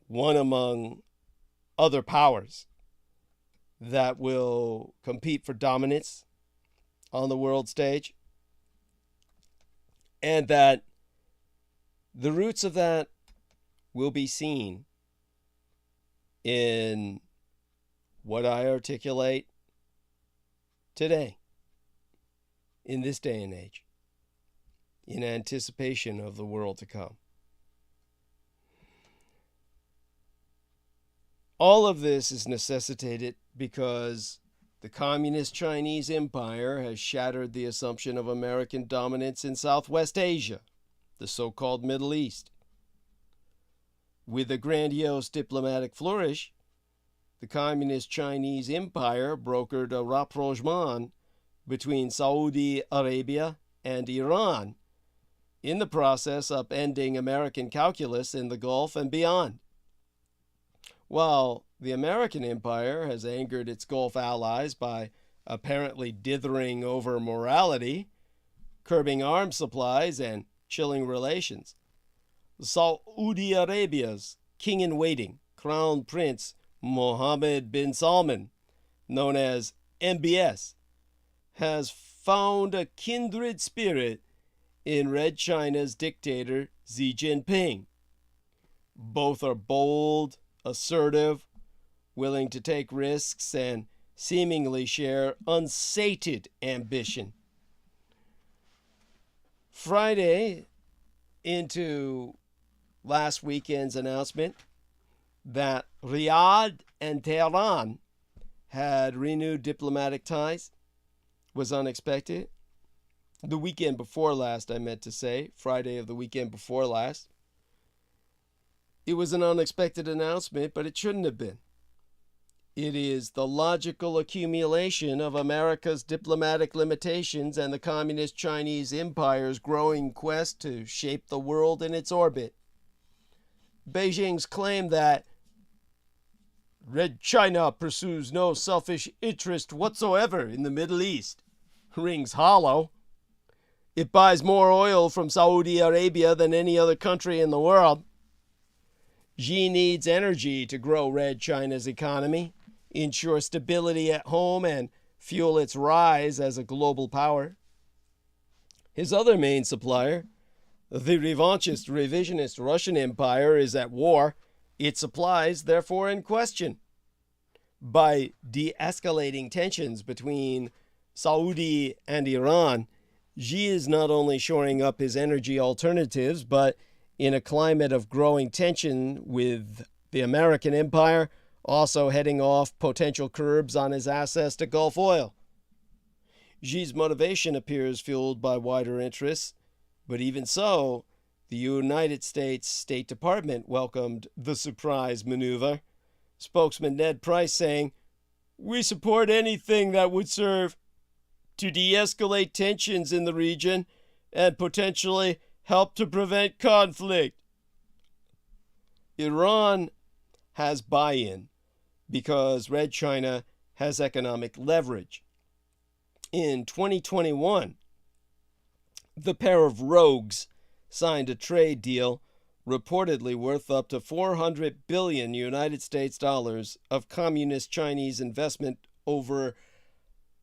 one among other powers that will compete for dominance on the world stage, and that the roots of that will be seen in what I articulate today, in this day and age, in anticipation of the world to come. All of this is necessitated because the Communist Chinese Empire has shattered the assumption of American dominance in Southwest Asia, the so-called Middle East. With a grandiose diplomatic flourish, the Communist Chinese Empire brokered a rapprochement between Saudi Arabia and Iran, in the process upending American calculus in the Gulf and beyond. While the American empire has angered its Gulf allies by apparently dithering over morality, curbing arms supplies, and chilling relations, Saudi Arabia's king-in-waiting, Crown Prince Mohammed bin Salman, known as MBS, has found a kindred spirit in Red China's dictator Xi Jinping. Both are bold, assertive, willing to take risks, and seemingly share unsated ambition. Friday into last weekend's announcement that Riyadh and Tehran had renewed diplomatic ties was unexpected. The weekend before last, I meant to say, Friday of the weekend before last. It was an unexpected announcement, but it shouldn't have been. It is the logical accumulation of America's diplomatic limitations and the Communist Chinese Empire's growing quest to shape the world in its orbit. Beijing's claim that Red China pursues no selfish interest whatsoever in the Middle East rings hollow. It buys more oil from Saudi Arabia than any other country in the world. Xi needs energy to grow Red China's economy, ensure stability at home, and fuel its rise as a global power. His other main supplier, the revanchist, revisionist Russian Empire, is at war its supplies therefore in question. By de-escalating tensions between Saudi and Iran, Xi is not only shoring up his energy alternatives, but in a climate of growing tension with the American empire, also heading off potential curbs on his access to Gulf oil. Xi's motivation appears fueled by wider interests, but even so, the United States State Department welcomed the surprise maneuver. Spokesman Ned Price saying, "We support anything that would serve to de-escalate tensions in the region and potentially help to prevent conflict." Iran has buy-in because Red China has economic leverage. In 2021, the pair of rogues signed a trade deal reportedly worth up to 400 billion United States dollars of communist Chinese investment over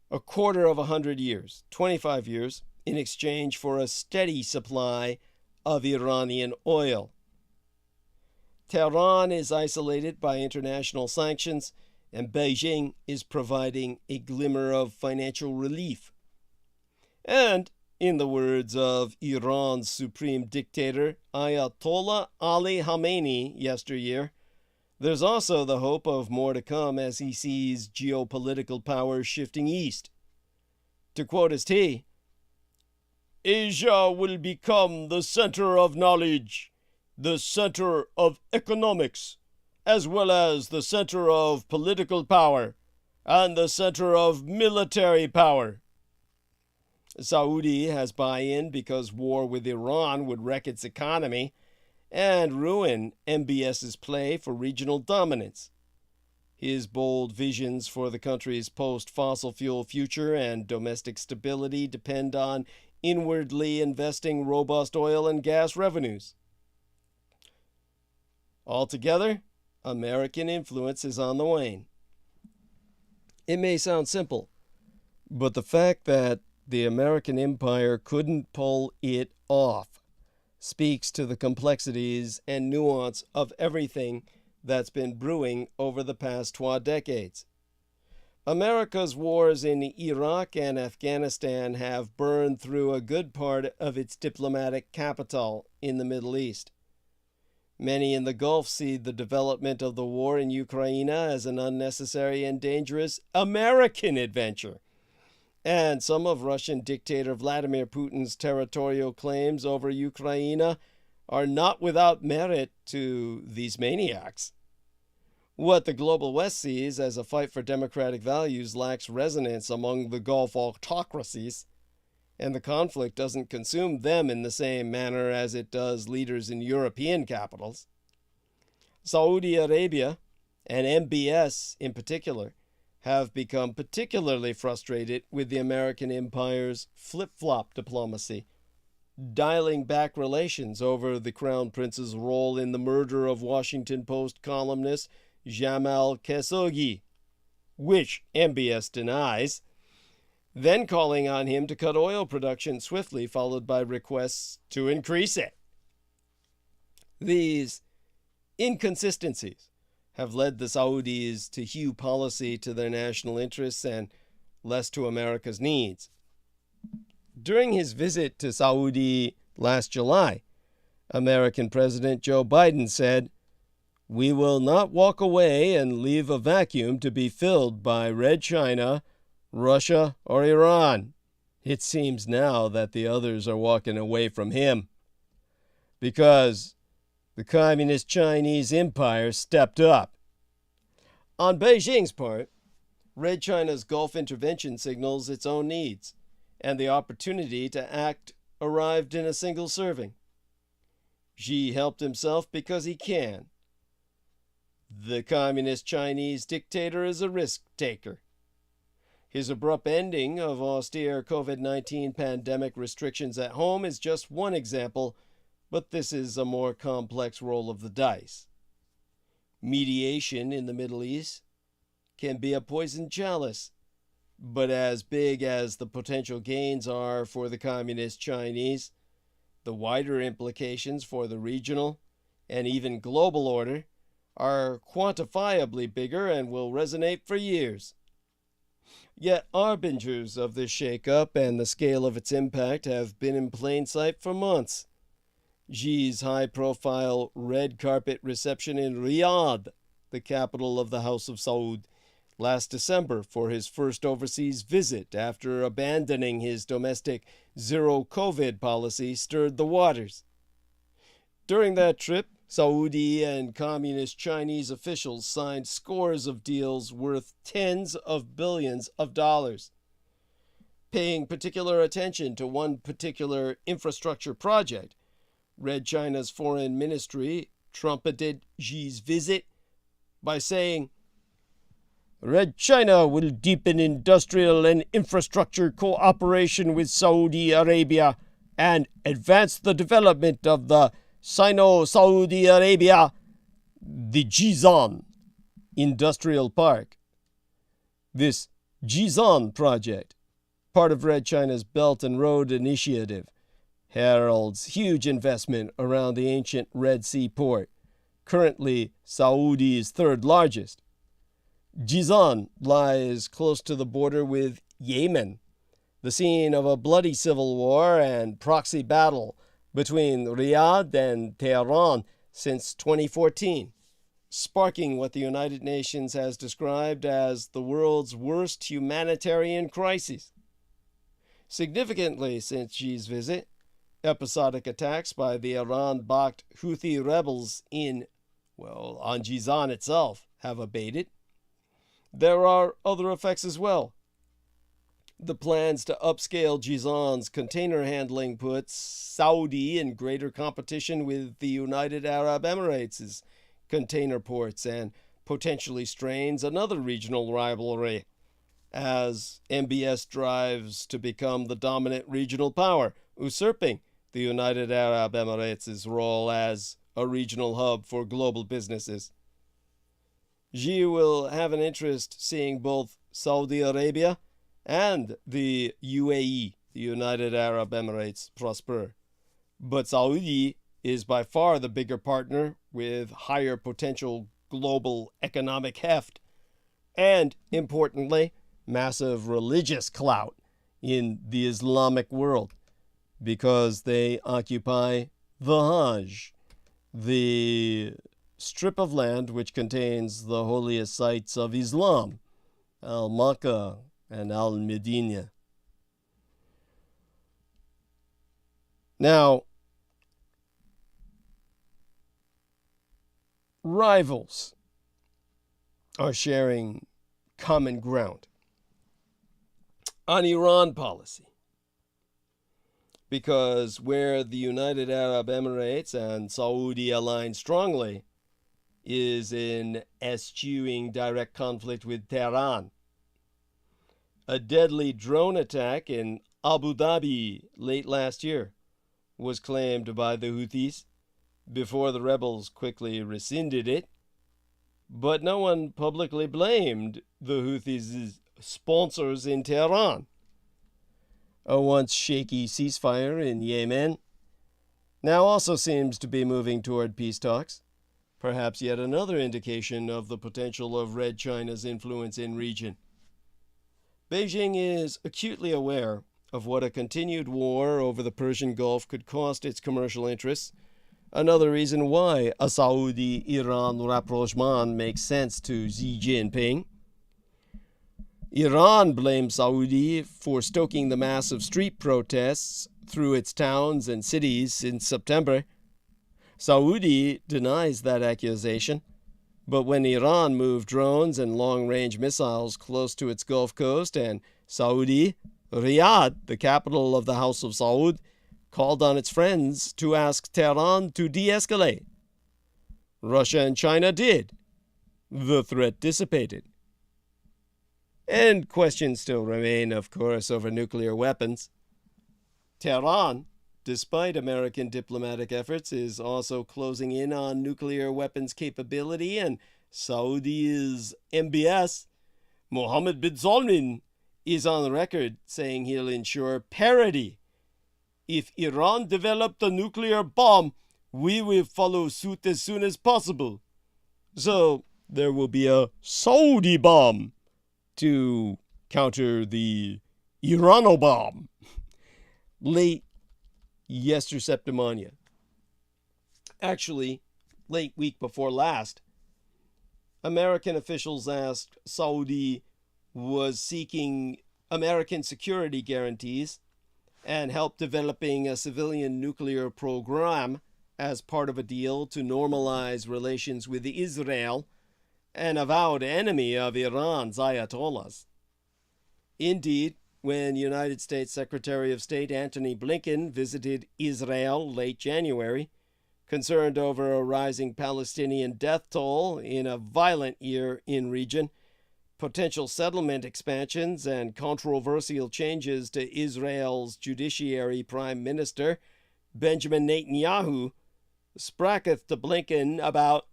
a quarter of 100 years, 25 years, in exchange for a steady supply of Iranian oil. Tehran is isolated by international sanctions, and Beijing is providing a glimmer of financial relief. And, in the words of Iran's supreme dictator Ayatollah Ali Khamenei yesteryear, there's also the hope of more to come as he sees geopolitical power shifting east. To quote his tea, "Asia will become the center of knowledge, the center of economics, as well as the center of political power, and the center of military power." Saudi has buy-in because war with Iran would wreck its economy and ruin MBS's play for regional dominance. His bold visions for the country's post-fossil fuel future and domestic stability depend on inwardly investing robust oil and gas revenues. Altogether, American influence is on the wane. It may sound simple, but the fact that the American empire couldn't pull it off speaks to the complexities and nuance of everything that's been brewing over the past 2 decades. America's wars in Iraq and Afghanistan have burned through a good part of its diplomatic capital in the Middle East. Many in the Gulf see the development of the war in Ukraine as an unnecessary and dangerous American adventure. And some of Russian dictator Vladimir Putin's territorial claims over Ukraine are not without merit to these maniacs. What the global West sees as a fight for democratic values lacks resonance among the Gulf autocracies, and the conflict doesn't consume them in the same manner as it does leaders in European capitals. Saudi Arabia, and MBS in particular, have become particularly frustrated with the American empire's flip-flop diplomacy, dialing back relations over the Crown Prince's role in the murder of Washington Post columnist Jamal Khashoggi, which MBS denies, then calling on him to cut oil production swiftly, followed by requests to increase it. These inconsistencies have led the Saudis to hew policy to their national interests and less to America's needs. During his visit to Saudi last July, American President Joe Biden said, "We will not walk away and leave a vacuum to be filled by Red China, Russia, or Iran. It seems now that the others are walking away from him because the Communist Chinese Empire stepped up." On Beijing's part, Red China's Gulf intervention signals its own needs, and the opportunity to act arrived in a single serving. Xi helped himself because he can. The Communist Chinese dictator is a risk taker. His abrupt ending of austere COVID-19 pandemic restrictions at home is just one example, but this is a more complex roll of the dice. Mediation in the Middle East can be a poisoned chalice, but as big as the potential gains are for the Communist Chinese, the wider implications for the regional and even global order are quantifiably bigger and will resonate for years. Yet harbingers of this shakeup and the scale of its impact have been in plain sight for months. Xi's high-profile red carpet reception in Riyadh, the capital of the House of Saud, last December for his first overseas visit after abandoning his domestic zero-COVID policy, stirred the waters. During that trip, Saudi and communist Chinese officials signed scores of deals worth tens of billions of dollars. Paying particular attention to one particular infrastructure project, Red China's foreign ministry trumpeted Xi's visit by saying, "Red China will deepen industrial and infrastructure cooperation with Saudi Arabia and advance the development of the Sino-Saudi Arabia, the Jizan Industrial Park." This Jizan project, part of Red China's Belt and Road Initiative, heralds huge investment around the ancient Red Sea port, currently Saudi's third largest. Jizan lies close to the border with Yemen, the scene of a bloody civil war and proxy battle between Riyadh and Tehran since 2014, sparking what the United Nations has described as the world's worst humanitarian crisis. Significantly since Xi's visit, episodic attacks by the Iran-backed Houthi rebels on Jizan itself have abated. There are other effects as well. The plans to upscale Jizan's container handling puts Saudi in greater competition with the United Arab Emirates' container ports and potentially strains another regional rivalry as MBS drives to become the dominant regional power, usurping the United Arab Emirates' role as a regional hub for global businesses. Xi will have an interest seeing both Saudi Arabia and the UAE, the United Arab Emirates, prosper. But Saudi is by far the bigger partner with higher potential global economic heft and, importantly, massive religious clout in the Islamic world because they occupy the Hajj, the strip of land which contains the holiest sites of Islam, Al-Makkah and Al-Medina. Now, rivals are sharing common ground on Iran policy, because where the United Arab Emirates and Saudi align strongly is in eschewing direct conflict with Tehran. A deadly drone attack in Abu Dhabi late last year was claimed by the Houthis before the rebels quickly rescinded it, but no one publicly blamed the Houthis' sponsors in Tehran. A once shaky ceasefire in Yemen now also seems to be moving toward peace talks, perhaps yet another indication of the potential of Red China's influence in region. Beijing is acutely aware of what a continued war over the Persian Gulf could cost its commercial interests, another reason why a Saudi-Iran rapprochement makes sense to Xi Jinping. Iran blames Saudi for stoking the massive street protests through its towns and cities since September. Saudi denies that accusation, but when Iran moved drones and long-range missiles close to its Gulf coast and Saudi, Riyadh, the capital of the House of Saud, called on its friends to ask Tehran to de-escalate. Russia and China did. The threat dissipated. And questions still remain, of course, over nuclear weapons. Tehran, despite American diplomatic efforts, is also closing in on nuclear weapons capability, and Saudi's MBS, Mohammed bin Salman, is on the record saying he'll ensure parity. If Iran developed a nuclear bomb, we will follow suit as soon as possible. So there will be a Saudi bomb to counter the Irano bomb late yesterday. Actually, late week before last, American officials asked Saudi was seeking American security guarantees and help developing a civilian nuclear program as part of a deal to normalize relations with Israel, an avowed enemy of Iran's Ayatollahs. Indeed, when United States Secretary of State Antony Blinken visited Israel late January, concerned over a rising Palestinian death toll in a violent year in region, potential settlement expansions, and controversial changes to Israel's judiciary prime minister, Benjamin Netanyahu, spraketh to Blinken about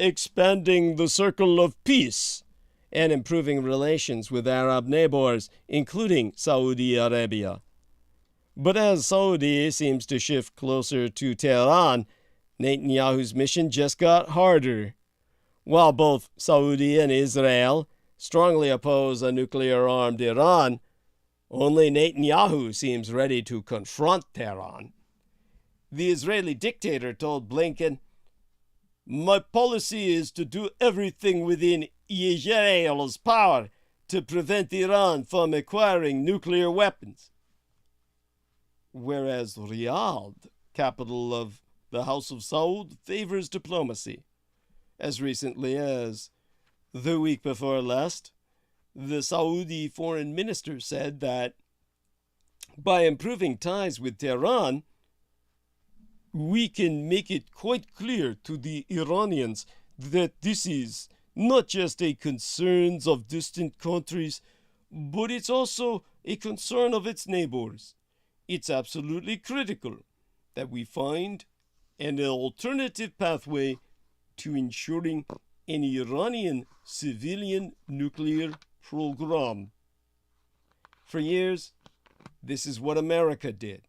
expanding the circle of peace and improving relations with Arab neighbors, including Saudi Arabia. But as Saudi seems to shift closer to Tehran, Netanyahu's mission just got harder. While both Saudi and Israel strongly oppose a nuclear-armed Iran, only Netanyahu seems ready to confront Tehran. The Israeli dictator told Blinken, "My policy is to do everything within Israel's power to prevent Iran from acquiring nuclear weapons." Whereas Riyadh, capital of the House of Saud, favors diplomacy. As recently as the week before last, the Saudi foreign minister said that by improving ties with Tehran, we can make it quite clear to the Iranians that this is not just a concern of distant countries, but it's also a concern of its neighbors. It's absolutely critical that we find an alternative pathway to ensuring an Iranian civilian nuclear program. For years, this is what America did,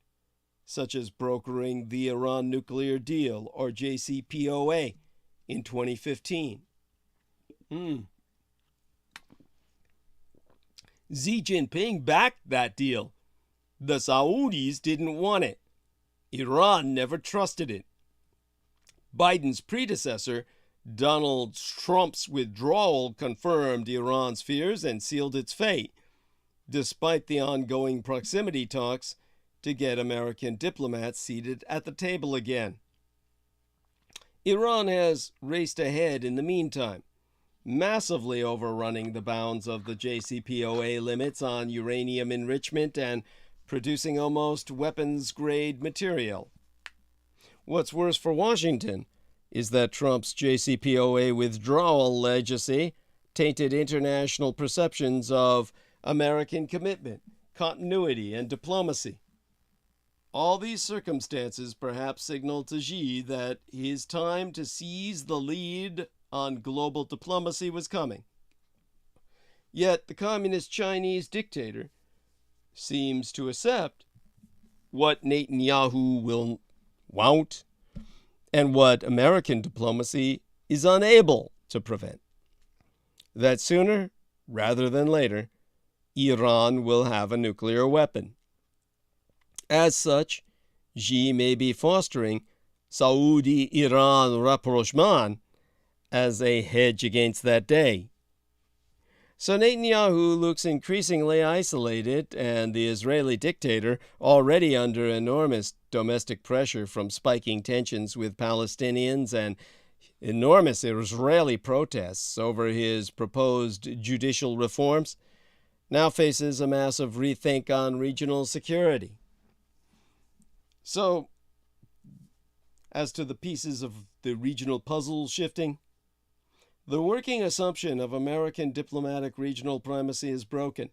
such as brokering the Iran nuclear deal, or JCPOA, in 2015. Xi Jinping backed that deal. The Saudis didn't want it. Iran never trusted it. Biden's predecessor, Donald Trump's withdrawal, confirmed Iran's fears and sealed its fate, despite the ongoing proximity talks to get American diplomats seated at the table again. Iran has raced ahead in the meantime, massively overrunning the bounds of the JCPOA limits on uranium enrichment and producing almost weapons-grade material. What's worse for Washington is that Trump's JCPOA withdrawal legacy tainted international perceptions of American commitment, continuity, and diplomacy. All these circumstances perhaps signal to Xi that his time to seize the lead on global diplomacy was coming. Yet the communist Chinese dictator seems to accept what Netanyahu won't, and what American diplomacy is unable to prevent. That sooner, rather than later, Iran will have a nuclear weapon. As such, Xi may be fostering Saudi-Iran rapprochement as a hedge against that day. So Netanyahu looks increasingly isolated, and the Israeli dictator, already under enormous domestic pressure from spiking tensions with Palestinians and enormous Israeli protests over his proposed judicial reforms, now faces a massive rethink on regional security. So, as to the pieces of the regional puzzle shifting, the working assumption of American diplomatic regional primacy is broken,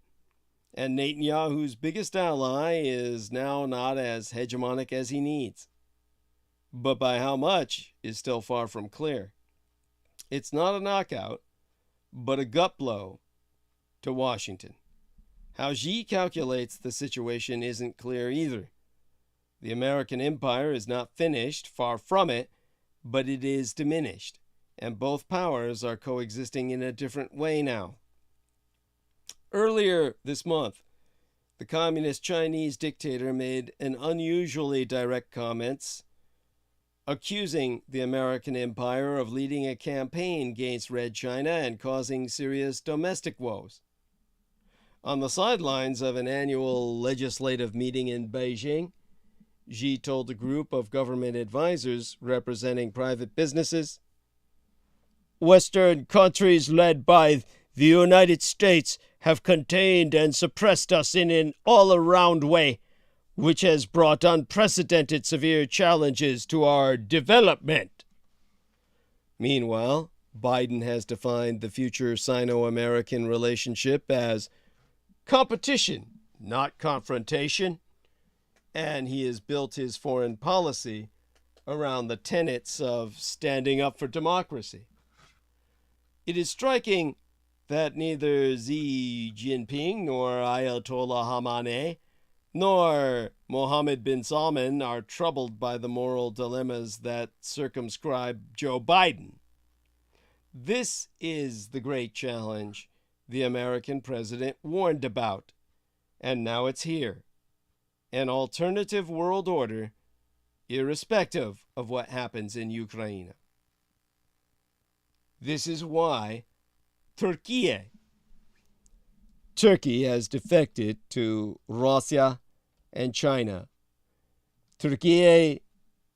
and Netanyahu's biggest ally is now not as hegemonic as he needs. But by how much is still far from clear. It's not a knockout, but a gut blow to Washington. How Xi calculates the situation isn't clear either. The American empire is not finished, far from it, but it is diminished, and both powers are coexisting in a different way now. Earlier this month, the communist Chinese dictator made an unusually direct comments accusing the American empire of leading a campaign against Red China and causing serious domestic woes. On the sidelines of an annual legislative meeting in Beijing, Xi told a group of government advisors representing private businesses, "Western countries led by the United States have contained and suppressed us in an all-around way, which has brought unprecedented severe challenges to our development." Meanwhile, Biden has defined the future Sino-American relationship as competition, not confrontation, and he has built his foreign policy around the tenets of standing up for democracy. It is striking that neither Xi Jinping nor Ayatollah Khamenei nor Mohammed bin Salman are troubled by the moral dilemmas that circumscribe Joe Biden. This is the great challenge the American president warned about, and now it's here. An alternative world order, irrespective of what happens in Ukraine. This is why Turkey has defected to Russia and China. Turkey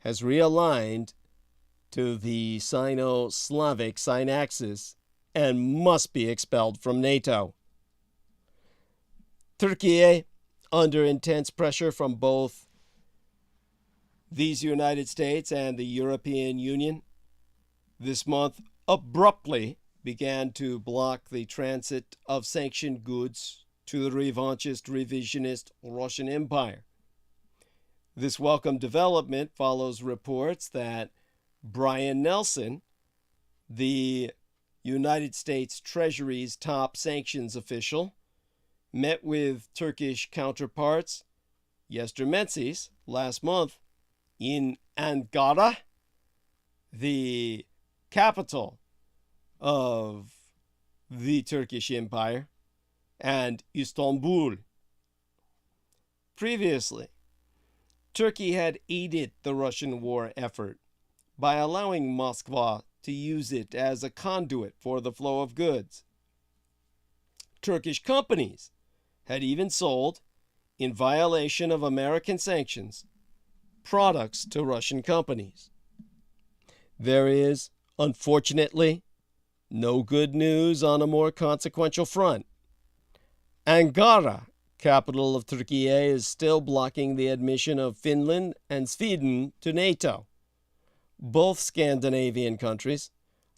has realigned to the Sino-Slavic synaxis and must be expelled from NATO. Turkey, under intense pressure from both these United States and the European Union, this month abruptly began to block the transit of sanctioned goods to the revanchist, revisionist Russian Empire. This welcome development follows reports that Brian Nelson, the United States Treasury's top sanctions official, met with Turkish counterparts yesterday, last month, in Ankara, the capital of the Turkish Empire, and Istanbul. Previously, Turkey had aided the Russian war effort by allowing Moscow to use it as a conduit for the flow of goods. Turkish companies had even sold, in violation of American sanctions, products to Russian companies. There is, unfortunately, no good news on a more consequential front. Ankara, capital of Turkey, is still blocking the admission of Finland and Sweden to NATO. Both Scandinavian countries,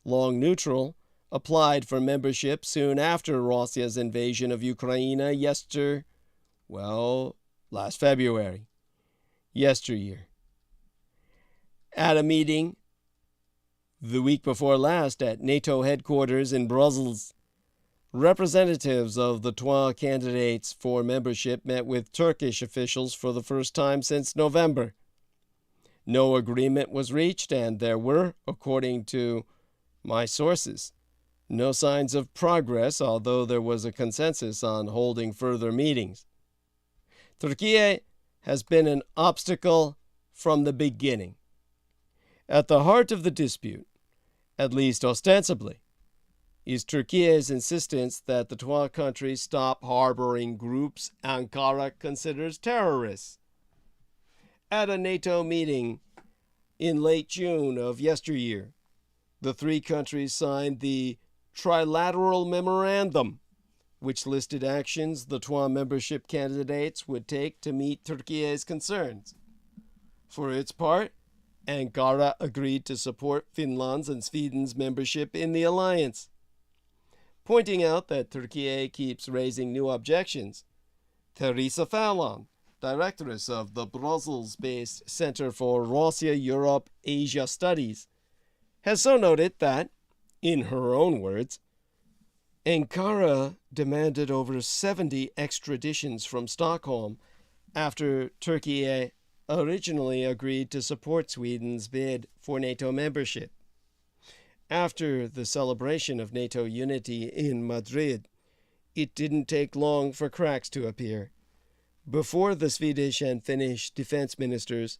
long neutral, applied for membership soon after Russia's invasion of Ukraine last February, yesteryear. At a meeting the week before last at NATO headquarters in Brussels, representatives of the 12 candidates for membership met with Turkish officials for the first time since November. No agreement was reached, and there were, according to my sources, no signs of progress, although there was a consensus on holding further meetings. Turkey has been an obstacle from the beginning. At the heart of the dispute, at least ostensibly, is Turkey's insistence that the 12 countries stop harboring groups Ankara considers terrorists. At a NATO meeting in late June of yesteryear, the three countries signed the Trilateral Memorandum, which listed actions the 12 membership candidates would take to meet Turkey's concerns. For its part, Ankara agreed to support Finland's and Sweden's membership in the alliance. Pointing out that Turkey keeps raising new objections, Teresa Fallon, directress of the Brussels-based Center for Russia-Europe-Asia Studies, has so noted that, in her own words, Ankara demanded over 70 extraditions from Stockholm after Turkey originally agreed to support Sweden's bid for NATO membership. After the celebration of NATO unity in Madrid, it didn't take long for cracks to appear. Before the Swedish and Finnish defense ministers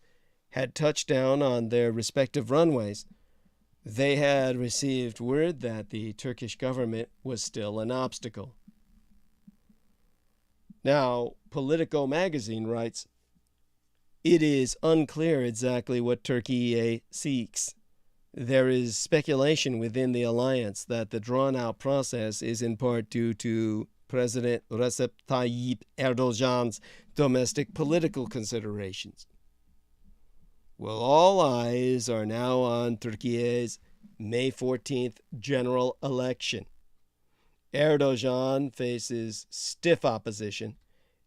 had touched down on their respective runways, they had received word that the Turkish government was still an obstacle. Now, Politico magazine writes, "It is unclear exactly what Turkey seeks. There is speculation within the alliance that the drawn-out process is in part due to President Recep Tayyip Erdogan's domestic political considerations. Well, all eyes are now on Turkey's May 14th general election. Erdogan faces stiff opposition,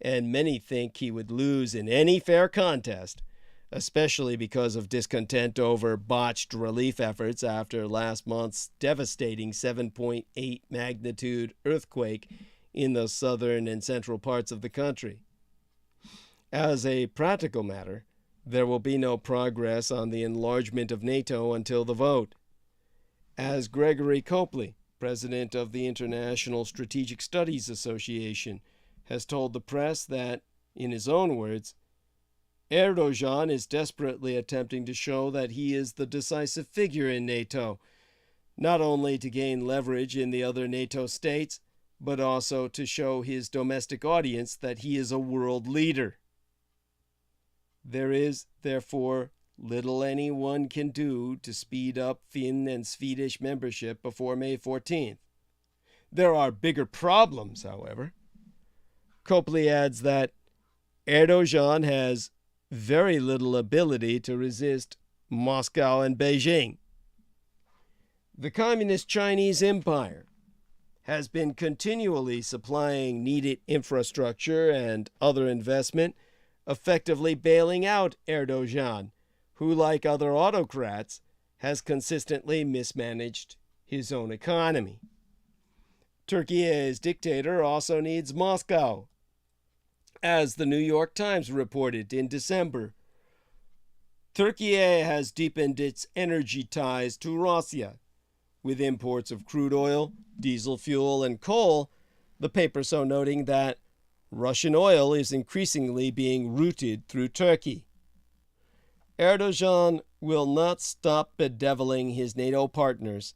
and many think he would lose in any fair contest, especially because of discontent over botched relief efforts after last month's devastating 7.8 magnitude earthquake in the southern and central parts of the country. As a practical matter, there will be no progress on the enlargement of NATO until the vote. As Gregory Copley, president of the International Strategic Studies Association, has told the press that, in his own words, Erdogan is desperately attempting to show that he is the decisive figure in NATO, not only to gain leverage in the other NATO states, but also to show his domestic audience that he is a world leader. There is, therefore, little anyone can do to speed up Finn and Swedish membership before May 14th. There are bigger problems, however. Copley adds that Erdogan has very little ability to resist Moscow and Beijing. The Communist Chinese Empire has been continually supplying needed infrastructure and other investment, effectively bailing out Erdogan, who, like other autocrats, has consistently mismanaged his own economy. Turkey's dictator also needs Moscow. As the New York Times reported in December, Turkey has deepened its energy ties to Russia, with imports of crude oil, diesel fuel, and coal, the paper so noting that Russian oil is increasingly being routed through Turkey. Erdogan will not stop bedeviling his NATO partners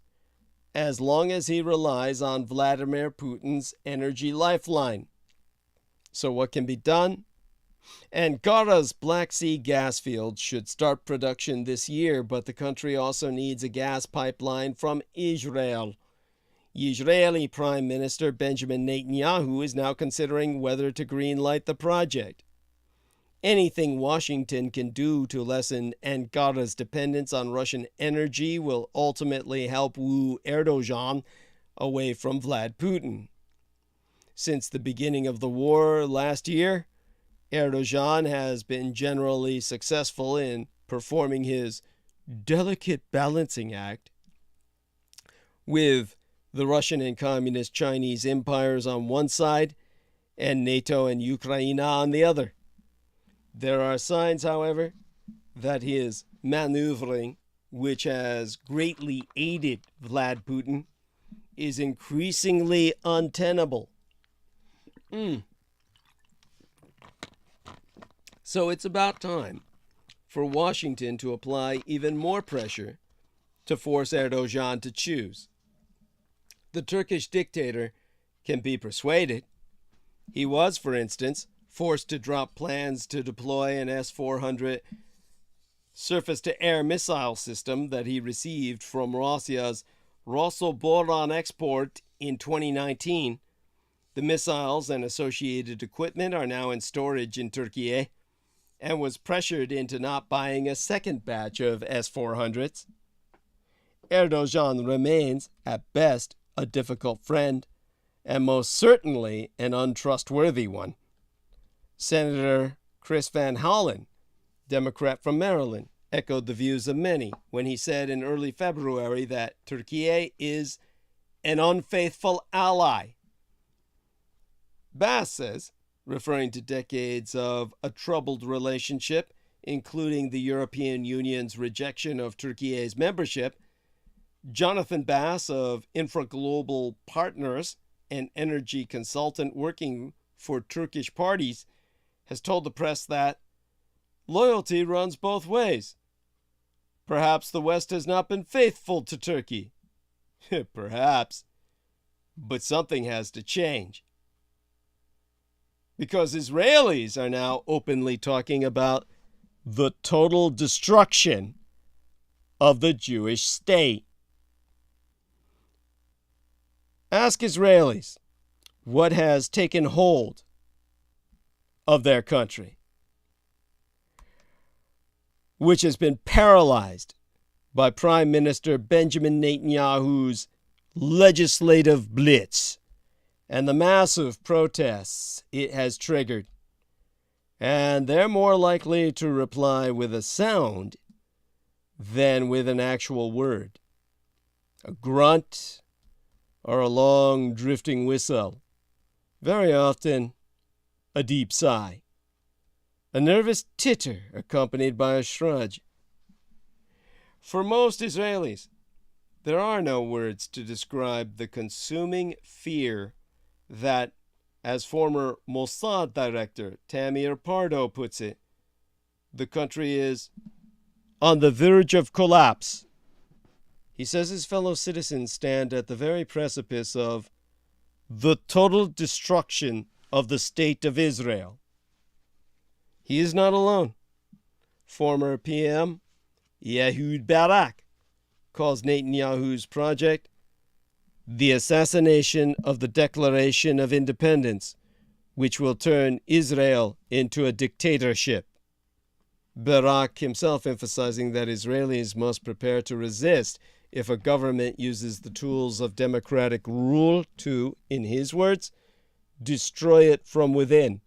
as long as he relies on Vladimir Putin's energy lifeline. So what can be done? Angara's Black Sea gas field should start production this year, but the country also needs a gas pipeline from Israel. Israeli Prime Minister Benjamin Netanyahu is now considering whether to greenlight the project. Anything Washington can do to lessen Angara's dependence on Russian energy will ultimately help woo Erdogan away from Vlad Putin. Since the beginning of the war last year, Erdogan has been generally successful in performing his delicate balancing act with the Russian and Communist Chinese empires on one side and NATO and Ukraine on the other. There are signs, however, that his maneuvering, which has greatly aided Vlad Putin, is increasingly untenable. So it's about time for Washington to apply even more pressure to force Erdogan to choose. The Turkish dictator can be persuaded. He was, for instance, forced to drop plans to deploy an S-400 surface-to-air missile system that he received from Russia's Rosoboronexport in 2019. The missiles and associated equipment are now in storage in Turkey and was pressured into not buying a second batch of S-400s. Erdogan remains, at best, a difficult friend, and most certainly an untrustworthy one. Senator Chris Van Hollen, Democrat from Maryland, echoed the views of many when he said in early February that Turkey is an unfaithful ally. Bass says, referring to decades of a troubled relationship, including the European Union's rejection of Turkey's membership, Jonathan Bass of Infraglobal Partners, an energy consultant working for Turkish parties, has told the press that loyalty runs both ways. Perhaps the West has not been faithful to Turkey. Perhaps. But something has to change. Because Israelis are now openly talking about the total destruction of the Jewish state. Ask Israelis what has taken hold of their country, which has been paralyzed by Prime Minister Benjamin Netanyahu's legislative blitz and the massive protests it has triggered. And they're more likely to reply with a sound than with an actual word. A grunt or a long drifting whistle. Very often, a deep sigh. A nervous titter accompanied by a shrug. For most Israelis, there are no words to describe the consuming fear that, as former Mossad director Tamir Pardo puts it, the country is on the verge of collapse. He says his fellow citizens stand at the very precipice of the total destruction of the state of Israel. He is not alone. Former PM Ehud Barak calls Netanyahu's project the assassination of the Declaration of Independence, which will turn Israel into a dictatorship. Barak himself emphasizing that Israelis must prepare to resist if a government uses the tools of democratic rule to, in his words, destroy it from within.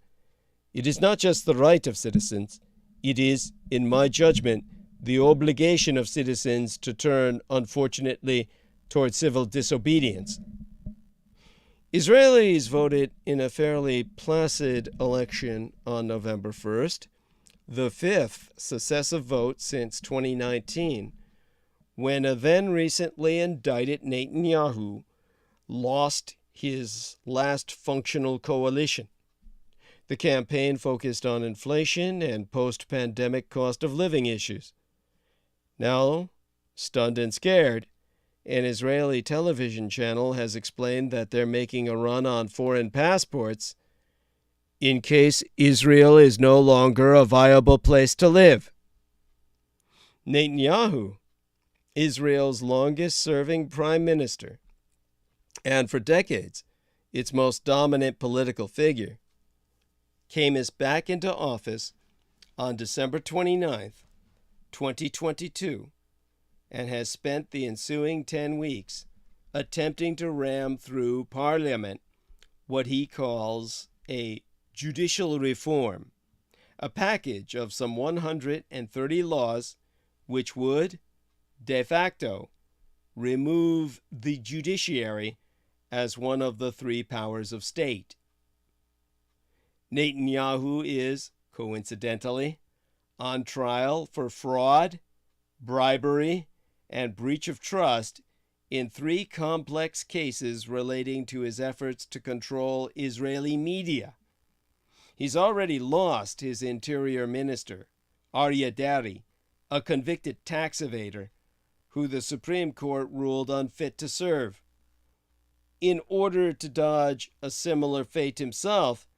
It is not just the right of citizens, it is, in my judgment, the obligation of citizens to turn, unfortunately, toward civil disobedience. Israelis voted in a fairly placid election on November 1st, the fifth successive vote since 2019, when a then recently indicted Netanyahu lost his last functional coalition. The campaign focused on inflation and post-pandemic cost of living issues. Now, stunned and scared, an Israeli television channel has explained that they're making a run on foreign passports in case Israel is no longer a viable place to live. Netanyahu, Israel's longest-serving prime minister, and for decades, its most dominant political figure, came back into office on December 29th, 2022, and has spent the ensuing 10 weeks attempting to ram through Parliament what he calls a judicial reform, a package of some 130 laws which would, de facto, remove the judiciary as one of the three powers of state. Netanyahu is, coincidentally, on trial for fraud, bribery, and breach of trust in three complex cases relating to his efforts to control Israeli media. He's already lost his interior minister, Aryeh Deri, a convicted tax evader, who the Supreme Court ruled unfit to serve. In order to dodge a similar fate himself,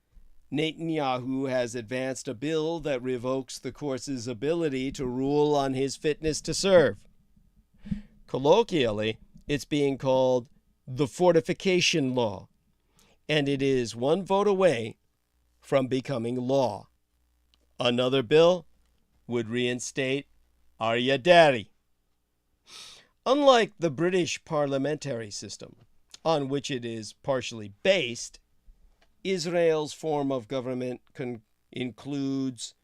Netanyahu has advanced a bill that revokes the court's ability to rule on his fitness to serve. Colloquially, it's being called the Fortification Law, and it is one vote away from becoming law. Another bill would reinstate Aryeh Deri. Unlike the British parliamentary system, on which it is partially based, Israel's form of government includes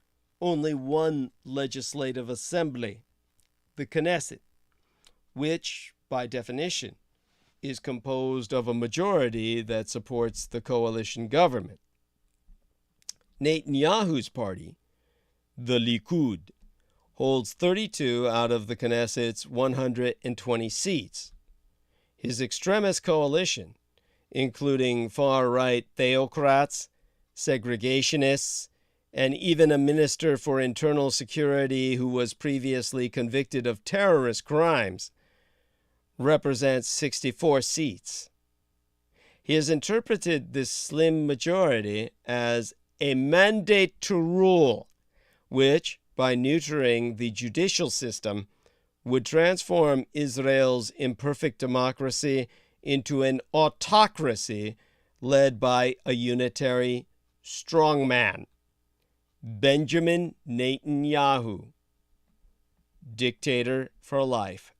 only one legislative assembly, the Knesset, which, by definition, is composed of a majority that supports the coalition government. Netanyahu's party, the Likud, holds 32 out of the Knesset's 120 seats. His extremist coalition, including far-right theocrats, segregationists, and even a minister for internal security who was previously convicted of terrorist crimes, represents 64 seats. He has interpreted this slim majority as a mandate to rule, which, by neutering the judicial system, would transform Israel's imperfect democracy into an autocracy led by a unitary strongman, Benjamin Netanyahu, dictator for life.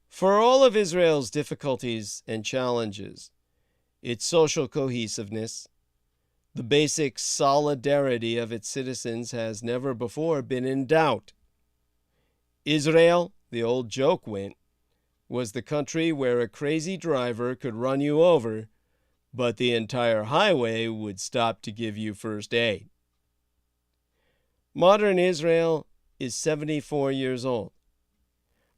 For all of Israel's difficulties and challenges, its social cohesiveness, the basic solidarity of its citizens has never before been in doubt. Israel, the old joke went, was the country where a crazy driver could run you over, but the entire highway would stop to give you first aid. Modern Israel is 74 years old.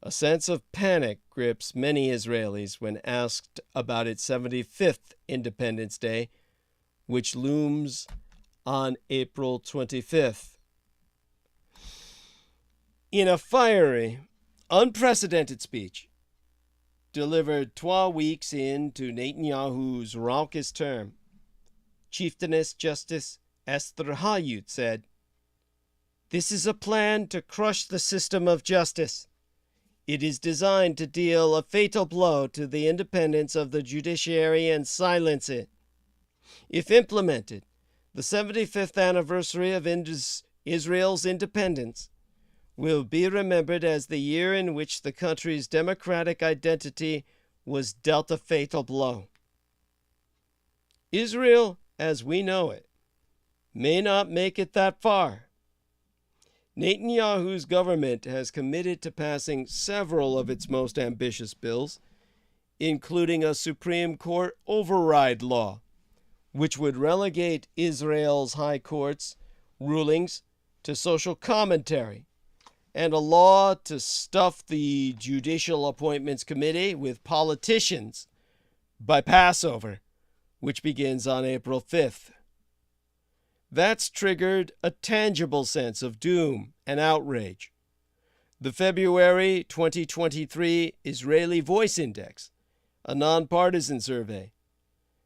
A sense of panic grips many Israelis when asked about its 75th Independence Day, which looms on April 25th. In a fiery, unprecedented speech delivered 12 weeks into Netanyahu's raucous term, Chieftainess Justice Esther Hayut said, "This is a plan to crush the system of justice. It is designed to deal a fatal blow to the independence of the judiciary and silence it. If implemented, the 75th anniversary of Israel's independence will be remembered as the year in which the country's democratic identity was dealt a fatal blow. Israel, as we know it, may not make it that far. Netanyahu's government has committed to passing several of its most ambitious bills, including a Supreme Court override law, which would relegate Israel's high court's rulings to social commentary, and a law to stuff the Judicial Appointments Committee with politicians by Passover, which begins on April 5th. That's triggered a tangible sense of doom and outrage. The February 2023 Israeli Voice Index, a nonpartisan survey,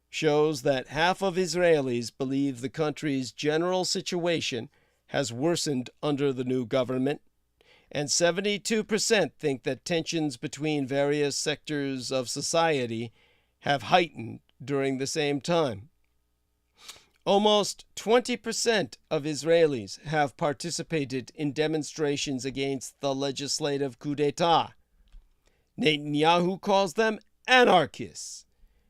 shows that half of Israelis believe the country's general situation has worsened under the new government, and 72% think that tensions between various sectors of society have heightened during the same time. Almost 20% of Israelis have participated in demonstrations against the legislative coup d'etat. Netanyahu calls them anarchists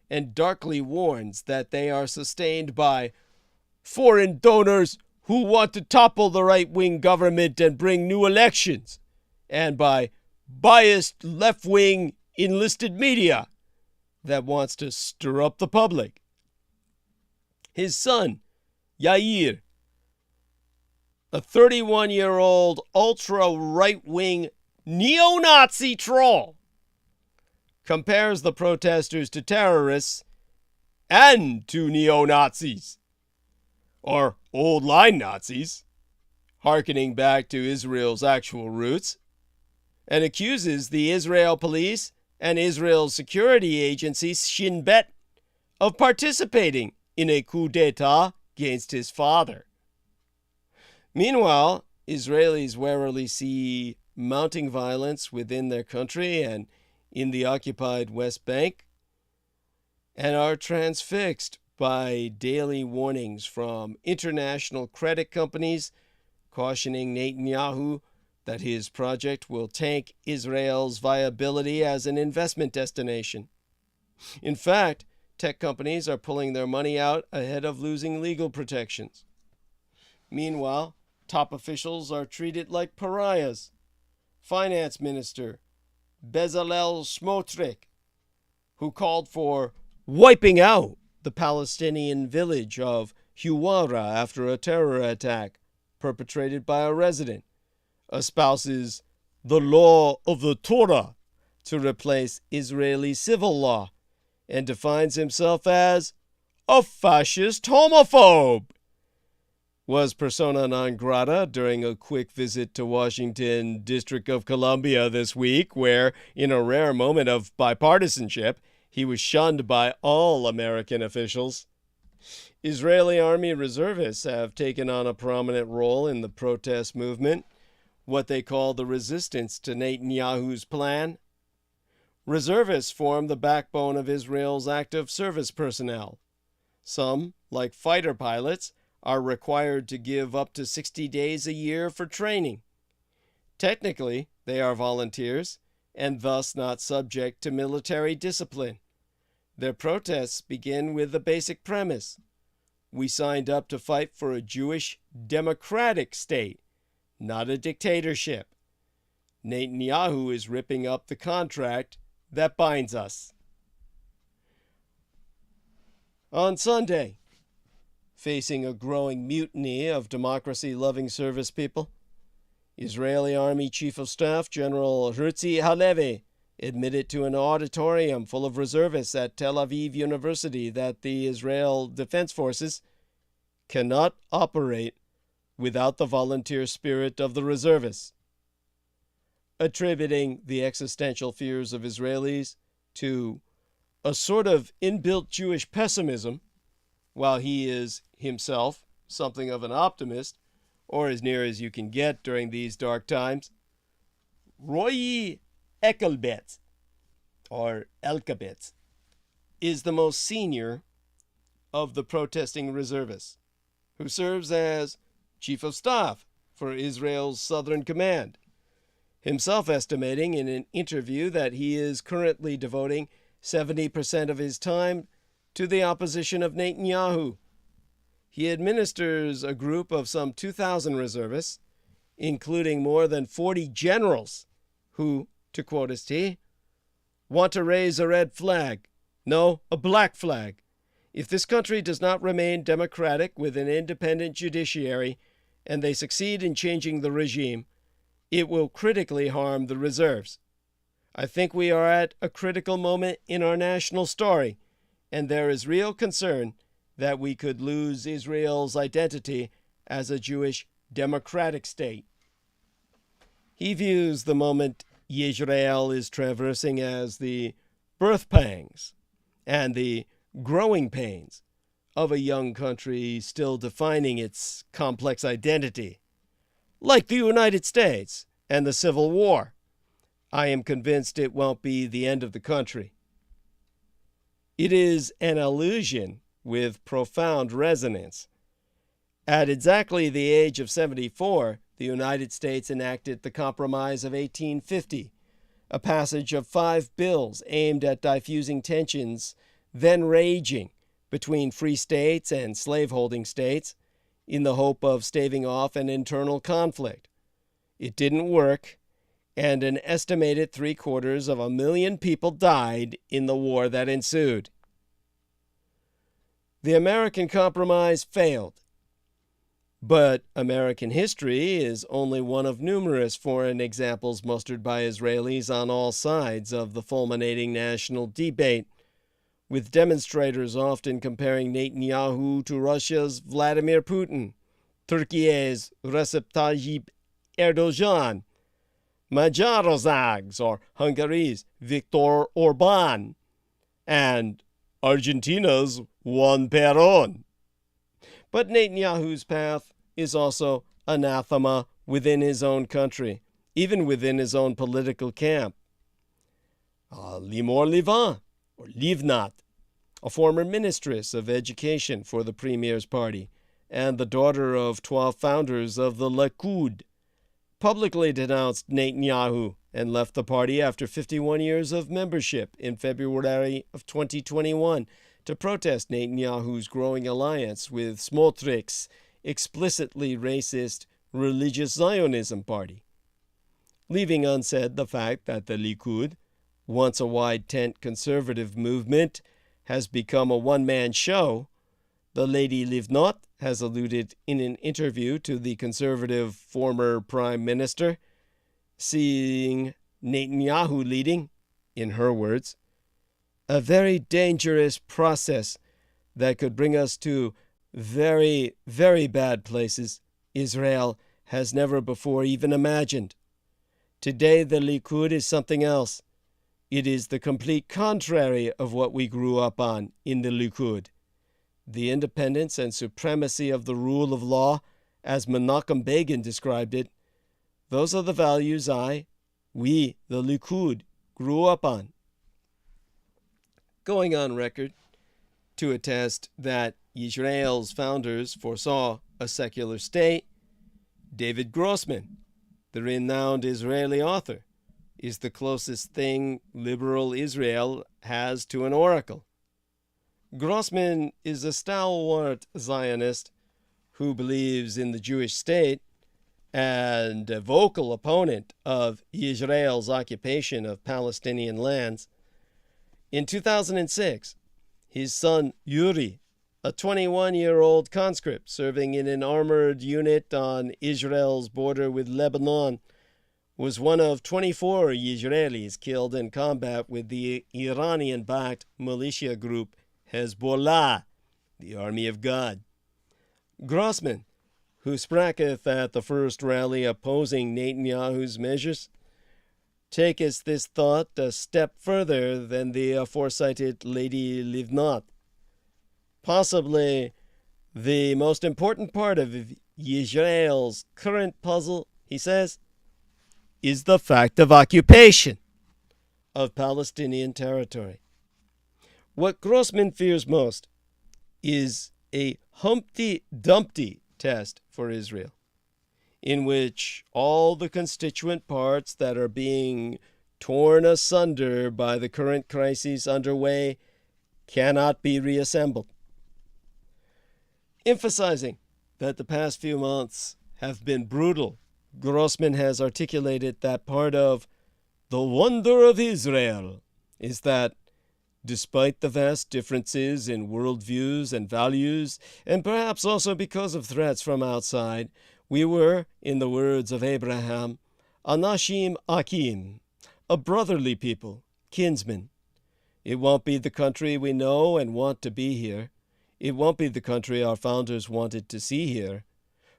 and darkly warns that they are sustained by foreign donors who want to topple the right-wing government and bring new elections, and by biased left-wing enlisted media that wants to stir up the public. His son, Yair, a 31-year-old ultra-right-wing neo-Nazi troll, compares the protesters to terrorists and to neo-Nazis, or old-line Nazis, hearkening back to Israel's actual roots, and accuses the Israel police and Israel's security agency, Shin Bet, of participating in a coup d'etat against his father. Meanwhile, Israelis warily see mounting violence within their country and in the occupied West Bank, and are transfixed by daily warnings from international credit companies cautioning Netanyahu that his project will tank Israel's viability as an investment destination. In fact, tech companies are pulling their money out ahead of losing legal protections. Meanwhile, top officials are treated like pariahs. Finance Minister Bezalel Smotrich, who called for wiping out the Palestinian village of Huwara after a terror attack perpetrated by a resident, espouses the law of the Torah to replace Israeli civil law, and defines himself as a fascist homophobe, was persona non grata during a quick visit to Washington, District of Columbia this week, where, in a rare moment of bipartisanship, he was shunned by all American officials. Israeli Army reservists have taken on a prominent role in the protest movement, what they call the resistance to Netanyahu's plan. Reservists form the backbone of Israel's active service personnel. Some, like fighter pilots, are required to give up to 60 days a year for training. Technically, they are volunteers and thus not subject to military discipline. Their protests begin with the basic premise: we signed up to fight for a Jewish democratic state, not a dictatorship. Netanyahu is ripping up the contract that binds us. On Sunday, facing a growing mutiny of democracy-loving service people, Israeli Army Chief of Staff General Herzi Halevi admitted to an auditorium full of reservists at Tel Aviv University that the Israel Defense Forces cannot operate without the volunteer spirit of the reservists, attributing the existential fears of Israelis to a sort of inbuilt Jewish pessimism, while he is himself something of an optimist, or as near as you can get during these dark times. Roy Ekelbetz, or Elkabetz, is the most senior of the protesting reservists, who serves as Chief of Staff for Israel's Southern Command, himself estimating in an interview that he is currently devoting 70% of his time to the opposition of Netanyahu. He administers a group of some 2,000 reservists, including more than 40 generals, who, to quote his T, want to raise a red flag, no, a black flag. If this country does not remain democratic with an independent judiciary, and they succeed in changing the regime, it will critically harm the reserves. I think we are at a critical moment in our national story, and there is real concern that we could lose Israel's identity as a Jewish democratic state. He views the moment Israel is traversing as the birth pangs and the growing pains of a young country still defining its complex identity. Like the United States and the Civil War, I am convinced it won't be the end of the country. It is an allusion with profound resonance. At exactly the age of 74, the United States enacted the Compromise of 1850, a passage of 5 bills aimed at diffusing tensions then raging between free states and slaveholding states in the hope of staving off an internal conflict. It didn't work, and an estimated 750,000 people died in the war that ensued. The American Compromise failed, but American history is only one of numerous foreign examples mustered by Israelis on all sides of the fulminating national debate, with demonstrators often comparing Netanyahu to Russia's Vladimir Putin, Turkey's Recep Tayyip Erdogan, Magyarország's or Hungary's Viktor Orbán, and Argentina's Juan Perón. But Netanyahu's path is also anathema within his own country, even within his own political camp. Limor Livan, or Livnat, a former ministress of education for the Premier's party, and the daughter of 12 founders of the Likud, publicly denounced Netanyahu and left the party after 51 years of membership in February of 2021 to protest Netanyahu's growing alliance with Smotrich's explicitly racist religious Zionism party, leaving unsaid the fact that the Likud, once a wide-tent conservative movement, has become a one-man show The Lady Livnot has alluded in an interview to the conservative former prime minister, seeing Netanyahu leading, in her words, a very dangerous process that could bring us to very, very bad places Israel has never before even imagined. Today, the Likud is something else. It is the complete contrary of what we grew up on in the Likud. The independence and supremacy of the rule of law, as Menachem Begin described it, those are the values we, the Likud, grew up on. Going on record to attest that Israel's founders foresaw a secular state, David Grossman, the renowned Israeli author, is the closest thing liberal Israel has to an oracle. Grossman is a stalwart Zionist who believes in the Jewish state and a vocal opponent of Israel's occupation of Palestinian lands. In 2006, his son Yuri, a 21-year-old conscript serving in an armored unit on Israel's border with Lebanon, was one of 24 Israelis killed in combat with the Iranian-backed militia group Hezbollah, the Army of God. Grossman, who spraketh at the first rally opposing Netanyahu's measures, taketh this thought a step further than the aforecited Lady Livnot. Possibly the most important part of Israel's current puzzle, he says, is the fact of occupation of Palestinian territory. What Grossman fears most is a Humpty Dumpty test for Israel, in which all the constituent parts that are being torn asunder by the current crises underway cannot be reassembled. Emphasizing that the past few months have been brutal, Grossman has articulated that part of the wonder of Israel is that, despite the vast differences in worldviews and values, and perhaps also because of threats from outside, we were, in the words of Abraham, Anashim Akim, a brotherly people, kinsmen. It won't be the country we know and want to be here. It won't be the country our founders wanted to see here.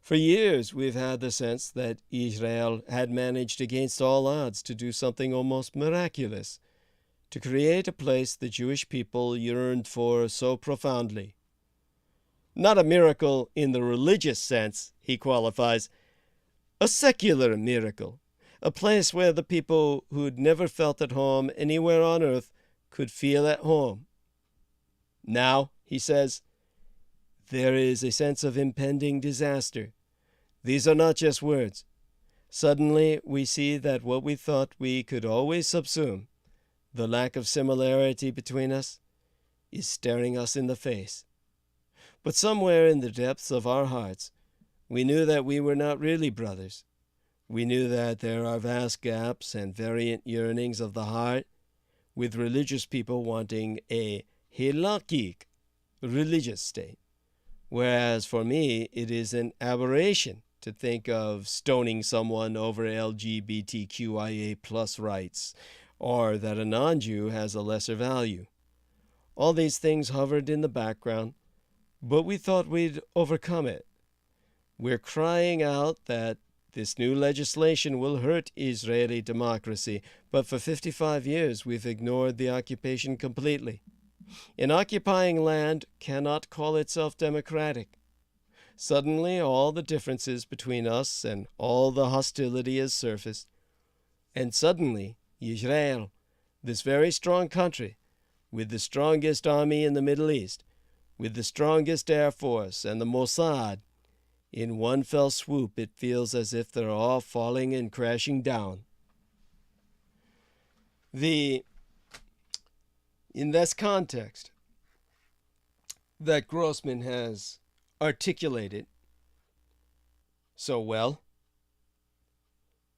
For years, we've had the sense that Israel had managed against all odds to do something almost miraculous, to create a place the Jewish people yearned for so profoundly. Not a miracle in the religious sense, he qualifies, a secular miracle, a place where the people who'd never felt at home anywhere on earth could feel at home. Now, he says, there is a sense of impending disaster. These are not just words. Suddenly, we see that what we thought we could always subsume, the lack of similarity between us, is staring us in the face. But somewhere in the depths of our hearts, we knew that we were not really brothers. We knew that there are vast gaps and variant yearnings of the heart, with religious people wanting a halakhic religious state. Whereas for me, it is an aberration to think of stoning someone over LGBTQIA plus rights, or that a non-Jew has a lesser value. All these things hovered in the background, but we thought we'd overcome it. We're crying out that this new legislation will hurt Israeli democracy, but for 55 years we've ignored the occupation completely. An occupying land cannot call itself democratic. Suddenly, all the differences between us and all the hostility has surfaced. And suddenly, Israel, this very strong country, with the strongest army in the Middle East, with the strongest air force and the Mossad, in one fell swoop it feels as if they're all falling and crashing down. In this context that Grossman has articulated so well,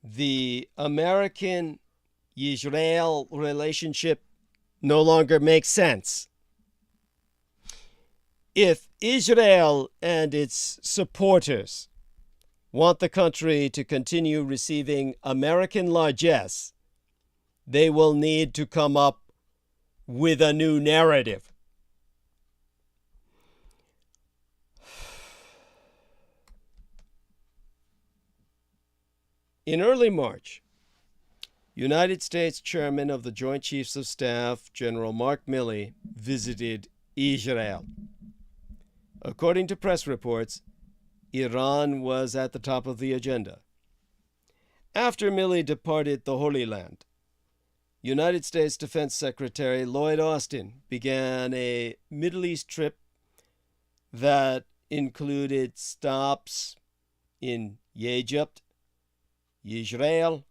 the American-Israel relationship no longer makes sense. If Israel and its supporters want the country to continue receiving American largesse, they will need to come up with a new narrative. In early March, United States Chairman of the Joint Chiefs of Staff, General Mark Milley, visited Israel. According to press reports, Iran was at the top of the agenda. After Milley departed the Holy Land, United States Defense Secretary Lloyd Austin began a Middle East trip that included stops in Egypt, Israel,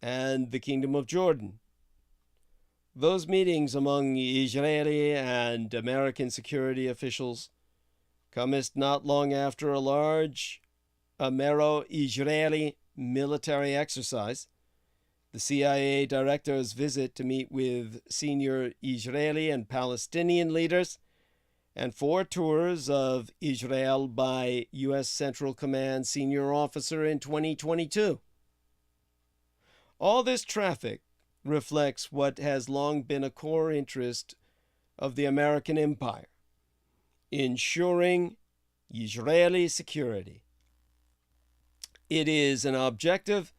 and the Kingdom of Jordan. Those meetings among Israeli and American security officials commenced not long after a large Amero-Israeli military exercise, the CIA director's visit to meet with senior Israeli and Palestinian leaders, and 4 tours of Israel by U.S. Central Command senior officer in 2022. All this traffic reflects what has long been a core interest of the American empire: ensuring Israeli security. It is an objective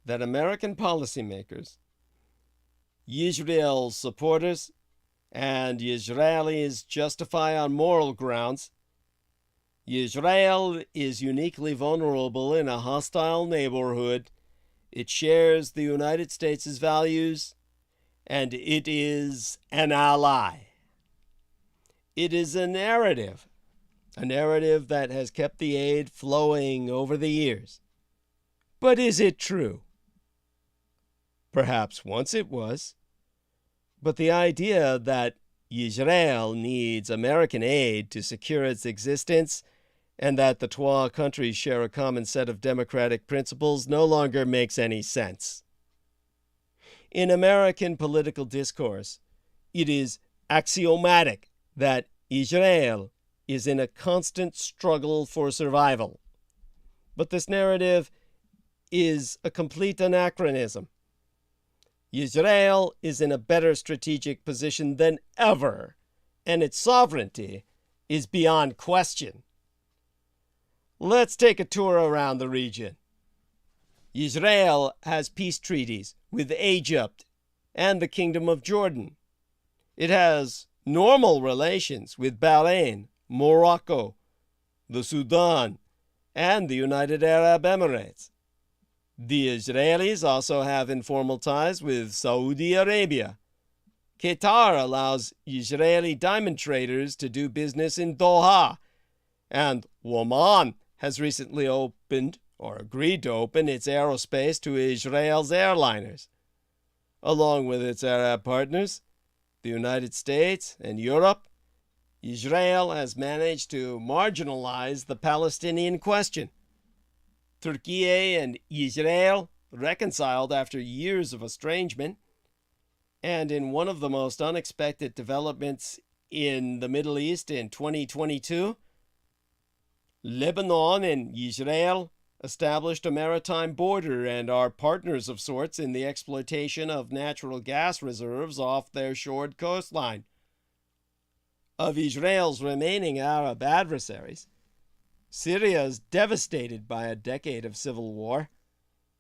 that American policymakers, Israel supporters, and Israelis justify on moral grounds. Israel is uniquely vulnerable in a hostile neighborhood. It shares the United States' values, and it is an ally. It is a narrative that has kept the aid flowing over the years. But is it true? Perhaps once it was. But the idea that Israel needs American aid to secure its existence and that the two countries share a common set of democratic principles no longer makes any sense. In American political discourse, it is axiomatic that Israel is in a constant struggle for survival. But this narrative is a complete anachronism. Israel is in a better strategic position than ever, and its sovereignty is beyond question. Let's take a tour around the region. Israel has peace treaties with Egypt and the Kingdom of Jordan. It has normal relations with Bahrain, Morocco, the Sudan, and the United Arab Emirates. The Israelis also have informal ties with Saudi Arabia. Qatar allows Israeli diamond traders to do business in Doha, and Oman has recently opened or agreed to open its aerospace to Israel's airliners. Along with its Arab partners, the United States and Europe, Israel has managed to marginalize the Palestinian question. Turkey and Israel reconciled after years of estrangement, and in one of the most unexpected developments in the Middle East in 2022, Lebanon and Israel established a maritime border and are partners of sorts in the exploitation of natural gas reserves off their shored coastline. Of Israel's remaining Arab adversaries, Syria is devastated by a decade of civil war.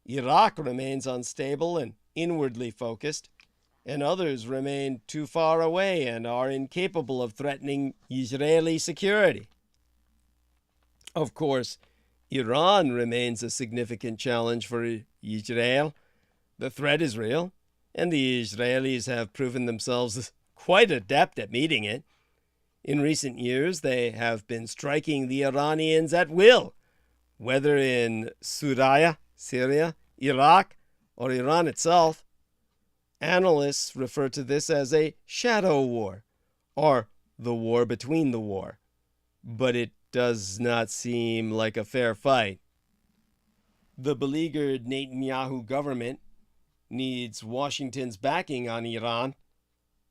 Iraq remains unstable and inwardly focused, and others remain too far away and are incapable of threatening Israeli security. Of course, Iran remains a significant challenge for Israel. The threat is real, and the Israelis have proven themselves quite adept at meeting it. In recent years, they have been striking the Iranians at will, whether in Syria, Iraq, or Iran itself. Analysts refer to this as a shadow war, or the war between the war, but it does not seem like a fair fight. The beleaguered Netanyahu government needs Washington's backing on Iran,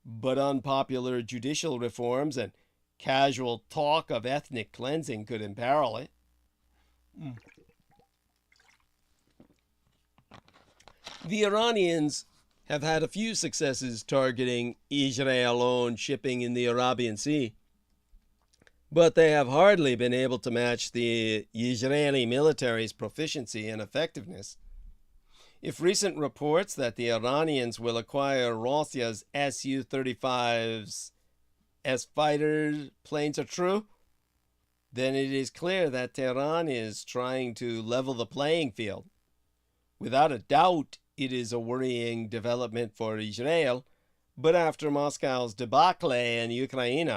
but unpopular judicial reforms and casual talk of ethnic cleansing could imperil it. The Iranians have had a few successes targeting Israel-owned shipping in the Arabian Sea, but they have hardly been able to match the Israeli military's proficiency and effectiveness. If recent reports that the Iranians will acquire Russia's Su-35s as fighter planes are true, then it is clear that Tehran is trying to level the playing field. Without a doubt, it is a worrying development for Israel, but after Moscow's debacle in Ukraine,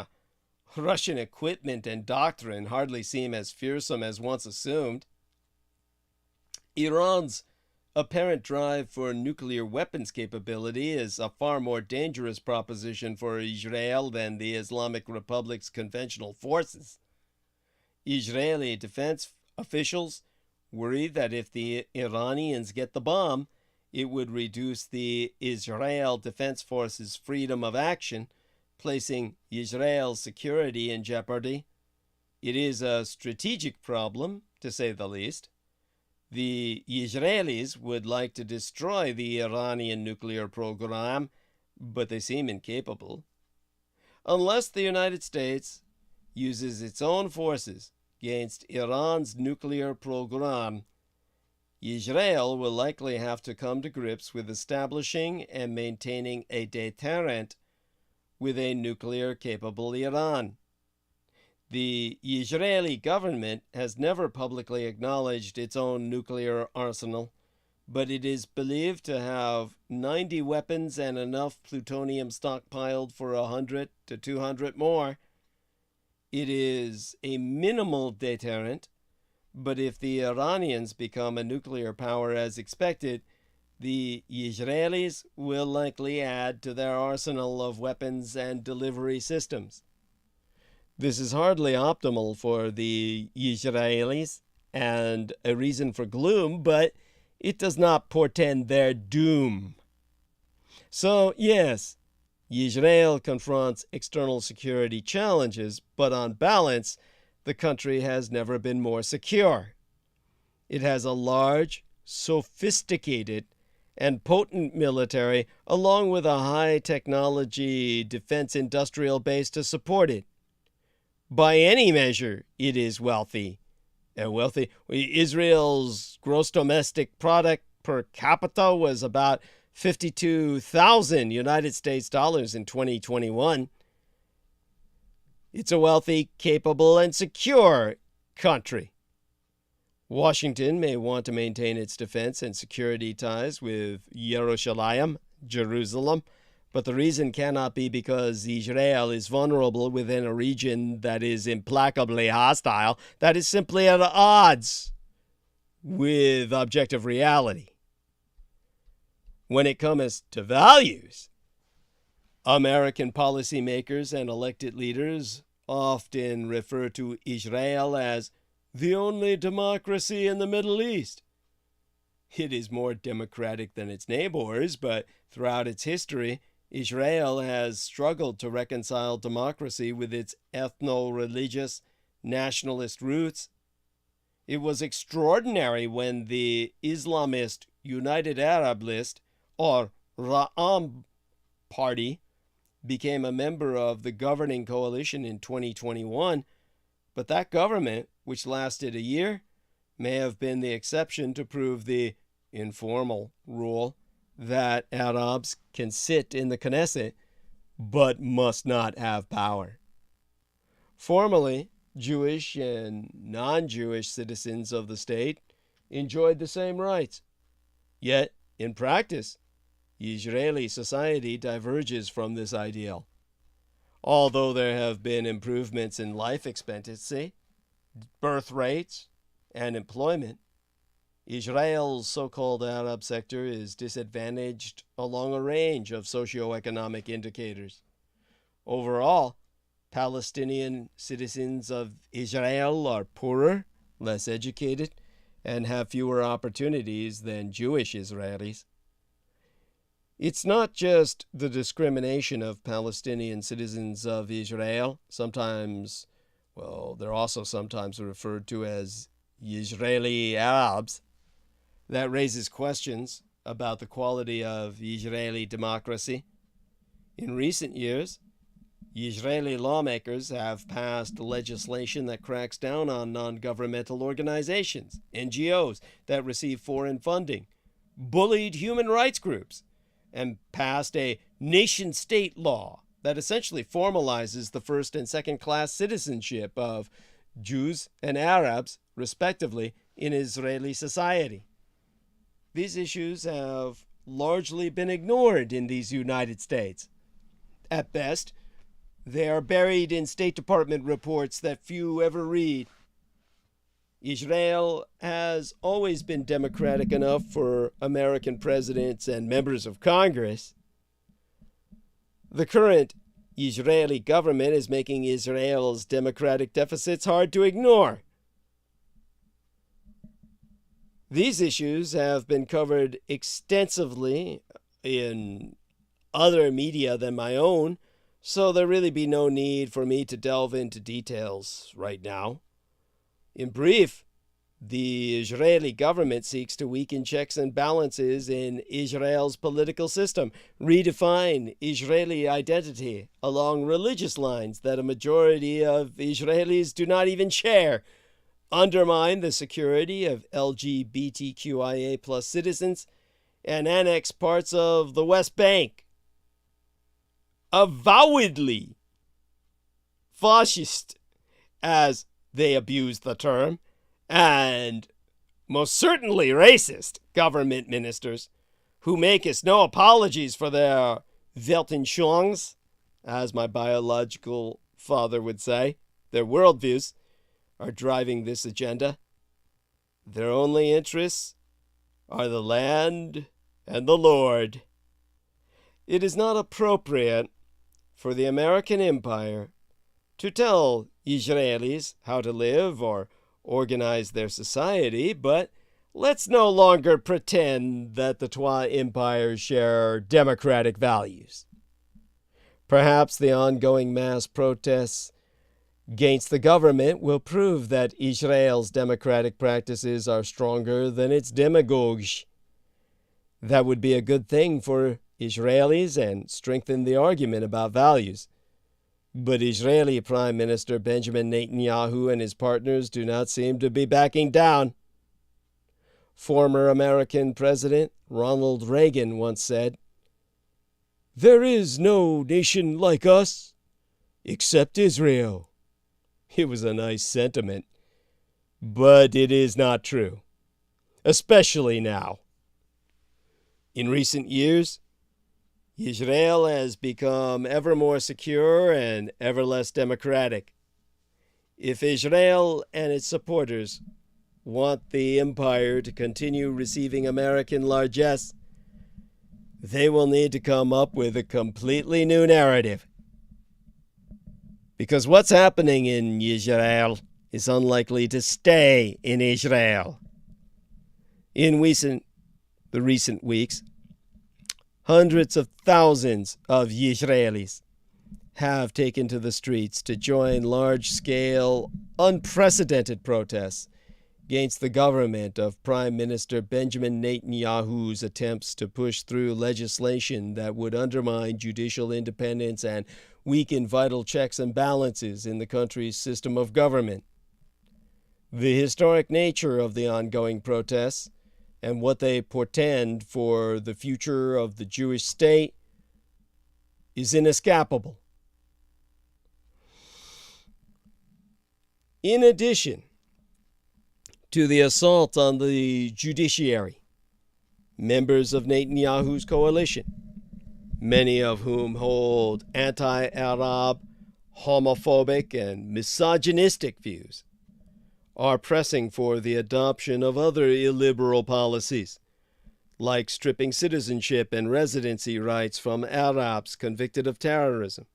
Russian equipment and doctrine hardly seem as fearsome as once assumed. Iran's apparent drive for nuclear weapons capability is a far more dangerous proposition for Israel than the Islamic Republic's conventional forces. Israeli defense officials worry that if the Iranians get the bomb, it would reduce the Israel Defense Force's freedom of action, placing Israel's security in jeopardy. It is a strategic problem, to say the least. The Israelis would like to destroy the Iranian nuclear program, but they seem incapable. Unless the United States uses its own forces against Iran's nuclear program, Israel will likely have to come to grips with establishing and maintaining a deterrent with a nuclear-capable Iran. The Israeli government has never publicly acknowledged its own nuclear arsenal, but it is believed to have 90 weapons and enough plutonium stockpiled for 100 to 200 more. It is a minimal deterrent, but if the Iranians become a nuclear power as expected, the Israelis will likely add to their arsenal of weapons and delivery systems. This is hardly optimal for the Israelis and a reason for gloom, but it does not portend their doom. So, yes, Israel confronts external security challenges, but on balance, the country has never been more secure. It has a large, sophisticated, and potent military, along with a high-technology defense industrial base to support it. By any measure, it is wealthy. Israel's gross domestic product per capita was about 52,000 United States dollars in 2021. It's a wealthy, capable, and secure country. Washington may want to maintain its defense and security ties with Jerusalem, but the reason cannot be because Israel is vulnerable within a region that is implacably hostile, that is simply at odds with objective reality. When it comes to values, American policymakers and elected leaders often refer to Israel as the only democracy in the Middle East. It is more democratic than its neighbors, but throughout its history, Israel has struggled to reconcile democracy with its ethno-religious nationalist roots. It was extraordinary when the Islamist United Arab List, or Ra'am Party, became a member of the governing coalition in 2021, but that government, which lasted a year, may have been the exception to prove the informal rule that Arabs can sit in the Knesset but must not have power. Formally, Jewish and non-Jewish citizens of the state enjoyed the same rights. Yet, in practice, Israeli society diverges from this ideal. Although there have been improvements in life expectancy, birth rates, and employment, Israel's so-called Arab sector is disadvantaged along a range of socioeconomic indicators. Overall, Palestinian citizens of Israel are poorer, less educated, and have fewer opportunities than Jewish Israelis. It's not just the discrimination of Palestinian citizens of Israel, sometimes, well, they're also sometimes referred to as Israeli Arabs, that raises questions about the quality of Israeli democracy. In recent years, Israeli lawmakers have passed legislation that cracks down on non-governmental organizations, NGOs, that receive foreign funding, bullied human rights groups, and passed a nation-state law that essentially formalizes the first and second-class citizenship of Jews and Arabs, respectively, in Israeli society. These issues have largely been ignored in these United States. At best, they are buried in State Department reports that few ever read. Israel has always been democratic enough for American presidents and members of Congress. The current Israeli government is making Israel's democratic deficits hard to ignore. These issues have been covered extensively in other media than my own, so there really be no need for me to delve into details right now. In brief, the Israeli government seeks to weaken checks and balances in Israel's political system, redefine Israeli identity along religious lines that a majority of Israelis do not even share, undermine the security of LGBTQIA plus citizens, and annex parts of the West Bank. Avowedly fascist, as they abuse the term, and most certainly racist government ministers who make us no apologies for their Weltanschauungs, as my biological father would say, their worldviews, are driving this agenda. Their only interests are the land and the Lord. It is not appropriate for the American empire to tell Israelis how to live or organize their society, but let's no longer pretend that the trois empires share democratic values. Perhaps the ongoing mass protests against the government will prove that Israel's democratic practices are stronger than its demagogues. That would be a good thing for Israelis and strengthen the argument about values. But Israeli Prime Minister Benjamin Netanyahu and his partners do not seem to be backing down. Former American President Ronald Reagan once said, "There is no nation like us except Israel." It was a nice sentiment, but it is not true, especially now. In recent years, Israel has become ever more secure and ever less democratic. If Israel and its supporters want the empire to continue receiving American largesse, they will need to come up with a completely new narrative. Because what's happening in Israel is unlikely to stay in Israel. In the recent weeks, hundreds of thousands of Israelis have taken to the streets to join large-scale, unprecedented protests against the government of Prime Minister Benjamin Netanyahu's attempts to push through legislation that would undermine judicial independence and weaken vital checks and balances in the country's system of government. The historic nature of the ongoing protests and what they portend for the future of the Jewish state is inescapable. In addition to the assault on the judiciary, members of Netanyahu's coalition, many of whom hold anti-Arab, homophobic, and misogynistic views, are pressing for the adoption of other illiberal policies, like stripping citizenship and residency rights from Arabs convicted of terrorism.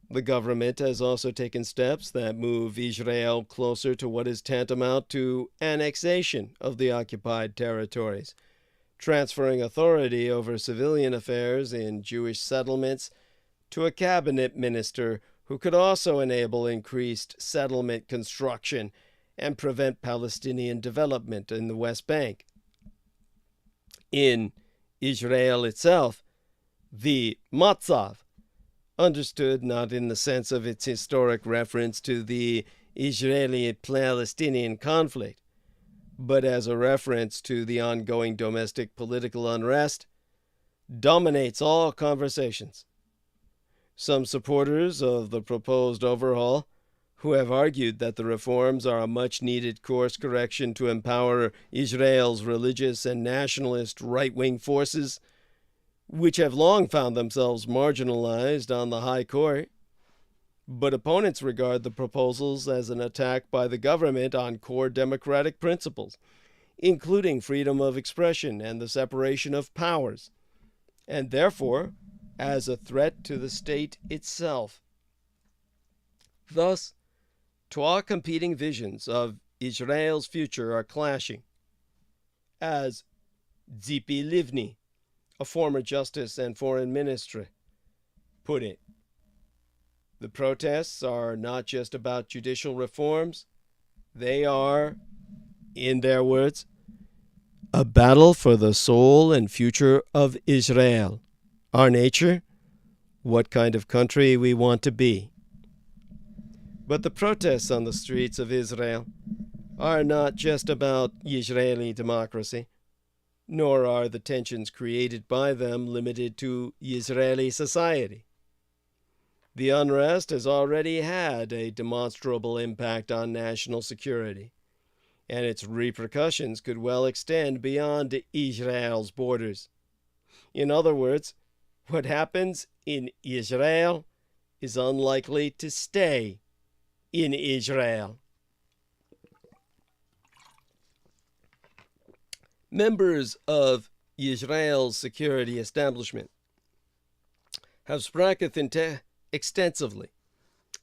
The government has also taken steps that move Israel closer to what is tantamount to annexation of the occupied territories, transferring authority over civilian affairs in Jewish settlements to a cabinet minister who could also enable increased settlement construction and prevent Palestinian development in the West Bank. In Israel itself, the matzav, understood not in the sense of its historic reference to the Israeli-Palestinian conflict, but as a reference to the ongoing domestic political unrest, dominates all conversations. Some supporters of the proposed overhaul, who have argued that the reforms are a much-needed course correction to empower Israel's religious and nationalist right-wing forces, which have long found themselves marginalized on the High Court. But opponents regard the proposals as an attack by the government on core democratic principles, including freedom of expression and the separation of powers, and therefore as a threat to the state itself. Thus, two competing visions of Israel's future are clashing. As Tzipi Livni, a former justice and foreign minister, put it, the protests are not just about judicial reforms. They are, in their words, a battle for the soul and future of Israel, our nature, what kind of country we want to be. But the protests on the streets of Israel are not just about Israeli democracy, nor are the tensions created by them limited to Israeli society. The unrest has already had a demonstrable impact on national security, and its repercussions could well extend beyond Israel's borders. In other words, what happens in Israel is unlikely to stay in Israel. Members of Israel's security establishment have spoken extensively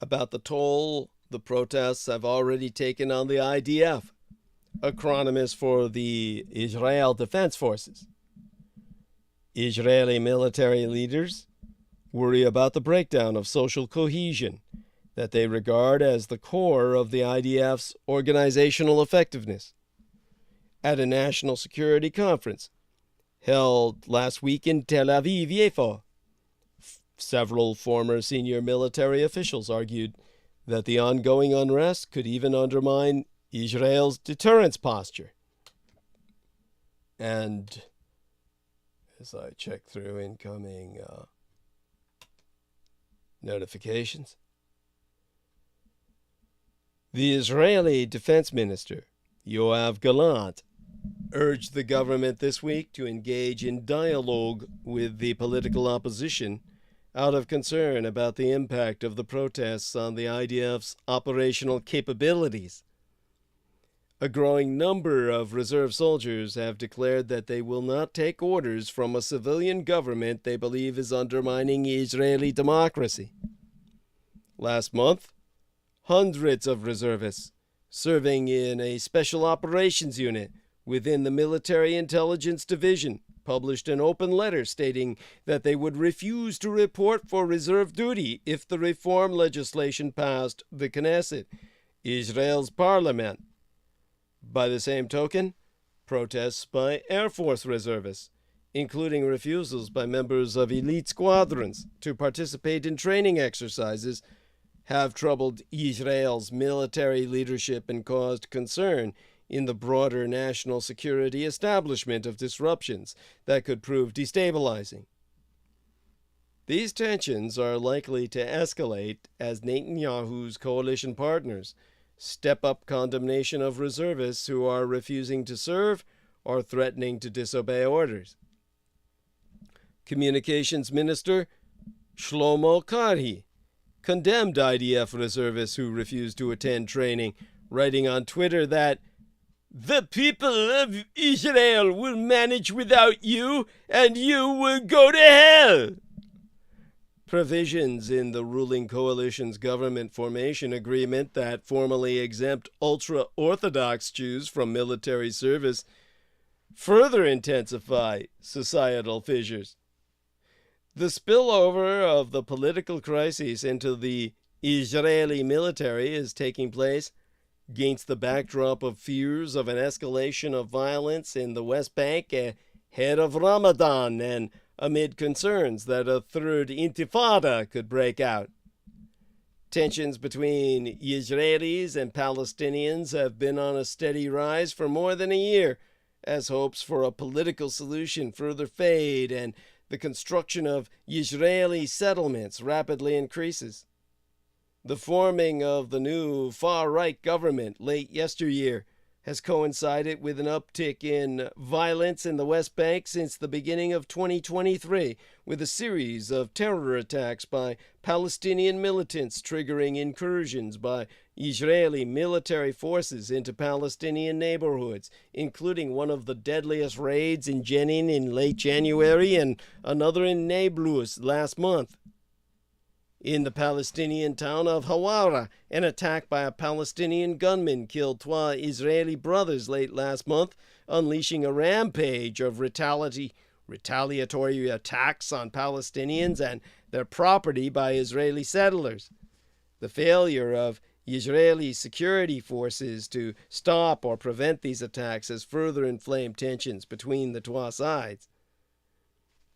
about the toll the protests have already taken on the IDF, acronyms for the Israel Defense Forces. Israeli military leaders worry about the breakdown of social cohesion that they regard as the core of the IDF's organizational effectiveness. At a national security conference held last week in Tel Aviv-Yafo, several former senior military officials argued that the ongoing unrest could even undermine Israel's deterrence posture. And as I check through incoming notifications, the Israeli Defense Minister, Yoav Gallant, urged the government this week to engage in dialogue with the political opposition out of concern about the impact of the protests on the IDF's operational capabilities. A growing number of reserve soldiers have declared that they will not take orders from a civilian government they believe is undermining Israeli democracy. Last month, hundreds of reservists serving in a special operations unit within the Military Intelligence Division published an open letter stating that they would refuse to report for reserve duty if the reform legislation passed the Knesset, Israel's parliament. By the same token, protests by Air Force reservists, including refusals by members of elite squadrons to participate in training exercises, have troubled Israel's military leadership and caused concern in the broader national security establishment of disruptions that could prove destabilizing. These tensions are likely to escalate as Netanyahu's coalition partners step up condemnation of reservists who are refusing to serve or threatening to disobey orders. Communications Minister Shlomo Karhi condemned IDF reservists who refused to attend training, writing on Twitter that the people of Israel will manage without you, and you will go to hell. Provisions in the ruling coalition's government formation agreement that formally exempt ultra-Orthodox Jews from military service further intensify societal fissures. The spillover of the political crisis into the Israeli military is taking place against the backdrop of fears of an escalation of violence in the West Bank ahead of Ramadan and amid concerns that a third intifada could break out. Tensions between Israelis and Palestinians have been on a steady rise for more than a year, as hopes for a political solution further fade and the construction of Israeli settlements rapidly increases. The forming of the new far-right government late yesteryear has coincided with an uptick in violence in the West Bank since the beginning of 2023, with a series of terror attacks by Palestinian militants triggering incursions by Israeli military forces into Palestinian neighborhoods, including one of the deadliest raids in Jenin in late January and another in Nablus last month. In the Palestinian town of Hawara, an attack by a Palestinian gunman killed 2 Israeli brothers late last month, unleashing a rampage of retaliatory attacks on Palestinians and their property by Israeli settlers. The failure of Israeli security forces to stop or prevent these attacks has further inflamed tensions between the two sides.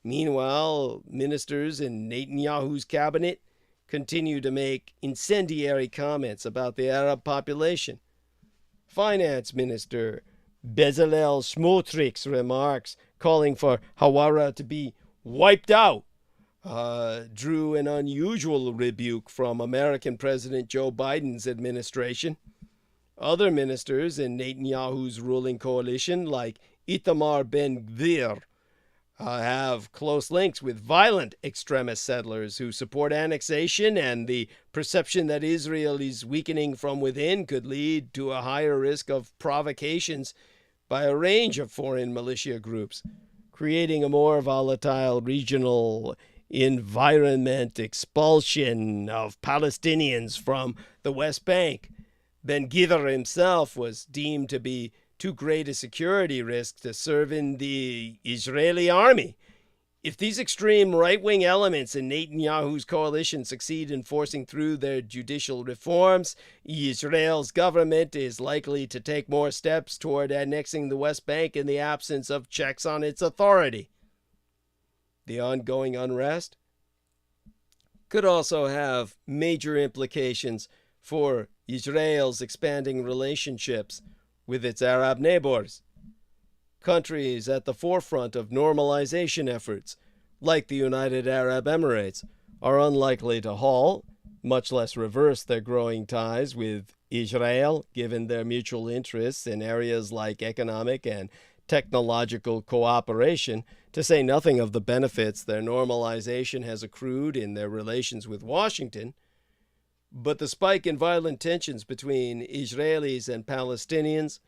Meanwhile, ministers in Netanyahu's cabinet continue to make incendiary comments about the Arab population. Finance Minister Bezalel Smotrich's remarks calling for Hawara to be wiped out drew an unusual rebuke from American President Joe Biden's administration. Other ministers in Netanyahu's ruling coalition, like Itamar Ben-Gvir, have close links with violent extremist settlers who support annexation, and the perception that Israel is weakening from within could lead to a higher risk of provocations by a range of foreign militia groups, creating a more volatile regional environment. Expulsion of Palestinians from the West Bank. Ben-Gvir himself was deemed to be too great a security risk to serve in the Israeli army. If these extreme right-wing elements in Netanyahu's coalition succeed in forcing through their judicial reforms, Israel's government is likely to take more steps toward annexing the West Bank in the absence of checks on its authority. The ongoing unrest could also have major implications for Israel's expanding relationships with its Arab neighbors. Countries at the forefront of normalization efforts, like the United Arab Emirates, are unlikely to halt, much less reverse their growing ties with Israel, given their mutual interests in areas like economic and technological cooperation, to say nothing of the benefits their normalization has accrued in their relations with Washington. But the spike in violent tensions between Israelis and Palestinians,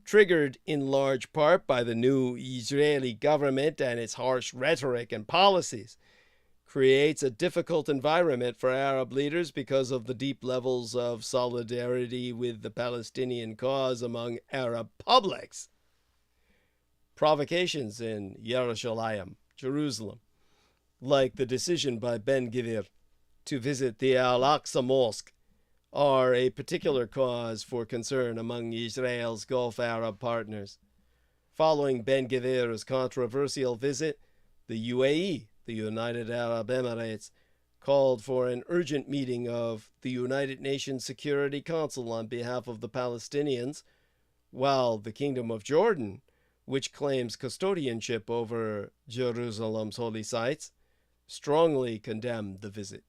triggered in large part by the new Israeli government and its harsh rhetoric and policies, creates a difficult environment for Arab leaders because of the deep levels of solidarity with the Palestinian cause among Arab publics. Provocations in Yerushalayim, Jerusalem, like the decision by Ben-Gvir to visit the Al-Aqsa Mosque, are a particular cause for concern among Israel's Gulf Arab partners. Following Ben-Gvir's controversial visit, the UAE, the United Arab Emirates, called for an urgent meeting of the United Nations Security Council on behalf of the Palestinians, while the Kingdom of Jordan, which claims custodianship over Jerusalem's holy sites, strongly condemned the visit.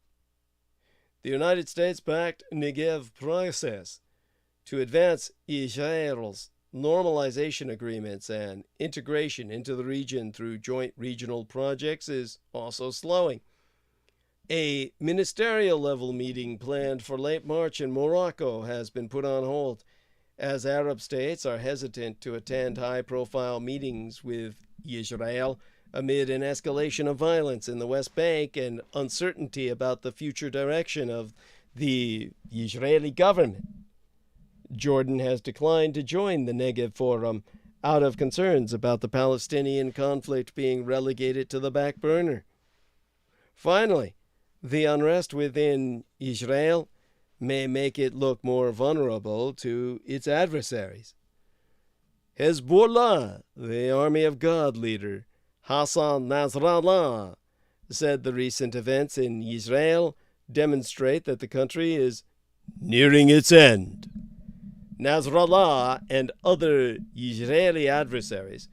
The United States backed Negev process to advance Israel's normalization agreements and integration into the region through joint regional projects is also slowing. A ministerial-level meeting planned for late March in Morocco has been put on hold, as Arab states are hesitant to attend high-profile meetings with Israel amid an escalation of violence in the West Bank and uncertainty about the future direction of the Israeli government. Jordan has declined to join the Negev Forum out of concerns about the Palestinian conflict being relegated to the back burner. Finally, the unrest within Israel may make it look more vulnerable to its adversaries. Hezbollah, the Army of God leader, Hassan Nasrallah, said the recent events in Israel demonstrate that the country is nearing its end. Nasrallah and other Israeli adversaries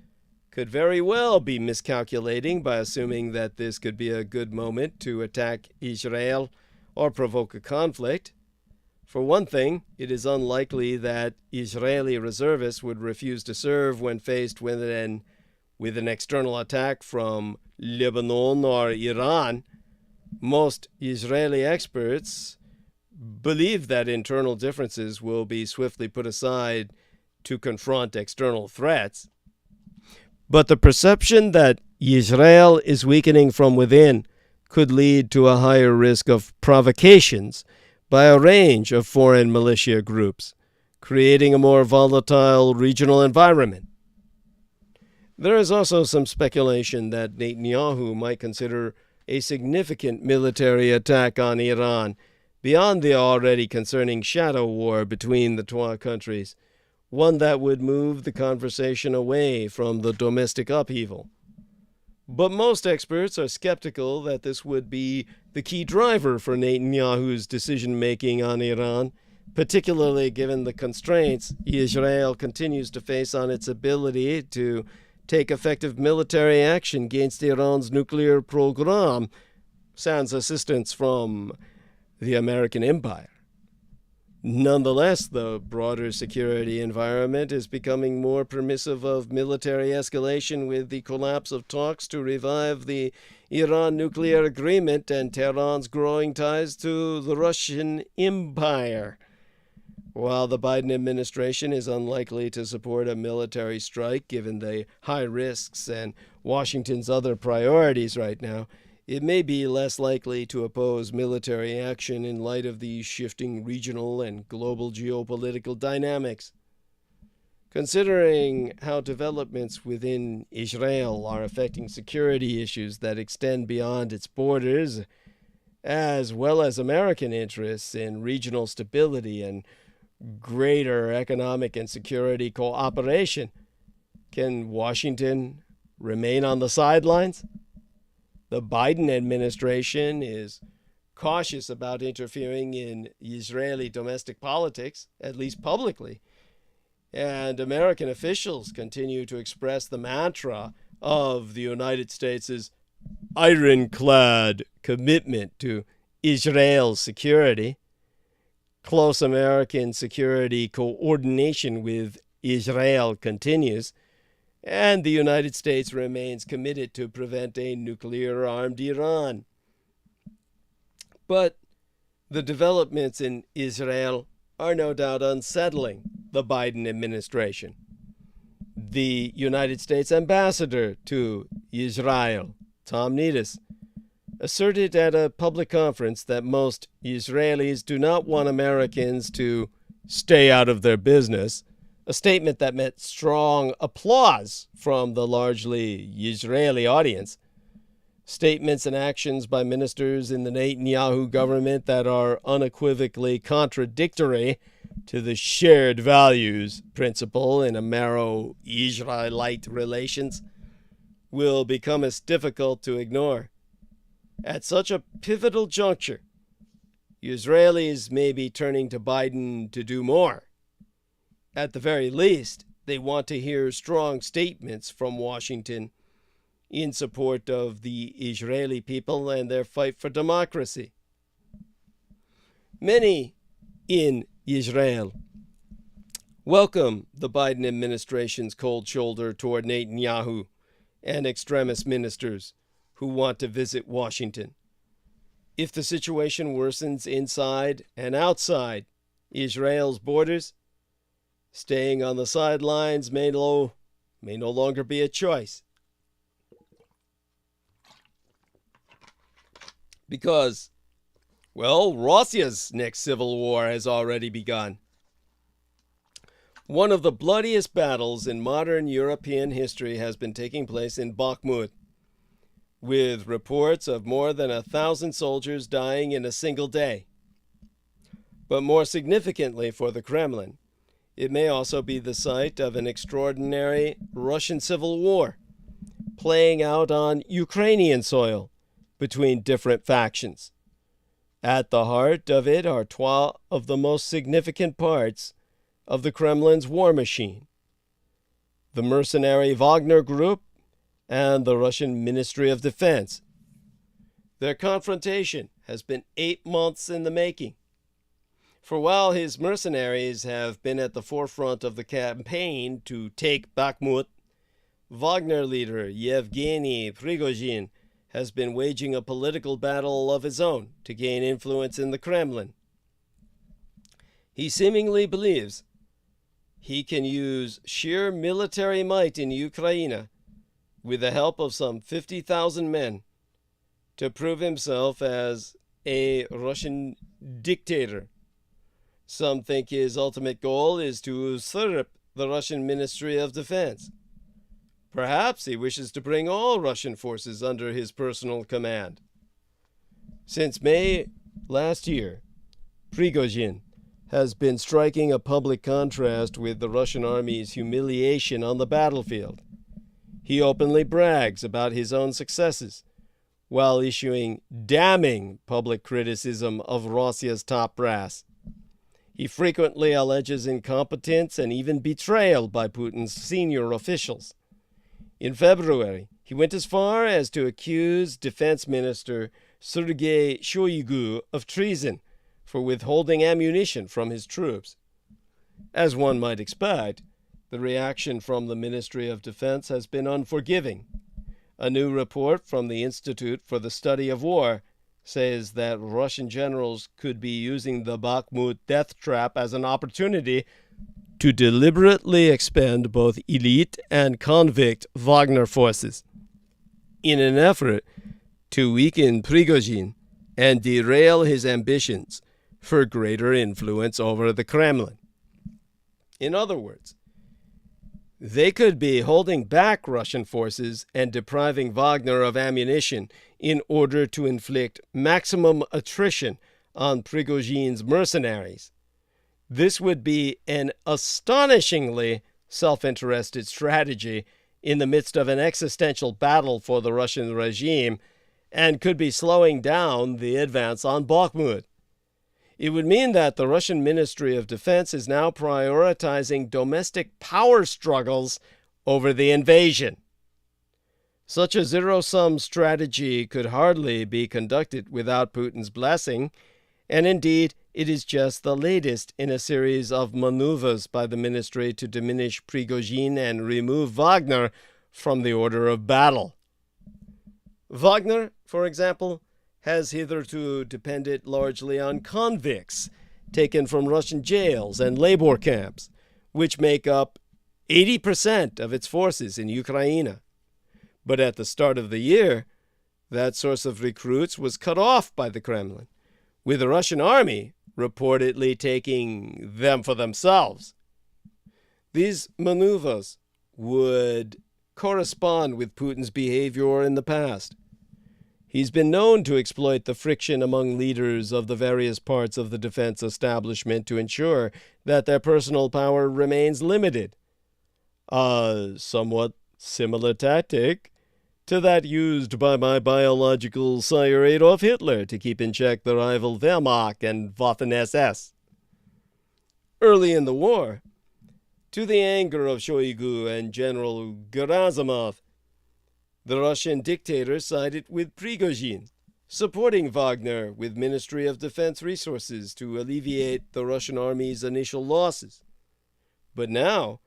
could very well be miscalculating by assuming that this could be a good moment to attack Israel or provoke a conflict. For one thing, it is unlikely that Israeli reservists would refuse to serve when faced with an external attack from Lebanon or Iran. Most Israeli experts believe that internal differences will be swiftly put aside to confront external threats. But the perception that Israel is weakening from within could lead to a higher risk of provocations by a range of foreign militia groups, creating a more volatile regional environment. There is also some speculation that Netanyahu might consider a significant military attack on Iran beyond the already concerning shadow war between the two countries, one that would move the conversation away from the domestic upheaval. But most experts are skeptical that this would be the key driver for Netanyahu's decision-making on Iran, particularly given the constraints Israel continues to face on its ability to take effective military action against Iran's nuclear program, sans assistance from the American empire. Nonetheless, the broader security environment is becoming more permissive of military escalation with the collapse of talks to revive the Iran nuclear agreement and Tehran's growing ties to the Russian Empire. While the Biden administration is unlikely to support a military strike given the high risks and Washington's other priorities right now, it may be less likely to oppose military action in light of the shifting regional and global geopolitical dynamics. Considering how developments within Israel are affecting security issues that extend beyond its borders, as well as American interests in regional stability and greater economic and security cooperation, can Washington remain on the sidelines? The Biden administration is cautious about interfering in Israeli domestic politics, at least publicly, and American officials continue to express the mantra of the United States' ironclad commitment to Israel's security. Close American security coordination with Israel continues, and the United States remains committed to prevent a nuclear-armed Iran. But the developments in Israel are no doubt unsettling the Biden administration. The United States ambassador to Israel, Tom Needus, asserted at a public conference that most Israelis do not want Americans to stay out of their business, a statement that met strong applause from the largely Israeli audience. Statements and actions by ministers in the Netanyahu government that are unequivocally contradictory to the shared values principle in Amero-Israelite relations will become as difficult to ignore. At such a pivotal juncture, Israelis may be turning to Biden to do more. At the very least, they want to hear strong statements from Washington in support of the Israeli people and their fight for democracy. Many in Israel welcome the Biden administration's cold shoulder toward Netanyahu and extremist ministers who want to visit Washington. If the situation worsens inside and outside Israel's borders, staying on the sidelines may no longer be a choice. Because, well, Russia's next civil war has already begun. One of the bloodiest battles in modern European history has been taking place in Bakhmut, with reports of more than 1,000 soldiers dying in a single day. But more significantly for the Kremlin, it may also be the site of an extraordinary Russian civil war, playing out on Ukrainian soil between different factions. At the heart of it are 12 of the most significant parts of the Kremlin's war machine: the mercenary Wagner Group and the Russian Ministry of Defense. Their confrontation has been 8 months in the making. For while his mercenaries have been at the forefront of the campaign to take Bakhmut, Wagner leader Yevgeny Prigozhin has been waging a political battle of his own to gain influence in the Kremlin. He seemingly believes he can use sheer military might in Ukraine, with the help of some 50,000 men, to prove himself as a Russian dictator. Some think his ultimate goal is to usurp the Russian Ministry of Defense. Perhaps he wishes to bring all Russian forces under his personal command. Since May last year, Prigozhin has been striking a public contrast with the Russian army's humiliation on the battlefield. He openly brags about his own successes, while issuing damning public criticism of Russia's top brass. He frequently alleges incompetence and even betrayal by Putin's senior officials. In February, he went as far as to accuse Defense Minister Sergei Shoigu of treason for withholding ammunition from his troops. As one might expect, the reaction from the Ministry of Defense has been unforgiving. A new report from the Institute for the Study of War says that Russian generals could be using the Bakhmut death trap as an opportunity to deliberately expend both elite and convict Wagner forces in an effort to weaken Prigozhin and derail his ambitions for greater influence over the Kremlin. In other words, they could be holding back Russian forces and depriving Wagner of ammunition in order to inflict maximum attrition on Prigozhin's mercenaries. This would be an astonishingly self-interested strategy in the midst of an existential battle for the Russian regime, and could be slowing down the advance on Bakhmut. It would mean that the Russian Ministry of Defense is now prioritizing domestic power struggles over the invasion. Such a zero-sum strategy could hardly be conducted without Putin's blessing, and indeed, it is just the latest in a series of maneuvers by the ministry to diminish Prigozhin and remove Wagner from the order of battle. Wagner, for example, has hitherto depended largely on convicts taken from Russian jails and labor camps, which make up 80% of its forces in Ukraine. But at the start of the year, that source of recruits was cut off by the Kremlin, with the Russian army reportedly taking them for themselves. These maneuvers would correspond with Putin's behavior in the past. He's been known to exploit the friction among leaders of the various parts of the defense establishment to ensure that their personal power remains limited. A somewhat similar tactic to that used by my biological sire Adolf Hitler to keep in check the rival Wehrmacht and Waffen-SS. Early in the war, to the anger of Shoigu and General Gerasimov, the Russian dictator sided with Prigozhin, supporting Wagner with Ministry of Defense resources to alleviate the Russian army's initial losses. But now,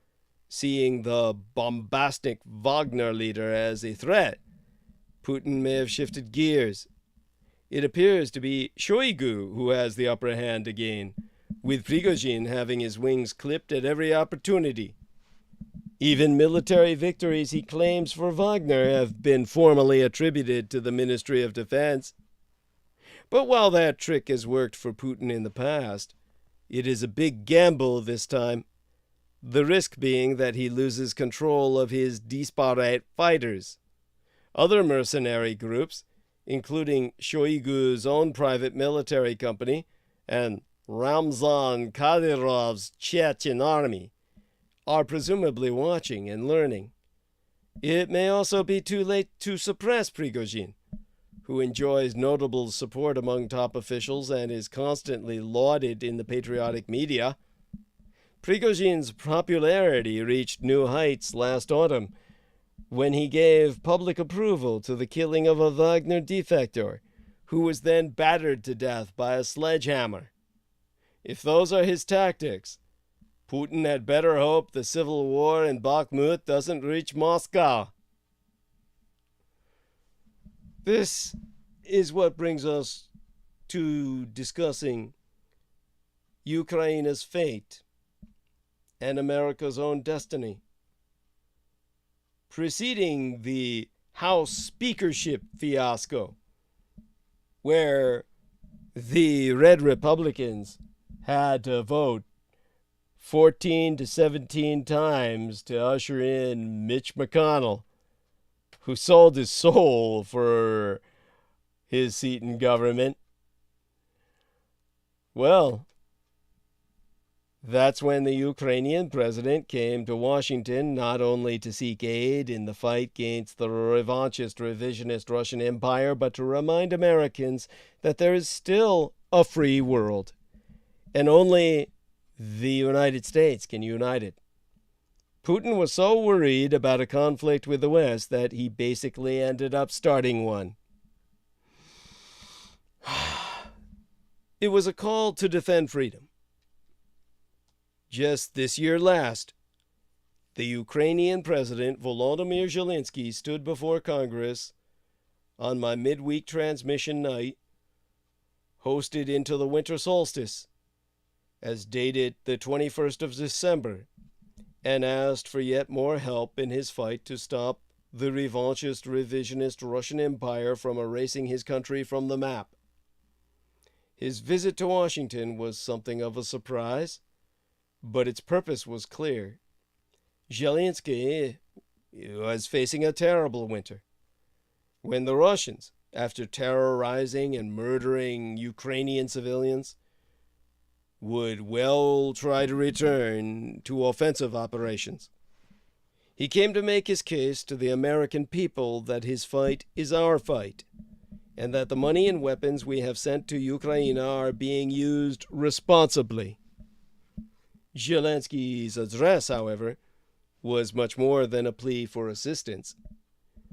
seeing the bombastic Wagner leader as a threat, Putin may have shifted gears. It appears to be Shoigu who has the upper hand again, with Prigozhin having his wings clipped at every opportunity. Even military victories he claims for Wagner have been formally attributed to the Ministry of Defense. But while that trick has worked for Putin in the past, it is a big gamble this time. the risk being that he loses control of his disparate fighters. Other mercenary groups, including Shoigu's own private military company and Ramzan Kadyrov's Chechen army, are presumably watching and learning. It may also be too late to suppress Prigozhin, who enjoys notable support among top officials and is constantly lauded in the patriotic media. Prigozhin's popularity reached new heights last autumn when he gave public approval to the killing of a Wagner defector, who was then battered to death by a sledgehammer. If those are his tactics, Putin had better hope the civil war in Bakhmut doesn't reach Moscow. This is what brings us to discussing Ukraine's fate and America's own destiny. Preceding the House speakership fiasco, where the Red Republicans had to vote 14 to 17 times to usher in Mitch McConnell, who sold his soul for his seat in government. Well, that's when the Ukrainian president came to Washington not only to seek aid in the fight against the revanchist, revisionist Russian Empire, but to remind Americans that there is still a free world, and only the United States can unite it. Putin was so worried about a conflict with the West that he basically ended up starting one. It was a call to defend freedom. Just this year last, the Ukrainian President Volodymyr Zelensky stood before Congress on my midweek transmission night, hosted into the winter solstice, as dated the 21st of December, and asked for yet more help in his fight to stop the revanchist, revisionist Russian Empire from erasing his country from the map. His visit to Washington was something of a surprise, but its purpose was clear. Zelensky was facing a terrible winter, when the Russians, after terrorizing and murdering Ukrainian civilians, would well try to return to offensive operations. He came to make his case to the American people that his fight is our fight, and that the money and weapons we have sent to Ukraine are being used responsibly. Zelensky's address, however, was much more than a plea for assistance.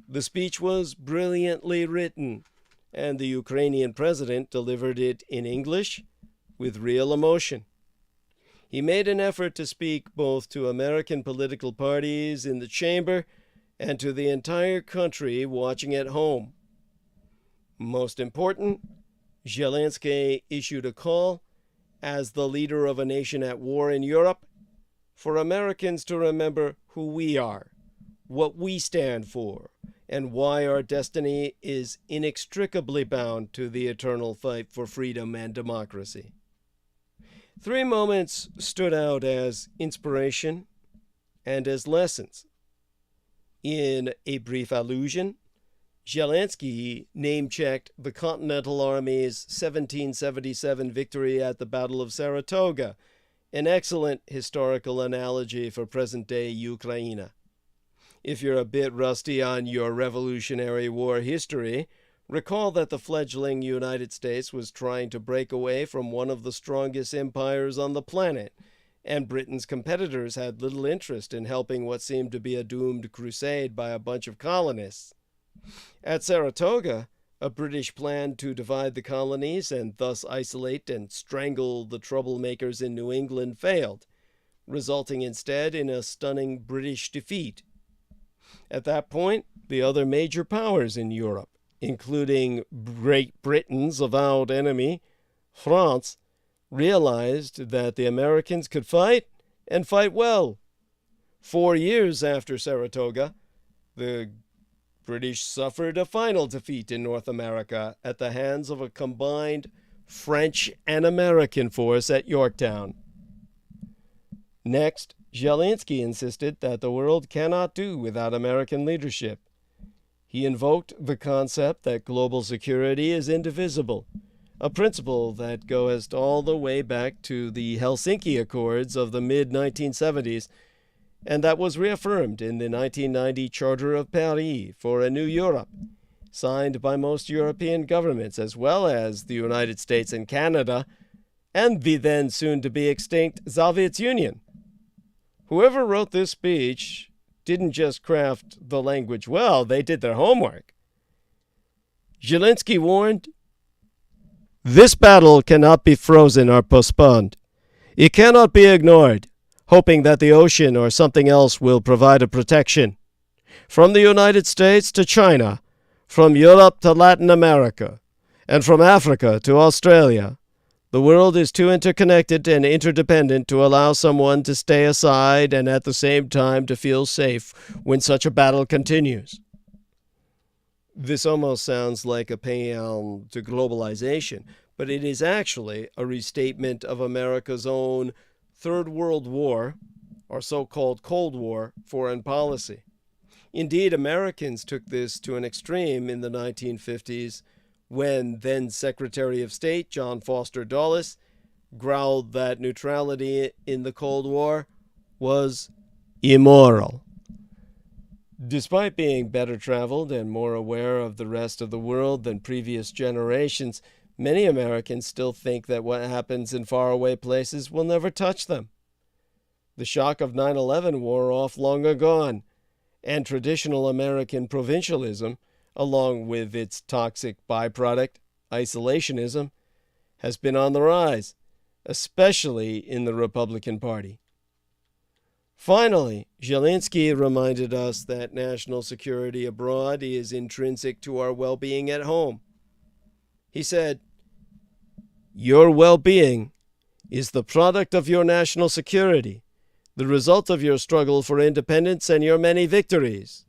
The speech was brilliantly written, and the Ukrainian president delivered it in English with real emotion. He made an effort to speak both to American political parties in the chamber and to the entire country watching at home. Most important, Zelensky issued a call, as the leader of a nation at war in Europe, for Americans to remember who we are, what we stand for, and why our destiny is inextricably bound to the eternal fight for freedom and democracy. 3 moments stood out as inspiration and as lessons. In a brief allusion, Zelensky name-checked the Continental Army's 1777 victory at the Battle of Saratoga, an excellent historical analogy for present-day Ukraine. If you're a bit rusty on your Revolutionary War history, recall that the fledgling United States was trying to break away from one of the strongest empires on the planet, and Britain's competitors had little interest in helping what seemed to be a doomed crusade by a bunch of colonists. At Saratoga, a British plan to divide the colonies and thus isolate and strangle the troublemakers in New England failed, resulting instead in a stunning British defeat. At that point, the other major powers in Europe, including Great Britain's avowed enemy, France, realized that the Americans could fight, and fight well. 4 years after Saratoga, the British suffered a final defeat in North America at the hands of a combined French and American force at Yorktown. Next, Zelensky insisted that the world cannot do without American leadership. He invoked the concept that global security is indivisible, a principle that goes all the way back to the Helsinki Accords of the mid-1970s, and that was reaffirmed in the 1990 Charter of Paris for a New Europe, signed by most European governments, as well as the United States and Canada, and the then soon-to-be extinct Soviet Union. Whoever wrote this speech didn't just craft the language well, they did their homework. Zelensky warned, "This battle cannot be frozen or postponed. It cannot be ignored, hoping that the ocean or something else will provide a protection. From the United States to China, from Europe to Latin America, and from Africa to Australia, the world is too interconnected and interdependent to allow someone to stay aside and at the same time to feel safe when such a battle continues." This almost sounds like a paean to globalization, but it is actually a restatement of America's own Third World War, or so-called Cold War, foreign policy. Indeed, Americans took this to an extreme in the 1950s, when then Secretary of State John Foster Dulles growled that neutrality in the Cold War was immoral. Despite being better traveled and more aware of the rest of the world than previous generations, many Americans still think that what happens in faraway places will never touch them. The shock of 9/11 wore off long ago, and traditional American provincialism, along with its toxic byproduct, isolationism, has been on the rise, especially in the Republican Party. Finally, Zelensky reminded us that national security abroad is intrinsic to our well-being at home. He said, "Your well-being is the product of your national security, the result of your struggle for independence and your many victories."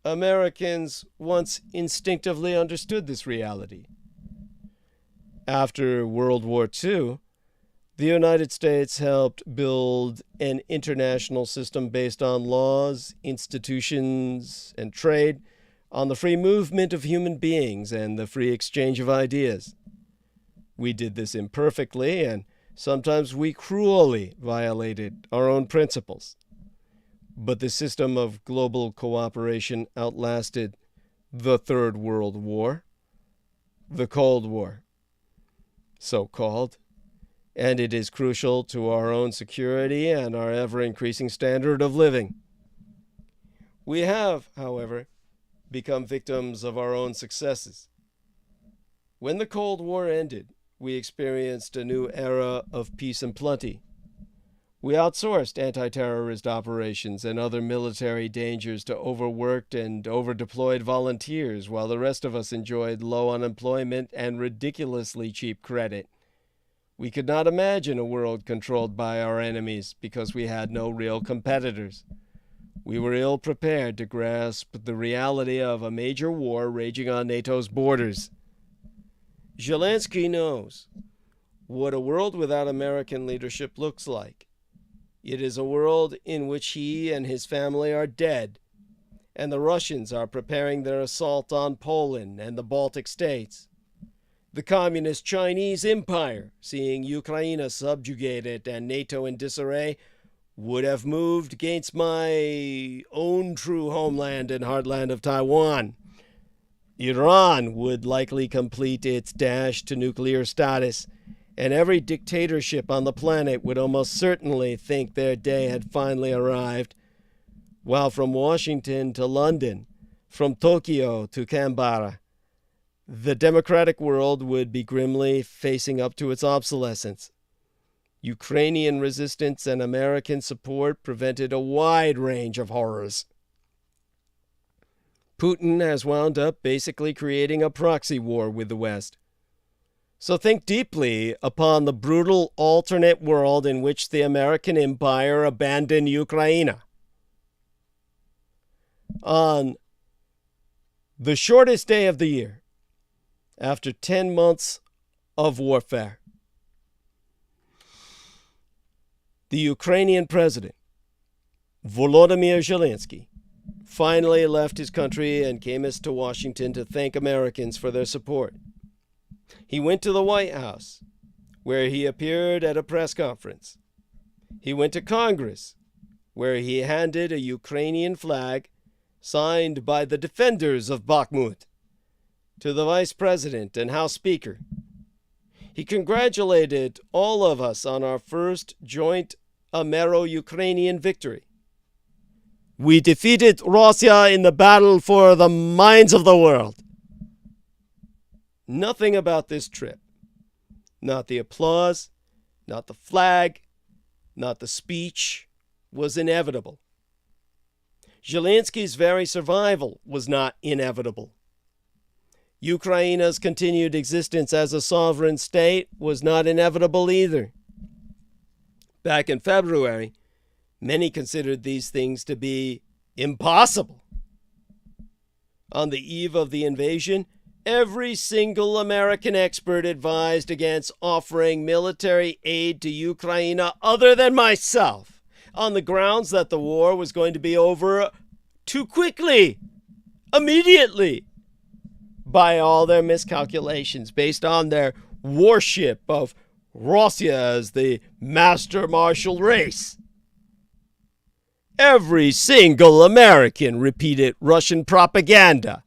Americans once instinctively understood this reality. After World War II, the United States helped build an international system based on laws, institutions, and trade, on the free movement of human beings and the free exchange of ideas. We did this imperfectly, and sometimes we cruelly violated our own principles. But the system of global cooperation outlasted the Third World War, the Cold War, so-called, and it is crucial to our own security and our ever-increasing standard of living. We have, however, become victims of our own successes. When the Cold War ended, we experienced a new era of peace and plenty. We outsourced anti-terrorist operations and other military dangers to overworked and overdeployed volunteers, while the rest of us enjoyed low unemployment and ridiculously cheap credit. We could not imagine a world controlled by our enemies because we had no real competitors. We were ill prepared to grasp the reality of a major war raging on NATO's borders. Zelensky knows what a world without American leadership looks like. It is a world in which he and his family are dead, and the Russians are preparing their assault on Poland and the Baltic states. The communist Chinese Empire, seeing Ukraine subjugated and NATO in disarray, would have moved against my own true homeland and heartland of Taiwan. Iran would likely complete its dash to nuclear status, and every dictatorship on the planet would almost certainly think their day had finally arrived, while from Washington to London, from Tokyo to Canberra, the democratic world would be grimly facing up to its obsolescence. Ukrainian resistance and American support prevented a wide range of horrors. Putin has wound up basically creating a proxy war with the West. So think deeply upon the brutal alternate world in which the American empire abandoned Ukraine. On the shortest day of the year, after 10 months of warfare, the Ukrainian president, Volodymyr Zelensky, finally left his country and came to Washington to thank Americans for their support. He went to the White House, where he appeared at a press conference. He went to Congress, where he handed a Ukrainian flag signed by the defenders of Bakhmut to the Vice President and House Speaker. He congratulated all of us on our first joint Amero-Ukrainian victory. We defeated Russia in the battle for the minds of the world. Nothing about this trip, not the applause, not the flag, not the speech, was inevitable. Zelensky's very survival was not inevitable. Ukraine's continued existence as a sovereign state was not inevitable either. Back in February, many considered these things to be impossible. On the eve of the invasion, every single American expert advised against offering military aid to Ukraine other than myself, on the grounds that the war was going to be over too quickly, immediately, by all their miscalculations based on their worship of Russia as the master martial race. Every single American repeated Russian propaganda,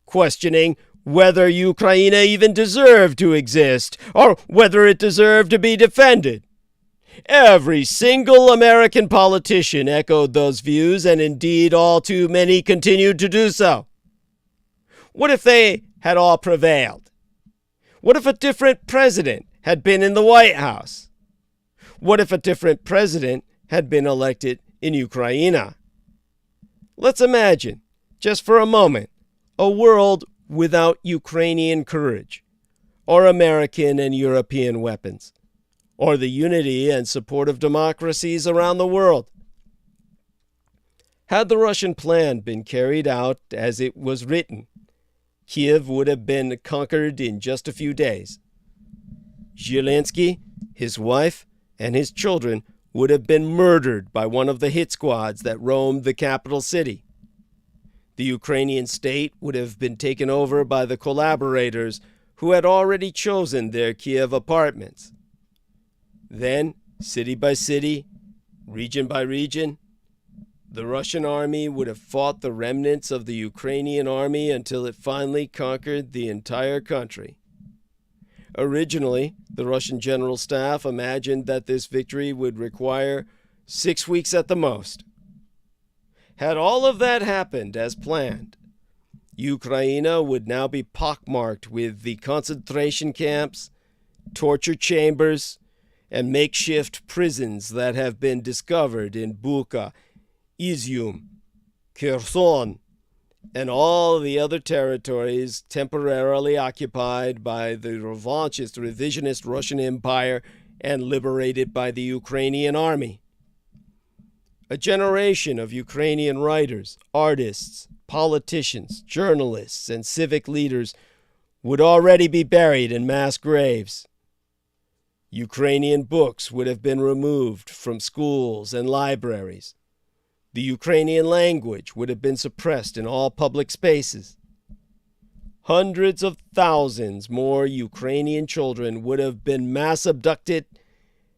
questioning whether Ukraine even deserved to exist or whether it deserved to be defended. Every single American politician echoed those views, and indeed all too many continued to do so. What if they had all prevailed? What if a different president had been in the White House? What if a different president had been elected in Ukraine? Let's imagine, just for a moment, a world without Ukrainian courage, or American and European weapons, or the unity and support of democracies around the world. Had the Russian plan been carried out as it was written, Kiev would have been conquered in just a few days. Zelensky, his wife, and his children would have been murdered by one of the hit squads that roamed the capital city. The Ukrainian state would have been taken over by the collaborators who had already chosen their Kiev apartments. Then, city by city, region by region, the Russian army would have fought the remnants of the Ukrainian army until it finally conquered the entire country. Originally, the Russian General Staff imagined that this victory would require 6 weeks at the most. Had all of that happened as planned, Ukraine would now be pockmarked with the concentration camps, torture chambers, and makeshift prisons that have been discovered in Bucha, Izium, Kherson, and all the other territories temporarily occupied by the revanchist, revisionist Russian Empire and liberated by the Ukrainian army. A generation of Ukrainian writers, artists, politicians, journalists, and civic leaders would already be buried in mass graves. Ukrainian books would have been removed from schools and libraries. The Ukrainian language would have been suppressed in all public spaces. Hundreds of thousands more Ukrainian children would have been mass abducted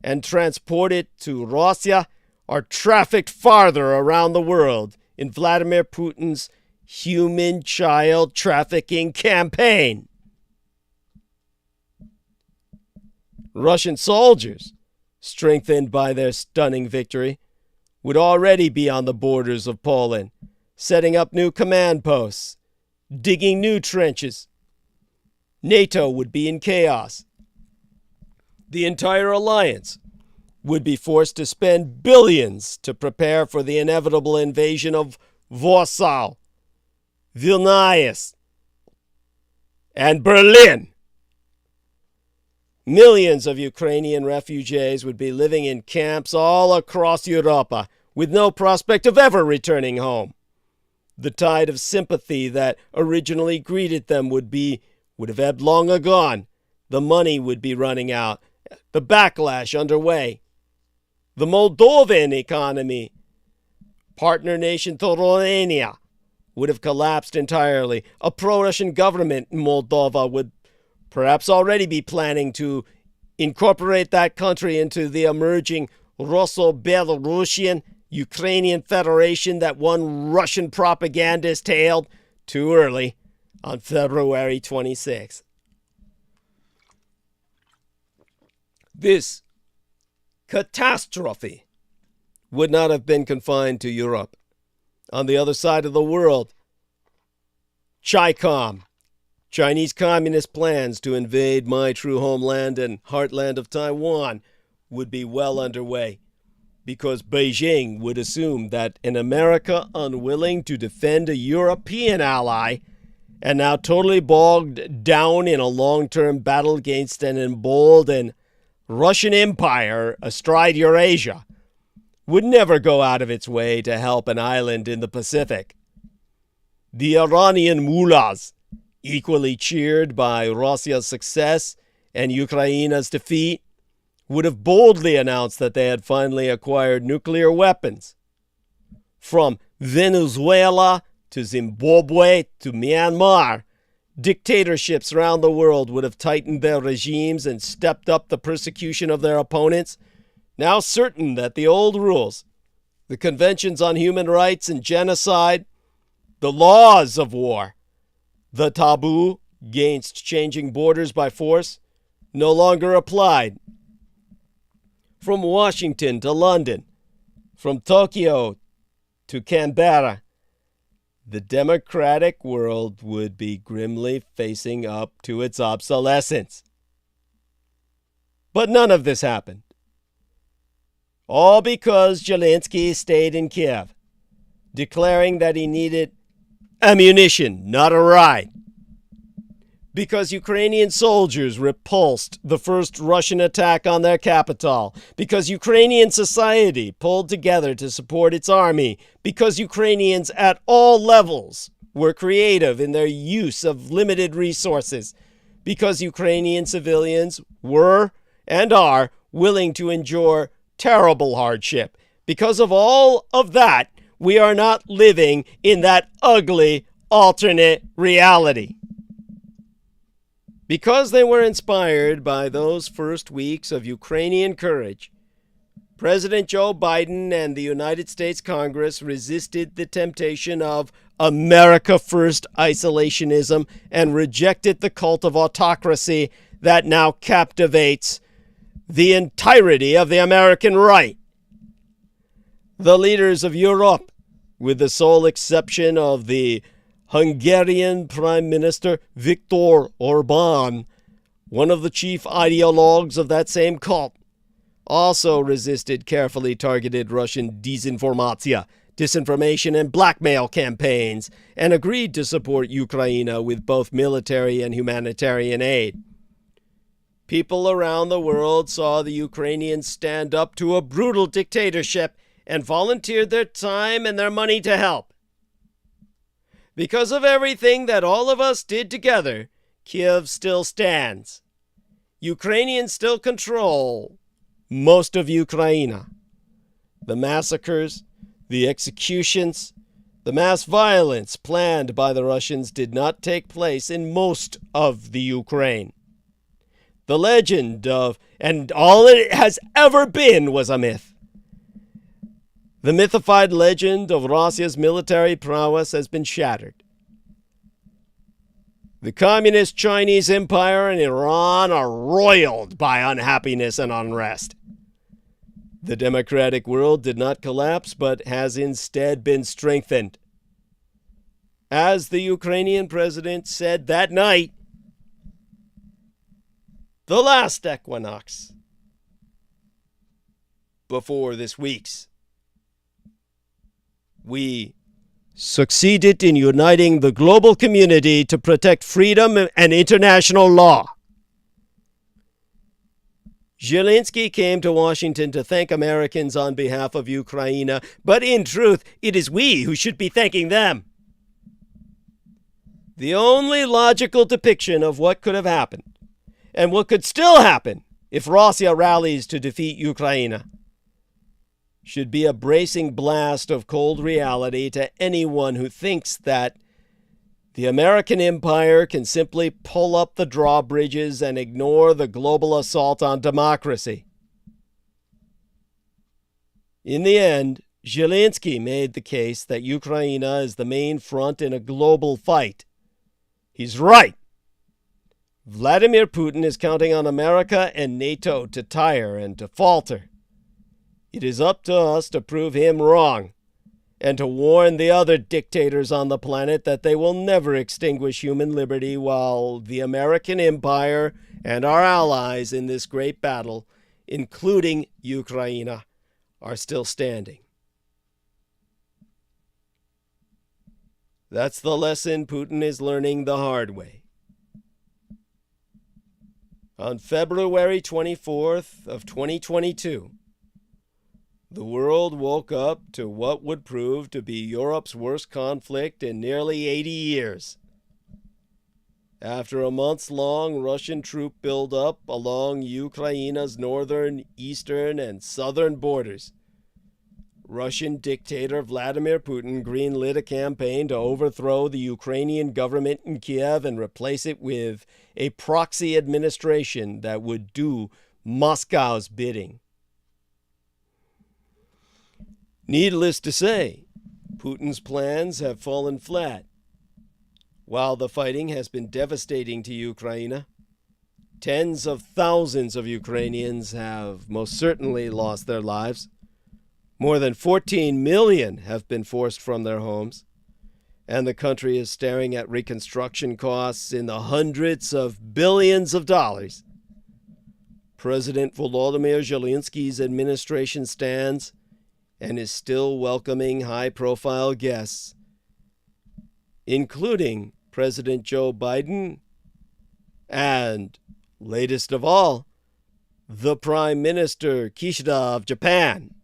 and transported to Russia or trafficked farther around the world in Vladimir Putin's human child trafficking campaign. Russian soldiers, strengthened by their stunning victory, would already be on the borders of Poland, setting up new command posts, digging new trenches. NATO would be in chaos. The entire alliance would be forced to spend billions to prepare for the inevitable invasion of Warsaw, Vilnius, and Berlin. Millions of Ukrainian refugees would be living in camps all across Europa with no prospect of ever returning home. The tide of sympathy that originally greeted them would have ebbed long ago. The money would be running out, the backlash underway. the Moldovan economy, partner nation to Romania, would have collapsed entirely. A pro-Russian government in Moldova would perhaps already be planning to incorporate that country into the emerging Russo-Belarusian Ukrainian Federation that one Russian propagandist hailed too early on February 26th. This catastrophe would not have been confined to Europe. On the other side of the world, CHICOM, Chinese Communist plans to invade my true homeland and heartland of Taiwan, would be well underway, because Beijing would assume that an America unwilling to defend a European ally and now totally bogged down in a long-term battle against an emboldened Russian empire astride Eurasia would never go out of its way to help an island in the Pacific. The Iranian mullahs, equally cheered by Russia's success and Ukraine's defeat, would have boldly announced that they had finally acquired nuclear weapons. From Venezuela to Zimbabwe to Myanmar, dictatorships around the world would have tightened their regimes and stepped up the persecution of their opponents, now certain that the old rules, the conventions on human rights and genocide, the laws of war, the taboo against changing borders by force, no longer applied. From Washington to London, from Tokyo to Canberra, the democratic world would be grimly facing up to its obsolescence. But none of this happened. All because Zelensky stayed in Kiev, declaring that he needed ammunition, not a ride. Because Ukrainian soldiers repulsed the first Russian attack on their capital. Because Ukrainian society pulled together to support its army. Because Ukrainians at all levels were creative in their use of limited resources. Because Ukrainian civilians were and are willing to endure terrible hardship. Because of all of that, we are not living in that ugly alternate reality. Because they were inspired by those first weeks of Ukrainian courage, President Joe Biden and the United States Congress resisted the temptation of America First isolationism and rejected the cult of autocracy that now captivates the entirety of the American right. The leaders of Europe, with the sole exception of the Hungarian Prime Minister Viktor Orbán, one of the chief ideologues of that same cult, also resisted carefully targeted Russian disinformation and blackmail campaigns, and agreed to support Ukraine with both military and humanitarian aid. People around the world saw the Ukrainians stand up to a brutal dictatorship and volunteered their time and their money to help. Because of everything that all of us did together, Kiev still stands. Ukrainians still control most of Ukraine. The massacres, the executions, the mass violence planned by the Russians did not take place in most of the Ukraine. The legend of, and all it has ever been, was a myth. The mythified legend of Russia's military prowess has been shattered. The communist Chinese Empire and Iran are roiled by unhappiness and unrest. The democratic world did not collapse, but has instead been strengthened. As the Ukrainian president said that night, the last equinox before this week's, we succeeded in uniting the global community to protect freedom and international law. Zelensky came to Washington to thank Americans on behalf of Ukraine, but in truth, it is we who should be thanking them. The only logical depiction of what could have happened, and what could still happen if Russia rallies to defeat Ukraine, should be a bracing blast of cold reality to anyone who thinks that the American empire can simply pull up the drawbridges and ignore the global assault on democracy. In the end, Zelensky made the case that Ukraine is the main front in a global fight. He's right. Vladimir Putin is counting on America and NATO to tire and to falter. It is up to us to prove him wrong and to warn the other dictators on the planet that they will never extinguish human liberty while the American empire and our allies in this great battle, including Ukraine, are still standing. That's the lesson Putin is learning the hard way. On February 24th of 2022, the world woke up to what would prove to be Europe's worst conflict in nearly 80 years. After a months-long Russian troop buildup along Ukraine's northern, eastern, and southern borders, Russian dictator Vladimir Putin greenlit a campaign to overthrow the Ukrainian government in Kiev and replace it with a proxy administration that would do Moscow's bidding. Needless to say, Putin's plans have fallen flat. While the fighting has been devastating to Ukraine, tens of thousands of Ukrainians have most certainly lost their lives. More than 14 million have been forced from their homes, and the country is staring at reconstruction costs in the hundreds of billions of dollars. President Volodymyr Zelensky's administration stands and is still welcoming high-profile guests, including President Joe Biden and, latest of all, the Prime Minister Kishida of Japan.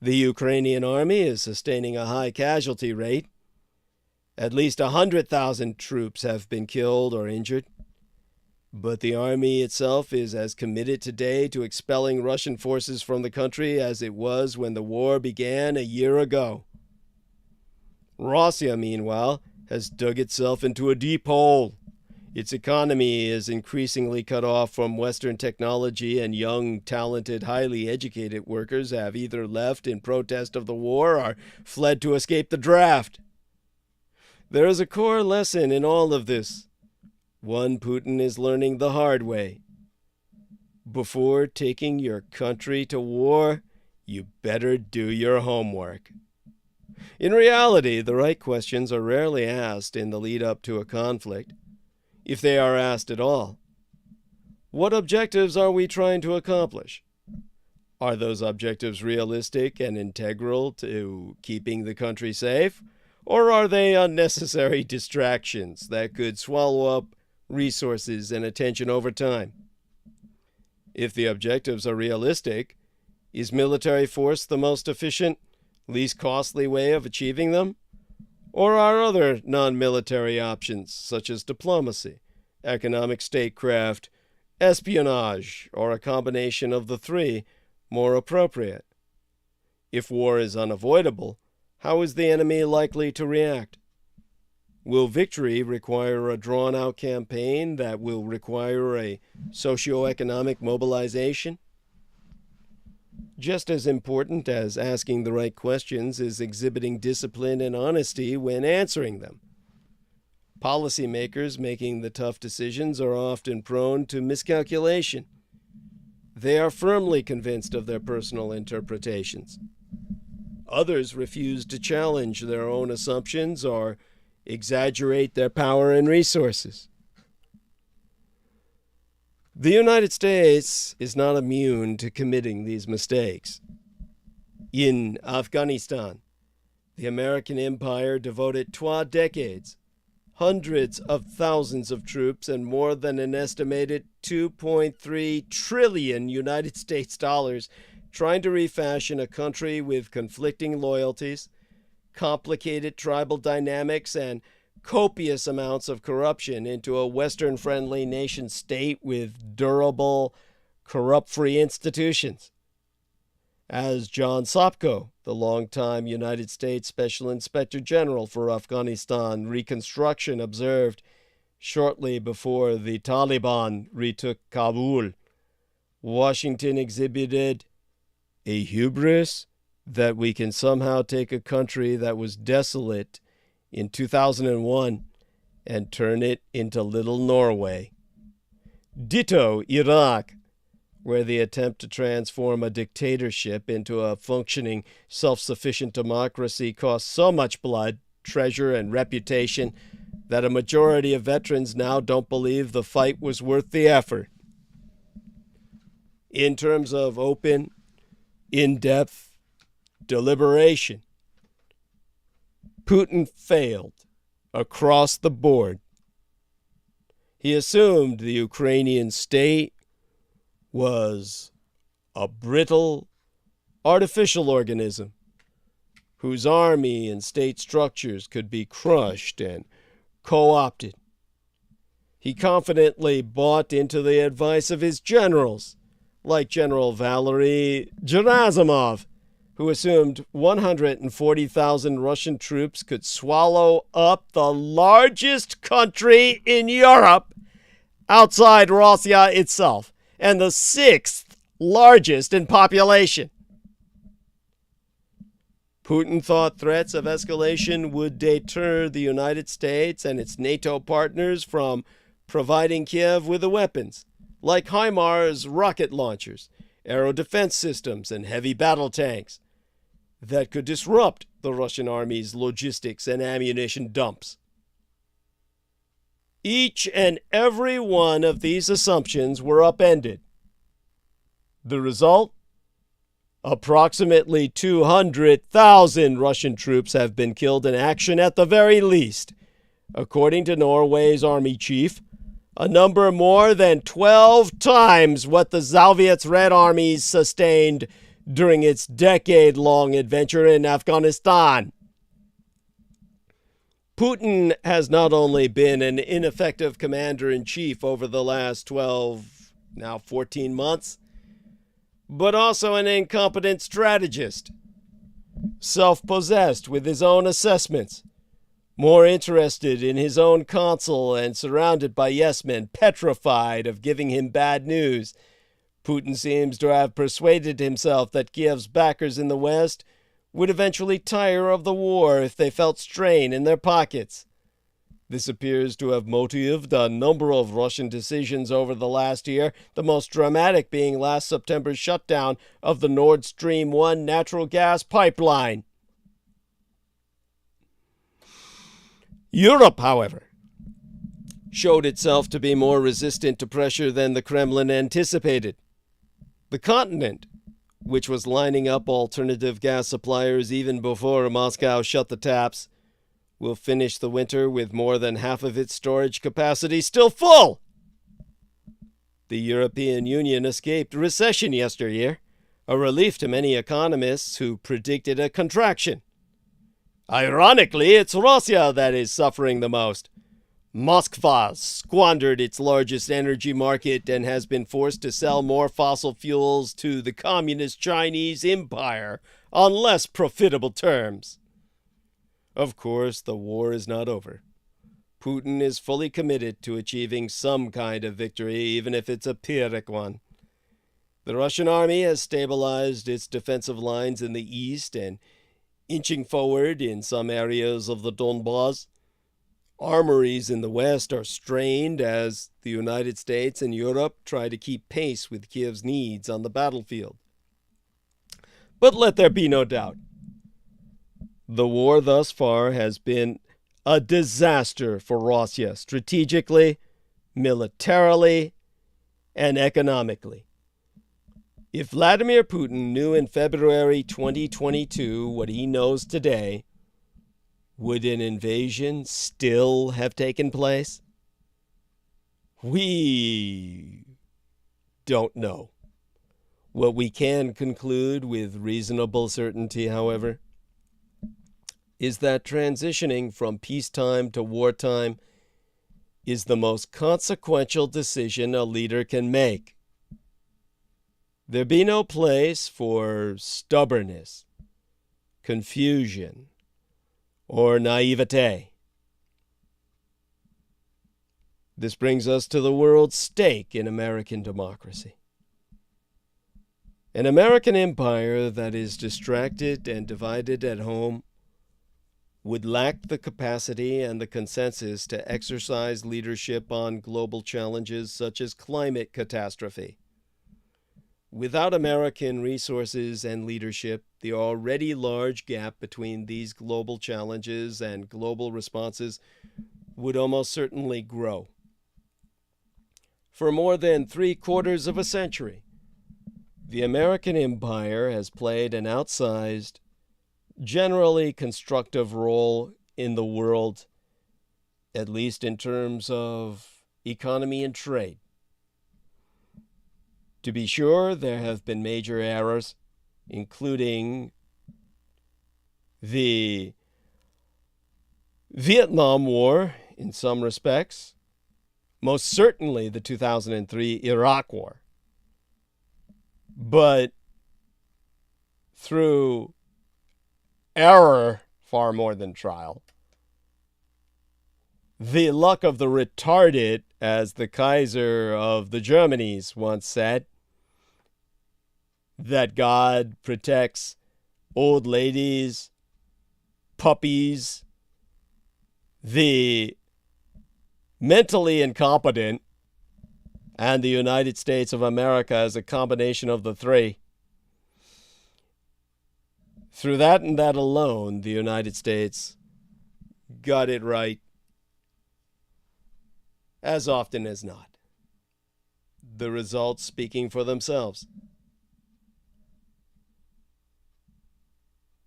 The Ukrainian army is sustaining a high casualty rate. At least 100,000 troops have been killed or injured. But the army itself is as committed today to expelling Russian forces from the country as it was when the war began a year ago. Russia, meanwhile, has dug itself into a deep hole. Its economy is increasingly cut off from Western technology, and young, talented, highly educated workers have either left in protest of the war or fled to escape the draft. There is a core lesson in all of this, one Putin is learning the hard way. Before taking your country to war, you better do your homework. In reality, the right questions are rarely asked in the lead-up to a conflict, if they are asked at all. What objectives are we trying to accomplish? Are those objectives realistic and integral to keeping the country safe? Or are they unnecessary distractions that could swallow up resources and attention over time? If the objectives are realistic, is military force the most efficient, least costly way of achieving them? Or are other non-military options, such as diplomacy, economic statecraft, espionage, or a combination of the three, more appropriate? If war is unavoidable, how is the enemy likely to react? Will victory require a drawn-out campaign that will require a socio-economic mobilization? Just as important as asking the right questions is exhibiting discipline and honesty when answering them. Policymakers making the tough decisions are often prone to miscalculation. They are firmly convinced of their personal interpretations. Others refuse to challenge their own assumptions or exaggerate their power and resources. The United States is not immune to committing these mistakes. In Afghanistan, the American empire devoted 2 decades, hundreds of thousands of troops, and more than an estimated $2.3 trillion United States dollars trying to refashion a country with conflicting loyalties, complicated tribal dynamics, and copious amounts of corruption into a Western-friendly nation-state with durable, corrupt-free institutions. as John Sopko, the longtime United States Special Inspector General for Afghanistan Reconstruction, observed shortly before the Taliban retook Kabul. Washington exhibited a hubris that we can somehow take a country that was desolate in 2001 and turn it into little Norway. Ditto Iraq, where the attempt to transform a dictatorship into a functioning, self-sufficient democracy cost so much blood, treasure, and reputation that a majority of veterans now don't believe the fight was worth the effort. In terms of open, in-depth deliberation, Putin failed across the board. He assumed the Ukrainian state was a brittle, artificial organism whose army and state structures could be crushed and co-opted. He confidently bought into the advice of his generals, like General Valery Gerasimov, who assumed 140,000 Russian troops could swallow up the largest country in Europe outside Russia itself, and the sixth largest in population. Putin thought threats of escalation would deter the United States and its NATO partners from providing Kiev with the weapons, like HIMARS rocket launchers, aero defense systems, and heavy battle tanks, that could disrupt the Russian army's logistics and ammunition dumps. Each and every one of these assumptions were upended. The result? Approximately 200,000 Russian troops have been killed in action at the very least, according to Norway's army chief, a number more than 12 times what the Soviet's Red Armies sustained during its decade-long adventure in Afghanistan. Putin has not only been an ineffective commander-in-chief over the last 12, now 14 months, but also an incompetent strategist, self-possessed with his own assessments, more interested in his own console and surrounded by yes-men petrified of giving him bad news. Putin seems to have persuaded himself that Kiev's backers in the West would eventually tire of the war if they felt strain in their pockets. This appears to have motivated a number of Russian decisions over the last year, the most dramatic being last September's shutdown of the Nord Stream 1 natural gas pipeline. Europe, however, showed itself to be more resistant to pressure than the Kremlin anticipated. The continent, which was lining up alternative gas suppliers even before Moscow shut the taps, will finish the winter with more than half of its storage capacity still full. The European Union escaped recession yesteryear, a relief to many economists who predicted a contraction. Ironically, it's Russia that is suffering the most. Moscow squandered its largest energy market and has been forced to sell more fossil fuels to the communist Chinese empire on less profitable terms. Of course, the war is not over. Putin is fully committed to achieving some kind of victory, even if it's a Pyrrhic one. The Russian army has stabilized its defensive lines in the east and inching forward in some areas of the Donbass. Armories in the west are strained as the United States and Europe try to keep pace with Kiev's needs on the battlefield. But let there be no doubt, the war thus far has been a disaster for Russia strategically, militarily, and economically. If Vladimir Putin knew in February 2022 what he knows today, would an invasion still have taken place? We don't know. What we can conclude with reasonable certainty, however, is that transitioning from peacetime to wartime is the most consequential decision a leader can make. there be no place for stubbornness, confusion, or naivete. This brings us to the world's stake in American democracy. An American empire that is distracted and divided at home would lack the capacity and the consensus to exercise leadership on global challenges such as climate catastrophe. Without American resources and leadership, the already large gap between these global challenges and global responses would almost certainly grow. For more than 3/4 of a century, the American empire has played an outsized, generally constructive role in the world, at least in terms of economy and trade. To be sure, there have been major errors, including the Vietnam War in some respects, most certainly the 2003 Iraq War. But through error far more than trial, the luck of the retarded, as the Kaiser of the Germanys once said, that God protects old ladies, puppies, the mentally incompetent, and the United States of America as a combination of the three. Through that and that alone, the United States got it right as often as not. The results speaking for themselves.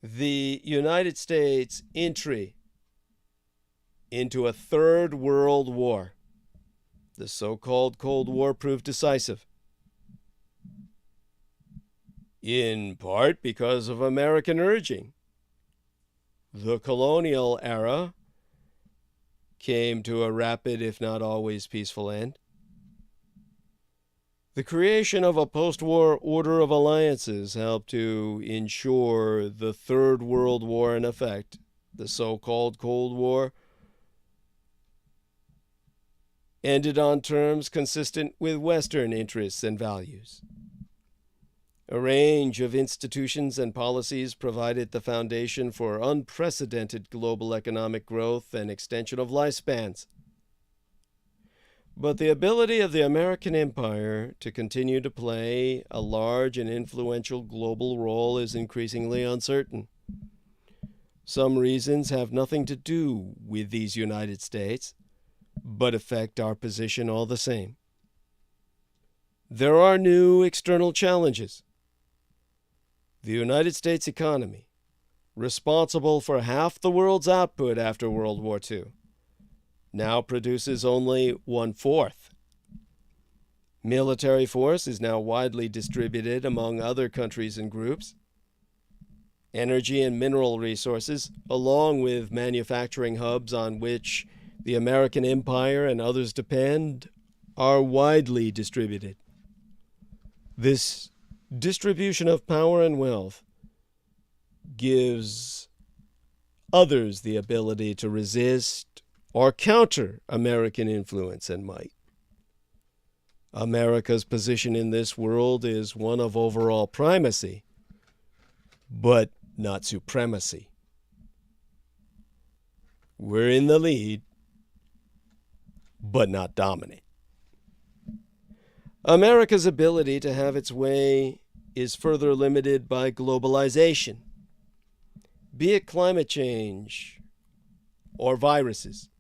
The United States' entry into a third world war, the so-called Cold War, proved decisive. In part because of American urging. The colonial era came to a rapid, if not always peaceful end. The creation of a post-war order of alliances helped to ensure the Third World War in effect, the so-called Cold War, ended on terms consistent with Western interests and values. A range of institutions and policies provided the foundation for unprecedented global economic growth and extension of lifespans. But the ability of the American empire to continue to play a large and influential global role is increasingly uncertain. Some reasons have nothing to do with these United States, but affect our position all the same. There are new external challenges. The United States economy, responsible for half the world's output after World War II, now produces only 1/4. Military force is now widely distributed among other countries and groups. Energy and mineral resources, along with manufacturing hubs on which the American empire and others depend, are widely distributed. This distribution of power and wealth gives others the ability to resist or counter American influence and might. America's position in this world is one of overall primacy, but not supremacy. We're in the lead, but not dominant. America's ability to have its way is further limited by globalization, be it climate change or viruses.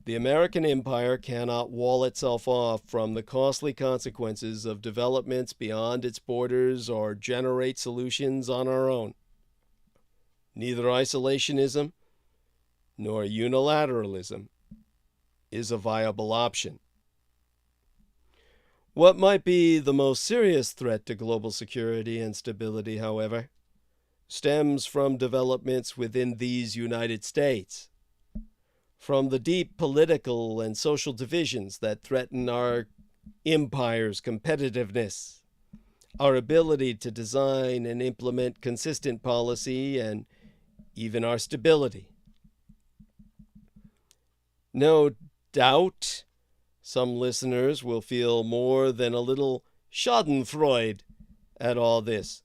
The American empire cannot wall itself off from the costly consequences of developments beyond its borders or generate solutions on our own. Neither isolationism nor unilateralism is a viable option. What might be the most serious threat to global security and stability, however, stems from developments within these United States, from the deep political and social divisions that threaten our empire's competitiveness, our ability to design and implement consistent policy, and even our stability. No doubt, some listeners will feel more than a little schadenfreude at all this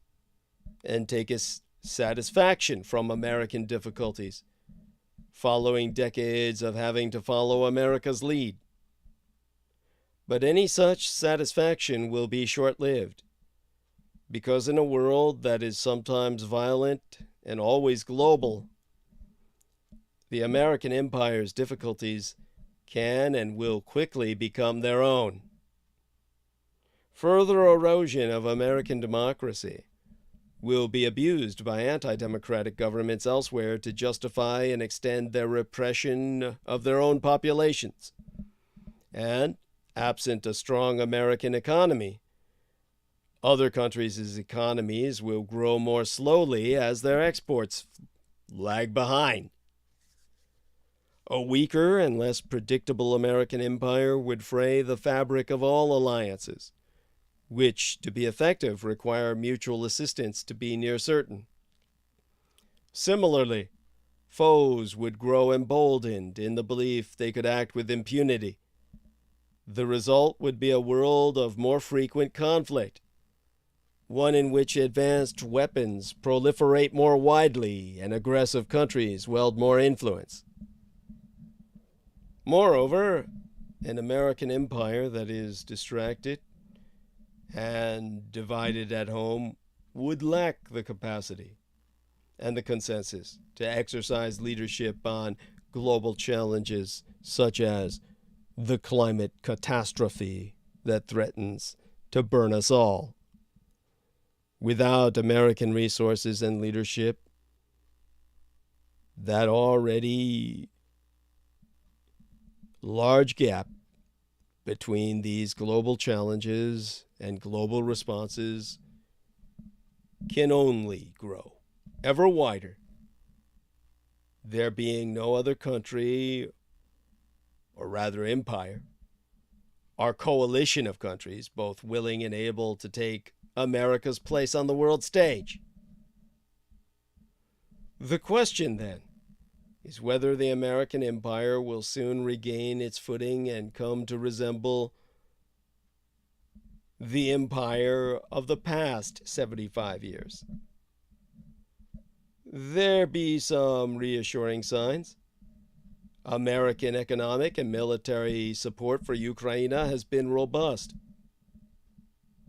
and take a satisfaction from American difficulties, following decades of having to follow America's lead. But any such satisfaction will be short-lived, because in a world that is sometimes violent and always global, the American empire's difficulties can and will quickly become their own. Further erosion of American democracy will be abused by anti-democratic governments elsewhere to justify and extend their repression of their own populations. And, absent a strong American economy, other countries' economies will grow more slowly as their exports lag behind. A weaker and less predictable American empire would fray the fabric of all alliances, which, to be effective, require mutual assistance to be near certain. Similarly, foes would grow emboldened in the belief they could act with impunity. The result would be a world of more frequent conflict, one in which advanced weapons proliferate more widely and aggressive countries wield more influence. Moreover, an American empire that is distracted and divided at home would lack the capacity and the consensus to exercise leadership on global challenges such as the climate catastrophe that threatens to burn us all. Without American resources and leadership, that already large gap between these global challenges and global responses can only grow ever wider, there being no other country, or rather empire, or coalition of countries, both willing and able to take America's place on the world stage. The question, then, is whether the American empire will soon regain its footing and come to resemble the empire of the past 75 years. There be some reassuring signs. American economic and military support for Ukraine has been robust.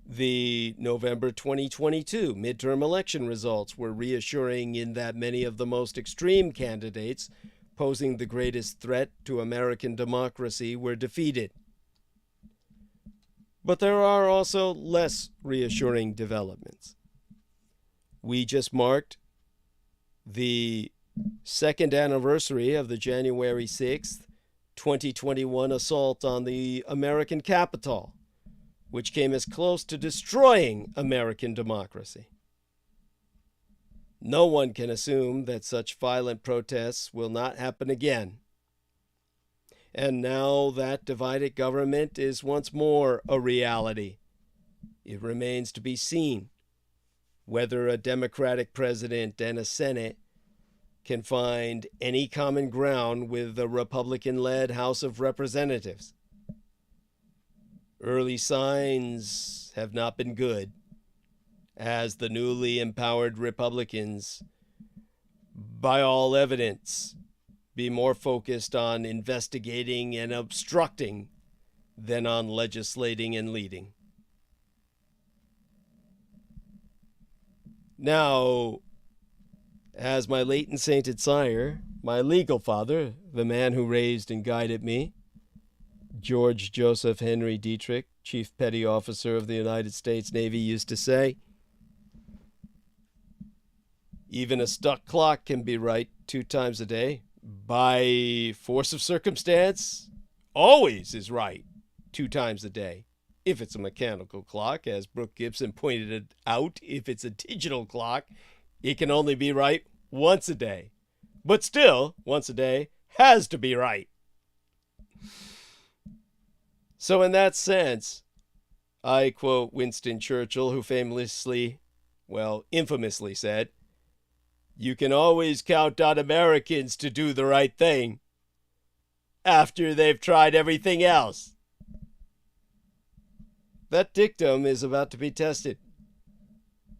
The November 2022 midterm election results were reassuring in that many of the most extreme candidates posing the greatest threat to American democracy were defeated. But there are also less reassuring developments. We just marked the second anniversary of the January 6th, 2021 assault on the American Capitol, which came as close to destroying American democracy. No one can assume that such violent protests will not happen again. And now that divided government is once more a reality, it remains to be seen whether a Democratic president and a Senate can find any common ground with the Republican-led House of Representatives. Early signs have not been good, as the newly empowered Republicans, by all evidence, be more focused on investigating and obstructing than on legislating and leading. Now, as my late and sainted sire, my legal father, the man who raised and guided me, George Joseph Henry Dietrich, Chief Petty Officer of the United States Navy, used to say, even a stuck clock can be right 2 times a day. By force of circumstance, always is right 2 times a day. If it's a mechanical clock, as Brooke Gibson pointed it out, if it's a digital clock, it can only be right once a day. But still, once a day has to be right. So in that sense, I quote Winston Churchill, who infamously said, "You can always count on Americans to do the right thing after they've tried everything else." That dictum is about to be tested.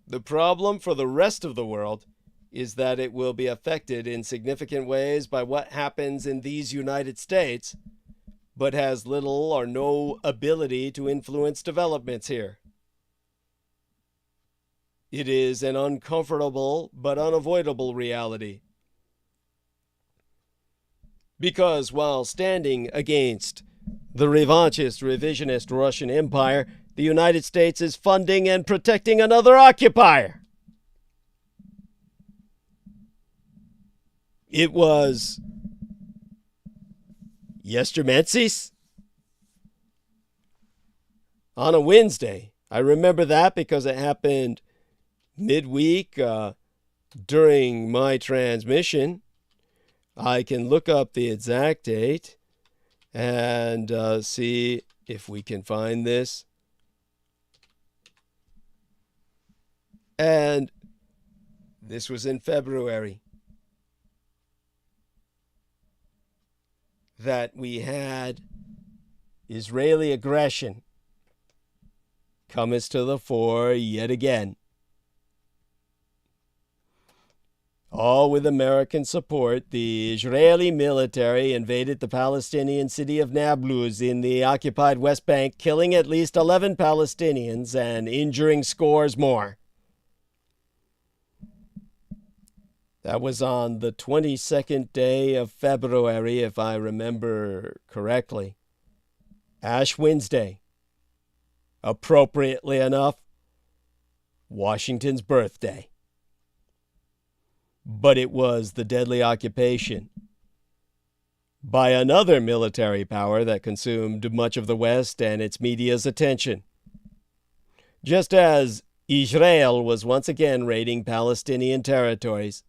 The problem for the rest of the world is that it will be affected in significant ways by what happens in these United States, but has little or no ability to influence developments here. It is an uncomfortable but unavoidable reality. Because while standing against the revanchist, revisionist Russian Empire, the United States is funding and protecting another occupier. It was yestermensis on a Wednesday. I remember that because it happened midweek during my transmission. I can look up the exact date and see if we can find this. And this was in February that we had Israeli aggression comes to the fore yet again. All with American support, the Israeli military invaded the Palestinian city of Nablus in the occupied West Bank, killing at least 11 Palestinians and injuring scores more. That was on the 22nd day of February, if I remember correctly. Ash Wednesday. Appropriately enough, Washington's birthday. But it was the deadly occupation by another military power that consumed much of the West and its media's attention. Just as Israel was once again raiding Palestinian territories,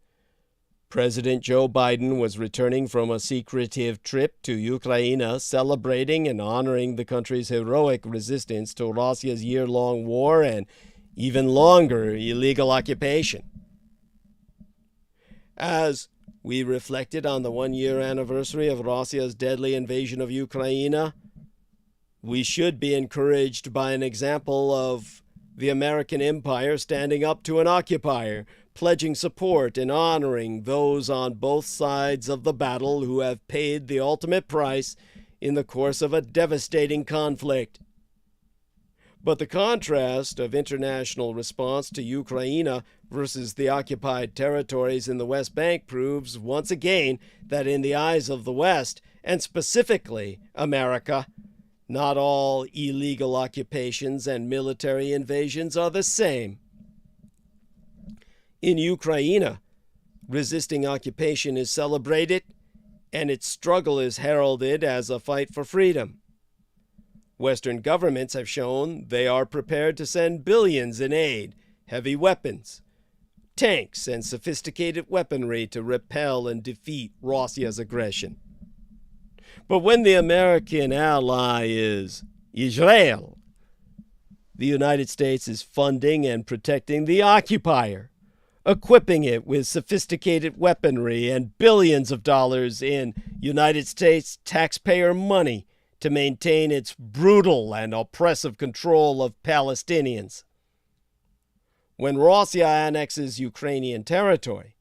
President Joe Biden was returning from a secretive trip to Ukraine, celebrating and honoring the country's heroic resistance to Russia's year-long war and even longer illegal occupation. As we reflected on the one-year anniversary of Russia's deadly invasion of Ukraine, we should be encouraged by an example of the American empire standing up to an occupier, pledging support and honoring those on both sides of the battle who have paid the ultimate price in the course of a devastating conflict. But the contrast of international response to Ukraine versus the occupied territories in the West Bank proves once again that in the eyes of the West, and specifically America, not all illegal occupations and military invasions are the same. In Ukraine, resisting occupation is celebrated, and its struggle is heralded as a fight for freedom. Western governments have shown they are prepared to send billions in aid, heavy weapons, tanks, and sophisticated weaponry to repel and defeat Russia's aggression. But when the American ally is Israel, the United States is funding and protecting the occupier, equipping it with sophisticated weaponry and billions of dollars in United States taxpayer money to maintain its brutal and oppressive control of Palestinians. When Russia annexes Ukrainian territory,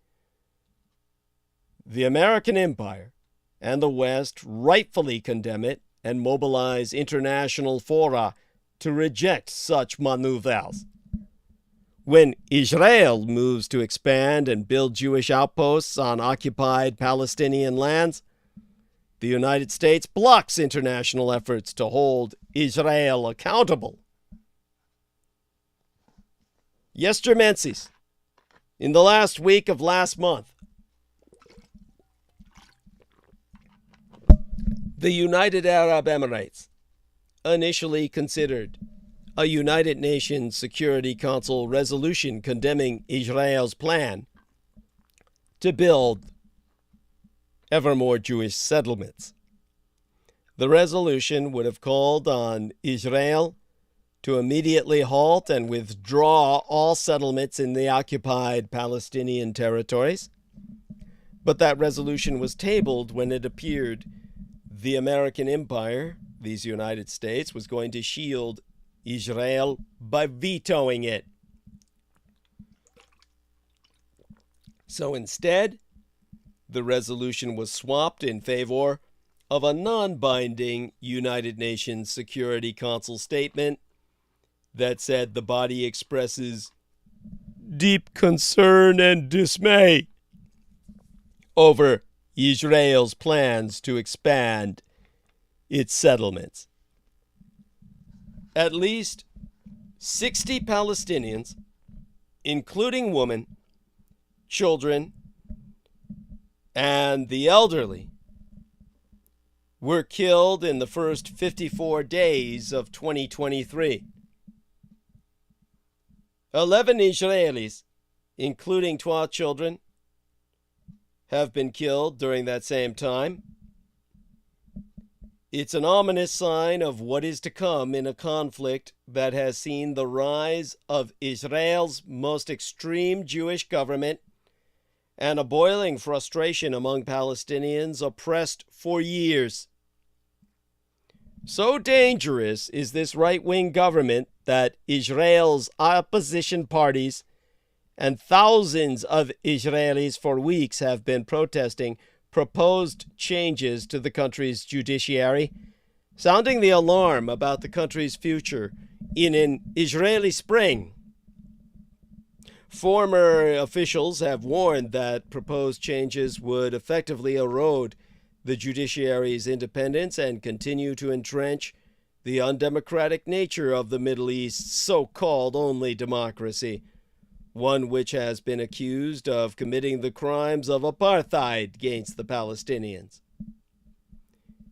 the American empire and the West rightfully condemn it and mobilize international fora to reject such maneuvers. When Israel moves to expand and build Jewish outposts on occupied Palestinian lands, the United States blocks international efforts to hold Israel accountable. Yestermensis, in the last week of last month, the United Arab Emirates initially considered a United Nations Security Council resolution condemning Israel's plan to build ever more Jewish settlements. The resolution would have called on Israel to immediately halt and withdraw all settlements in the occupied Palestinian territories. But that resolution was tabled when it appeared the American empire, these United States, was going to shield Israel by vetoing it. So instead, the resolution was swapped in favor of a non-binding United Nations Security Council statement that said the body expresses deep concern and dismay over Israel's plans to expand its settlements. At least 60 Palestinians, including women, children, and the elderly, were killed in the first 54 days of 2023. 11 Israelis, including 12 children, have been killed during that same time. It's an ominous sign of what is to come in a conflict that has seen the rise of Israel's most extreme Jewish government and a boiling frustration among Palestinians oppressed for years. So dangerous is this right-wing government that Israel's opposition parties and thousands of Israelis for weeks have been protesting proposed changes to the country's judiciary, sounding the alarm about the country's future in an Israeli spring. Former officials have warned that proposed changes would effectively erode the judiciary's independence and continue to entrench the undemocratic nature of the Middle East's so-called only democracy, one which has been accused of committing the crimes of apartheid against the Palestinians.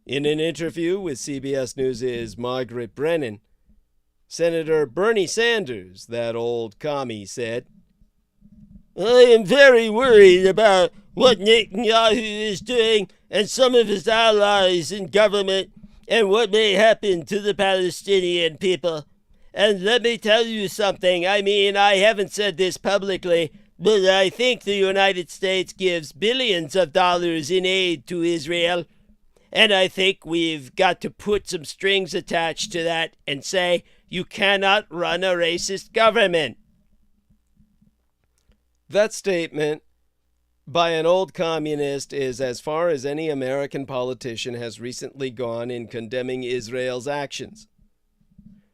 In an interview with CBS News' Margaret Brennan, Senator Bernie Sanders, that old commie, said, "I am very worried about what Netanyahu is doing and some of his allies in government and what may happen to the Palestinian people. And let me tell you something. I mean, I haven't said this publicly, but I think the United States gives billions of dollars in aid to Israel. And I think we've got to put some strings attached to that and say, you cannot run a racist government." That statement by an old communist is as far as any American politician has recently gone in condemning Israel's actions.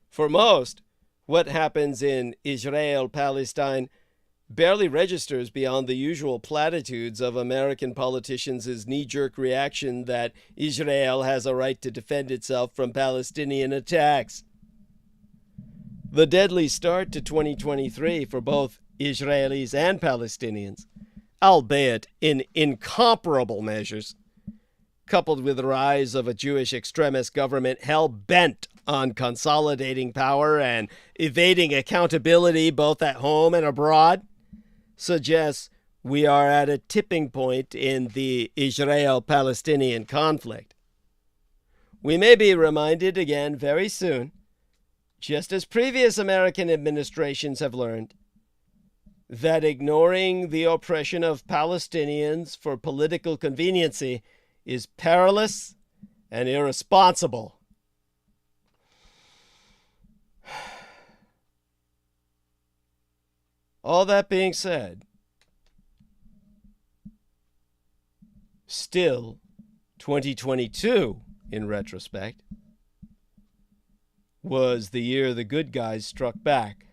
For most, what happens in Israel-Palestine barely registers beyond the usual platitudes of American politicians' knee-jerk reaction that Israel has a right to defend itself from Palestinian attacks. The deadly start to 2023 for both Israelis and Palestinians, albeit in incomparable measures, coupled with the rise of a Jewish extremist government hell-bent on consolidating power and evading accountability both at home and abroad, suggests we are at a tipping point in the Israel-Palestinian conflict. We may be reminded again very soon, just as previous American administrations have learned, that ignoring the oppression of Palestinians for political conveniency is perilous and irresponsible. All that being said, still 2022, in retrospect, was the year the good guys struck back.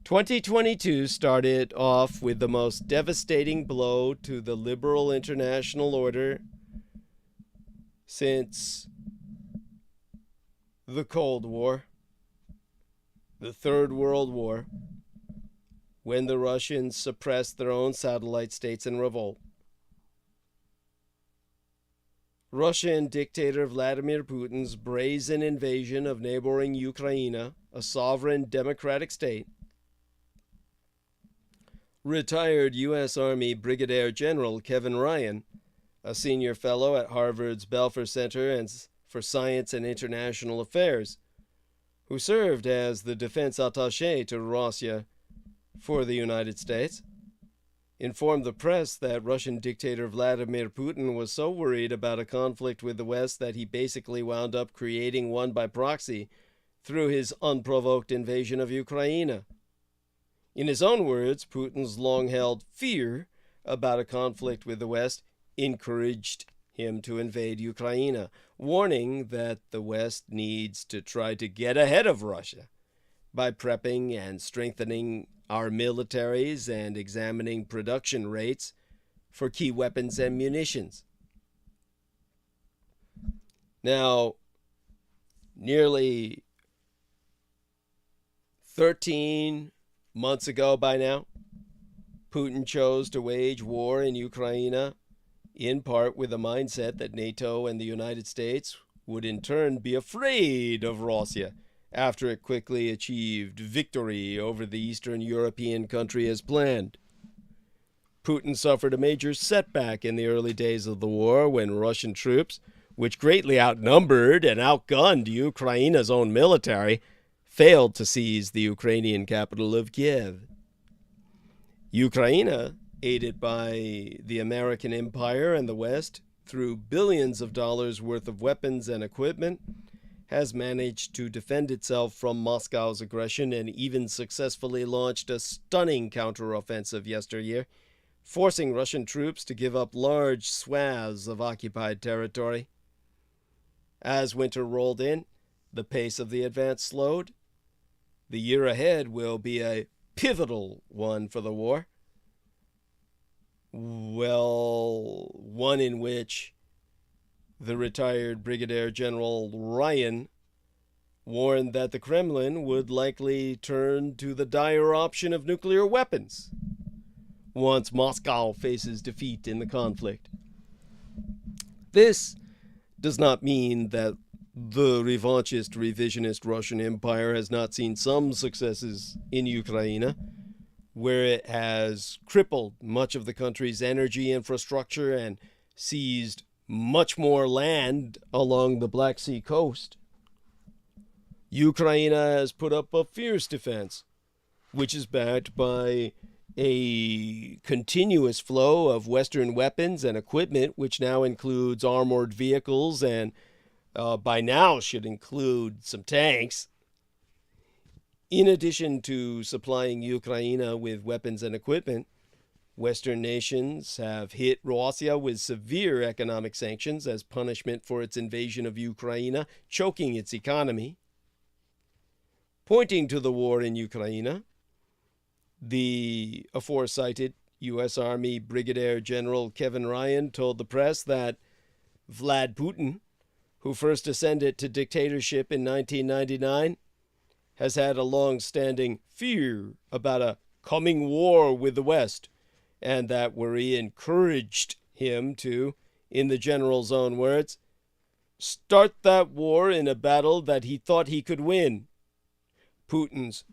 2022 started off with the most devastating blow to the liberal international order since the Cold War, the Third World War, when the Russians suppressed their own satellite states in revolt. Russian dictator Vladimir Putin's brazen invasion of neighboring Ukraine, a sovereign democratic state, retired U.S. Army Brigadier General Kevin Ryan, a senior fellow at Harvard's Belfer Center for Science and International Affairs, who served as the defense attaché to Russia for the United States, informed the press that Russian dictator Vladimir Putin was so worried about a conflict with the West that he basically wound up creating one by proxy through his unprovoked invasion of Ukraine. In his own words, Putin's long-held fear about a conflict with the West encouraged him to invade Ukraine, warning that the West needs to try to get ahead of Russia by prepping and strengthening our militaries and examining production rates for key weapons and munitions. Now, nearly 13 months ago by now, Putin chose to wage war in Ukraine, in part with the mindset that NATO and the United States would in turn be afraid of Russia after it quickly achieved victory over the Eastern European country as planned. Putin suffered a major setback in the early days of the war when Russian troops, which greatly outnumbered and outgunned Ukraine's own military, failed to seize the Ukrainian capital of Kiev. Ukraine, aided by the American Empire and the West through billions of dollars worth of weapons and equipment, has managed to defend itself from Moscow's aggression and even successfully launched a stunning counteroffensive yesteryear, forcing Russian troops to give up large swaths of occupied territory. As winter rolled in, the pace of the advance slowed. The year ahead will be a pivotal one for the war. Well, one in which the retired Brigadier General Ryan warned that the Kremlin would likely turn to the dire option of nuclear weapons once Moscow faces defeat in the conflict. This does not mean that the revanchist, revisionist Russian Empire has not seen some successes in Ukraine, where it has crippled much of the country's energy infrastructure and seized much more land along the Black Sea coast. Ukraine has put up a fierce defense, which is backed by a continuous flow of Western weapons and equipment, which now includes armored vehicles and by now should include some tanks. In addition to supplying Ukraine with weapons and equipment, Western nations have hit Russia with severe economic sanctions as punishment for its invasion of Ukraine, choking its economy. Pointing to the war in Ukraine, the aforecited U.S. Army Brigadier General Kevin Ryan told the press that Vlad Putin, who first ascended to dictatorship in 1999, has had a long-standing fear about a coming war with the West, and that worry encouraged him to, in the general's own words, start that war in a battle that he thought he could win. Putin's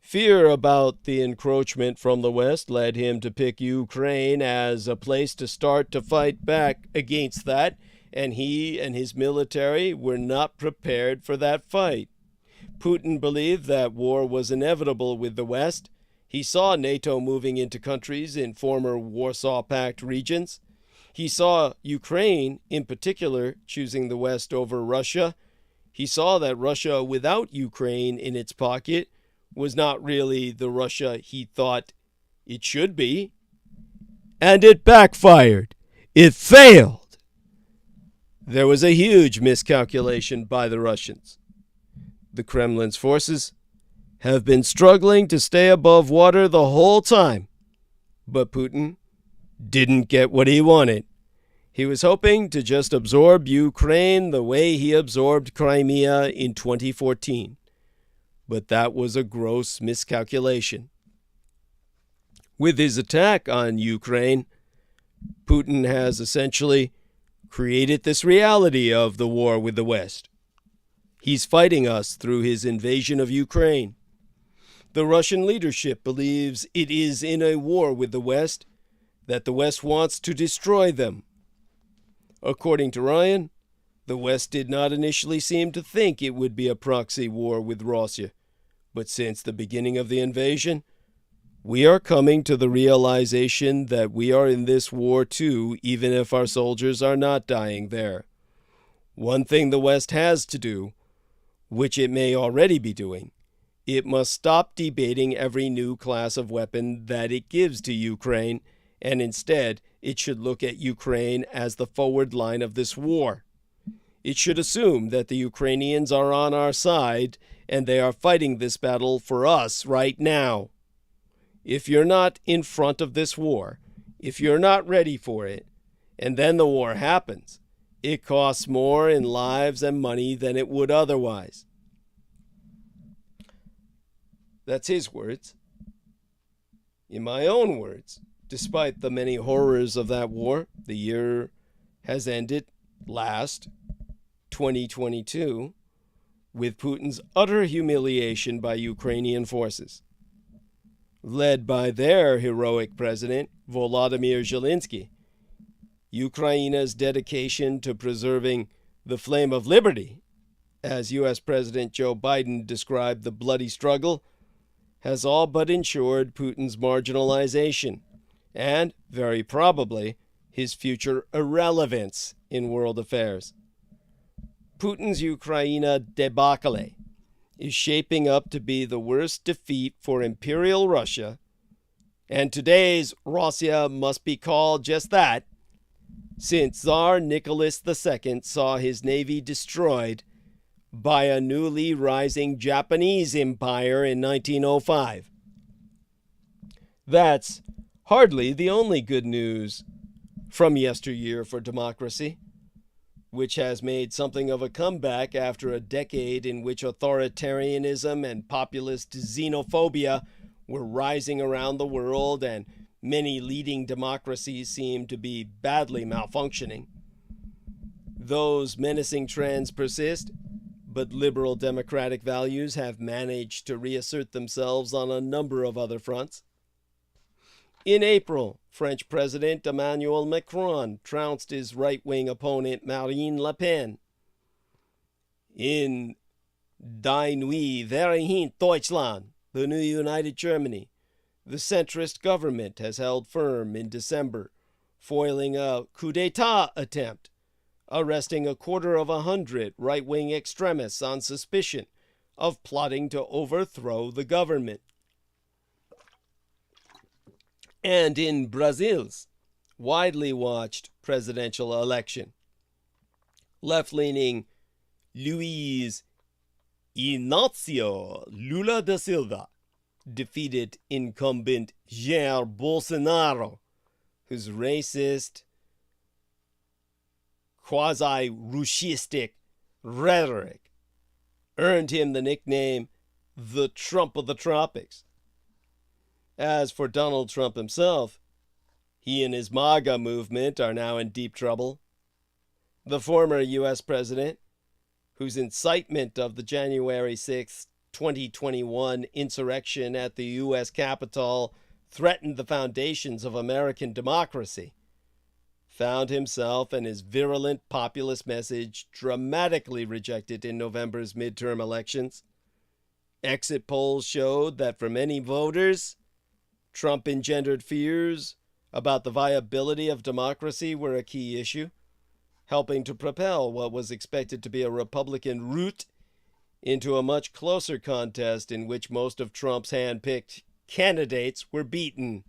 fear about the encroachment from the West led him to pick Ukraine as a place to start to fight back against that, and he and his military were not prepared for that fight. Putin believed that war was inevitable with the West. He saw NATO moving into countries in former Warsaw Pact regions. He saw Ukraine, in particular, choosing the West over Russia. He saw that Russia without Ukraine in its pocket was not really the Russia he thought it should be. And it backfired. It failed. There was a huge miscalculation by the Russians. The Kremlin's forces have been struggling to stay above water the whole time. But Putin didn't get what he wanted. He was hoping to just absorb Ukraine the way he absorbed Crimea in 2014. But that was a gross miscalculation. With his attack on Ukraine, Putin has essentially created this reality of the war with the West. He's fighting us through his invasion of Ukraine. The Russian leadership believes it is in a war with the West, that the West wants to destroy them. According to Ryan, The West did not initially seem to think it would be a proxy war with Russia, but since the beginning of the invasion, we are coming to the realization that we are in this war too, even if our soldiers are not dying there. One thing the West has to do, which it may already be doing, it must stop debating every new class of weapon that it gives to Ukraine, and instead it should look at Ukraine as the forward line of this war. It should assume that the Ukrainians are on our side and they are fighting this battle for us right now. If you're not in front of this war, if you're not ready for it, and then the war happens, it costs more in lives and money than it would otherwise. That's his words. In my own words, despite the many horrors of that war, the year has ended last 2022 with Putin's utter humiliation by Ukrainian forces, led by their heroic president, Volodymyr Zelensky. Ukraine's dedication to preserving the flame of liberty, as U.S. President Joe Biden described the bloody struggle, has all but ensured Putin's marginalization and, very probably, his future irrelevance in world affairs. Putin's Ukraine debacle is shaping up to be the worst defeat for Imperial Russia, and today's Russia must be called just that, since Tsar Nicholas II saw his navy destroyed by a newly rising Japanese empire in 1905. That's hardly the only good news from yesteryear for democracy, which has made something of a comeback after a decade in which authoritarianism and populist xenophobia were rising around the world and many leading democracies seem to be badly malfunctioning. Those menacing trends persist, but liberal democratic values have managed to reassert themselves on a number of other fronts. In April, French President Emmanuel Macron trounced his right-wing opponent Marine Le Pen. In Die Neue Vereinigte Deutschland, the new United Germany, the centrist government has held firm in December, foiling a coup d'etat attempt, arresting 250 right-wing extremists on suspicion of plotting to overthrow the government. And in Brazil's widely watched presidential election, left-leaning Luiz Inácio Lula da Silva defeated incumbent Jair Bolsonaro, whose racist, quasi-Rushistic rhetoric earned him the nickname the Trump of the Tropics. As for Donald Trump himself, he and his MAGA movement are now in deep trouble. The former U.S. president, whose incitement of the January 6, 2021 insurrection at the U.S. Capitol threatened the foundations of American democracy, found himself and his virulent populist message dramatically rejected in November's midterm elections. Exit polls showed that for many voters, Trump engendered fears about the viability of democracy were a key issue, helping to propel what was expected to be a Republican rout into a much closer contest in which most of Trump's hand-picked candidates were beaten.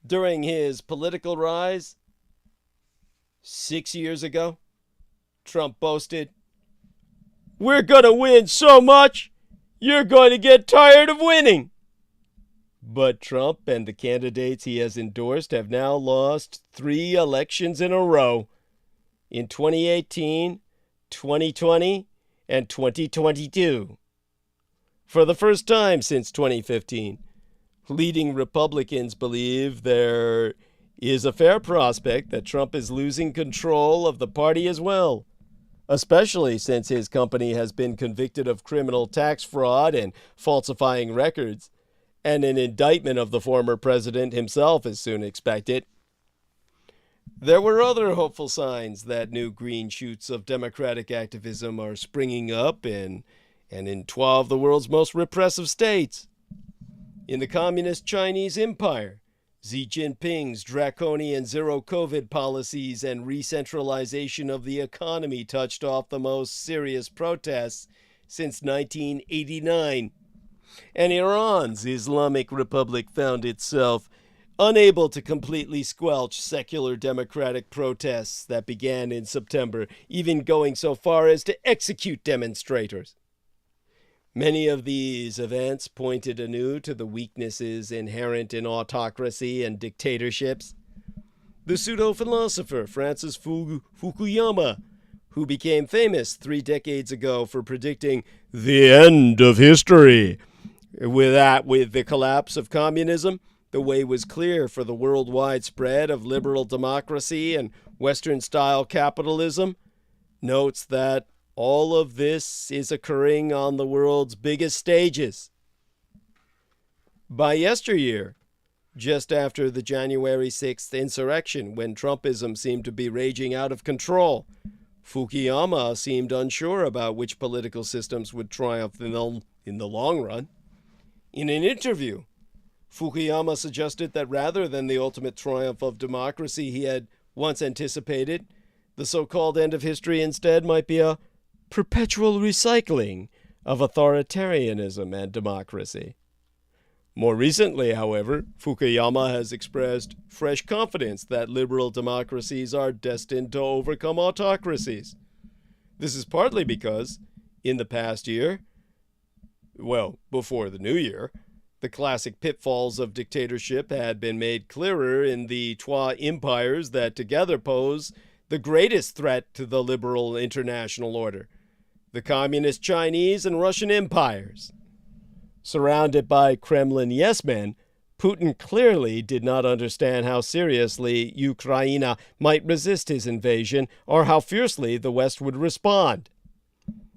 During his political rise 6 years ago, Trump boasted, "We're going to win so much, you're going to get tired of winning." But Trump and the candidates he has endorsed have now lost 3 elections in a row, in 2018, 2020, and 2022. For the first time since 2015, leading Republicans believe there is a fair prospect that Trump is losing control of the party as well, especially since his company has been convicted of criminal tax fraud and falsifying records, and an indictment of the former president himself is soon expected. There were other hopeful signs that new green shoots of democratic activism are springing up in 12 of the world's most repressive states. In the communist Chinese Empire, Xi Jinping's draconian zero-COVID policies and re-centralization of the economy touched off the most serious protests since 1989. And Iran's Islamic Republic found itself unable to completely squelch secular democratic protests that began in September, even going so far as to execute demonstrators. Many of these events pointed anew to the weaknesses inherent in autocracy and dictatorships. The pseudo-philosopher Francis Fukuyama, who became famous 3 decades ago for predicting the end of history, with the collapse of communism, the way was clear for the worldwide spread of liberal democracy and Western-style capitalism, notes that all of this is occurring on the world's biggest stages. By yesteryear, just after the January 6th insurrection, when Trumpism seemed to be raging out of control, Fukuyama seemed unsure about which political systems would triumph in the long run. In an interview, Fukuyama suggested that rather than the ultimate triumph of democracy he had once anticipated, the so-called end of history instead might be a perpetual recycling of authoritarianism and democracy. More recently, however, Fukuyama has expressed fresh confidence that liberal democracies are destined to overcome autocracies. This is partly because, in the past year, before the new year, the classic pitfalls of dictatorship had been made clearer in the trois empires that together pose the greatest threat to the liberal international order, the communist Chinese and Russian empires. Surrounded by Kremlin yes-men, Putin clearly did not understand how seriously Ukraine might resist his invasion or how fiercely the West would respond.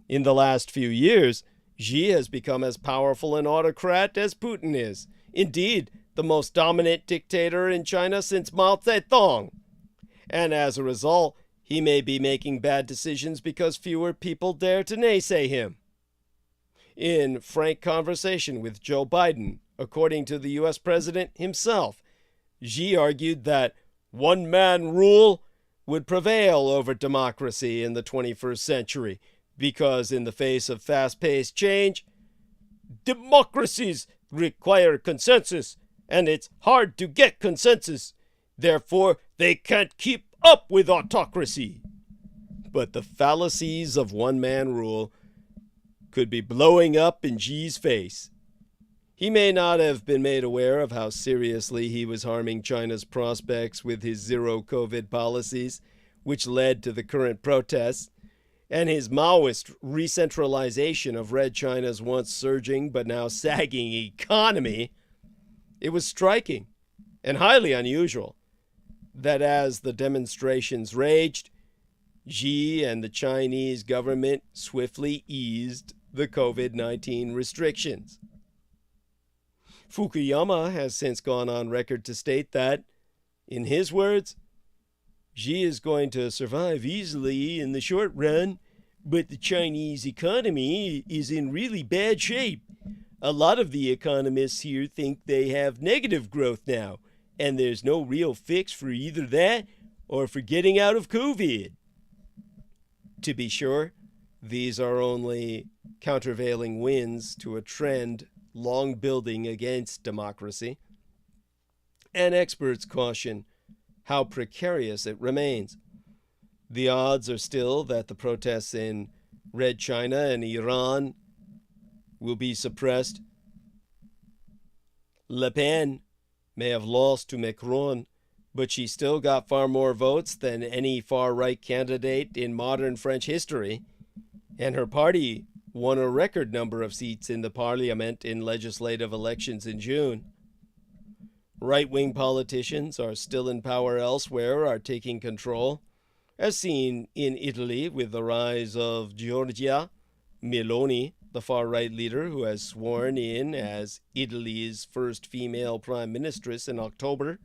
In the last few years, Xi has become as powerful an autocrat as Putin is. Indeed, the most dominant dictator in China since Mao Zedong. And as a result, he may be making bad decisions because fewer people dare to naysay him. In frank conversation with Joe Biden, according to the U.S. president himself, Xi argued that one-man rule would prevail over democracy in the 21st century, because in the face of fast-paced change, democracies require consensus, and it's hard to get consensus. Therefore, they can't keep up with autocracy. But the fallacies of one-man rule could be blowing up in Xi's face. He may not have been made aware of how seriously he was harming China's prospects with his zero-COVID policies, which led to the current protests, and his Maoist re-centralization of Red China's once surging but now sagging economy. It was striking and highly unusual that as the demonstrations raged, Xi and the Chinese government swiftly eased the COVID-19 restrictions. Fukuyama has since gone on record to state that, in his words, Xi is going to survive easily in the short run, but the Chinese economy is in really bad shape. A lot of the economists here think they have negative growth now, and there's no real fix for either that or for getting out of COVID. To be sure, these are only countervailing winds to a trend long building against democracy, and experts caution how precarious it remains. The odds are still that the protests in Red China and Iran will be suppressed. Le Pen may have lost to Macron, but she still got far more votes than any far-right candidate in modern French history, and her party won a record number of seats in the parliament in legislative elections in June. Right-wing politicians are still in power elsewhere, are taking control, as seen in Italy with the rise of Giorgia Meloni, the far-right leader who has sworn in as Italy's first female prime ministress in October.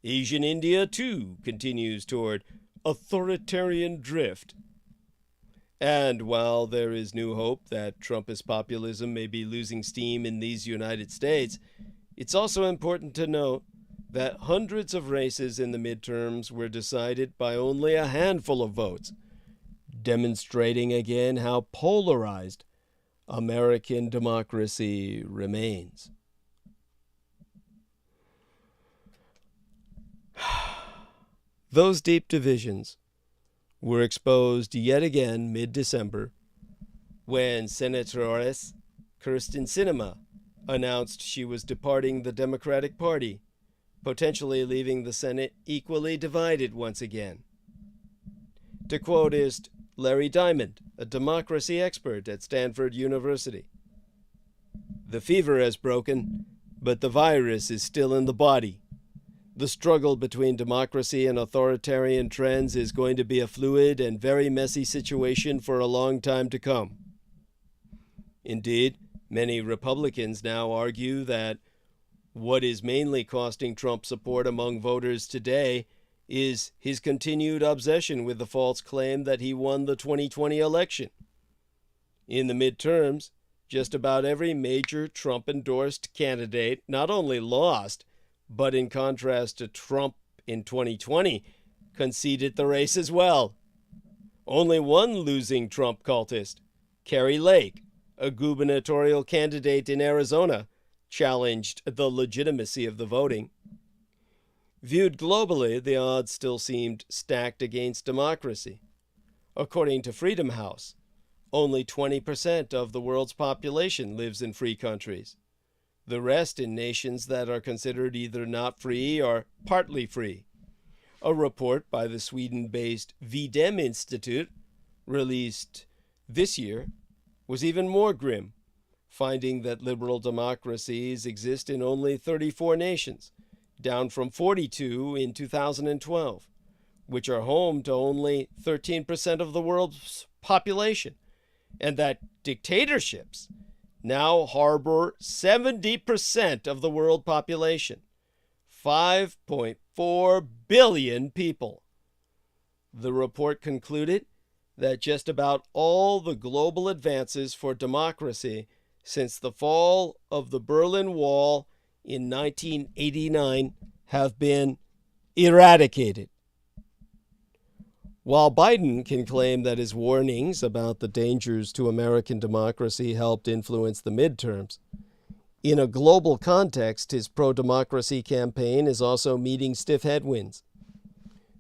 Asian India, too, continues toward authoritarian drift. And while there is new hope that Trumpist populism may be losing steam in these United States, it's also important to note that hundreds of races in the midterms were decided by only a handful of votes, demonstrating again how polarized American democracy remains. Those deep divisions were exposed yet again mid-December when Senatoress Kyrsten Sinema announced she was departing the Democratic Party, potentially leaving the Senate equally divided once again. To quote Larry Diamond, a democracy expert at Stanford University, "The fever has broken, but the virus is still in the body. The struggle between democracy and authoritarian trends is going to be a fluid and very messy situation for a long time to come." Indeed, many Republicans now argue that what is mainly costing Trump support among voters today is his continued obsession with the false claim that he won the 2020 election. In the midterms, just about every major Trump-endorsed candidate not only lost, but in contrast to Trump in 2020, conceded the race as well. Only one losing Trump cultist, Kari Lake, a gubernatorial candidate in Arizona, challenged the legitimacy of the voting. Viewed globally, the odds still seemed stacked against democracy. According to Freedom House, only 20% of the world's population lives in free countries. The rest in nations that are considered either not free or partly free. A report by the Sweden-based VDEM Institute, released this year, was even more grim, finding that liberal democracies exist in only 34 nations, down from 42 in 2012, which are home to only 13% of the world's population, and that dictatorships now harbor 70% of the world population, 5.4 billion people. The report concluded that just about all the global advances for democracy since the fall of the Berlin Wall in 1989 have been eradicated. While Biden can claim that his warnings about the dangers to American democracy helped influence the midterms, in a global context, his pro-democracy campaign is also meeting stiff headwinds.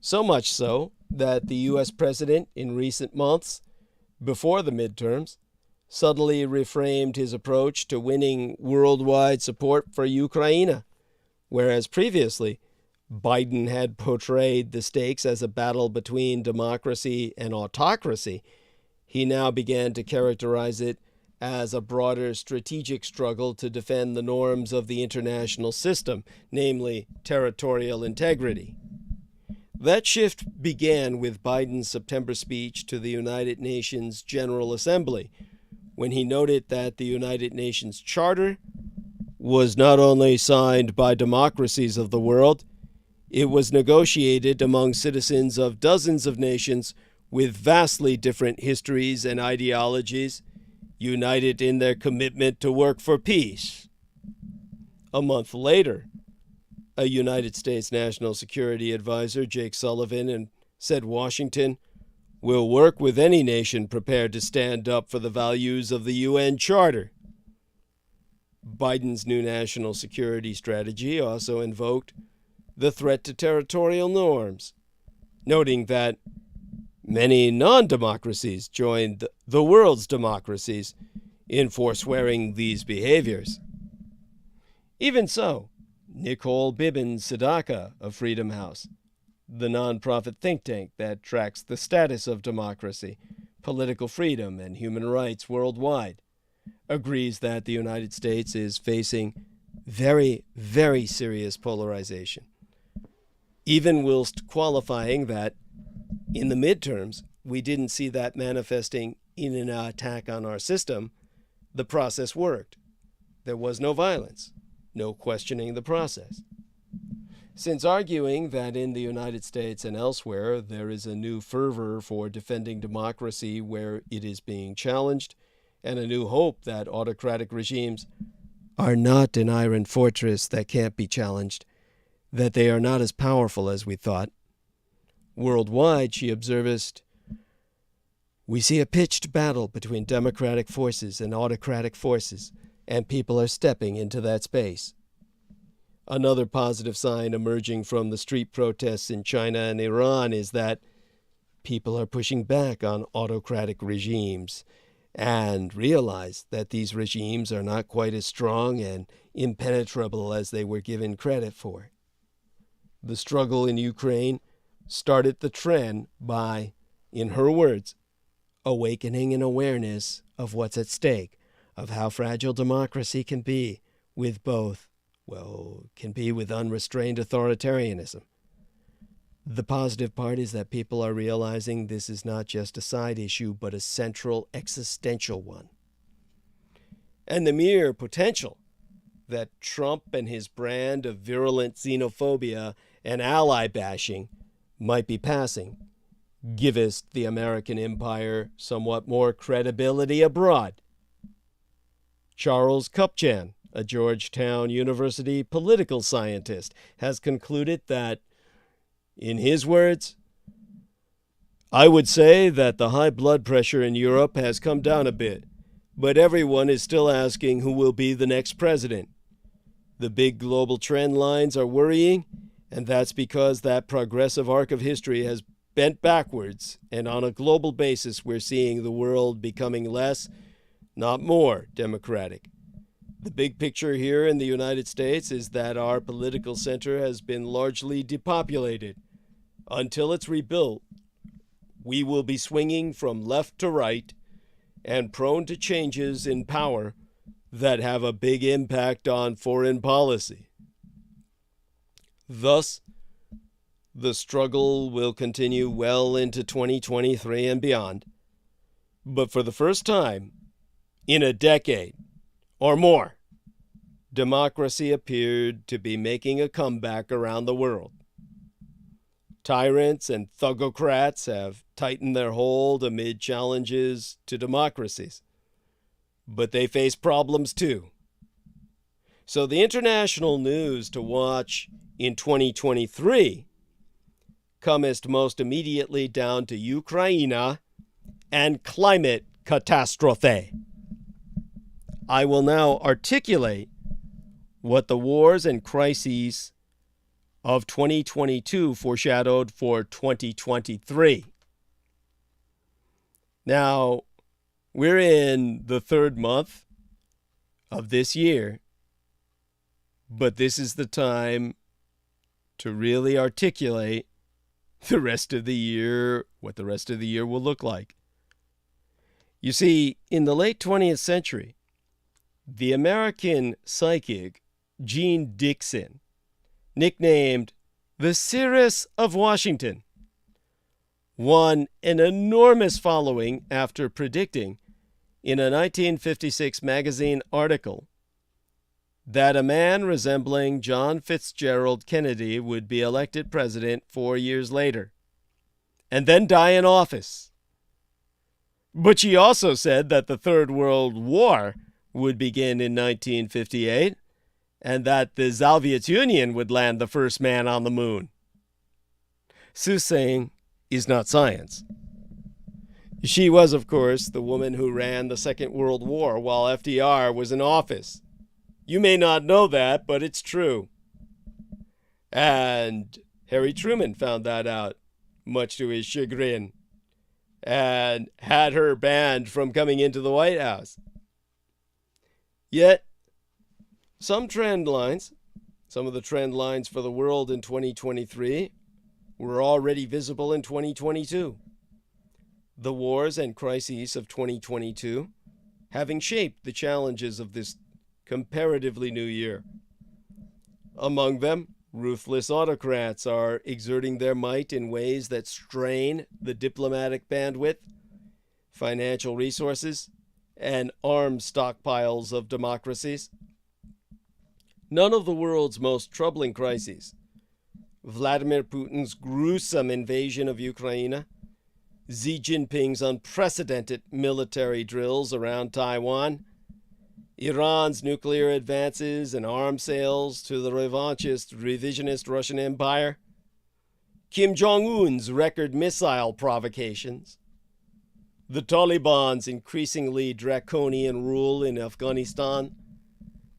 So much so that the U.S. president, in recent months, before the midterms, suddenly reframed his approach to winning worldwide support for Ukraine, whereas previously, Biden had portrayed the stakes as a battle between democracy and autocracy. He now began to characterize it as a broader strategic struggle to defend the norms of the international system, namely territorial integrity. That shift began with Biden's September speech to the United Nations General Assembly, when he noted that the United Nations Charter was not only signed by democracies of the world, it was negotiated among citizens of dozens of nations with vastly different histories and ideologies, united in their commitment to work for peace. A month later, a United States National Security Advisor, Jake Sullivan, said Washington will work with any nation prepared to stand up for the values of the UN Charter. Biden's new national security strategy also invoked the threat to territorial norms, noting that many non-democracies joined the world's democracies in forswearing these behaviors. Even so, Nicole Bibbins-Sadaka of Freedom House, the nonprofit think tank that tracks the status of democracy, political freedom, and human rights worldwide, agrees that the United States is facing very, very serious polarization, even whilst qualifying that in the midterms, we didn't see that manifesting in an attack on our system. The process worked. There was no violence, no questioning the process. Since arguing that in the United States and elsewhere there is a new fervor for defending democracy where it is being challenged, and a new hope that autocratic regimes are not an iron fortress that can't be challenged, that they are not as powerful as we thought. Worldwide, she observed, we see a pitched battle between democratic forces and autocratic forces, and people are stepping into that space. Another positive sign emerging from the street protests in China and Iran is that people are pushing back on autocratic regimes and realize that these regimes are not quite as strong and impenetrable as they were given credit for. The struggle in Ukraine started the trend by, in her words, awakening an awareness of what's at stake, of how fragile democracy can be with unrestrained authoritarianism. The positive part is that people are realizing this is not just a side issue, but a central existential one. And the mere potential that Trump and his brand of virulent xenophobia and ally bashing might be passing giveth the American empire somewhat more credibility abroad. Charles Kupchan, a Georgetown University political scientist, has concluded that, in his words, I would say that the high blood pressure in Europe has come down a bit, but everyone is still asking who will be the next president. The big global trend lines are worrying, and that's because that progressive arc of history has bent backwards, and on a global basis we're seeing the world becoming less, not more, democratic. The big picture here in the United States is that our political center has been largely depopulated. Until it's rebuilt, we will be swinging from left to right and prone to changes in power that have a big impact on foreign policy. Thus, the struggle will continue well into 2023 and beyond. But for the first time in a decade or more, democracy appeared to be making a comeback around the world. Tyrants and thugocrats have tightened their hold amid challenges to democracies, but they face problems too. So the international news to watch in 2023 cometh most immediately down to Ukraine and climate catastrophe. I will now articulate what the wars and crises of 2022 foreshadowed for 2023. Now, we're in the third month of this year, but this is the time to really articulate the rest of the year, what the rest of the year will look like. You see, in the late 20th century, the American psychic Jean Dixon, nicknamed the Seeress of Washington, won an enormous following after predicting in a 1956 magazine article that a man resembling John Fitzgerald Kennedy would be elected president 4 years later and then die in office. But she also said that the Third World War would begin in 1958 and that the Soviet Union would land the first man on the moon. Soothsaying is not science. She was, of course, the woman who ran the Second World War while FDR was in office. You may not know that, but it's true. And Harry Truman found that out, much to his chagrin, and had her banned from coming into the White House. Yet, some of the trend lines for the world in 2023 were already visible in 2022. The wars and crises of 2022 having shaped the challenges of this comparatively new year. Among them, ruthless autocrats are exerting their might in ways that strain the diplomatic bandwidth, financial resources, and arms stockpiles of democracies. None of the world's most troubling crises Vladimir Putin's gruesome invasion of Ukraine, Xi Jinping's unprecedented military drills around Taiwan, Iran's nuclear advances and arms sales to the revisionist Russian Empire, Kim Jong-un's record missile provocations, the Taliban's increasingly draconian rule in Afghanistan,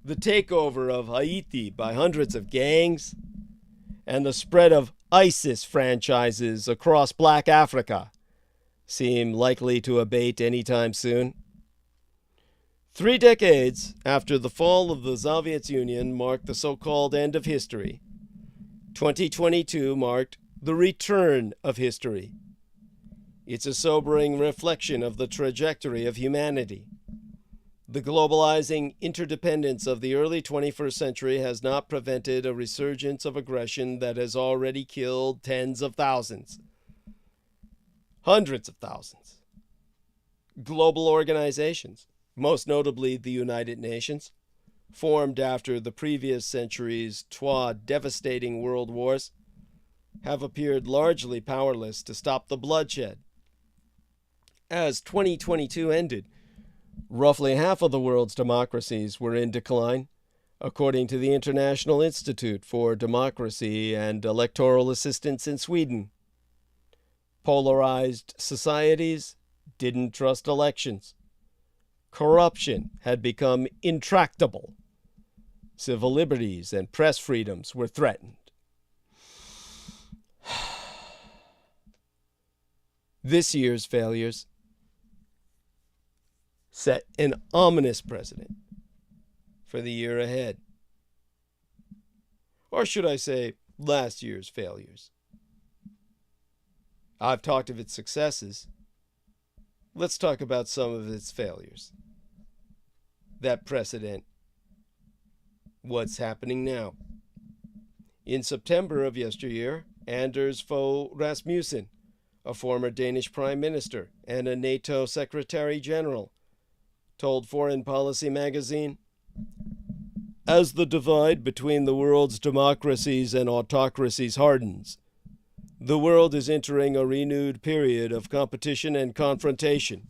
the takeover of Haiti by hundreds of gangs, and the spread of ISIS franchises across Black Africa seem likely to abate anytime soon. 3 decades after the fall of the Soviet Union marked the so-called end of history, 2022 marked the return of history. It's a sobering reflection of the trajectory of humanity. The globalizing interdependence of the early 21st century has not prevented a resurgence of aggression that has already killed tens of thousands, hundreds of thousands. Global organizations, most notably the United Nations, formed after the previous century's devastating world wars, have appeared largely powerless to stop the bloodshed. As 2022 ended, roughly half of the world's democracies were in decline, according to the International Institute for Democracy and Electoral Assistance in Sweden. Polarized societies didn't trust elections. Corruption had become intractable. Civil liberties and press freedoms were threatened. This year's failures set an ominous precedent for the year ahead. Or should I say, last year's failures. I've talked of its successes. Let's talk about some of its failures. That precedent, what's happening now. In September of yesteryear, Anders Fogh Rasmussen, a former Danish prime minister and a NATO secretary general, told Foreign Policy magazine, "As the divide between the world's democracies and autocracies hardens, the world is entering a renewed period of competition and confrontation.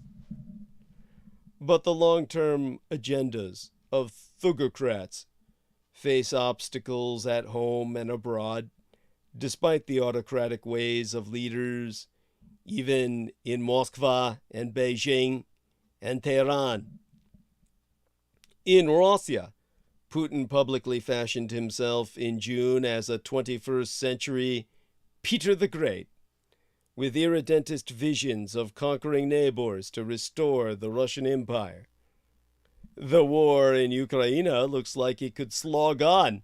But the long-term agendas of thugocrats face obstacles at home and abroad, despite the autocratic ways of leaders, even in Moscow and Beijing and Tehran. In Russia, Putin publicly fashioned himself in June as a 21st century Peter the Great, with irredentist visions of conquering neighbors to restore the Russian Empire. The war in Ukraine looks like it could slog on,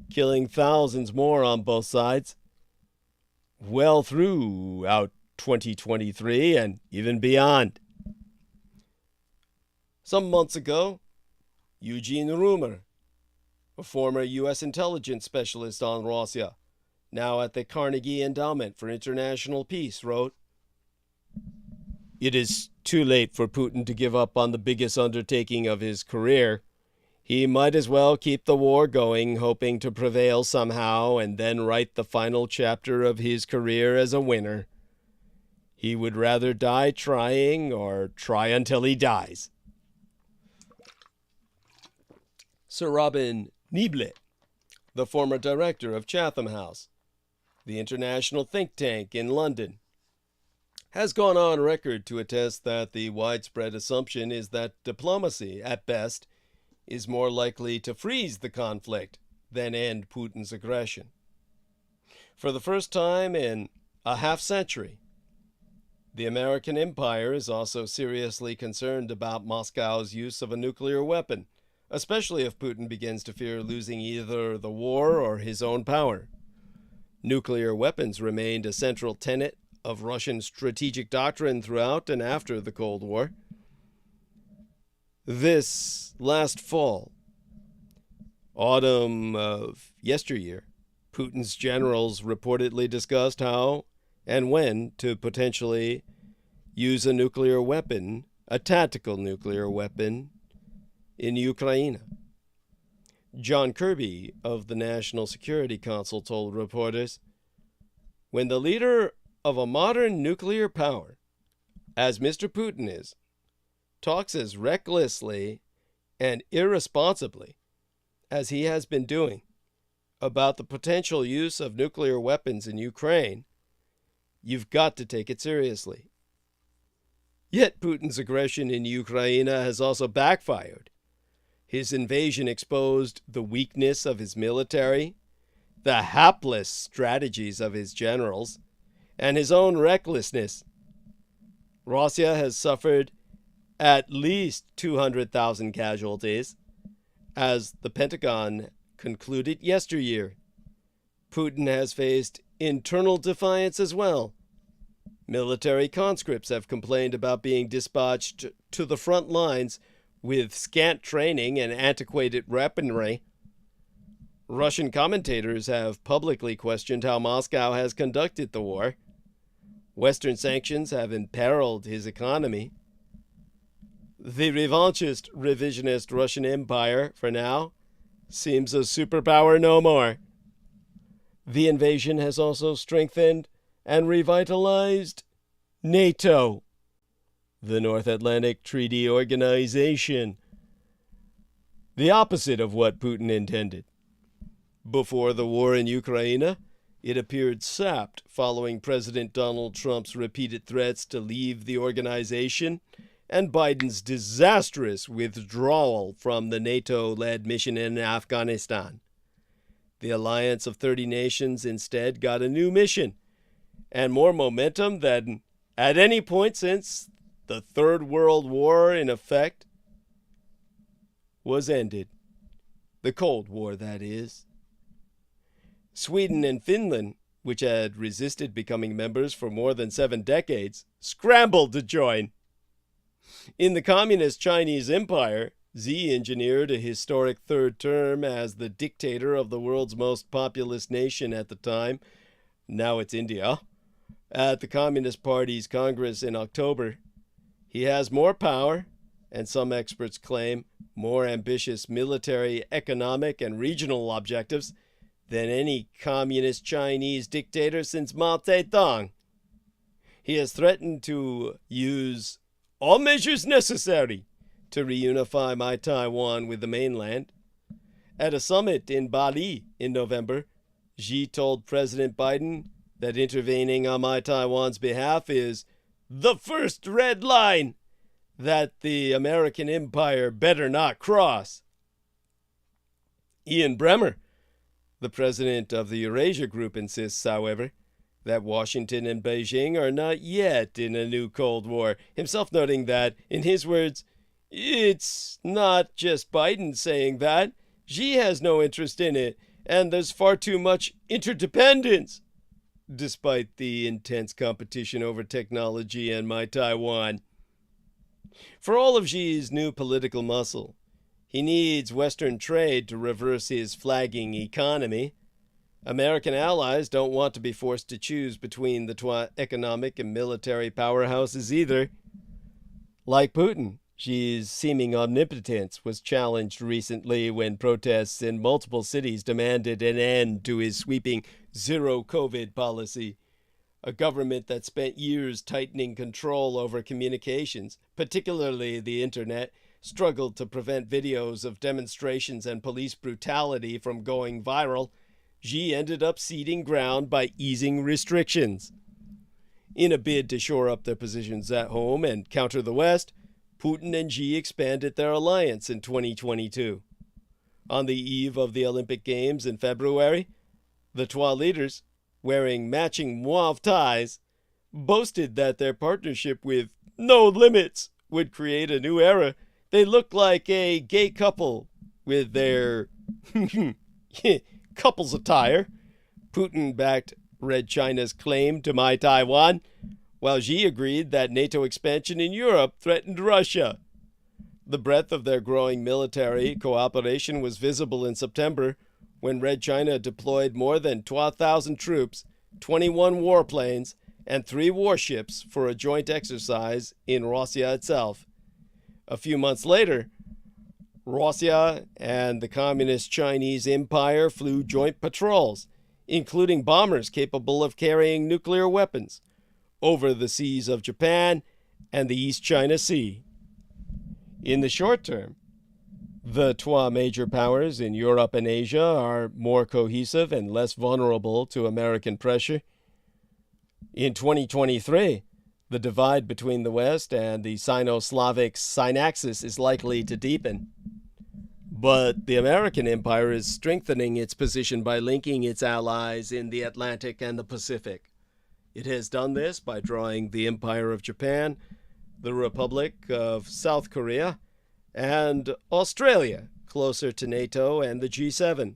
killing thousands more on both sides, well throughout 2023 and even beyond. Some months ago, Eugene Rumer, a former U.S. intelligence specialist on Russia, now at the Carnegie Endowment for International Peace, wrote, "It is too late for Putin to give up on the biggest undertaking of his career. He might as well keep the war going, hoping to prevail somehow and then write the final chapter of his career as a winner. He would rather die trying or try until he dies." Sir Robin Niblett, the former director of Chatham House, the international think tank in London, has gone on record to attest that the widespread assumption is that diplomacy, at best, is more likely to freeze the conflict than end Putin's aggression. For the first time in a half-century, the American empire is also seriously concerned about Moscow's use of a nuclear weapon, especially if Putin begins to fear losing either the war or his own power. Nuclear weapons remained a central tenet of Russian strategic doctrine throughout and after the Cold War. This last fall, autumn of yesteryear, Putin's generals reportedly discussed how and when to potentially use a nuclear weapon, a tactical nuclear weapon, in Ukraine. John Kirby of the National Security Council told reporters, "When the leader of a modern nuclear power, as Mr. Putin is, talks as recklessly and irresponsibly as he has been doing about the potential use of nuclear weapons in Ukraine, you've got to take it seriously." Yet Putin's aggression in Ukraine has also backfired. His invasion exposed the weakness of his military, the hapless strategies of his generals, and his own recklessness. Russia has suffered at least 200,000 casualties, as the Pentagon concluded yesteryear. Putin has faced internal defiance as well. Military conscripts have complained about being dispatched to the front lines with scant training and antiquated weaponry. Russian commentators have publicly questioned how Moscow has conducted the war. Western sanctions have imperiled his economy. The revanchist, revisionist Russian Empire, for now, seems a superpower no more. The invasion has also strengthened and revitalized NATO, the North Atlantic Treaty Organization, the opposite of what Putin intended. Before the war in Ukraine, it appeared sapped following President Donald Trump's repeated threats to leave the organization and Biden's disastrous withdrawal from the NATO-led mission in Afghanistan. The alliance of 30 nations instead got a new mission and more momentum than at any point since the Third World War, in effect, was ended. The Cold War, that is. Sweden and Finland, which had resisted becoming members for more than 7 decades, scrambled to join. In the communist Chinese Empire, Xi engineered a historic third term as the dictator of the world's most populous nation at the time. Now it's India. At the Communist Party's Congress in October, he has more power, and some experts claim more ambitious military, economic, and regional objectives than any communist Chinese dictator since Mao Zedong. He has threatened to use all measures necessary to reunify my Taiwan with the mainland. At a summit in Bali in November, Xi told President Biden that intervening on my Taiwan's behalf is the first red line that the American empire better not cross. Ian Bremmer, the president of the Eurasia Group, insists, however, that Washington and Beijing are not yet in a new Cold War, himself noting that, in his words, it's not just Biden saying that. Xi has no interest in it, and there's far too much interdependence, despite the intense competition over technology and my Taiwan. For all of Xi's new political muscle, he needs Western trade to reverse his flagging economy. American allies don't want to be forced to choose between the economic and military powerhouses either. Like Putin, Xi's seeming omnipotence was challenged recently when protests in multiple cities demanded an end to his sweeping zero-COVID policy. A government that spent years tightening control over communications, particularly the internet, struggled to prevent videos of demonstrations and police brutality from going viral. Xi ended up ceding ground by easing restrictions. In a bid to shore up their positions at home and counter the West, Putin and Xi expanded their alliance in 2022. On the eve of the Olympic Games in February, the two leaders, wearing matching mauve ties, boasted that their partnership with No Limits would create a new era. They looked like a gay couple with their couple's attire. Putin backed Red China's claim to my Taiwan, while Xi agreed that NATO expansion in Europe threatened Russia. The breadth of their growing military cooperation was visible in September, when Red China deployed more than 12,000 troops, 21 warplanes, and 3 warships for a joint exercise in Russia itself. A few months later, Russia and the Communist Chinese Empire flew joint patrols, including bombers capable of carrying nuclear weapons, over the seas of Japan and the East China Sea. In the short term, the two major powers in Europe and Asia are more cohesive and less vulnerable to American pressure. In 2023, the divide between the West and the Sino-Slavic synaxis is likely to deepen. But the American empire is strengthening its position by linking its allies in the Atlantic and the Pacific. It has done this by drawing the Empire of Japan, the Republic of South Korea, and Australia closer to NATO and the G7.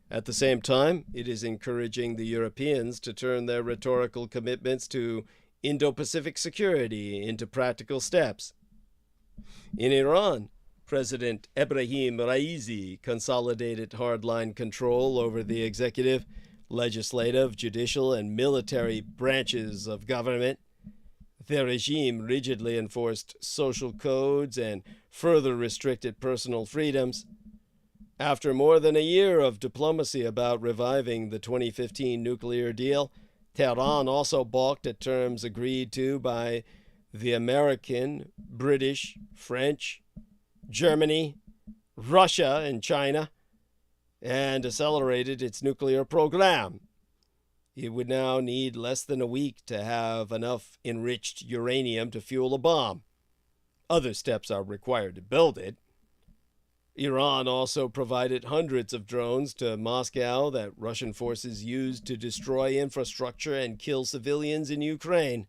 At the same time, it is encouraging the Europeans to turn their rhetorical commitments to Indo-Pacific security into practical steps. In Iran, President Ebrahim Raisi consolidated hardline control over the executive, legislative, judicial, and military branches of government. The regime rigidly enforced social codes and further restricted personal freedoms. After more than a year of diplomacy about reviving the 2015 nuclear deal, Tehran also balked at terms agreed to by the American, British, French, Germany, Russia, and China, and accelerated its nuclear program. It would now need less than a week to have enough enriched uranium to fuel a bomb. Other steps are required to build it. Iran also provided hundreds of drones to Moscow that Russian forces used to destroy infrastructure and kill civilians in Ukraine.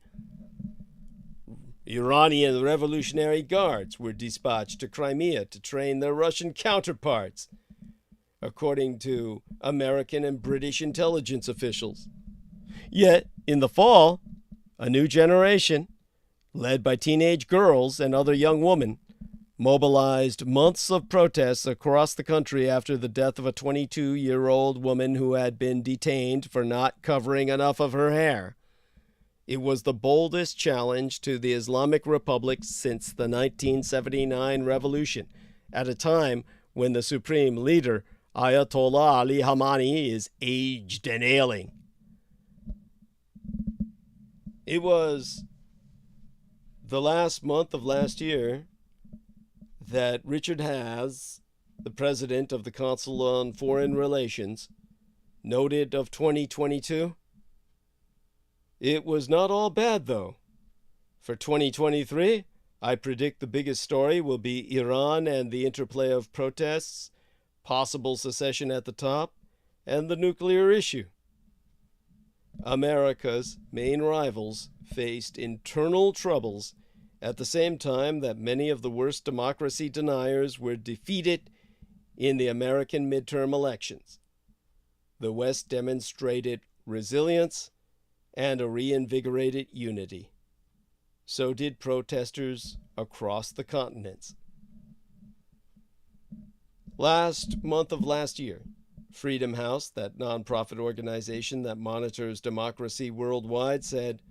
Iranian Revolutionary Guards were dispatched to Crimea to train their Russian counterparts, according to American and British intelligence officials. Yet, in the fall, a new generation, led by teenage girls and other young women, mobilized months of protests across the country after the death of a 22-year-old woman who had been detained for not covering enough of her hair. It was the boldest challenge to the Islamic Republic since the 1979 revolution, at a time when the supreme leader, Ayatollah Ali Khamenei, is aged and ailing. It was the last month of last year that Richard Haas, the president of the Council on Foreign Relations, noted of 2022. It was not all bad, though. For 2023, I predict the biggest story will be Iran and the interplay of protests, possible secession at the top, and the nuclear issue. America's main rivals faced internal troubles at the same time that many of the worst democracy deniers were defeated in the American midterm elections. The West demonstrated resilience and a reinvigorated unity. So did protesters across the continents. Last month of last year, Freedom House, that nonprofit organization that monitors democracy worldwide, said,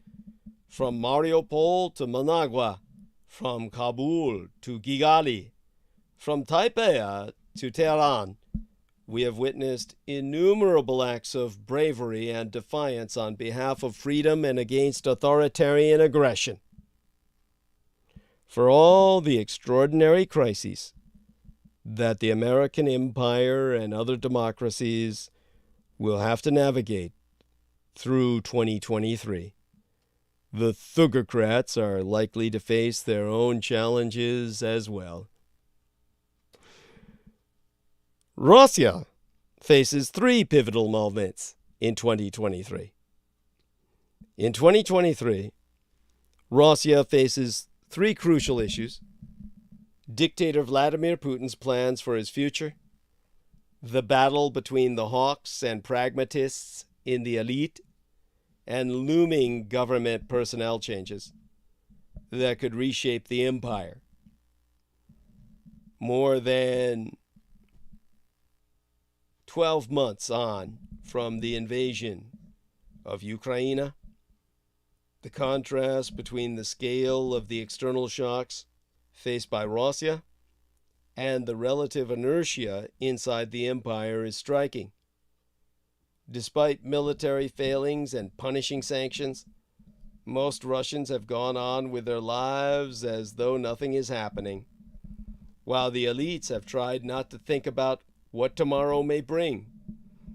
"From Mariupol to Managua, from Kabul to Kigali, from Taipei to Tehran, we have witnessed innumerable acts of bravery and defiance on behalf of freedom and against authoritarian aggression. For all the extraordinary crises that the American empire and other democracies will have to navigate through 2023, the Thugocrats are likely to face their own challenges as well." Russia faces three pivotal moments in 2023. In 2023, Russia faces three crucial issues: dictator Vladimir Putin's plans for his future, the battle between the hawks and pragmatists in the elite, and looming government personnel changes that could reshape the empire. More than 12 months on from the invasion of Ukraine, the contrast between the scale of the external shocks faced by Russia and the relative inertia inside the empire is striking. Despite military failings and punishing sanctions, most Russians have gone on with their lives as though nothing is happening, while the elites have tried not to think about what tomorrow may bring,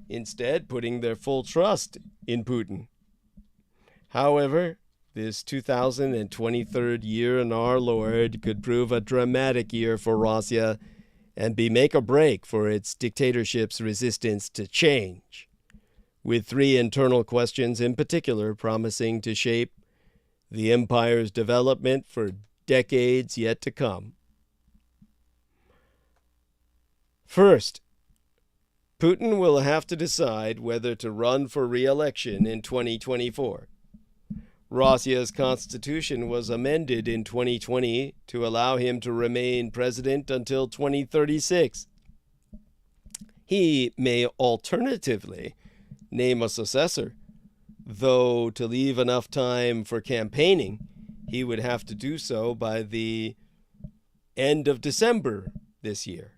instead putting their full trust in Putin. However, this 2023rd year in our Lord could prove a dramatic year for Russia and be make or break for its dictatorship's resistance to change, with 3 internal questions in particular promising to shape the empire's development for decades yet to come. First, Putin will have to decide whether to run for re-election in 2024. Russia's constitution was amended in 2020 to allow him to remain president until 2036. He may alternatively name a successor, though to leave enough time for campaigning, he would have to do so by the end of December this year.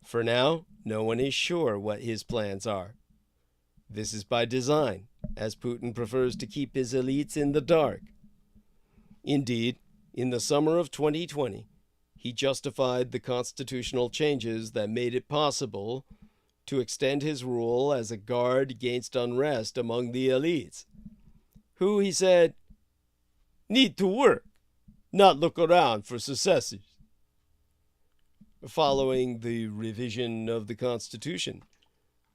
For now, no one is sure what his plans are. This is by design, as Putin prefers to keep his elites in the dark. Indeed, in the summer of 2020, he justified the constitutional changes that made it possible to extend his rule as a guard against unrest among the elites, who, he said, need to work, not look around for successors. Following the revision of the Constitution,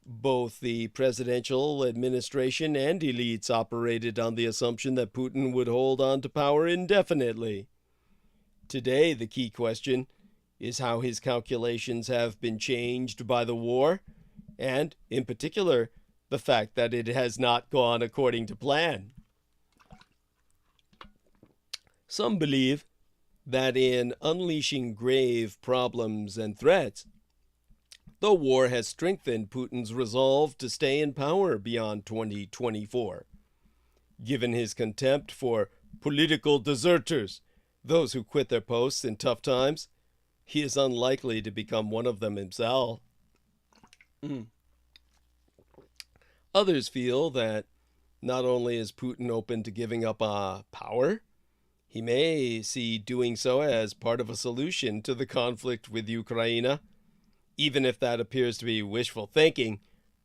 both the presidential administration and elites operated on the assumption that Putin would hold on to power indefinitely. Today, the key question is how his calculations have been changed by the war, and, in particular, the fact that it has not gone according to plan. Some believe that in unleashing grave problems and threats, the war has strengthened Putin's resolve to stay in power beyond 2024. Given his contempt for political deserters, those who quit their posts in tough times, he is unlikely to become one of them himself. Others feel that not only is Putin open to giving up power, he may see doing so as part of a solution to the conflict with Ukraine. Even if that appears to be wishful thinking,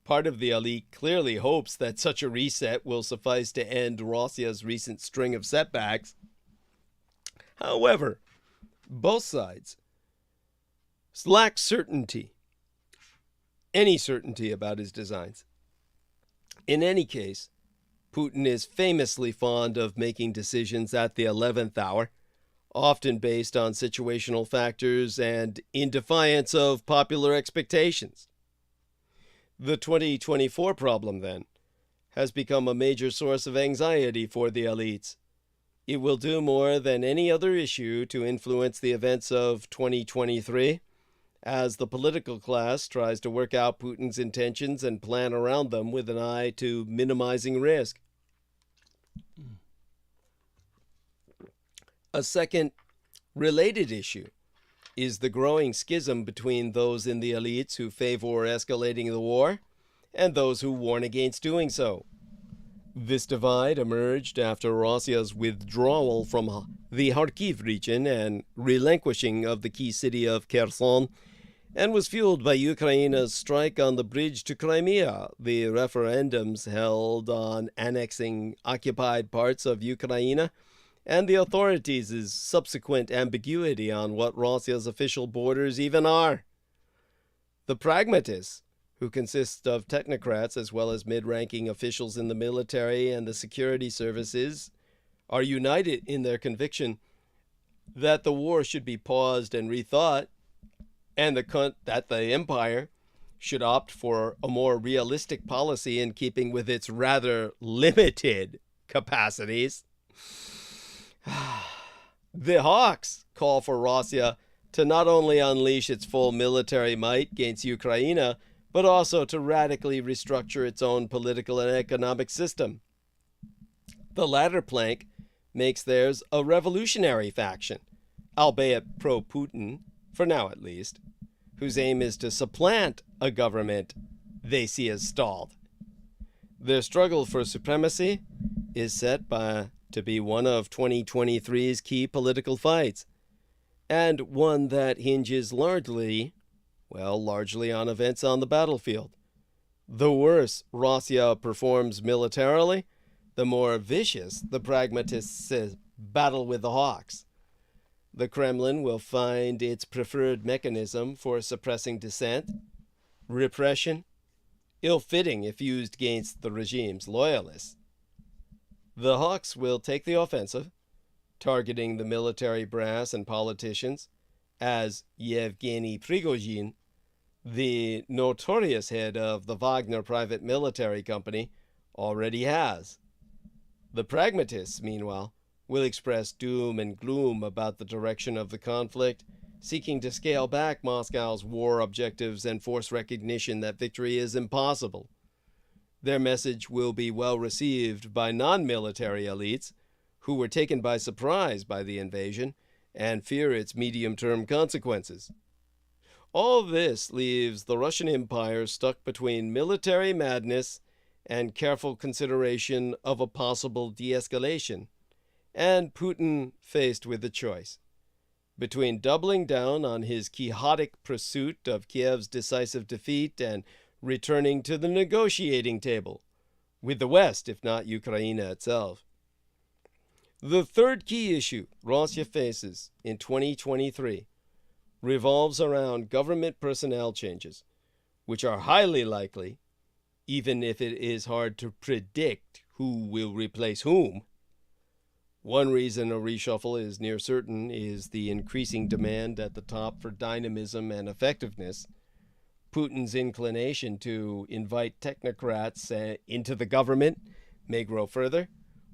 part of the elite clearly hopes that such a reset will suffice to end Russia's recent string of setbacks. However, both sides lack certainty, any certainty about his designs. In any case, Putin is famously fond of making decisions at the 11th hour, often based on situational factors and in defiance of popular expectations. The 2024 problem, then, has become a major source of anxiety for the elites. It will do more than any other issue to influence the events of 2023, as the political class tries to work out Putin's intentions and plan around them with an eye to minimizing risk. A second related issue is the growing schism between those in the elites who favor escalating the war and those who warn against doing so. This divide emerged after Russia's withdrawal from the Kharkiv region and relinquishing of the key city of Kherson, and was fueled by Ukraine's strike on the bridge to Crimea, the referendums held on annexing occupied parts of Ukraine, and the authorities' subsequent ambiguity on what Russia's official borders even are. The pragmatists, who consist of technocrats as well as mid-ranking officials in the military and the security services, are united in their conviction that the war should be paused and rethought, and that the empire should opt for a more realistic policy in keeping with its rather limited capacities. The Hawks call for Russia to not only unleash its full military might against Ukraine, but also to radically restructure its own political and economic system. The latter plank makes theirs a revolutionary faction, albeit pro-Putin, for now at least, whose aim is to supplant a government they see as stalled. Their struggle for supremacy is set to be one of 2023's key political fights, and one that hinges largely on events on the battlefield. The worse Russia performs militarily, the more vicious the pragmatists' battle with the hawks. The Kremlin will find its preferred mechanism for suppressing dissent, repression, ill-fitting if used against the regime's loyalists. The hawks will take the offensive, targeting the military brass and politicians, as Yevgeny Prigozhin, the notorious head of the Wagner private military company, already has. The pragmatists, meanwhile, will express doom and gloom about the direction of the conflict, seeking to scale back Moscow's war objectives and force recognition that victory is impossible. Their message will be well received by non-military elites who were taken by surprise by the invasion and fear its medium-term consequences. All this leaves the Russian Empire stuck between military madness and careful consideration of a possible de-escalation, and Putin faced with a choice between doubling down on his quixotic pursuit of Kiev's decisive defeat and returning to the negotiating table with the West, if not Ukraine itself. The third key issue Russia faces in 2023 revolves around government personnel changes, which are highly likely, even if it is hard to predict who will replace whom. One reason a reshuffle is near certain is the increasing demand at the top for dynamism and effectiveness. Putin's inclination to invite technocrats into the government may grow further,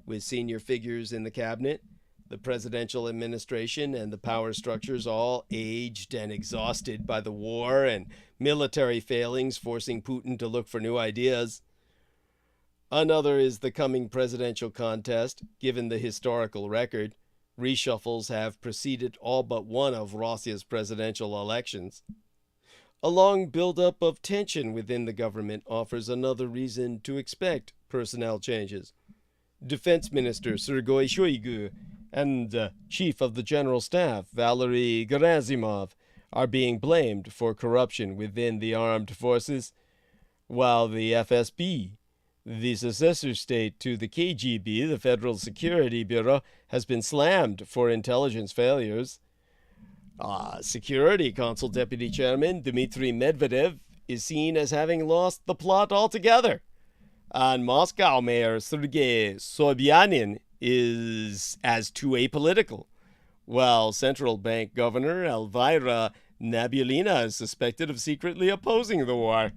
with senior figures in the cabinet, the presidential administration, and the power structures all aged and exhausted by the war and military failings, forcing Putin to look for new ideas. Another is the coming presidential contest. Given the historical record, reshuffles have preceded all but one of Russia's presidential elections. A long buildup of tension within the government offers another reason to expect personnel changes. Defense Minister Sergei Shoigu and Chief of the General Staff Valery Gerasimov are being blamed for corruption within the armed forces, while the FSB, the successor state to the KGB, the Federal Security Bureau, has been slammed for intelligence failures. Security Council Deputy Chairman Dmitry Medvedev is seen as having lost the plot altogether, and Moscow Mayor Sergei Sobyanin is as too apolitical, while Central Bank Governor Elvira Nabulina is suspected of secretly opposing the war.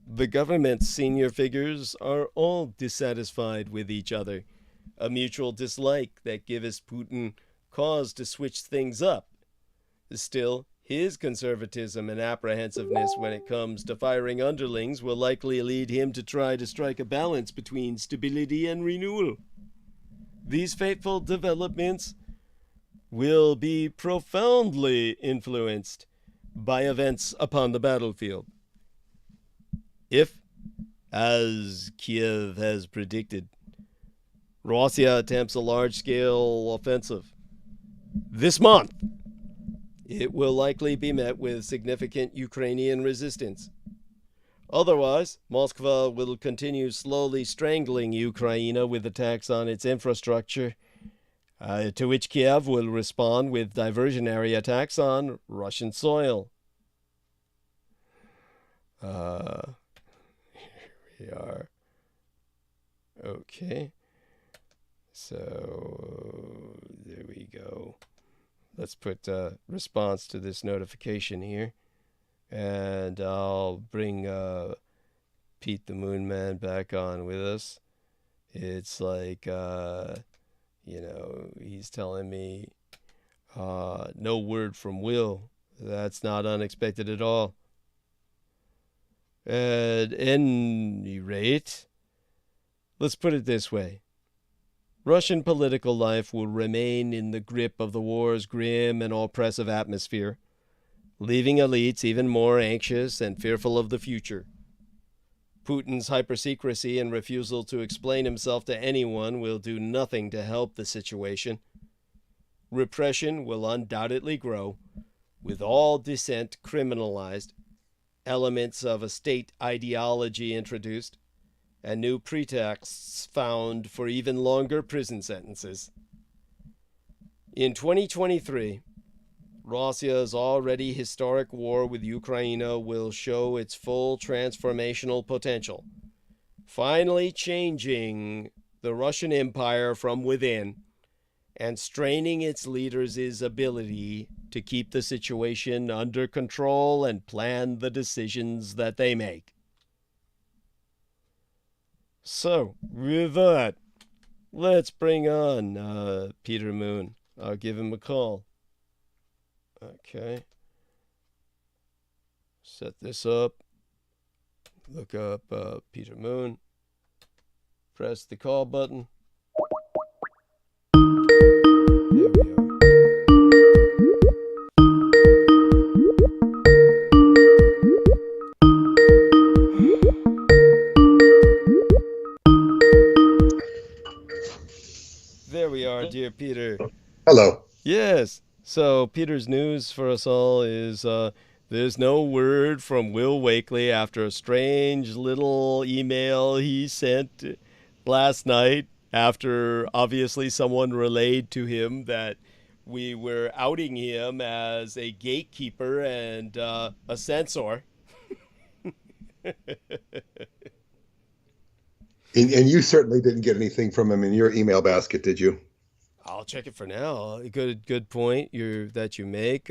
The government's senior figures are all dissatisfied with each other, a mutual dislike that gives Putin cause to switch things up. Still, his conservatism and apprehensiveness when it comes to firing underlings will likely lead him to try to strike a balance between stability and renewal. These fateful developments will be profoundly influenced by events upon the battlefield. If, as Kiev has predicted, Russia attempts a large-scale offensive this month, it will likely be met with significant Ukrainian resistance. Otherwise, Moscow will continue slowly strangling Ukraine with attacks on its infrastructure, to which Kiev will respond with diversionary attacks on Russian soil. Here we are. Okay. So, there we go. Let's put response to this notification here. And I'll bring Pete the Moon Man back on with us. It's like, he's telling me no word from Will. That's not unexpected at all. At any rate, let's put it this way. Russian political life will remain in the grip of the war's grim and oppressive atmosphere leaving elites even more anxious and fearful of the future. Putin's hypersecrecy and refusal to explain himself to anyone will do nothing to help the situation. Repression will undoubtedly grow, with all dissent criminalized, elements of a state ideology introduced, and new pretexts found for even longer prison sentences. In 2023, Russia's already historic war with Ukraine will show its full transformational potential, finally changing the Russian Empire from within and straining its leaders' ability to keep the situation under control and plan the decisions that they make. So, with that, let's bring on Peter Moon. I'll give him a call. Okay. Set this up. Look up Peter Moon. Press the call button. There we are. There we are, dear Peter. Hello. Yes. So Peter's news for us all is there's no word from Will Wakely after a strange little email he sent last night after obviously someone relayed to him that we were outing him as a gatekeeper and a censor. And you certainly didn't get anything from him in your email basket, did you? I'll check it for now. Good point that you make.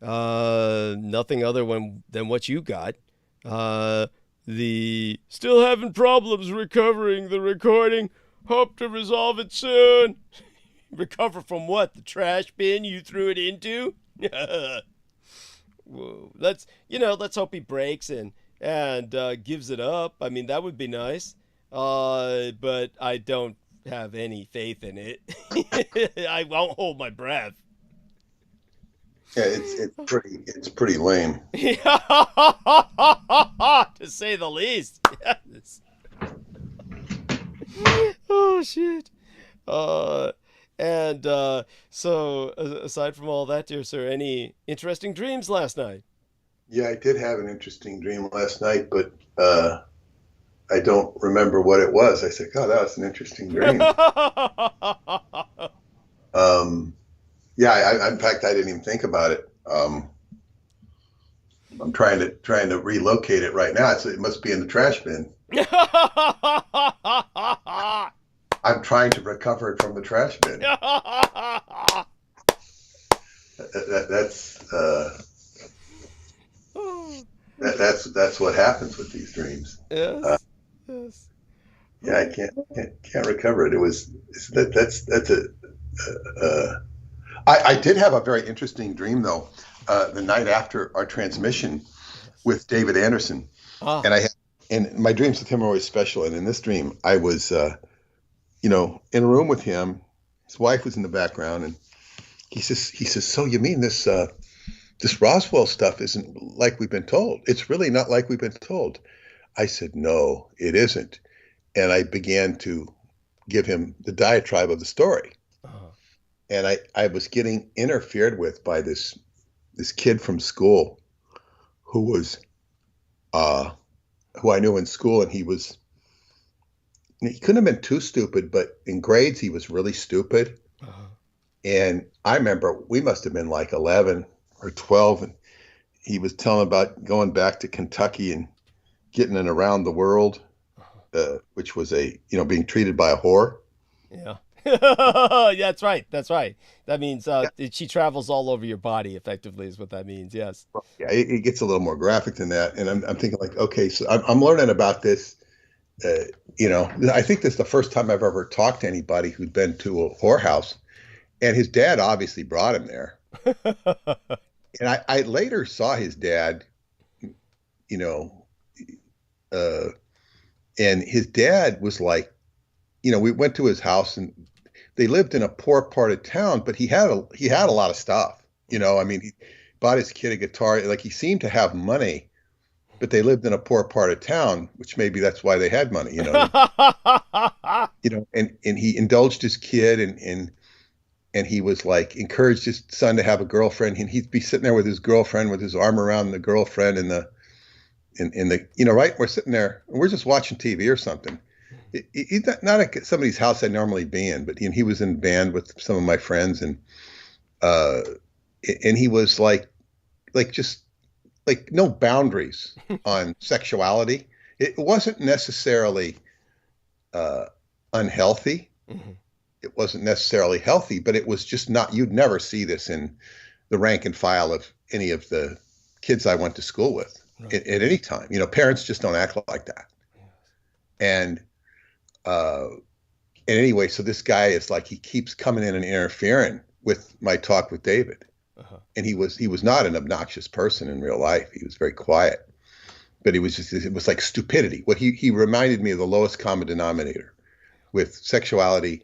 Nothing other than what you got. The still having problems recovering the recording. Hope to resolve it soon. Recover from what? The trash bin you threw it into? Whoa. Let's hope he breaks and gives it up. I mean, that would be nice. But I don't have any faith in it. I won't hold my breath. Yeah, it's pretty lame. To say the least. Yes. Oh shit. So aside from all that, dear sir, any interesting dreams last night? Yeah, I did have an interesting dream last night, but I don't remember what it was. I said, God, that was an interesting dream. Yeah, in fact, I didn't even think about it. I'm trying to relocate it right now. It must be in the trash bin. I'm trying to recover it from the trash bin. That's what happens with these dreams. Yes. Yes. Yeah, I can't recover it. I did have a very interesting dream though. The night after our transmission with David Anderson, and my dreams with him are always special. And in this dream, I was, in a room with him. His wife was in the background, and he says, so you mean this Roswell stuff isn't like we've been told? It's really not like we've been told. I said, no, it isn't. And I began to give him the diatribe of the story. Uh-huh. And I was getting interfered with by this kid from school who was, who I knew in school, and he couldn't have been too stupid, but in grades, he was really stupid. Uh-huh. And I remember we must have been like 11 or 12, and he was telling about going back to Kentucky and getting an around the world, which was being treated by a whore. Yeah. Yeah, that's right. That means she travels all over your body, effectively, is what that means. Yes. Yeah, it gets a little more graphic than that. And I'm thinking like, okay, so I'm learning about this. I think this is the first time I've ever talked to anybody who'd been to a whorehouse, and his dad obviously brought him there. And I later saw his dad, and his dad was like, we went to his house, and they lived in a poor part of town, but he had a lot of stuff, bought his kid a guitar. Like he seemed to have money, but they lived in a poor part of town, which maybe that's why they had money, you know. And he indulged his kid and he was like encouraged his son to have a girlfriend, and he'd be sitting there with his girlfriend with his arm around the girlfriend in the right, we're sitting there and we're just watching TV or something. He's not at somebody's house I'd normally be in, but he was in band with some of my friends, and he was like just like no boundaries on sexuality. It wasn't necessarily unhealthy. Mm-hmm. It wasn't necessarily healthy, but it was just not, you'd never see this in the rank and file of any of the kids I went to school with at any time. Parents just don't act like that. And anyway, so this guy is like, he keeps coming in and interfering with my talk with David. Uh-huh. And he was not an obnoxious person in real life. He was very quiet, but it was like stupidity. What he reminded me of the lowest common denominator with sexuality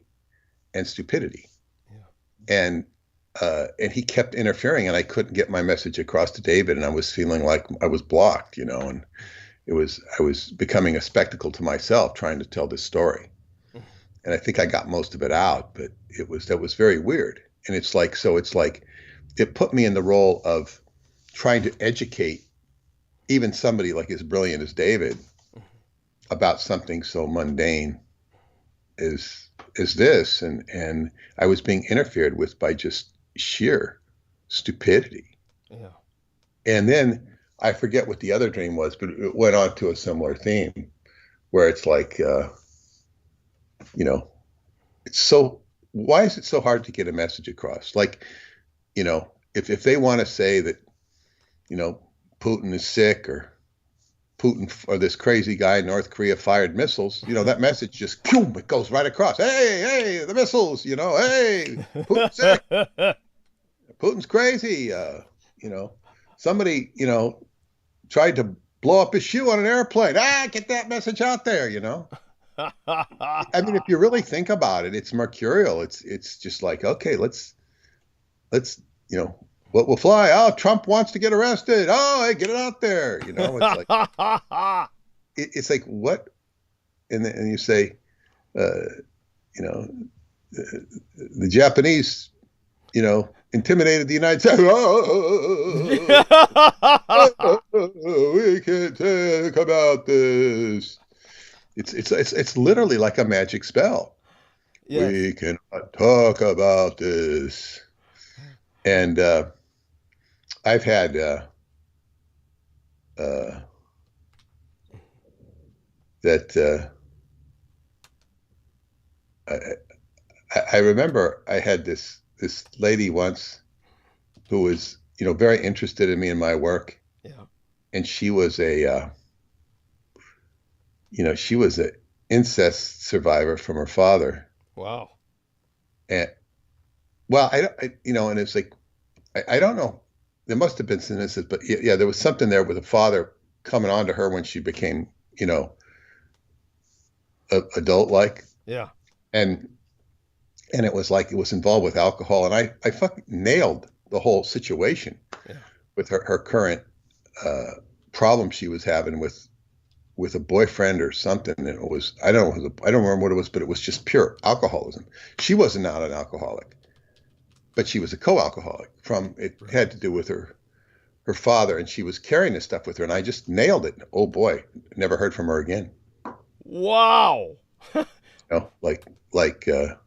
and stupidity. Yeah. And he kept interfering, and I couldn't get my message across to David, and I was feeling like I was blocked, and I was becoming a spectacle to myself trying to tell this story. And I think I got most of it out, but that was very weird. And it's like it put me in the role of trying to educate even somebody like as brilliant as David about something so mundane as this, and I was being interfered with by just sheer stupidity. Yeah. And then I forget what the other dream was, but it went on to a similar theme where it's like, why is it so hard to get a message across? Like, if they want to say that, Putin is sick, or Putin or this crazy guy in North Korea fired missiles, that message just, boom, it goes right across. Hey, the missiles, hey, Putin's sick. Putin's crazy. Somebody, tried to blow up his shoe on an airplane. Get that message out there, I mean, if you really think about it, it's mercurial. It's just like, okay, let's, what will fly? Oh, Trump wants to get arrested. Oh, hey, get it out there. It's like, it's like what? And you say, the Japanese, intimidated the United States. We can't talk about this. It's literally like a magic spell. Yes. We cannot talk about this. And I've had I remember I had this lady once who was very interested in me and my work. Yeah. And she was an incest survivor from her father. Wow. And well, and it's like, I don't know. There must have been some incest, but yeah, there was something there with the father coming on to her when she became, adult-like. Yeah. And it was like, it was involved with alcohol, and I fucking nailed the whole situation. Yeah. With her current problem she was having with a boyfriend or something. And it was, I don't remember what it was, but it was just pure alcoholism. She was not an alcoholic, but she was a co-alcoholic it had to do with her father, and she was carrying this stuff with her, and I just nailed it. Oh boy, never heard from her again. Wow.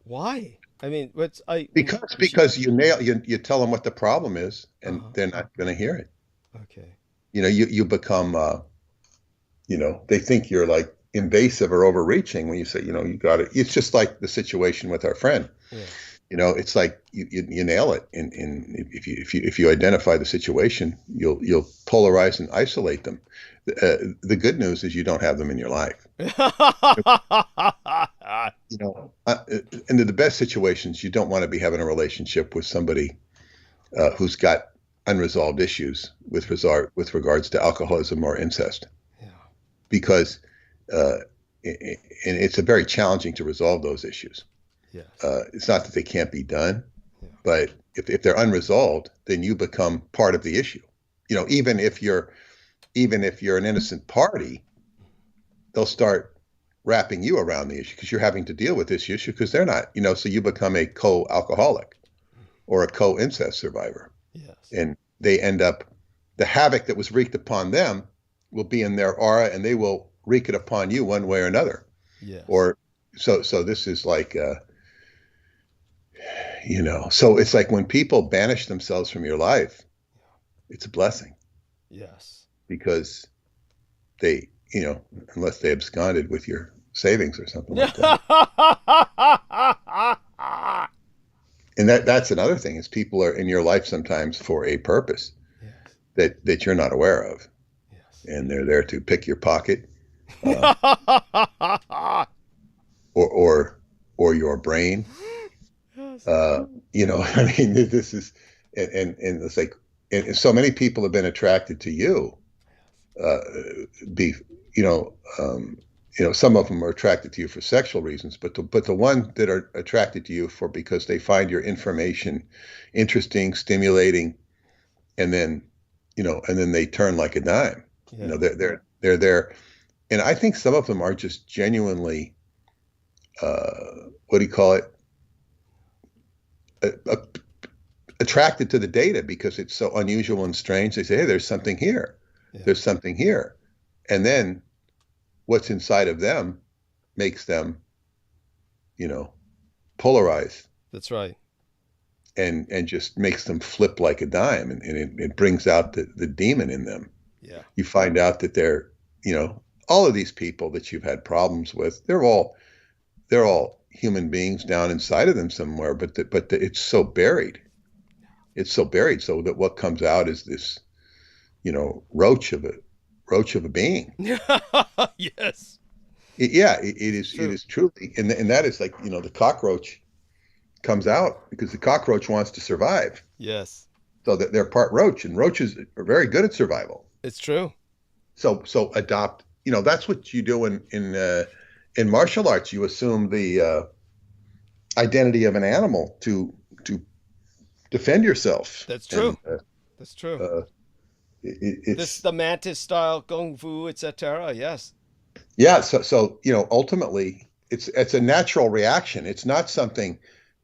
Why? I mean, because you tell them what the problem is, and they're not going to hear it. Okay. You become, they think you're like invasive or overreaching when you say, you got it. It's just like the situation with our friend. Yeah. It's like you nail it. And if you identify the situation, you'll polarize and isolate them. The good news is you don't have them in your life. And in the best situations, you don't want to be having a relationship with somebody who's got unresolved issues with regards to alcoholism or incest. Yeah. Because and it's very challenging to resolve those issues. Yes. It's not that they can't be done, But if they're unresolved, then you become part of the issue. You know, even if you're an innocent party, they'll start wrapping you around the issue because you're having to deal with this issue because they're not, you know, so you become a co-alcoholic or a co-incest survivor. Yes. And they end up, the havoc that was wreaked upon them will be in their aura and they will wreak it upon you one way or another. Yes. Or so this is like, you know, so it's like when people banish themselves from your life, it's a blessing. Yes. Because they, you know, unless they absconded with your savings or something like that. And that's another thing is people are in your life sometimes for a purpose that you're not aware of. Yes. And they're there to pick your pocket or your brain. You know, I mean, this is, and it's like, and so many people have been attracted to you, some of them are attracted to you for sexual reasons, but the ones that are attracted to you because they find your information interesting, stimulating, and then they turn like a dime. Yeah. You know, they're there, and I think some of them are just genuinely, what do you call it? Attracted to the data because it's so unusual and strange. They say, hey, there's something here. Yeah. There's something here. And then what's inside of them makes them, you know, polarize. That's right. And just makes them flip like a dime. And it brings out the demon in them. Yeah. You find out that they're, you know, all of these people that you've had problems with, they're all human beings down inside of them somewhere, but it's so buried. It's so buried so that what comes out is this, you know, roach of a being. Yes. It is truly. And that is like, you know, the cockroach comes out because the cockroach wants to survive. Yes. So that they're part roach, and roaches are very good at survival. It's true. So adopt, you know, that's what you do in martial arts. You assume the identity of an animal to defend yourself. That's true. And, that's true. It's the mantis style kung fu, etc. Yes. Yeah. So you know, ultimately, it's a natural reaction. It's not something,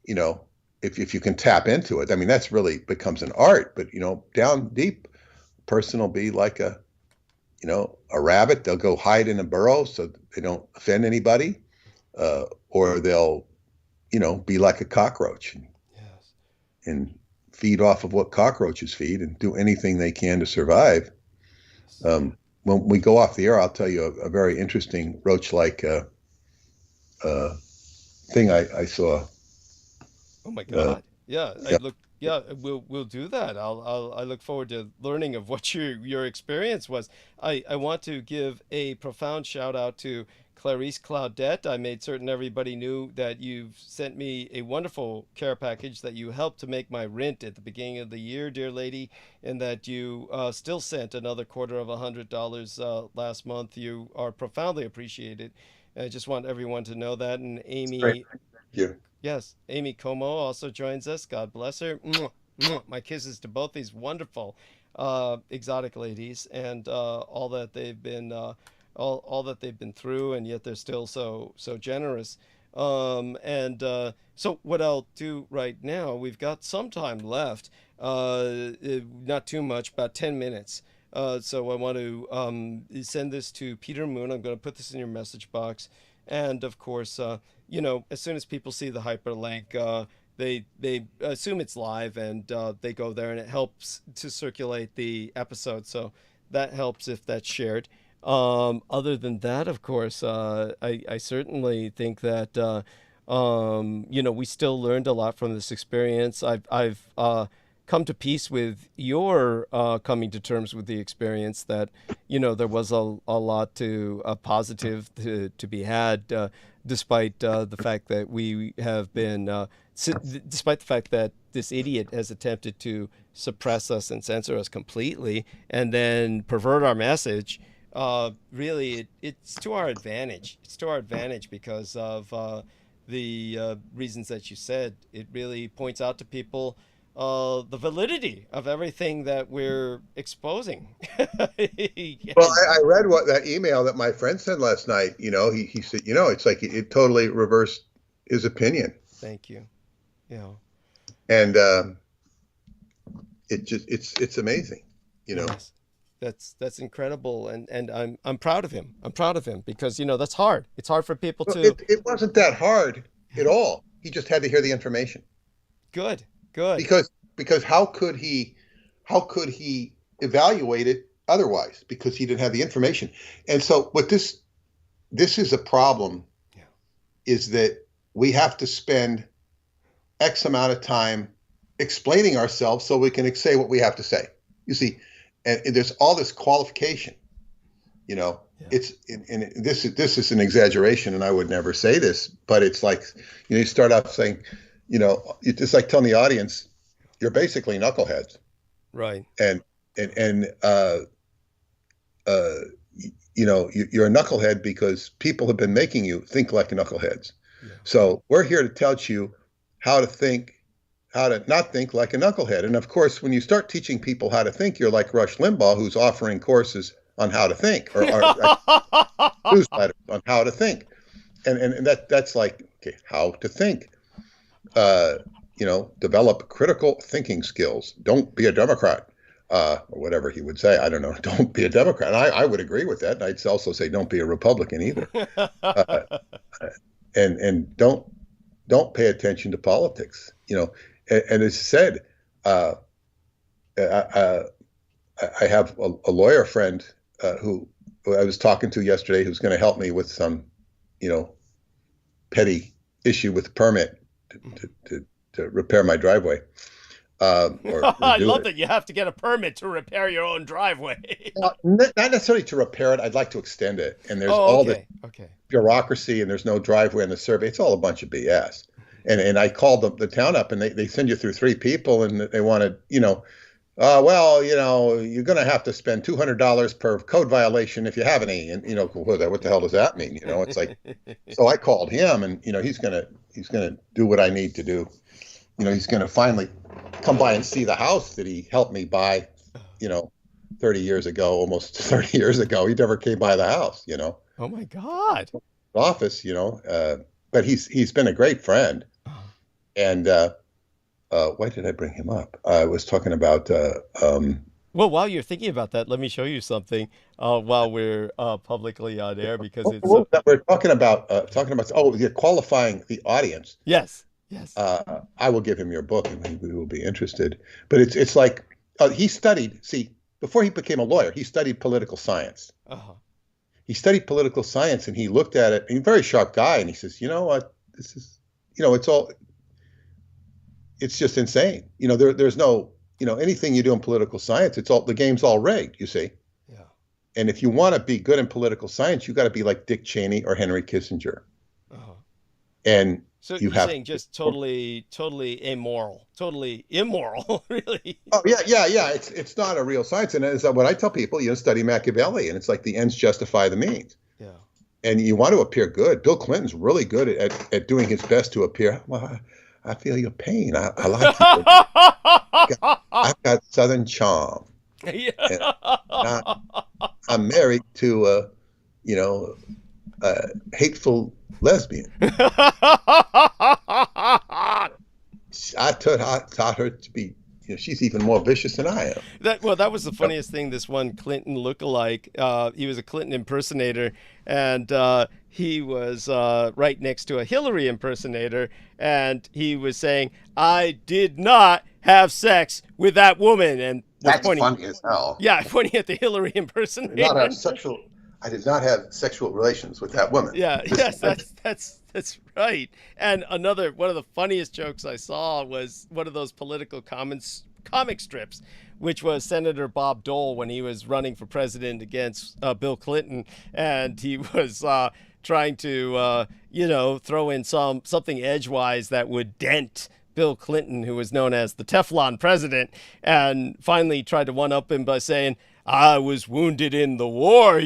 you know, if you can tap into it. I mean, that's really becomes an art. But you know, down deep, a person will be like a rabbit. They'll go hide in a burrow so they don't offend anybody, or they'll, you know, be like a cockroach. Yes. And feed off of what cockroaches feed and do anything they can to survive. When we go off the air, I'll tell you a very interesting roach-like thing I saw. Oh my God! Yeah. We'll do that. I look forward to learning of what your experience was. I want to give a profound shout out to Clarice Claudette. I made certain everybody knew that you've sent me a wonderful care package, that you helped to make my rent at the beginning of the year, dear lady, and that you still sent another $250 last month. You are profoundly appreciated. I just want everyone to know that. And Amy, thank you. Yes, Amy Como also joins us. God bless her. Mwah, mwah. My kisses to both these wonderful exotic ladies and all that they've been all that they've been through, and yet they're still so generous. So what I'll do right now, we've got some time left, not too much, about 10 minutes. So I want to send this to Peter Moon. I'm going to put this in your message box. And of course, you know, as soon as people see the hyperlink, they assume it's live, and they go there, and it helps to circulate the episode. So that helps if that's shared. Other than that, of course, I certainly think that, you know, we still learned a lot from this experience. I've come to peace with your coming to terms with the experience that, you know, there was a lot to positive to be had, despite the fact that we have been, despite the fact that this idiot has attempted to suppress us and censor us completely and then pervert our message. Really, it's to our advantage. It's to our advantage because of the reasons that you said. It really points out to people the validity of everything that we're exposing. Well, I read that email that my friend sent last night. He said, it's like it totally reversed his opinion. Thank you. Yeah. And it's amazing, Yes. That's incredible, and I'm proud of him. I'm proud of him because that's hard. It's hard for people to. It wasn't that hard at all. He just had to hear the information. Good. Because how could he evaluate it otherwise? Because he didn't have the information. And so what this is a problem. Yeah. Is that we have to spend X amount of time explaining ourselves so we can say what we have to say. You see, and there's all this qualification. Yeah. It's and this is an exaggeration, and I would never say this, but it's like you start off saying, it's just like telling the audience, you're basically knuckleheads, right? And you're a knucklehead because people have been making you think like knuckleheads. Yeah. So we're here to teach you how to not think like a knucklehead. And of course, when you start teaching people how to think, you're like Rush Limbaugh, who's offering courses on how to think, or newsletters on how to think, and that's like, okay, how to think. Develop critical thinking skills. Don't be a Democrat, or whatever he would say. I don't know. Don't be a Democrat. I would agree with that. And I'd also say don't be a Republican either. And don't pay attention to politics. And as said, I have a lawyer friend who I was talking to yesterday who's going to help me with some, petty issue with permit to repair my driveway. I love that you have to get a permit to repair your own driveway. Not necessarily to repair it. I'd like to extend it. And there's all the bureaucracy, and there's no driveway on the survey. It's all a bunch of BS. And I called the town up, and they send you through 3 people, and they wanted, you're going to have to spend $200 per code violation if you have any. And, what the hell does that mean? It's like, so I called him, and, he's going to do what I need to do. He's going to finally come by and see the house that he helped me buy, 30 years ago, almost 30 years ago. He never came by the house, Oh my God. Office, but he's been a great friend. And why did I bring him up? I was talking about. Well, while you're thinking about that, let me show you something while we're publicly on air, because it's. We're talking about you're qualifying the audience. Yes. I will give him your book, and he will be interested. But it's like he studied. See, before he became a lawyer, he studied political science. Uh-huh. He studied political science, and he looked at it. He's a very sharp guy, and he says, "You know what? This is, it's just insane. There's no, anything you do in political science, the game's all rigged, you see." Yeah. And if you want to be good in political science, you got to be like Dick Cheney or Henry Kissinger. Uh-huh. And so you're saying just totally immoral, really. Oh yeah. It's not a real science. And it's what I tell people, study Machiavelli, and it's like the ends justify the means. Yeah. And you want to appear good. Bill Clinton's really good at doing his best to appear. Well, I feel your pain. I like you. I've got Southern charm. Yeah. I'm married to a hateful lesbian. I taught her to be. She's even more vicious than I am. That was the funniest thing. This one Clinton lookalike, he was a Clinton impersonator, and he was right next to a Hillary impersonator, and he was saying, "I did not have sex with that woman," and that's funny as hell. Yeah, pointing at the Hillary impersonator. I did not have sexual relations with that woman. Yeah, yes, that's right. And one of the funniest jokes I saw was one of those political comic strips, which was Senator Bob Dole when he was running for president against Bill Clinton, and he was trying to throw in something edgewise that would dent Bill Clinton, who was known as the Teflon president, and finally tried to one-up him by saying, "I was wounded in the war,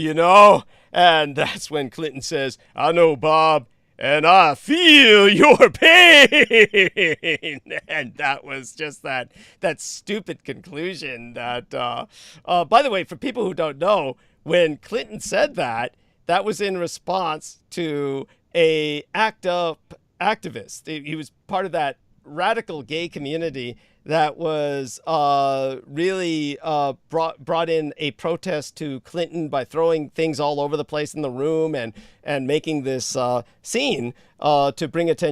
And that's when Clinton says, "I know, Bob, and I feel your pain. And that was just that stupid conclusion that, by the way, for people who don't know, when Clinton said that, that was in response to a ACT UP activist. He was part of that radical gay community that was really brought in a protest to Clinton by throwing things all over the place in the room and making this scene to bring attention